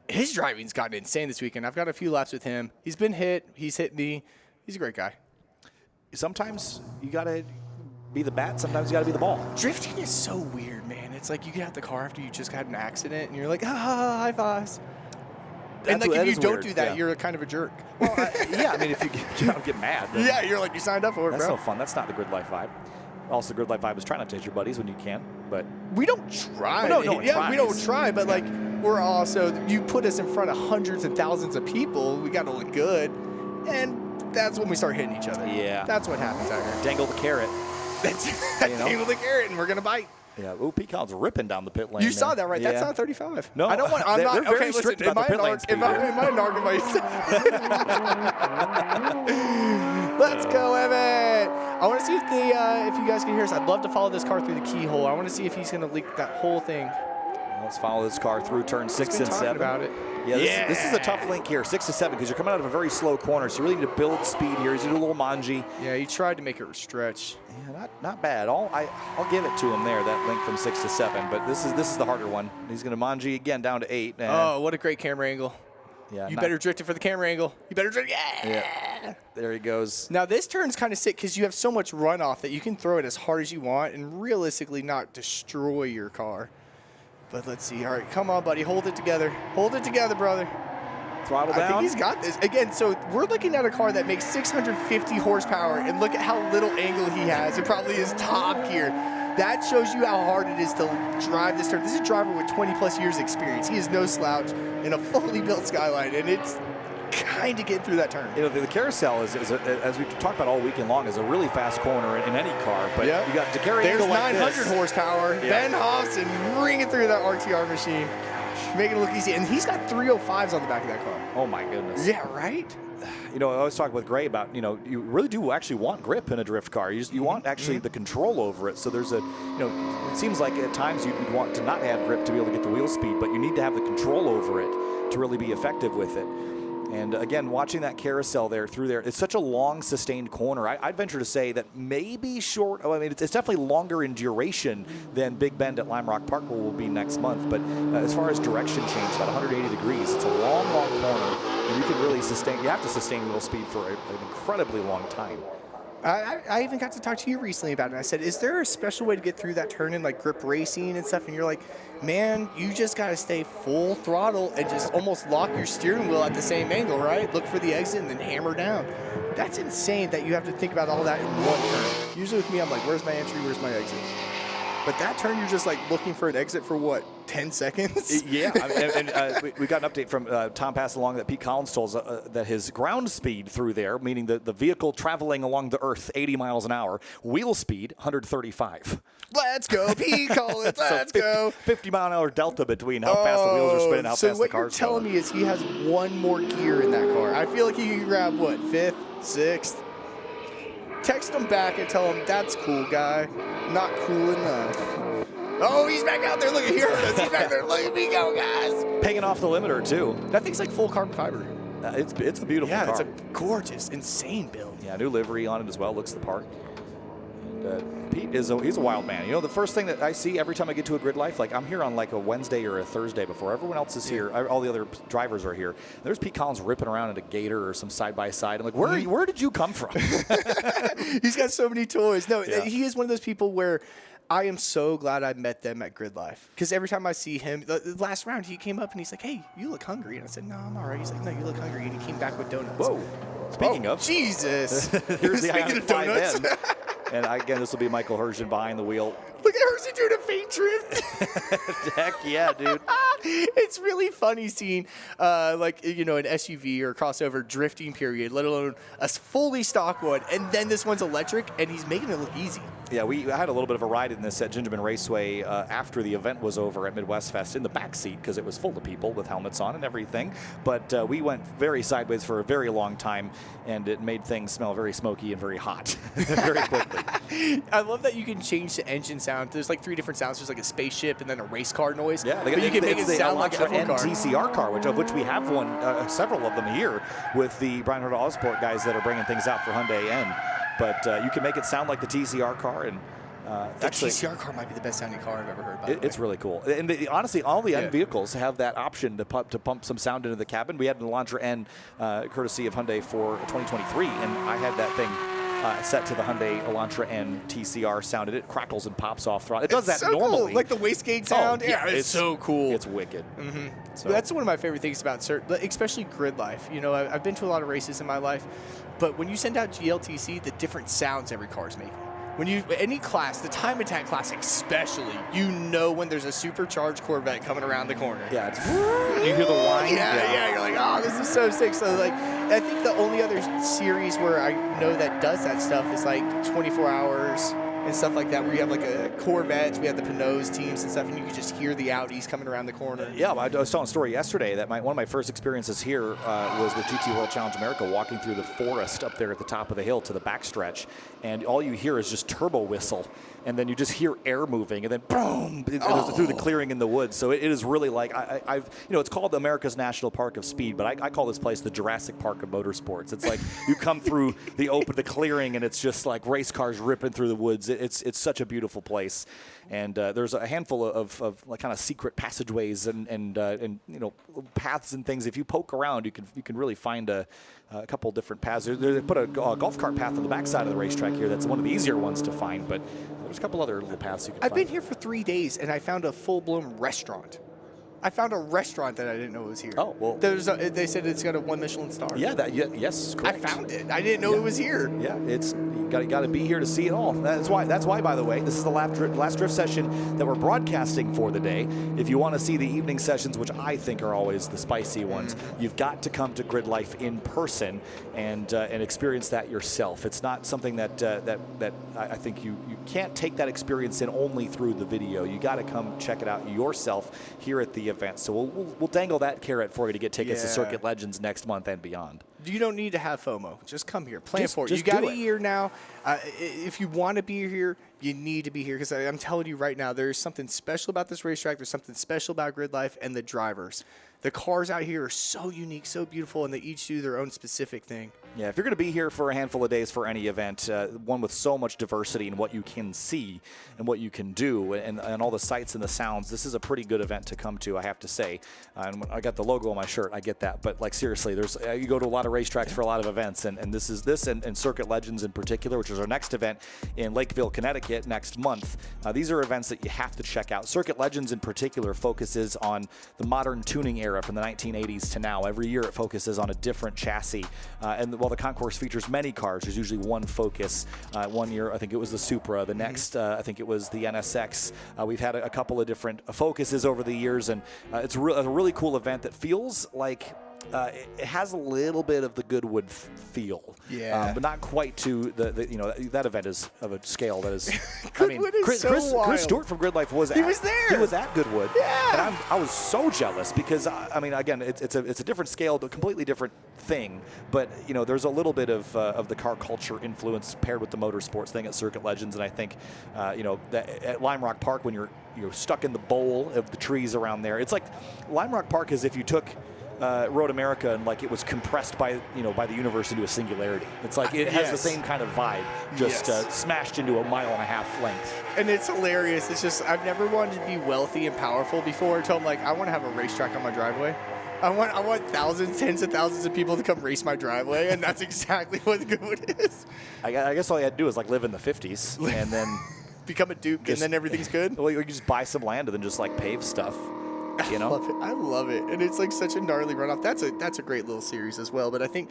his driving's gotten insane this weekend. I've got a few laps with him. He's been hit. He's hit me. He's a great guy. Sometimes you got to be the bat. Sometimes you got to be the ball. Drifting is so weird, man. It's like you get out the car after you just had an accident, and you're like, ah, high fives. And like if you don't do that, you're kind of a jerk. Well, yeah, I mean, if you get mad. Then yeah, you're like, you signed up for it, that's bro. no fun. That's not the GRIDLIFE vibe. Also, the GRIDLIFE vibe is try not to hit your buddies when you can, but we don't try. Well, no one yeah, tries. we don't try, but like we're also, you put us in front of hundreds and thousands of people, we got to look good, and that's when we start hitting each other. Yeah, that's what happens out here. Dangle the carrot. That's dangle the carrot, and we're gonna bite. Yeah, ooh, Pete Collins ripping down the pit lane. You saw that, right? Yeah. That's not 35. No, I don't want. I'm they're not. very Okay, strict listen. about the pit lane speed here. Am I narking myself? Let's go, Evan. I want to see if if you guys can hear us. I'd love to follow this car through the keyhole. I want to see if he's gonna leak that whole thing. Let's follow this car through turn 6 and 7. About it. Yeah, this is a tough link here, 6 to 7, because you're coming out of a very slow corner, so you really need to build speed here. He's doing a little manji. Yeah, he tried to make it stretch. Yeah, not bad. I'll give it to him there, that link from 6 to 7. But this is the harder one. He's going to manji again down to 8. Oh, what a great camera angle. Yeah, you better drift it for the camera angle. You better drift. Yeah. There he goes. Now this turn's kind of sick because you have so much runoff that you can throw it as hard as you want and realistically not destroy your car. But let's see. All right, come on, buddy. Hold it together. Hold it together, brother. Throttle down. I think he's got this. Again, so we're looking at a car that makes 650 horsepower, and look at how little angle he has. It probably is top gear. That shows you how hard it is to drive this turn. This is a driver with 20-plus years experience. He is no slouch in a fully built Skyline, and it's kind of getting through that turn. You know, the carousel is as we've talked about all weekend long, is a really fast corner in any car. But you got to carry There's angle like 900 this. horsepower. Yeah. Ben Hobson ringing through that RTR machine. Making it look easy. And he's got 305s on the back of that car. Oh, my goodness. Yeah, right? You know, I always talk with Gray about, you know, you really do actually want grip in a drift car. You want actually the control over it. So there's a, you know, it seems like at times you'd want to not have grip to be able to get the wheel speed, but you need to have the control over it to really be effective with it. And again, watching that carousel there through there, it's such a long, sustained corner. I'd venture to say that maybe short. I mean, it's definitely longer in duration than Big Bend at Lime Rock Park, where we'll be next month. But as far as direction change, about 180 degrees. It's a long, long corner, and you can really sustain. You have to sustain wheel speed for an incredibly long time. I even got to talk to you recently about it. I said, is there a special way to get through that turn in like grip racing and stuff? And you're like, man, you just got to stay full throttle and just almost lock your steering wheel at the same angle, right? Look for the exit and then hammer down. That's insane that you have to think about all that in one turn. Usually with me, I'm like, where's my entry, where's my exit? But that turn, you're just like looking for an exit for what, 10 seconds? Yeah, we got an update from Tom passed along that Pete Collins told us that his ground speed through there, meaning the vehicle traveling along the earth 80 miles an hour, wheel speed 135. Let's go, Pete Collins, let's go. 50 mile an hour delta between how fast the wheels are spinning, how so fast the car's So what you're telling me is he has one more gear in that car. I feel like he can grab, what, 5th, 6th? Text him back and tell him, that's cool, guy. Not cool enough. Oh, he's back out there. Look at here. He's back there. Look at me go, guys. Paying off the limiter, too. That thing's like full carbon fiber. It's a beautiful car. Yeah, it's a gorgeous, insane build. Yeah, new livery on it as well. Looks the part. And Pete he's a wild man. You know, the first thing that I see every time I get to a GRIDLIFE, like I'm here on like a Wednesday or a Thursday before everyone else is here. All the other drivers are here. There's Pete Collins ripping around in a Gator or some side-by-side. I'm like, where did you come from? He's got so many toys. No, he is one of those people where I am so glad I met them at GRIDLIFE. Because every time I see him, the last round, he came up and he's like, hey, you look hungry. And I said, no, I'm all right. He's like, no, you look hungry. And he came back with donuts. Whoa. Speaking of. Jesus. Here's the Speaking of donuts. And again, this will be Michael Hergen behind the wheel. Look at Hergen doing a fake drift. Heck yeah, dude. It's really funny seeing, like, you know, an SUV or crossover drifting period, let alone a fully stock one. And then this one's electric, and he's making it look easy. Yeah, we had a little bit of a ride in this at Gingerman Raceway after the event was over at Midwest Fest in the back seat because it was full of people with helmets on and everything. But we went very sideways for a very long time, and it made things smell very smoky and very hot very quickly. I love that you can change the engine sound. There's like 3 different sounds. There's like a spaceship and then a race car noise. Yeah, but you can make it sound like an F1 car. TCR car, of which we have one, several of them here with the Brian Herta Autosport guys that are bringing things out for Hyundai N. But you can make it sound like the TCR car, and the TCR car might be the best sounding car I've ever heard. It's really cool, and honestly, all the N vehicles have that option to pump some sound into the cabin. We had an Elantra N, courtesy of Hyundai for 2023, and I had that thing set to the Hyundai Elantra N TCR sound, and it crackles and pops off throttle. It does that so normally, cool. Like the wastegate sound. Oh, yeah, it's so cool. It's wicked. Mm-hmm. So that's one of my favorite things about especially GRIDLIFE. You know, I've been to a lot of races in my life, but when you send out GLTC, the different sounds every car is making. When any class, the Time Attack class especially, you know when there's a supercharged Corvette coming around the corner. Yeah, you hear the whine. Yeah, you're like, oh, this is so sick. So like, I think the only other series where I know that does that stuff is like 24 Hours and stuff like that, where you have like a Corvettes, we have the Pinots teams and stuff, and you can just hear the Audis coming around the corner. Yeah, I was telling a story yesterday that one of my first experiences here was with GT World Challenge America, walking through the forest up there at the top of the hill to the backstretch, and all you hear is just turbo whistle, and then you just hear air moving, and then boom, through the clearing in the woods. So it is really like, it's called America's National Park of Speed, but I call this place the Jurassic Park of motorsports. It's like you come through the clearing, and it's just like race cars ripping through the woods. It's such a beautiful place, and there's a handful of like kind of secret passageways and paths and things. If you poke around, you can really find a couple different paths. They put a golf cart path on the backside of the racetrack here. That's one of the easier ones to find, but there's a couple other little paths you can find. I've been here for 3 days, and I found a full-blown restaurant. I found a restaurant that I didn't know was here. Oh, well. They said it's got a 1 Michelin star. Yeah, yes, correct. I found it. I didn't know it was here. Yeah, you got to be here to see it all. That's why, by the way, this is the last drift session that we're broadcasting for the day. If you want to see the evening sessions, which I think are always the spicy ones, you've got to come to GRIDLIFE in person and experience that yourself. It's not something that I think you can't take that experience in only through the video. You got to come check it out yourself here at the event. So we'll dangle that carrot for you to get tickets to Circuit Legends next month and beyond. You don't need to have FOMO. Just come here. Plan for it. You got a year now. If you want to be here, you need to be here, because I'm telling you right now, there's something special about this racetrack. There's something special about GRIDLIFE and the drivers. the cars out here are so unique, so beautiful, and they each do their own specific thing. Yeah, if you're going to be here for a handful of days for any event, one with so much diversity in what you can see and what you can do and all the sights and the sounds, this is a pretty good event to come to, I have to say. And I got the logo on my shirt, I get that. But, like, seriously, there's you go to a lot of racetracks for a lot of events, and this is and Circuit Legends in particular, which is our next event in Lakeville, Connecticut next month. These are events that you have to check out. Circuit Legends in particular focuses on the modern tuning era from the 1980s to now. Every year it focuses on a different chassis. And while the concourse features many cars, there's usually one focus. One year, I think it was the Supra. The next, I think it was the NSX. We've had a couple of different focuses over the years, and it's a really cool event that feels like it has a little bit of the Goodwood feel, but not quite to the that event is of a scale that is. Chris Stewart from GridLife was there. He was at Goodwood, and I was so jealous because again, it's a different scale, a completely different thing, but there's a little bit of the car culture influence paired with the motorsports thing at Circuit Legends, and I think that at Lime Rock Park when you're stuck in the bowl of the trees around there, it's like Lime Rock Park is if you took Road America and like it was compressed by the universe into a singularity. It's like it has the same kind of vibe, just smashed into a 1.5 mile length. And it's hilarious. It's just I've never wanted to be wealthy and powerful before until I'm like I want to have a racetrack on my driveway. I want thousands, tens of thousands of people to come race my driveway, and that's exactly what Goodwood is. I guess all you had to do is like live in the 50s and then become a duke, and then everything's good. Well, you just buy some land and then just like pave stuff. I love it, and it's like such a gnarly runoff. That's a great little series as well. But I think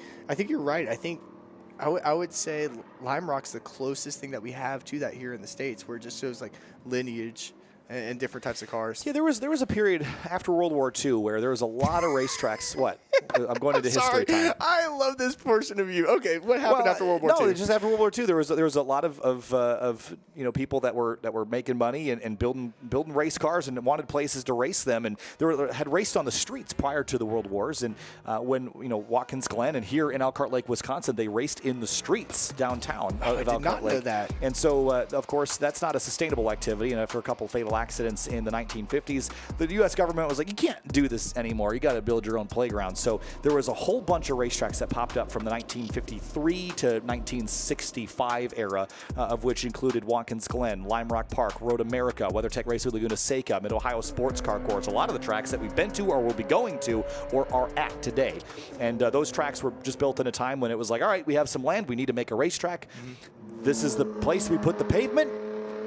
you're right. I think I would say Lime Rock's the closest thing that we have to that here in the States, where it just shows like lineage and different types of cars. Yeah, there was a period after World War II where there was a lot of racetracks. What? I'm going into history time. I love this portion of you. Okay, what happened after World War II? No, just after World War II, there was a lot of people that were making money and building race cars and wanted places to race them, and had raced on the streets prior to the World Wars. And when Watkins Glen and here in Elkhart Lake, Wisconsin, they raced in the streets downtown of Elkhart Lake. I did not know that. And so, of course, that's not a sustainable activity. And after a couple fatal accidents in the 1950s, the U.S. government was like, you can't do this anymore. You got to build your own playground. So there was a whole bunch of racetracks that popped up from the 1953 to 1965 era, of which included Watkins Glen, Lime Rock Park, Road America, WeatherTech Raceway Laguna Seca, Mid-Ohio Sports Car Course, a lot of the tracks that we've been to or will be going to or are at today. And those tracks were just built in a time when it was like, all right, we have some land, we need to make a racetrack. This is the place we put the pavement.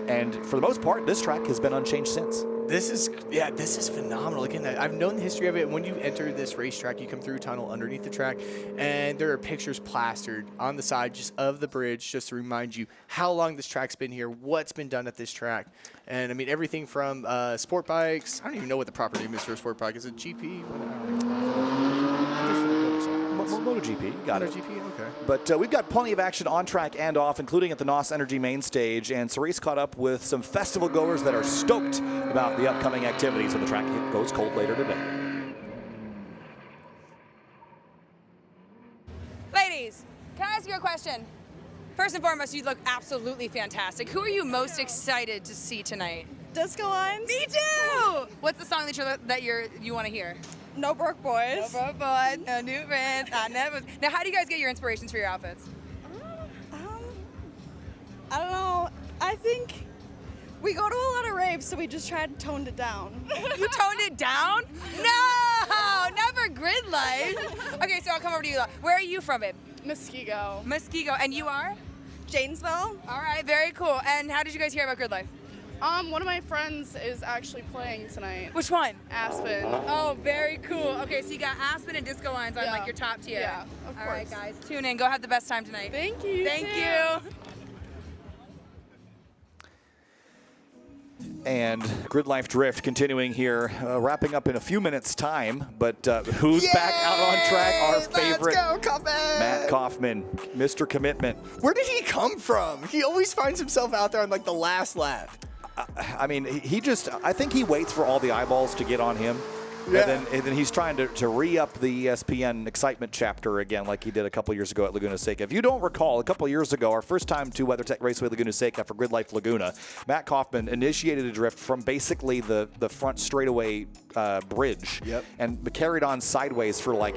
And for the most part, this track has been unchanged since. This is phenomenal. Again, I've known the history of it. When you enter this racetrack, you come through a tunnel underneath the track, and there are pictures plastered on the side just of the bridge just to remind you how long this track's been here, what's been done at this track. And, I mean, everything from sport bikes. I don't even know what the proper name is for a sport bike. Is it GP? MotoGP, got it. MotoGP, okay. But we've got plenty of action on track and off, including at the NOS Energy main stage. And Cerise caught up with some festival goers that are stoked about the upcoming activities when the track goes cold later today. Ladies, can I ask you a question? First and foremost, you look absolutely fantastic. Who are you most excited to see tonight? Disco Lines. Me too! What's the song that you want to hear? No Broke Boys. No Broke Boys, no new friends. Now, how do you guys get your inspirations for your outfits? I don't know. I think we go to a lot of raves, so we just tried to tone it down. You toned it down? No, never GRIDLIFE. Okay, so I'll come over to you. Where are you from, babe? Muskego. Muskego, and you are? Janesville. All right, very cool. And how did you guys hear about GRIDLIFE? One of my friends is actually playing tonight. Which one? Aspen. Oh, very cool. Okay, so you got Aspen and Disco Lines on like your top tier. Yeah, of course. All right, guys, tune in. Go have the best time tonight. Thank you. Thank you. And GRIDLIFE Drift continuing here, wrapping up in a few minutes' time. But who's back out on track? Our favorite, let's go, Matt Kaufman, Mr. Commitment. Where did he come from? He always finds himself out there on like the last lap. I mean, I think he waits for all the eyeballs to get on him. And then he's trying to re-up the ESPN excitement chapter again, like he did a couple years ago at Laguna Seca. If you don't recall, a couple years ago, our first time to WeatherTech Raceway Laguna Seca for GRIDLIFE Laguna, Matt Kaufman initiated a drift from basically the front straightaway bridge, and carried on sideways for like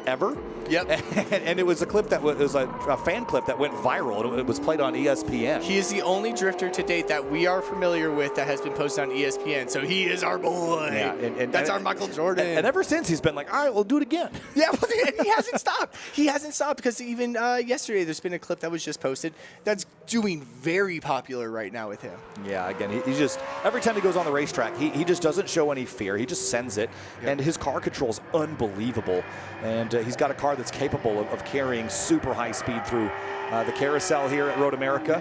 ever. And it was a clip that was a fan clip that went viral. It was played on ESPN. He is the only drifter to date that we are familiar with that has been posted on ESPN. So he is our boy. Yeah, and that's our Michael Jordan. And ever since, he's been like, all right, we'll do it again. Yeah, and he hasn't stopped. He hasn't stopped because even yesterday there's been a clip that was just posted that's doing very popular right now with him. Yeah, again, he just, every time he goes on the racetrack, he just doesn't show any fear. He just sends it. And his car control is unbelievable. And he's got a car that's capable of carrying super high speed through the carousel here at Road America.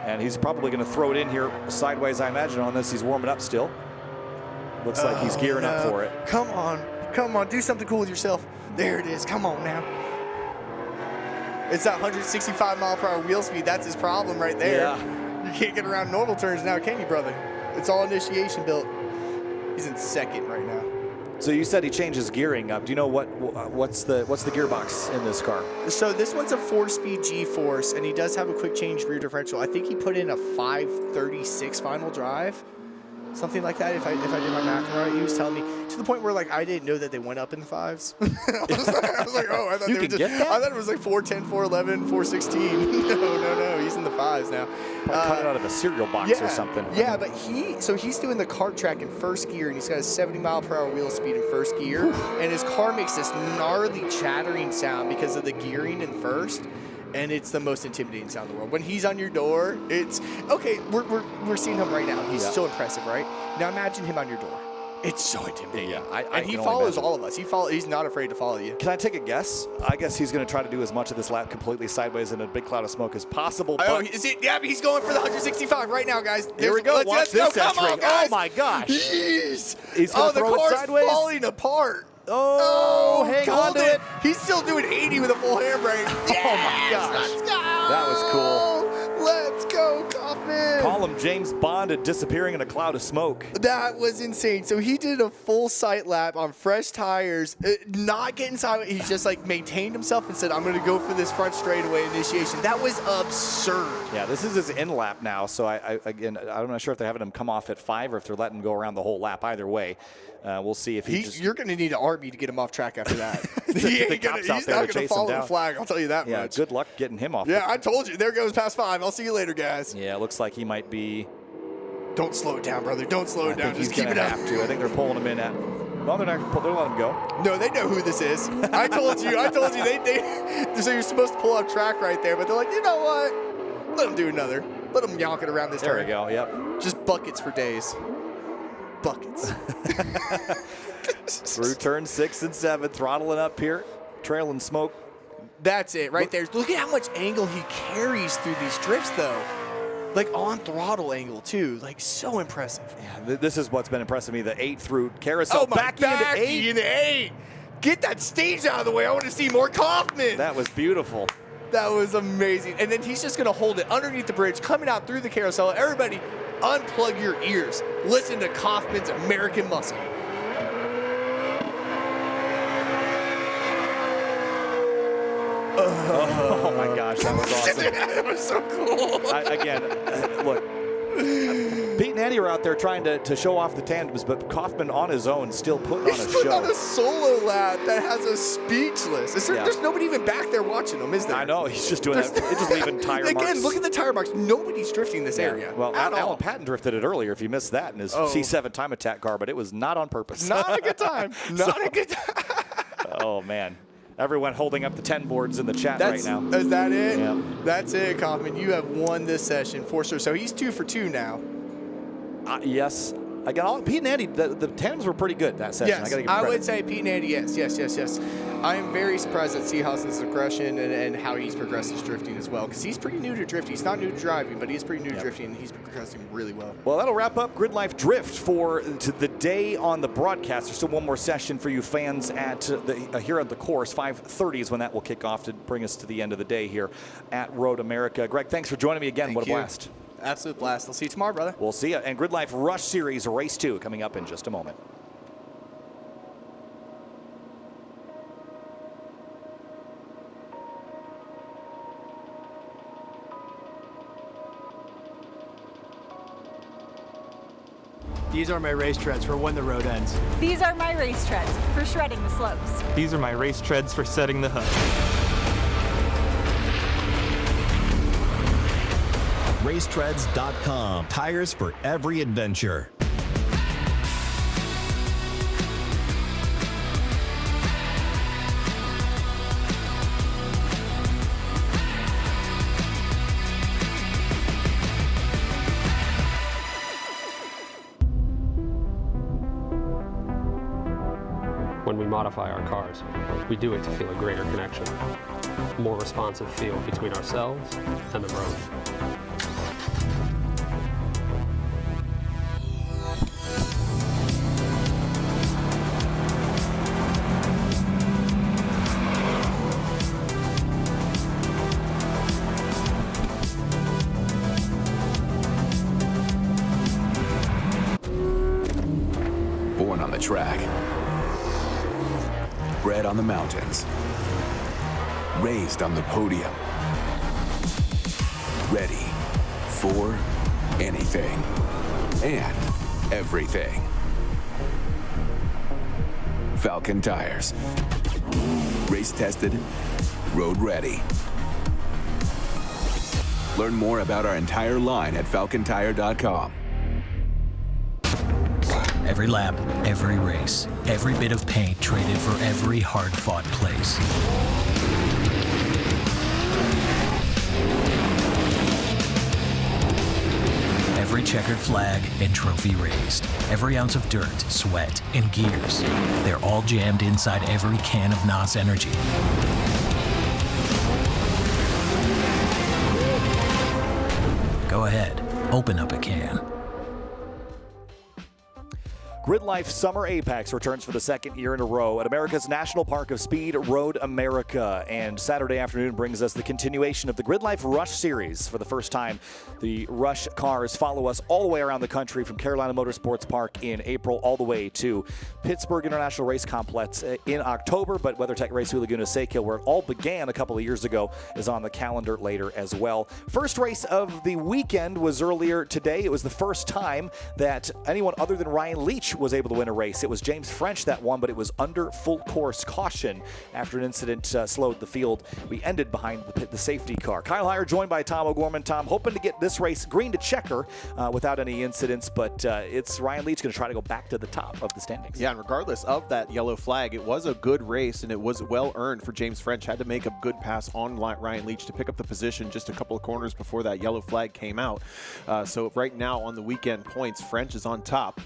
And he's probably going to throw it in here sideways, I imagine, on this. He's warming up still. Looks like he's gearing up for it. Come on, do something cool with yourself. There it is, come on now. It's that 165 mile per hour wheel speed. That's his problem right there. Yeah. You can't get around normal turns now, can you, brother? It's all initiation built. He's in second right now. So you said he changes gearing up. Do you know what's the gearbox in this car? So this one's a 4-speed G-force, and he does have a quick change rear differential. I think he put in a 536 final drive, something like that. If I did my math right, he was telling me to the point where like I didn't know that they went up in the fives. I was like, oh, I thought you can get that? I thought it was like 410, 411, 416. No, he's in the fives now. Cut it out of a cereal box or something. Yeah, but he's doing the kart track in first gear, and he's got a 70 mile per hour wheel speed in first gear, and his car makes this gnarly chattering sound because of the gearing in first. And it's the most intimidating sound in the world. When he's on your door, it's okay. We're seeing him right now. He's so impressive, right? Now imagine him on your door. It's so intimidating. Yeah, and he follows all of us. He's not afraid to follow you. Can I take a guess? I guess he's going to try to do as much of this lap completely sideways in a big cloud of smoke as possible. Oh, yeah, he's going for the 165 right now, guys. Here we go. Watch this Come on, guys. Oh my gosh! Jeez. He's going to throw it sideways. The car's falling apart. Oh, hang on to it. He's still doing 80 with a full handbrake. Yes, oh my gosh. Let's go. That was cool. Let's go, Kaufman. Call him James Bond and disappearing in a cloud of smoke. That was insane. So he did a full sight lap on fresh tires, not getting sideways. He's just like maintained himself and said, I'm going to go for this front straightaway initiation. That was absurd. Yeah, this is his end lap now. So I'm not sure if they're having him come off at 5 or if they're letting him go around the whole lap. Either way, we'll see if you're going to need an army to get him off track after that. He's not going to follow the flag. I'll tell you that much. Good luck getting him off. Yeah, I told you. There goes past 5. I'll see you later, guys. Yeah, it looks like he might be. Don't slow it down, brother. Don't slow it down. Just keep it up. I think they're pulling him in at. Well, they're not. They're letting him go. No, they know who this is. I told you. So you're supposed to pull off track right there, but they're like, you know what? Let them do another. Let them yonk it around this turn. There we go. Yep. Just buckets for days. Buckets. Through turn 6 and 7, throttling up here, trailing smoke. That's it right there. Look at how much angle he carries through these drifts, though. Like on throttle angle, too. Like, so impressive. Yeah, this is what's been impressing me. The 8 through carousel. Back into 8. Get that stage out of the way. I want to see more Kaufman. That was beautiful. That was amazing. And then he's just going to hold it underneath the bridge, coming out through the carousel. Everybody, unplug your ears. Listen to Kaufman's American muscle. Oh my gosh, that was awesome. That was so cool. Look, Pete and Andy are out there trying to show off the tandems, but Kaufman on his own still putting on a show. He's putting on a solo lap that has us speechless. There's nobody even back there watching him, is there? I know, he's just doing that. It's just leaving tire marks. Again, look at the tire marks. Nobody's drifting this area. Well, Alan Patton drifted it earlier, if you missed that, in his C7 time attack car, but it was not on purpose. Not a good time. Not a good time. Oh, man. Everyone holding up the 10 boards in the chat right now. Is that it? Yeah. That's it, Kaufman. You have won this session for sure. So he's 2 for 2 now. Yes. Again, Pete and Andy, the tandems were pretty good that session. Yes, I would say Pete and Andy, yes. I am very surprised at Seahawks' aggression and how he's progressed his drifting as well, because he's pretty new to drifting. He's not new to driving, but he's pretty new to drifting, and he's progressing really well. Well, that'll wrap up GRIDLIFE Drift for the day on the broadcast. There's still one more session for you fans at here at the course. 5:30 is when that will kick off to bring us to the end of the day here at Road America. Greg, thanks for joining me again. What a blast. Absolute blast. I'll see you tomorrow, brother. We'll see you. And GRIDLIFE Rush Series Race 2 coming up in just a moment. These are my race treads for when the road ends. These are my race treads for shredding the slopes. These are my race treads for setting the hook. Racetreads.com. Tires for every adventure. When we modify our cars, we do it to feel a greater connection, a more responsive feel between ourselves and the road. Born on the track. Bred on the mountains, raised on the podium, ready for anything and everything. Falken tires, race tested, road ready. Learn more about our entire line at falkentire.com. Every lap, every race, every bit of paint traded for every hard-fought place. Every checkered flag and trophy raised. Every ounce of dirt, sweat, and gears. They're all jammed inside every can of NOS Energy. Go ahead, open up a can. GRIDLIFE Summer Apex returns for the second year in a row at America's National Park of Speed, Road America. And Saturday afternoon brings us the continuation of the GRIDLIFE RUSH Series. For the first time, the Rush cars follow us all the way around the country from Carolina Motorsports Park in April all the way to Pittsburgh International Race Complex in October. But WeatherTech Raceway Laguna Seca, where it all began a couple of years ago, is on the calendar later as well. First race of the weekend was earlier today. It was the first time that anyone other than Ryan Leach was able to win a race. It was James French that won, but it was under full course caution after an incident slowed the field. We ended behind the safety car. Kyle Heyer joined by Tom O'Gorman. Tom, hoping to get this race green to checker without any incidents, but it's Ryan Leach going to try to go back to the top of the standings. Yeah, and regardless of that yellow flag, it was a good race, and it was well earned for James French. Had to make a good pass on Ryan Leach to pick up the position just a couple of corners before that yellow flag came out. So right now on the weekend points, French is on top,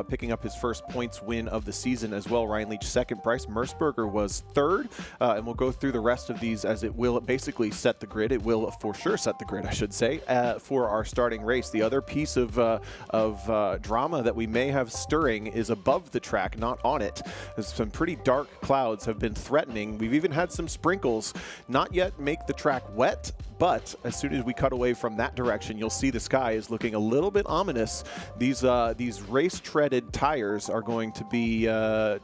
picking up his first points win of the season as well. Ryan Leach second. Bryce Mersberger was third, and we'll go through the rest of these as it will basically set the grid. It will for sure set the grid, I should say, for our starting race. The other piece of drama that we may have stirring is above the track, not on it. There's some pretty dark clouds have been threatening. We've even had some sprinkles not yet make the track wet, but as soon as we cut away from that direction, you'll see the sky is looking a little bit ominous. These race-treaded tires are going to be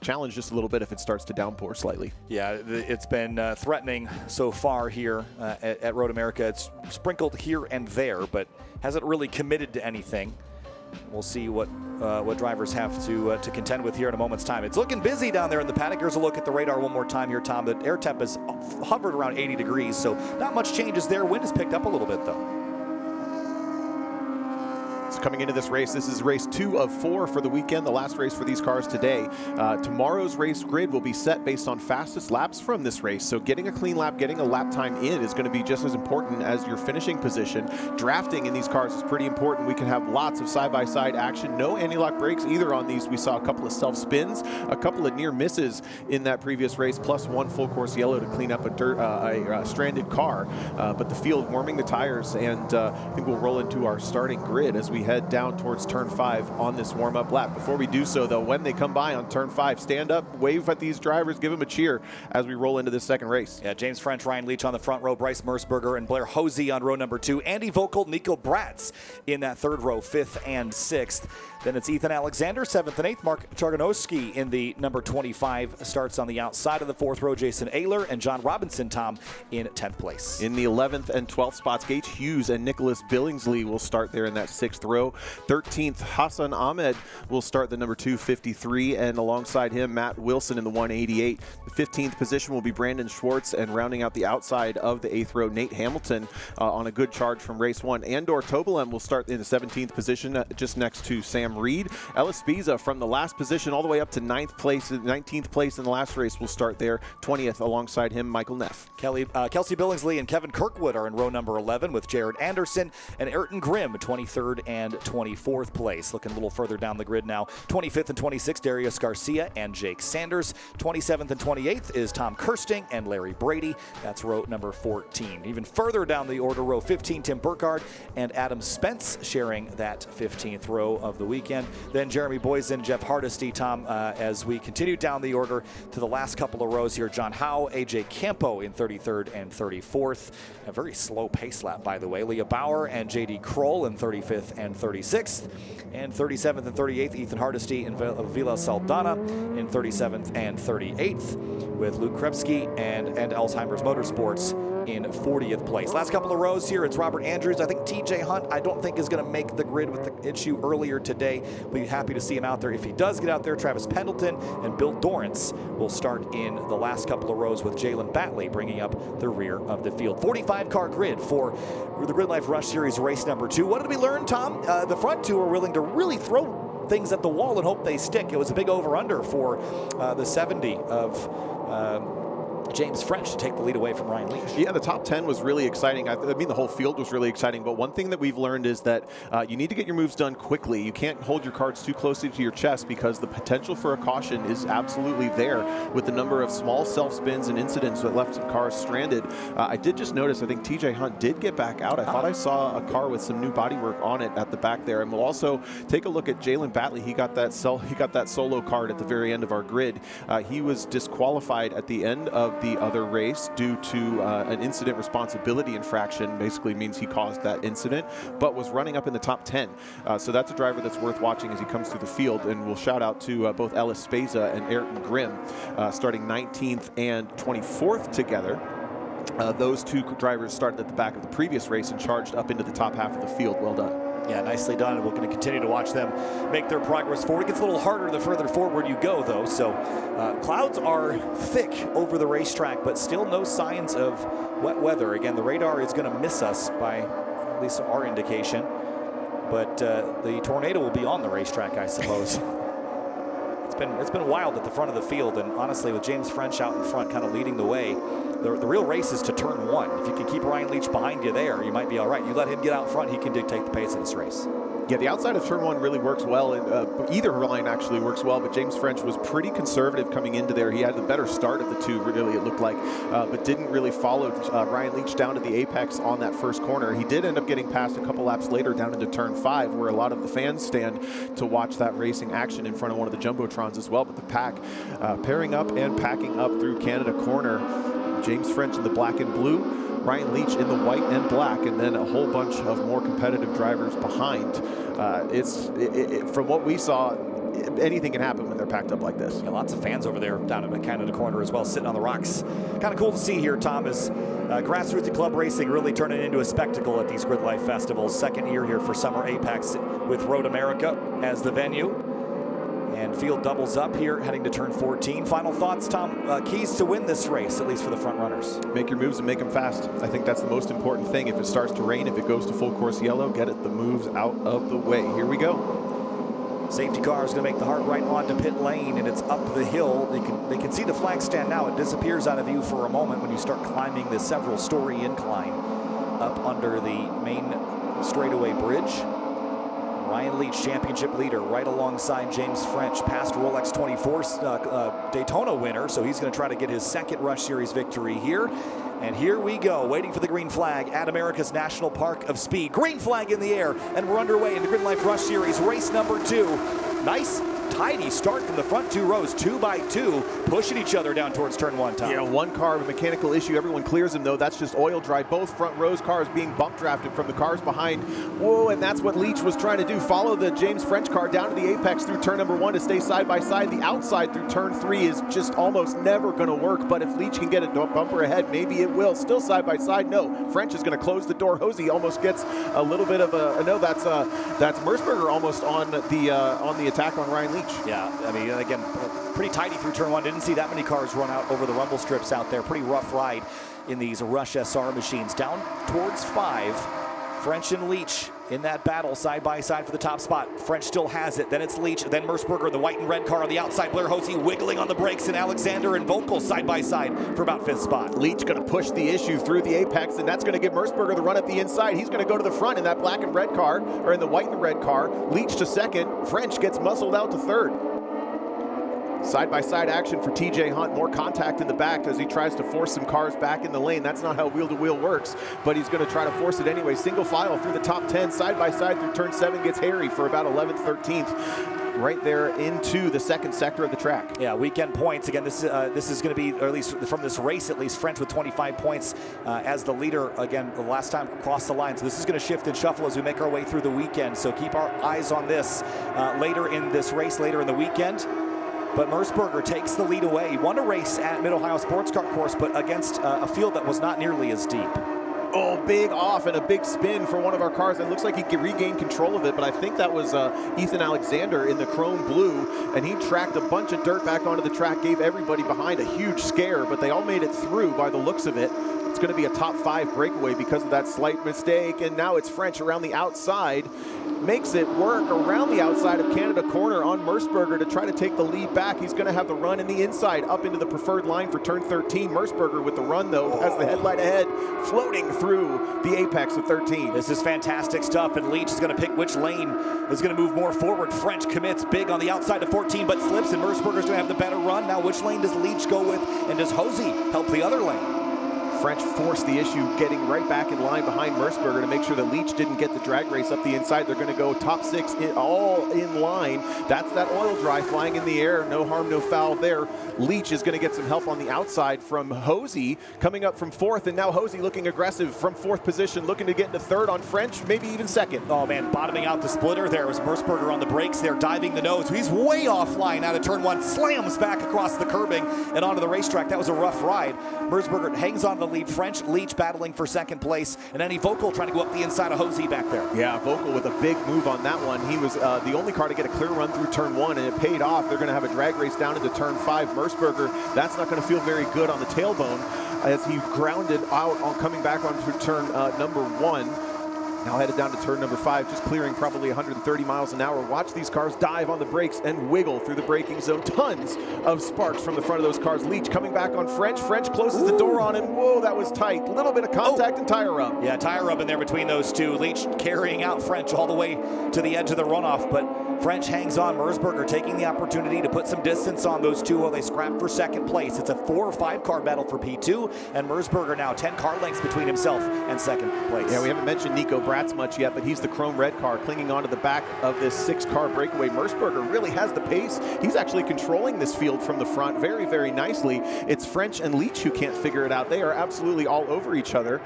challenged just a little bit if it starts to downpour slightly. Yeah, it's been threatening so far here at Road America. It's sprinkled here and there, but hasn't really committed to anything. We'll see what drivers have to contend with here in a moment's time. It's looking busy down there in the paddock. Here's a look at the radar one more time here, Tom. The air temp has hovered around 80 degrees, so not much changes there. Wind has picked up a little bit, though. So coming into this race, this is race 2 of 4 for the weekend, the last race for these cars today. Tomorrow's race grid will be set based on fastest laps from this race. So getting a clean lap, getting a lap time in is going to be just as important as your finishing position. Drafting in these cars is pretty important. We can have lots of side-by-side action. No anti-lock brakes either on these. We saw a couple of self-spins, a couple of near misses in that previous race, plus one full course yellow to clean up a stranded car. But the field warming the tires, and I think we'll roll into our starting grid as we head down towards turn 5 on this warm-up lap. Before we do so, though, when they come by on turn 5, stand up, wave at these drivers, give them a cheer as we roll into this second race. Yeah, James French, Ryan Leach on the front row, Bryce Mersberger and Blair Hosey on row number 2, Andy Vogel, Nico Bratz in that third row, 5th and 6th. Then it's Ethan Alexander, 7th and 8th. Mark Charganowski in the number 25 starts on the outside of the 4th row. Jason Ayler and John Robinson, Tom, in 10th place. In the 11th and 12th spots, Gage Hughes and Nicholas Billingsley will start there in that 6th row. 13th, Hassan Ahmed will start the number 253, and alongside him, Matt Wilson in the 188. The 15th position will be Brandon Schwartz, and rounding out the outside of the 8th row, Nate Hamilton on a good charge from race 1. Andor Tobalem will start in the 17th position, just next to Sam Reed. Ellis Biza from the last position all the way up to 19th place in the last race will start there. 20th alongside him, Michael Neff. Kelsey Billingsley and Kevin Kirkwood are in row number 11 with Jared Anderson and Ayrton Grimm, 23rd and 24th place. Looking a little further down the grid now, 25th and 26th, Darius Garcia and Jake Sanders. 27th and 28th is Tom Kirsting and Larry Brady. That's row number 14. Even further down the order, row 15, Tim Burkhardt and Adam Spence sharing that 15th row of the weekend. Then Jeremy Boysen, Jeff Hardesty, Tom, as we continue down the order to the last couple of rows here, John Howe, AJ Campo in 33rd and 34th. A very slow pace lap, by the way. Leah Bauer and JD Kroll in 35th and 36th. And 37th and 38th, Ethan Hardesty and Vila Saldana in 37th and 38th, with Luke Krebsky and Alzheimer's Motorsports in 40th place. Last couple of rows here, it's Robert Andrews. I think TJ Hunt, I don't think is going to make the grid with the issue earlier today. We'll be happy to see him out there. If he does get out there, Travis Pendleton and Bill Dorrance will start in the last couple of rows with Jalen Batley bringing up the rear of the field. 45-car grid for the GRIDLIFE Rush Series race number 2. What did we learn, Tom? The front two are willing to really throw things at the wall and hope they stick. It was a big over-under for the 70 of James French to take the lead away from Ryan Leach. Yeah, the top 10 was really exciting. I mean, the whole field was really exciting, but one thing that we've learned is that you need to get your moves done quickly. You can't hold your cards too closely to your chest because the potential for a caution is absolutely there with the number of small self-spins and incidents that left some cars stranded. I did just notice, I think TJ Hunt did get back out. I thought I saw a car with some new bodywork on it at the back there. And we'll also take a look at Jalen Batley. He got that solo card at the very end of our grid. He was disqualified at the end of the other race due to an incident responsibility infraction. Basically means he caused that incident, but was running up in the top 10. So that's a driver that's worth watching as he comes through the field. And we'll shout out to both Ellis Speza and Ayrton Grimm, starting 19th and 24th together. Those two drivers started at the back of the previous race and charged up into the top half of the field. Well done. Yeah, nicely done. And we're going to continue to watch them make their progress forward. It gets a little harder the further forward you go, though. So clouds are thick over the racetrack, but still no signs of wet weather. Again, the radar is going to miss us by at least our indication. But the tornado will be on the racetrack, I suppose. It's been wild at the front of the field, and honestly, with James French out in front kind of leading the way, the real race is to turn 1. If you can keep Ryan Leach behind you there, you might be all right. You let him get out front, he can dictate the pace of this race. Yeah, the outside of turn 1 really works well, and either line actually works well, but James French was pretty conservative coming into there. He had the better start of the two, really, it looked like, but didn't really follow Ryan Leach down to the apex on that first corner. He did end up getting past a couple laps later down into turn 5, where a lot of the fans stand to watch that racing action in front of one of the Jumbotrons as well, but the pack pairing up and packing up through Canada corner. James French in the black and blue, Ryan Leach in the white and black, and then a whole bunch of more competitive drivers behind. From what we saw, anything can happen when they're packed up like this. Yeah, lots of fans over there down at the Canada corner as well, sitting on the rocks. Kind of cool to see here, Tom, as grassroots and club racing really turning into a spectacle at these GRIDLIFE festivals. Second year here for Summer Apex with Road America as the venue. And field doubles up here, heading to turn 14. Final thoughts, Tom? Keys to win this race, at least for the front runners. Make your moves and make them fast. I think that's the most important thing. If it starts to rain, if it goes to full course yellow, get the moves out of the way. Here we go. Safety car is going to make the hard right onto pit lane, and it's up the hill. They can see the flag stand now. It disappears out of view for a moment when you start climbing this several-story incline up under the main straightaway bridge. Ryan Leach, championship leader, right alongside James French, past Rolex 24 Daytona winner, so he's going to try to get his second Rush Series victory here. And here we go, waiting for the green flag at America's National Park of Speed. Green flag in the air, and we're underway in the GRIDLIFE Rush Series, race number 2. Nice, tidy start from the front 2 rows, 2 by 2, pushing each other down towards turn 1, Tom. Yeah, one car of a mechanical issue. Everyone clears him, though. That's just oil dry. Both front rows cars being bump drafted from the cars behind. Whoa, and that's what Leach was trying to do. Follow the James French car down to the apex through turn number 1 to stay side by side. The outside through turn 3 is just almost never going to work, but if Leach can get a bumper ahead, maybe it It will. Still side by side. No. French is going to close the door. Hosey almost gets a little bit of a no. That's Mersberger almost on the attack on Ryan Leach. Yeah, I mean, again, pretty tidy through turn one. Didn't see that many cars run out over the rumble strips out there. Pretty rough ride in these Rush SR machines. Down towards 5. French and Leach in that battle side by side for the top spot. French still has it. Then it's Leach. Then Mersberger, the white and red car on the outside. Blair Hosey wiggling on the brakes, and Alexander and Vocal side by side for about 5th spot. Leach going to push the issue through the apex, and that's going to give Mersberger the run at the inside. He's going to go to the front in that black and red car, or in the white and red car. Leach to 2nd. French gets muscled out to 3rd. Side-by-side action for TJ Hunt. More contact in the back as he tries to force some cars back in the lane. That's not how wheel-to-wheel works, but he's going to try to force it anyway. Single file through the top 10. Side-by-side through turn 7 gets hairy for about 11th, 13th. Right there into the 2nd sector of the track. Yeah, weekend points. Again, this is going to be, or at least from this race, at least French with 25 points as the leader. Again, the last time across the line. So this is going to shift and shuffle as we make our way through the weekend. So keep our eyes on this later in this race, later in the weekend. But Mersberger takes the lead away. He won a race at Mid-Ohio Sports Car Course, but against a field that was not nearly as deep. Oh, big off and a big spin for one of our cars. It looks like he can regain control of it, but I think that was Ethan Alexander in the chrome blue, and he tracked a bunch of dirt back onto the track, gave everybody behind a huge scare, but they all made it through by the looks of it. It's going to be a top 5 breakaway because of that slight mistake, and now it's French around the outside. Makes it work around the outside of Canada corner on Mersberger to try to take the lead back. He's going to have the run in the inside up into the preferred line for turn 13. Mersberger with the run, though, has the headlight ahead, floating through the apex of 13. This is fantastic stuff, and Leach is going to pick which lane is going to move more forward. French commits big on the outside of 14, but slips, and Mersberger's going to have the better run. Now, which lane does Leach go with, and does Hosey help the other lane? French forced the issue, getting right back in line behind Mersberger to make sure that Leach didn't get the drag race up the inside. They're going to go top 6 all in line. That's that oil dry flying in the air. No harm, no foul there. Leach is going to get some help on the outside from Hosey, coming up from 4th, and now Hosey looking aggressive from 4th position, looking to get into 3rd on French, maybe even 2nd. Oh man, bottoming out the splitter there was Mersberger on the brakes there, diving the nose. He's way offline out of turn 1, slams back across the curbing and onto the racetrack. That was a rough ride. Mersberger hangs on to the lead. French, Leach battling for 2nd place, and then Vocal trying to go up the inside of Hosey back there. Yeah, Vocal with a big move on that one. He was the only car to get a clear run through turn 1, and it paid off. They're going to have a drag race down into turn 5. Mersberger, that's not going to feel very good on the tailbone as he grounded out on coming back onto turn number 1. Now headed down to turn number 5, just clearing probably 130 miles an hour. Watch these cars dive on the brakes and wiggle through the braking zone. Tons of sparks from the front of those cars. Leach coming back on French. French closes the door on him. Whoa, that was tight. A little bit of contact and tire rub. Yeah, tire rub in there between those two. Leach carrying out French all the way to the edge of the runoff, but French hangs on. Mersberger taking the opportunity to put some distance on those two while they scrap for 2nd place. It's a 4 or 5 car battle for P2, and Mersberger now 10 car lengths between himself and 2nd place. Yeah, we haven't mentioned Nico Bratz much yet, but he's the chrome red car clinging onto the back of this 6-car breakaway. Mersberger really has the pace. He's actually controlling this field from the front very, very nicely. It's French and Leach who can't figure it out. They are absolutely all over each other.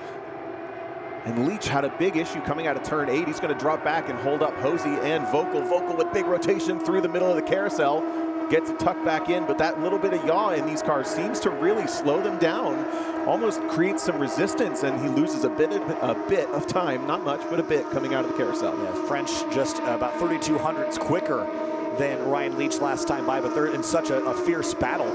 And Leach had a big issue coming out of turn 8. He's going to drop back and hold up Hosey and Vocal. Vocal with big rotation through the middle of the carousel. Gets it tucked back in, but that little bit of yaw in these cars seems to really slow them down. Almost creates some resistance, and he loses a bit of time. Not much, but a bit coming out of the carousel. Yeah, French just about 3,200ths quicker than Ryan Leach last time by, but they're in such a fierce battle.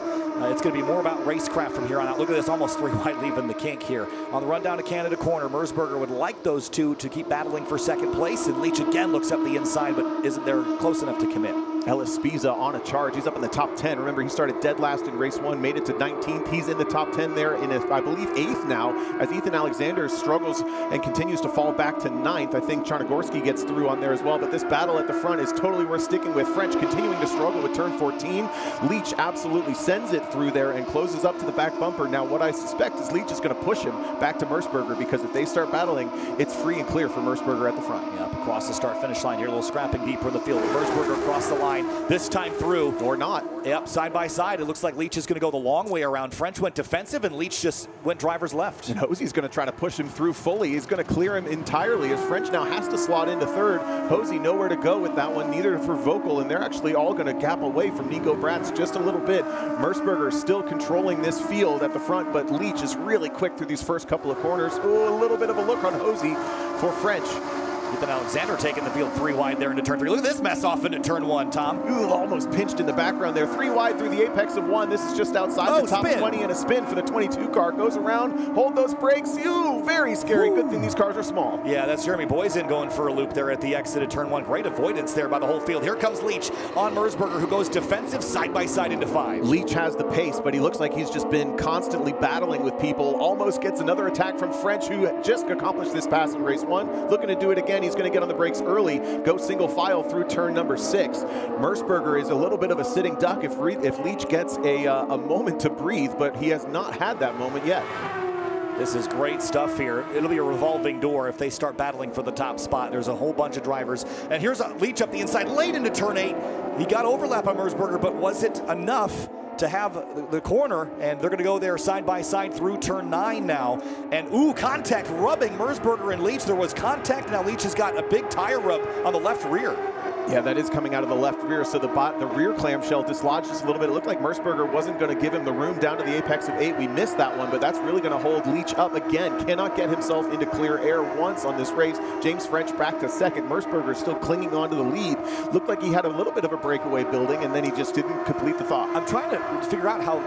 It's going to be more about racecraft from here on out. Look at this, almost 3 wide leaving the kink here. On the run down to Canada corner, Mersberger would like those two to keep battling for 2nd place, and Leach again looks up the inside, but isn't there close enough to commit. Ellis Spiza on a charge. He's up in the top 10. Remember, he started dead last in race 1, made it to 19th. He's in the top 10 there in, I believe, 8th now, as Ethan Alexander struggles and continues to fall back to 9th. I think Charnogorski gets through on there as well, but this battle at the front is totally worth sticking with. French continuing to struggle with turn 14. Leach absolutely sends it through there and closes up to the back bumper. Now, what I suspect is Leach is going to push him back to Mersberger, because if they start battling, it's free and clear for Mersberger at the front. Yeah, up across the start-finish line here, a little scrapping deeper in the field. Mersberger across the line, this time through. Or not. Yep, side by side. It looks like Leach is going to go the long way around. French went defensive, and Leach just went driver's left. And Hosey's going to try to push him through fully. He's going to clear him entirely, as French now has to slot into 3rd. Hosey nowhere to go with that one, neither for Vocal, and they're actually all going to gap away from Nico Bratz just a little bit. Mersberger Mersberger still controlling this field at the front, but Leach is really quick through these first couple of corners. Ooh, a little bit of a look on Hosey for French. Ethan Alexander taking the field 3 wide there into turn 3. Look at this mess off into turn 1, Tom. Ooh, almost pinched in the background there. 3 wide through the apex of 1. This is just outside the top spin. 20, and a spin for the 22 car. Goes around, hold those brakes. Ooh, very scary. Good thing these cars are small. Yeah, that's Jeremy Boysen going for a loop there at the exit of turn 1. Great avoidance there by the whole field. Here comes Leach on Mersberger, who goes defensive side by side into 5. Leach has the pace, but he looks like he's just been constantly battling with people. Almost gets another attack from French, who just accomplished this pass in race 1. Looking to do it again. He's going to get on the brakes early, go single file through turn number 6. Mersberger is a little bit of a sitting duck if Leach gets a moment to breathe, but he has not had that moment yet. This is great stuff here. It'll be a revolving door if they start battling for the top spot. There's a whole bunch of drivers. And here's Leach up the inside, late into turn 8. He got overlap on Mersberger, but was it enough to have the corner? And they're going to go there side by side through turn 9 now. And ooh, contact rubbing Mersberger and Leach. There was contact. Now Leach has got a big tire rub on the left rear. Yeah, that is coming out of the left rear. So the rear clamshell dislodged just a little bit. It looked like Mersberger wasn't going to give him the room down to the apex of 8. We missed that one, but that's really going to hold Leach up again. Cannot get himself into clear air once on this race. James French back to second. Mersberger still clinging on to the lead. Looked like he had a little bit of a breakaway building, and then he just didn't complete the thought. I'm trying to figure out how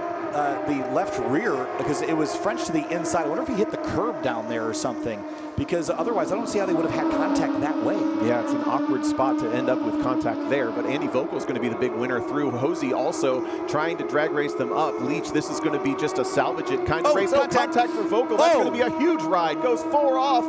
the left rear, because it was French to the inside. I wonder if he hit the curb down there or something, because otherwise I don't see how they would have had contact that way. Yeah, it's an awkward spot to end up with contact there, but Andy Vogel is going to be the big winner through. Hosey also trying to drag race them up. Leach, this is going to be just a salvage it kind of race. Contact for Vogel. That's going to be a huge ride. Goes 4 off.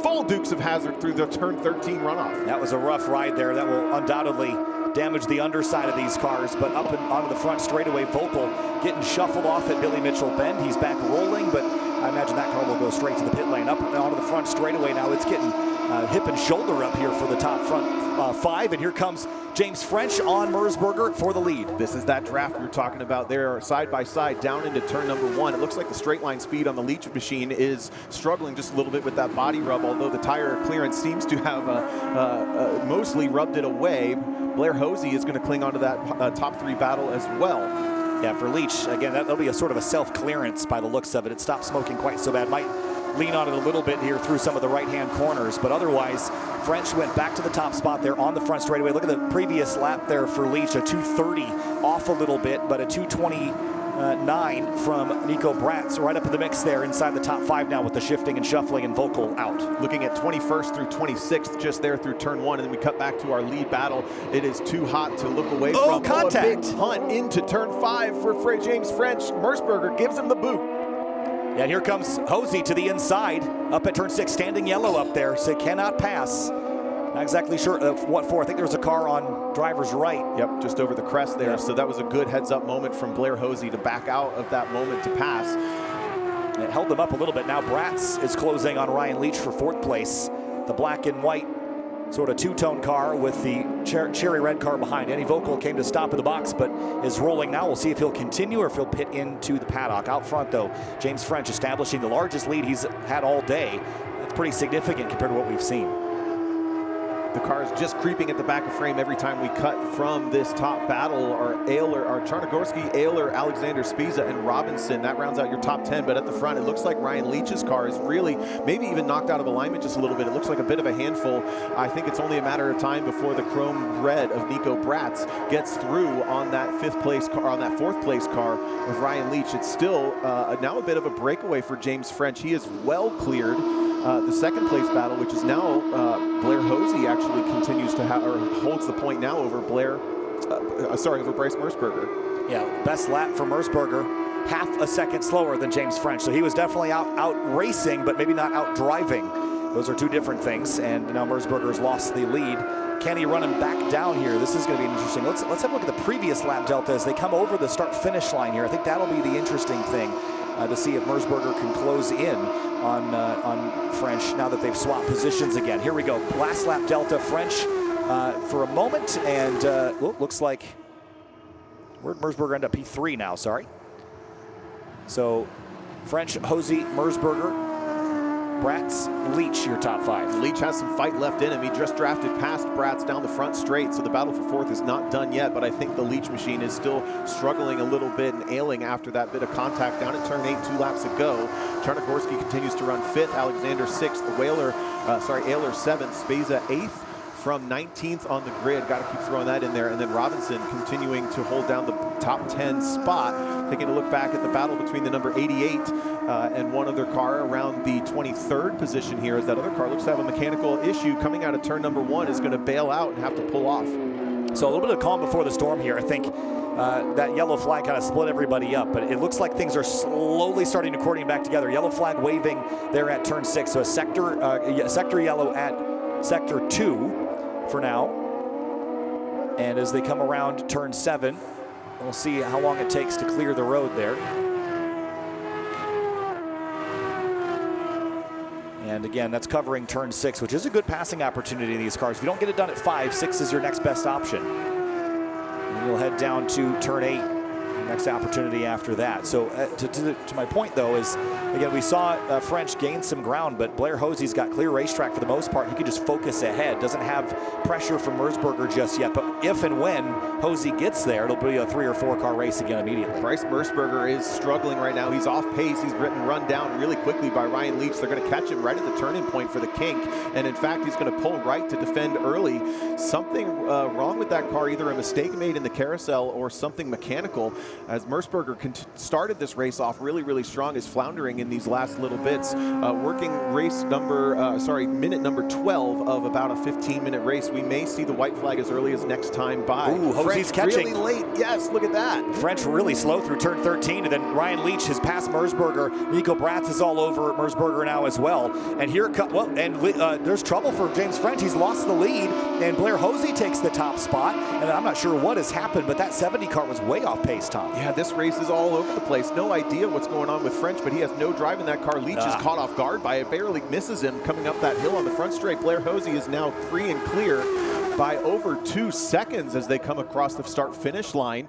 Full Dukes of Hazzard through the turn 13 runoff. That was a rough ride there. That will undoubtedly damage the underside of these cars, but up and onto the front straightaway. Vogel getting shuffled off at Billy Mitchell Bend. He's back rolling, but I imagine that car will go straight to the pit lane. Up and onto the front straightaway now. It's getting hip and shoulder up here for the top front 5, and here comes James French on Mersberger for the lead. This is that draft we were talking about there, side by side down into turn number 1. It looks like the straight line speed on the Leach machine is struggling just a little bit with that body rub, although the tire clearance seems to have mostly rubbed it away. Blair Hosey is going to cling onto that top 3 battle as well. Yeah, for Leach, again, that'll be a sort of a self-clearance by the looks of it. It stopped smoking quite so bad. Might lean on it a little bit here through some of the right-hand corners, but otherwise, French went back to the top spot there on the front straightaway. Look at the previous lap there for Leach, a 2:30 off a little bit, but a 2:29 from Nico Bratz, right up in the mix there inside the top 5 now with the shifting and shuffling and Vogel out. Looking at 21st through 26th, just there through turn 1, and then we cut back to our lead battle. It is too hot to look away from. Contact! A big punt into turn 5 for James French. Mersberger gives him the boot. Yeah, and here comes Hosey to the inside, up at turn 6, standing yellow up there, so cannot pass. Not exactly sure of what for. I think there was a car on driver's right. Yep, just over the crest there. Yep. So that was a good heads-up moment from Blair Hosey to back out of that moment to pass. And it held them up a little bit. Now Bratz is closing on Ryan Leach for 4th place. The black and white sort of two-tone car with the cherry red car behind. Andy Vogel came to stop in the box, but is rolling now. We'll see if he'll continue or if he'll pit into the paddock. Out front, though, James French establishing the largest lead he's had all day. That's pretty significant compared to what we've seen. The car is just creeping at the back of frame every time we cut from this top battle. Our Charnogorski, Ayler, Alexander Spiza, and Robinson. That rounds out your top 10, but at the front, it looks like Ryan Leach's car is really maybe even knocked out of alignment just a little bit. It looks like a bit of a handful. I think it's only a matter of time before the chrome red of Nico Bratz gets through on that 5th place car, on that 4th place car of Ryan Leach. It's still now a bit of a breakaway for James French. He is well cleared. The 2nd place battle, which is now Blair Hosey, actually continues to have, or holds the point now over over Bryce Mersberger. Yeah, best lap for Mersberger, half a second slower than James French. So he was definitely out racing, but maybe not out driving. Those are two different things. And now Mersberger's lost the lead. Can he run him back down here? This is going to be interesting. Let's have a look at the previous lap delta as they come over the start-finish line here. I think that'll be the interesting thing to see if Mersberger can close in on French now that they've swapped positions again. Here we go. Last lap delta, French for a moment, and looks like, where'd Mersberger end up? P3 now, sorry. So French, Hosey, Mersberger Bratz, Leach, your top 5. Leach has some fight left in him. He just drafted past Bratz down the front straight, so the battle for 4th is not done yet, but I think the Leach machine is still struggling a little bit and ailing after that bit of contact down at turn 8, 2 laps ago. Czarnogorski continues to run 5th, Alexander 6th, Ayler 7th, Speza 8th. From 19th on the grid, got to keep throwing that in there, and then Robinson continuing to hold down the top 10 spot. Taking a look back at the battle between the number 88 and one other car around the 23rd position here, as that other car looks to have a mechanical issue coming out of turn number 1, is going to bail out and have to pull off. So a little bit of calm before the storm here. I think that yellow flag kind of split everybody up, but it looks like things are slowly starting to coordinate back together. Yellow flag waving there at turn 6, so a sector yellow at sector 2 for now. And as they come around turn 7, we'll see how long it takes to clear the road there. And again, that's covering turn 6, which is a good passing opportunity in these cars. If you don't get it done at 5, 6 is your next best option. And you'll head down to turn 8. Next opportunity after that. So to my point, though, is, again, we saw French gain some ground, but Blair Hosey's got clear racetrack for the most part. He could just focus ahead. Doesn't have pressure from Merzberger just yet, but if and when Hosey gets there, it'll be a 3 or 4 car race again immediately. Bryce Merzberger is struggling right now. He's off pace. He's run down really quickly by Ryan Leach. They're going to catch him right at the turning point for the kink, and in fact, he's going to pull right to defend early. Something wrong with that car, either a mistake made in the carousel or something mechanical, as Merzberger started this race off really strong, is floundering in these last little bits. Working race number, minute number 12 of about a 15-minute race. We may see the white flag as early as next time by. Ooh, Hosey's catching. Really late. Yes, look at that. French really slow through turn 13, and then Ryan Leach has passed Merzberger. Nico Bratz is all over Merzberger now as well. And here it comes. Well, and there's trouble for James French. He's lost the lead, and Blair Hosey takes the top spot. And I'm not sure what has happened, but that 70 car was way off pace, Tom. Yeah, this race is all over the place. No idea what's going on with French, but he has no drive in that car. Leach is caught off guard by it, barely misses him coming up that hill on the front straight. Blair Hosey is now free and clear by over 2 seconds as they come across the start-finish line.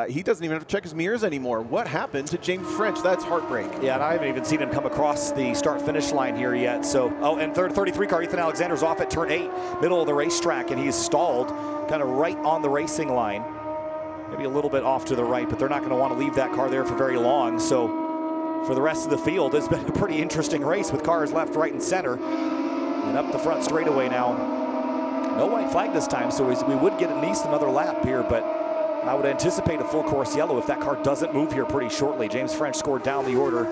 He doesn't even have to check his mirrors anymore. What happened to James French? That's heartbreak. Yeah, and I haven't even seen him come across the start-finish line here yet. So, and 33 car Ethan Alexander's off at turn 8, middle of the racetrack, and he's stalled kind of right on the racing line. Maybe a little bit off to the right, but they're not going to want to leave that car there for very long. So for the rest of the field, it's been a pretty interesting race with cars left, right, and center. And up the front straightaway now. No white flag this time, so we would get at least another lap here, but I would anticipate a full course yellow if that car doesn't move here pretty shortly. James French scored down the order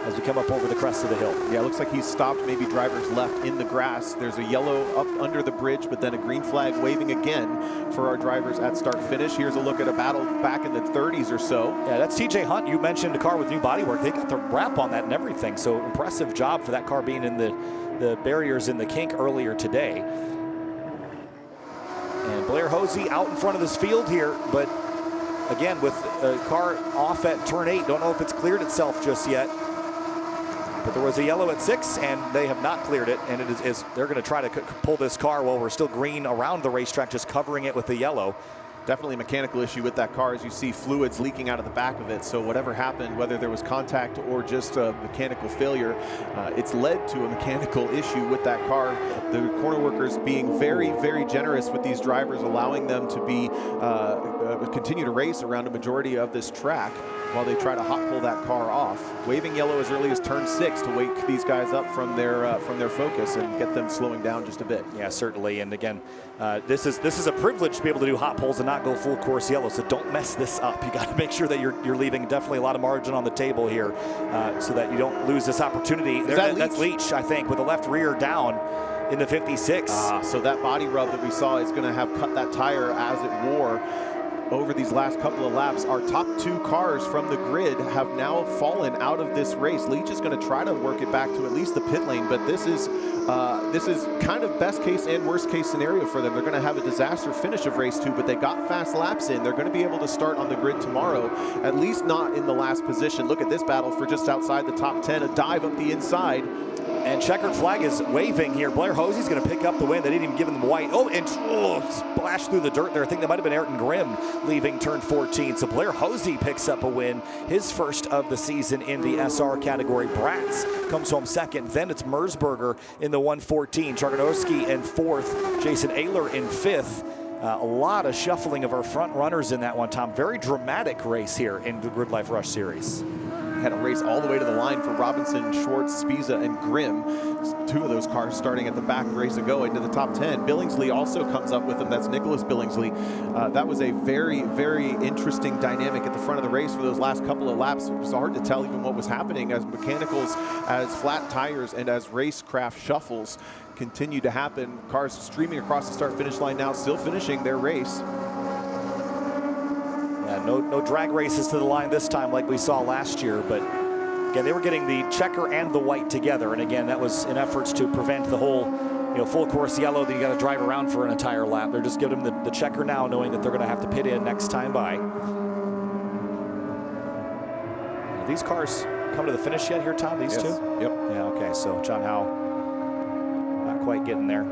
as we come up over the crest of the hill. Yeah, it looks like he's stopped maybe drivers left in the grass. There's a yellow up under the bridge, but then a green flag waving again for our drivers at start finish. Here's a look at a battle back in the 30s or so. Yeah, that's TJ Hunt. You mentioned a car with new bodywork. They got the wrap on that and everything, so impressive job for that car being in the barriers in the kink earlier today. And Blair Hosey out in front of this field here, but again, with a car off at turn 8, don't know if it's cleared itself just yet. But there was a yellow at 6, and they have not cleared it, and they're going to try to pull this car while we're still green around the racetrack, just covering it with the yellow. Definitely a mechanical issue with that car, as you see fluids leaking out of the back of it. So whatever happened, whether there was contact or just a mechanical failure, it's led to a mechanical issue with that car. The corner workers being very generous with these drivers, allowing them to be continue to race around a majority of this track while they try to hot pull that car off. Waving yellow as early as turn 6 to wake these guys up from their focus and get them slowing down just a bit. Yeah, certainly. And again, this is a privilege to be able to do hot pulls and not go full course yellow. So don't mess this up. You got to make sure that you're leaving definitely a lot of margin on the table here, so that you don't lose this opportunity. That's Leach, I think, with the left rear down in the 56. So that body rub that we saw is going to have cut that tire as it wore over these last couple of laps. Our top 2 cars from the grid have now fallen out of this race. Leach is going to try to work it back to at least the pit lane, but this is kind of best case and worst case scenario for them. They're going to have a disaster finish of race 2, but they got fast laps in. They're going to be able to start on the grid tomorrow, at least not in the last position. Look at this battle for just outside the top 10, a dive up the inside. And checkered flag is waving here. Blair Hosey's going to pick up the win. They didn't even give him white. Oh, and splashed through the dirt there. I think that might have been Ayrton Grimm leaving turn 14. So Blair Hosey picks up a win, his first of the season in the SR category. Bratz comes home second. Then it's Mersberger in the 114. Charganowski in fourth. Jason Ayler in fifth. A lot of shuffling of our front runners in that one, Tom. Very dramatic race here in the GRIDLIFE Rush Series. Had a race all the way to the line for Robinson, Schwartz, Spiza, and Grimm. Two of those cars starting at the back, race to go into the top 10. Billingsley also comes up with them. That's Nicholas Billingsley. That was a very, very interesting dynamic at the front of the race for those last couple of laps. It was hard to tell even what was happening as mechanicals, as flat tires, and as racecraft shuffles continue to happen. Cars streaming across the start-finish line now, still finishing their race. No drag races to the line this time like we saw last year, but again, they were getting the checker and the white together, and again, that was in efforts to prevent the whole, full course yellow that you got to drive around for an entire lap. They're just giving them the checker now, knowing that they're going to have to pit in next time by. Have these cars come to the finish yet here, Tom, these two? Yep. Yeah, okay, so John Howe not quite getting there.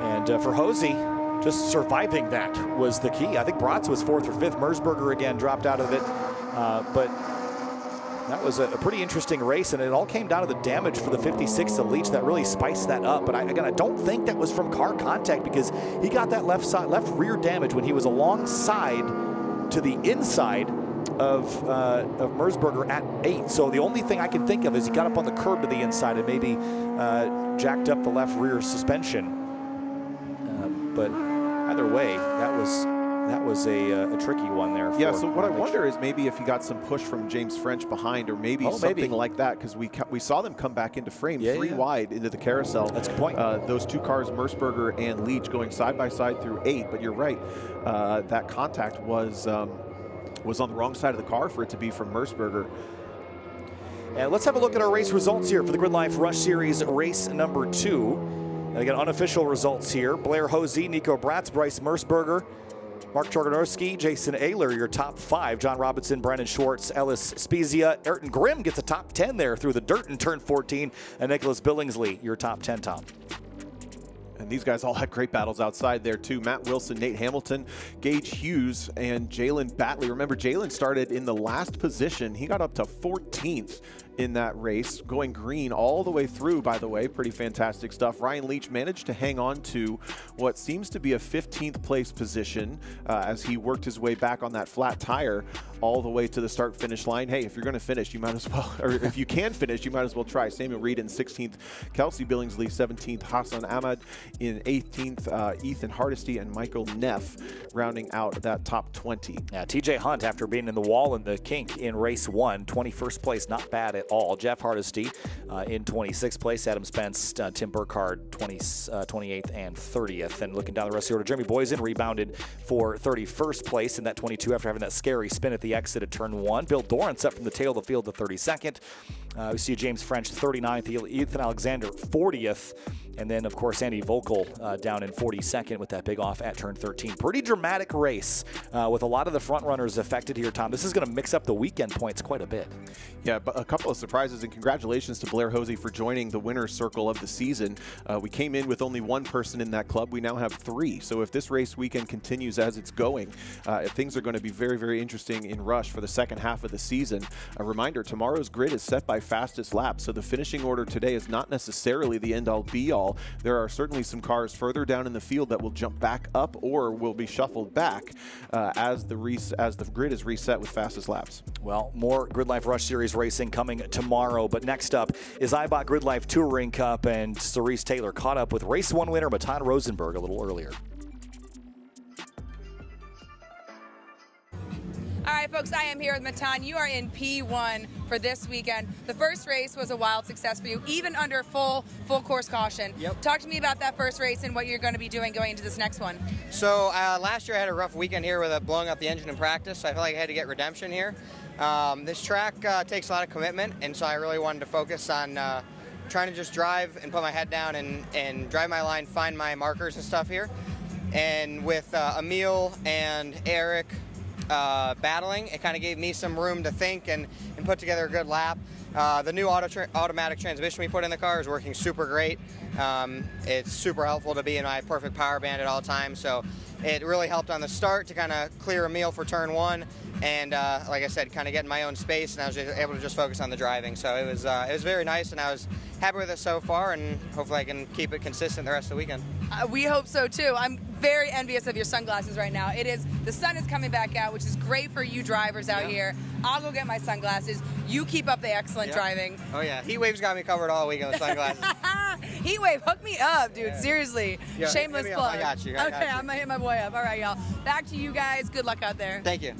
And for Hosey, just surviving that was the key. I think Bratz was fourth or fifth. Mersberger again dropped out of it. But that was a pretty interesting race, and it all came down to the damage for the 56 to Leach that really spiced that up. But I don't think that was from car contact, because he got that left rear damage when he was alongside to the inside of Mersberger at 8. So the only thing I can think of is he got up on the curb to the inside and maybe jacked up the left rear suspension. But either way, that was a tricky one there. Yeah, so what I wonder is maybe if he got some push from James French behind, or maybe something like that, because we saw them come back into frame three wide into the carousel. That's a good point. Those two cars, Mersberger and Leach, going side by side through 8. But you're right, that contact was on the wrong side of the car for it to be from Mersberger. And let's have a look at our race results here for the GRIDLIFE Rush Series race number 2. And again, unofficial results here. Blair Hosey, Nico Bratz, Bryce Mersberger, Mark Charganowski, Jason Ayler, your top 5. John Robinson, Brandon Schwartz, Ellis Spezia. Ayrton Grimm gets a top 10 there through the dirt in turn 14. And Nicholas Billingsley, your top 10, Tom. And these guys all had great battles outside there too. Matt Wilson, Nate Hamilton, Gage Hughes, and Jalen Batley. Remember, Jalen started in the last position. He got up to 14th in that race, going green all the way through, by the way. Pretty fantastic stuff. Ryan Leach managed to hang on to what seems to be a 15th place position as he worked his way back on that flat tire all the way to the start finish line. Hey, if you're going to finish, you might as well, or if you can finish, you might as well try. Samuel Reed in 16th, Kelsey Billingsley 17th, Hassan Ahmad in 18th, Ethan Hardesty and Michael Neff rounding out that top 20. Yeah, TJ Hunt, after being in the wall in the kink in race 1, 21st place, not bad at all. Jeff Hardesty in 26th place. Adam Spence, Tim Burkhardt 28th and 30th. And looking down the rest of the order, Jeremy Boysen rebounded for 31st place in that 22 after having that scary spin at the exit at turn 1. Bill Dorrance up from the tail of the field to 32nd. We see James French 39th, Ethan Alexander 40th. And then, of course, Andy Vogel down in 42nd with that big off at turn 13. Pretty dramatic race with a lot of the front runners affected here, Tom. This is going to mix up the weekend points quite a bit. Yeah, but a couple of surprises, and congratulations to Blair Hosey for joining the winner's circle of the season. We came in with only one person in that club. We now have 3. So if this race weekend continues as it's going, things are going to be very, very interesting in Rush for the second half of the season. A reminder, tomorrow's grid is set by fastest lap, so the finishing order today is not necessarily the end-all be-all. There are certainly some cars further down in the field that will jump back up or will be shuffled back as the grid is reset with fastest laps. Well, more GRIDLIFE Rush Series racing coming tomorrow, but next up is Eibach GRIDLIFE Touring Cup, and Cerise Taylor caught up with race 1 winner Matan Rosenberg a little earlier. All right, folks, I am here with Matan. You are in P1 for this weekend. The first race was a wild success for you, even under full course caution. Yep. Talk to me about that first race and what you're going to be doing going into this next one. So last year I had a rough weekend here with blowing up the engine in practice, so I felt like I had to get redemption here. This track takes a lot of commitment, and so I really wanted to focus on trying to just drive and put my head down and drive my line, find my markers and stuff here. And with Emil and Eric battling, it kind of gave me some room to think and put together a good lap. The new automatic transmission we put in the car is working super great. It's super helpful to be in my perfect power band at all times, so it really helped on the start to kind of clear a meal for turn 1, and like I said, kind of get in my own space, and I was able to just focus on the driving. So it was very nice, and I was happy with it so far, and hopefully I can keep it consistent the rest of the weekend. We hope so too. I'm very envious of your sunglasses right now. The sun is coming back out, which is great for you drivers out here. I'll go get my sunglasses. You keep up the excellent driving. Oh yeah, heat wave's got me covered all weekend with sunglasses. Heat wave, hook me up, dude. Seriously. Yeah, Shameless plug. I got you. Okay, I'm gonna hit my boy up. All right, y'all. Back to you guys. Good luck out there. Thank you.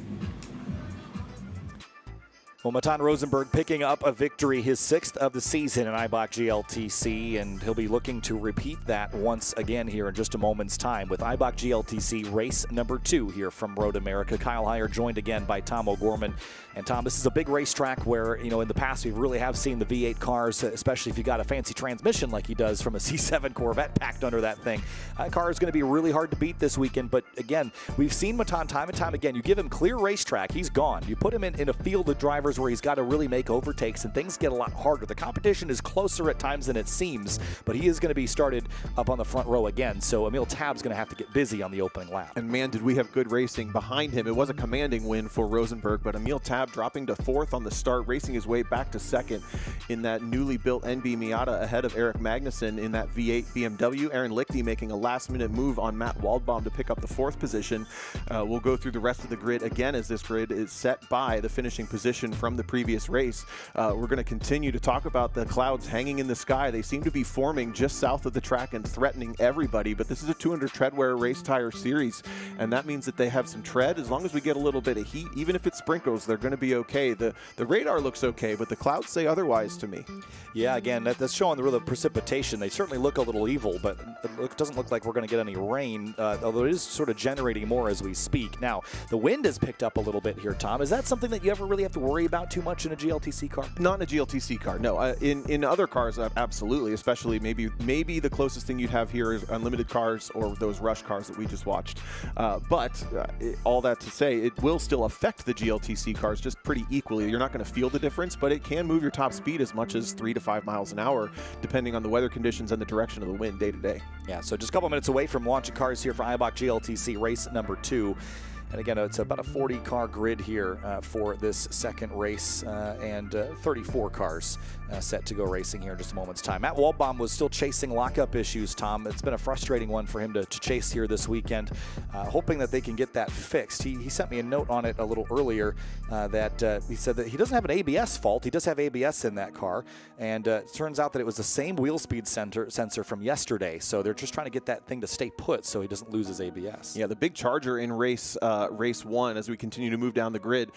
Well, Matan Rosenberg picking up a victory, his 6th of the season in Eibach GLTC, and he'll be looking to repeat that once again here in just a moment's time with Eibach GLTC race number 2 here from Road America. Kyle Heyer joined again by Tom O'Gorman. And Tom, this is a big racetrack where, you know, in the past we really have seen the V8 cars, especially if you got a fancy transmission like he does from a C7 Corvette packed under that thing. That car is going to be really hard to beat this weekend, but again, we've seen Matan time and time again. You give him clear racetrack, he's gone. You put him in a field of drivers where he's got to really make overtakes and things get a lot harder. The competition is closer at times than it seems, but he is going to be started up on the front row again, so Emil Tabb's going to have to get busy on the opening lap. And man, did we have good racing behind him. It was a commanding win for Rosenberg, but Emil Tabb dropping to 4th on the start, racing his way back to 2nd in that newly built NB Miata ahead of Eric Magnussen in that V8 BMW. Aaron Lichty making a last-minute move on Matt Waldbaum to pick up the 4th position. We'll go through the rest of the grid again as this grid is set by the finishing position from the previous race. We're going to continue to talk about the clouds hanging in the sky. They seem to be forming just south of the track and threatening everybody, but this is a 200 treadwear race tire series, and that means that they have some tread. As long as we get a little bit of heat, even if it sprinkles, they're going to be okay. The radar looks okay, but the clouds say otherwise to me. Yeah, again, that's showing the real precipitation. They certainly look a little evil, but it doesn't look like we're going to get any rain, although it is sort of generating more as we speak. Now, the wind has picked up a little bit here, Tom. Is that something that you ever really have to worry about too much in a GLTC car? Not in a GLTC car, no. In other cars, absolutely, especially maybe the closest thing you'd have here is unlimited cars or those Rush cars that we just watched. But all that to say, it will still affect the GLTC cars just pretty equally. You're not going to feel the difference, but it can move your top speed as much as 3 to 5 miles an hour, depending on the weather conditions and the direction of the wind day to day. Yeah, so just a couple minutes away from launching cars here for Eibach GLTC race number 2. And again, it's about a 40-car grid here for this second race, and 34 cars set to go racing here in just a moment's time. Matt Waldbaum was still chasing lockup issues, Tom. It's been a frustrating one for him to chase here this weekend, hoping that they can get that fixed. He sent me a note on it a little earlier that he said that he doesn't have an ABS fault. He does have ABS in that car, and it turns out that it was the same wheel speed sensor from yesterday, so they're just trying to get that thing to stay put so he doesn't lose his ABS. Yeah, the big charger in race 1 as we continue to move down the grid.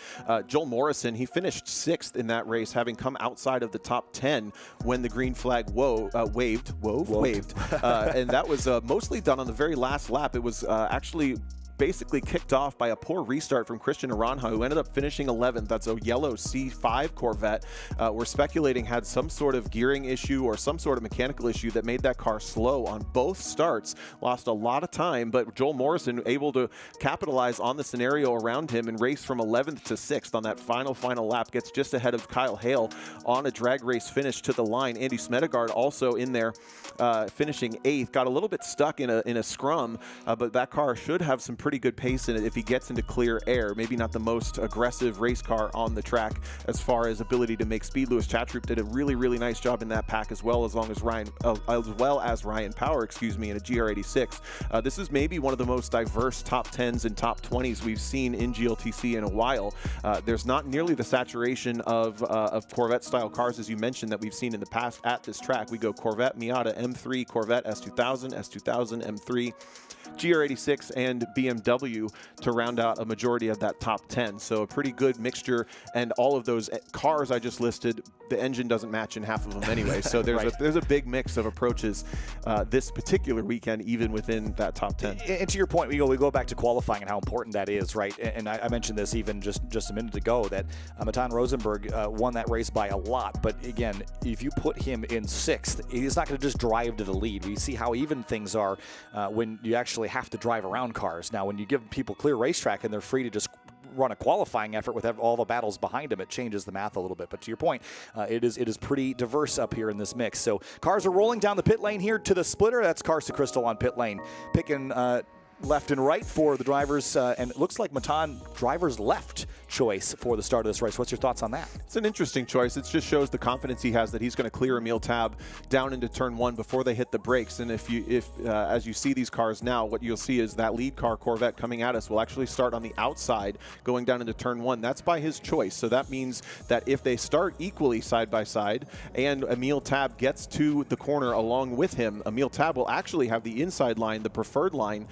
Joel Morrison, he finished 6th in that race, having come outside of the top 10 when the green flag waved. And that was mostly done on the very last lap. It was actually basically kicked off by a poor restart from Christian Aranja, who ended up finishing 11th. That's a yellow C5 Corvette. We're speculating had some sort of gearing issue or some sort of mechanical issue that made that car slow on both starts. Lost a lot of time, but Joel Morrison able to capitalize on the scenario around him and race from 11th to 6th on that final lap. Gets just ahead of Kyle Hale on a drag race finish to the line. Andy Smedegard also in there, finishing 8th. Got a little bit stuck in a scrum, but that car should have some pretty good pace in it if he gets into clear air. Maybe not the most aggressive race car on the track as far as ability to make speed. Lewis Chatroop did a really nice job in that pack as well as Ryan Power, in a GR86. This is maybe one of the most diverse top 10s and top 20s we've seen in GLTC in a while. There's not nearly the saturation of Corvette style cars as you mentioned that we've seen in the past at this track. We go Corvette, Miata, M3, Corvette, S2000, M3, GR86 and BMW to round out a majority of that top 10. So a pretty good mixture, and all of those cars I just listed, the engine doesn't match in half of them anyway. So there's right. there's a big mix of approaches this particular weekend, even within that top 10. And to your point, we go back to qualifying and how important that is, right? And I mentioned this even just a minute ago that Matan Rosenberg won that race by a lot. But again, if you put him in 6th, he's not going to just drive to the lead. We see how even things are when you actually have to drive around cars. Now, when you give people clear racetrack and they're free to just run a qualifying effort with all the battles behind him, it changes the math a little bit. But to your point, it is pretty diverse up here in this mix. So cars are rolling down the pit lane here to the splitter. That's Carson Crystal on pit lane, picking left and right for the drivers, and it looks like Matan driver's left choice for the start of this race. What's your thoughts on that? It's an interesting choice. It just shows the confidence he has that he's going to clear Emil Tab down into turn 1 before they hit the brakes. And as you see these cars now, what you'll see is that lead car Corvette coming at us will actually start on the outside going down into turn 1. That's by his choice. So that means that if they start equally side by side and Emil Tab gets to the corner along with him, Emil Tab will actually have the inside line, the preferred line.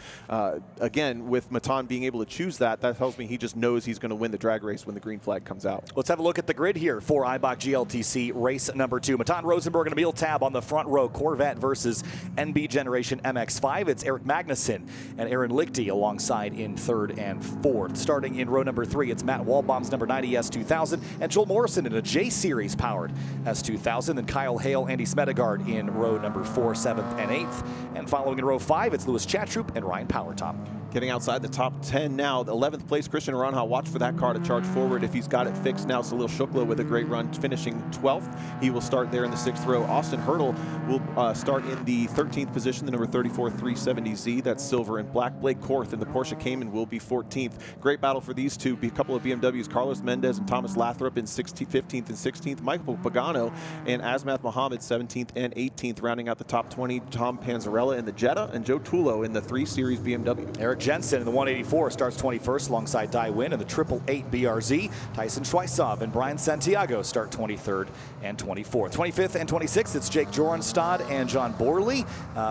Again, with Matan being able to choose that tells me he just knows he's going to win the drag race when the green flag comes out. Let's have a look at the grid here for Eibach GLTC race number 2. Matan Rosenberg and Emil Tab on the front row. Corvette versus NB Generation MX-5. It's Eric Magnussen and Aaron Lichty alongside in 3rd and 4th. Starting in row number 3, it's Matt Walbaum's number 90 S2000 and Joel Morrison in a J-Series powered S2000. Then Kyle Hale, Andy Smedegard in row number 4, 7th, and 8th. And following in row 5, it's Louis Chatroop and Ryan Powertop. Getting outside the top 10 now, the 11th place, Christian Aranha. Watch for that car to charge forward if he's got it fixed now. Salil Shukla with a great run, finishing 12th. He will start there in the 6th row. Austin Hurdle will start in the 13th position, the number 34 370Z. That's silver and black. Blake Korth in the Porsche Cayman will be 14th. Great battle for these two. Be a couple of BMWs, Carlos Mendez and Thomas Lathrop in 15th and 16th. Michael Pagano and Azmath Mohammed 17th and 18th, rounding out the top 20. Tom Panzarella in the Jetta and Joe Tulo in the 3 Series BMW. Eric Jensen in the 184 starts 21st alongside Dai Win in the 888 BRZ. Tyson Schweisov and Brian Santiago start 23rd and 24th. 25th and 26th, it's Jake Jorenstad and John Borley,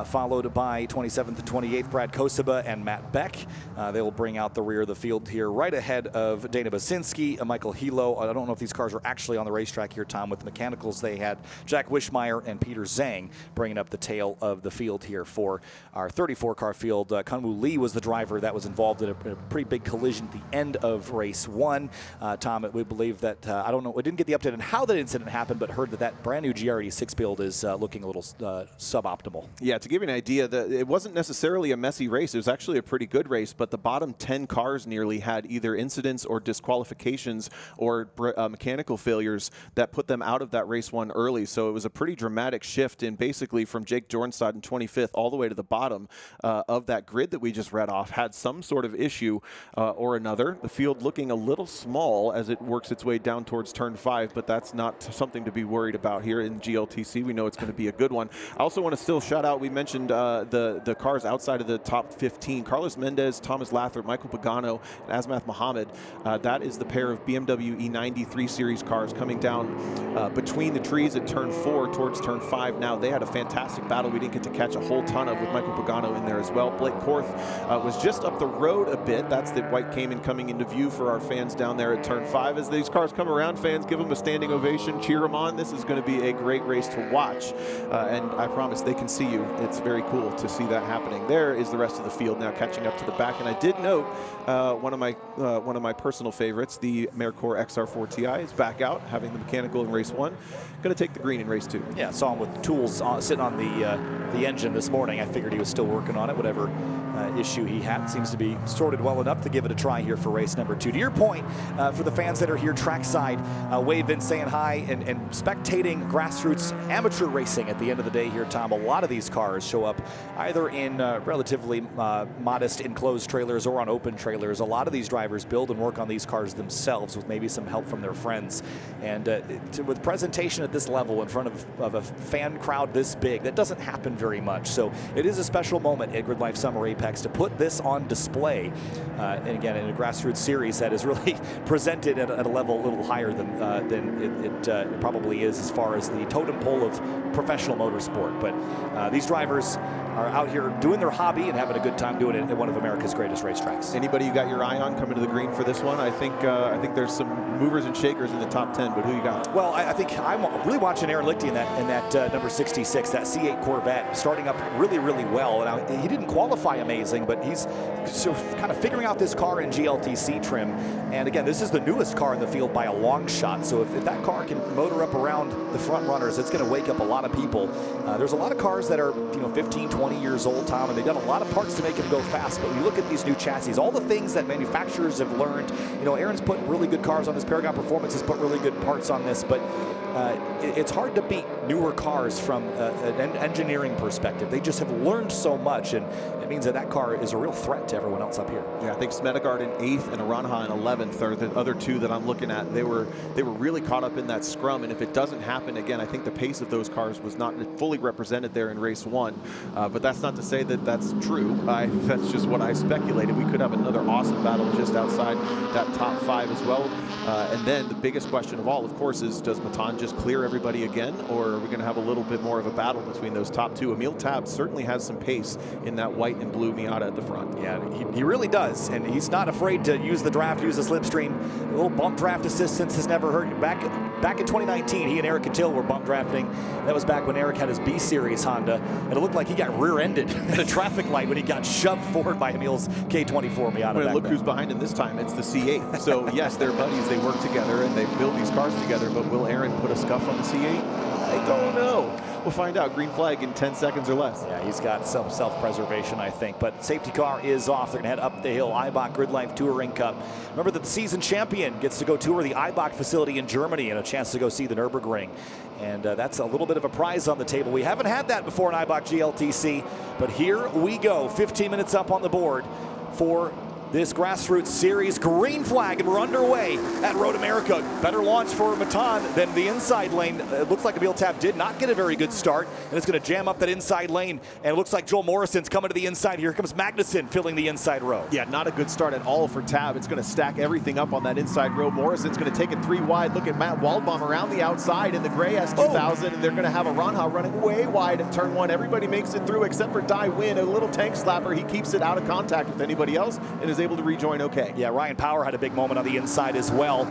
followed by 27th and 28th, Brad Kosaba and Matt Beck. They will bring out the rear of the field here right ahead of Dana Basinski, Michael Hilo. I don't know if these cars are actually on the racetrack here, Tom. With the mechanicals, they had Jack Wishmeyer and Peter Zhang bringing up the tail of the field here for our 34-car field. Kunwoo Lee was the driver that was involved in a pretty big collision at the end of race 1. Tom, we believe that, I don't know, we didn't get the update on how that incident happened, but heard that brand new GR86 build is looking a little suboptimal. Yeah, to give you an idea, it wasn't necessarily a messy race. It was actually a pretty good race, but the bottom 10 cars nearly had either incidents or disqualifications or mechanical failures that put them out of that race 1 early. So it was a pretty dramatic shift in basically from Jake Jorenstad in 25th all the way to the bottom of that grid that we just read off, had some sort of issue or another. The field looking a little small as it works its way down towards turn 5, but that's not something to be worried about here in GLTC. We know it's going to be a good one. I also want to still shout out, we mentioned the cars outside of the top 15. Carlos Mendez, Thomas Lathrop, Michael Pagano, and Azmath Mohammed. That is the pair of BMW E90 3 Series cars coming down between the trees at turn 4 towards turn 5 now. They had a fantastic battle we didn't get to catch a whole ton of with Michael Pagano in there as well. Blake Korth was just up the road a bit. That's the white Cayman coming into view for our fans down there at turn 5. As these cars come around, fans give them a standing ovation, cheer them on. This is going to be a great race to watch, and I promise they can see you. It's very cool to see that happening. There is the rest of the field now catching up to the back, and I did note one of my personal favorites, the Mercor XR4 Ti, is back out, having the mechanical in race 1. Going to take the green in race 2. Yeah, saw him with tools sitting on the engine this morning. I figured he was still working on it. Whatever issue he had seems to be sorted well enough to give it a try here for race number 2. To your point, for the fans that are here trackside, waving, saying hi, and spectating grassroots amateur racing at the end of the day here, Tom, a lot of these cars show up either in relatively modest enclosed trailers or on open trailers. A lot of these drivers build and work on these cars themselves with maybe some help from their friends. And with presentation at this level in front of a fan crowd this big, that doesn't happen very much. So it is a special moment at GRIDLIFE Summer Apex to put this on display. And again, in a grassroots series that is really presented at a level a little higher than it probably is as far as the totem pole of professional motorsport. But these drivers are out here doing their hobby and having a good time doing it at one of America's greatest racetracks. Anybody you got your eye on coming to the green for this one? I think there's some movers and shakers in the top 10, but who you got? Well, I think I'm really watching Aaron Lichty in that number 66, that C8 Corvette, starting up really, really well. Now, he didn't qualify amazing, but he's sort of kind of figuring out this car in GLTC trim. And again, this is the newest car in the field by a long shot. So if that car can motor up around the front runners, it's going to wake up a lot of people. There's a lot of cars that are 15, 20 years old, Tom, and they've done a lot of parts to make them go fast. But when you look at these new chassis, all the things that manufacturers have learned, Aaron's put really good cars on this. Paragon Performance has put really good parts on this, but it's hard to beat newer cars from an engineering perspective. They just have learned so much, and it means that car is a real threat to everyone else up here. Yeah, I think Smedegaard in 8th and Aranha in 11th are the other two that I'm looking at. They were really caught up in that scrum, and if it doesn't happen again, I think the pace of those cars was not fully represented there in race 1. But that's not to say that that's true. That's just what I speculated. We could have another awesome battle just outside that top 5 as well. And then the biggest question of all, of course, is does Matan just clear everybody again, or are we going to have a little bit more of a battle between those top 2? Emil Tab certainly has some pace in that white and blue Miata at the front. Yeah, he really does, and he's not afraid to use the draft, use the slipstream. A little bump draft assistance has never hurt. Back in 2019, he and Eric Cattell were bump drafting. That was back when Eric had his B-Series Honda, and it looked like he got rear-ended at a traffic light when he got shoved forward by Emil's K24 Miata. Well, look who's behind him this time. It's the C8. So, yes, they're buddies. They work together, and they build these cars together, but will Aaron put a scuff on the C8? I don't know. We'll find out. Green flag in 10 seconds or less. Yeah, he's got some self-preservation, I think. But safety car is off. They're going to head up the hill. Eibach GRIDLIFE Touring Cup. Remember that the season champion gets to go tour the Eibach facility in Germany and a chance to go see the Nürburgring. And that's a little bit of a prize on the table. We haven't had that before in Eibach GLTC, but here we go. 15 minutes up on the board for this grassroots series. Green flag, and we're underway at Road America. Better launch for Matan than the inside lane. It looks like Emil Tab did not get a very good start, and it's going to jam up that inside lane. And it looks like Joel Morrison's coming to the inside. Here comes Magnussen filling the inside row. Yeah, not a good start at all for Tab. It's going to stack everything up on that inside row. Morrison's going to take it 3 wide. Look at Matt Waldbaum around the outside in the gray S2000, and they're going to have Aranha running way wide in turn 1. Everybody makes it through except for Dai Win, a little tank slapper. He keeps it out of contact with anybody else and is able to rejoin okay. Yeah, Ryan Power had a big moment on the inside as well.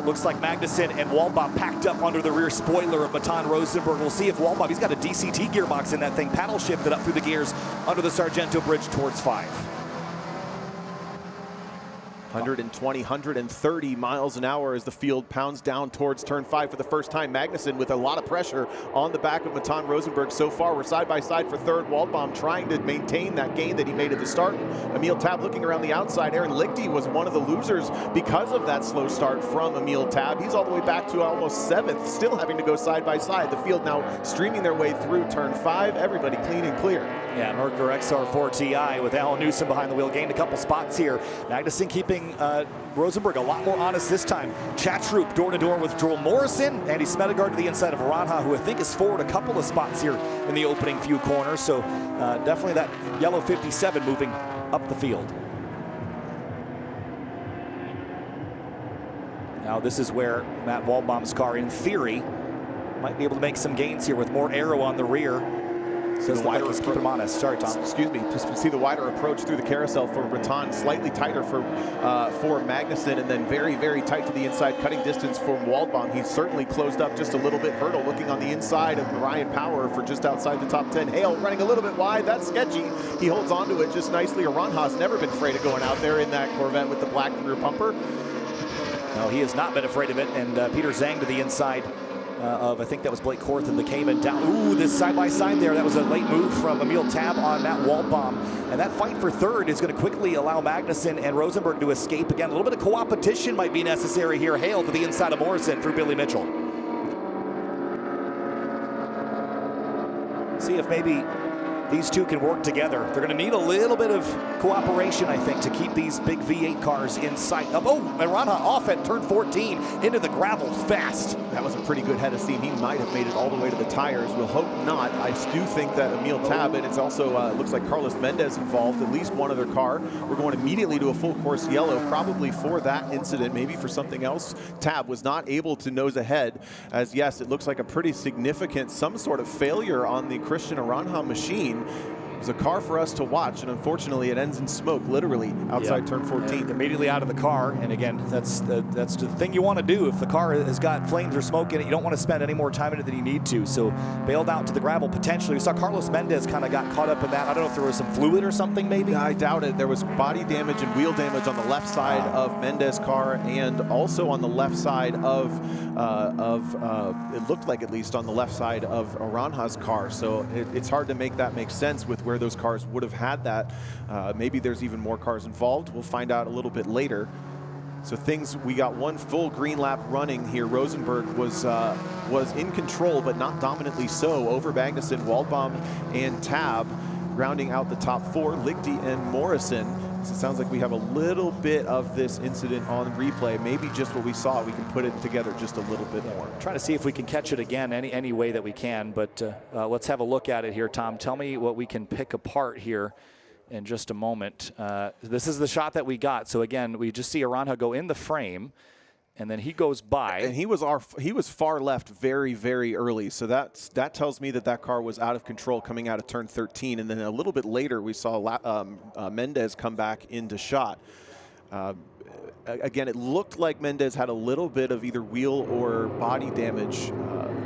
Looks like Magnussen and Waldbaum packed up under the rear spoiler of Matan Rosenberg. We'll see if Waldbaum, he's got a DCT gearbox in that thing, paddle shifted up through the gears under the Sargento Bridge towards 5. 120, 130 miles an hour as the field pounds down towards turn 5 for the first time. Magnussen with a lot of pressure on the back of Matan Rosenberg. So far, we're side by side for third. Waldbaum trying to maintain that gain that he made at the start. Emil Tab looking around the outside. Aaron Lichty was one of the losers because of that slow start from Emil Tab. He's all the way back to almost 7th, still having to go side by side. The field now streaming their way through turn 5. Everybody clean and clear. Yeah, Mercury XR4 TI with Alan Newsom behind the wheel. Gained a couple spots here. Magnussen keeping Rosenberg a lot more honest this time. Chatroop door-to-door with Joel Morrison. Andy Smedegaard to the inside of Aranha, who I think is forward a couple of spots here in the opening few corners. So definitely that yellow 57 moving up the field. Now this is where Matt Waldbaum's car, in theory, might be able to make some gains here with more aero on the rear. So the wider keep him honest. Sorry, Tom. Excuse me. Just see the wider approach through the carousel for Breton, slightly tighter for Magnussen, and then very, very tight to the inside, cutting distance for Waldbaum. He's certainly closed up just a little bit. Hurdle looking on the inside of Ryan Power for just outside the top 10. Hale running a little bit wide. That's sketchy. He holds onto it just nicely. Aranha's never been afraid of going out there in that Corvette with the black rear bumper. No, he has not been afraid of it. And Peter Zhang to the inside of, I think that was Blake Corthan, the Cayman down. Ooh, this side-by-side there. That was a late move from Emil Tab on Matt Waldbaum. And that fight for third is going to quickly allow Magnussen and Rosenberg to escape again. A little bit of co-opetition might be necessary here. Hale to the inside of Morrison through Billy Mitchell. See if maybe these two can work together. They're going to need a little bit of cooperation, I think, to keep these big V8 cars in sight. Oh, Aranha off at turn 14 into the gravel fast. That was a pretty good head of steam. He might have made it all the way to the tires. We'll hope not. I do think that Emil Tab, and it's also looks like Carlos Mendez involved, at least one other car. We're going immediately to a full course yellow, probably for that incident, maybe for something else. Tab was not able to nose ahead, as yes, it looks like a pretty significant, some sort of failure on the Christian Aranha machine. was a car for us to watch, and unfortunately it ends in smoke, literally, outside turn 14. And immediately out of the car, and again, that's the thing you want to do. If the car has got flames or smoke in it, you don't want to spend any more time in it than you need to. So bailed out to the gravel potentially. We saw Carlos Mendez kind of got caught up in that. I don't know if there was some fluid or something maybe. I doubt it. There was body damage and wheel damage on the left side of Mendez' car, and also on the left side of it looked like, at least on the left side of Aranja's car. So it's hard to make that make sense with where those cars would have had that. Maybe there's even more cars involved. We'll find out a little bit later. So we got one full green lap running here. Rosenberg was in control, but not dominantly so, over Magnussen, Waldbaum, and Tab, rounding out the top 4, Lichty and Morrison. So it sounds like we have a little bit of this incident on replay. Maybe just what we saw, we can put it together just a little bit more. Trying to see if we can catch it again any way that we can, but let's have a look at it here, Tom. Tell me what we can pick apart here in just a moment. This is the shot that we got. So again, we just see Aranja go in the frame, and then he goes by. And he was far left very, very early. So that tells me that car was out of control coming out of turn 13. And then a little bit later, we saw Mendez come back into shot. Again, it looked like Mendez had a little bit of either wheel or body damage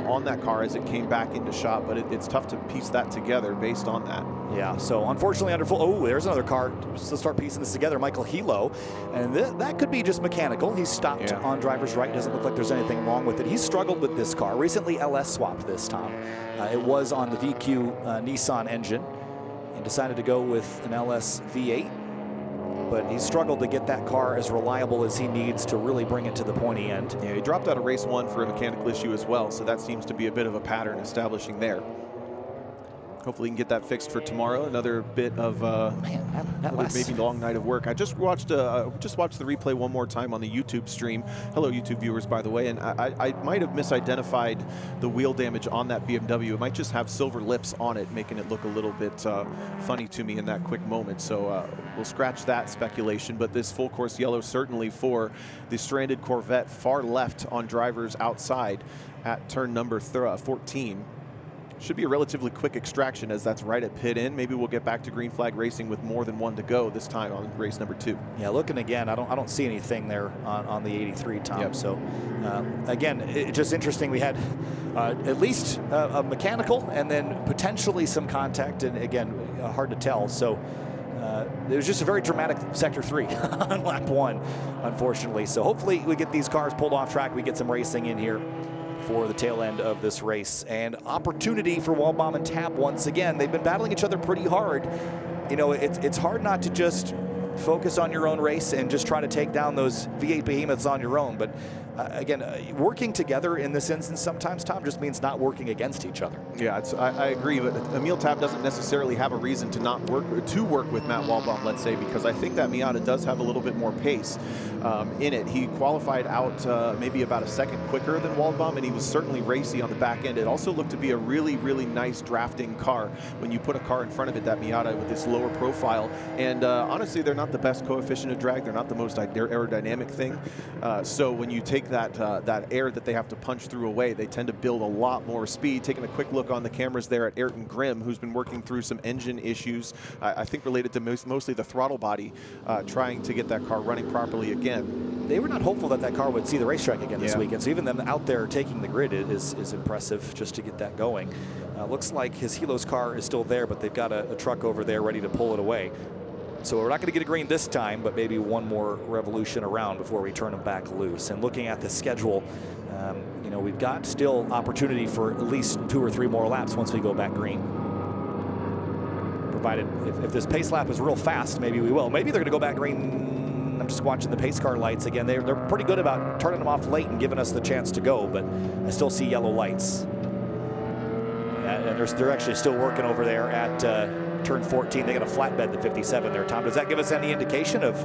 on that car as it came back into shot, but it's tough to piece that together based on that. Yeah, so unfortunately under full, oh, there's another car. Let's start piecing this together. Michael Hilo, and that could be just mechanical. He's stopped on driver's right. Doesn't look like there's anything wrong with it. He's struggled with this car. Recently LS swapped this, Tom. It was on the VQ Nissan engine and decided to go with an LS V8. But he struggled to get that car as reliable as he needs to really bring it to the pointy end. Yeah, he dropped out of race 1 for a mechanical issue as well, so that seems to be a bit of a pattern establishing there. Hopefully he can get that fixed for tomorrow. Another bit of maybe long night of work. I just watched the replay one more time on the YouTube stream. Hello, YouTube viewers, by the way. And I might have misidentified the wheel damage on that BMW. It might just have silver lips on it, making it look a little bit funny to me in that quick moment. So we'll scratch that speculation. But this full course yellow certainly for the stranded Corvette far left on drivers outside at turn number 14. Should be a relatively quick extraction as that's right at pit in. Maybe we'll get back to green flag racing with more than one to go this time on race number 2. Yeah, looking again, I don't see anything there on the 83, Tom. Yep. So again, it's just interesting. We had at least a mechanical and then potentially some contact, and again, hard to tell. So it was just a very dramatic sector 3 on lap 1, unfortunately. So hopefully we get these cars pulled off track. We get some racing in here for the tail end of this race, and opportunity for Waldbaum and Tab once again. They've been battling each other pretty hard. You know, it's hard not to just focus on your own race and just try to take down those V8 behemoths on your own. But again, working together in this instance sometimes, Tom, just means not working against each other. Yeah, I agree, but Emil Tab doesn't necessarily have a reason to not work with Matt Waldbaum, let's say, because I think that Miata does have a little bit more pace in it. He qualified out maybe about a second quicker than Waldbaum, and he was certainly racy on the back end. It also looked to be a really, really nice drafting car when you put a car in front of it, that Miata, with this lower profile. And honestly, they're not the best coefficient of drag. They're not the most aerodynamic thing. So when you take that air that they have to punch through away, they tend to build a lot more speed. Taking a quick look on the cameras there at Ayrton Grimm, who's been working through some engine issues, I think related to mostly the throttle body, trying to get that car running properly again. They were not hopeful that car would see the racetrack again this weekend, so even them out there taking the grid is impressive just to get that going. Looks like his Hilo's car is still there, but they've got a truck over there ready to pull it away. So we're not going to get a green this time, but maybe one more revolution around before we turn them back loose. And looking at the schedule, you know, we've got still opportunity for at least 2 or 3 more laps once we go back green. Provided if this pace lap is real fast, maybe we will. Maybe they're going to go back green. I'm just watching the pace car lights again. They're pretty good about turning them off late and giving us the chance to go, but I still see yellow lights. And they're actually still working over there at turn 14. They got a flatbed to 57 there, Tom. Does that give us any indication of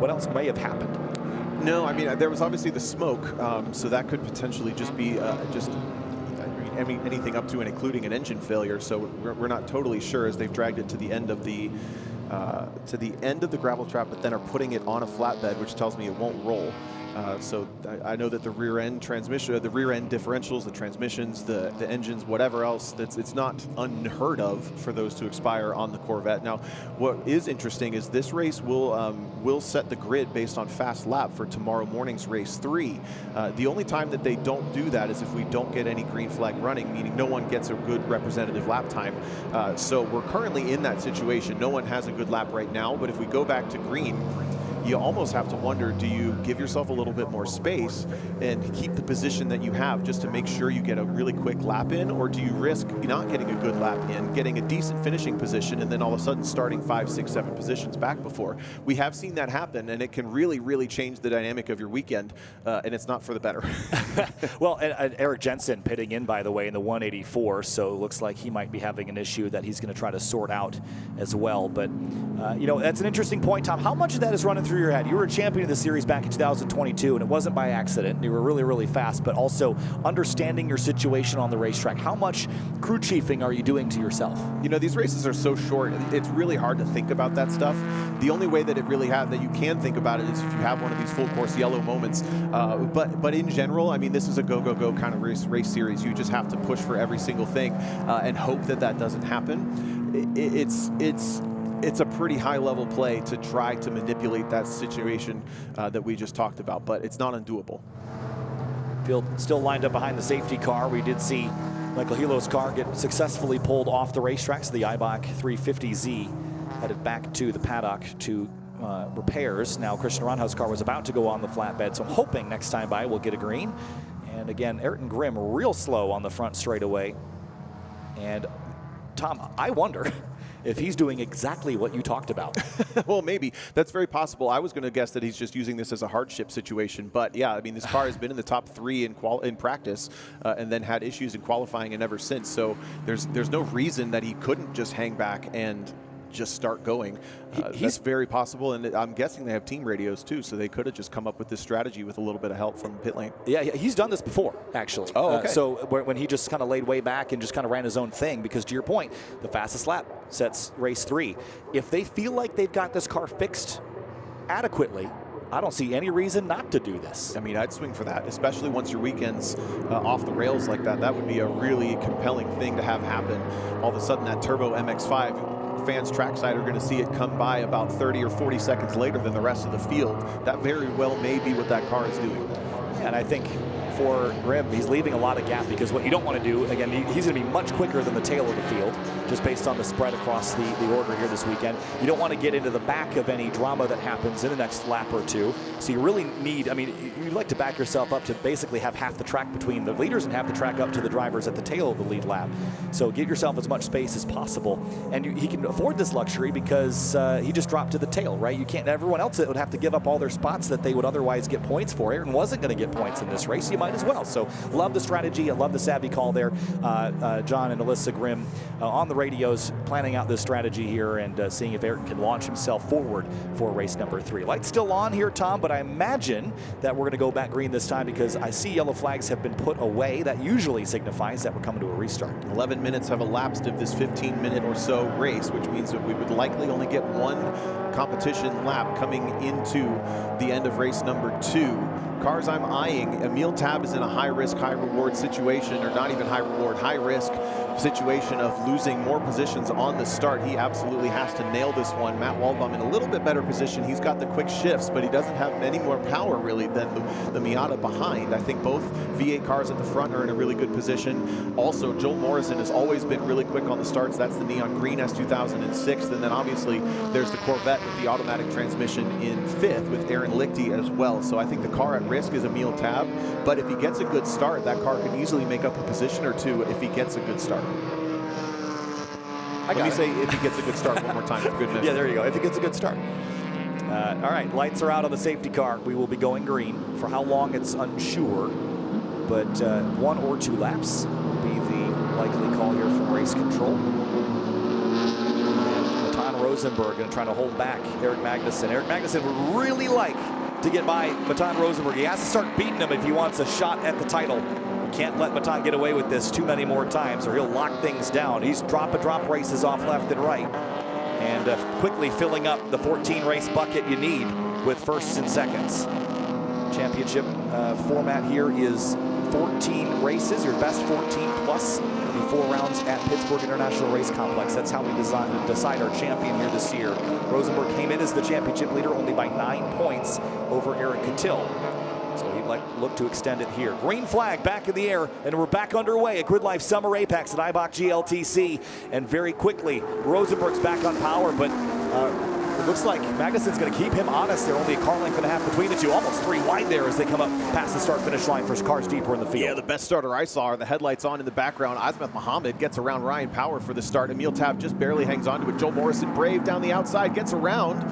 what else may have happened? No, I mean, there was obviously the smoke, so that could potentially just be anything up to and including an engine failure. So we're not totally sure, as they've dragged it to the end of the end of the gravel trap, but then are putting it on a flatbed, which tells me it won't roll. So I know that the rear end transmission, the rear end differentials, the transmissions, the engines, whatever else, it's not unheard of for those to expire on the Corvette. Now, what is interesting is this race will set the grid based on fast lap for tomorrow morning's race 3. The only time that they don't do that is if we don't get any green flag running, meaning no one gets a good representative lap time. So we're currently in that situation. No one has a good lap right now, but if we go back to green, you almost have to wonder, do you give yourself a little bit more space and keep the position that you have just to make sure you get a really quick lap in, or do you risk not getting a good lap in, getting a decent finishing position, and then all of a sudden starting 5, 6, 7 positions back before? We have seen that happen, and it can really, really change the dynamic of your weekend, and it's not for the better. Well, and Eric Jensen pitting in, by the way, in the 184, so it looks like he might be having an issue that he's going to try to sort out as well. But, you know, that's an interesting point, Tom. How much of that is running through your head? You were a champion of the series back in 2022, and it wasn't by accident. You were really, really fast, but also understanding your situation on the racetrack. How much crew chiefing are you doing to yourself? You know, these races are so short, it's really hard to think about that stuff. The only way that you can think about it is if you have one of these full course yellow moments. But in general, I mean, this is a go, go, go kind of race series. You just have to push for every single thing and hope that that doesn't happen. It's a pretty high-level play to try to manipulate that situation that we just talked about, but it's not undoable. Field still lined up behind the safety car. We did see Michael Hilo's car get successfully pulled off the racetrack, so the Eibach 350Z headed back to the paddock to repairs. Now Christian Ronhaus's car was about to go on the flatbed, so I'm hoping next time by we'll get a green. And again, Ayrton Grimm real slow on the front straightaway. And Tom, I wonder if he's doing exactly what you talked about. Well, maybe. That's very possible. I was going to guess that he's just using this as a hardship situation. But, yeah, I mean, this car has been in the top 3 in practice and then had issues in qualifying and ever since. So there's no reason that he couldn't just hang back and just start going. That's very possible, and I'm guessing they have team radios too, so they could have just come up with this strategy with a little bit of help from pit lane. Yeah, he's done this before, actually. Oh, okay. So when he just kind of laid way back and just kind of ran his own thing, because to your point, the fastest lap sets race 3. If they feel like they've got this car fixed adequately, I don't see any reason not to do this. I mean, I'd swing for that, especially once your weekend's off the rails like that. That would be a really compelling thing to have happen. All of a sudden, that turbo MX-5, fans trackside are going to see it come by about 30 or 40 seconds later than the rest of the field. That very well may be what that car is doing. And I think for Grimm, he's leaving a lot of gap, because what you don't want to do, again, he's going to be much quicker than the tail of the field, just based on the spread across the order here this weekend. You don't want to get into the back of any drama that happens in the next lap or two. So you really need, I mean, you'd like to back yourself up to basically have half the track between the leaders and half the track up to the drivers at the tail of the lead lap. So give yourself as much space as possible. And he can afford this luxury because he just dropped to the tail, right? You can't, everyone else would have to give up all their spots that they would otherwise get points for. Ayrton wasn't going to get points in this race. You might as well. So love the strategy. I love the savvy call there. John and Alyssa Grimm on the radios planning out this strategy here and seeing if Ayrton can launch himself forward for race number 3. Lights still on here, Tom, but I imagine that we're going to go back green this time because I see yellow flags have been put away. That usually signifies that we're coming to a restart. 11 minutes have elapsed of this 15-minute or so race, which means that we would likely only get one competition lap coming into the end of race number 2. Cars I'm eyeing, Emil Tab is in a high-risk, high-reward situation, or not even high-reward, high-risk situation of losing more positions on the start. He absolutely has to nail this one. Matt Waldbaum in a little bit better position. He's got the quick shifts, but he doesn't have any more power, really, than the Miata behind. I think both V8 cars at the front are in a really good position. Also, Joel Morrison has always been really quick on the starts. That's the neon green S2006. And then, obviously, there's the Corvette with the automatic transmission in 5th with Aaron Lichty as well. So I think the car at risk is Emil Tab, but if he gets a good start, that car can easily make up a position or two if he gets a good start. Let me say if he gets a good start one more time, for good measure. Yeah, there you go, if he gets a good start. All right, lights are out on the safety car. We will be going green. For how long, it's unsure, but 1 or 2 laps will be the likely call here from race control. And Matan Rosenberg going to try to hold back Eric Magnussen. Eric Magnussen would really like to get by Matan Rosenberg. He has to start beating him if he wants a shot at the title. You can't let Matan get away with this too many more times or he'll lock things down. He's drop races off left and right. and quickly filling up the 14 race bucket you need with firsts and seconds. Championship format here is 14 races, your best 14 plus the 4 rounds at Pittsburgh International Race Complex. That's how we decide our champion here this year. Rosenberg came in as the championship leader only by 9 points over Eric Cattell. So he'd look to extend it here. Green flag back in the air, and we're back underway at GRIDLIFE Summer Apex at Eibach GLTC. And very quickly, Rosenberg's back on power, but it looks like Magnussen's going to keep him honest. They're only a car length and a half between the two, almost 3 wide there as they come up past the start-finish line for cars deeper in the field. Yeah, the best starter I saw are the headlights on in the background. Azmat Mohammed gets around Ryan Power for the start. Emil Tab just barely hangs on to it. Joel Morrison, brave down the outside, gets around.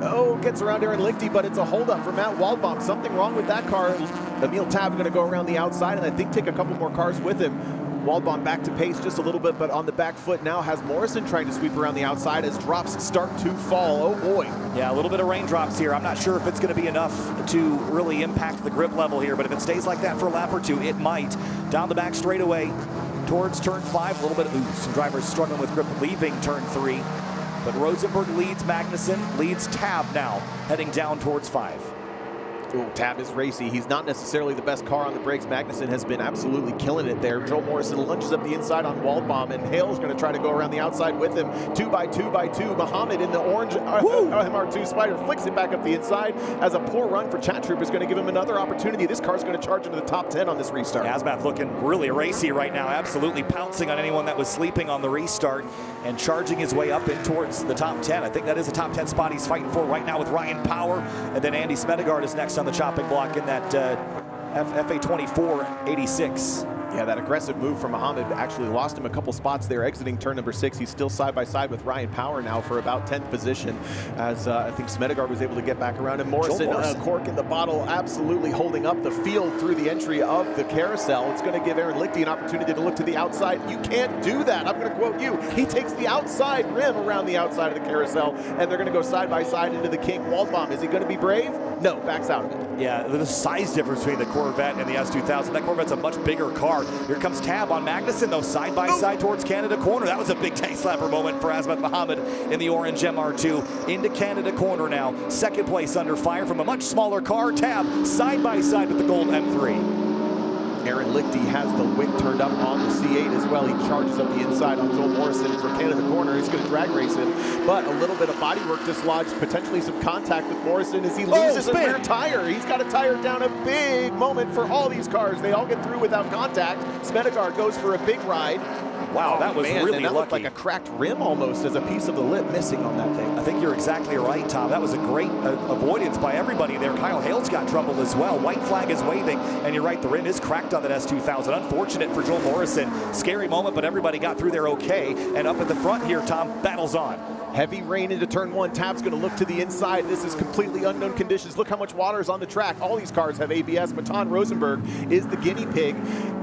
Oh, gets around Aaron Lichty, but it's a holdup for Matt Waldbaum. Something wrong with that car. Emil Tab going to go around the outside and I think take a couple more cars with him. Waldbaum back to pace just a little bit, but on the back foot now has Morrison trying to sweep around the outside as drops start to fall. Oh boy. Yeah, a little bit of raindrops here. I'm not sure if it's going to be enough to really impact the grip level here, but if it stays like that for a lap or two, it might. Down the back straightaway towards turn 5, a little bit of some drivers struggling with grip leaving turn 3. But Rosenberg leads Magnussen, leads Tab now, heading down towards 5. Oh, Tab is racy. He's not necessarily the best car on the brakes. Magnussen has been absolutely killing it there. Joel Morrison lunges up the inside on Waldbaum, and Hale's going to try to go around the outside with him. 2 by 2 by 2. Muhammad in the orange MR2 Spider flicks it back up the inside as a poor run for Chat Troop is going to give him another opportunity. This car's going to charge into the top 10 on this restart. Azmat looking really racy right now, absolutely pouncing on anyone that was sleeping on the restart and charging his way up in towards the top 10. I think that is a top 10 spot he's fighting for right now with Ryan Power, and then Andy Smedegard is next on the chopping block in that FA24 86. Yeah, that aggressive move from Muhammad actually lost him a couple spots there exiting turn number 6. He's still side by side with Ryan Power now for about 10th position as I think Smedegard was able to get back around. And Morrison, cork in the bottle, absolutely holding up the field through the entry of the carousel. It's going to give Aaron Lichty an opportunity to look to the outside. You can't do that. I'm going to quote you. He takes the outside rim around the outside of the carousel, and they're going to go side by side into the kink. Waldbaum, is he going to be brave? No, backs out of it. Yeah, the size difference between the Corvette and the S2000. That Corvette's a much bigger car. Here comes Tab on Magnussen, though, side by side towards Canada corner. That was a big tank slapper moment for Azmat Mohammed in the orange MR2. Into Canada corner now. Second place under fire from a much smaller car. Tab side by side with the gold M3. Aaron Lichty has the wick turned up on the C8 as well. He charges up the inside on Joel Morrison for Canada corner. He's going to drag race him, but a little bit of bodywork dislodged, potentially some contact with Morrison as he loses a rear tire. He's got to tire down, a big moment for all these cars. They all get through without contact. Smedegard goes for a big ride. Wow, that was really that lucky. Looked like a cracked rim almost as a piece of the lip missing on that thing. I think you're exactly right, Tom. That was a great avoidance by everybody there. Kyle Hale's got trouble as well. White flag is waving, and you're right, the rim is cracked on that S2000. Unfortunate for Joel Morrison. Scary moment, but everybody got through there okay. And up at the front here, Tom, battles on. Heavy rain into turn 1. Tab's going to look to the inside. This is completely unknown conditions. Look how much water is on the track. All these cars have ABS. Matan Rosenberg is the guinea pig.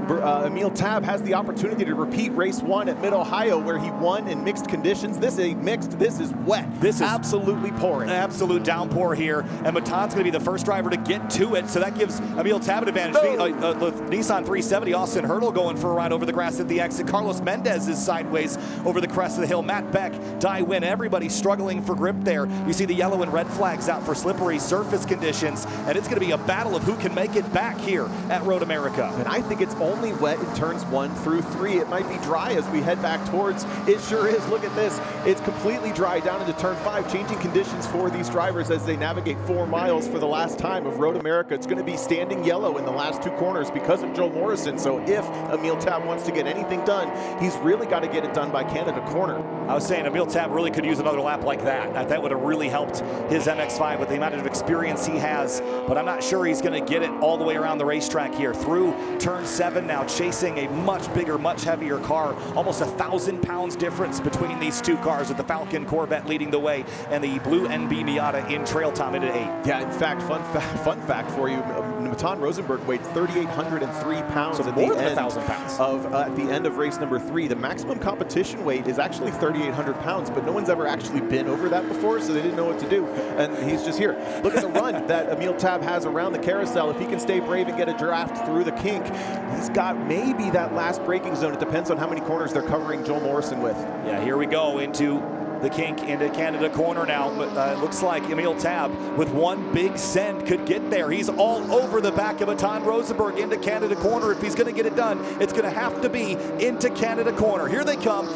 Emil Tab has the opportunity to repeat race 1 at Mid-Ohio where he won in mixed conditions. This ain't mixed. This is wet. This is absolutely pouring. An absolute downpour here. And Matan's going to be the first driver to get to it. So that gives Emil Tab an advantage. The Nissan 370, Austin Hurdle going for a ride over the grass at the exit. Carlos Mendez is sideways over the crest of the hill. Matt Beck, Die Win. Everybody struggling for grip there. You see the yellow and red flags out for slippery surface conditions. And it's going to be a battle of who can make it back here at Road America. And I think it's only wet in turns 1 through 3. It might be dry as we head back towards. It sure is. Look at this. It's completely dry down into turn 5. Changing conditions for these drivers as they navigate 4 miles for the last time of Road America. It's going to be standing yellow in the last 2 corners because of Joel Morrison. So if Emil Tab wants to get anything done, he's really got to get it done by Canada corner. I was saying Emil Tab really could use another lap like that. That would have really helped his MX-5 with the amount of experience he has, but I'm not sure he's going to get it all the way around the racetrack here. Through turn 7 now, chasing a much bigger, much heavier car. Almost 1,000 pounds difference between these 2 cars, with the Falcon Corvette leading the way and the blue NB Miata in trail time into 8. Yeah, in fact, fun fact for you, Matan Rosenberg weighed 3,803 pounds so at more the than end 1,000 pounds. At the end of race number 3. The maximum competition weight is actually 3,800 pounds, but no one's ever actually been over that before, so they didn't know what to do. And he's just here. Look at the run that Emil Tab has around the carousel. If he can stay brave and get a draft through the kink, he's got maybe that last braking zone. It depends on how many corners they're covering Joel Morrison with. Yeah, here we go into the kink into Canada corner now. It looks like Emil Tab with one big send could get there. He's all over the back of Matan Rosenberg into Canada corner. If he's going to get it done, it's going to have to be into Canada corner. Here they come.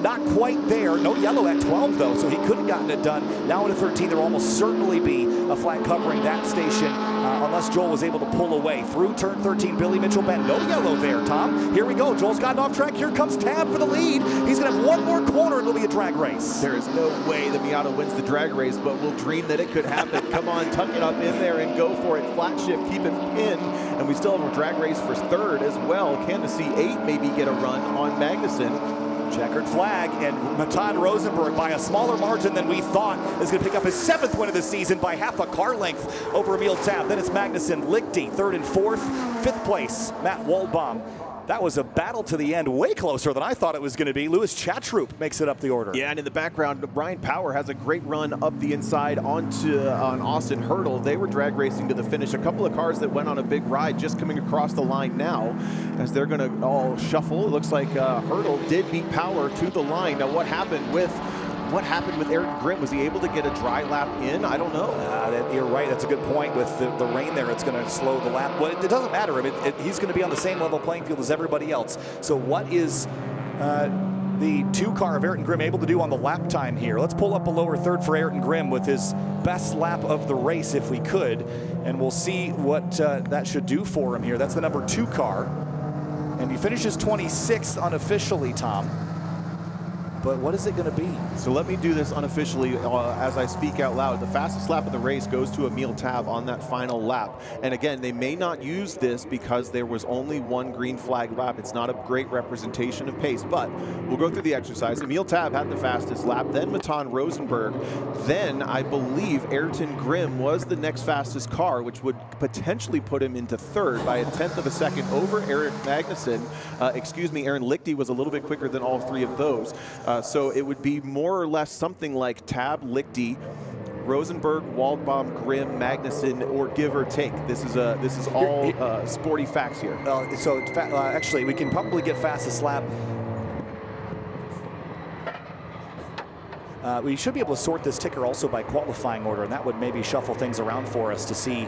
Not quite there. No yellow at 12, though, so he could have gotten it done. Now into 13, there will almost certainly be a flag covering that station unless Joel was able to pull away. Through turn 13, Billy Mitchell Bent. No yellow there, Tom. Here we go. Joel's gotten off track. Here comes Tab for the lead. He's going to have one more corner, and it'll be a drag race. There is no way that Miata wins the drag race, but we'll dream that it could happen. Come on, tuck it up in there and go for it. Flat shift, keep it pinned, and we still have a drag race for third as well. Can the C8 maybe get a run on Magnuson? Checkered flag, and Matan Rosenberg, by a smaller margin than we thought, is going to pick up his 7th win of the season by half a car length over Emil Tab. Then it's Magnuson, Lichty, 3rd and 4th. 5th place, Matt Waldbaum. That was a battle to the end, way closer than I thought it was going to be. Louis Chatroop makes it up the order. Yeah, and in the background, Brian Power has a great run up the inside on Austin Hurdle. They were drag racing to the finish. A couple of cars that went on a big ride just coming across the line now as they're going to all shuffle. It looks like Hurdle did beat Power to the line. Now, what happened with Aaron Grimm? Was he able to get a dry lap in? I don't know. You're right. That's a good point. With the rain there, it's going to slow the lap. Well, it doesn't matter. I mean, he's going to be on the same level playing field as everybody else. So what is the 2-car of Ayrton Grimm able to do on the lap time here? Let's pull up a lower third for Ayrton Grimm with his best lap of the race if we could, and we'll see what that should do for him here. That's the number 2 car, and he finishes 26th unofficially, Tom. But what is it going to be? So let me do this unofficially as I speak out loud. The fastest lap of the race goes to Emil Tab on that final lap. And again, they may not use this because there was only one green flag lap. It's not a great representation of pace, but we'll go through the exercise. Emil Tab had the fastest lap, then Matan Rosenberg. Then I believe Ayrton Grimm was the next fastest car, which would potentially put him into 3rd by a 1/10 of a second over Eric Magnuson. Aaron Lichty was a little bit quicker than all 3 of those. So it would be more or less something like Tab, Lichty, Rosenberg, Waldbaum, Grimm, Magnuson, or give or take. This is all sporty facts here. Actually, we can probably get fastest lap. We should be able to sort this ticker also by qualifying order, and that would maybe shuffle things around for us to see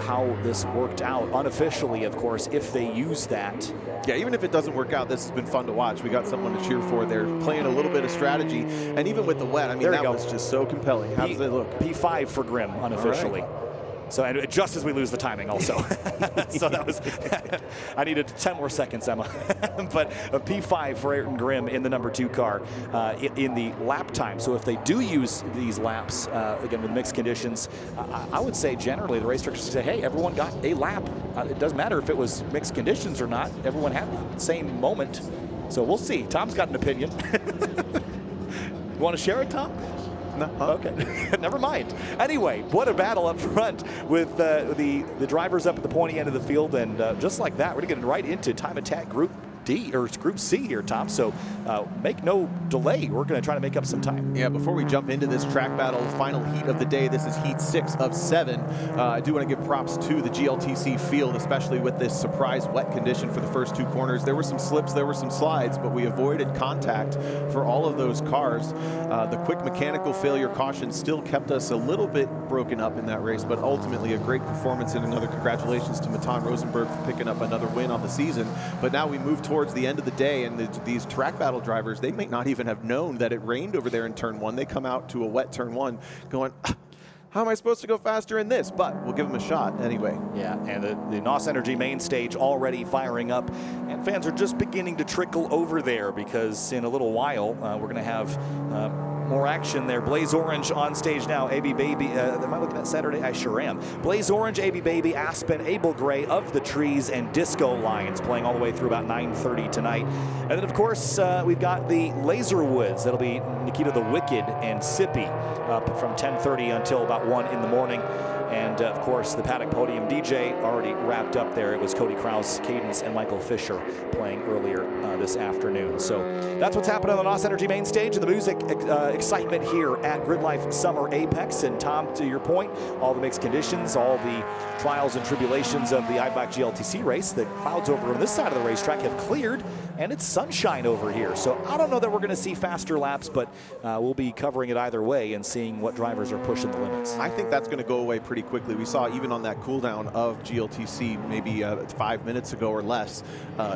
how this worked out unofficially, of course, if they use that. Yeah, even if it doesn't work out, this has been fun to watch. We got someone to cheer for. They're playing a little bit of strategy, and even with the wet, I mean, that was just so compelling. How does it look? P5 for Grimm unofficially. So, and just as we lose the timing also. So that was, I needed 10 more seconds, Emma. But a P5 for Ayrton Grimm in the number 2 car in the lap time. So if they do use these laps, again, with mixed conditions, I would say generally the race directors say, hey, everyone got a lap. It doesn't matter if it was mixed conditions or not. Everyone had the same moment. So we'll see. Tom's got an opinion. You want to share it, Tom? No? Okay, never mind. Anyway, what a battle up front with the drivers up at the pointy end of the field, and just like that, we're getting right into Time Attack Group D or Group C here, Tom. So make no delay. We're going to try to make up some time. Yeah, before we jump into this track battle final heat of the day, this is heat 6 of 7. I do want to give props to the GLTC field, especially with this surprise wet condition for the first 2 corners. There were some slips, there were some slides, but we avoided contact for all of those cars. The quick mechanical failure caution still kept us a little bit broken up in that race, but ultimately a great performance, and another congratulations to Matan Rosenberg for picking up another win on the season. But now we move towards the end of the day, and these track battle drivers, they may not even have known that it rained over there in turn 1. They come out to a wet turn 1 going, how am I supposed to go faster in this? But we'll give them a shot anyway. Yeah, and the NOS Energy main stage already firing up, and fans are just beginning to trickle over there because in a little while we're going to have more action there. Blaze Orange on stage now. AB Baby, am I looking at Saturday? I sure am. Blaze Orange, AB Baby, Aspen, Abel Gray, Of the Trees, and Disco Lions playing all the way through about 9:30 tonight. And then, of course, we've got the Laser Woods. That'll be Nikita the Wicked and Sippy up from 10:30 until about 1 in the morning. And, of course, the Paddock Podium DJ already wrapped up there. It was Cody Krause, Cadence, and Michael Fisher playing earlier this afternoon. So that's what's happening on the NOS Energy main stage, and the music excitement here at GRIDLIFE Summer Apex. And, Tom, to your point, all the mixed conditions, all the trials and tribulations of the Eibach GLTC race, the clouds over on this side of the racetrack have cleared, and it's sunshine over here. So I don't know that we're going to see faster laps, but we'll be covering it either way and seeing what drivers are pushing the limits. I think that's going to go away pretty quickly. We saw even on that cool down of GLTC maybe 5 minutes ago or less,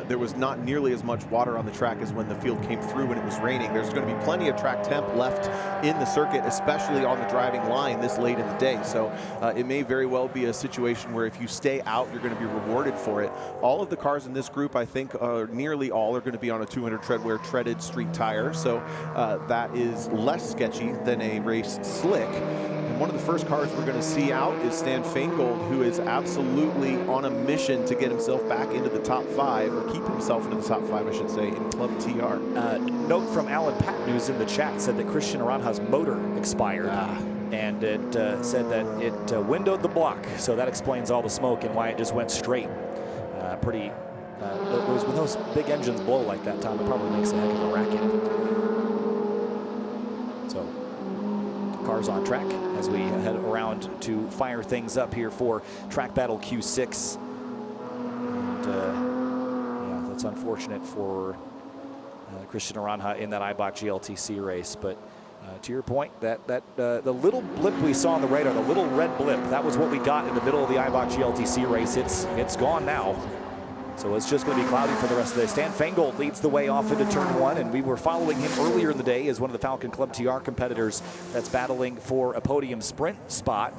there was not nearly as much water on the track as when the field came through when it was raining. There's going to be plenty of track temp left in the circuit, especially on the driving line this late in the day. So it may very well be a situation where if you stay out, you're going to be rewarded for it. All of the cars in this group, I think, nearly all are going to be on a 200 treadwear treaded street tire. So that is less sketchy than a race slick. And one of the first cars we're going to see out is Stan Feingold, who is absolutely on a mission to get himself back into the top 5, or keep himself into the top 5, I should say, in Club TR. Note from Alan Patton, who's in the chat, said that Christian Aranja's motor expired. And it said that it windowed the block. So that explains all the smoke and why it just went straight. When those big engines blow like that, Tom, it probably makes a heck of a racket. So cars on track as we head around to fire things up here for Track Battle Q6. And yeah, that's unfortunate for Christian Aranja in that Eibach GLTC race. But to your point, the little blip we saw on the radar, the little red blip, that was what we got in the middle of the Eibach GLTC race. It's gone now. So it's just going to be cloudy for the rest of the day. Stan Feingold leads the way off into turn 1, and we were following him earlier in the day as one of the Falcon Club TR competitors that's battling for a podium sprint spot.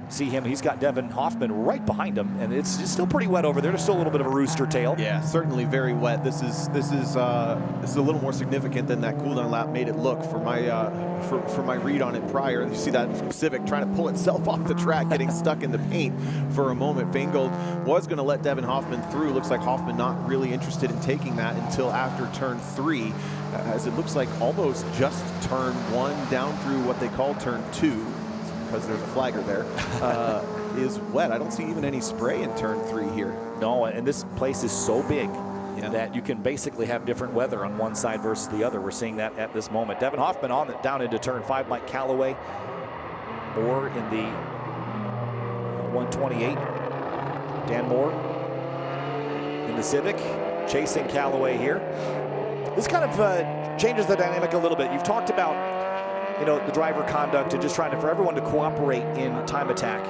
See him, he's got Devin Hoffman right behind him, and it's still pretty wet over there. There's still a little bit of a rooster tail. Yeah, certainly very wet. This is a little more significant than that cool down lap made it look for my read on it prior. You see that Civic trying to pull itself off the track, getting stuck in the paint for a moment. Feingold was going to let Devin Hoffman through. Looks like Hoffman not really interested in taking that until after turn 3, as it looks like almost just turn 1 down through what they call turn 2. Because there's a flagger there, is wet. I don't see even any spray in turn 3 here. No, and this place is so big that you can basically have different weather on one side versus the other. We're seeing that at this moment. Devin Hoffman on down into turn 5. Mike Callaway Moore in the 128. Dan Moore in the Civic, chasing Callaway here. This kind of changes the dynamic a little bit. You've talked about the driver conduct and just trying for everyone to cooperate in time attack.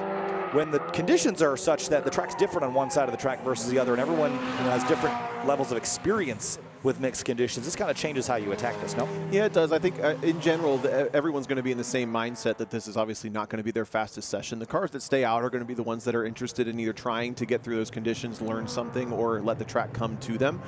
When the conditions are such that the track's different on one side of the track versus the other, and everyone has different levels of experience with mixed conditions, this kind of changes how you attack this, no? Yeah, it does. I think in general, everyone's going to be in the same mindset that this is obviously not going to be their fastest session. The cars that stay out are going to be the ones that are interested in either trying to get through those conditions, learn something, or let the track come to them.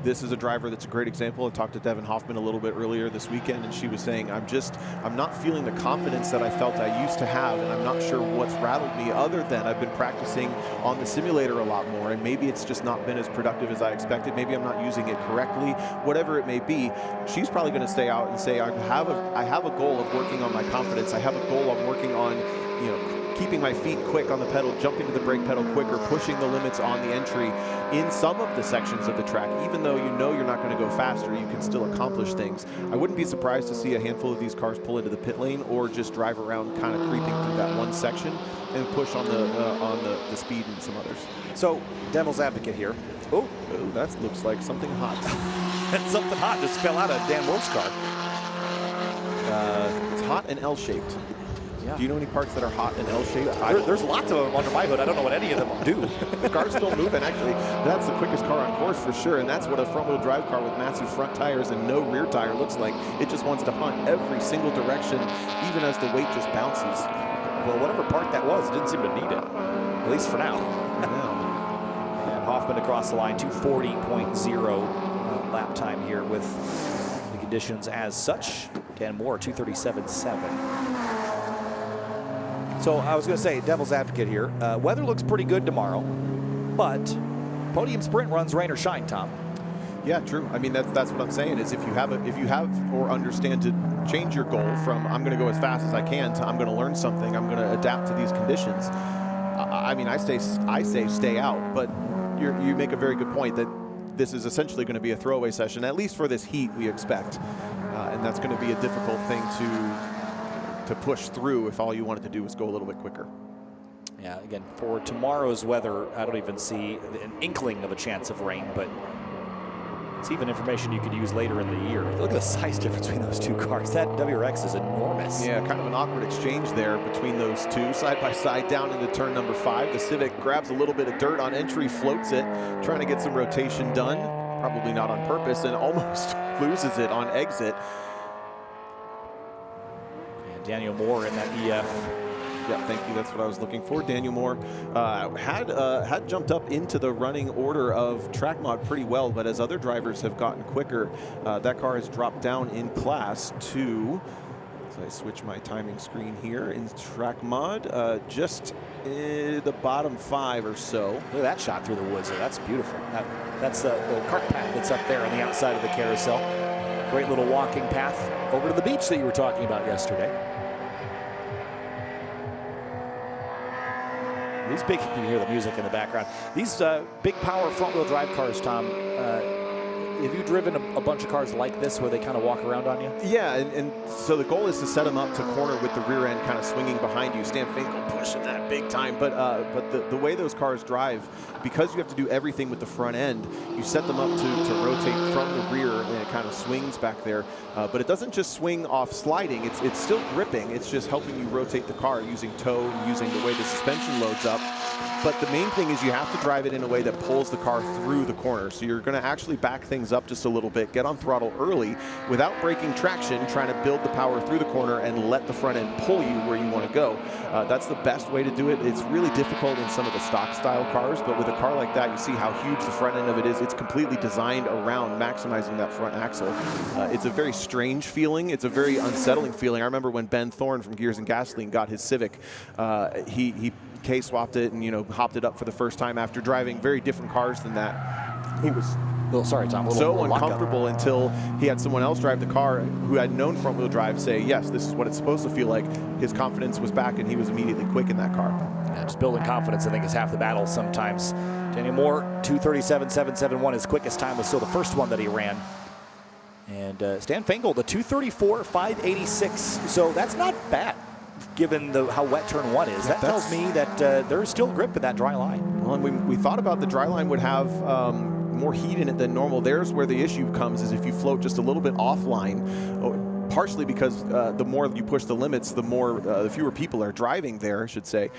This is a driver that's a great example. I talked to Devin Hoffman a little bit earlier this weekend, and she was saying, I'm not feeling the confidence that I felt I used to have, and I'm not sure what's rattled me other than I've been practicing on the simulator a lot more, and maybe it's just not been as productive as I expected. Maybe I'm not using it correctly, whatever it may be. She's probably going to stay out and say, I have a goal of working on my confidence. I have a goal of working on, keeping my feet quick on the pedal, jumping to the brake pedal quicker, pushing the limits on the entry in some of the sections of the track. Even though you're not going to go faster, you can still accomplish things. I wouldn't be surprised to see a handful of these cars pull into the pit lane or just drive around kind of creeping through that one section and push on the speed in some others. So, devil's advocate here. Oh, that looks like something hot. That's something hot just fell out of Dan Wolf's car. It's hot and L-shaped. Yeah. Do you know any parts that are hot and L-shaped? There's lots of them under my hood. I don't know what any of them do. The car's still moving. Actually, that's the quickest car on course for sure, and that's what a front-wheel drive car with massive front tires and no rear tire looks like. It just wants to hunt every single direction, even as the weight just bounces. Well, whatever part that was, didn't seem to need it, at least for now. And Hoffman across the line, 240.0 lap time here with the conditions as such. Dan Moore, 237.7. So I was going to say, devil's advocate here. Weather looks pretty good tomorrow, but podium sprint runs rain or shine, Tom. Yeah, true. I mean, that's what I'm saying is if you have or understand to change your goal from I'm going to go as fast as I can to I'm going to learn something, I'm going to adapt to these conditions. I mean, I say stay out, but you make a very good point that this is essentially going to be a throwaway session, at least for this heat we expect, and that's going to be a difficult thing to push through if all you wanted to do was go a little bit quicker. Yeah, again, for tomorrow's weather, I don't even see an inkling of a chance of rain, but It's even information you could use later in the year. Look at the size difference between those two cars. That WRX is enormous. Yeah, kind of an awkward exchange there between those two, side by side down into turn number 5. The Civic grabs a little bit of dirt on entry, floats it, trying to get some rotation done. Probably not on purpose, and almost loses it on exit. And Daniel Moore in that EF. Yeah, thank you. That's what I was looking for. Daniel Moore had jumped up into the running order of track mod pretty well, but as other drivers have gotten quicker, that car has dropped down in class to, as I switch my timing screen here, in track mod, just the bottom 5 or so. Look at that shot through the woods there. That's beautiful. That's the cart path that's up there on the outside of the carousel. Great little walking path over to the beach that you were talking about yesterday. These big, you can hear the music in the background. These big power front-wheel drive cars, Tom, have you driven a bunch of cars like this where they kind of walk around on you? Yeah, and so the goal is to set them up to corner with the rear end kind of swinging behind you. Stan Finkel pushing that big time, but the way those cars drive, because you have to do everything with the front end, you set them up to rotate from the rear, and it kind of swings back there. But it doesn't just swing off sliding, it's still gripping, it's just helping you rotate the car using toe and using the way the suspension loads up. But the main thing is you have to drive it in a way that pulls the car through the corner. So you're going to actually back things up just a little bit, get on throttle early without breaking traction, trying to build the power through the corner and let the front end pull you where you want to go. That's the best way to do it. It's really difficult in some of the stock style cars, but with a car like that, you see how huge the front end of it is. It's completely designed around maximizing that front axle. It's a very strange feeling. It's a very unsettling feeling. I remember when Ben Thorne from Gears and Gasoline got his Civic, he K-swapped it and, hopped it up for the first time after driving very different cars than that. He was so uncomfortable until he had someone else drive the car who had known front-wheel drive say, yes, this is what it's supposed to feel like. His confidence was back and he was immediately quick in that car. Yeah, just building confidence, I think, is half the battle sometimes. Daniel Moore, 2:37.771. His quickest time was still the first one that he ran. And Stan Finkel, the 2:34.586. So that's not bad, given how wet turn 1 is. That tells me that there's still grip in that dry line. Well, and we thought about the dry line would have more heat in it than normal. There's where the issue comes, is if you float just a little bit offline, partially because the more you push the limits, the fewer people are driving there, I should say.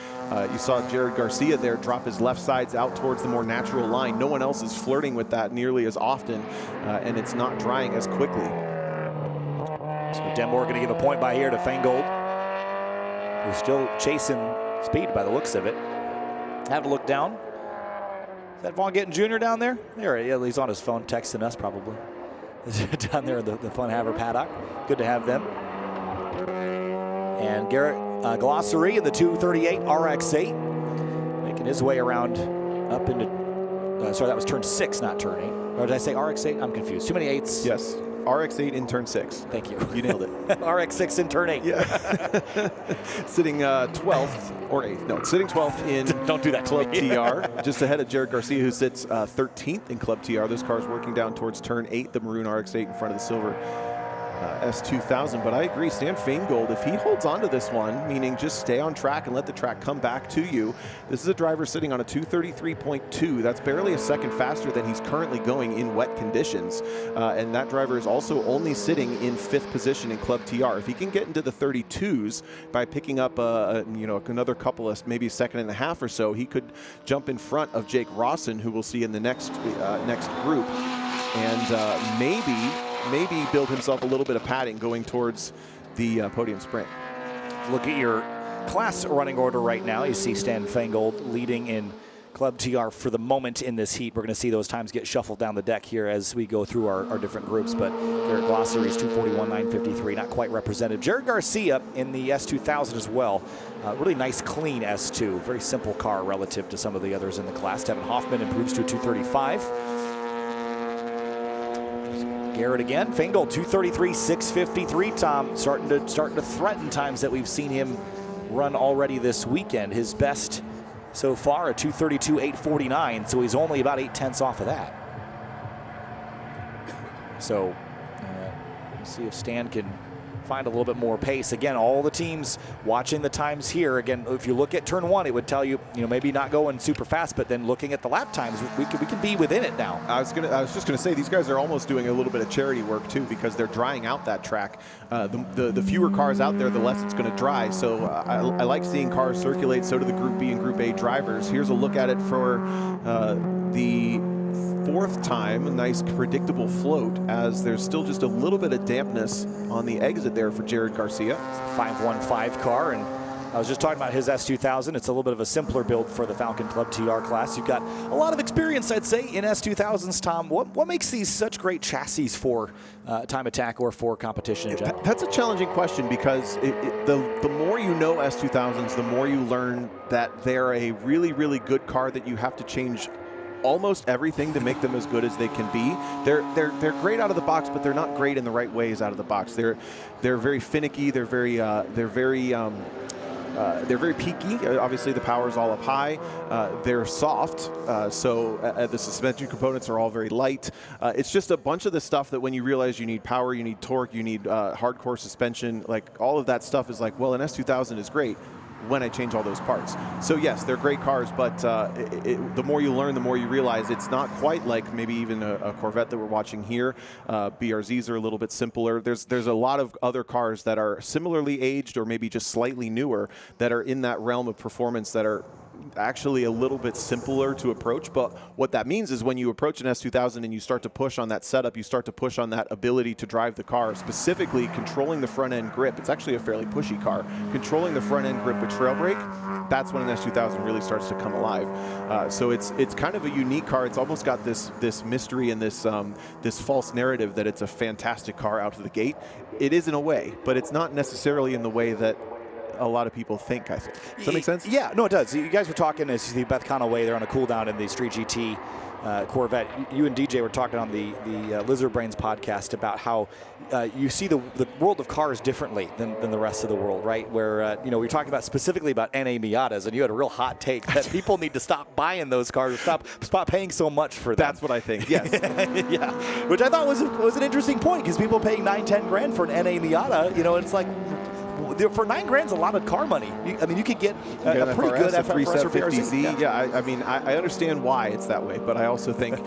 You saw Jared Garcia there drop his left sides out towards the more natural line. No one else is flirting with that nearly as often, and it's not drying as quickly. So Denmore going to give a point by here to Feingold, who's still chasing speed by the looks of it. Have a look down. Is that Vaughn Gittin Jr. down there? There, yeah, he's on his phone texting us probably. Down there in the Fun Haver paddock. Good to have them. And Garrett Glossary in the 238 RX-8, making his way around up into, sorry, that was turn 6, not turn 8. Or did I say RX-8? I'm confused. Too many 8s. Yes. RX-8 in turn 6. Thank you. You nailed it. RX-6 in turn 8. Yeah. Sitting 12th or 8th. No, it's sitting 12th in Don't do that to Club me. TR, just ahead of Jared Garcia, who sits 13th in Club TR. This car's working down towards turn 8, the maroon RX-8 in front of the silver S2000. But I agree, Stan Feingold, if he holds on to this one, meaning just stay on track and let the track come back to you, this is a driver sitting on a 233.2. That's barely a second faster than he's currently going in wet conditions. And that driver is also only sitting in 5th position in Club TR. If he can get into the 32s by picking up another couple of, maybe a second and a half or so, he could jump in front of Jake Rawson, who we'll see in the next group, and maybe build himself a little bit of padding going towards the podium sprint. Look at your class running order right now. You see Stan Feingold leading in Club TR for the moment in this heat. We're going to see those times get shuffled down the deck here as we go through our different groups. But Garrett Glossary is 241.953, not quite representative. Jared Garcia in the S2000 as well. Really nice, clean S2. Very simple car relative to some of the others in the class. Tevin Hoffman improves to a 235. Garrett again. Feingold 233.653. Tom starting to threaten times that we've seen him run already this weekend. His best so far, a 232.849. So he's only about 0.8 off of that. So we'll see if Stan can find a little bit more pace. Again, all the teams watching the times here. Again, if you look at turn 1, it would tell you, maybe not going super fast, but then looking at the lap times, we can be within it now. I was just gonna say, these guys are almost doing a little bit of charity work too, because they're drying out that track. The fewer cars out there, the less it's going to dry. So I like seeing cars circulate. So do the Group B and Group A drivers. Here's a look at it for the 4th time. A nice predictable float, as there's still just a little bit of dampness on the exit there for Jared Garcia. 515 car, and I was just talking about his S2000. It's a little bit of a simpler build for the Falcon Club TR class. You've got a lot of experience, I'd say, in S2000s, Tom. What makes these such great chassis for time attack or for competition? That's a challenging question, because the more you know S2000s, the more you learn that they're a really, really good car that you have to change almost everything to make them as good as they can be. They're great out of the box, but they're not great in the right ways out of the box. They're very finicky. They're very peaky. Obviously, the power is all up high. They're soft, so the suspension components are all very light. It's just a bunch of the stuff that when you realize you need power, you need torque, you need hardcore suspension, like all of that stuff is like, well, an S2000 is great when I change all those parts. So yes, they're great cars, but the more you learn, the more you realize it's not quite like maybe even a Corvette that we're watching here. BRZs are a little bit simpler. There's a lot of other cars that are similarly aged or maybe just slightly newer that are in that realm of performance that are actually a little bit simpler to approach. But what that means is when you approach an S2000 and you start to push on that setup, you start to push on that ability to drive the car, specifically controlling the front end grip. It's actually a fairly pushy car. Controlling the front end grip with trail brake, that's when an S2000 really starts to come alive. So it's kind of a unique car. It's almost got this mystery and this false narrative that it's a fantastic car out of the gate. It is in a way, but it's not necessarily in the way that a lot of people think, I think. Does that make sense? Yeah, no, it does. You guys were talking, as the Beth Conaway, they're on a cool down in the Street GT Corvette. You and DJ were talking on the Lizard Brains podcast about how you see the world of cars differently than the rest of the world, right? Where, we're talking about specifically about NA Miatas, and you had a real hot take that people need to stop buying those cars, stop paying so much for them. That's what I think, yes. Yeah, which I thought was an interesting point, because people paying $9-10 grand for an NA Miata, it's like, for $9 is a lot of car money. You could get a pretty good FRS or BRZ. Yeah, I understand why it's that way, but I also think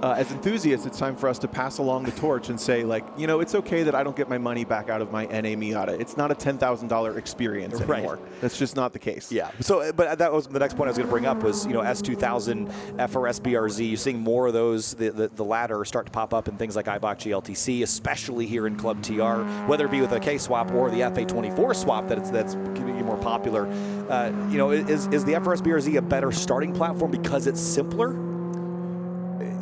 as enthusiasts, it's time for us to pass along the torch and say, like, it's okay that I don't get my money back out of my NA Miata. It's not a $10,000 experience anymore. Right. That's just not the case. Yeah. So, but that was the next point I was going to bring up was, S2000, FRS, BRZ. You're seeing more of those. The latter start to pop up in things like Eibach GLTC, especially here in Club TR, whether it be with a K swap or the FA24 swap that's getting more popular. Is the FRS BRZ a better starting platform because it's simpler?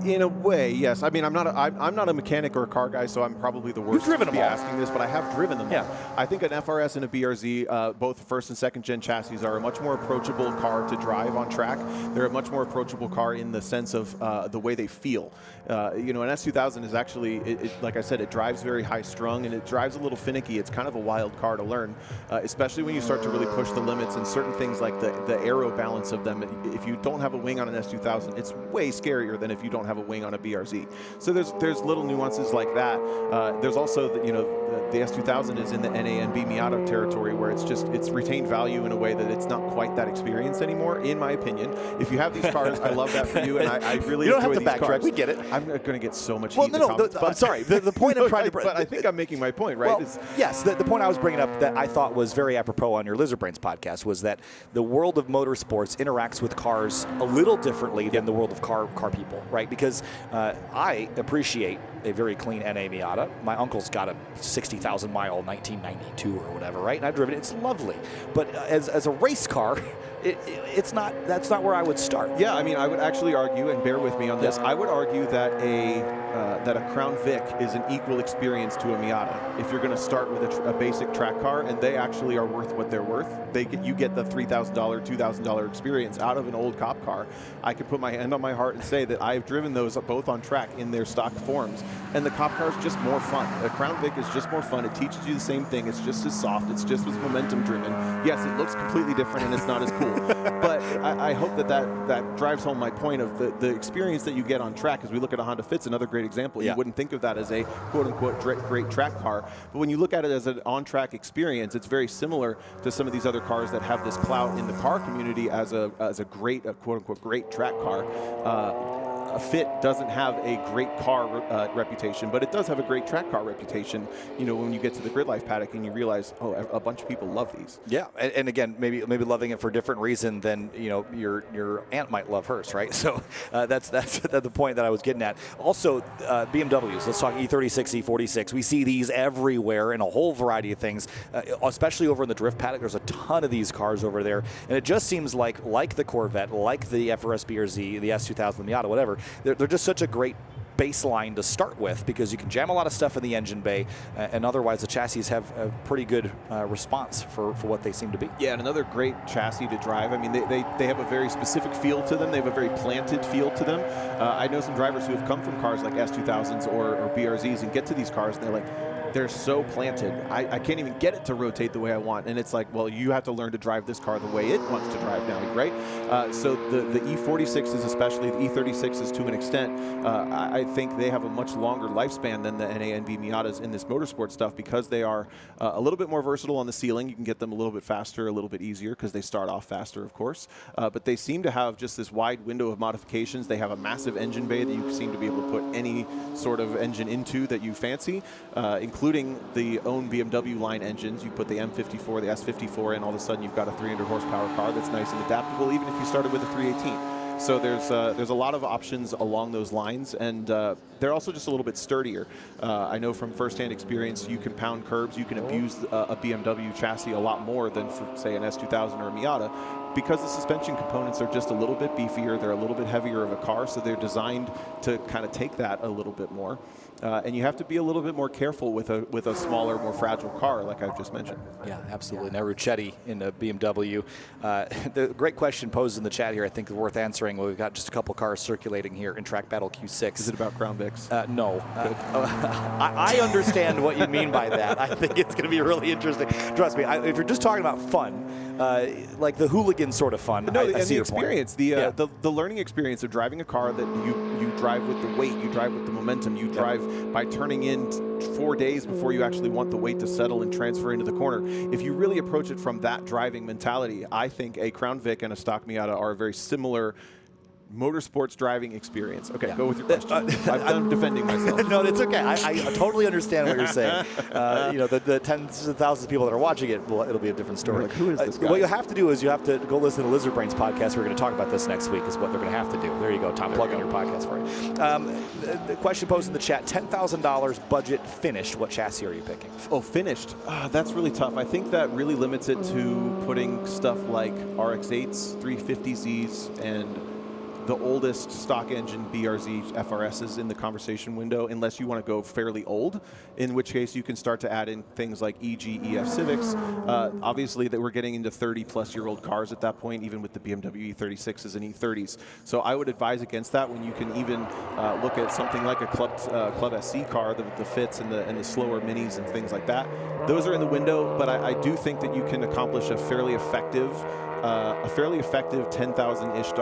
In a way, yes. I mean, I'm not a mechanic or a car guy, so I'm probably the worst to be asking this, but I have driven them all. I think an FRS and a BRZ, both first and second gen chassis, are a much more approachable car to drive on track. They're a much more approachable car in the sense of the way they feel. An S2000 is actually, like I said, it drives very high strung and it drives a little finicky. It's kind of a wild car to learn, especially when you start to really push the limits and certain things like the aero balance of them. If you don't have a wing on an S2000, it's way scarier than if you don't have a wing on a BRZ. So there's little nuances like that. There's also the S2000 is in the NA and B Miata territory, where it's retained value in a way that it's not quite that experience anymore, in my opinion. If you have these cars, I love that for you, and I really you don't enjoy have to backtrack. cars. We get it. I'm going to get so much heat. I'm sorry. The point I'm trying to. But I think I'm making my point, right? Well, yes. The point I was bringing up that I thought was very apropos on your Lizard Brains podcast was that the world of motorsports interacts with cars a little differently than the world of car people, right? Because I appreciate a very clean NA Miata. My uncle's got a 60,000 mile 1992 or whatever, right? And I've driven it. It's lovely. But as a race car, it's not. That's not where I would start. Yeah, I mean, I would actually argue, and bear with me on this. I would argue that a Crown Vic is an equal experience to a Miata. If you're going to start with a basic track car, and they actually are worth what they're worth, you get the $3,000, $2,000 experience out of an old cop car. I could put my hand on my heart and say that I've driven those both on track in their stock forms, and the cop car is just more fun. A Crown Vic is just more fun. It teaches you the same thing. It's just as soft. It's just as momentum driven. yes, it looks completely different and it's not as cool. But I hope that drives home my point of the experience that you get on track. As we look at a Honda Fit's, another great example. You wouldn't think of that as a quote-unquote great track car. But when you look at it as an on-track experience, it's very similar to some of these other cars that have this clout in the car community as a great, quote-unquote, great track car. A Fit doesn't have a great car reputation, but it does have a great track car reputation. You know, when you get to the GRIDLIFE paddock and you realize, oh, a bunch of people love these. Yeah, and again, maybe loving it for a different reason than, you know, your aunt might love hers, right? So that's the point that I was getting at. Also, BMWs. Let's talk E36, E46. We see these everywhere in a whole variety of things, especially over in the drift paddock. There's a ton of these cars over there, and it just seems like the Corvette, like the FRS BRZ, the S2000, the Miata, whatever. They're just such a great baseline to start with because you can jam a lot of stuff in the engine bay, and otherwise the chassis have a pretty good response for what they seem to be. Yeah, and another great chassis to drive. I mean, they have a very specific feel to them. They have a very planted feel to them. I know some drivers who have come from cars like S2000s or BRZs and get to these cars and they're like, they're so planted. I can't even get it to rotate the way I want. And it's like, well, you have to learn to drive this car the way it wants to drive now, right? So the E46s, especially the E36s to an extent, I think they have a much longer lifespan than the NA and V Miatas in this motorsport stuff because they are a little bit more versatile on the ceiling. You can get them a little bit faster, a little bit easier because they start off faster, of course. But they seem to have just this wide window of modifications. They have a massive engine bay that you seem to be able to put any sort of engine into that you fancy, including the own BMW line engines. You put the M54, the S54 in, all of a sudden you've got a 300 horsepower car that's nice and adaptable, even if you started with a 318. So there's a lot of options along those lines, and they're also just a little bit sturdier. I know from firsthand experience, you can pound curbs, you can abuse a BMW chassis a lot more than, for, say, an S2000 or a Miata, because the suspension components are just a little bit beefier, they're a little bit heavier of a car, so they're designed to kind of take that a little bit more. And you have to be a little bit more careful with a smaller, more fragile car, like I've just mentioned. Yeah, absolutely. Now, Ruccetti in the BMW. The great question posed in the chat here, I think, is worth answering. We've got just a couple cars circulating here in TrackBattle Q6. Is it about Crown Vics? No. I understand what you mean by that. I think it's going to be really interesting. Trust me, if you're just talking about fun, like the hooligan sort of fun, no, I see the your experience, point. The learning experience of driving a car that you drive with the weight, you drive with the momentum, you drive by turning in 4 days before you actually want the weight to settle and transfer into the corner. If you really approach it from that driving mentality, I think a Crown Vic and a stock Miata are a very similar motorsports driving experience. Okay, go with your question. I'm done defending myself. No, it's okay. I totally understand what you're saying. You know, the tens of thousands of people that are watching it, well, it'll be a different story. Like, who is this guy? What you have to do is you have to go listen to Lizard Brain's podcast. We're going to talk about this next week is what they're going to have to do. There you go. Tom, plug in your podcast for you. The question posed in the chat, $10,000 budget finished. What chassis are you picking? Oh, finished. That's really tough. I think that really limits it to putting stuff like RX-8s, 350Zs, and the oldest stock engine BRZ FRSs in the conversation window, unless you want to go fairly old, in which case you can start to add in things like EG, EF Civics. Obviously, that we're getting into 30-plus-year-old cars at that point, even with the BMW E36s and E30s. So I would advise against that when you can even look at something like a Club SC car, the Fits and the slower minis and things like that. Those are in the window, but I do think that you can accomplish a fairly effective $10,000-ish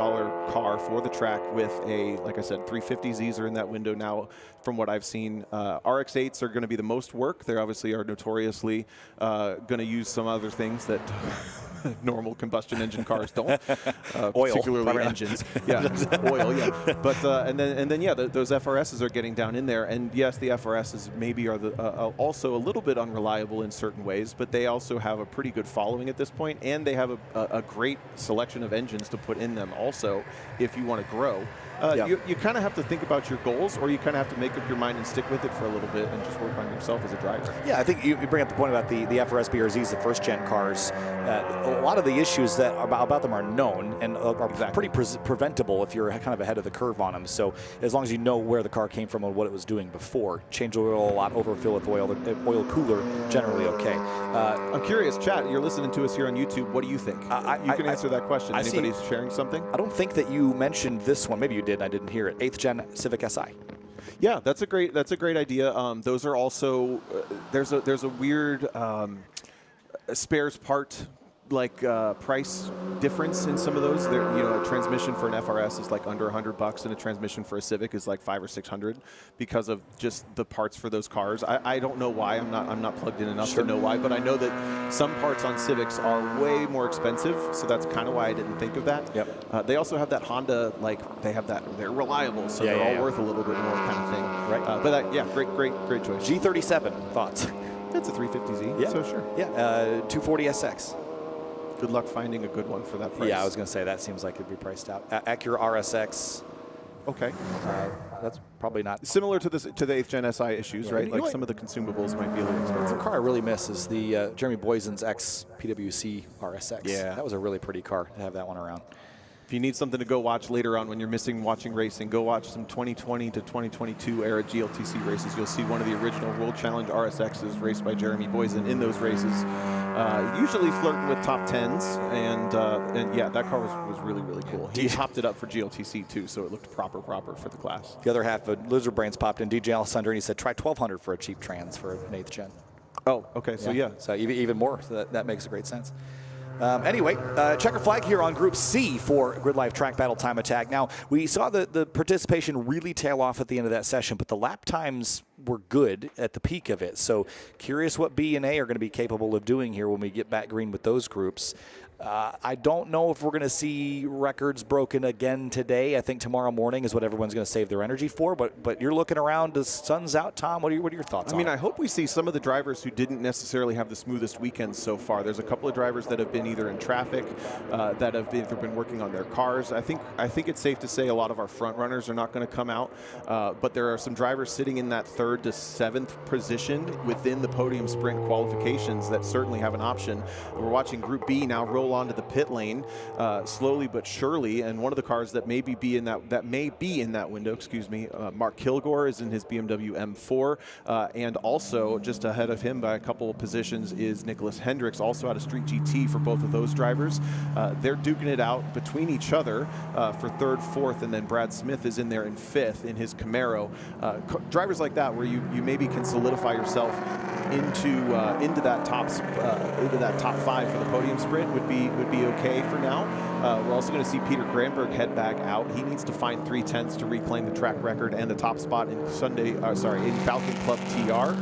car for the track with a, like I said, 350Zs are in that window now from what I've seen. RX-8s are going to be the most work. They obviously are notoriously going to use some other things that normal combustion engine cars don't, oil, particularly engines. Yeah, oil. Yeah, but and then yeah, those FRSs are getting down in there, and yes, the FRSs maybe are also a little bit unreliable in certain ways, but they also have a pretty good following at this point, and they have a great selection of engines to put in them also if you want to grow. You kind of have to think about your goals, or you kind of have to make up your mind and stick with it for a little bit and just work on yourself as a driver. Yeah, I think you bring up the point about the FRS BRZs, the first-gen cars. A lot of the issues that about them are known and are pretty preventable if you're kind of ahead of the curve on them. So as long as you know where the car came from and what it was doing before, change oil a lot, overfill with oil, the oil cooler, generally okay. I'm curious, chat, you're listening to us here on YouTube. What do you think? You can answer that question. Anybody's sharing something? I don't think that you mentioned this one. Maybe you did, and I didn't hear it. 8th Gen Civic Si. Yeah, that's a great idea. Those are also there's a weird spares part price difference in some of those. There, a transmission for an FRS is like under $100, and a transmission for a Civic is like $500 or $600 because of just the parts for those cars. I don't know why. I'm not plugged in enough to know why, but I know that some parts on Civics are way more expensive, so that's kind of why I didn't think of that. Yep. They also have that Honda, they're reliable, so they're all worth a little bit more kind of thing. Right. Great choice. G37 thoughts. That's a 350Z. Yeah. So sure. Yeah. 240 SX. Good luck finding a good one for that price. Yeah, I was going to say that seems like it'd be priced out. Acura RSX. Okay. That's probably not similar to the 8th Gen SI issues, right? Like some of the consumables might be a little expensive. The car I really miss is the Jeremy Boysen's X PWC RSX. Yeah, that was a really pretty car to have that one around. If you need something to go watch later on when you're missing watching racing, go watch some 2020 to 2022 era GLTC races. You'll see one of the original World Challenge RSXs raced by Jeremy Boysen in those races. Usually flirting with top 10s, and yeah, that car was really, really cool. He hopped it up for GLTC too, so it looked proper for the class. The other half of Lizard Brains popped in, DJ Alessandro, and he said, try 1200 for a cheap trans for an 8th Gen. Oh, okay, so yeah. So even more, so that makes great sense. Anyway, checker flag here on Group C for GRIDLIFE Track Battle Time Attack. Now, we saw the participation really tail off at the end of that session, but the lap times were good at the peak of it. So curious what B and A are going to be capable of doing here when we get back green with those groups. I don't know if we're going to see records broken again today. I think tomorrow morning is what everyone's going to save their energy for. But you're looking around, the sun's out, Tom. What are your thoughts on it? I hope we see some of the drivers who didn't necessarily have the smoothest weekends so far. There's a couple of drivers that have been either in traffic, that have either been working on their cars. I think it's safe to say a lot of our front runners are not going to come out, but there are some drivers sitting in that 3rd to 7th position within the podium sprint qualifications that certainly have an option. We're watching Group B now roll onto the pit lane slowly but surely, and one of the cars that may be in that window, excuse me, Mark Kilgore is in his BMW M4, and also just ahead of him by a couple of positions is Nicholas Hendricks, also out of Street GT for both of those drivers. They're duking it out between each other for 3rd, 4th, and then Brad Smith is in there in 5th in his Camaro. Drivers like that where you maybe can solidify yourself into that top 5 for the podium sprint would be okay for now. We're also going to see Peter Granberg head back out. He needs to find 3/10s to reclaim the track record and the top spot in Falcon Club TR.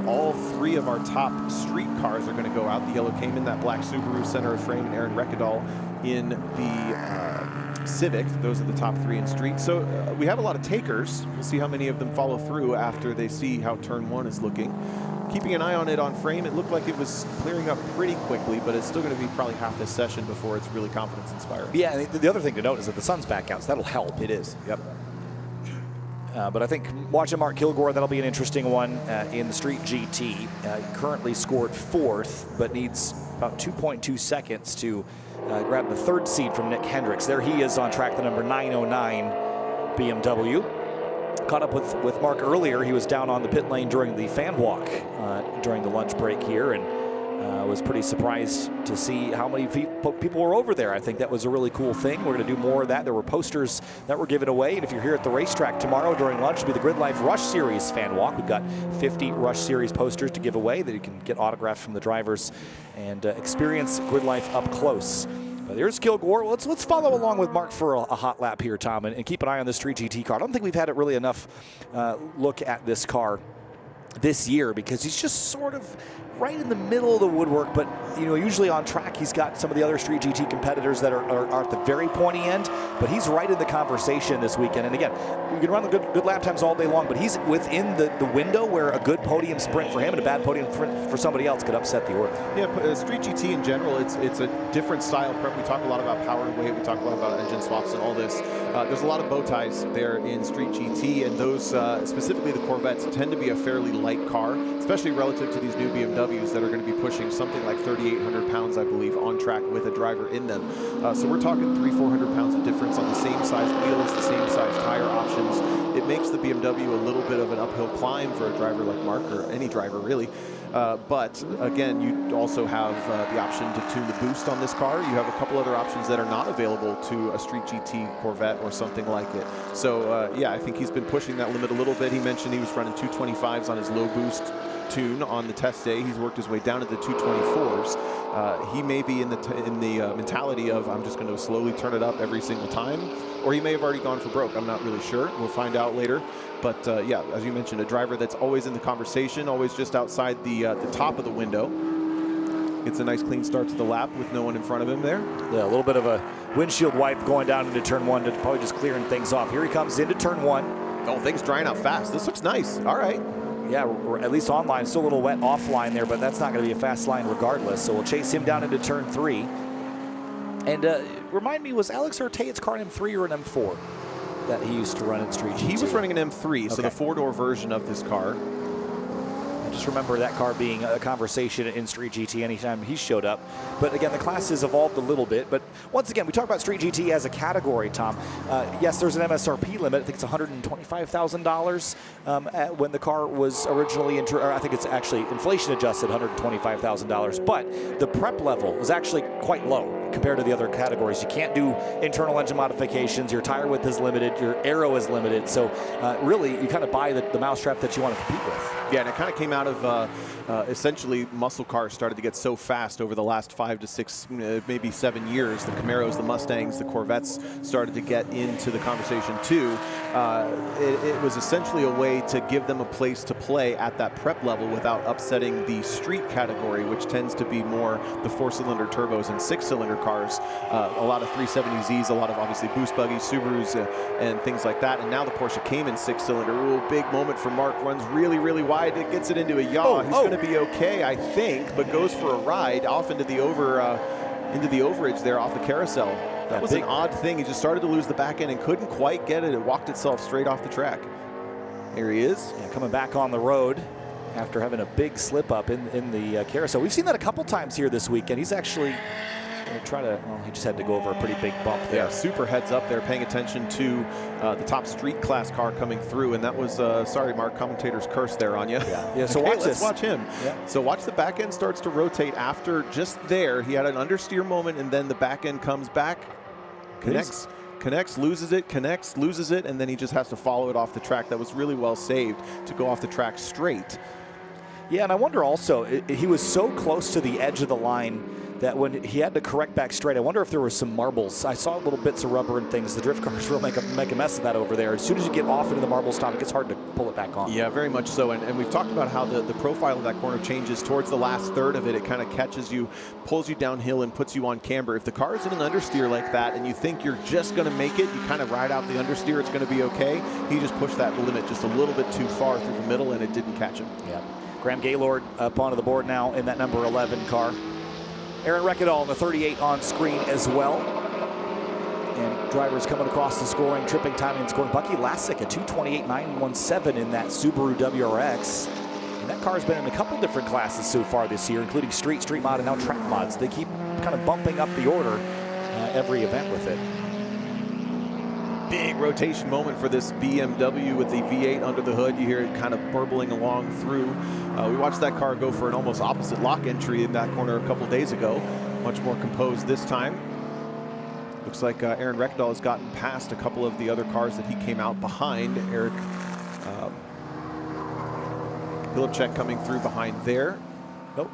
All 3 of our top street cars are going to go out. The yellow Cayman, that black Subaru center of frame, and Aaron Rekadal in the Civic. Those are the top 3 in street. So we have a lot of takers. We'll see how many of them follow through after they see how turn 1 is looking. Keeping an eye on it on frame, it looked like it was clearing up pretty quickly, but it's still going to be probably half this session before it's really confidence-inspiring. Yeah, and the other thing to note is that the sun's back out, so that'll help. It is, yep. But I think watching Mark Kilgore, that'll be an interesting one in the Street GT. He currently scored 4th, but needs about 2.2 seconds to grab the 3rd seed from Nick Hendricks. There he is on track, the number 909 BMW. Caught up with Mark earlier. He was down on the pit lane during the fan walk during the lunch break here, and was pretty surprised to see how many people were over there. I think that was a really cool thing. We're going to do more of that. There were posters that were given away, and if you're here at the racetrack tomorrow during lunch, it'll be the GRIDLIFE Rush Series fan walk. We've got 50 Rush Series posters to give away that you can get autographs from the drivers and experience GRIDLIFE up close. But there's Kilgore. Let's follow along with Mark for a hot lap here, Tom, and keep an eye on this Street GT car. I don't think we've had it really enough look at this car this year because he's just sort of right in the middle of the woodwork, but usually on track he's got some of the other Street GT competitors that are at the very pointy end, but he's right in the conversation this weekend. And again, you can run the good lap times all day long, but he's within the window where a good podium sprint for him and a bad podium sprint for somebody else could upset the order. Yeah, Street GT in general, it's a different style prep. We talk a lot about power and weight, we talk a lot about engine swaps and all this. There's a lot of bow ties there in Street GT, and those, specifically the Corvettes, tend to be a fairly light car, especially relative to these new BMWs that are going to be pushing something like 3,800 pounds, I believe, on track with a driver in them. So we're talking 300-400 pounds of difference on the same size wheels, the same size tire options. It makes the BMW a little bit of an uphill climb for a driver like Mark, or any driver really. But again, you also have the option to tune the boost on this car. You have a couple other options that are not available to a Street GT Corvette or something like it. So yeah, I think he's been pushing that limit a little bit. He mentioned he was running 225s on his low boost tune on the test day. He's worked his way down to the 224s. He may be in the mentality of, I'm just going to slowly turn it up every single time, or he may have already gone for broke. I'm not really sure. We'll find out later. But yeah, as you mentioned, a driver that's always in the conversation, always just outside the top of the window. Gets a nice clean start to the lap with no one in front of him there. Yeah, a little bit of a windshield wipe going down into turn 1 to probably just clearing things off. Here he comes into turn 1. Oh, things drying out fast. This looks nice. All right. Yeah, we're at least online. Still a little wet offline there, but that's not going to be a fast line regardless. So we'll chase him down into turn 3. And remind me, was Alex Ortega's car an M3 or an M4 that he used to run in Street GT? He was running an M3, so okay. the 4-door version of this car. I just remember that car being a conversation in Street GT anytime he showed up. But again, the class has evolved a little bit. But once again, we talk about Street GT as a category, Tom. Yes, there's an MSRP limit. I think it's $125,000 when the car was originally, I think it's actually inflation adjusted $125,000. But the prep level was actually quite low compared to the other categories. You can't do internal engine modifications. Your tire width is limited. Your aero is limited. So really, you kind of buy the mousetrap that you want to compete with. Yeah, and it kind of came out of essentially muscle cars started to get so fast over the last 5 to 6, maybe 7 years. The Camaros, the Mustangs, the Corvettes started to get into the conversation too. It was essentially a way to give them a place to play at that prep level without upsetting the street category, which tends to be more the 4-cylinder turbos and 6-cylinder cars. A lot of 370Zs, a lot of obviously boost buggies, Subarus, and things like that. And now the Porsche Cayman 6-cylinder. Ooh, big moment for Mark. Runs really, really wide. It gets it into a yaw. He's going to be okay, I think, but goes for a ride off into the overage there off the carousel. That was an odd thing. He just started to lose the back end and couldn't quite get it. It walked itself straight off the track. There he is. Yeah, coming back on the road after having a big slip up in the carousel. We've seen that a couple times here this weekend. He's actually he just had to go over a pretty big bump there. Yeah, super heads up there, paying attention to the top street class car coming through, and that was, sorry, Mark, commentator's curse there on you. Yeah, so okay, watch let's this. watch him. Yeah. So watch the back end starts to rotate after just there. He had an understeer moment, and then the back end comes back, connects, loses it, connects, loses it, and then he just has to follow it off the track. That was really well saved to go off the track straight. Yeah, and I wonder also, he was so close to the edge of the line that when he had to correct back straight, I wonder if there was some marbles. I saw little bits of rubber and things. The drift cars will make a mess of that over there. As soon as you get off into the marble stop, it gets hard to pull it back on. Yeah, very much so. And we've talked about how the profile of that corner changes towards the last third of it. It kind of catches you, pulls you downhill, and puts you on camber. If the car is in an understeer like that and you think you're just going to make it, you kind of ride out the understeer, it's going to be okay. He just pushed that limit just a little bit too far through the middle, and it didn't catch him. Yeah. Graham Gaylord up onto the board now in that number 11 car. Aaron Reckedahl in the 38 on screen as well. And drivers coming across the scoring, tripping, timing, and scoring. Bucky Lasik, a 228.917 in that Subaru WRX. And that car's been in a couple different classes so far this year, including street mod, and now track mods. They keep kind of bumping up the order every event with it. Big rotation moment for this BMW with the V8 under the hood. You hear it kind of burbling along through. We watched that car go for an almost opposite lock entry in that corner a couple days ago. Much more composed this time. Looks like Aaron Reckedahl has gotten past a couple of the other cars that he came out behind. Eric Pilipchek coming through behind there.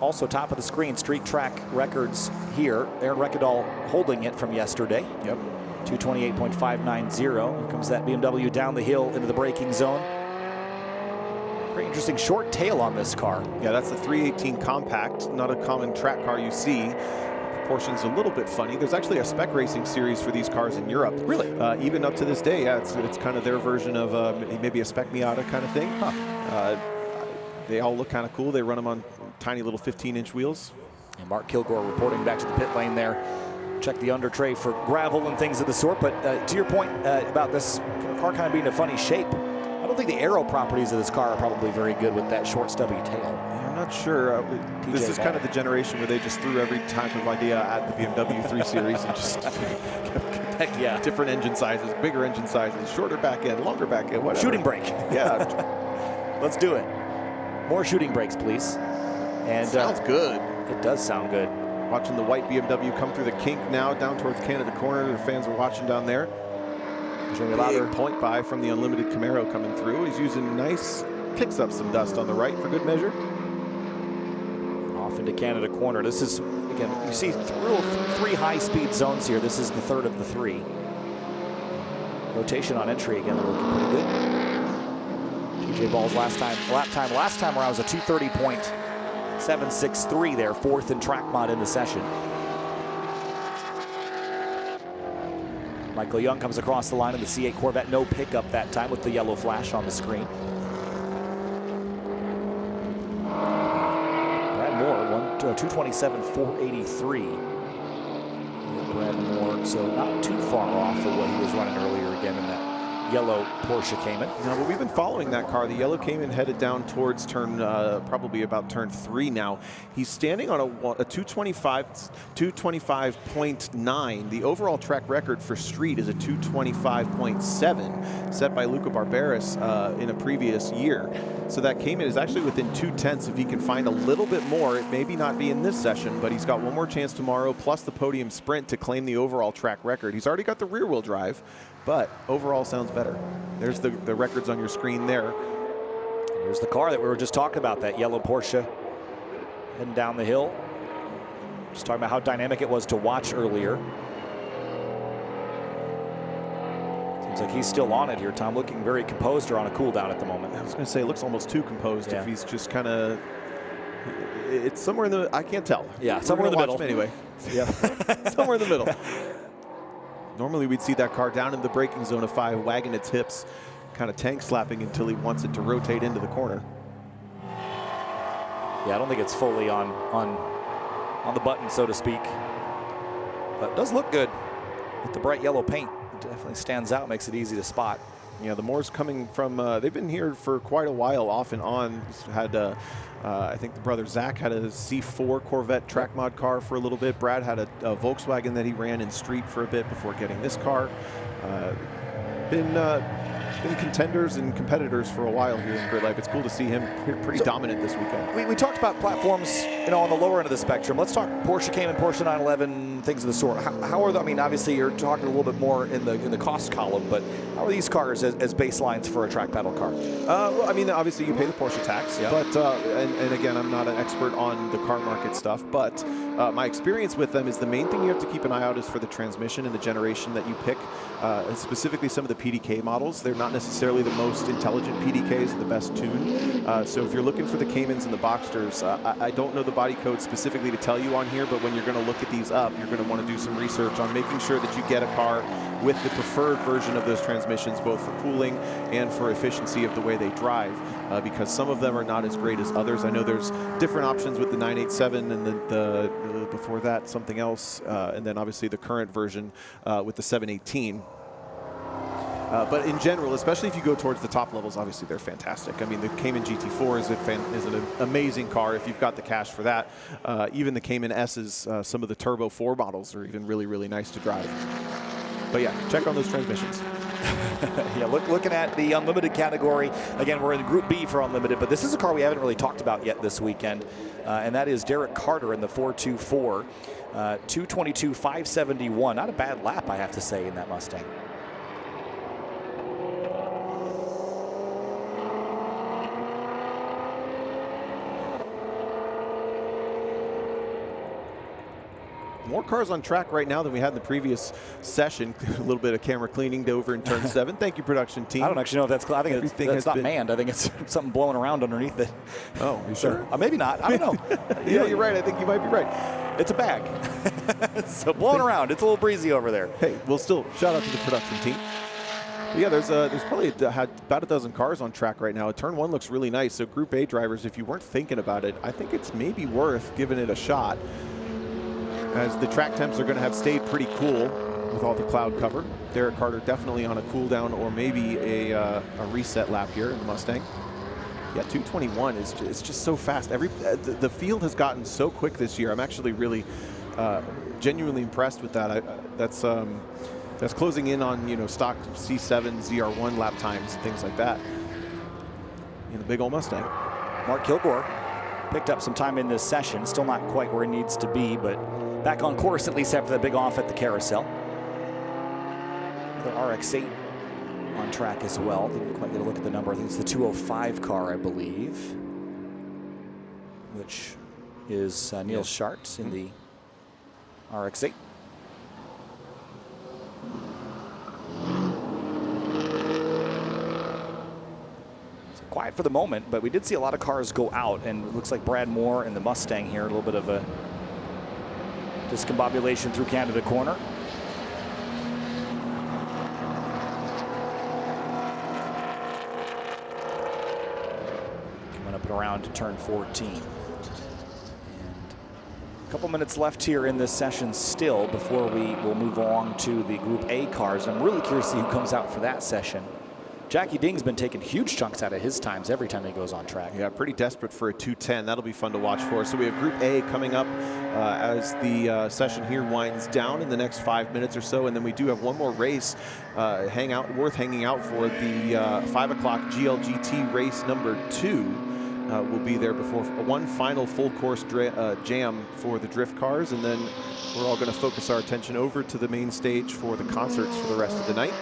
Also top of the screen, street track records here. Aaron Reckedahl holding it from yesterday. Yep. 228.590. Here comes that BMW down the hill into the braking zone. Very interesting short tail on this car. Yeah, that's the 318 compact, not a common track car you see. Proportions a little bit funny. There's actually a spec racing series for these cars in Europe. Really? Even up to this day, yeah, it's kind of their version of maybe a spec Miata kind of thing. Huh. They all look kind of cool. They run them on tiny little 15-inch wheels. And Mark Kilgore reporting back to the pit lane there. Check the under tray for gravel and things of the sort. But to your point about this car kind of being a funny shape, I don't think the aero properties of this car are probably very good with that short, stubby tail. Yeah, I'm not sure. This is kind of the generation where they just threw every type of idea at the BMW 3 Series and just yeah, different engine sizes, bigger engine sizes, shorter back end, longer back end, whatever. Shooting brake. Yeah. Let's do it. More shooting brakes, please. And sounds good. It does sound good. Watching the white BMW come through the kink now down towards Canada Corner. The fans are watching down there. Big point by from the Unlimited Camaro coming through. He's using nice, kicks up some dust on the right for good measure. off into Canada corner. This is, again, you see three high-speed zones here. This is the third of the three. Rotation on entry again, they're looking pretty good. TJ Ball's lap time around was a 230.763 there, fourth in track mod in the session. Michael Young comes across the line in the C8 Corvette, no pickup that time with the yellow flash on the screen. Brad Moore, 227.483. Brad Moore, so not too far off of what he was running earlier again in that yellow Porsche Cayman. No, but we've been following that car. The yellow Cayman headed down towards turn, probably about turn 3 now. He's standing on a 225.9. The overall track record for street is a 225.7, set by Luca Barberis in a previous year. So that Cayman is actually within 2/10. If he can find a little bit more, it maybe not be in this session, but he's got one more chance tomorrow, plus the podium sprint to claim the overall track record. He's already got the rear wheel drive, but overall sounds better. There's the records on your screen there. Here's the car that we were just talking about, that yellow Porsche heading down the hill. Just talking about how dynamic it was to watch earlier. Seems like he's still on it here, Tom, looking very composed or on a cool down at the moment. I was going to say, it looks almost too composed if he's just kind of, it's somewhere in the, I can't tell. Yeah, somewhere in the middle. Anyway. Yeah. Somewhere in the middle. Normally we'd see that car down in the braking zone of 5, wagging its hips, kind of tank slapping until he wants it to rotate into the corner. Yeah, I don't think it's fully on the button, so to speak. But it does look good with the bright yellow paint. It definitely stands out, makes it easy to spot. Yeah, the Moores coming from, they've been here for quite a while, off and on. Had, I think the brother Zach had a C4 Corvette track mod car for a little bit. Brad had a Volkswagen that he ran in street for a bit before getting this car. Been contenders and competitors for a while here in Grid Life. It's cool to see him pretty dominant this weekend. We talked about platforms, on the lower end of the spectrum. Let's talk Porsche Cayman, Porsche 911, things of the sort. How are the, I mean, obviously you're talking a little bit more in the cost column, but how are these cars as baselines for a track battle car? Well, I mean, obviously you pay the Porsche tax, but and again, I'm not an expert on the car market stuff, but my experience with them is the main thing you have to keep an eye out is for the transmission and the generation that you pick. Specifically, some of the PDK models, they're not necessarily the most intelligent PDKs or the best tuned. So if you're looking for the Caymans and the Boxsters, I don't know the body code specifically to tell you on here, but when you're going to look at these up, you're going to want to do some research on making sure that you get a car with the preferred version of those transmissions, both for cooling and for efficiency of the way they drive, because some of them are not as great as others. I know there's different options with the 987 and the before that something else, and then obviously the current version with the 718. But in general, especially if you go towards the top levels, obviously they're fantastic. I mean, the Cayman GT4 is an amazing car if you've got the cash for that. Even the Cayman S's, some of the Turbo 4 models are even really, really nice to drive. But yeah, check on those transmissions. Yeah, looking at the Unlimited category, again, we're in Group B for Unlimited, but this is a car we haven't really talked about yet this weekend, and that is Derek Carter in the 424, 222.571. Not a bad lap, I have to say, in that Mustang. More cars on track right now than we had in the previous session. A little bit of camera cleaning over in turn 7. Thank you, production team. I don't actually know if that's, I think it's not manned. I think it's something blowing around underneath it. Oh, you sure? Maybe not. I don't know. Yeah, you're right. I think you might be right. It's a bag. So blowing around. It's a little breezy over there. Hey, we'll still shout out to the production team. But yeah, there's probably about a dozen cars on track right now. Turn 1 looks really nice. So Group A drivers, if you weren't thinking about it, I think it's maybe worth giving it a shot, as the track temps are going to have stayed pretty cool with all the cloud cover. Derek Carter definitely on a cool down or maybe a reset lap here in the Mustang. Yeah, 221 is just so fast. The field has gotten so quick this year. I'm actually really genuinely impressed with that. That's closing in on stock C7 ZR1 lap times and things like that in the big old Mustang. Mark Kilgore picked up some time in this session. Still not quite where he needs to be, but back on course at least after the big off at the carousel. The RX-8 on track as well. Didn't quite get a look at the number. I think it's the 205 car, I believe, which is Neil Schartz in the RX-8. Quiet for the moment, but we did see a lot of cars go out, and it looks like Brad Moore and the Mustang here, a little bit of a discombobulation through Canada corner. Coming up and around to turn 14. And a couple minutes left here in this session still before we will move on to the Group A cars. I'm really curious to see who comes out for that session. Jackie Ding's been taking huge chunks out of his times every time he goes on track. Yeah, pretty desperate for a 2:10. That'll be fun to watch for. So we have Group A coming up as the session here winds down in the next 5 minutes or so, and then we do have one more race worth hanging out for. The 5 o'clock GLGT race number 2 will be there before one final full course jam for the drift cars, and then we're all going to focus our attention over to the main stage for the concerts for the rest of the night.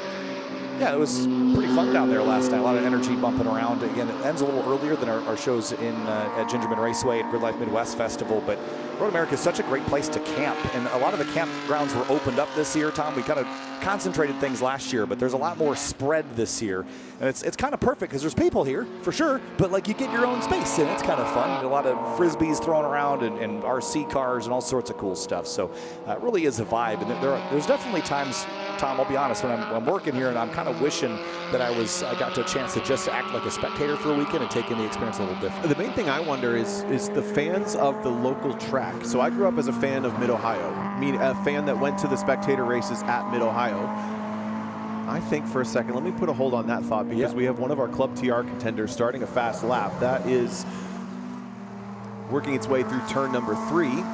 Yeah, it was pretty fun down there last night. A lot of energy bumping around. Again, it ends a little earlier than our shows in at Gingerman Raceway at GridLife Midwest Festival, but Road America is such a great place to camp, and a lot of the campgrounds were opened up this year, Tom. We kind of concentrated things last year, but there's a lot more spread this year, and it's kind of perfect because there's people here, for sure, but like you get your own space, and it's kind of fun. A lot of Frisbees thrown around and RC cars and all sorts of cool stuff, so it really is a vibe, and there's definitely times, Tom, I'll be honest, when I'm working here and I'm kind of wishing that I got a chance to just act like a spectator for a weekend and take in the experience a little different. The main thing I wonder is the fans of the local track. So I grew up as a fan of Mid-Ohio. I mean, a fan that went to the spectator races at Mid-Ohio. I think for a second, let me put a hold on that thought, because we have one of our Club TR contenders starting a fast lap. That is working its way through turn number 3.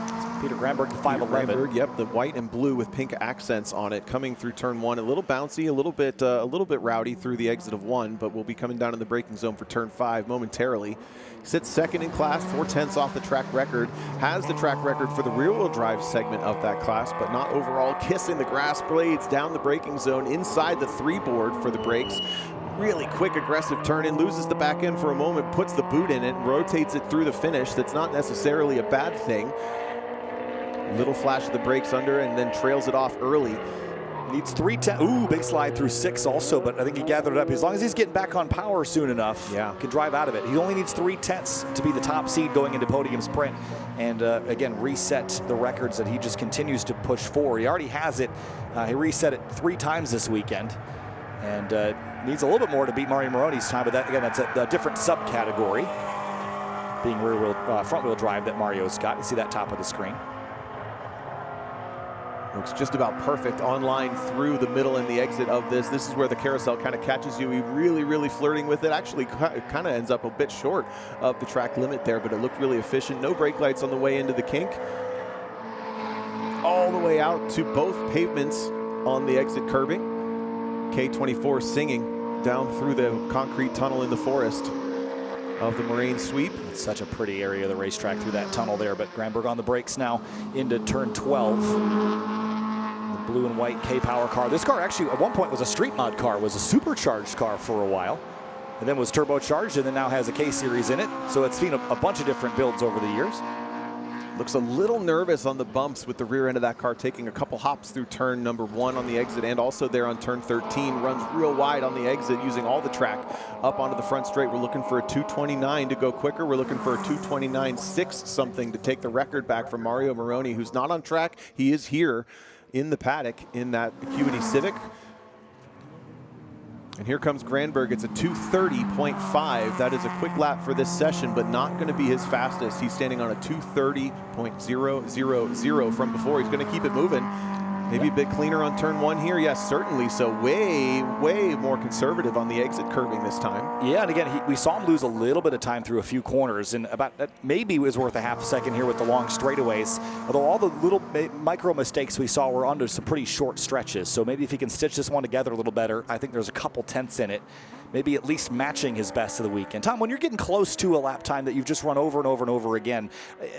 Peter Granberg, the 511. Yep, the white and blue with pink accents on it, coming through turn 1. A little bouncy, a little bit rowdy through the exit of 1, but we'll be coming down in the braking zone for turn 5 momentarily. Sits second in class, 4/10 off the track record. Has the track record for the rear-wheel drive segment of that class, but not overall. Kissing the grass blades down the braking zone, inside the 3-board for the brakes. Really quick, aggressive turn in, loses the back end for a moment, puts the boot in it, rotates it through the finish. That's not necessarily a bad thing. Little flash of the brakes under, and then trails it off early. Needs 3/10. Ooh, big slide through 6 also, but I think he gathered it up. As long as he's getting back on power soon enough, can drive out of it. He only needs 3/10 to be the top seed going into podium sprint, and again, reset the records that he just continues to push forward. He already has it. He reset it 3 times this weekend, and needs a little bit more to beat Mario Moroni's time, but that's a different subcategory, being front-wheel drive that Mario's got. You see that top of the screen. Looks just about perfect on line through the middle and the exit of this. This is where the carousel kind of catches you. He really flirting with it. Actually kind of ends up a bit short of the track limit there, but it looked really efficient. No brake lights on the way into the kink. All the way out to both pavements on the exit curbing. K24 singing down through the concrete tunnel in the forest of the Moraine Sweep. It's such a pretty area of the racetrack through that tunnel there, but Granberg on the brakes now into turn 12. The blue and white K-Power car. This car actually at one point was a street mod car, was a supercharged car for a while, and then was turbocharged, and then now has a K-Series in it. So it's seen a bunch of different builds over the years. Looks a little nervous on the bumps with the rear end of that car, taking a couple hops through turn number 1 on the exit, and also there on turn 13. Runs real wide on the exit, using all the track up onto the front straight. We're looking for a 229 to go quicker. We're looking for a 229.6 something to take the record back from Mario Moroni, who's not on track. He is here in the paddock in that Acuity Civic. And here comes Granberg. It's a 230.5. That is a quick lap for this session, but not going to be his fastest. He's standing on a 230.000 from before. He's going to keep it moving. Maybe a bit cleaner on turn 1 here. Yes, certainly. So way more conservative on the exit curbing this time. Yeah, and again, we saw him lose a little bit of time through a few corners, and about that maybe was worth a half a second here with the long straightaways. Although all the little micro mistakes we saw were under some pretty short stretches. So maybe if he can stitch this one together a little better, I think there's a couple tenths in it. Maybe at least matching his best of the weekend. Tom, when you're getting close to a lap time that you've just run over and over and over again,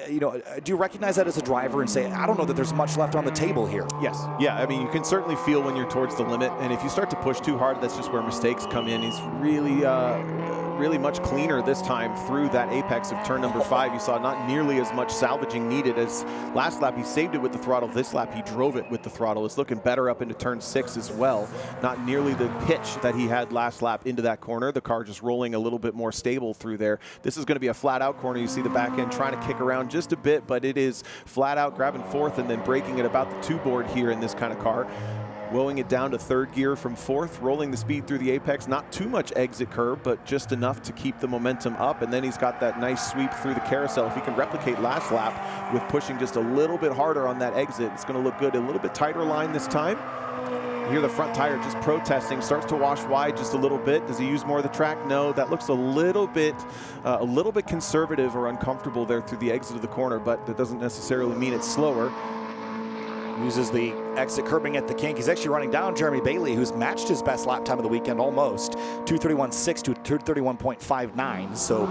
do you recognize that as a driver and say, I don't know that there's much left on the table here? Yes. Yeah, I mean, you can certainly feel when you're towards the limit, and if you start to push too hard, that's just where mistakes come in. He's really really much cleaner this time through that apex of turn number 5. You saw not nearly as much salvaging needed as last lap. He saved it with the throttle. This lap he drove it with the throttle. It's looking better up into turn 6 as well. Not nearly the pitch that he had last lap into that corner. The car just rolling a little bit more stable through there. This is going to be a flat out corner. You see the back end trying to kick around just a bit, but it is flat out grabbing 4th and then braking at about the 2 board here in this kind of car. Lowering it down to 3rd gear from 4th, rolling the speed through the apex. Not too much exit curve, but just enough to keep the momentum up. And then he's got that nice sweep through the carousel. If he can replicate last lap with pushing just a little bit harder on that exit, it's going to look good. A little bit tighter line this time. You hear the front tire just protesting, starts to wash wide just a little bit. Does he use more of the track? No, that looks a little bit conservative or uncomfortable there through the exit of the corner, but that doesn't necessarily mean it's slower. Uses the exit curbing at the kink. He's actually running down Jeremy Bailey, who's matched his best lap time of the weekend almost. 2:31.6 to 2:31.59. So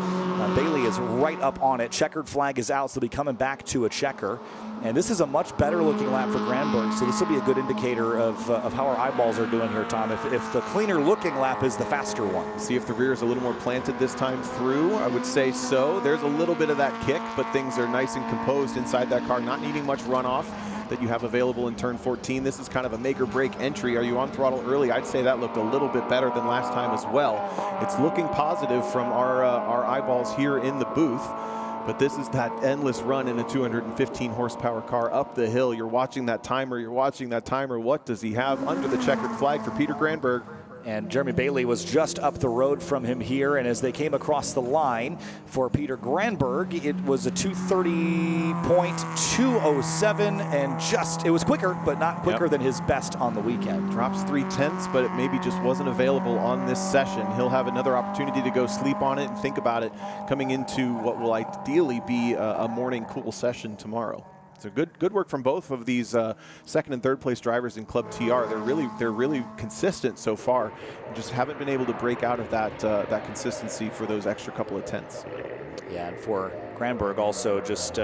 Bailey is right up on it. Checkered flag is out, so they'll be coming back to a checker. And this is a much better looking lap for Granberg, so this will be a good indicator of how our eyeballs are doing here, Tom. If the cleaner looking lap is the faster one. See if the rear is a little more planted this time through. I would say so. There's a little bit of that kick, but things are nice and composed inside that car, not needing much runoff that you have available in turn 14. This is kind of a make or break entry. Are you on throttle early? I'd say that looked a little bit better than last time as well. It's looking positive from our eyeballs here in the booth. But this is that endless run in a 215 horsepower car up the hill. You're watching that timer. You're watching that timer. What does he have under the checkered flag for Peter Granberg? And Jeremy Bailey was just up the road from him here, and as they came across the line for Peter Granberg, it was a 2:30.207, and it was quicker, but not quicker than his best on the weekend. Drops 0.3, but it maybe just wasn't available on this session. He'll have another opportunity to go sleep on it and think about it coming into what will ideally be a morning cool session tomorrow. So good work from both of these 2nd and 3rd place drivers in Club TR. They're really consistent so far. Just haven't been able to break out of that consistency for those extra couple of tenths. Yeah, and for Granberg also just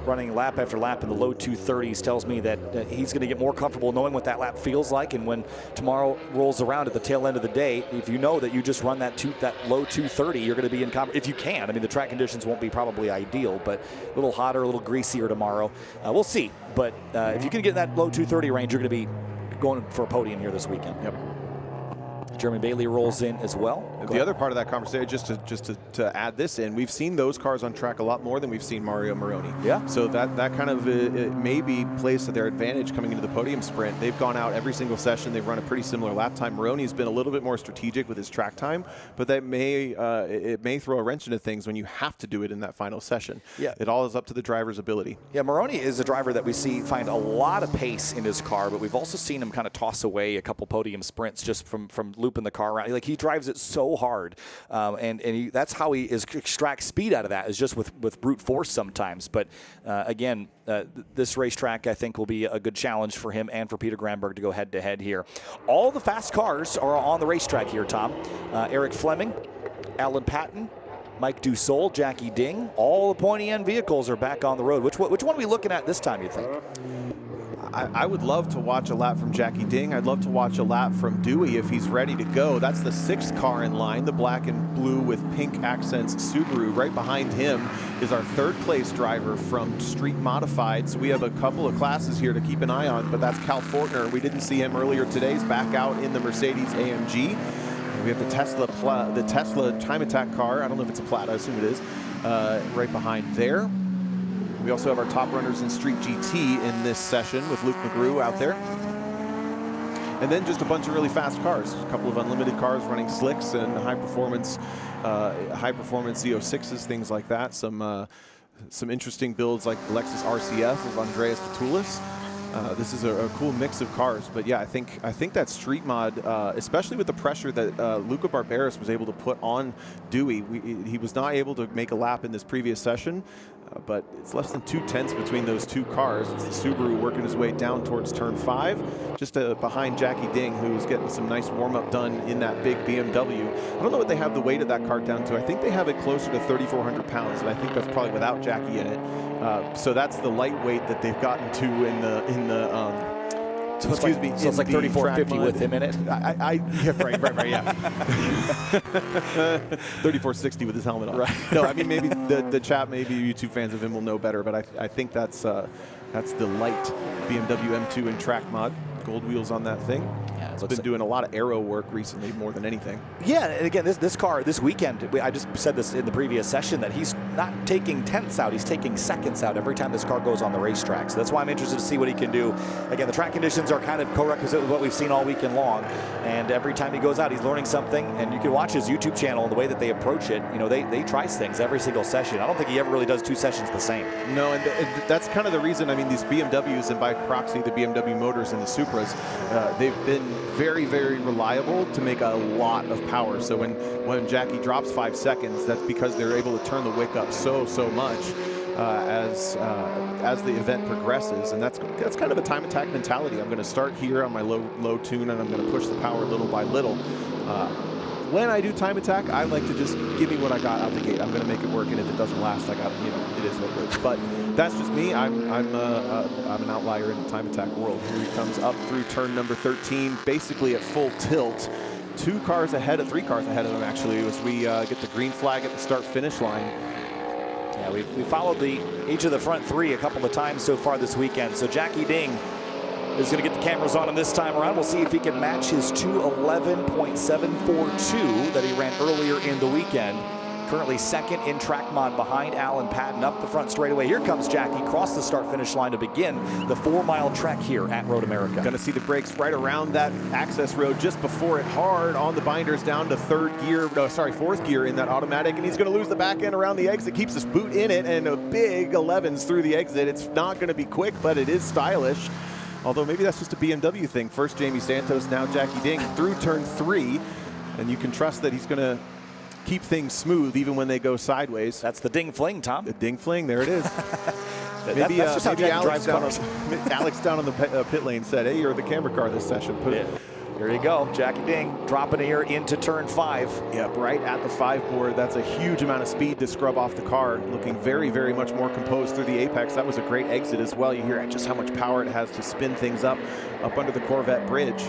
running lap after lap in the low 230s tells me that he's going to get more comfortable knowing what that lap feels like. And when tomorrow rolls around at the tail end of the day, if you know that you just run that low 230, you're going to be in if you can. I mean, the track conditions won't be probably ideal, but a little hotter, a little greasier tomorrow. We'll see. But if you can get in that low 230 range, you're going to be going for a podium here this weekend. Yep. Jeremy Bailey rolls in as well. The other part of that conversation, just to add this in, we've seen those cars on track a lot more than we've seen Mario Moroni. Yeah. So that kind of it maybe plays to their advantage coming into the podium sprint. They've gone out every single session. They've run a pretty similar lap time. Moroni's been a little bit more strategic with his track time, but that it may throw a wrench into things when you have to do it in that final session. Yeah. It all is up to the driver's ability. Yeah, Moroni is a driver that we see find a lot of pace in his car, but we've also seen him kind of toss away a couple podium sprints just from looping the car around. Like, he drives it so hard, and that's how he extracts speed out of that, is just with brute force sometimes. But again, this racetrack, I think, will be a good challenge for him and for Peter Granberg to go head-to-head here. All the fast cars are on the racetrack here, Tom. Eric Fleming, Alan Patton, Mike Dussault, Jackie Ding, all the pointy-end vehicles are back on the road. Which one are we looking at this time, you think? I would love to watch a lap from Jackie Ding. I'd love to watch a lap from Dewey if he's ready to go. That's the 6th car in line, the black and blue with pink accents Subaru. Right behind him is our 3rd place driver from Street Modified. So we have a couple of classes here to keep an eye on, but that's Cal Fortner. We didn't see him earlier today. He's back out in the Mercedes AMG. We have the Tesla Time Attack car. I don't know if it's a Plaid, I assume it is, right behind there. We also have our top runners in Street GT in this session with Luke McGrew out there. And then just a bunch of really fast cars. A couple of unlimited cars running slicks and high performance Z06s, things like that. Some interesting builds like the Lexus RCF of Andreas Catullus. This is a cool mix of cars, but yeah, I think that street mod, especially with the pressure that Luca Barberis was able to put on Dewey, he was not able to make a lap in this previous session, but it's less than 2/10 between those two cars. It's the Subaru working his way down towards turn 5, just behind Jackie Ding, who's getting some nice warm-up done in that big BMW. I don't know what they have the weight of that car down to. I think they have it closer to 3,400 pounds, and I think that's probably without Jackie in it. So that's the lightweight that they've gotten to in the excuse me. So it's like 3450 with him in it. Yeah, right, yeah. 3460 with his helmet on. Right. No, I mean maybe the chat, maybe YouTube fans of him will know better, but I think that's the light BMW M2 in track mod. Gold wheels on that thing. Yeah, it's been doing a lot of aero work recently, more than anything. Yeah, and again, this car this weekend, I just said this in the previous session, that he's not taking tenths out, he's taking seconds out every time this car goes on the racetrack. So that's why I'm interested to see what he can do. Again, the track conditions are kind of co-requisite with what we've seen all weekend long, and every time he goes out, he's learning something. And you can watch his YouTube channel and the way that they approach it. You know, they try things every single session. I don't think he ever really does 2 sessions the same. No, and that's kind of the reason. I mean, these BMWs and by proxy the BMW motors and the Supras, they've been very, very reliable to make a lot of power. So when Jackie drops 5 seconds, that's because they're able to turn the wick up so much as the event progresses, and that's kind of a time attack mentality. I'm going to start here on my low tune, and I'm going to push the power little by little. When I do time attack, I like to just give me what I got out the gate. I'm going to make it work, and if it doesn't last, I got, you know, it is what it is. But that's just me. I'm an outlier in the time attack world. Here he comes up through turn number 13, basically at full tilt. 3 cars ahead of him actually, as we get the green flag at the start-finish line. Yeah, we followed each of the front 3 a couple of times so far this weekend. So Jackie Ding is going to get the cameras on him this time around. We'll see if he can match his 2:11.742 that he ran earlier in the weekend. Currently second in track mod behind Alan Patton up the front straightaway. Here comes Jackie, cross the start-finish line to begin the 4-mile trek here at Road America. Going to see the brakes right around that access road just before it, hard on the binders down to 4th gear in that automatic, and he's going to lose the back end around the exit, keeps his boot in it, and a big 11s through the exit. It's not going to be quick, but it is stylish. Although maybe that's just a BMW thing. First Jamie Santos, now Jackie Ding through turn 3, and you can trust that he's going to keep things smooth even when they go sideways. That's the ding fling, Tom. The ding fling, there it is. Maybe that's just how Jackie Alex drives down, Alex down on the pit lane said, hey, you're the camera car this session. Put it. There you go. Jackie Ding dropping here into turn 5. Yep, right at the 5 board. That's a huge amount of speed to scrub off the car. Looking very, very much more composed through the apex. That was a great exit as well. You hear just how much power it has to spin things up under the Corvette bridge.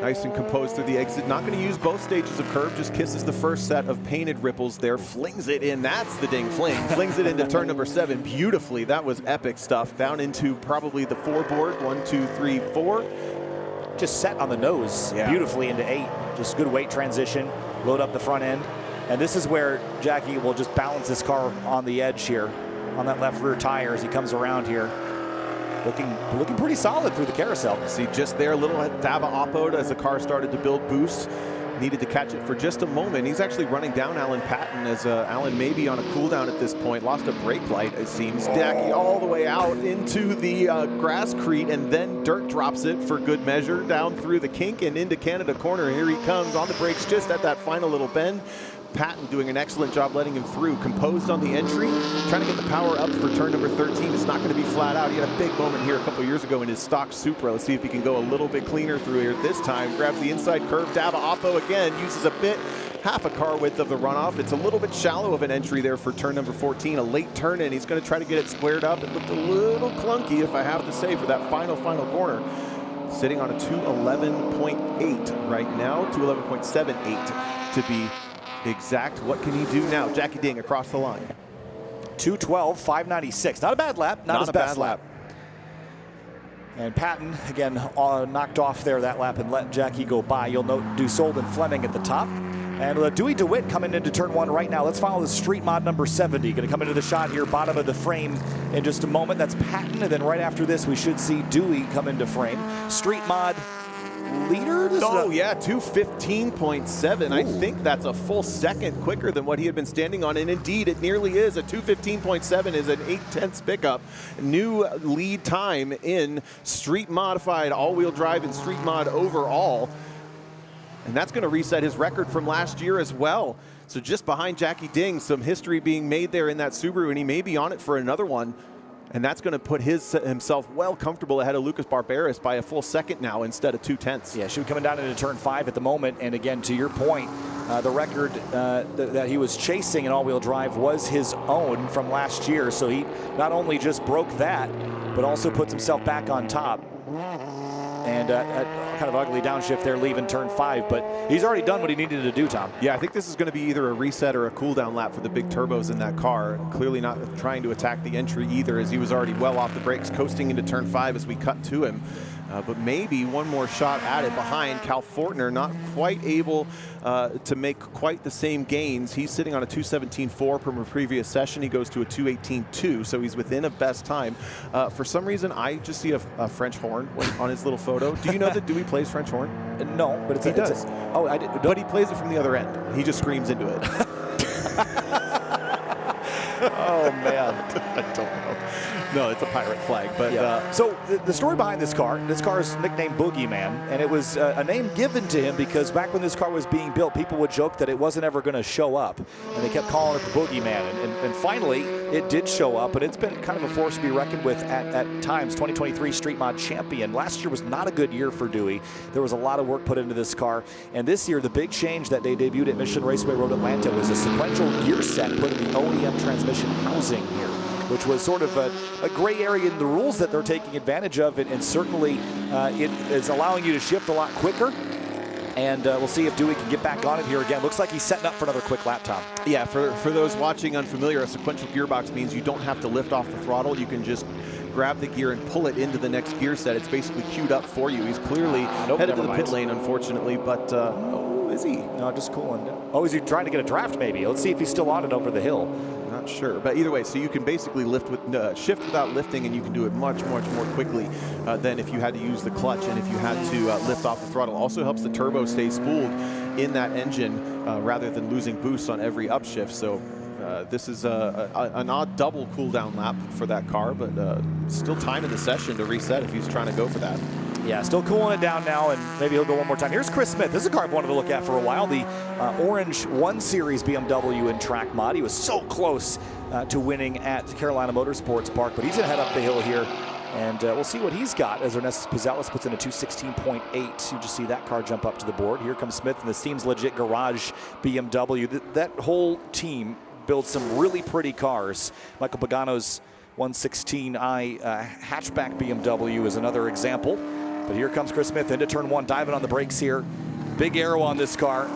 Nice and composed through the exit. Not going to use both stages of curve, just kisses the first set of painted ripples there, flings it in. That's the ding fling. Flings it into turn number 7 beautifully. That was epic stuff. Down into probably the 4 board. 1, 2, 3, 4. Just set on the nose beautifully into 8. Just good weight transition, load up the front end. And this is where Jackie will just balance this car on the edge here, on that left rear tire as he comes around here. Looking pretty solid through the carousel. See just there, a little dab of oppo as the car started to build boost. Needed to catch it for just a moment. He's actually running down Alan Patton as Alan may be on a cooldown at this point. Lost a brake light, it seems. Jackie all the way out into the grasscrete, and then dirt drops it for good measure down through the kink and into Canada corner. Here he comes on the brakes just at that final little bend. Patton doing an excellent job letting him through. Composed on the entry, trying to get the power up for turn number 13. It's not going to be flat out. He had a big moment here a couple years ago in his stock Supra. Let's see if he can go a little bit cleaner through here this time. Grabs the inside curve, dab of oppo again, uses a bit, half a car width of the runoff. It's a little bit shallow of an entry there for turn number 14. A late turn in. He's going to try to get it squared up. It looked a little clunky, if I have to say, for that final corner. Sitting on a 211.8 right now, 211.78 to be exact. What can he do now? Jackie Ding across the line. 2:12.596. Not a bad lap. Not his best lap. And Patton, again, knocked off there that lap and let Jackie go by. You'll note Dussault and Fleming at the top. And Dewey DeWitt coming into turn 1 right now. Let's follow the street mod number 70. Going to come into the shot here, bottom of the frame in just a moment. That's Patton. And then right after this, we should see Dewey come into frame. Street mod leader? Oh, yeah, 2:15.7. I think that's a full second quicker than what he had been standing on, and indeed, it nearly is. A 2:15.7 is an 8/10 pickup. New lead time in street modified all-wheel drive and street mod overall, and that's going to reset his record from last year as well. So just behind Jackie Ding, some history being made there in that Subaru, and he may be on it for another one. And that's going to put himself well comfortable ahead of Lucas Barberis by a full second now instead of 2/10. Yeah, should be coming down into turn 5 at the moment. And again, to your point, the record that he was chasing in all-wheel drive was his own from last year. So he not only just broke that, but also puts himself back on top. And kind of ugly downshift there, leaving turn 5, but he's already done what he needed to do, Tom. Yeah, I think this is going to be either a reset or a cool down lap for the big turbos in that car. Clearly not trying to attack the entry either, as he was already well off the brakes, coasting into turn 5 as we cut to him. But maybe one more shot at it behind. Cal Fortner not quite able to make quite the same gains. He's sitting on a 2:17.4 from a previous session. He goes to a 2:18.2, so he's within a best time. For some reason, I just see a French horn on his little photo. Do you know that Dewey plays French horn? No, but he does. Oh, I did. But he plays it from the other end. He just screams into it. Oh, man. I don't know. No, it's a pirate flag. But yeah. So the story behind this car is nicknamed Boogeyman, and it was a name given to him because back when this car was being built, people would joke that it wasn't ever going to show up, and they kept calling it the Boogeyman. And finally, it did show up, but it's been kind of a force to be reckoned with at times. 2023 Street Mod champion. Last year was not a good year for Dewey. There was a lot of work put into this car, and this year the big change that they debuted at Mission Raceway Road Atlanta was a sequential gear set put in the OEM transmission housing here, which was sort of a gray area in the rules that they're taking advantage of, and certainly it is allowing you to shift a lot quicker. And we'll see if Dewey can get back on it here again. Looks like he's setting up for another quick lap, Tom. Yeah, for those watching unfamiliar, a sequential gearbox means you don't have to lift off the throttle. You can just grab the gear and pull it into the next gear set. It's basically queued up for you. He's clearly headed to the pit lane, unfortunately, but oh, is he? No, just cooling down. Oh, is he trying to get a draft maybe? Let's see if he's still on it over the hill. Not sure, but either way, so you can basically shift without lifting, and you can do it much more quickly than if you had to use the clutch and if you had to lift off the throttle. Also helps the turbo stay spooled in that engine rather than losing boost on every upshift. So this is an odd double cooldown lap for that car, but still time in the session to reset if he's trying to go for that. Yeah, still cooling it down now, and maybe he'll go one more time. Here's Chris Smith. This is a car I've wanted to look at for a while. The orange 1 Series BMW in track mod. He was so close to winning at Carolina Motorsports Park, but he's going to head up the hill here, and we'll see what he's got as Ernesto Pizzalis puts in a 2:16.8. You just see that car jump up to the board. Here comes Smith, and this team's legit garage BMW. That whole team builds some really pretty cars. Michael Pagano's 116i hatchback BMW is another example. But here comes Chris Smith into turn 1, diving on the brakes here. Big arrow on this car.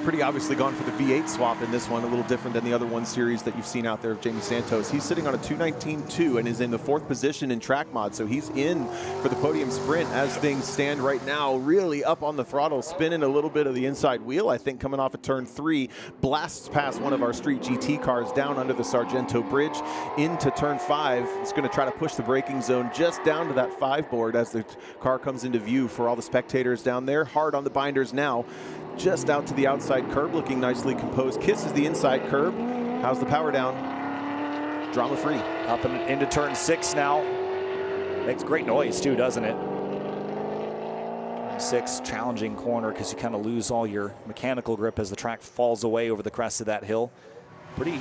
Pretty obviously gone for the V8 swap in this one, a little different than the other 1 Series that you've seen out there of Jamie Santos. He's sitting on a 2:19.2 and is in the 4th position in track mod, so he's in for the podium sprint as things stand right now. Really up on the throttle, spinning a little bit of the inside wheel, I think, coming off of turn 3. Blasts past one of our street GT cars down under the Sargento Bridge into turn 5. It's going to try to push the braking zone just down to that 5 board as the car comes into view for all the spectators down there. Hard on the binders now. Just out to the outside curb, looking nicely composed. Kisses the inside curb. How's the power down? Drama free. Up and into turn 6 now. Makes great noise too, doesn't it? Turn 6, challenging corner because you kind of lose all your mechanical grip as the track falls away over the crest of that hill. Pretty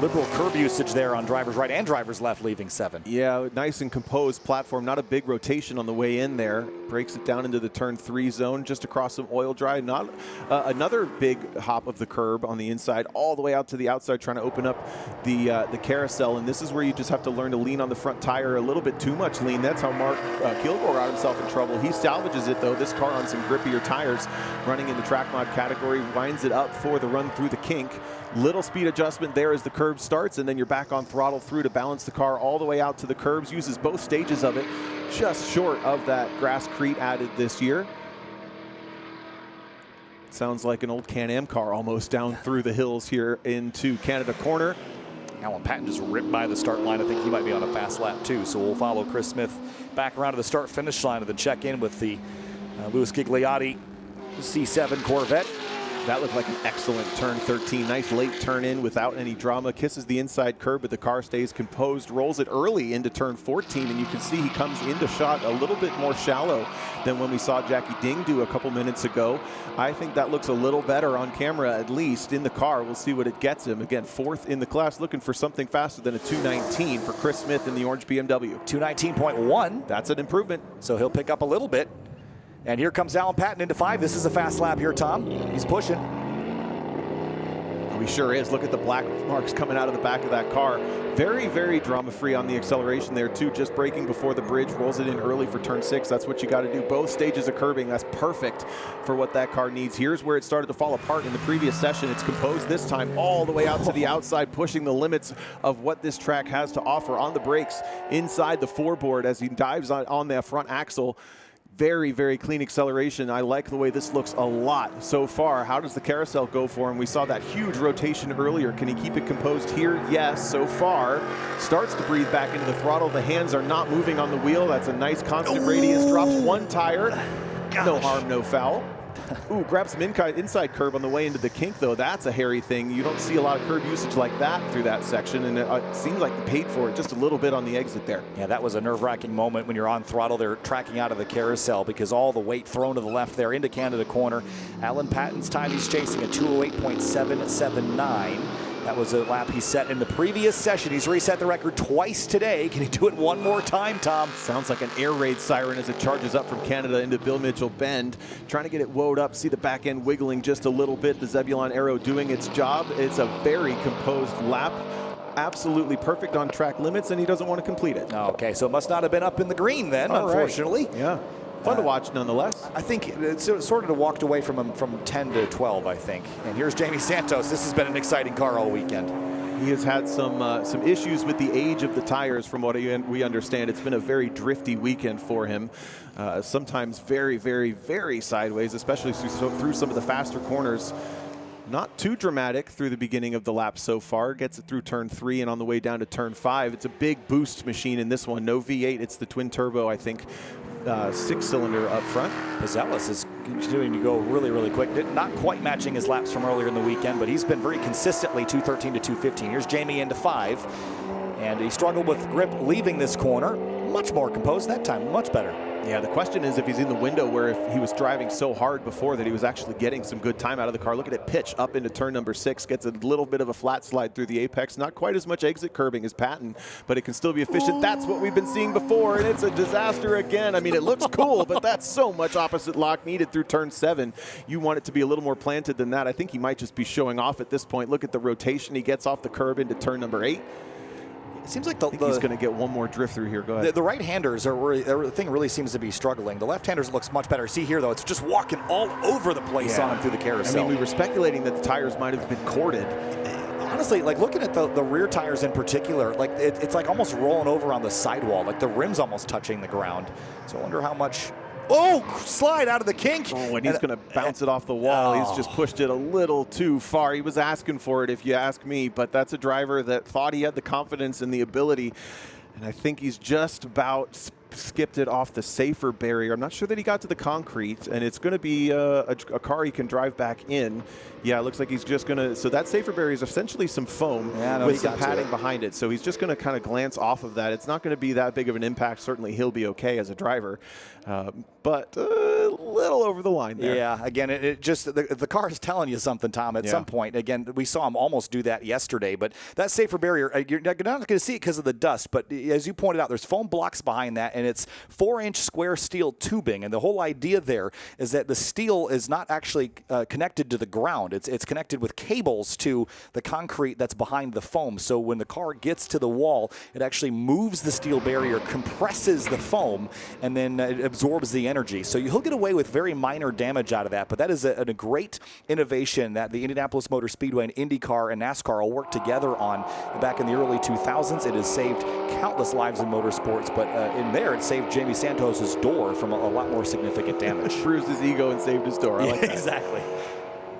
liberal curb usage there on driver's right and driver's left, leaving 7. Yeah, nice and composed platform. Not a big rotation on the way in there. Breaks it down into the turn 3 zone, just across some oil dry. Not another big hop of the curb on the inside, all the way out to the outside, trying to open up the carousel. And this is where you just have to learn to lean on the front tire a little bit too much lean. That's how Mark Kilgore got himself in trouble. He salvages it though. This car on some grippier tires, running in the track mod category, winds it up for the run through the kink. Little speed adjustment there as the curb starts, and then you're back on throttle through to balance the car all the way out to the curbs. Uses both stages of it, just short of that grasscrete added this year. Sounds like an old Can-Am car almost down through the hills here into Canada Corner. Alan Patton just ripped by the start line. I think he might be on a fast lap too, so we'll follow Chris Smith back around to the start-finish line and then check in with the Louis Gigliotti C7 Corvette. That looked like an excellent turn 13. Nice late turn in without any drama. Kisses the inside curb, but the car stays composed. Rolls it early into turn 14, and you can see he comes into shot a little bit more shallow than when we saw Jackie Ding do a couple minutes ago. I think that looks a little better on camera, at least in the car. We'll see what it gets him. Again, 4th in the class, looking for something faster than a 2:19 for Chris Smith in the orange BMW. 2:19.1. That's an improvement. So he'll pick up a little bit. And here comes Alan Patton into 5. This is a fast lap here, Tom. He's pushing. he sure is. Look at the black marks coming out of the back of that car. Very, very drama-free on the acceleration there, too. Just braking before the bridge, rolls it in early for turn 6. That's what you got to do. Both stages of curbing. That's perfect for what that car needs. Here's where it started to fall apart in the previous session. It's composed this time all the way out to the outside, pushing the limits of what this track has to offer on the brakes inside the floorboard as he dives on the front axle. Very, very clean acceleration. I like the way this looks a lot so far. How does the carousel go for him? We saw that huge rotation earlier. Can he keep it composed here? Yes, so far. Starts to breathe back into the throttle. The hands are not moving on the wheel. That's a nice constant radius. Drops one tire. Gosh. No harm, no foul. Ooh, grabs some inside curb on the way into the kink, though. That's a hairy thing. You don't see a lot of curb usage like that through that section, and it seems like you paid for it just a little bit on the exit there. Yeah, that was a nerve-wracking moment when you're on throttle. They're tracking out of the carousel because all the weight thrown to the left there into Canada corner. Alan Patton's time he's chasing a 208.779. That was a lap he set in the previous session. He's reset the record twice today. Can he do it one more time, Tom? Sounds like an air raid siren as it charges up from Canada into Bill Mitchell Bend. Trying to get it woed up. See the back end wiggling just a little bit. The Zebulon Arrow doing its job. It's a very composed lap. Absolutely perfect on track limits, and he doesn't want to complete it. Okay, so it must not have been up in the green then, unfortunately. Right. Yeah. Fun to watch nonetheless. I think it's sort of walked away from him from 10 to 12, I think. And here's Jamie Santos. This has been an exciting car all weekend. He has had some issues with the age of the tires from what we understand. It's been a very drifty weekend for him. Sometimes very, very, very sideways, especially through some of the faster corners. Not too dramatic through the beginning of the lap so far. Gets it through turn 3 and on the way down to turn 5. It's a big boost machine in this one. No V8. It's the twin turbo, I think, 6-cylinder up front. Pizzellis is continuing to go really, really quick. Not quite matching his laps from earlier in the weekend, but he's been very consistently 213 to 215. Here's Jamie into 5. And he struggled with grip leaving this corner. Much more composed that time. Much better. Yeah, the question is if he's in the window where if he was driving so hard before that he was actually getting some good time out of the car. Look at it pitch up into turn number 6. Gets a little bit of a flat slide through the apex. Not quite as much exit curbing as Patton, but it can still be efficient. Ooh. That's what we've been seeing before, and it's a disaster again. I mean, it looks cool, but that's so much opposite lock needed through turn 7. You want it to be a little more planted than that. I think he might just be showing off at this point. Look at the rotation. He gets off the curb into turn number 8. It seems like he's going to get one more drift through here. Go ahead. The right-handers the thing really seems to be struggling. The left-handers looks much better. See here, though, it's just walking all over the place on him through the carousel. I mean, we were speculating that the tires might have been corded. Honestly, like looking at the rear tires in particular, like it's like almost rolling over on the sidewall. Like the rim's almost touching the ground. So I wonder how much. Oh, slide out of the kink. Oh, and he's going to bounce it off the wall. He's just pushed it a little too far. He was asking for it, if you ask me, but that's a driver that thought he had the confidence and the ability, and I think he's just about skipped it off the safer barrier. I'm not sure that he got to the concrete, and it's going to be a car he can drive back in. Yeah, it looks like he's just going to, so that safer barrier is essentially some foam with some padding behind it. So he's just going to kind of glance off of that. It's not going to be that big of an impact. Certainly he'll be okay as a driver, but a little over the line there. Yeah, again, it just, the car is telling you something, Tom, at some point. Again, we saw him almost do that yesterday, but that safer barrier, you're not going to see it because of the dust, but as you pointed out, there's foam blocks behind that, and it's 4-inch square steel tubing, and the whole idea there is that the steel is not actually connected to the ground. It's connected with cables to the concrete that's behind the foam. So when the car gets to the wall, it actually moves the steel barrier, compresses the foam, and then it absorbs the energy. So he'll get away with very minor damage out of that, but that is a great innovation that the Indianapolis Motor Speedway and IndyCar and NASCAR all worked together on back in the early 2000s. It has saved countless lives in motorsports, but in there it saved Jamie Santos' door from a lot more significant damage. Bruised his ego and saved his door. I like that. Exactly.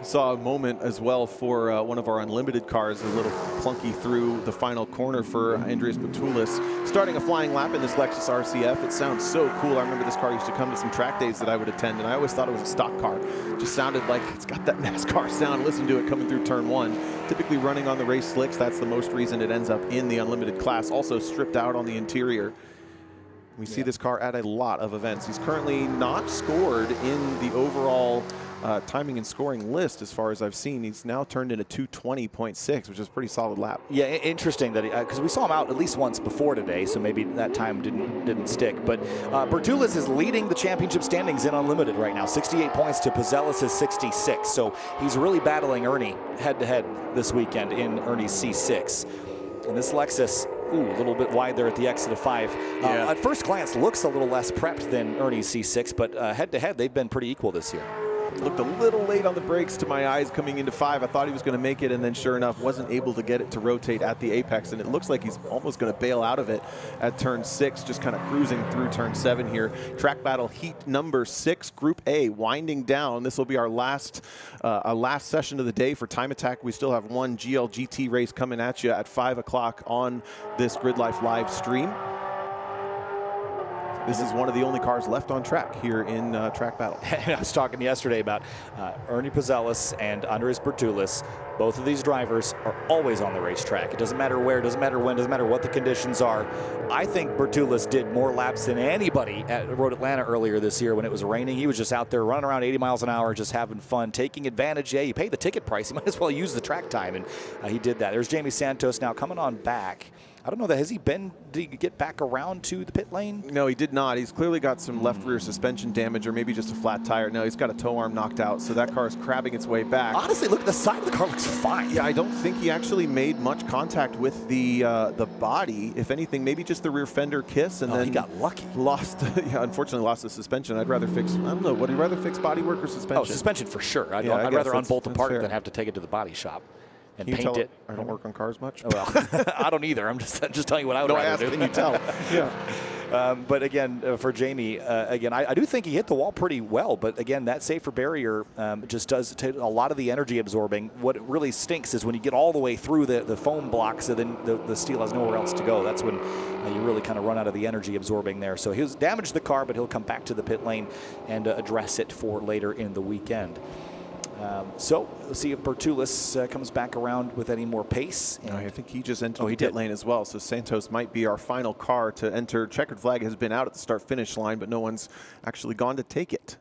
Saw a moment as well for one of our unlimited cars, a little clunky through the final corner for Andreas Batulis, starting a flying lap in this Lexus RCF. It sounds so cool. I remember this car used to come to some track days that I would attend, and I always thought it was a stock car. It just sounded like it's got that NASCAR sound. Listen to it coming through turn 1. Typically running on the race slicks. That's the most reason it ends up in the unlimited class. Also stripped out on the interior. We see this car at a lot of events. He's currently not scored in the overall timing and scoring list as far as I've seen. He's now turned in a 2:20.6, which is a pretty solid lap. Yeah, interesting that because we saw him out at least once before today, so maybe that time didn't stick. But Bertulis is leading the championship standings in Unlimited right now, 68 points to Pazelis' 66. So he's really battling Ernie head-to-head this weekend in Ernie's C6. And this Lexus, a little bit wide there at the exit of 5. At first glance, looks a little less prepped than Ernie's C6, but head-to-head, they've been pretty equal this year. Looked a little late on the brakes to my eyes coming into 5. I thought he was going to make it, and then sure enough, wasn't able to get it to rotate at the apex, and it looks like he's almost going to bail out of it at turn 6, just kind of cruising through turn 7 here. Track battle heat number 6, Group A, winding down. This will be our last session of the day for Time Attack. We still have one GLGT race coming at you at 5 o'clock on this GridLife live stream. This is one of the only cars left on track here in Track Battle. I was talking yesterday about Ernie Pazelis and Andres Bertulis. Both of these drivers are always on the racetrack. It doesn't matter where, doesn't matter when, doesn't matter what the conditions are. I think Bertulis did more laps than anybody at Road Atlanta earlier this year when it was raining. He was just out there running around 80 miles an hour, just having fun, taking advantage. Yeah, you pay the ticket price. You might as well use the track time, and he did that. There's Jamie Santos now coming on back. I don't know that. Did he get back around to the pit lane? No, he did not. He's clearly got some left rear suspension damage or maybe just a flat tire. No, he's got a tow arm knocked out, so that car is crabbing its way back. Honestly, look, the side of the car looks fine. Yeah, I don't think he actually made much contact with the body. If anything, maybe just the rear fender kiss, and then he got lucky. Unfortunately lost the suspension. I'd rather fix, I don't know, would you rather fix bodywork or suspension? Oh, suspension for sure. I'd rather unbolt the part than have to take it to the body shop and paint it. I don't work on cars much. Well, I don't either. I'm just telling you what I would rather do. Can you tell? Yeah. But again, for Jamie, I do think he hit the wall pretty well. But again, that safer barrier just does take a lot of the energy absorbing. What really stinks is when you get all the way through the foam block, so then the steel has nowhere else to go. That's when you really kind of run out of the energy absorbing there. So he's damaged the car, but he'll come back to the pit lane and address it for later in the weekend. So let's see if Bertulis comes back around with any more pace. No, I think he just entered the pit lane as well. So Santos might be our final car to enter. Checkered flag has been out at the start-finish line, but no one's actually gone to take it.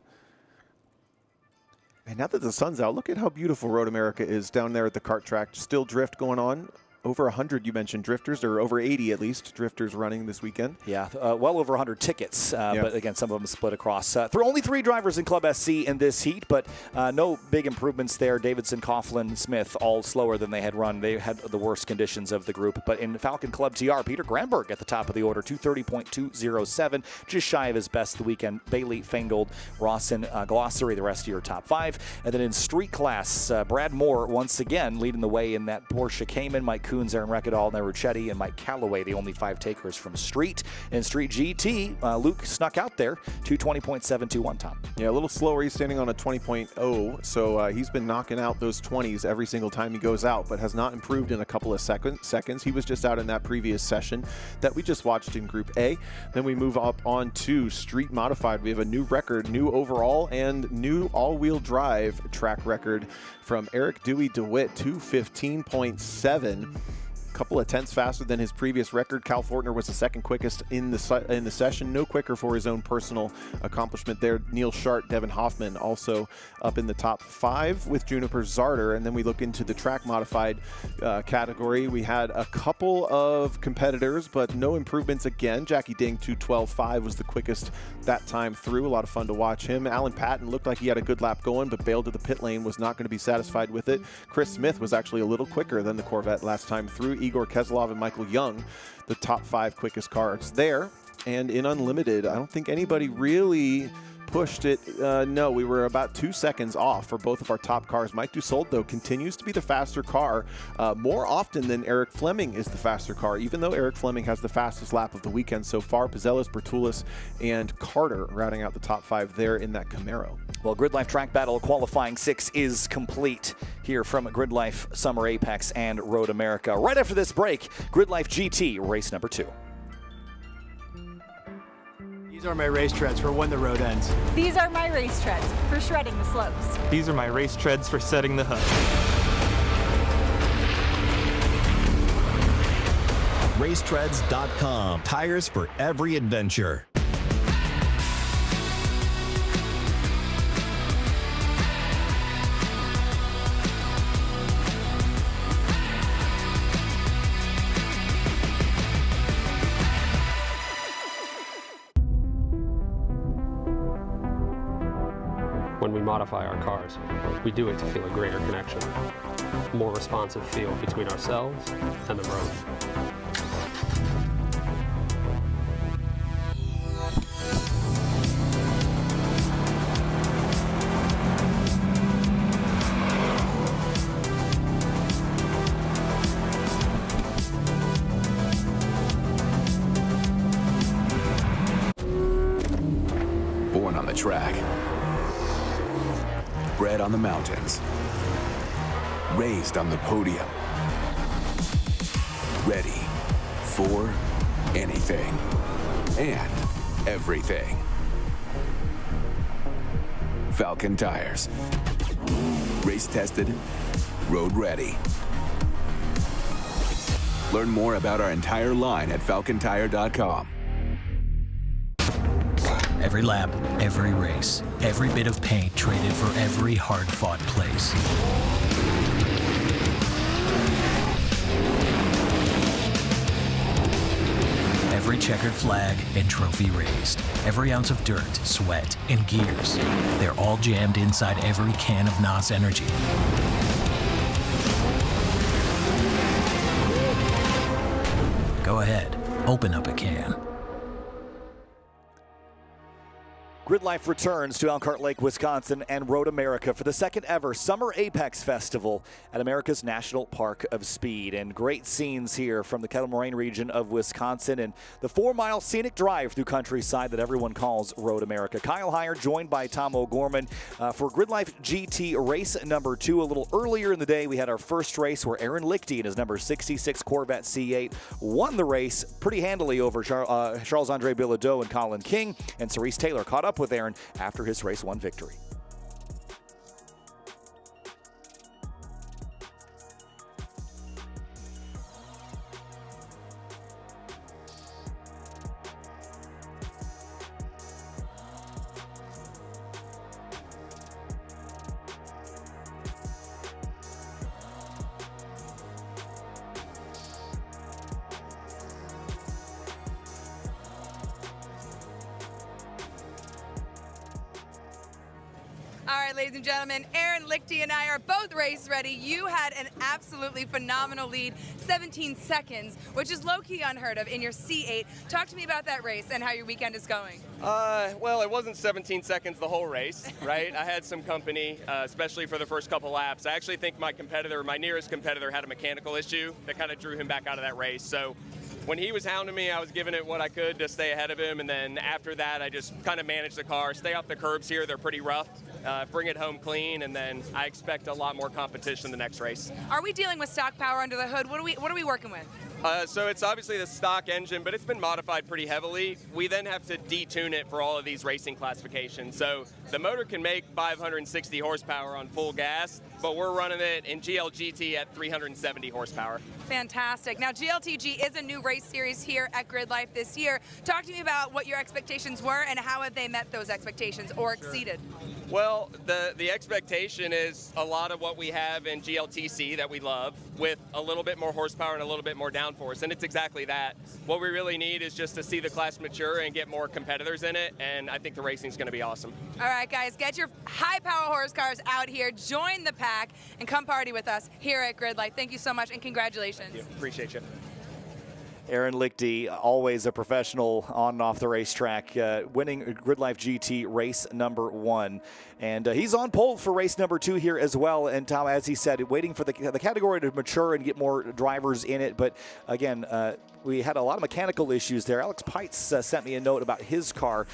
And now that the sun's out, look at how beautiful Road America is down there at the kart track. Still drift going on. Over 100, you mentioned drifters, or over 80 at least, drifters running this weekend. Yeah, well over 100 tickets, but again, some of them split across. Only 3 drivers in Club SC in this heat, but no big improvements there. Davidson, Coughlin, Smith, all slower than they had run. They had the worst conditions of the group. But in Falcon Club TR, Peter Granberg at the top of the order, 230.207, just shy of his best the weekend. Bailey, Feingold, Rawson, Glossary, the rest of your top 5. And then in street class, Brad Moore once again leading the way in that Porsche Cayman. Mike Coons, Aaron Recadal, Neruchetti, and Mike Calloway, the only 5 takers from Street. In Street GT, Luke snuck out there, 220.721, Tom. Yeah, a little slower. He's standing on a 20.0, so he's been knocking out those 20s every single time he goes out, but has not improved in a couple of seconds. He was just out in that previous session that we just watched in Group A. Then we move up on to Street Modified. We have a new record, new overall, and new all-wheel drive track record from Eric Dewey DeWitt, 215.7. Couple of tenths faster than his previous record. Cal Fortner was the second quickest in the session. No quicker for his own personal accomplishment there. Neil Shart, Devin Hoffman also up in the top 5 with Juniper Zarder. And then we look into the track modified category. We had a couple of competitors, but no improvements again. Jackie Ding, 212.5 was the quickest that time through. A lot of fun to watch him. Alan Patton looked like he had a good lap going, but bailed to the pit lane, was not going to be satisfied with it. Chris Smith was actually a little quicker than the Corvette last time through. Igor Kezlov and Michael Young, the top 5 quickest cars there. And in Unlimited, I don't think anybody really pushed it. No, we were about 2 seconds off for both of our top cars. Mike Dussault, though, continues to be the faster car more often than Eric Fleming is the faster car, even though Eric Fleming has the fastest lap of the weekend so far. Pazelis, Bertulis, and Carter routing out the top 5 there in that Camaro. Well, GridLife Track Battle Qualifying 6 is complete here from GridLife Summer Apex and Road America. Right after this break, GridLife GT race number 2. These are my race treads for when the road ends. These are my race treads for shredding the slopes. These are my race treads for setting the hook. Racetreads.com. Tires for every adventure. When we modify our cars, we do it to feel a greater connection, a more responsive feel between ourselves and the road. Born on the track, bred on the mountains, raised on the podium, ready for anything and everything. Falcon tires, race tested, road ready. Learn more about our entire line at falcontire.com. Every lap, every race, every bit of paint traded for every hard-fought place. Every checkered flag and trophy raised. Every ounce of dirt, sweat, and gears. They're all jammed inside every can of NOS Energy. Go ahead, open up a can. GRIDLIFE returns to Elkhart Lake, Wisconsin and Road America for the second ever Summer Apex Festival at America's National Park of Speed. And great scenes here from the Kettle Moraine region of Wisconsin and the 4-mile scenic drive through countryside that everyone calls Road America. Kyle Heyer joined by Tom O'Gorman for GRIDLIFE GT race number 2. A little earlier in the day, we had our first race where Aaron Lichty in his number 66 Corvette C8 won the race pretty handily over Charles-Andre Bilodeau and Colin King, and Cerise Taylor caught up with Aaron after his race 1 victory. All right, ladies and gentlemen, Aaron Lichty and I are both race ready. You had an absolutely phenomenal lead, 17 seconds, which is low-key unheard of in your C8. Talk to me about that race and how your weekend is going. Well, it wasn't 17 seconds the whole race, right? I had some company, especially for the first couple laps. I actually think my nearest competitor, had a mechanical issue that kind of drew him back out of that race. So when he was hounding me, I was giving it what I could to stay ahead of him, and then after that, I just kind of managed the car, stay off the curbs here. They're pretty rough. Bring it home clean, and then I expect a lot more competition the next race. Are we dealing with stock power under the hood? What are we working with? So it's obviously the stock engine, but it's been modified pretty heavily. We then have to detune it for all of these racing classifications. So the motor can make 560 horsepower on full gas, but we're running it in GLGT at 370 horsepower. Fantastic. Now, GLTG is a new race series here at GRIDLIFE this year. Talk to me about what your expectations were and how have they met those expectations or exceeded? Well, the expectation is a lot of what we have in GLTC that we love, with a little bit more horsepower and a little bit more downforce, and it's exactly that. What we really need is just to see the class mature and get more competitors in it, and I think the racing's going to be awesome. All right, guys, get your high-power horse cars out here, join the pack, and come party with us here at GRIDLIFE. Thank you so much, and congratulations. Thank you. Appreciate you. Aaron Lichty, always a professional on and off the racetrack, winning GRIDLIFE GT race number 1. And he's on pole for race number 2 here as well. And Tom, as he said, waiting for the category to mature and get more drivers in it. But again, we had a lot of mechanical issues there. Alex Pites sent me a note about his car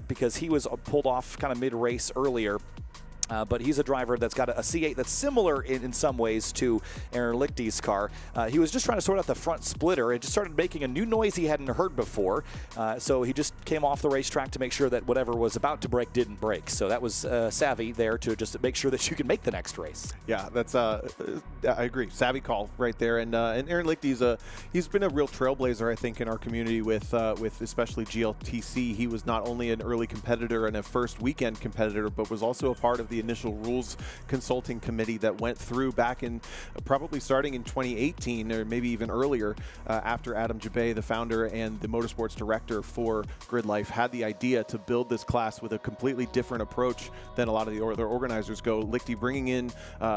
because he was pulled off kind of mid-race earlier. But he's a driver that's got a C8 that's similar in some ways to Aaron Lichty's car. He was just trying to sort out the front splitter. It just started making a new noise he hadn't heard before. So he just came off the racetrack to make sure that whatever was about to break didn't break. So that was savvy there to just make sure that you can make the next race. Yeah, that's I agree. Savvy call right there. And Aaron Lichty's he's been a real trailblazer, I think, in our community with especially GLTC. He was not only an early competitor and a first weekend competitor, but was also a part of the initial rules consulting committee that went through back in probably starting in 2018 or maybe even earlier, after Adam Jabay, the founder and the motorsports director for GRIDLIFE, had the idea to build this class with a completely different approach than a lot of the other organizers go. Lichty bringing in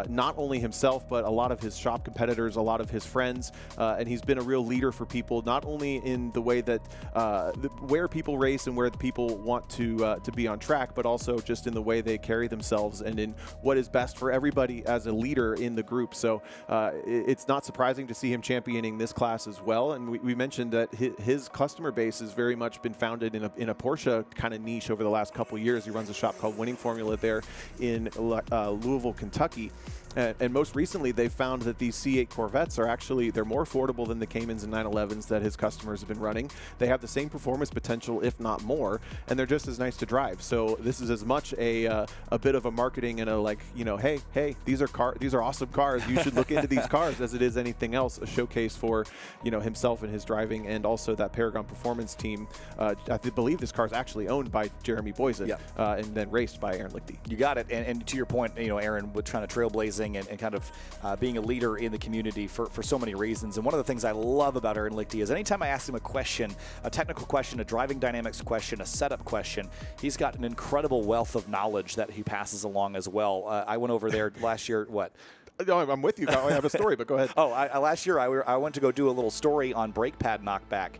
not only himself, but a lot of his shop competitors, a lot of his friends, and he's been a real leader for people, not only in the way that where people race and where the people want to be on track, but also just in the way they carry themselves and in what is best for everybody as a leader in the group. So it's not surprising to see him championing this class as well. And we mentioned that his customer base has very much been founded in a Porsche kind of niche over the last couple years. He runs a shop called Winning Formula there in Louisville, Kentucky. And most recently, they've found that these C8 Corvettes are actually, they're more affordable than the Caymans and 911s that his customers have been running. They have the same performance potential, if not more, and they're just as nice to drive. So this is as much a bit of a marketing and a like, you know, hey, these are awesome cars. You should look into these cars as it is anything else. A showcase for, you know, himself and his driving, and also that Paragon Performance team. I believe this car is actually owned by Jeremy Boysen, and then raced by Aaron Lichty. You got it. And to your point, you know, Aaron, with trying to trailblazing and kind of being a leader in the community for so many reasons. And one of the things I love about Aaron Lichty is anytime I ask him a question, a technical question, a driving dynamics question, a setup question, he's got an incredible wealth of knowledge that he passes along as well. I went over there last year, what? No, I'm with you. I have a story, but go ahead. Last year I went to go do a little story on brake pad knockback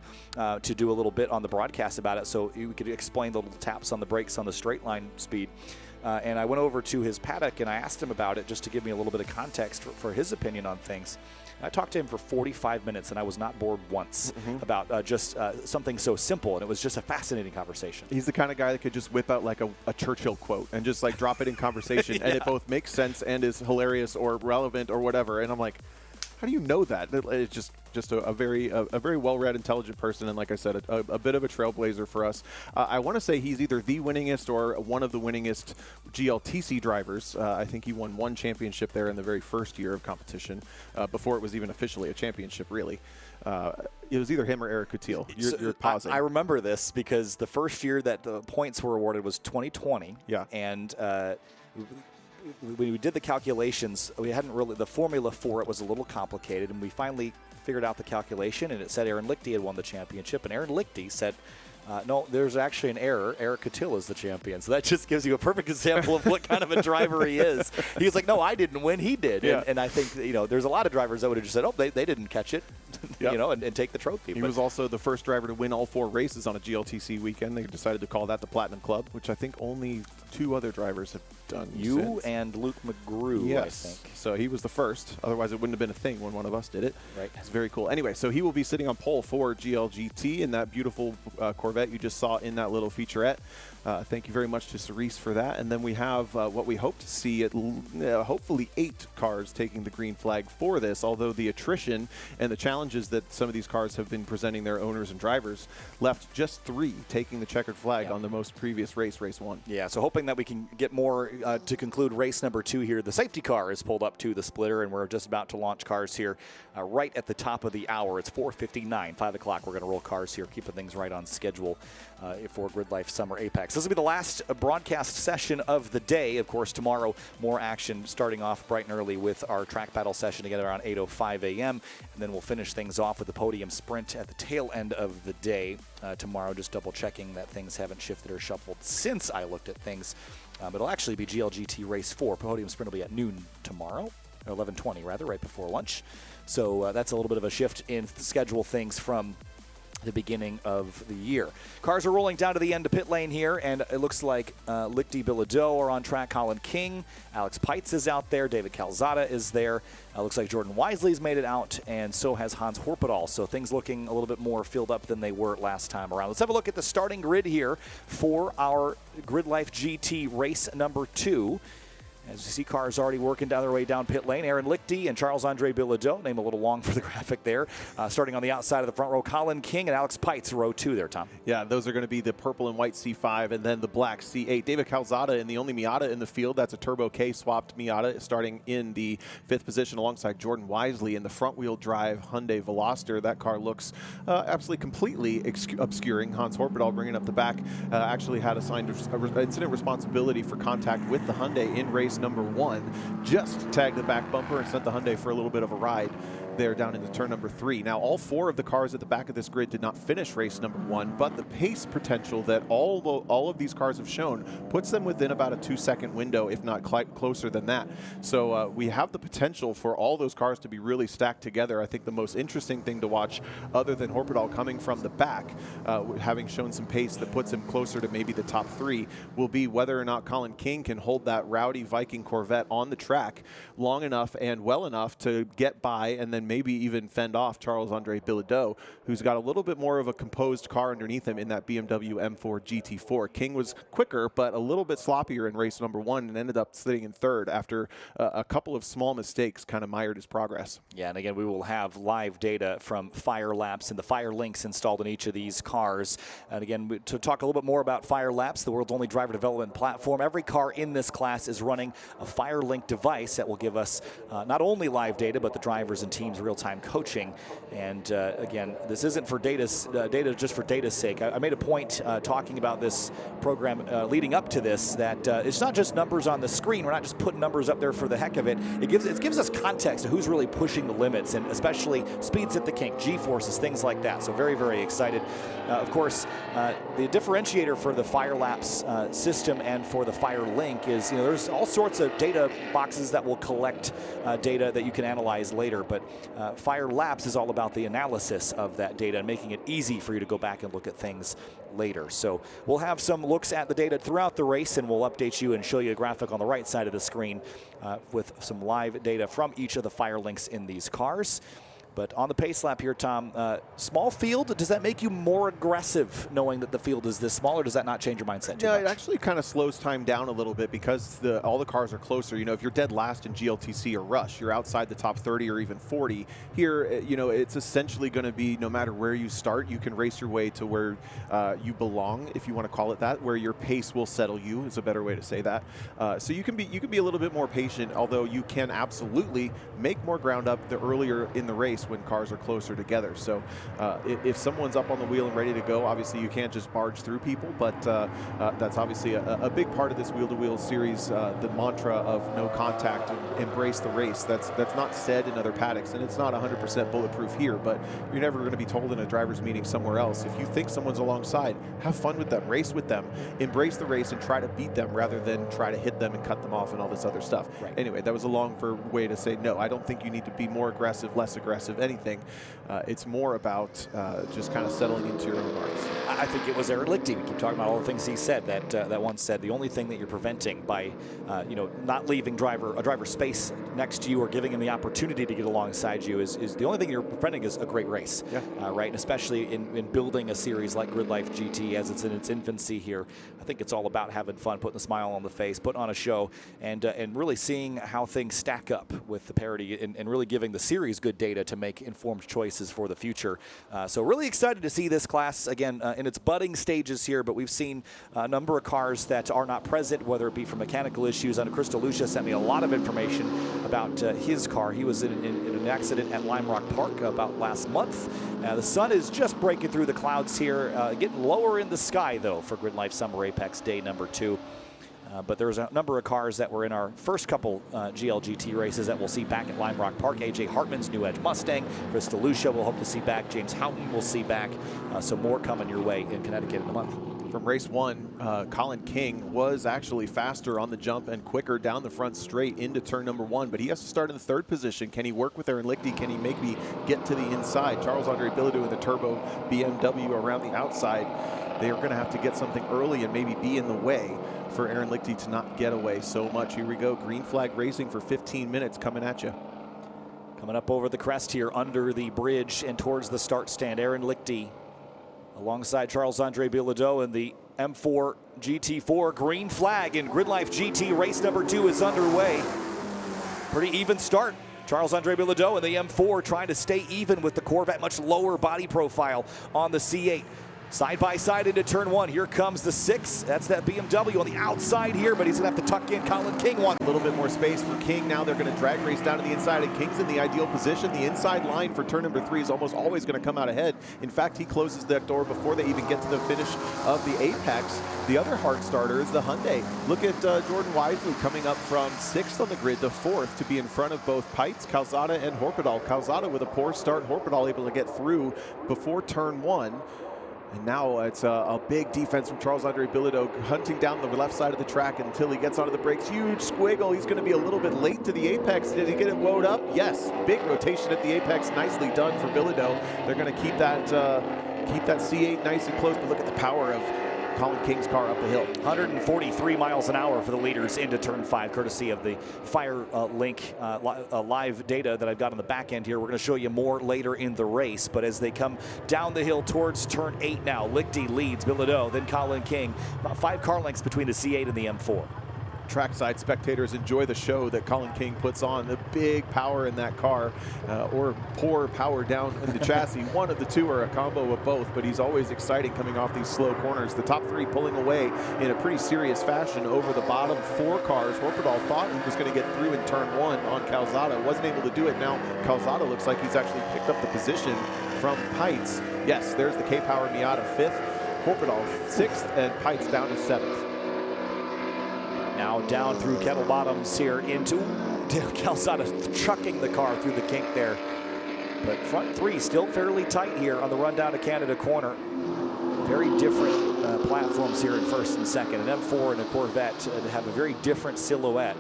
to do a little bit on the broadcast about it, so we could explain the little taps on the brakes on the straight line speed. And I went over to his paddock and I asked him about it just to give me a little bit of context for his opinion on things. And I talked to him for 45 minutes and I was not bored once about just something so simple, and it was just a fascinating conversation. He's the kind of guy that could just whip out like a Churchill quote and just like drop it in conversation, and it both makes sense and is hilarious or relevant or whatever. And I'm like, how do you know that? It's just a very well-read, intelligent person, and like I said, a bit of a trailblazer for us. I want to say he's either the winningest or one of the winningest GLTC drivers. I think he won one championship there in the very first year of competition, before it was even officially a championship, really. It was either him or Eric Coutil. You're pausing. I remember this because the first year that the points were awarded was 2020. Yeah. And when we did the calculations, we hadn't really, the formula for it was a little complicated, and we finally figured out the calculation, and it said Aaron Lichty had won the championship, and Aaron Lichty said, no, there's actually an error. Eric Coutil is the champion. So that just gives you a perfect example of what kind of a driver he is. He was like, no, I didn't win. He did. Yeah. And I think, you know, there's a lot of drivers that would have just said, oh, they didn't catch it, you know, and take the trophy. He was also the first driver to win all 4 races on a GLTC weekend. They decided to call that the Platinum Club, which I think only 2 other drivers have done. You since. and Luke McGrew, yes. I think. So he was the first. Otherwise, it wouldn't have been a thing when one of us did it. Right. It's very cool. Anyway, so he will be sitting on pole for GLGT in that beautiful Corvette you just saw in that little featurette. Thank you very much to Cerise for that. And then we have what we hope to see at hopefully 8 cars taking the green flag for this, although the attrition and the challenges that some of these cars have been presenting their owners and drivers left just 3 taking the checkered flag on the most previous race 1. Yeah, so hoping that we can get more to conclude race number 2 here. The safety car is pulled up to the splitter, and we're just about to launch cars here right at the top of the hour. It's 4:59, 5 o'clock. We're going to roll cars here, keeping things right on schedule for GRIDLIFE Summer Apex. This will be the last broadcast session of the day. Of course, tomorrow, more action starting off bright and early with our track battle session together around 8:05 a.m. And then we'll finish things off with the podium sprint at the tail end of the day tomorrow, just double checking that things haven't shifted or shuffled since I looked at things. But it'll actually be GLGT Race 4. Podium sprint will be at noon tomorrow, or 11:20 rather, right before lunch. So that's a little bit of a shift in schedule things from the beginning of the year. Cars are rolling down to the end of pit lane here, and it looks like Lichty Bilodeau are on track. Colin King, Alex Peitz is out there. David Calzada is there. Looks like Jordan Wisely's made it out, and so has Hans Horpedal. So things looking a little bit more filled up than they were last time around. Let's have a look at the starting grid here for our GRIDLIFE GT race number 2. As you see cars already working down their way down pit lane, Aaron Lichty and Charles-Andre Bilodeau, name a little long for the graphic there. Starting on the outside of the front row, Colin King and Alex Pites, row 2 there, Tom. Yeah, those are going to be the purple and white C5 and then the black C8. David Calzada in the only Miata in the field. That's a Turbo K swapped Miata, starting in the 5th position alongside Jordan Wisely in the front-wheel drive Hyundai Veloster. That car looks absolutely completely obscuring. Hans Horpedahl bringing up the back actually had assigned incident responsibility for contact with the Hyundai in race number 1. Just tagged the back bumper and sent the Hyundai for a little bit of a ride there down into turn number 3. Now, all 4 of the cars at the back of this grid did not finish race number 1, but the pace potential that all of these cars have shown puts them within about a 2-second window, if not closer than that. So we have the potential for all those cars to be really stacked together. I think the most interesting thing to watch, other than Horpedahl coming from the back, having shown some pace that puts him closer to maybe the top 3, will be whether or not Colin King can hold that rowdy Viking Corvette on the track long enough and well enough to get by and then maybe even fend off Charles-Andre Bilodeau, who's got a little bit more of a composed car underneath him in that BMW M4 GT4. King was quicker, but a little bit sloppier in race number 1 and ended up sitting in 3rd after a couple of small mistakes kind of mired his progress. Yeah, and again, we will have live data from Fire Laps and the Fire Links installed in each of these cars. And again, to talk a little bit more about Fire Laps, the world's only driver development platform, every car in this class is running a Fire Link device that will give us not only live data, but the drivers and teams real-time coaching. And again, this isn't for data just for data's sake. I made a point talking about this program leading up to this, that it's not just numbers on the screen. We're not just putting numbers up there for the heck of it. It gives us context of who's really pushing the limits, and especially speeds at the kink, G-forces, things like that. So very, very excited. Of course, the differentiator for the Fire Laps system and for the Fire Link is, there's all sorts of data boxes that will collect data that you can analyze later, but Fire Laps is all about the analysis of that data and making it easy for you to go back and look at things later. So we'll have some looks at the data throughout the race, and we'll update you and show you a graphic on the right side of the screen with some live data from each of the Fire Links in these cars. But on the pace lap here, Tom, small field, does that make you more aggressive knowing that the field is this small, or does that not change your mindset too much? It actually kind of slows time down a little bit because all the cars are closer. If you're dead last in GLTC or Rush, you're outside the top 30 or even 40. Here, it's essentially going to be no matter where you start, you can race your way to where you belong, if you want to call it that, where your pace will settle you is a better way to say that. So you can be a little bit more patient, although you can absolutely make more ground up the earlier in the race when cars are closer together. So if someone's up on the wheel and ready to go, obviously you can't just barge through people, but that's obviously a big part of this wheel-to-wheel series, the mantra of no contact and embrace the race. That's not said in other paddocks, and it's not 100% bulletproof here, but you're never going to be told in a driver's meeting somewhere else. If you think someone's alongside, have fun with them, race with them, embrace the race and try to beat them rather than try to hit them and cut them off and all this other stuff. Right. Anyway, that was a long way to say no. I don't think you need to be more aggressive, less aggressive, anything. It's more about just kind of settling into your own marks. I think it was Aaron Lichty. We keep talking about all the things he said. That once said the only thing that you're preventing by not leaving a driver space next to you or giving him the opportunity to get alongside you is the only thing you're preventing is a great race. Yeah. Right, and especially in building a series like GRIDLIFE GT as it's in its infancy here. I think it's all about having fun, putting a smile on the face, putting on a show, and really seeing how things stack up with the parity and really giving the series good data to make informed choices for the future. So really excited to see this class again in its budding stages here, but we've seen a number of cars that are not present, whether it be for mechanical issues. I know Crystal Lucia sent me a lot of information about his car. He was in an accident at Lime Rock Park about last month. The sun is just breaking through the clouds here, getting lower in the sky though for GRIDLIFE Summer Apex day number 2. But there's a number of cars that were in our first couple GLGT races that we'll see back at Lime Rock Park. AJ Hartman's New Edge Mustang, Crystal Lucia we'll hope to see back, James Houghton we'll see back. So more coming your way in Connecticut in the month. From race 1, Colin King was actually faster on the jump and quicker down the front straight into turn number 1, but he has to start in the 3rd position. Can he work with Aaron Lichty? Can he maybe get to the inside? Charles-Andre Bilodeau in the turbo BMW around the outside. They are going to have to get something early and maybe be in the way for Aaron Lichty to not get away so much. Here we go, green flag racing for 15 minutes coming at you. Coming up over the crest here under the bridge and towards the start stand, Aaron Lichty alongside Charles-Andre Bilodeau in the M4 GT4. Green flag in GRIDLIFE GT. Race number 2 is underway. Pretty even start. Charles-Andre Bilodeau in the M4 trying to stay even with the Corvette, much lower body profile on the C8. Side by side into turn 1. Here comes the 6. That's that BMW on the outside here, but he's going to have to tuck in Colin King one. A little bit more space for King. Now they're going to drag race down to the inside, and King's in the ideal position. The inside line for turn number 3 is almost always going to come out ahead. In fact, he closes that door before they even get to the finish of the Apex. The other hard starter is the Hyundai. Look at Jordan Wisely coming up from 6th on the grid to 4th to be in front of both Pites, Calzada, and Horpedal. Calzada with a poor start, Horpedal able to get through before turn 1. And now it's a big defense from Charles-Andre Bilodeau, hunting down the left side of the track until he gets onto the brakes. Huge squiggle. He's going to be a little bit late to the Apex. Did he get it woed up? Yes. Big rotation at the Apex. Nicely done for Bilodeau. They're going to keep that C8 nice and close, but look at the power of Colin King's car up the hill. 143 miles an hour for the leaders into turn 5, courtesy of the Fire Link live data that I've got on the back end here. We're going to show you more later in the race, but as they come down the hill towards turn 8 now, Lichty leads Bilodeau, then Colin King. About 5 car lengths between the C8 and the M4. Trackside spectators enjoy the show that Colin King puts on. The big power in that car, or poor power down in the chassis. One of the two, or a combo of both, but he's always exciting coming off these slow corners. The top 3 pulling away in a pretty serious fashion over the bottom 4 cars. Horpedal thought he was going to get through in turn 1 on Calzada. Wasn't able to do it. Now Calzada looks like he's actually picked up the position from Pites. Yes, there's the K-Power Miata 5th, Horpedal 6th, and Pites down to 7th. Now down through Kettle Bottoms here into Calzada, chucking the car through the kink there. But front 3 still fairly tight here on the run down to Canada corner. Very different platforms here in 1st and 2nd. An M4 and a Corvette have a very different silhouette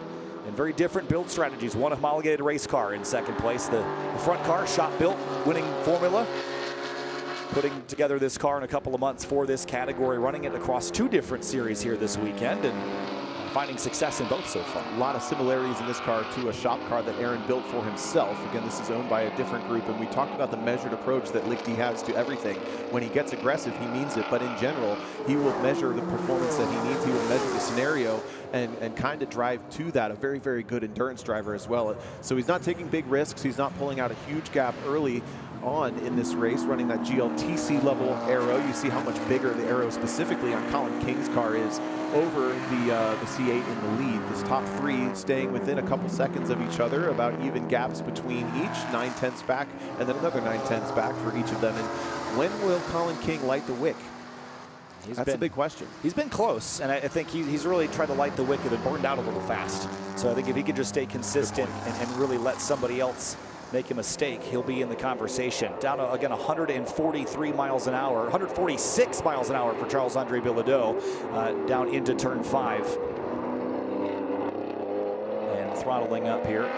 and very different build strategies. One homologated race car in 2nd place. The front car, shop built, winning formula. Putting together this car in a couple of months for this category, running it across 2 different series here this weekend, and finding success in both so far. A lot of similarities in this car to a shop car that Aaron built for himself. Again, this is owned by a different group, and we talked about the measured approach that Lichty has to everything. When he gets aggressive, he means it, but in general, he will measure the performance that he needs. He will measure the scenario and kind of drive to that. A very, very good endurance driver as well. So he's not taking big risks. He's not pulling out a huge gap early on in this race, running that GLTC level aero. You see how much bigger the aero specifically on Colin King's car is over the C8 in the lead. This top 3 staying within a couple seconds of each other, about even gaps between each, 9/10ths back, and then another 9/10ths back for each of them. And when will Colin King light the wick? That's a big question. He's been close, and I think he's really tried to light the wick and burned out a little fast. So I think if he could just stay consistent and really let somebody else make a mistake, he'll be in the conversation. Down to, again, 143 miles an hour, 146 miles an hour for Charles-Andre Bilodeau, down into turn 5. And throttling up here.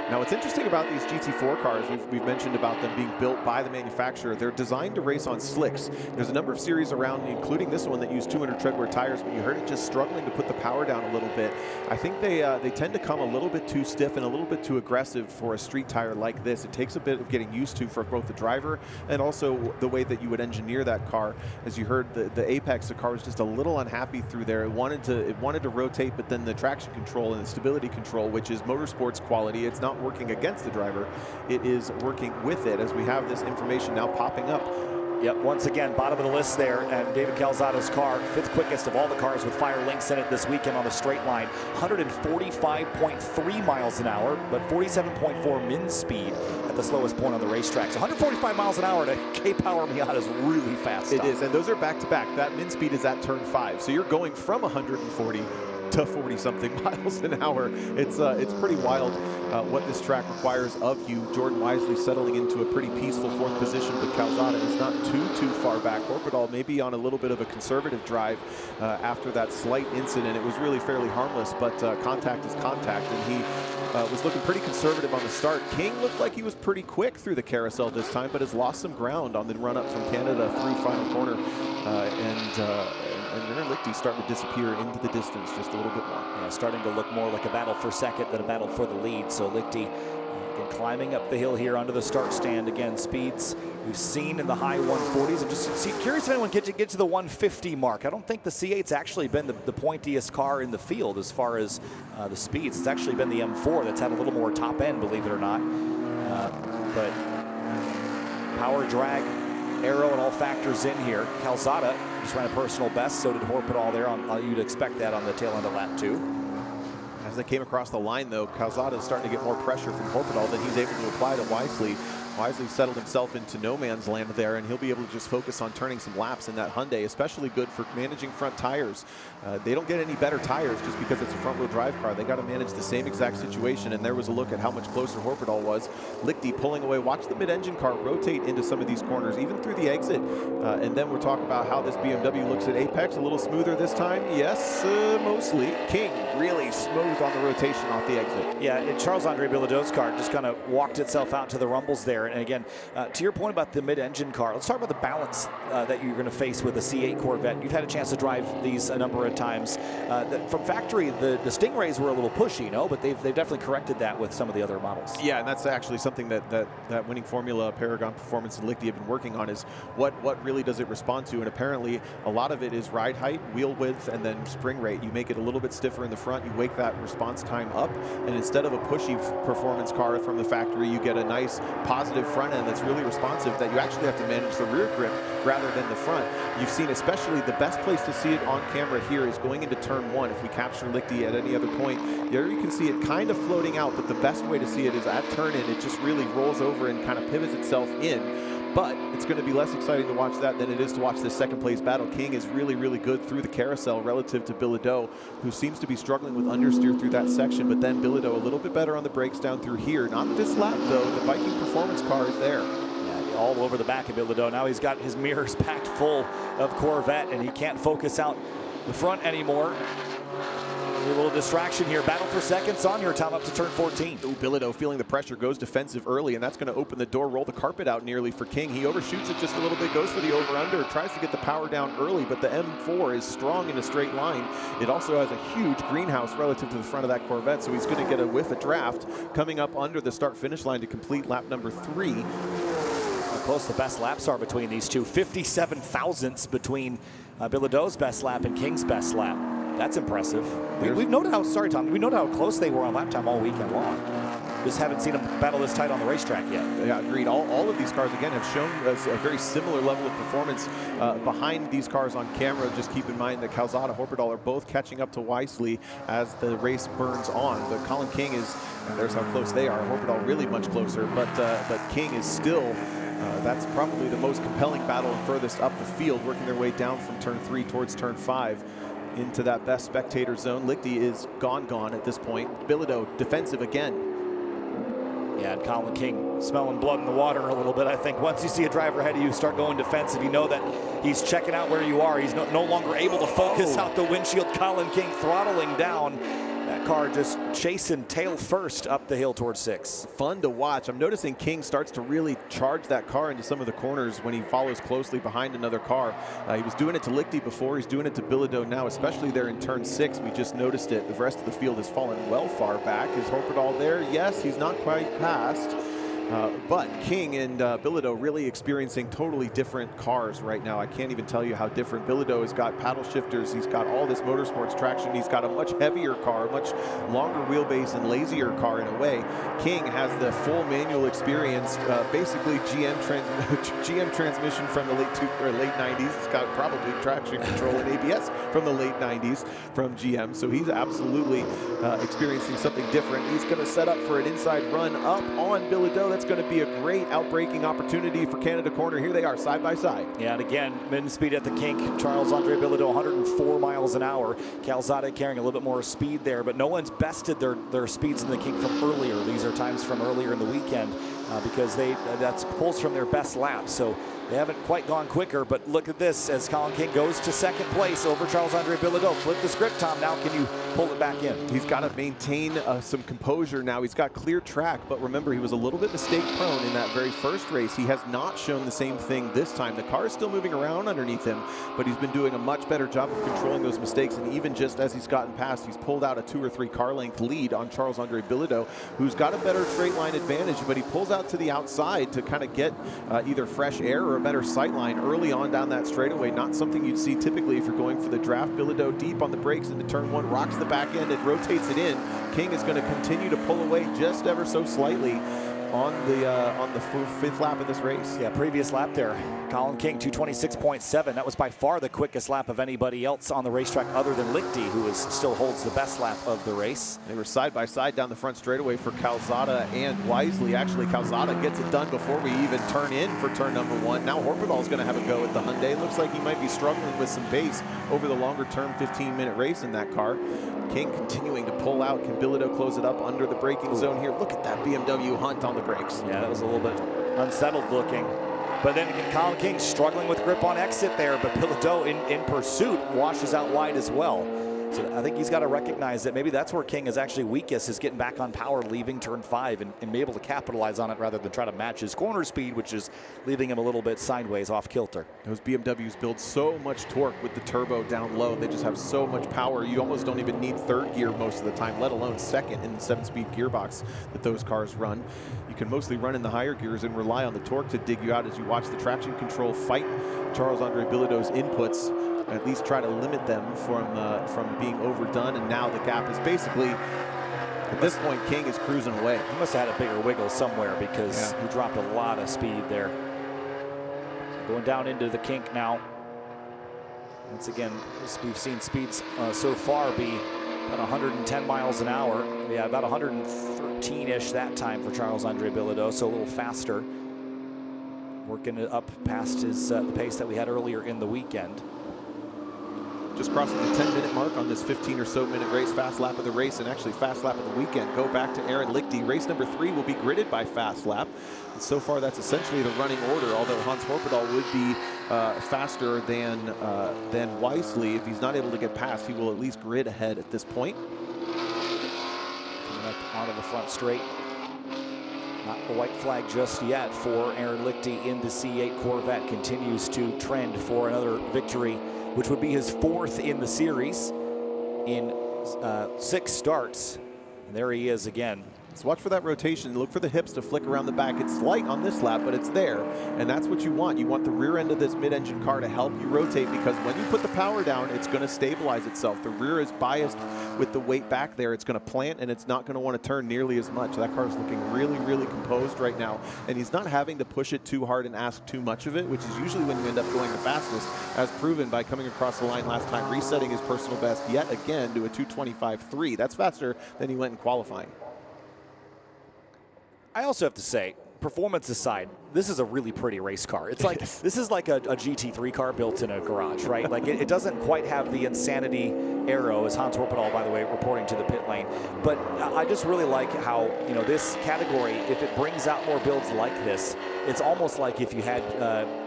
Now, what's interesting about these GT4 cars, we've mentioned about them being built by the manufacturer. They're designed to race on slicks. There's a number of series around, including this one that use 200 treadwear tires, but you heard it just struggling to put the power down a little bit. I think they tend to come a little bit too stiff and a little bit too aggressive for a street tire like this. It takes a bit of getting used to for both the driver and also the way that you would engineer that car. As you heard, the Apex, the car was just a little unhappy through there. It wanted to rotate, but then the traction control and the stability control, which is motorsports quality, it's not working against the driver, it is working with it, as we have this information now popping up. Yep, once again, bottom of the list there, and David Calzada's car, 5th quickest of all the cars with Fire Links in it this weekend on the straight line. 145.3 miles an hour, but 47.4 min speed at the slowest point on the racetrack. So 145 miles an hour to K-Power Miata is really fast. It is, and those are back-to-back. That min speed is at turn 5, so you're going from 140 to 40-something miles an hour. It's pretty wild what this track requires of you. Jordan Wisely settling into a pretty peaceful 4th position, but Calzada is not too far back. Horpedal maybe on a little bit of a conservative drive after that slight incident. It was really fairly harmless, but contact is contact, and he was looking pretty conservative on the start. King looked like he was pretty quick through the carousel this time, but has lost some ground on the run-up from Canada through final corner, and Aaron Lichty starting to disappear into the distance just a little bit more. Yeah, starting to look more like a battle for 2nd than a battle for the lead. So Lichty Again, climbing up the hill here onto the start stand. Again, speeds we've seen in the high 140s. I'm just curious if anyone get to the 150 mark. I don't think the C8's actually been the pointiest car in the field as far as the speeds. It's actually been the M4 that's had a little more top end, believe it or not. But power, drag, aero, it all factors in here. Calzada just ran a personal best, so did Horpedal there. You'd expect that on the tail end of lap 2. As they came across the line, though, Calzada is starting to get more pressure from Horpedal than he's able to apply to Wisely. Wisely settled himself into no man's land there, and he'll be able to just focus on turning some laps in that Hyundai, especially good for managing front tires. They don't get any better tires just because it's a front-wheel drive car. They got to manage the same exact situation, and there was a look at how much closer Horpedal was. Lichty pulling away. Watch the mid-engine car rotate into some of these corners, even through the exit. And then we'll talk about how this BMW looks at Apex. A little smoother this time. Yes, mostly. King really smooth on the rotation off the exit. Yeah, Charles-Andre Bilodeau's car just kind of walked itself out to the rumbles there. And again, to your point about the mid-engine car, let's talk about the balance that you're going to face with a C8 Corvette. You've had a chance to drive these a number of times. From factory, the Stingrays were a little pushy, but they've definitely corrected that with some of the other models. Yeah, and that's actually something that winning formula, Paragon Performance, and Lichty have been working on, is what really does it respond to? And apparently, a lot of it is ride height, wheel width, and then spring rate. You make it a little bit stiffer in the front, you wake that response time up, and instead of a pushy performance car from the factory, you get a nice positive front end that's really responsive, that you actually have to manage the rear grip rather than the front. You've seen, especially the best place to see it on camera here is going into turn 1. If we capture Lichty at any other point, there you can see it kind of floating out, but the best way to see it is at turn in. It just really rolls over and kind of pivots itself in. But it's going to be less exciting to watch that than it is to watch this second place battle. King is really, really good through the carousel relative to Bilodeau, who seems to be struggling with understeer through that section. But then Bilodeau a little bit better on the brakes down through here. Not this lap, though. The Viking Performance car is there. Yeah, all over the back of Bilodeau. Now he's got his mirrors packed full of Corvette, and he can't focus out the front anymore. A little distraction here. Battle for seconds on your time up to turn 14. Ooh, Bilodeau feeling the pressure, goes defensive early, and that's going to open the door, roll the carpet out nearly for King. He overshoots it just a little bit, goes for the over-under, tries to get the power down early, but the M4 is strong in a straight line. It also has a huge greenhouse relative to the front of that Corvette, so he's going to get a whiff of draft coming up under the start-finish line to complete lap number 3. How close the best laps are between these two. 57 thousandths between Bilodeau's best lap and King's best lap. That's impressive. We've noted how, sorry Tom, we noted how close they were on lap time all weekend long. Just haven't seen them battle this tight on the racetrack yet. Yeah, agreed. All of these cars, again, have shown us a very similar level of performance behind these cars on camera. Just keep in mind that Calzada, Horpedal are both catching up to Wisely as the race burns on. But Colin King is, and there's how close they are. Horpedal really much closer, but King is still, that's probably the most compelling battle and furthest up the field, working their way down from turn 3 towards turn 5. Into that best spectator zone. Lichty is gone at this point. Bilodeau defensive again. Yeah, and Colin King smelling blood in the water a little bit. I think once you see a driver ahead of you start going defensive, you know that he's checking out where you are. He's no longer able to focus out the windshield. Colin King throttling down. That car just chasing tail first up the hill towards 6. Fun to watch. I'm noticing King starts to really charge that car into some of the corners when he follows closely behind another car. He was doing it to Lichty before. He's doing it to Bilodeau now, especially there in turn 6. We just noticed it. The rest of the field has fallen well far back. Is Horpedal there? Yes, he's not quite past. But King and Bilodeau really experiencing totally different cars right now. I can't even tell you how different. Bilodeau has got paddle shifters. He's got all this motorsports traction. He's got a much heavier car, much longer wheelbase and lazier car in a way. King has the full manual experience, basically GM transmission from the late 90s. It's got probably traction control and ABS from the late 90s from GM. So he's absolutely experiencing something different. He's going to set up for an inside run up on Bilodeau. That's going to be a great outbreaking opportunity for Canada Corner. Here they are, side by side. Yeah, and again, min speed at the kink. Charles-Andre Bilodeau, 104 miles an hour. Calzada carrying a little bit more speed there, but no one's bested their speeds in the kink from earlier. These are times from earlier in the weekend. because that's pulls from their best lap. So they haven't quite gone quicker, but look at this as Colin King goes to second place over Charles-Andre Bilodeau. Flip the script, Tom. Now can you pull it back in? He's got to maintain some composure now. He's got clear track, but remember, he was a little bit mistake prone in that very first race. He has not shown the same thing this time. The car is still moving around underneath him, but he's been doing a much better job of controlling those mistakes. And even just as he's gotten past, he's pulled out a 2 or 3 car length lead on Charles-Andre Bilodeau, who's got a better straight line advantage, but he pulls out to the outside to kind of get either fresh air or a better sight line early on down that straightaway. Not something you'd see typically if you're going for the draft. Bilodeau deep on the brakes into turn 1, rocks the back end and rotates it in. King is going to continue to pull away just ever so slightly on the fifth lap of this race. Yeah, previous lap there, Colin King 226.7. That was by far the quickest lap of anybody else on the racetrack other than Lichty, who still holds the best lap of the race. They were side by side down the front straightaway for Calzada and Wisely. Actually, Calzada gets it done before we even turn in for turn number 1. Now Horpedal is going to have a go at the Hyundai. Looks like he might be struggling with some pace over the longer term 15-minute race in that car. King continuing to pull out. Can Bilodeau close it up under the braking zone here? Look at that BMW Hunt on the brakes. Yeah, that was a little bit unsettled looking. But then again, Colin King struggling with grip on exit there, but Bilodeau in pursuit washes out wide as well. So I think he's got to recognize that maybe that's where King is actually weakest, is getting back on power, leaving turn 5 and be able to capitalize on it rather than try to match his corner speed, which is leaving him a little bit sideways off kilter. Those BMWs build so much torque with the turbo down low. They just have so much power. You almost don't even need third gear most of the time, let alone second in the 7-speed gearbox that those cars run. You can mostly run in the higher gears and rely on the torque to dig you out as you watch the traction control fight Charles-Andre Bilodeau's inputs, at least try to limit them from being overdone. And now the gap is basically, at this point, King is cruising away. He must have had a bigger wiggle somewhere because he dropped a lot of speed there. So going down into the kink now. Once again, we've seen speeds so far be about 110 miles an hour. Yeah, about 113-ish that time for Charles-Andre Bilodeau, so a little faster. Working it up past his the pace that we had earlier in the weekend. Just crossing the 10-minute mark on this 15 or so minute race, fast lap of the race, and actually fast lap of the weekend. Go back to Aaron Lichty. Race number 3 will be gridded by fast lap. And so far, that's essentially the running order, although Hans Horpedal would be faster than Wisely. If he's not able to get past, he will at least grid ahead at this point. Coming up onto the front straight. Not a white flag just yet for Aaron Lichty in the C8 Corvette. Continues to trend for another victory, which would be his 4th in the series in 6 starts. And there he is again. So watch for that rotation. Look for the hips to flick around the back. It's slight on this lap, but it's there. And that's what you want. You want the rear end of this mid-engine car to help you rotate, because when you put the power down, it's going to stabilize itself. The rear is biased with the weight back there. It's going to plant, and it's not going to want to turn nearly as much. That car is looking really, really composed right now. And he's not having to push it too hard and ask too much of it, which is usually when you end up going the fastest, as proven by coming across the line last time, resetting his personal best yet again to a 225.3. That's faster than he went in qualifying. I also have to say, performance aside, this is a really pretty race car. It's like, this is like a GT3 car built in a garage, right? Like it doesn't quite have the insanity arrow, as Hans Horpedal, by the way, reporting to the pit lane. But I just really like how, you know, this category, if it brings out more builds like this, it's almost like if you had,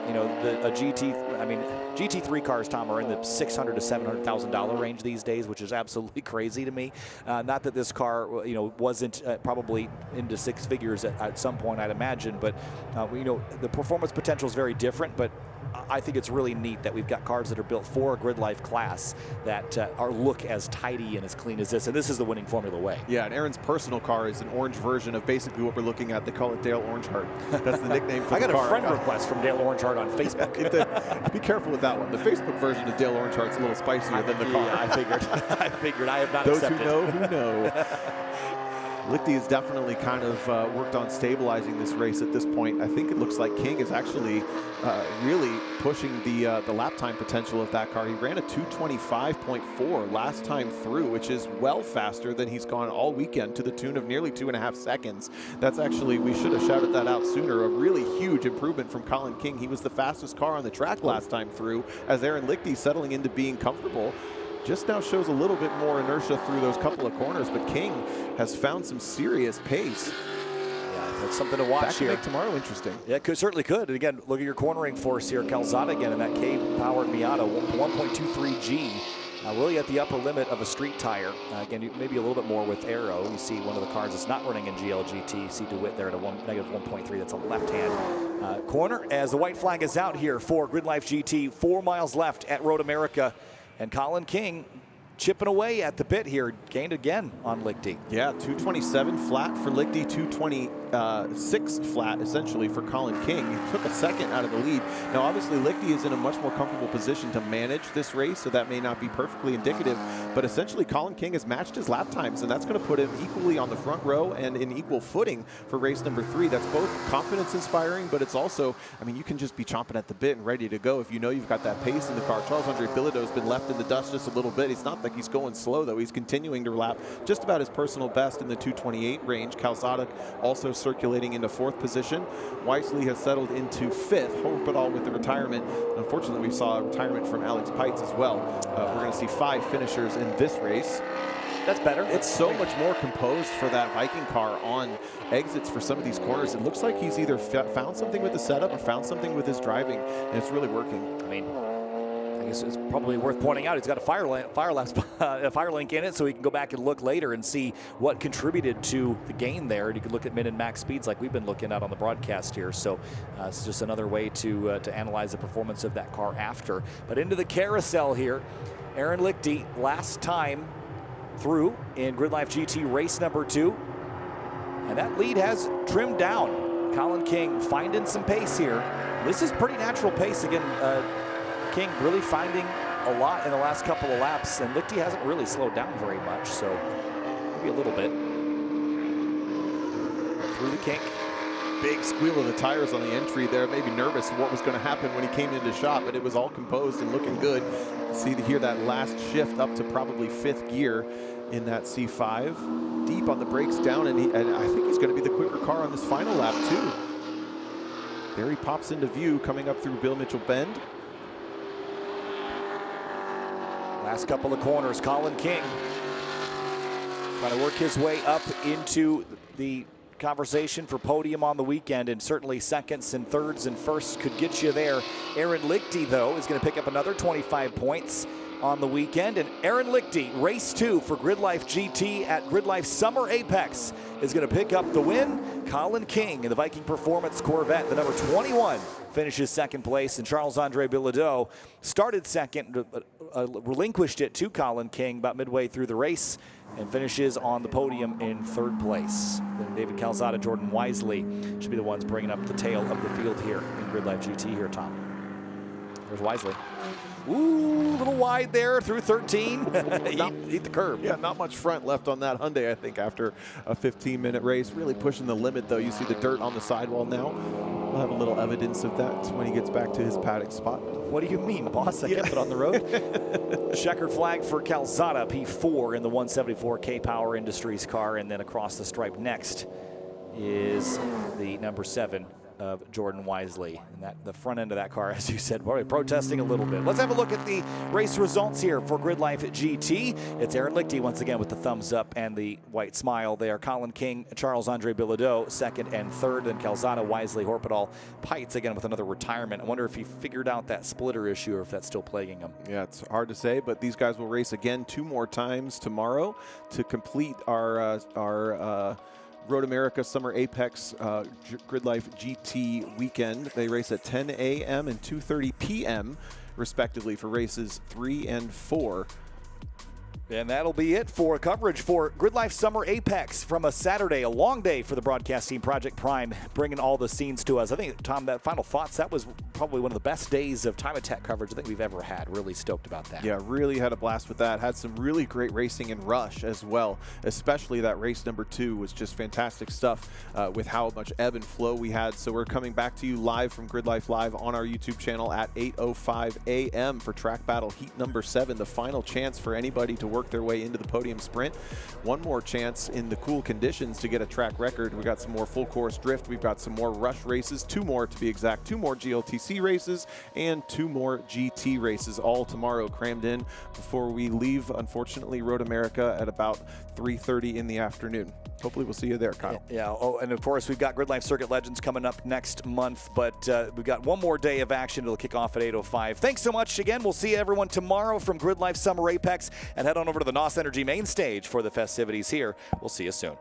you know, a GT3 cars, Tom, are in the $600,000 to $700,000 range these days, which is absolutely crazy to me. Not that this car, you know, wasn't probably into 6 figures at some point, I'd imagine, but you know, the performance potential is very different. But I think it's really neat that we've got cars that are built for a GRIDLIFE class that look as tidy and as clean as this, and this is the winning Formula way. Yeah, and Aaron's personal car is an orange version of basically what we're looking at. They call it Dale Orangeheart. That's the nickname for the car. I got a friend request from Dale Orangeheart on Facebook. Be careful with that one. The Facebook version of Dale Orangeheart's a little spicier than the car. Yeah, I figured. I have not accepted. Those who know. Lichty has definitely kind of worked on stabilizing this race at this point. I think it looks like King is actually really pushing the lap time potential of that car. He ran a 225.4 last time through, which is well faster than he's gone all weekend, to the tune of nearly 2.5 seconds. That's actually, we should have shouted that out sooner, a really huge improvement from Colin King. He was the fastest car on the track last time through, as Aaron Lichty, settling into being comfortable, just now shows a little bit more inertia through those couple of corners, but King has found some serious pace. That's something to watch that could here. make tomorrow interesting. Yeah, it certainly could. And again, look at your cornering force here. Calzada again in that K-powered Miata, 1.23G. Really at the upper limit of a street tire. Again, maybe a little bit more with aero. You see one of the cars that's not running in GLGT. You see DeWitt there at a -1.3. That's a left-hand corner as the white flag is out here for GRIDLIFE GT. 4 miles left at Road America. And Colin King chipping away at the bit here, gained again on Lichty. Yeah, 227 flat for Lichty, 226 flat essentially for Colin King. He took a second out of the lead. Now obviously Lichty is in a much more comfortable position to manage this race, so that may not be perfectly indicative, but essentially Colin King has matched his lap times, and that's going to put him equally on the front row and in equal footing for race number 3. That's both confidence inspiring, but it's also, I mean, you can just be chomping at the bit and ready to go if you know you've got that pace in the car. Charles-Andre Bilodeau's been left in the dust just a little bit. It's not like he's going slow though. He's continuing to lap just about his personal best in the 228 range. Calzada also circulating into 4th position. Wisely has settled into 5th. Horpedal with the retirement. Unfortunately, we saw a retirement from Alex Pites as well. We're going to see 5 finishers in this race. That's better. It's so much more composed for that Viking car on exits for some of these corners. It looks like he's either found something with the setup or found something with his driving, and it's really working. I mean, I guess it's probably worth pointing out he's got a fire link in it, so he can go back and look later and see what contributed to the gain there. And you can look at min and max speeds like we've been looking at on the broadcast here. So it's just another way to analyze the performance of that car after. But into the carousel here, Aaron Lichty last time through in GRIDLIFE GT race number 2, and that lead has trimmed down. Colin King finding some pace here. This is pretty natural pace again. King really finding a lot in the last couple of laps, and Lichty hasn't really slowed down very much, so maybe a little bit. Through the kink. Big squeal of the tires on the entry there. Maybe nervous what was going to happen when he came into shot, but it was all composed and looking good. See to hear that last shift up to probably 5th gear in that C5. Deep on the brakes down, and I think he's going to be the quicker car on this final lap too. There he pops into view coming up through Bill Mitchell Bend. Last couple of corners, Colin King trying to work his way up into the conversation for podium on the weekend, and certainly seconds and thirds and firsts could get you there. Aaron Lichty, though, is going to pick up another 25 points on the weekend, and Aaron Lichty, race 2 for GRIDLIFE GT at GRIDLIFE Summer Apex, is going to pick up the win. Colin King in the Viking Performance Corvette, the number 21, finishes 2nd place, and Charles-Andre Bilodeau started 2nd, relinquished it to Colin King about midway through the race, and finishes on the podium in 3rd place. Then David Calzada, Jordan Wisely should be the ones bringing up the tail of the field here in GRIDLIFE GT here, Tom. There's Wisely. Ooh, a little wide there through 13. Eat the curb. Yeah, not much front left on that Hyundai, I think, after a 15-minute race. Really pushing the limit, though. You see the dirt on the sidewall now. We'll have a little evidence of that when he gets back to his paddock spot. What do you mean, boss? I kept it on the road. Checkered flag for Calzada, P4 in the 174K Power Industries car, and then across the stripe next is the number 7 of Jordan Wisely. And that the front end of that car, as you said, probably protesting a little bit. Let's have a look at the race results here for GRIDLIFE GT. It's Aaron Lichty once again with the thumbs up and the white smile there. Colin King, Charles-Andre Bilodeau, 2nd and 3rd. Then Calzada, Wisely, Horpedal, Pites again with another retirement. I wonder if he figured out that splitter issue or if that's still plaguing him. Yeah, it's hard to say, but these guys will race again 2 more times tomorrow to complete our Road America Summer Apex GRIDLIFE GT weekend. They race at 10 a.m. and 2:30 p.m. respectively for races 3 and 4. And that'll be it for coverage for GRIDLIFE Summer Apex from a Saturday, a long day for the broadcast team, Project Prime, bringing all the scenes to us. I think, Tom, that final thoughts, that was probably one of the best days of Time Attack coverage I think we've ever had. Really stoked about that. Yeah, really had a blast with that. Had some really great racing in Rush as well, especially that race number 2 was just fantastic stuff with how much ebb and flow we had. So we're coming back to you live from GRIDLIFE Live on our YouTube channel at 8:05 a.m. for Track Battle Heat number 7, the final chance for anybody to work their way into the podium sprint. One more chance in the cool conditions to get a track record. We got some more full course drift. We've got some more rush races, 2 more to be exact, 2 more GLTC SC races and 2 more GT races, all tomorrow crammed in before we leave, unfortunately, Road America at about 3:30 in the afternoon. Hopefully we'll see you there, Kyle. Yeah. Oh, and of course, we've got GridLife Circuit Legends coming up next month, but we've got one more day of action. It'll kick off at 8:05. Thanks so much again. We'll see everyone tomorrow from GridLife Summer Apex, and head on over to the NOS Energy main stage for the festivities here. We'll see you soon.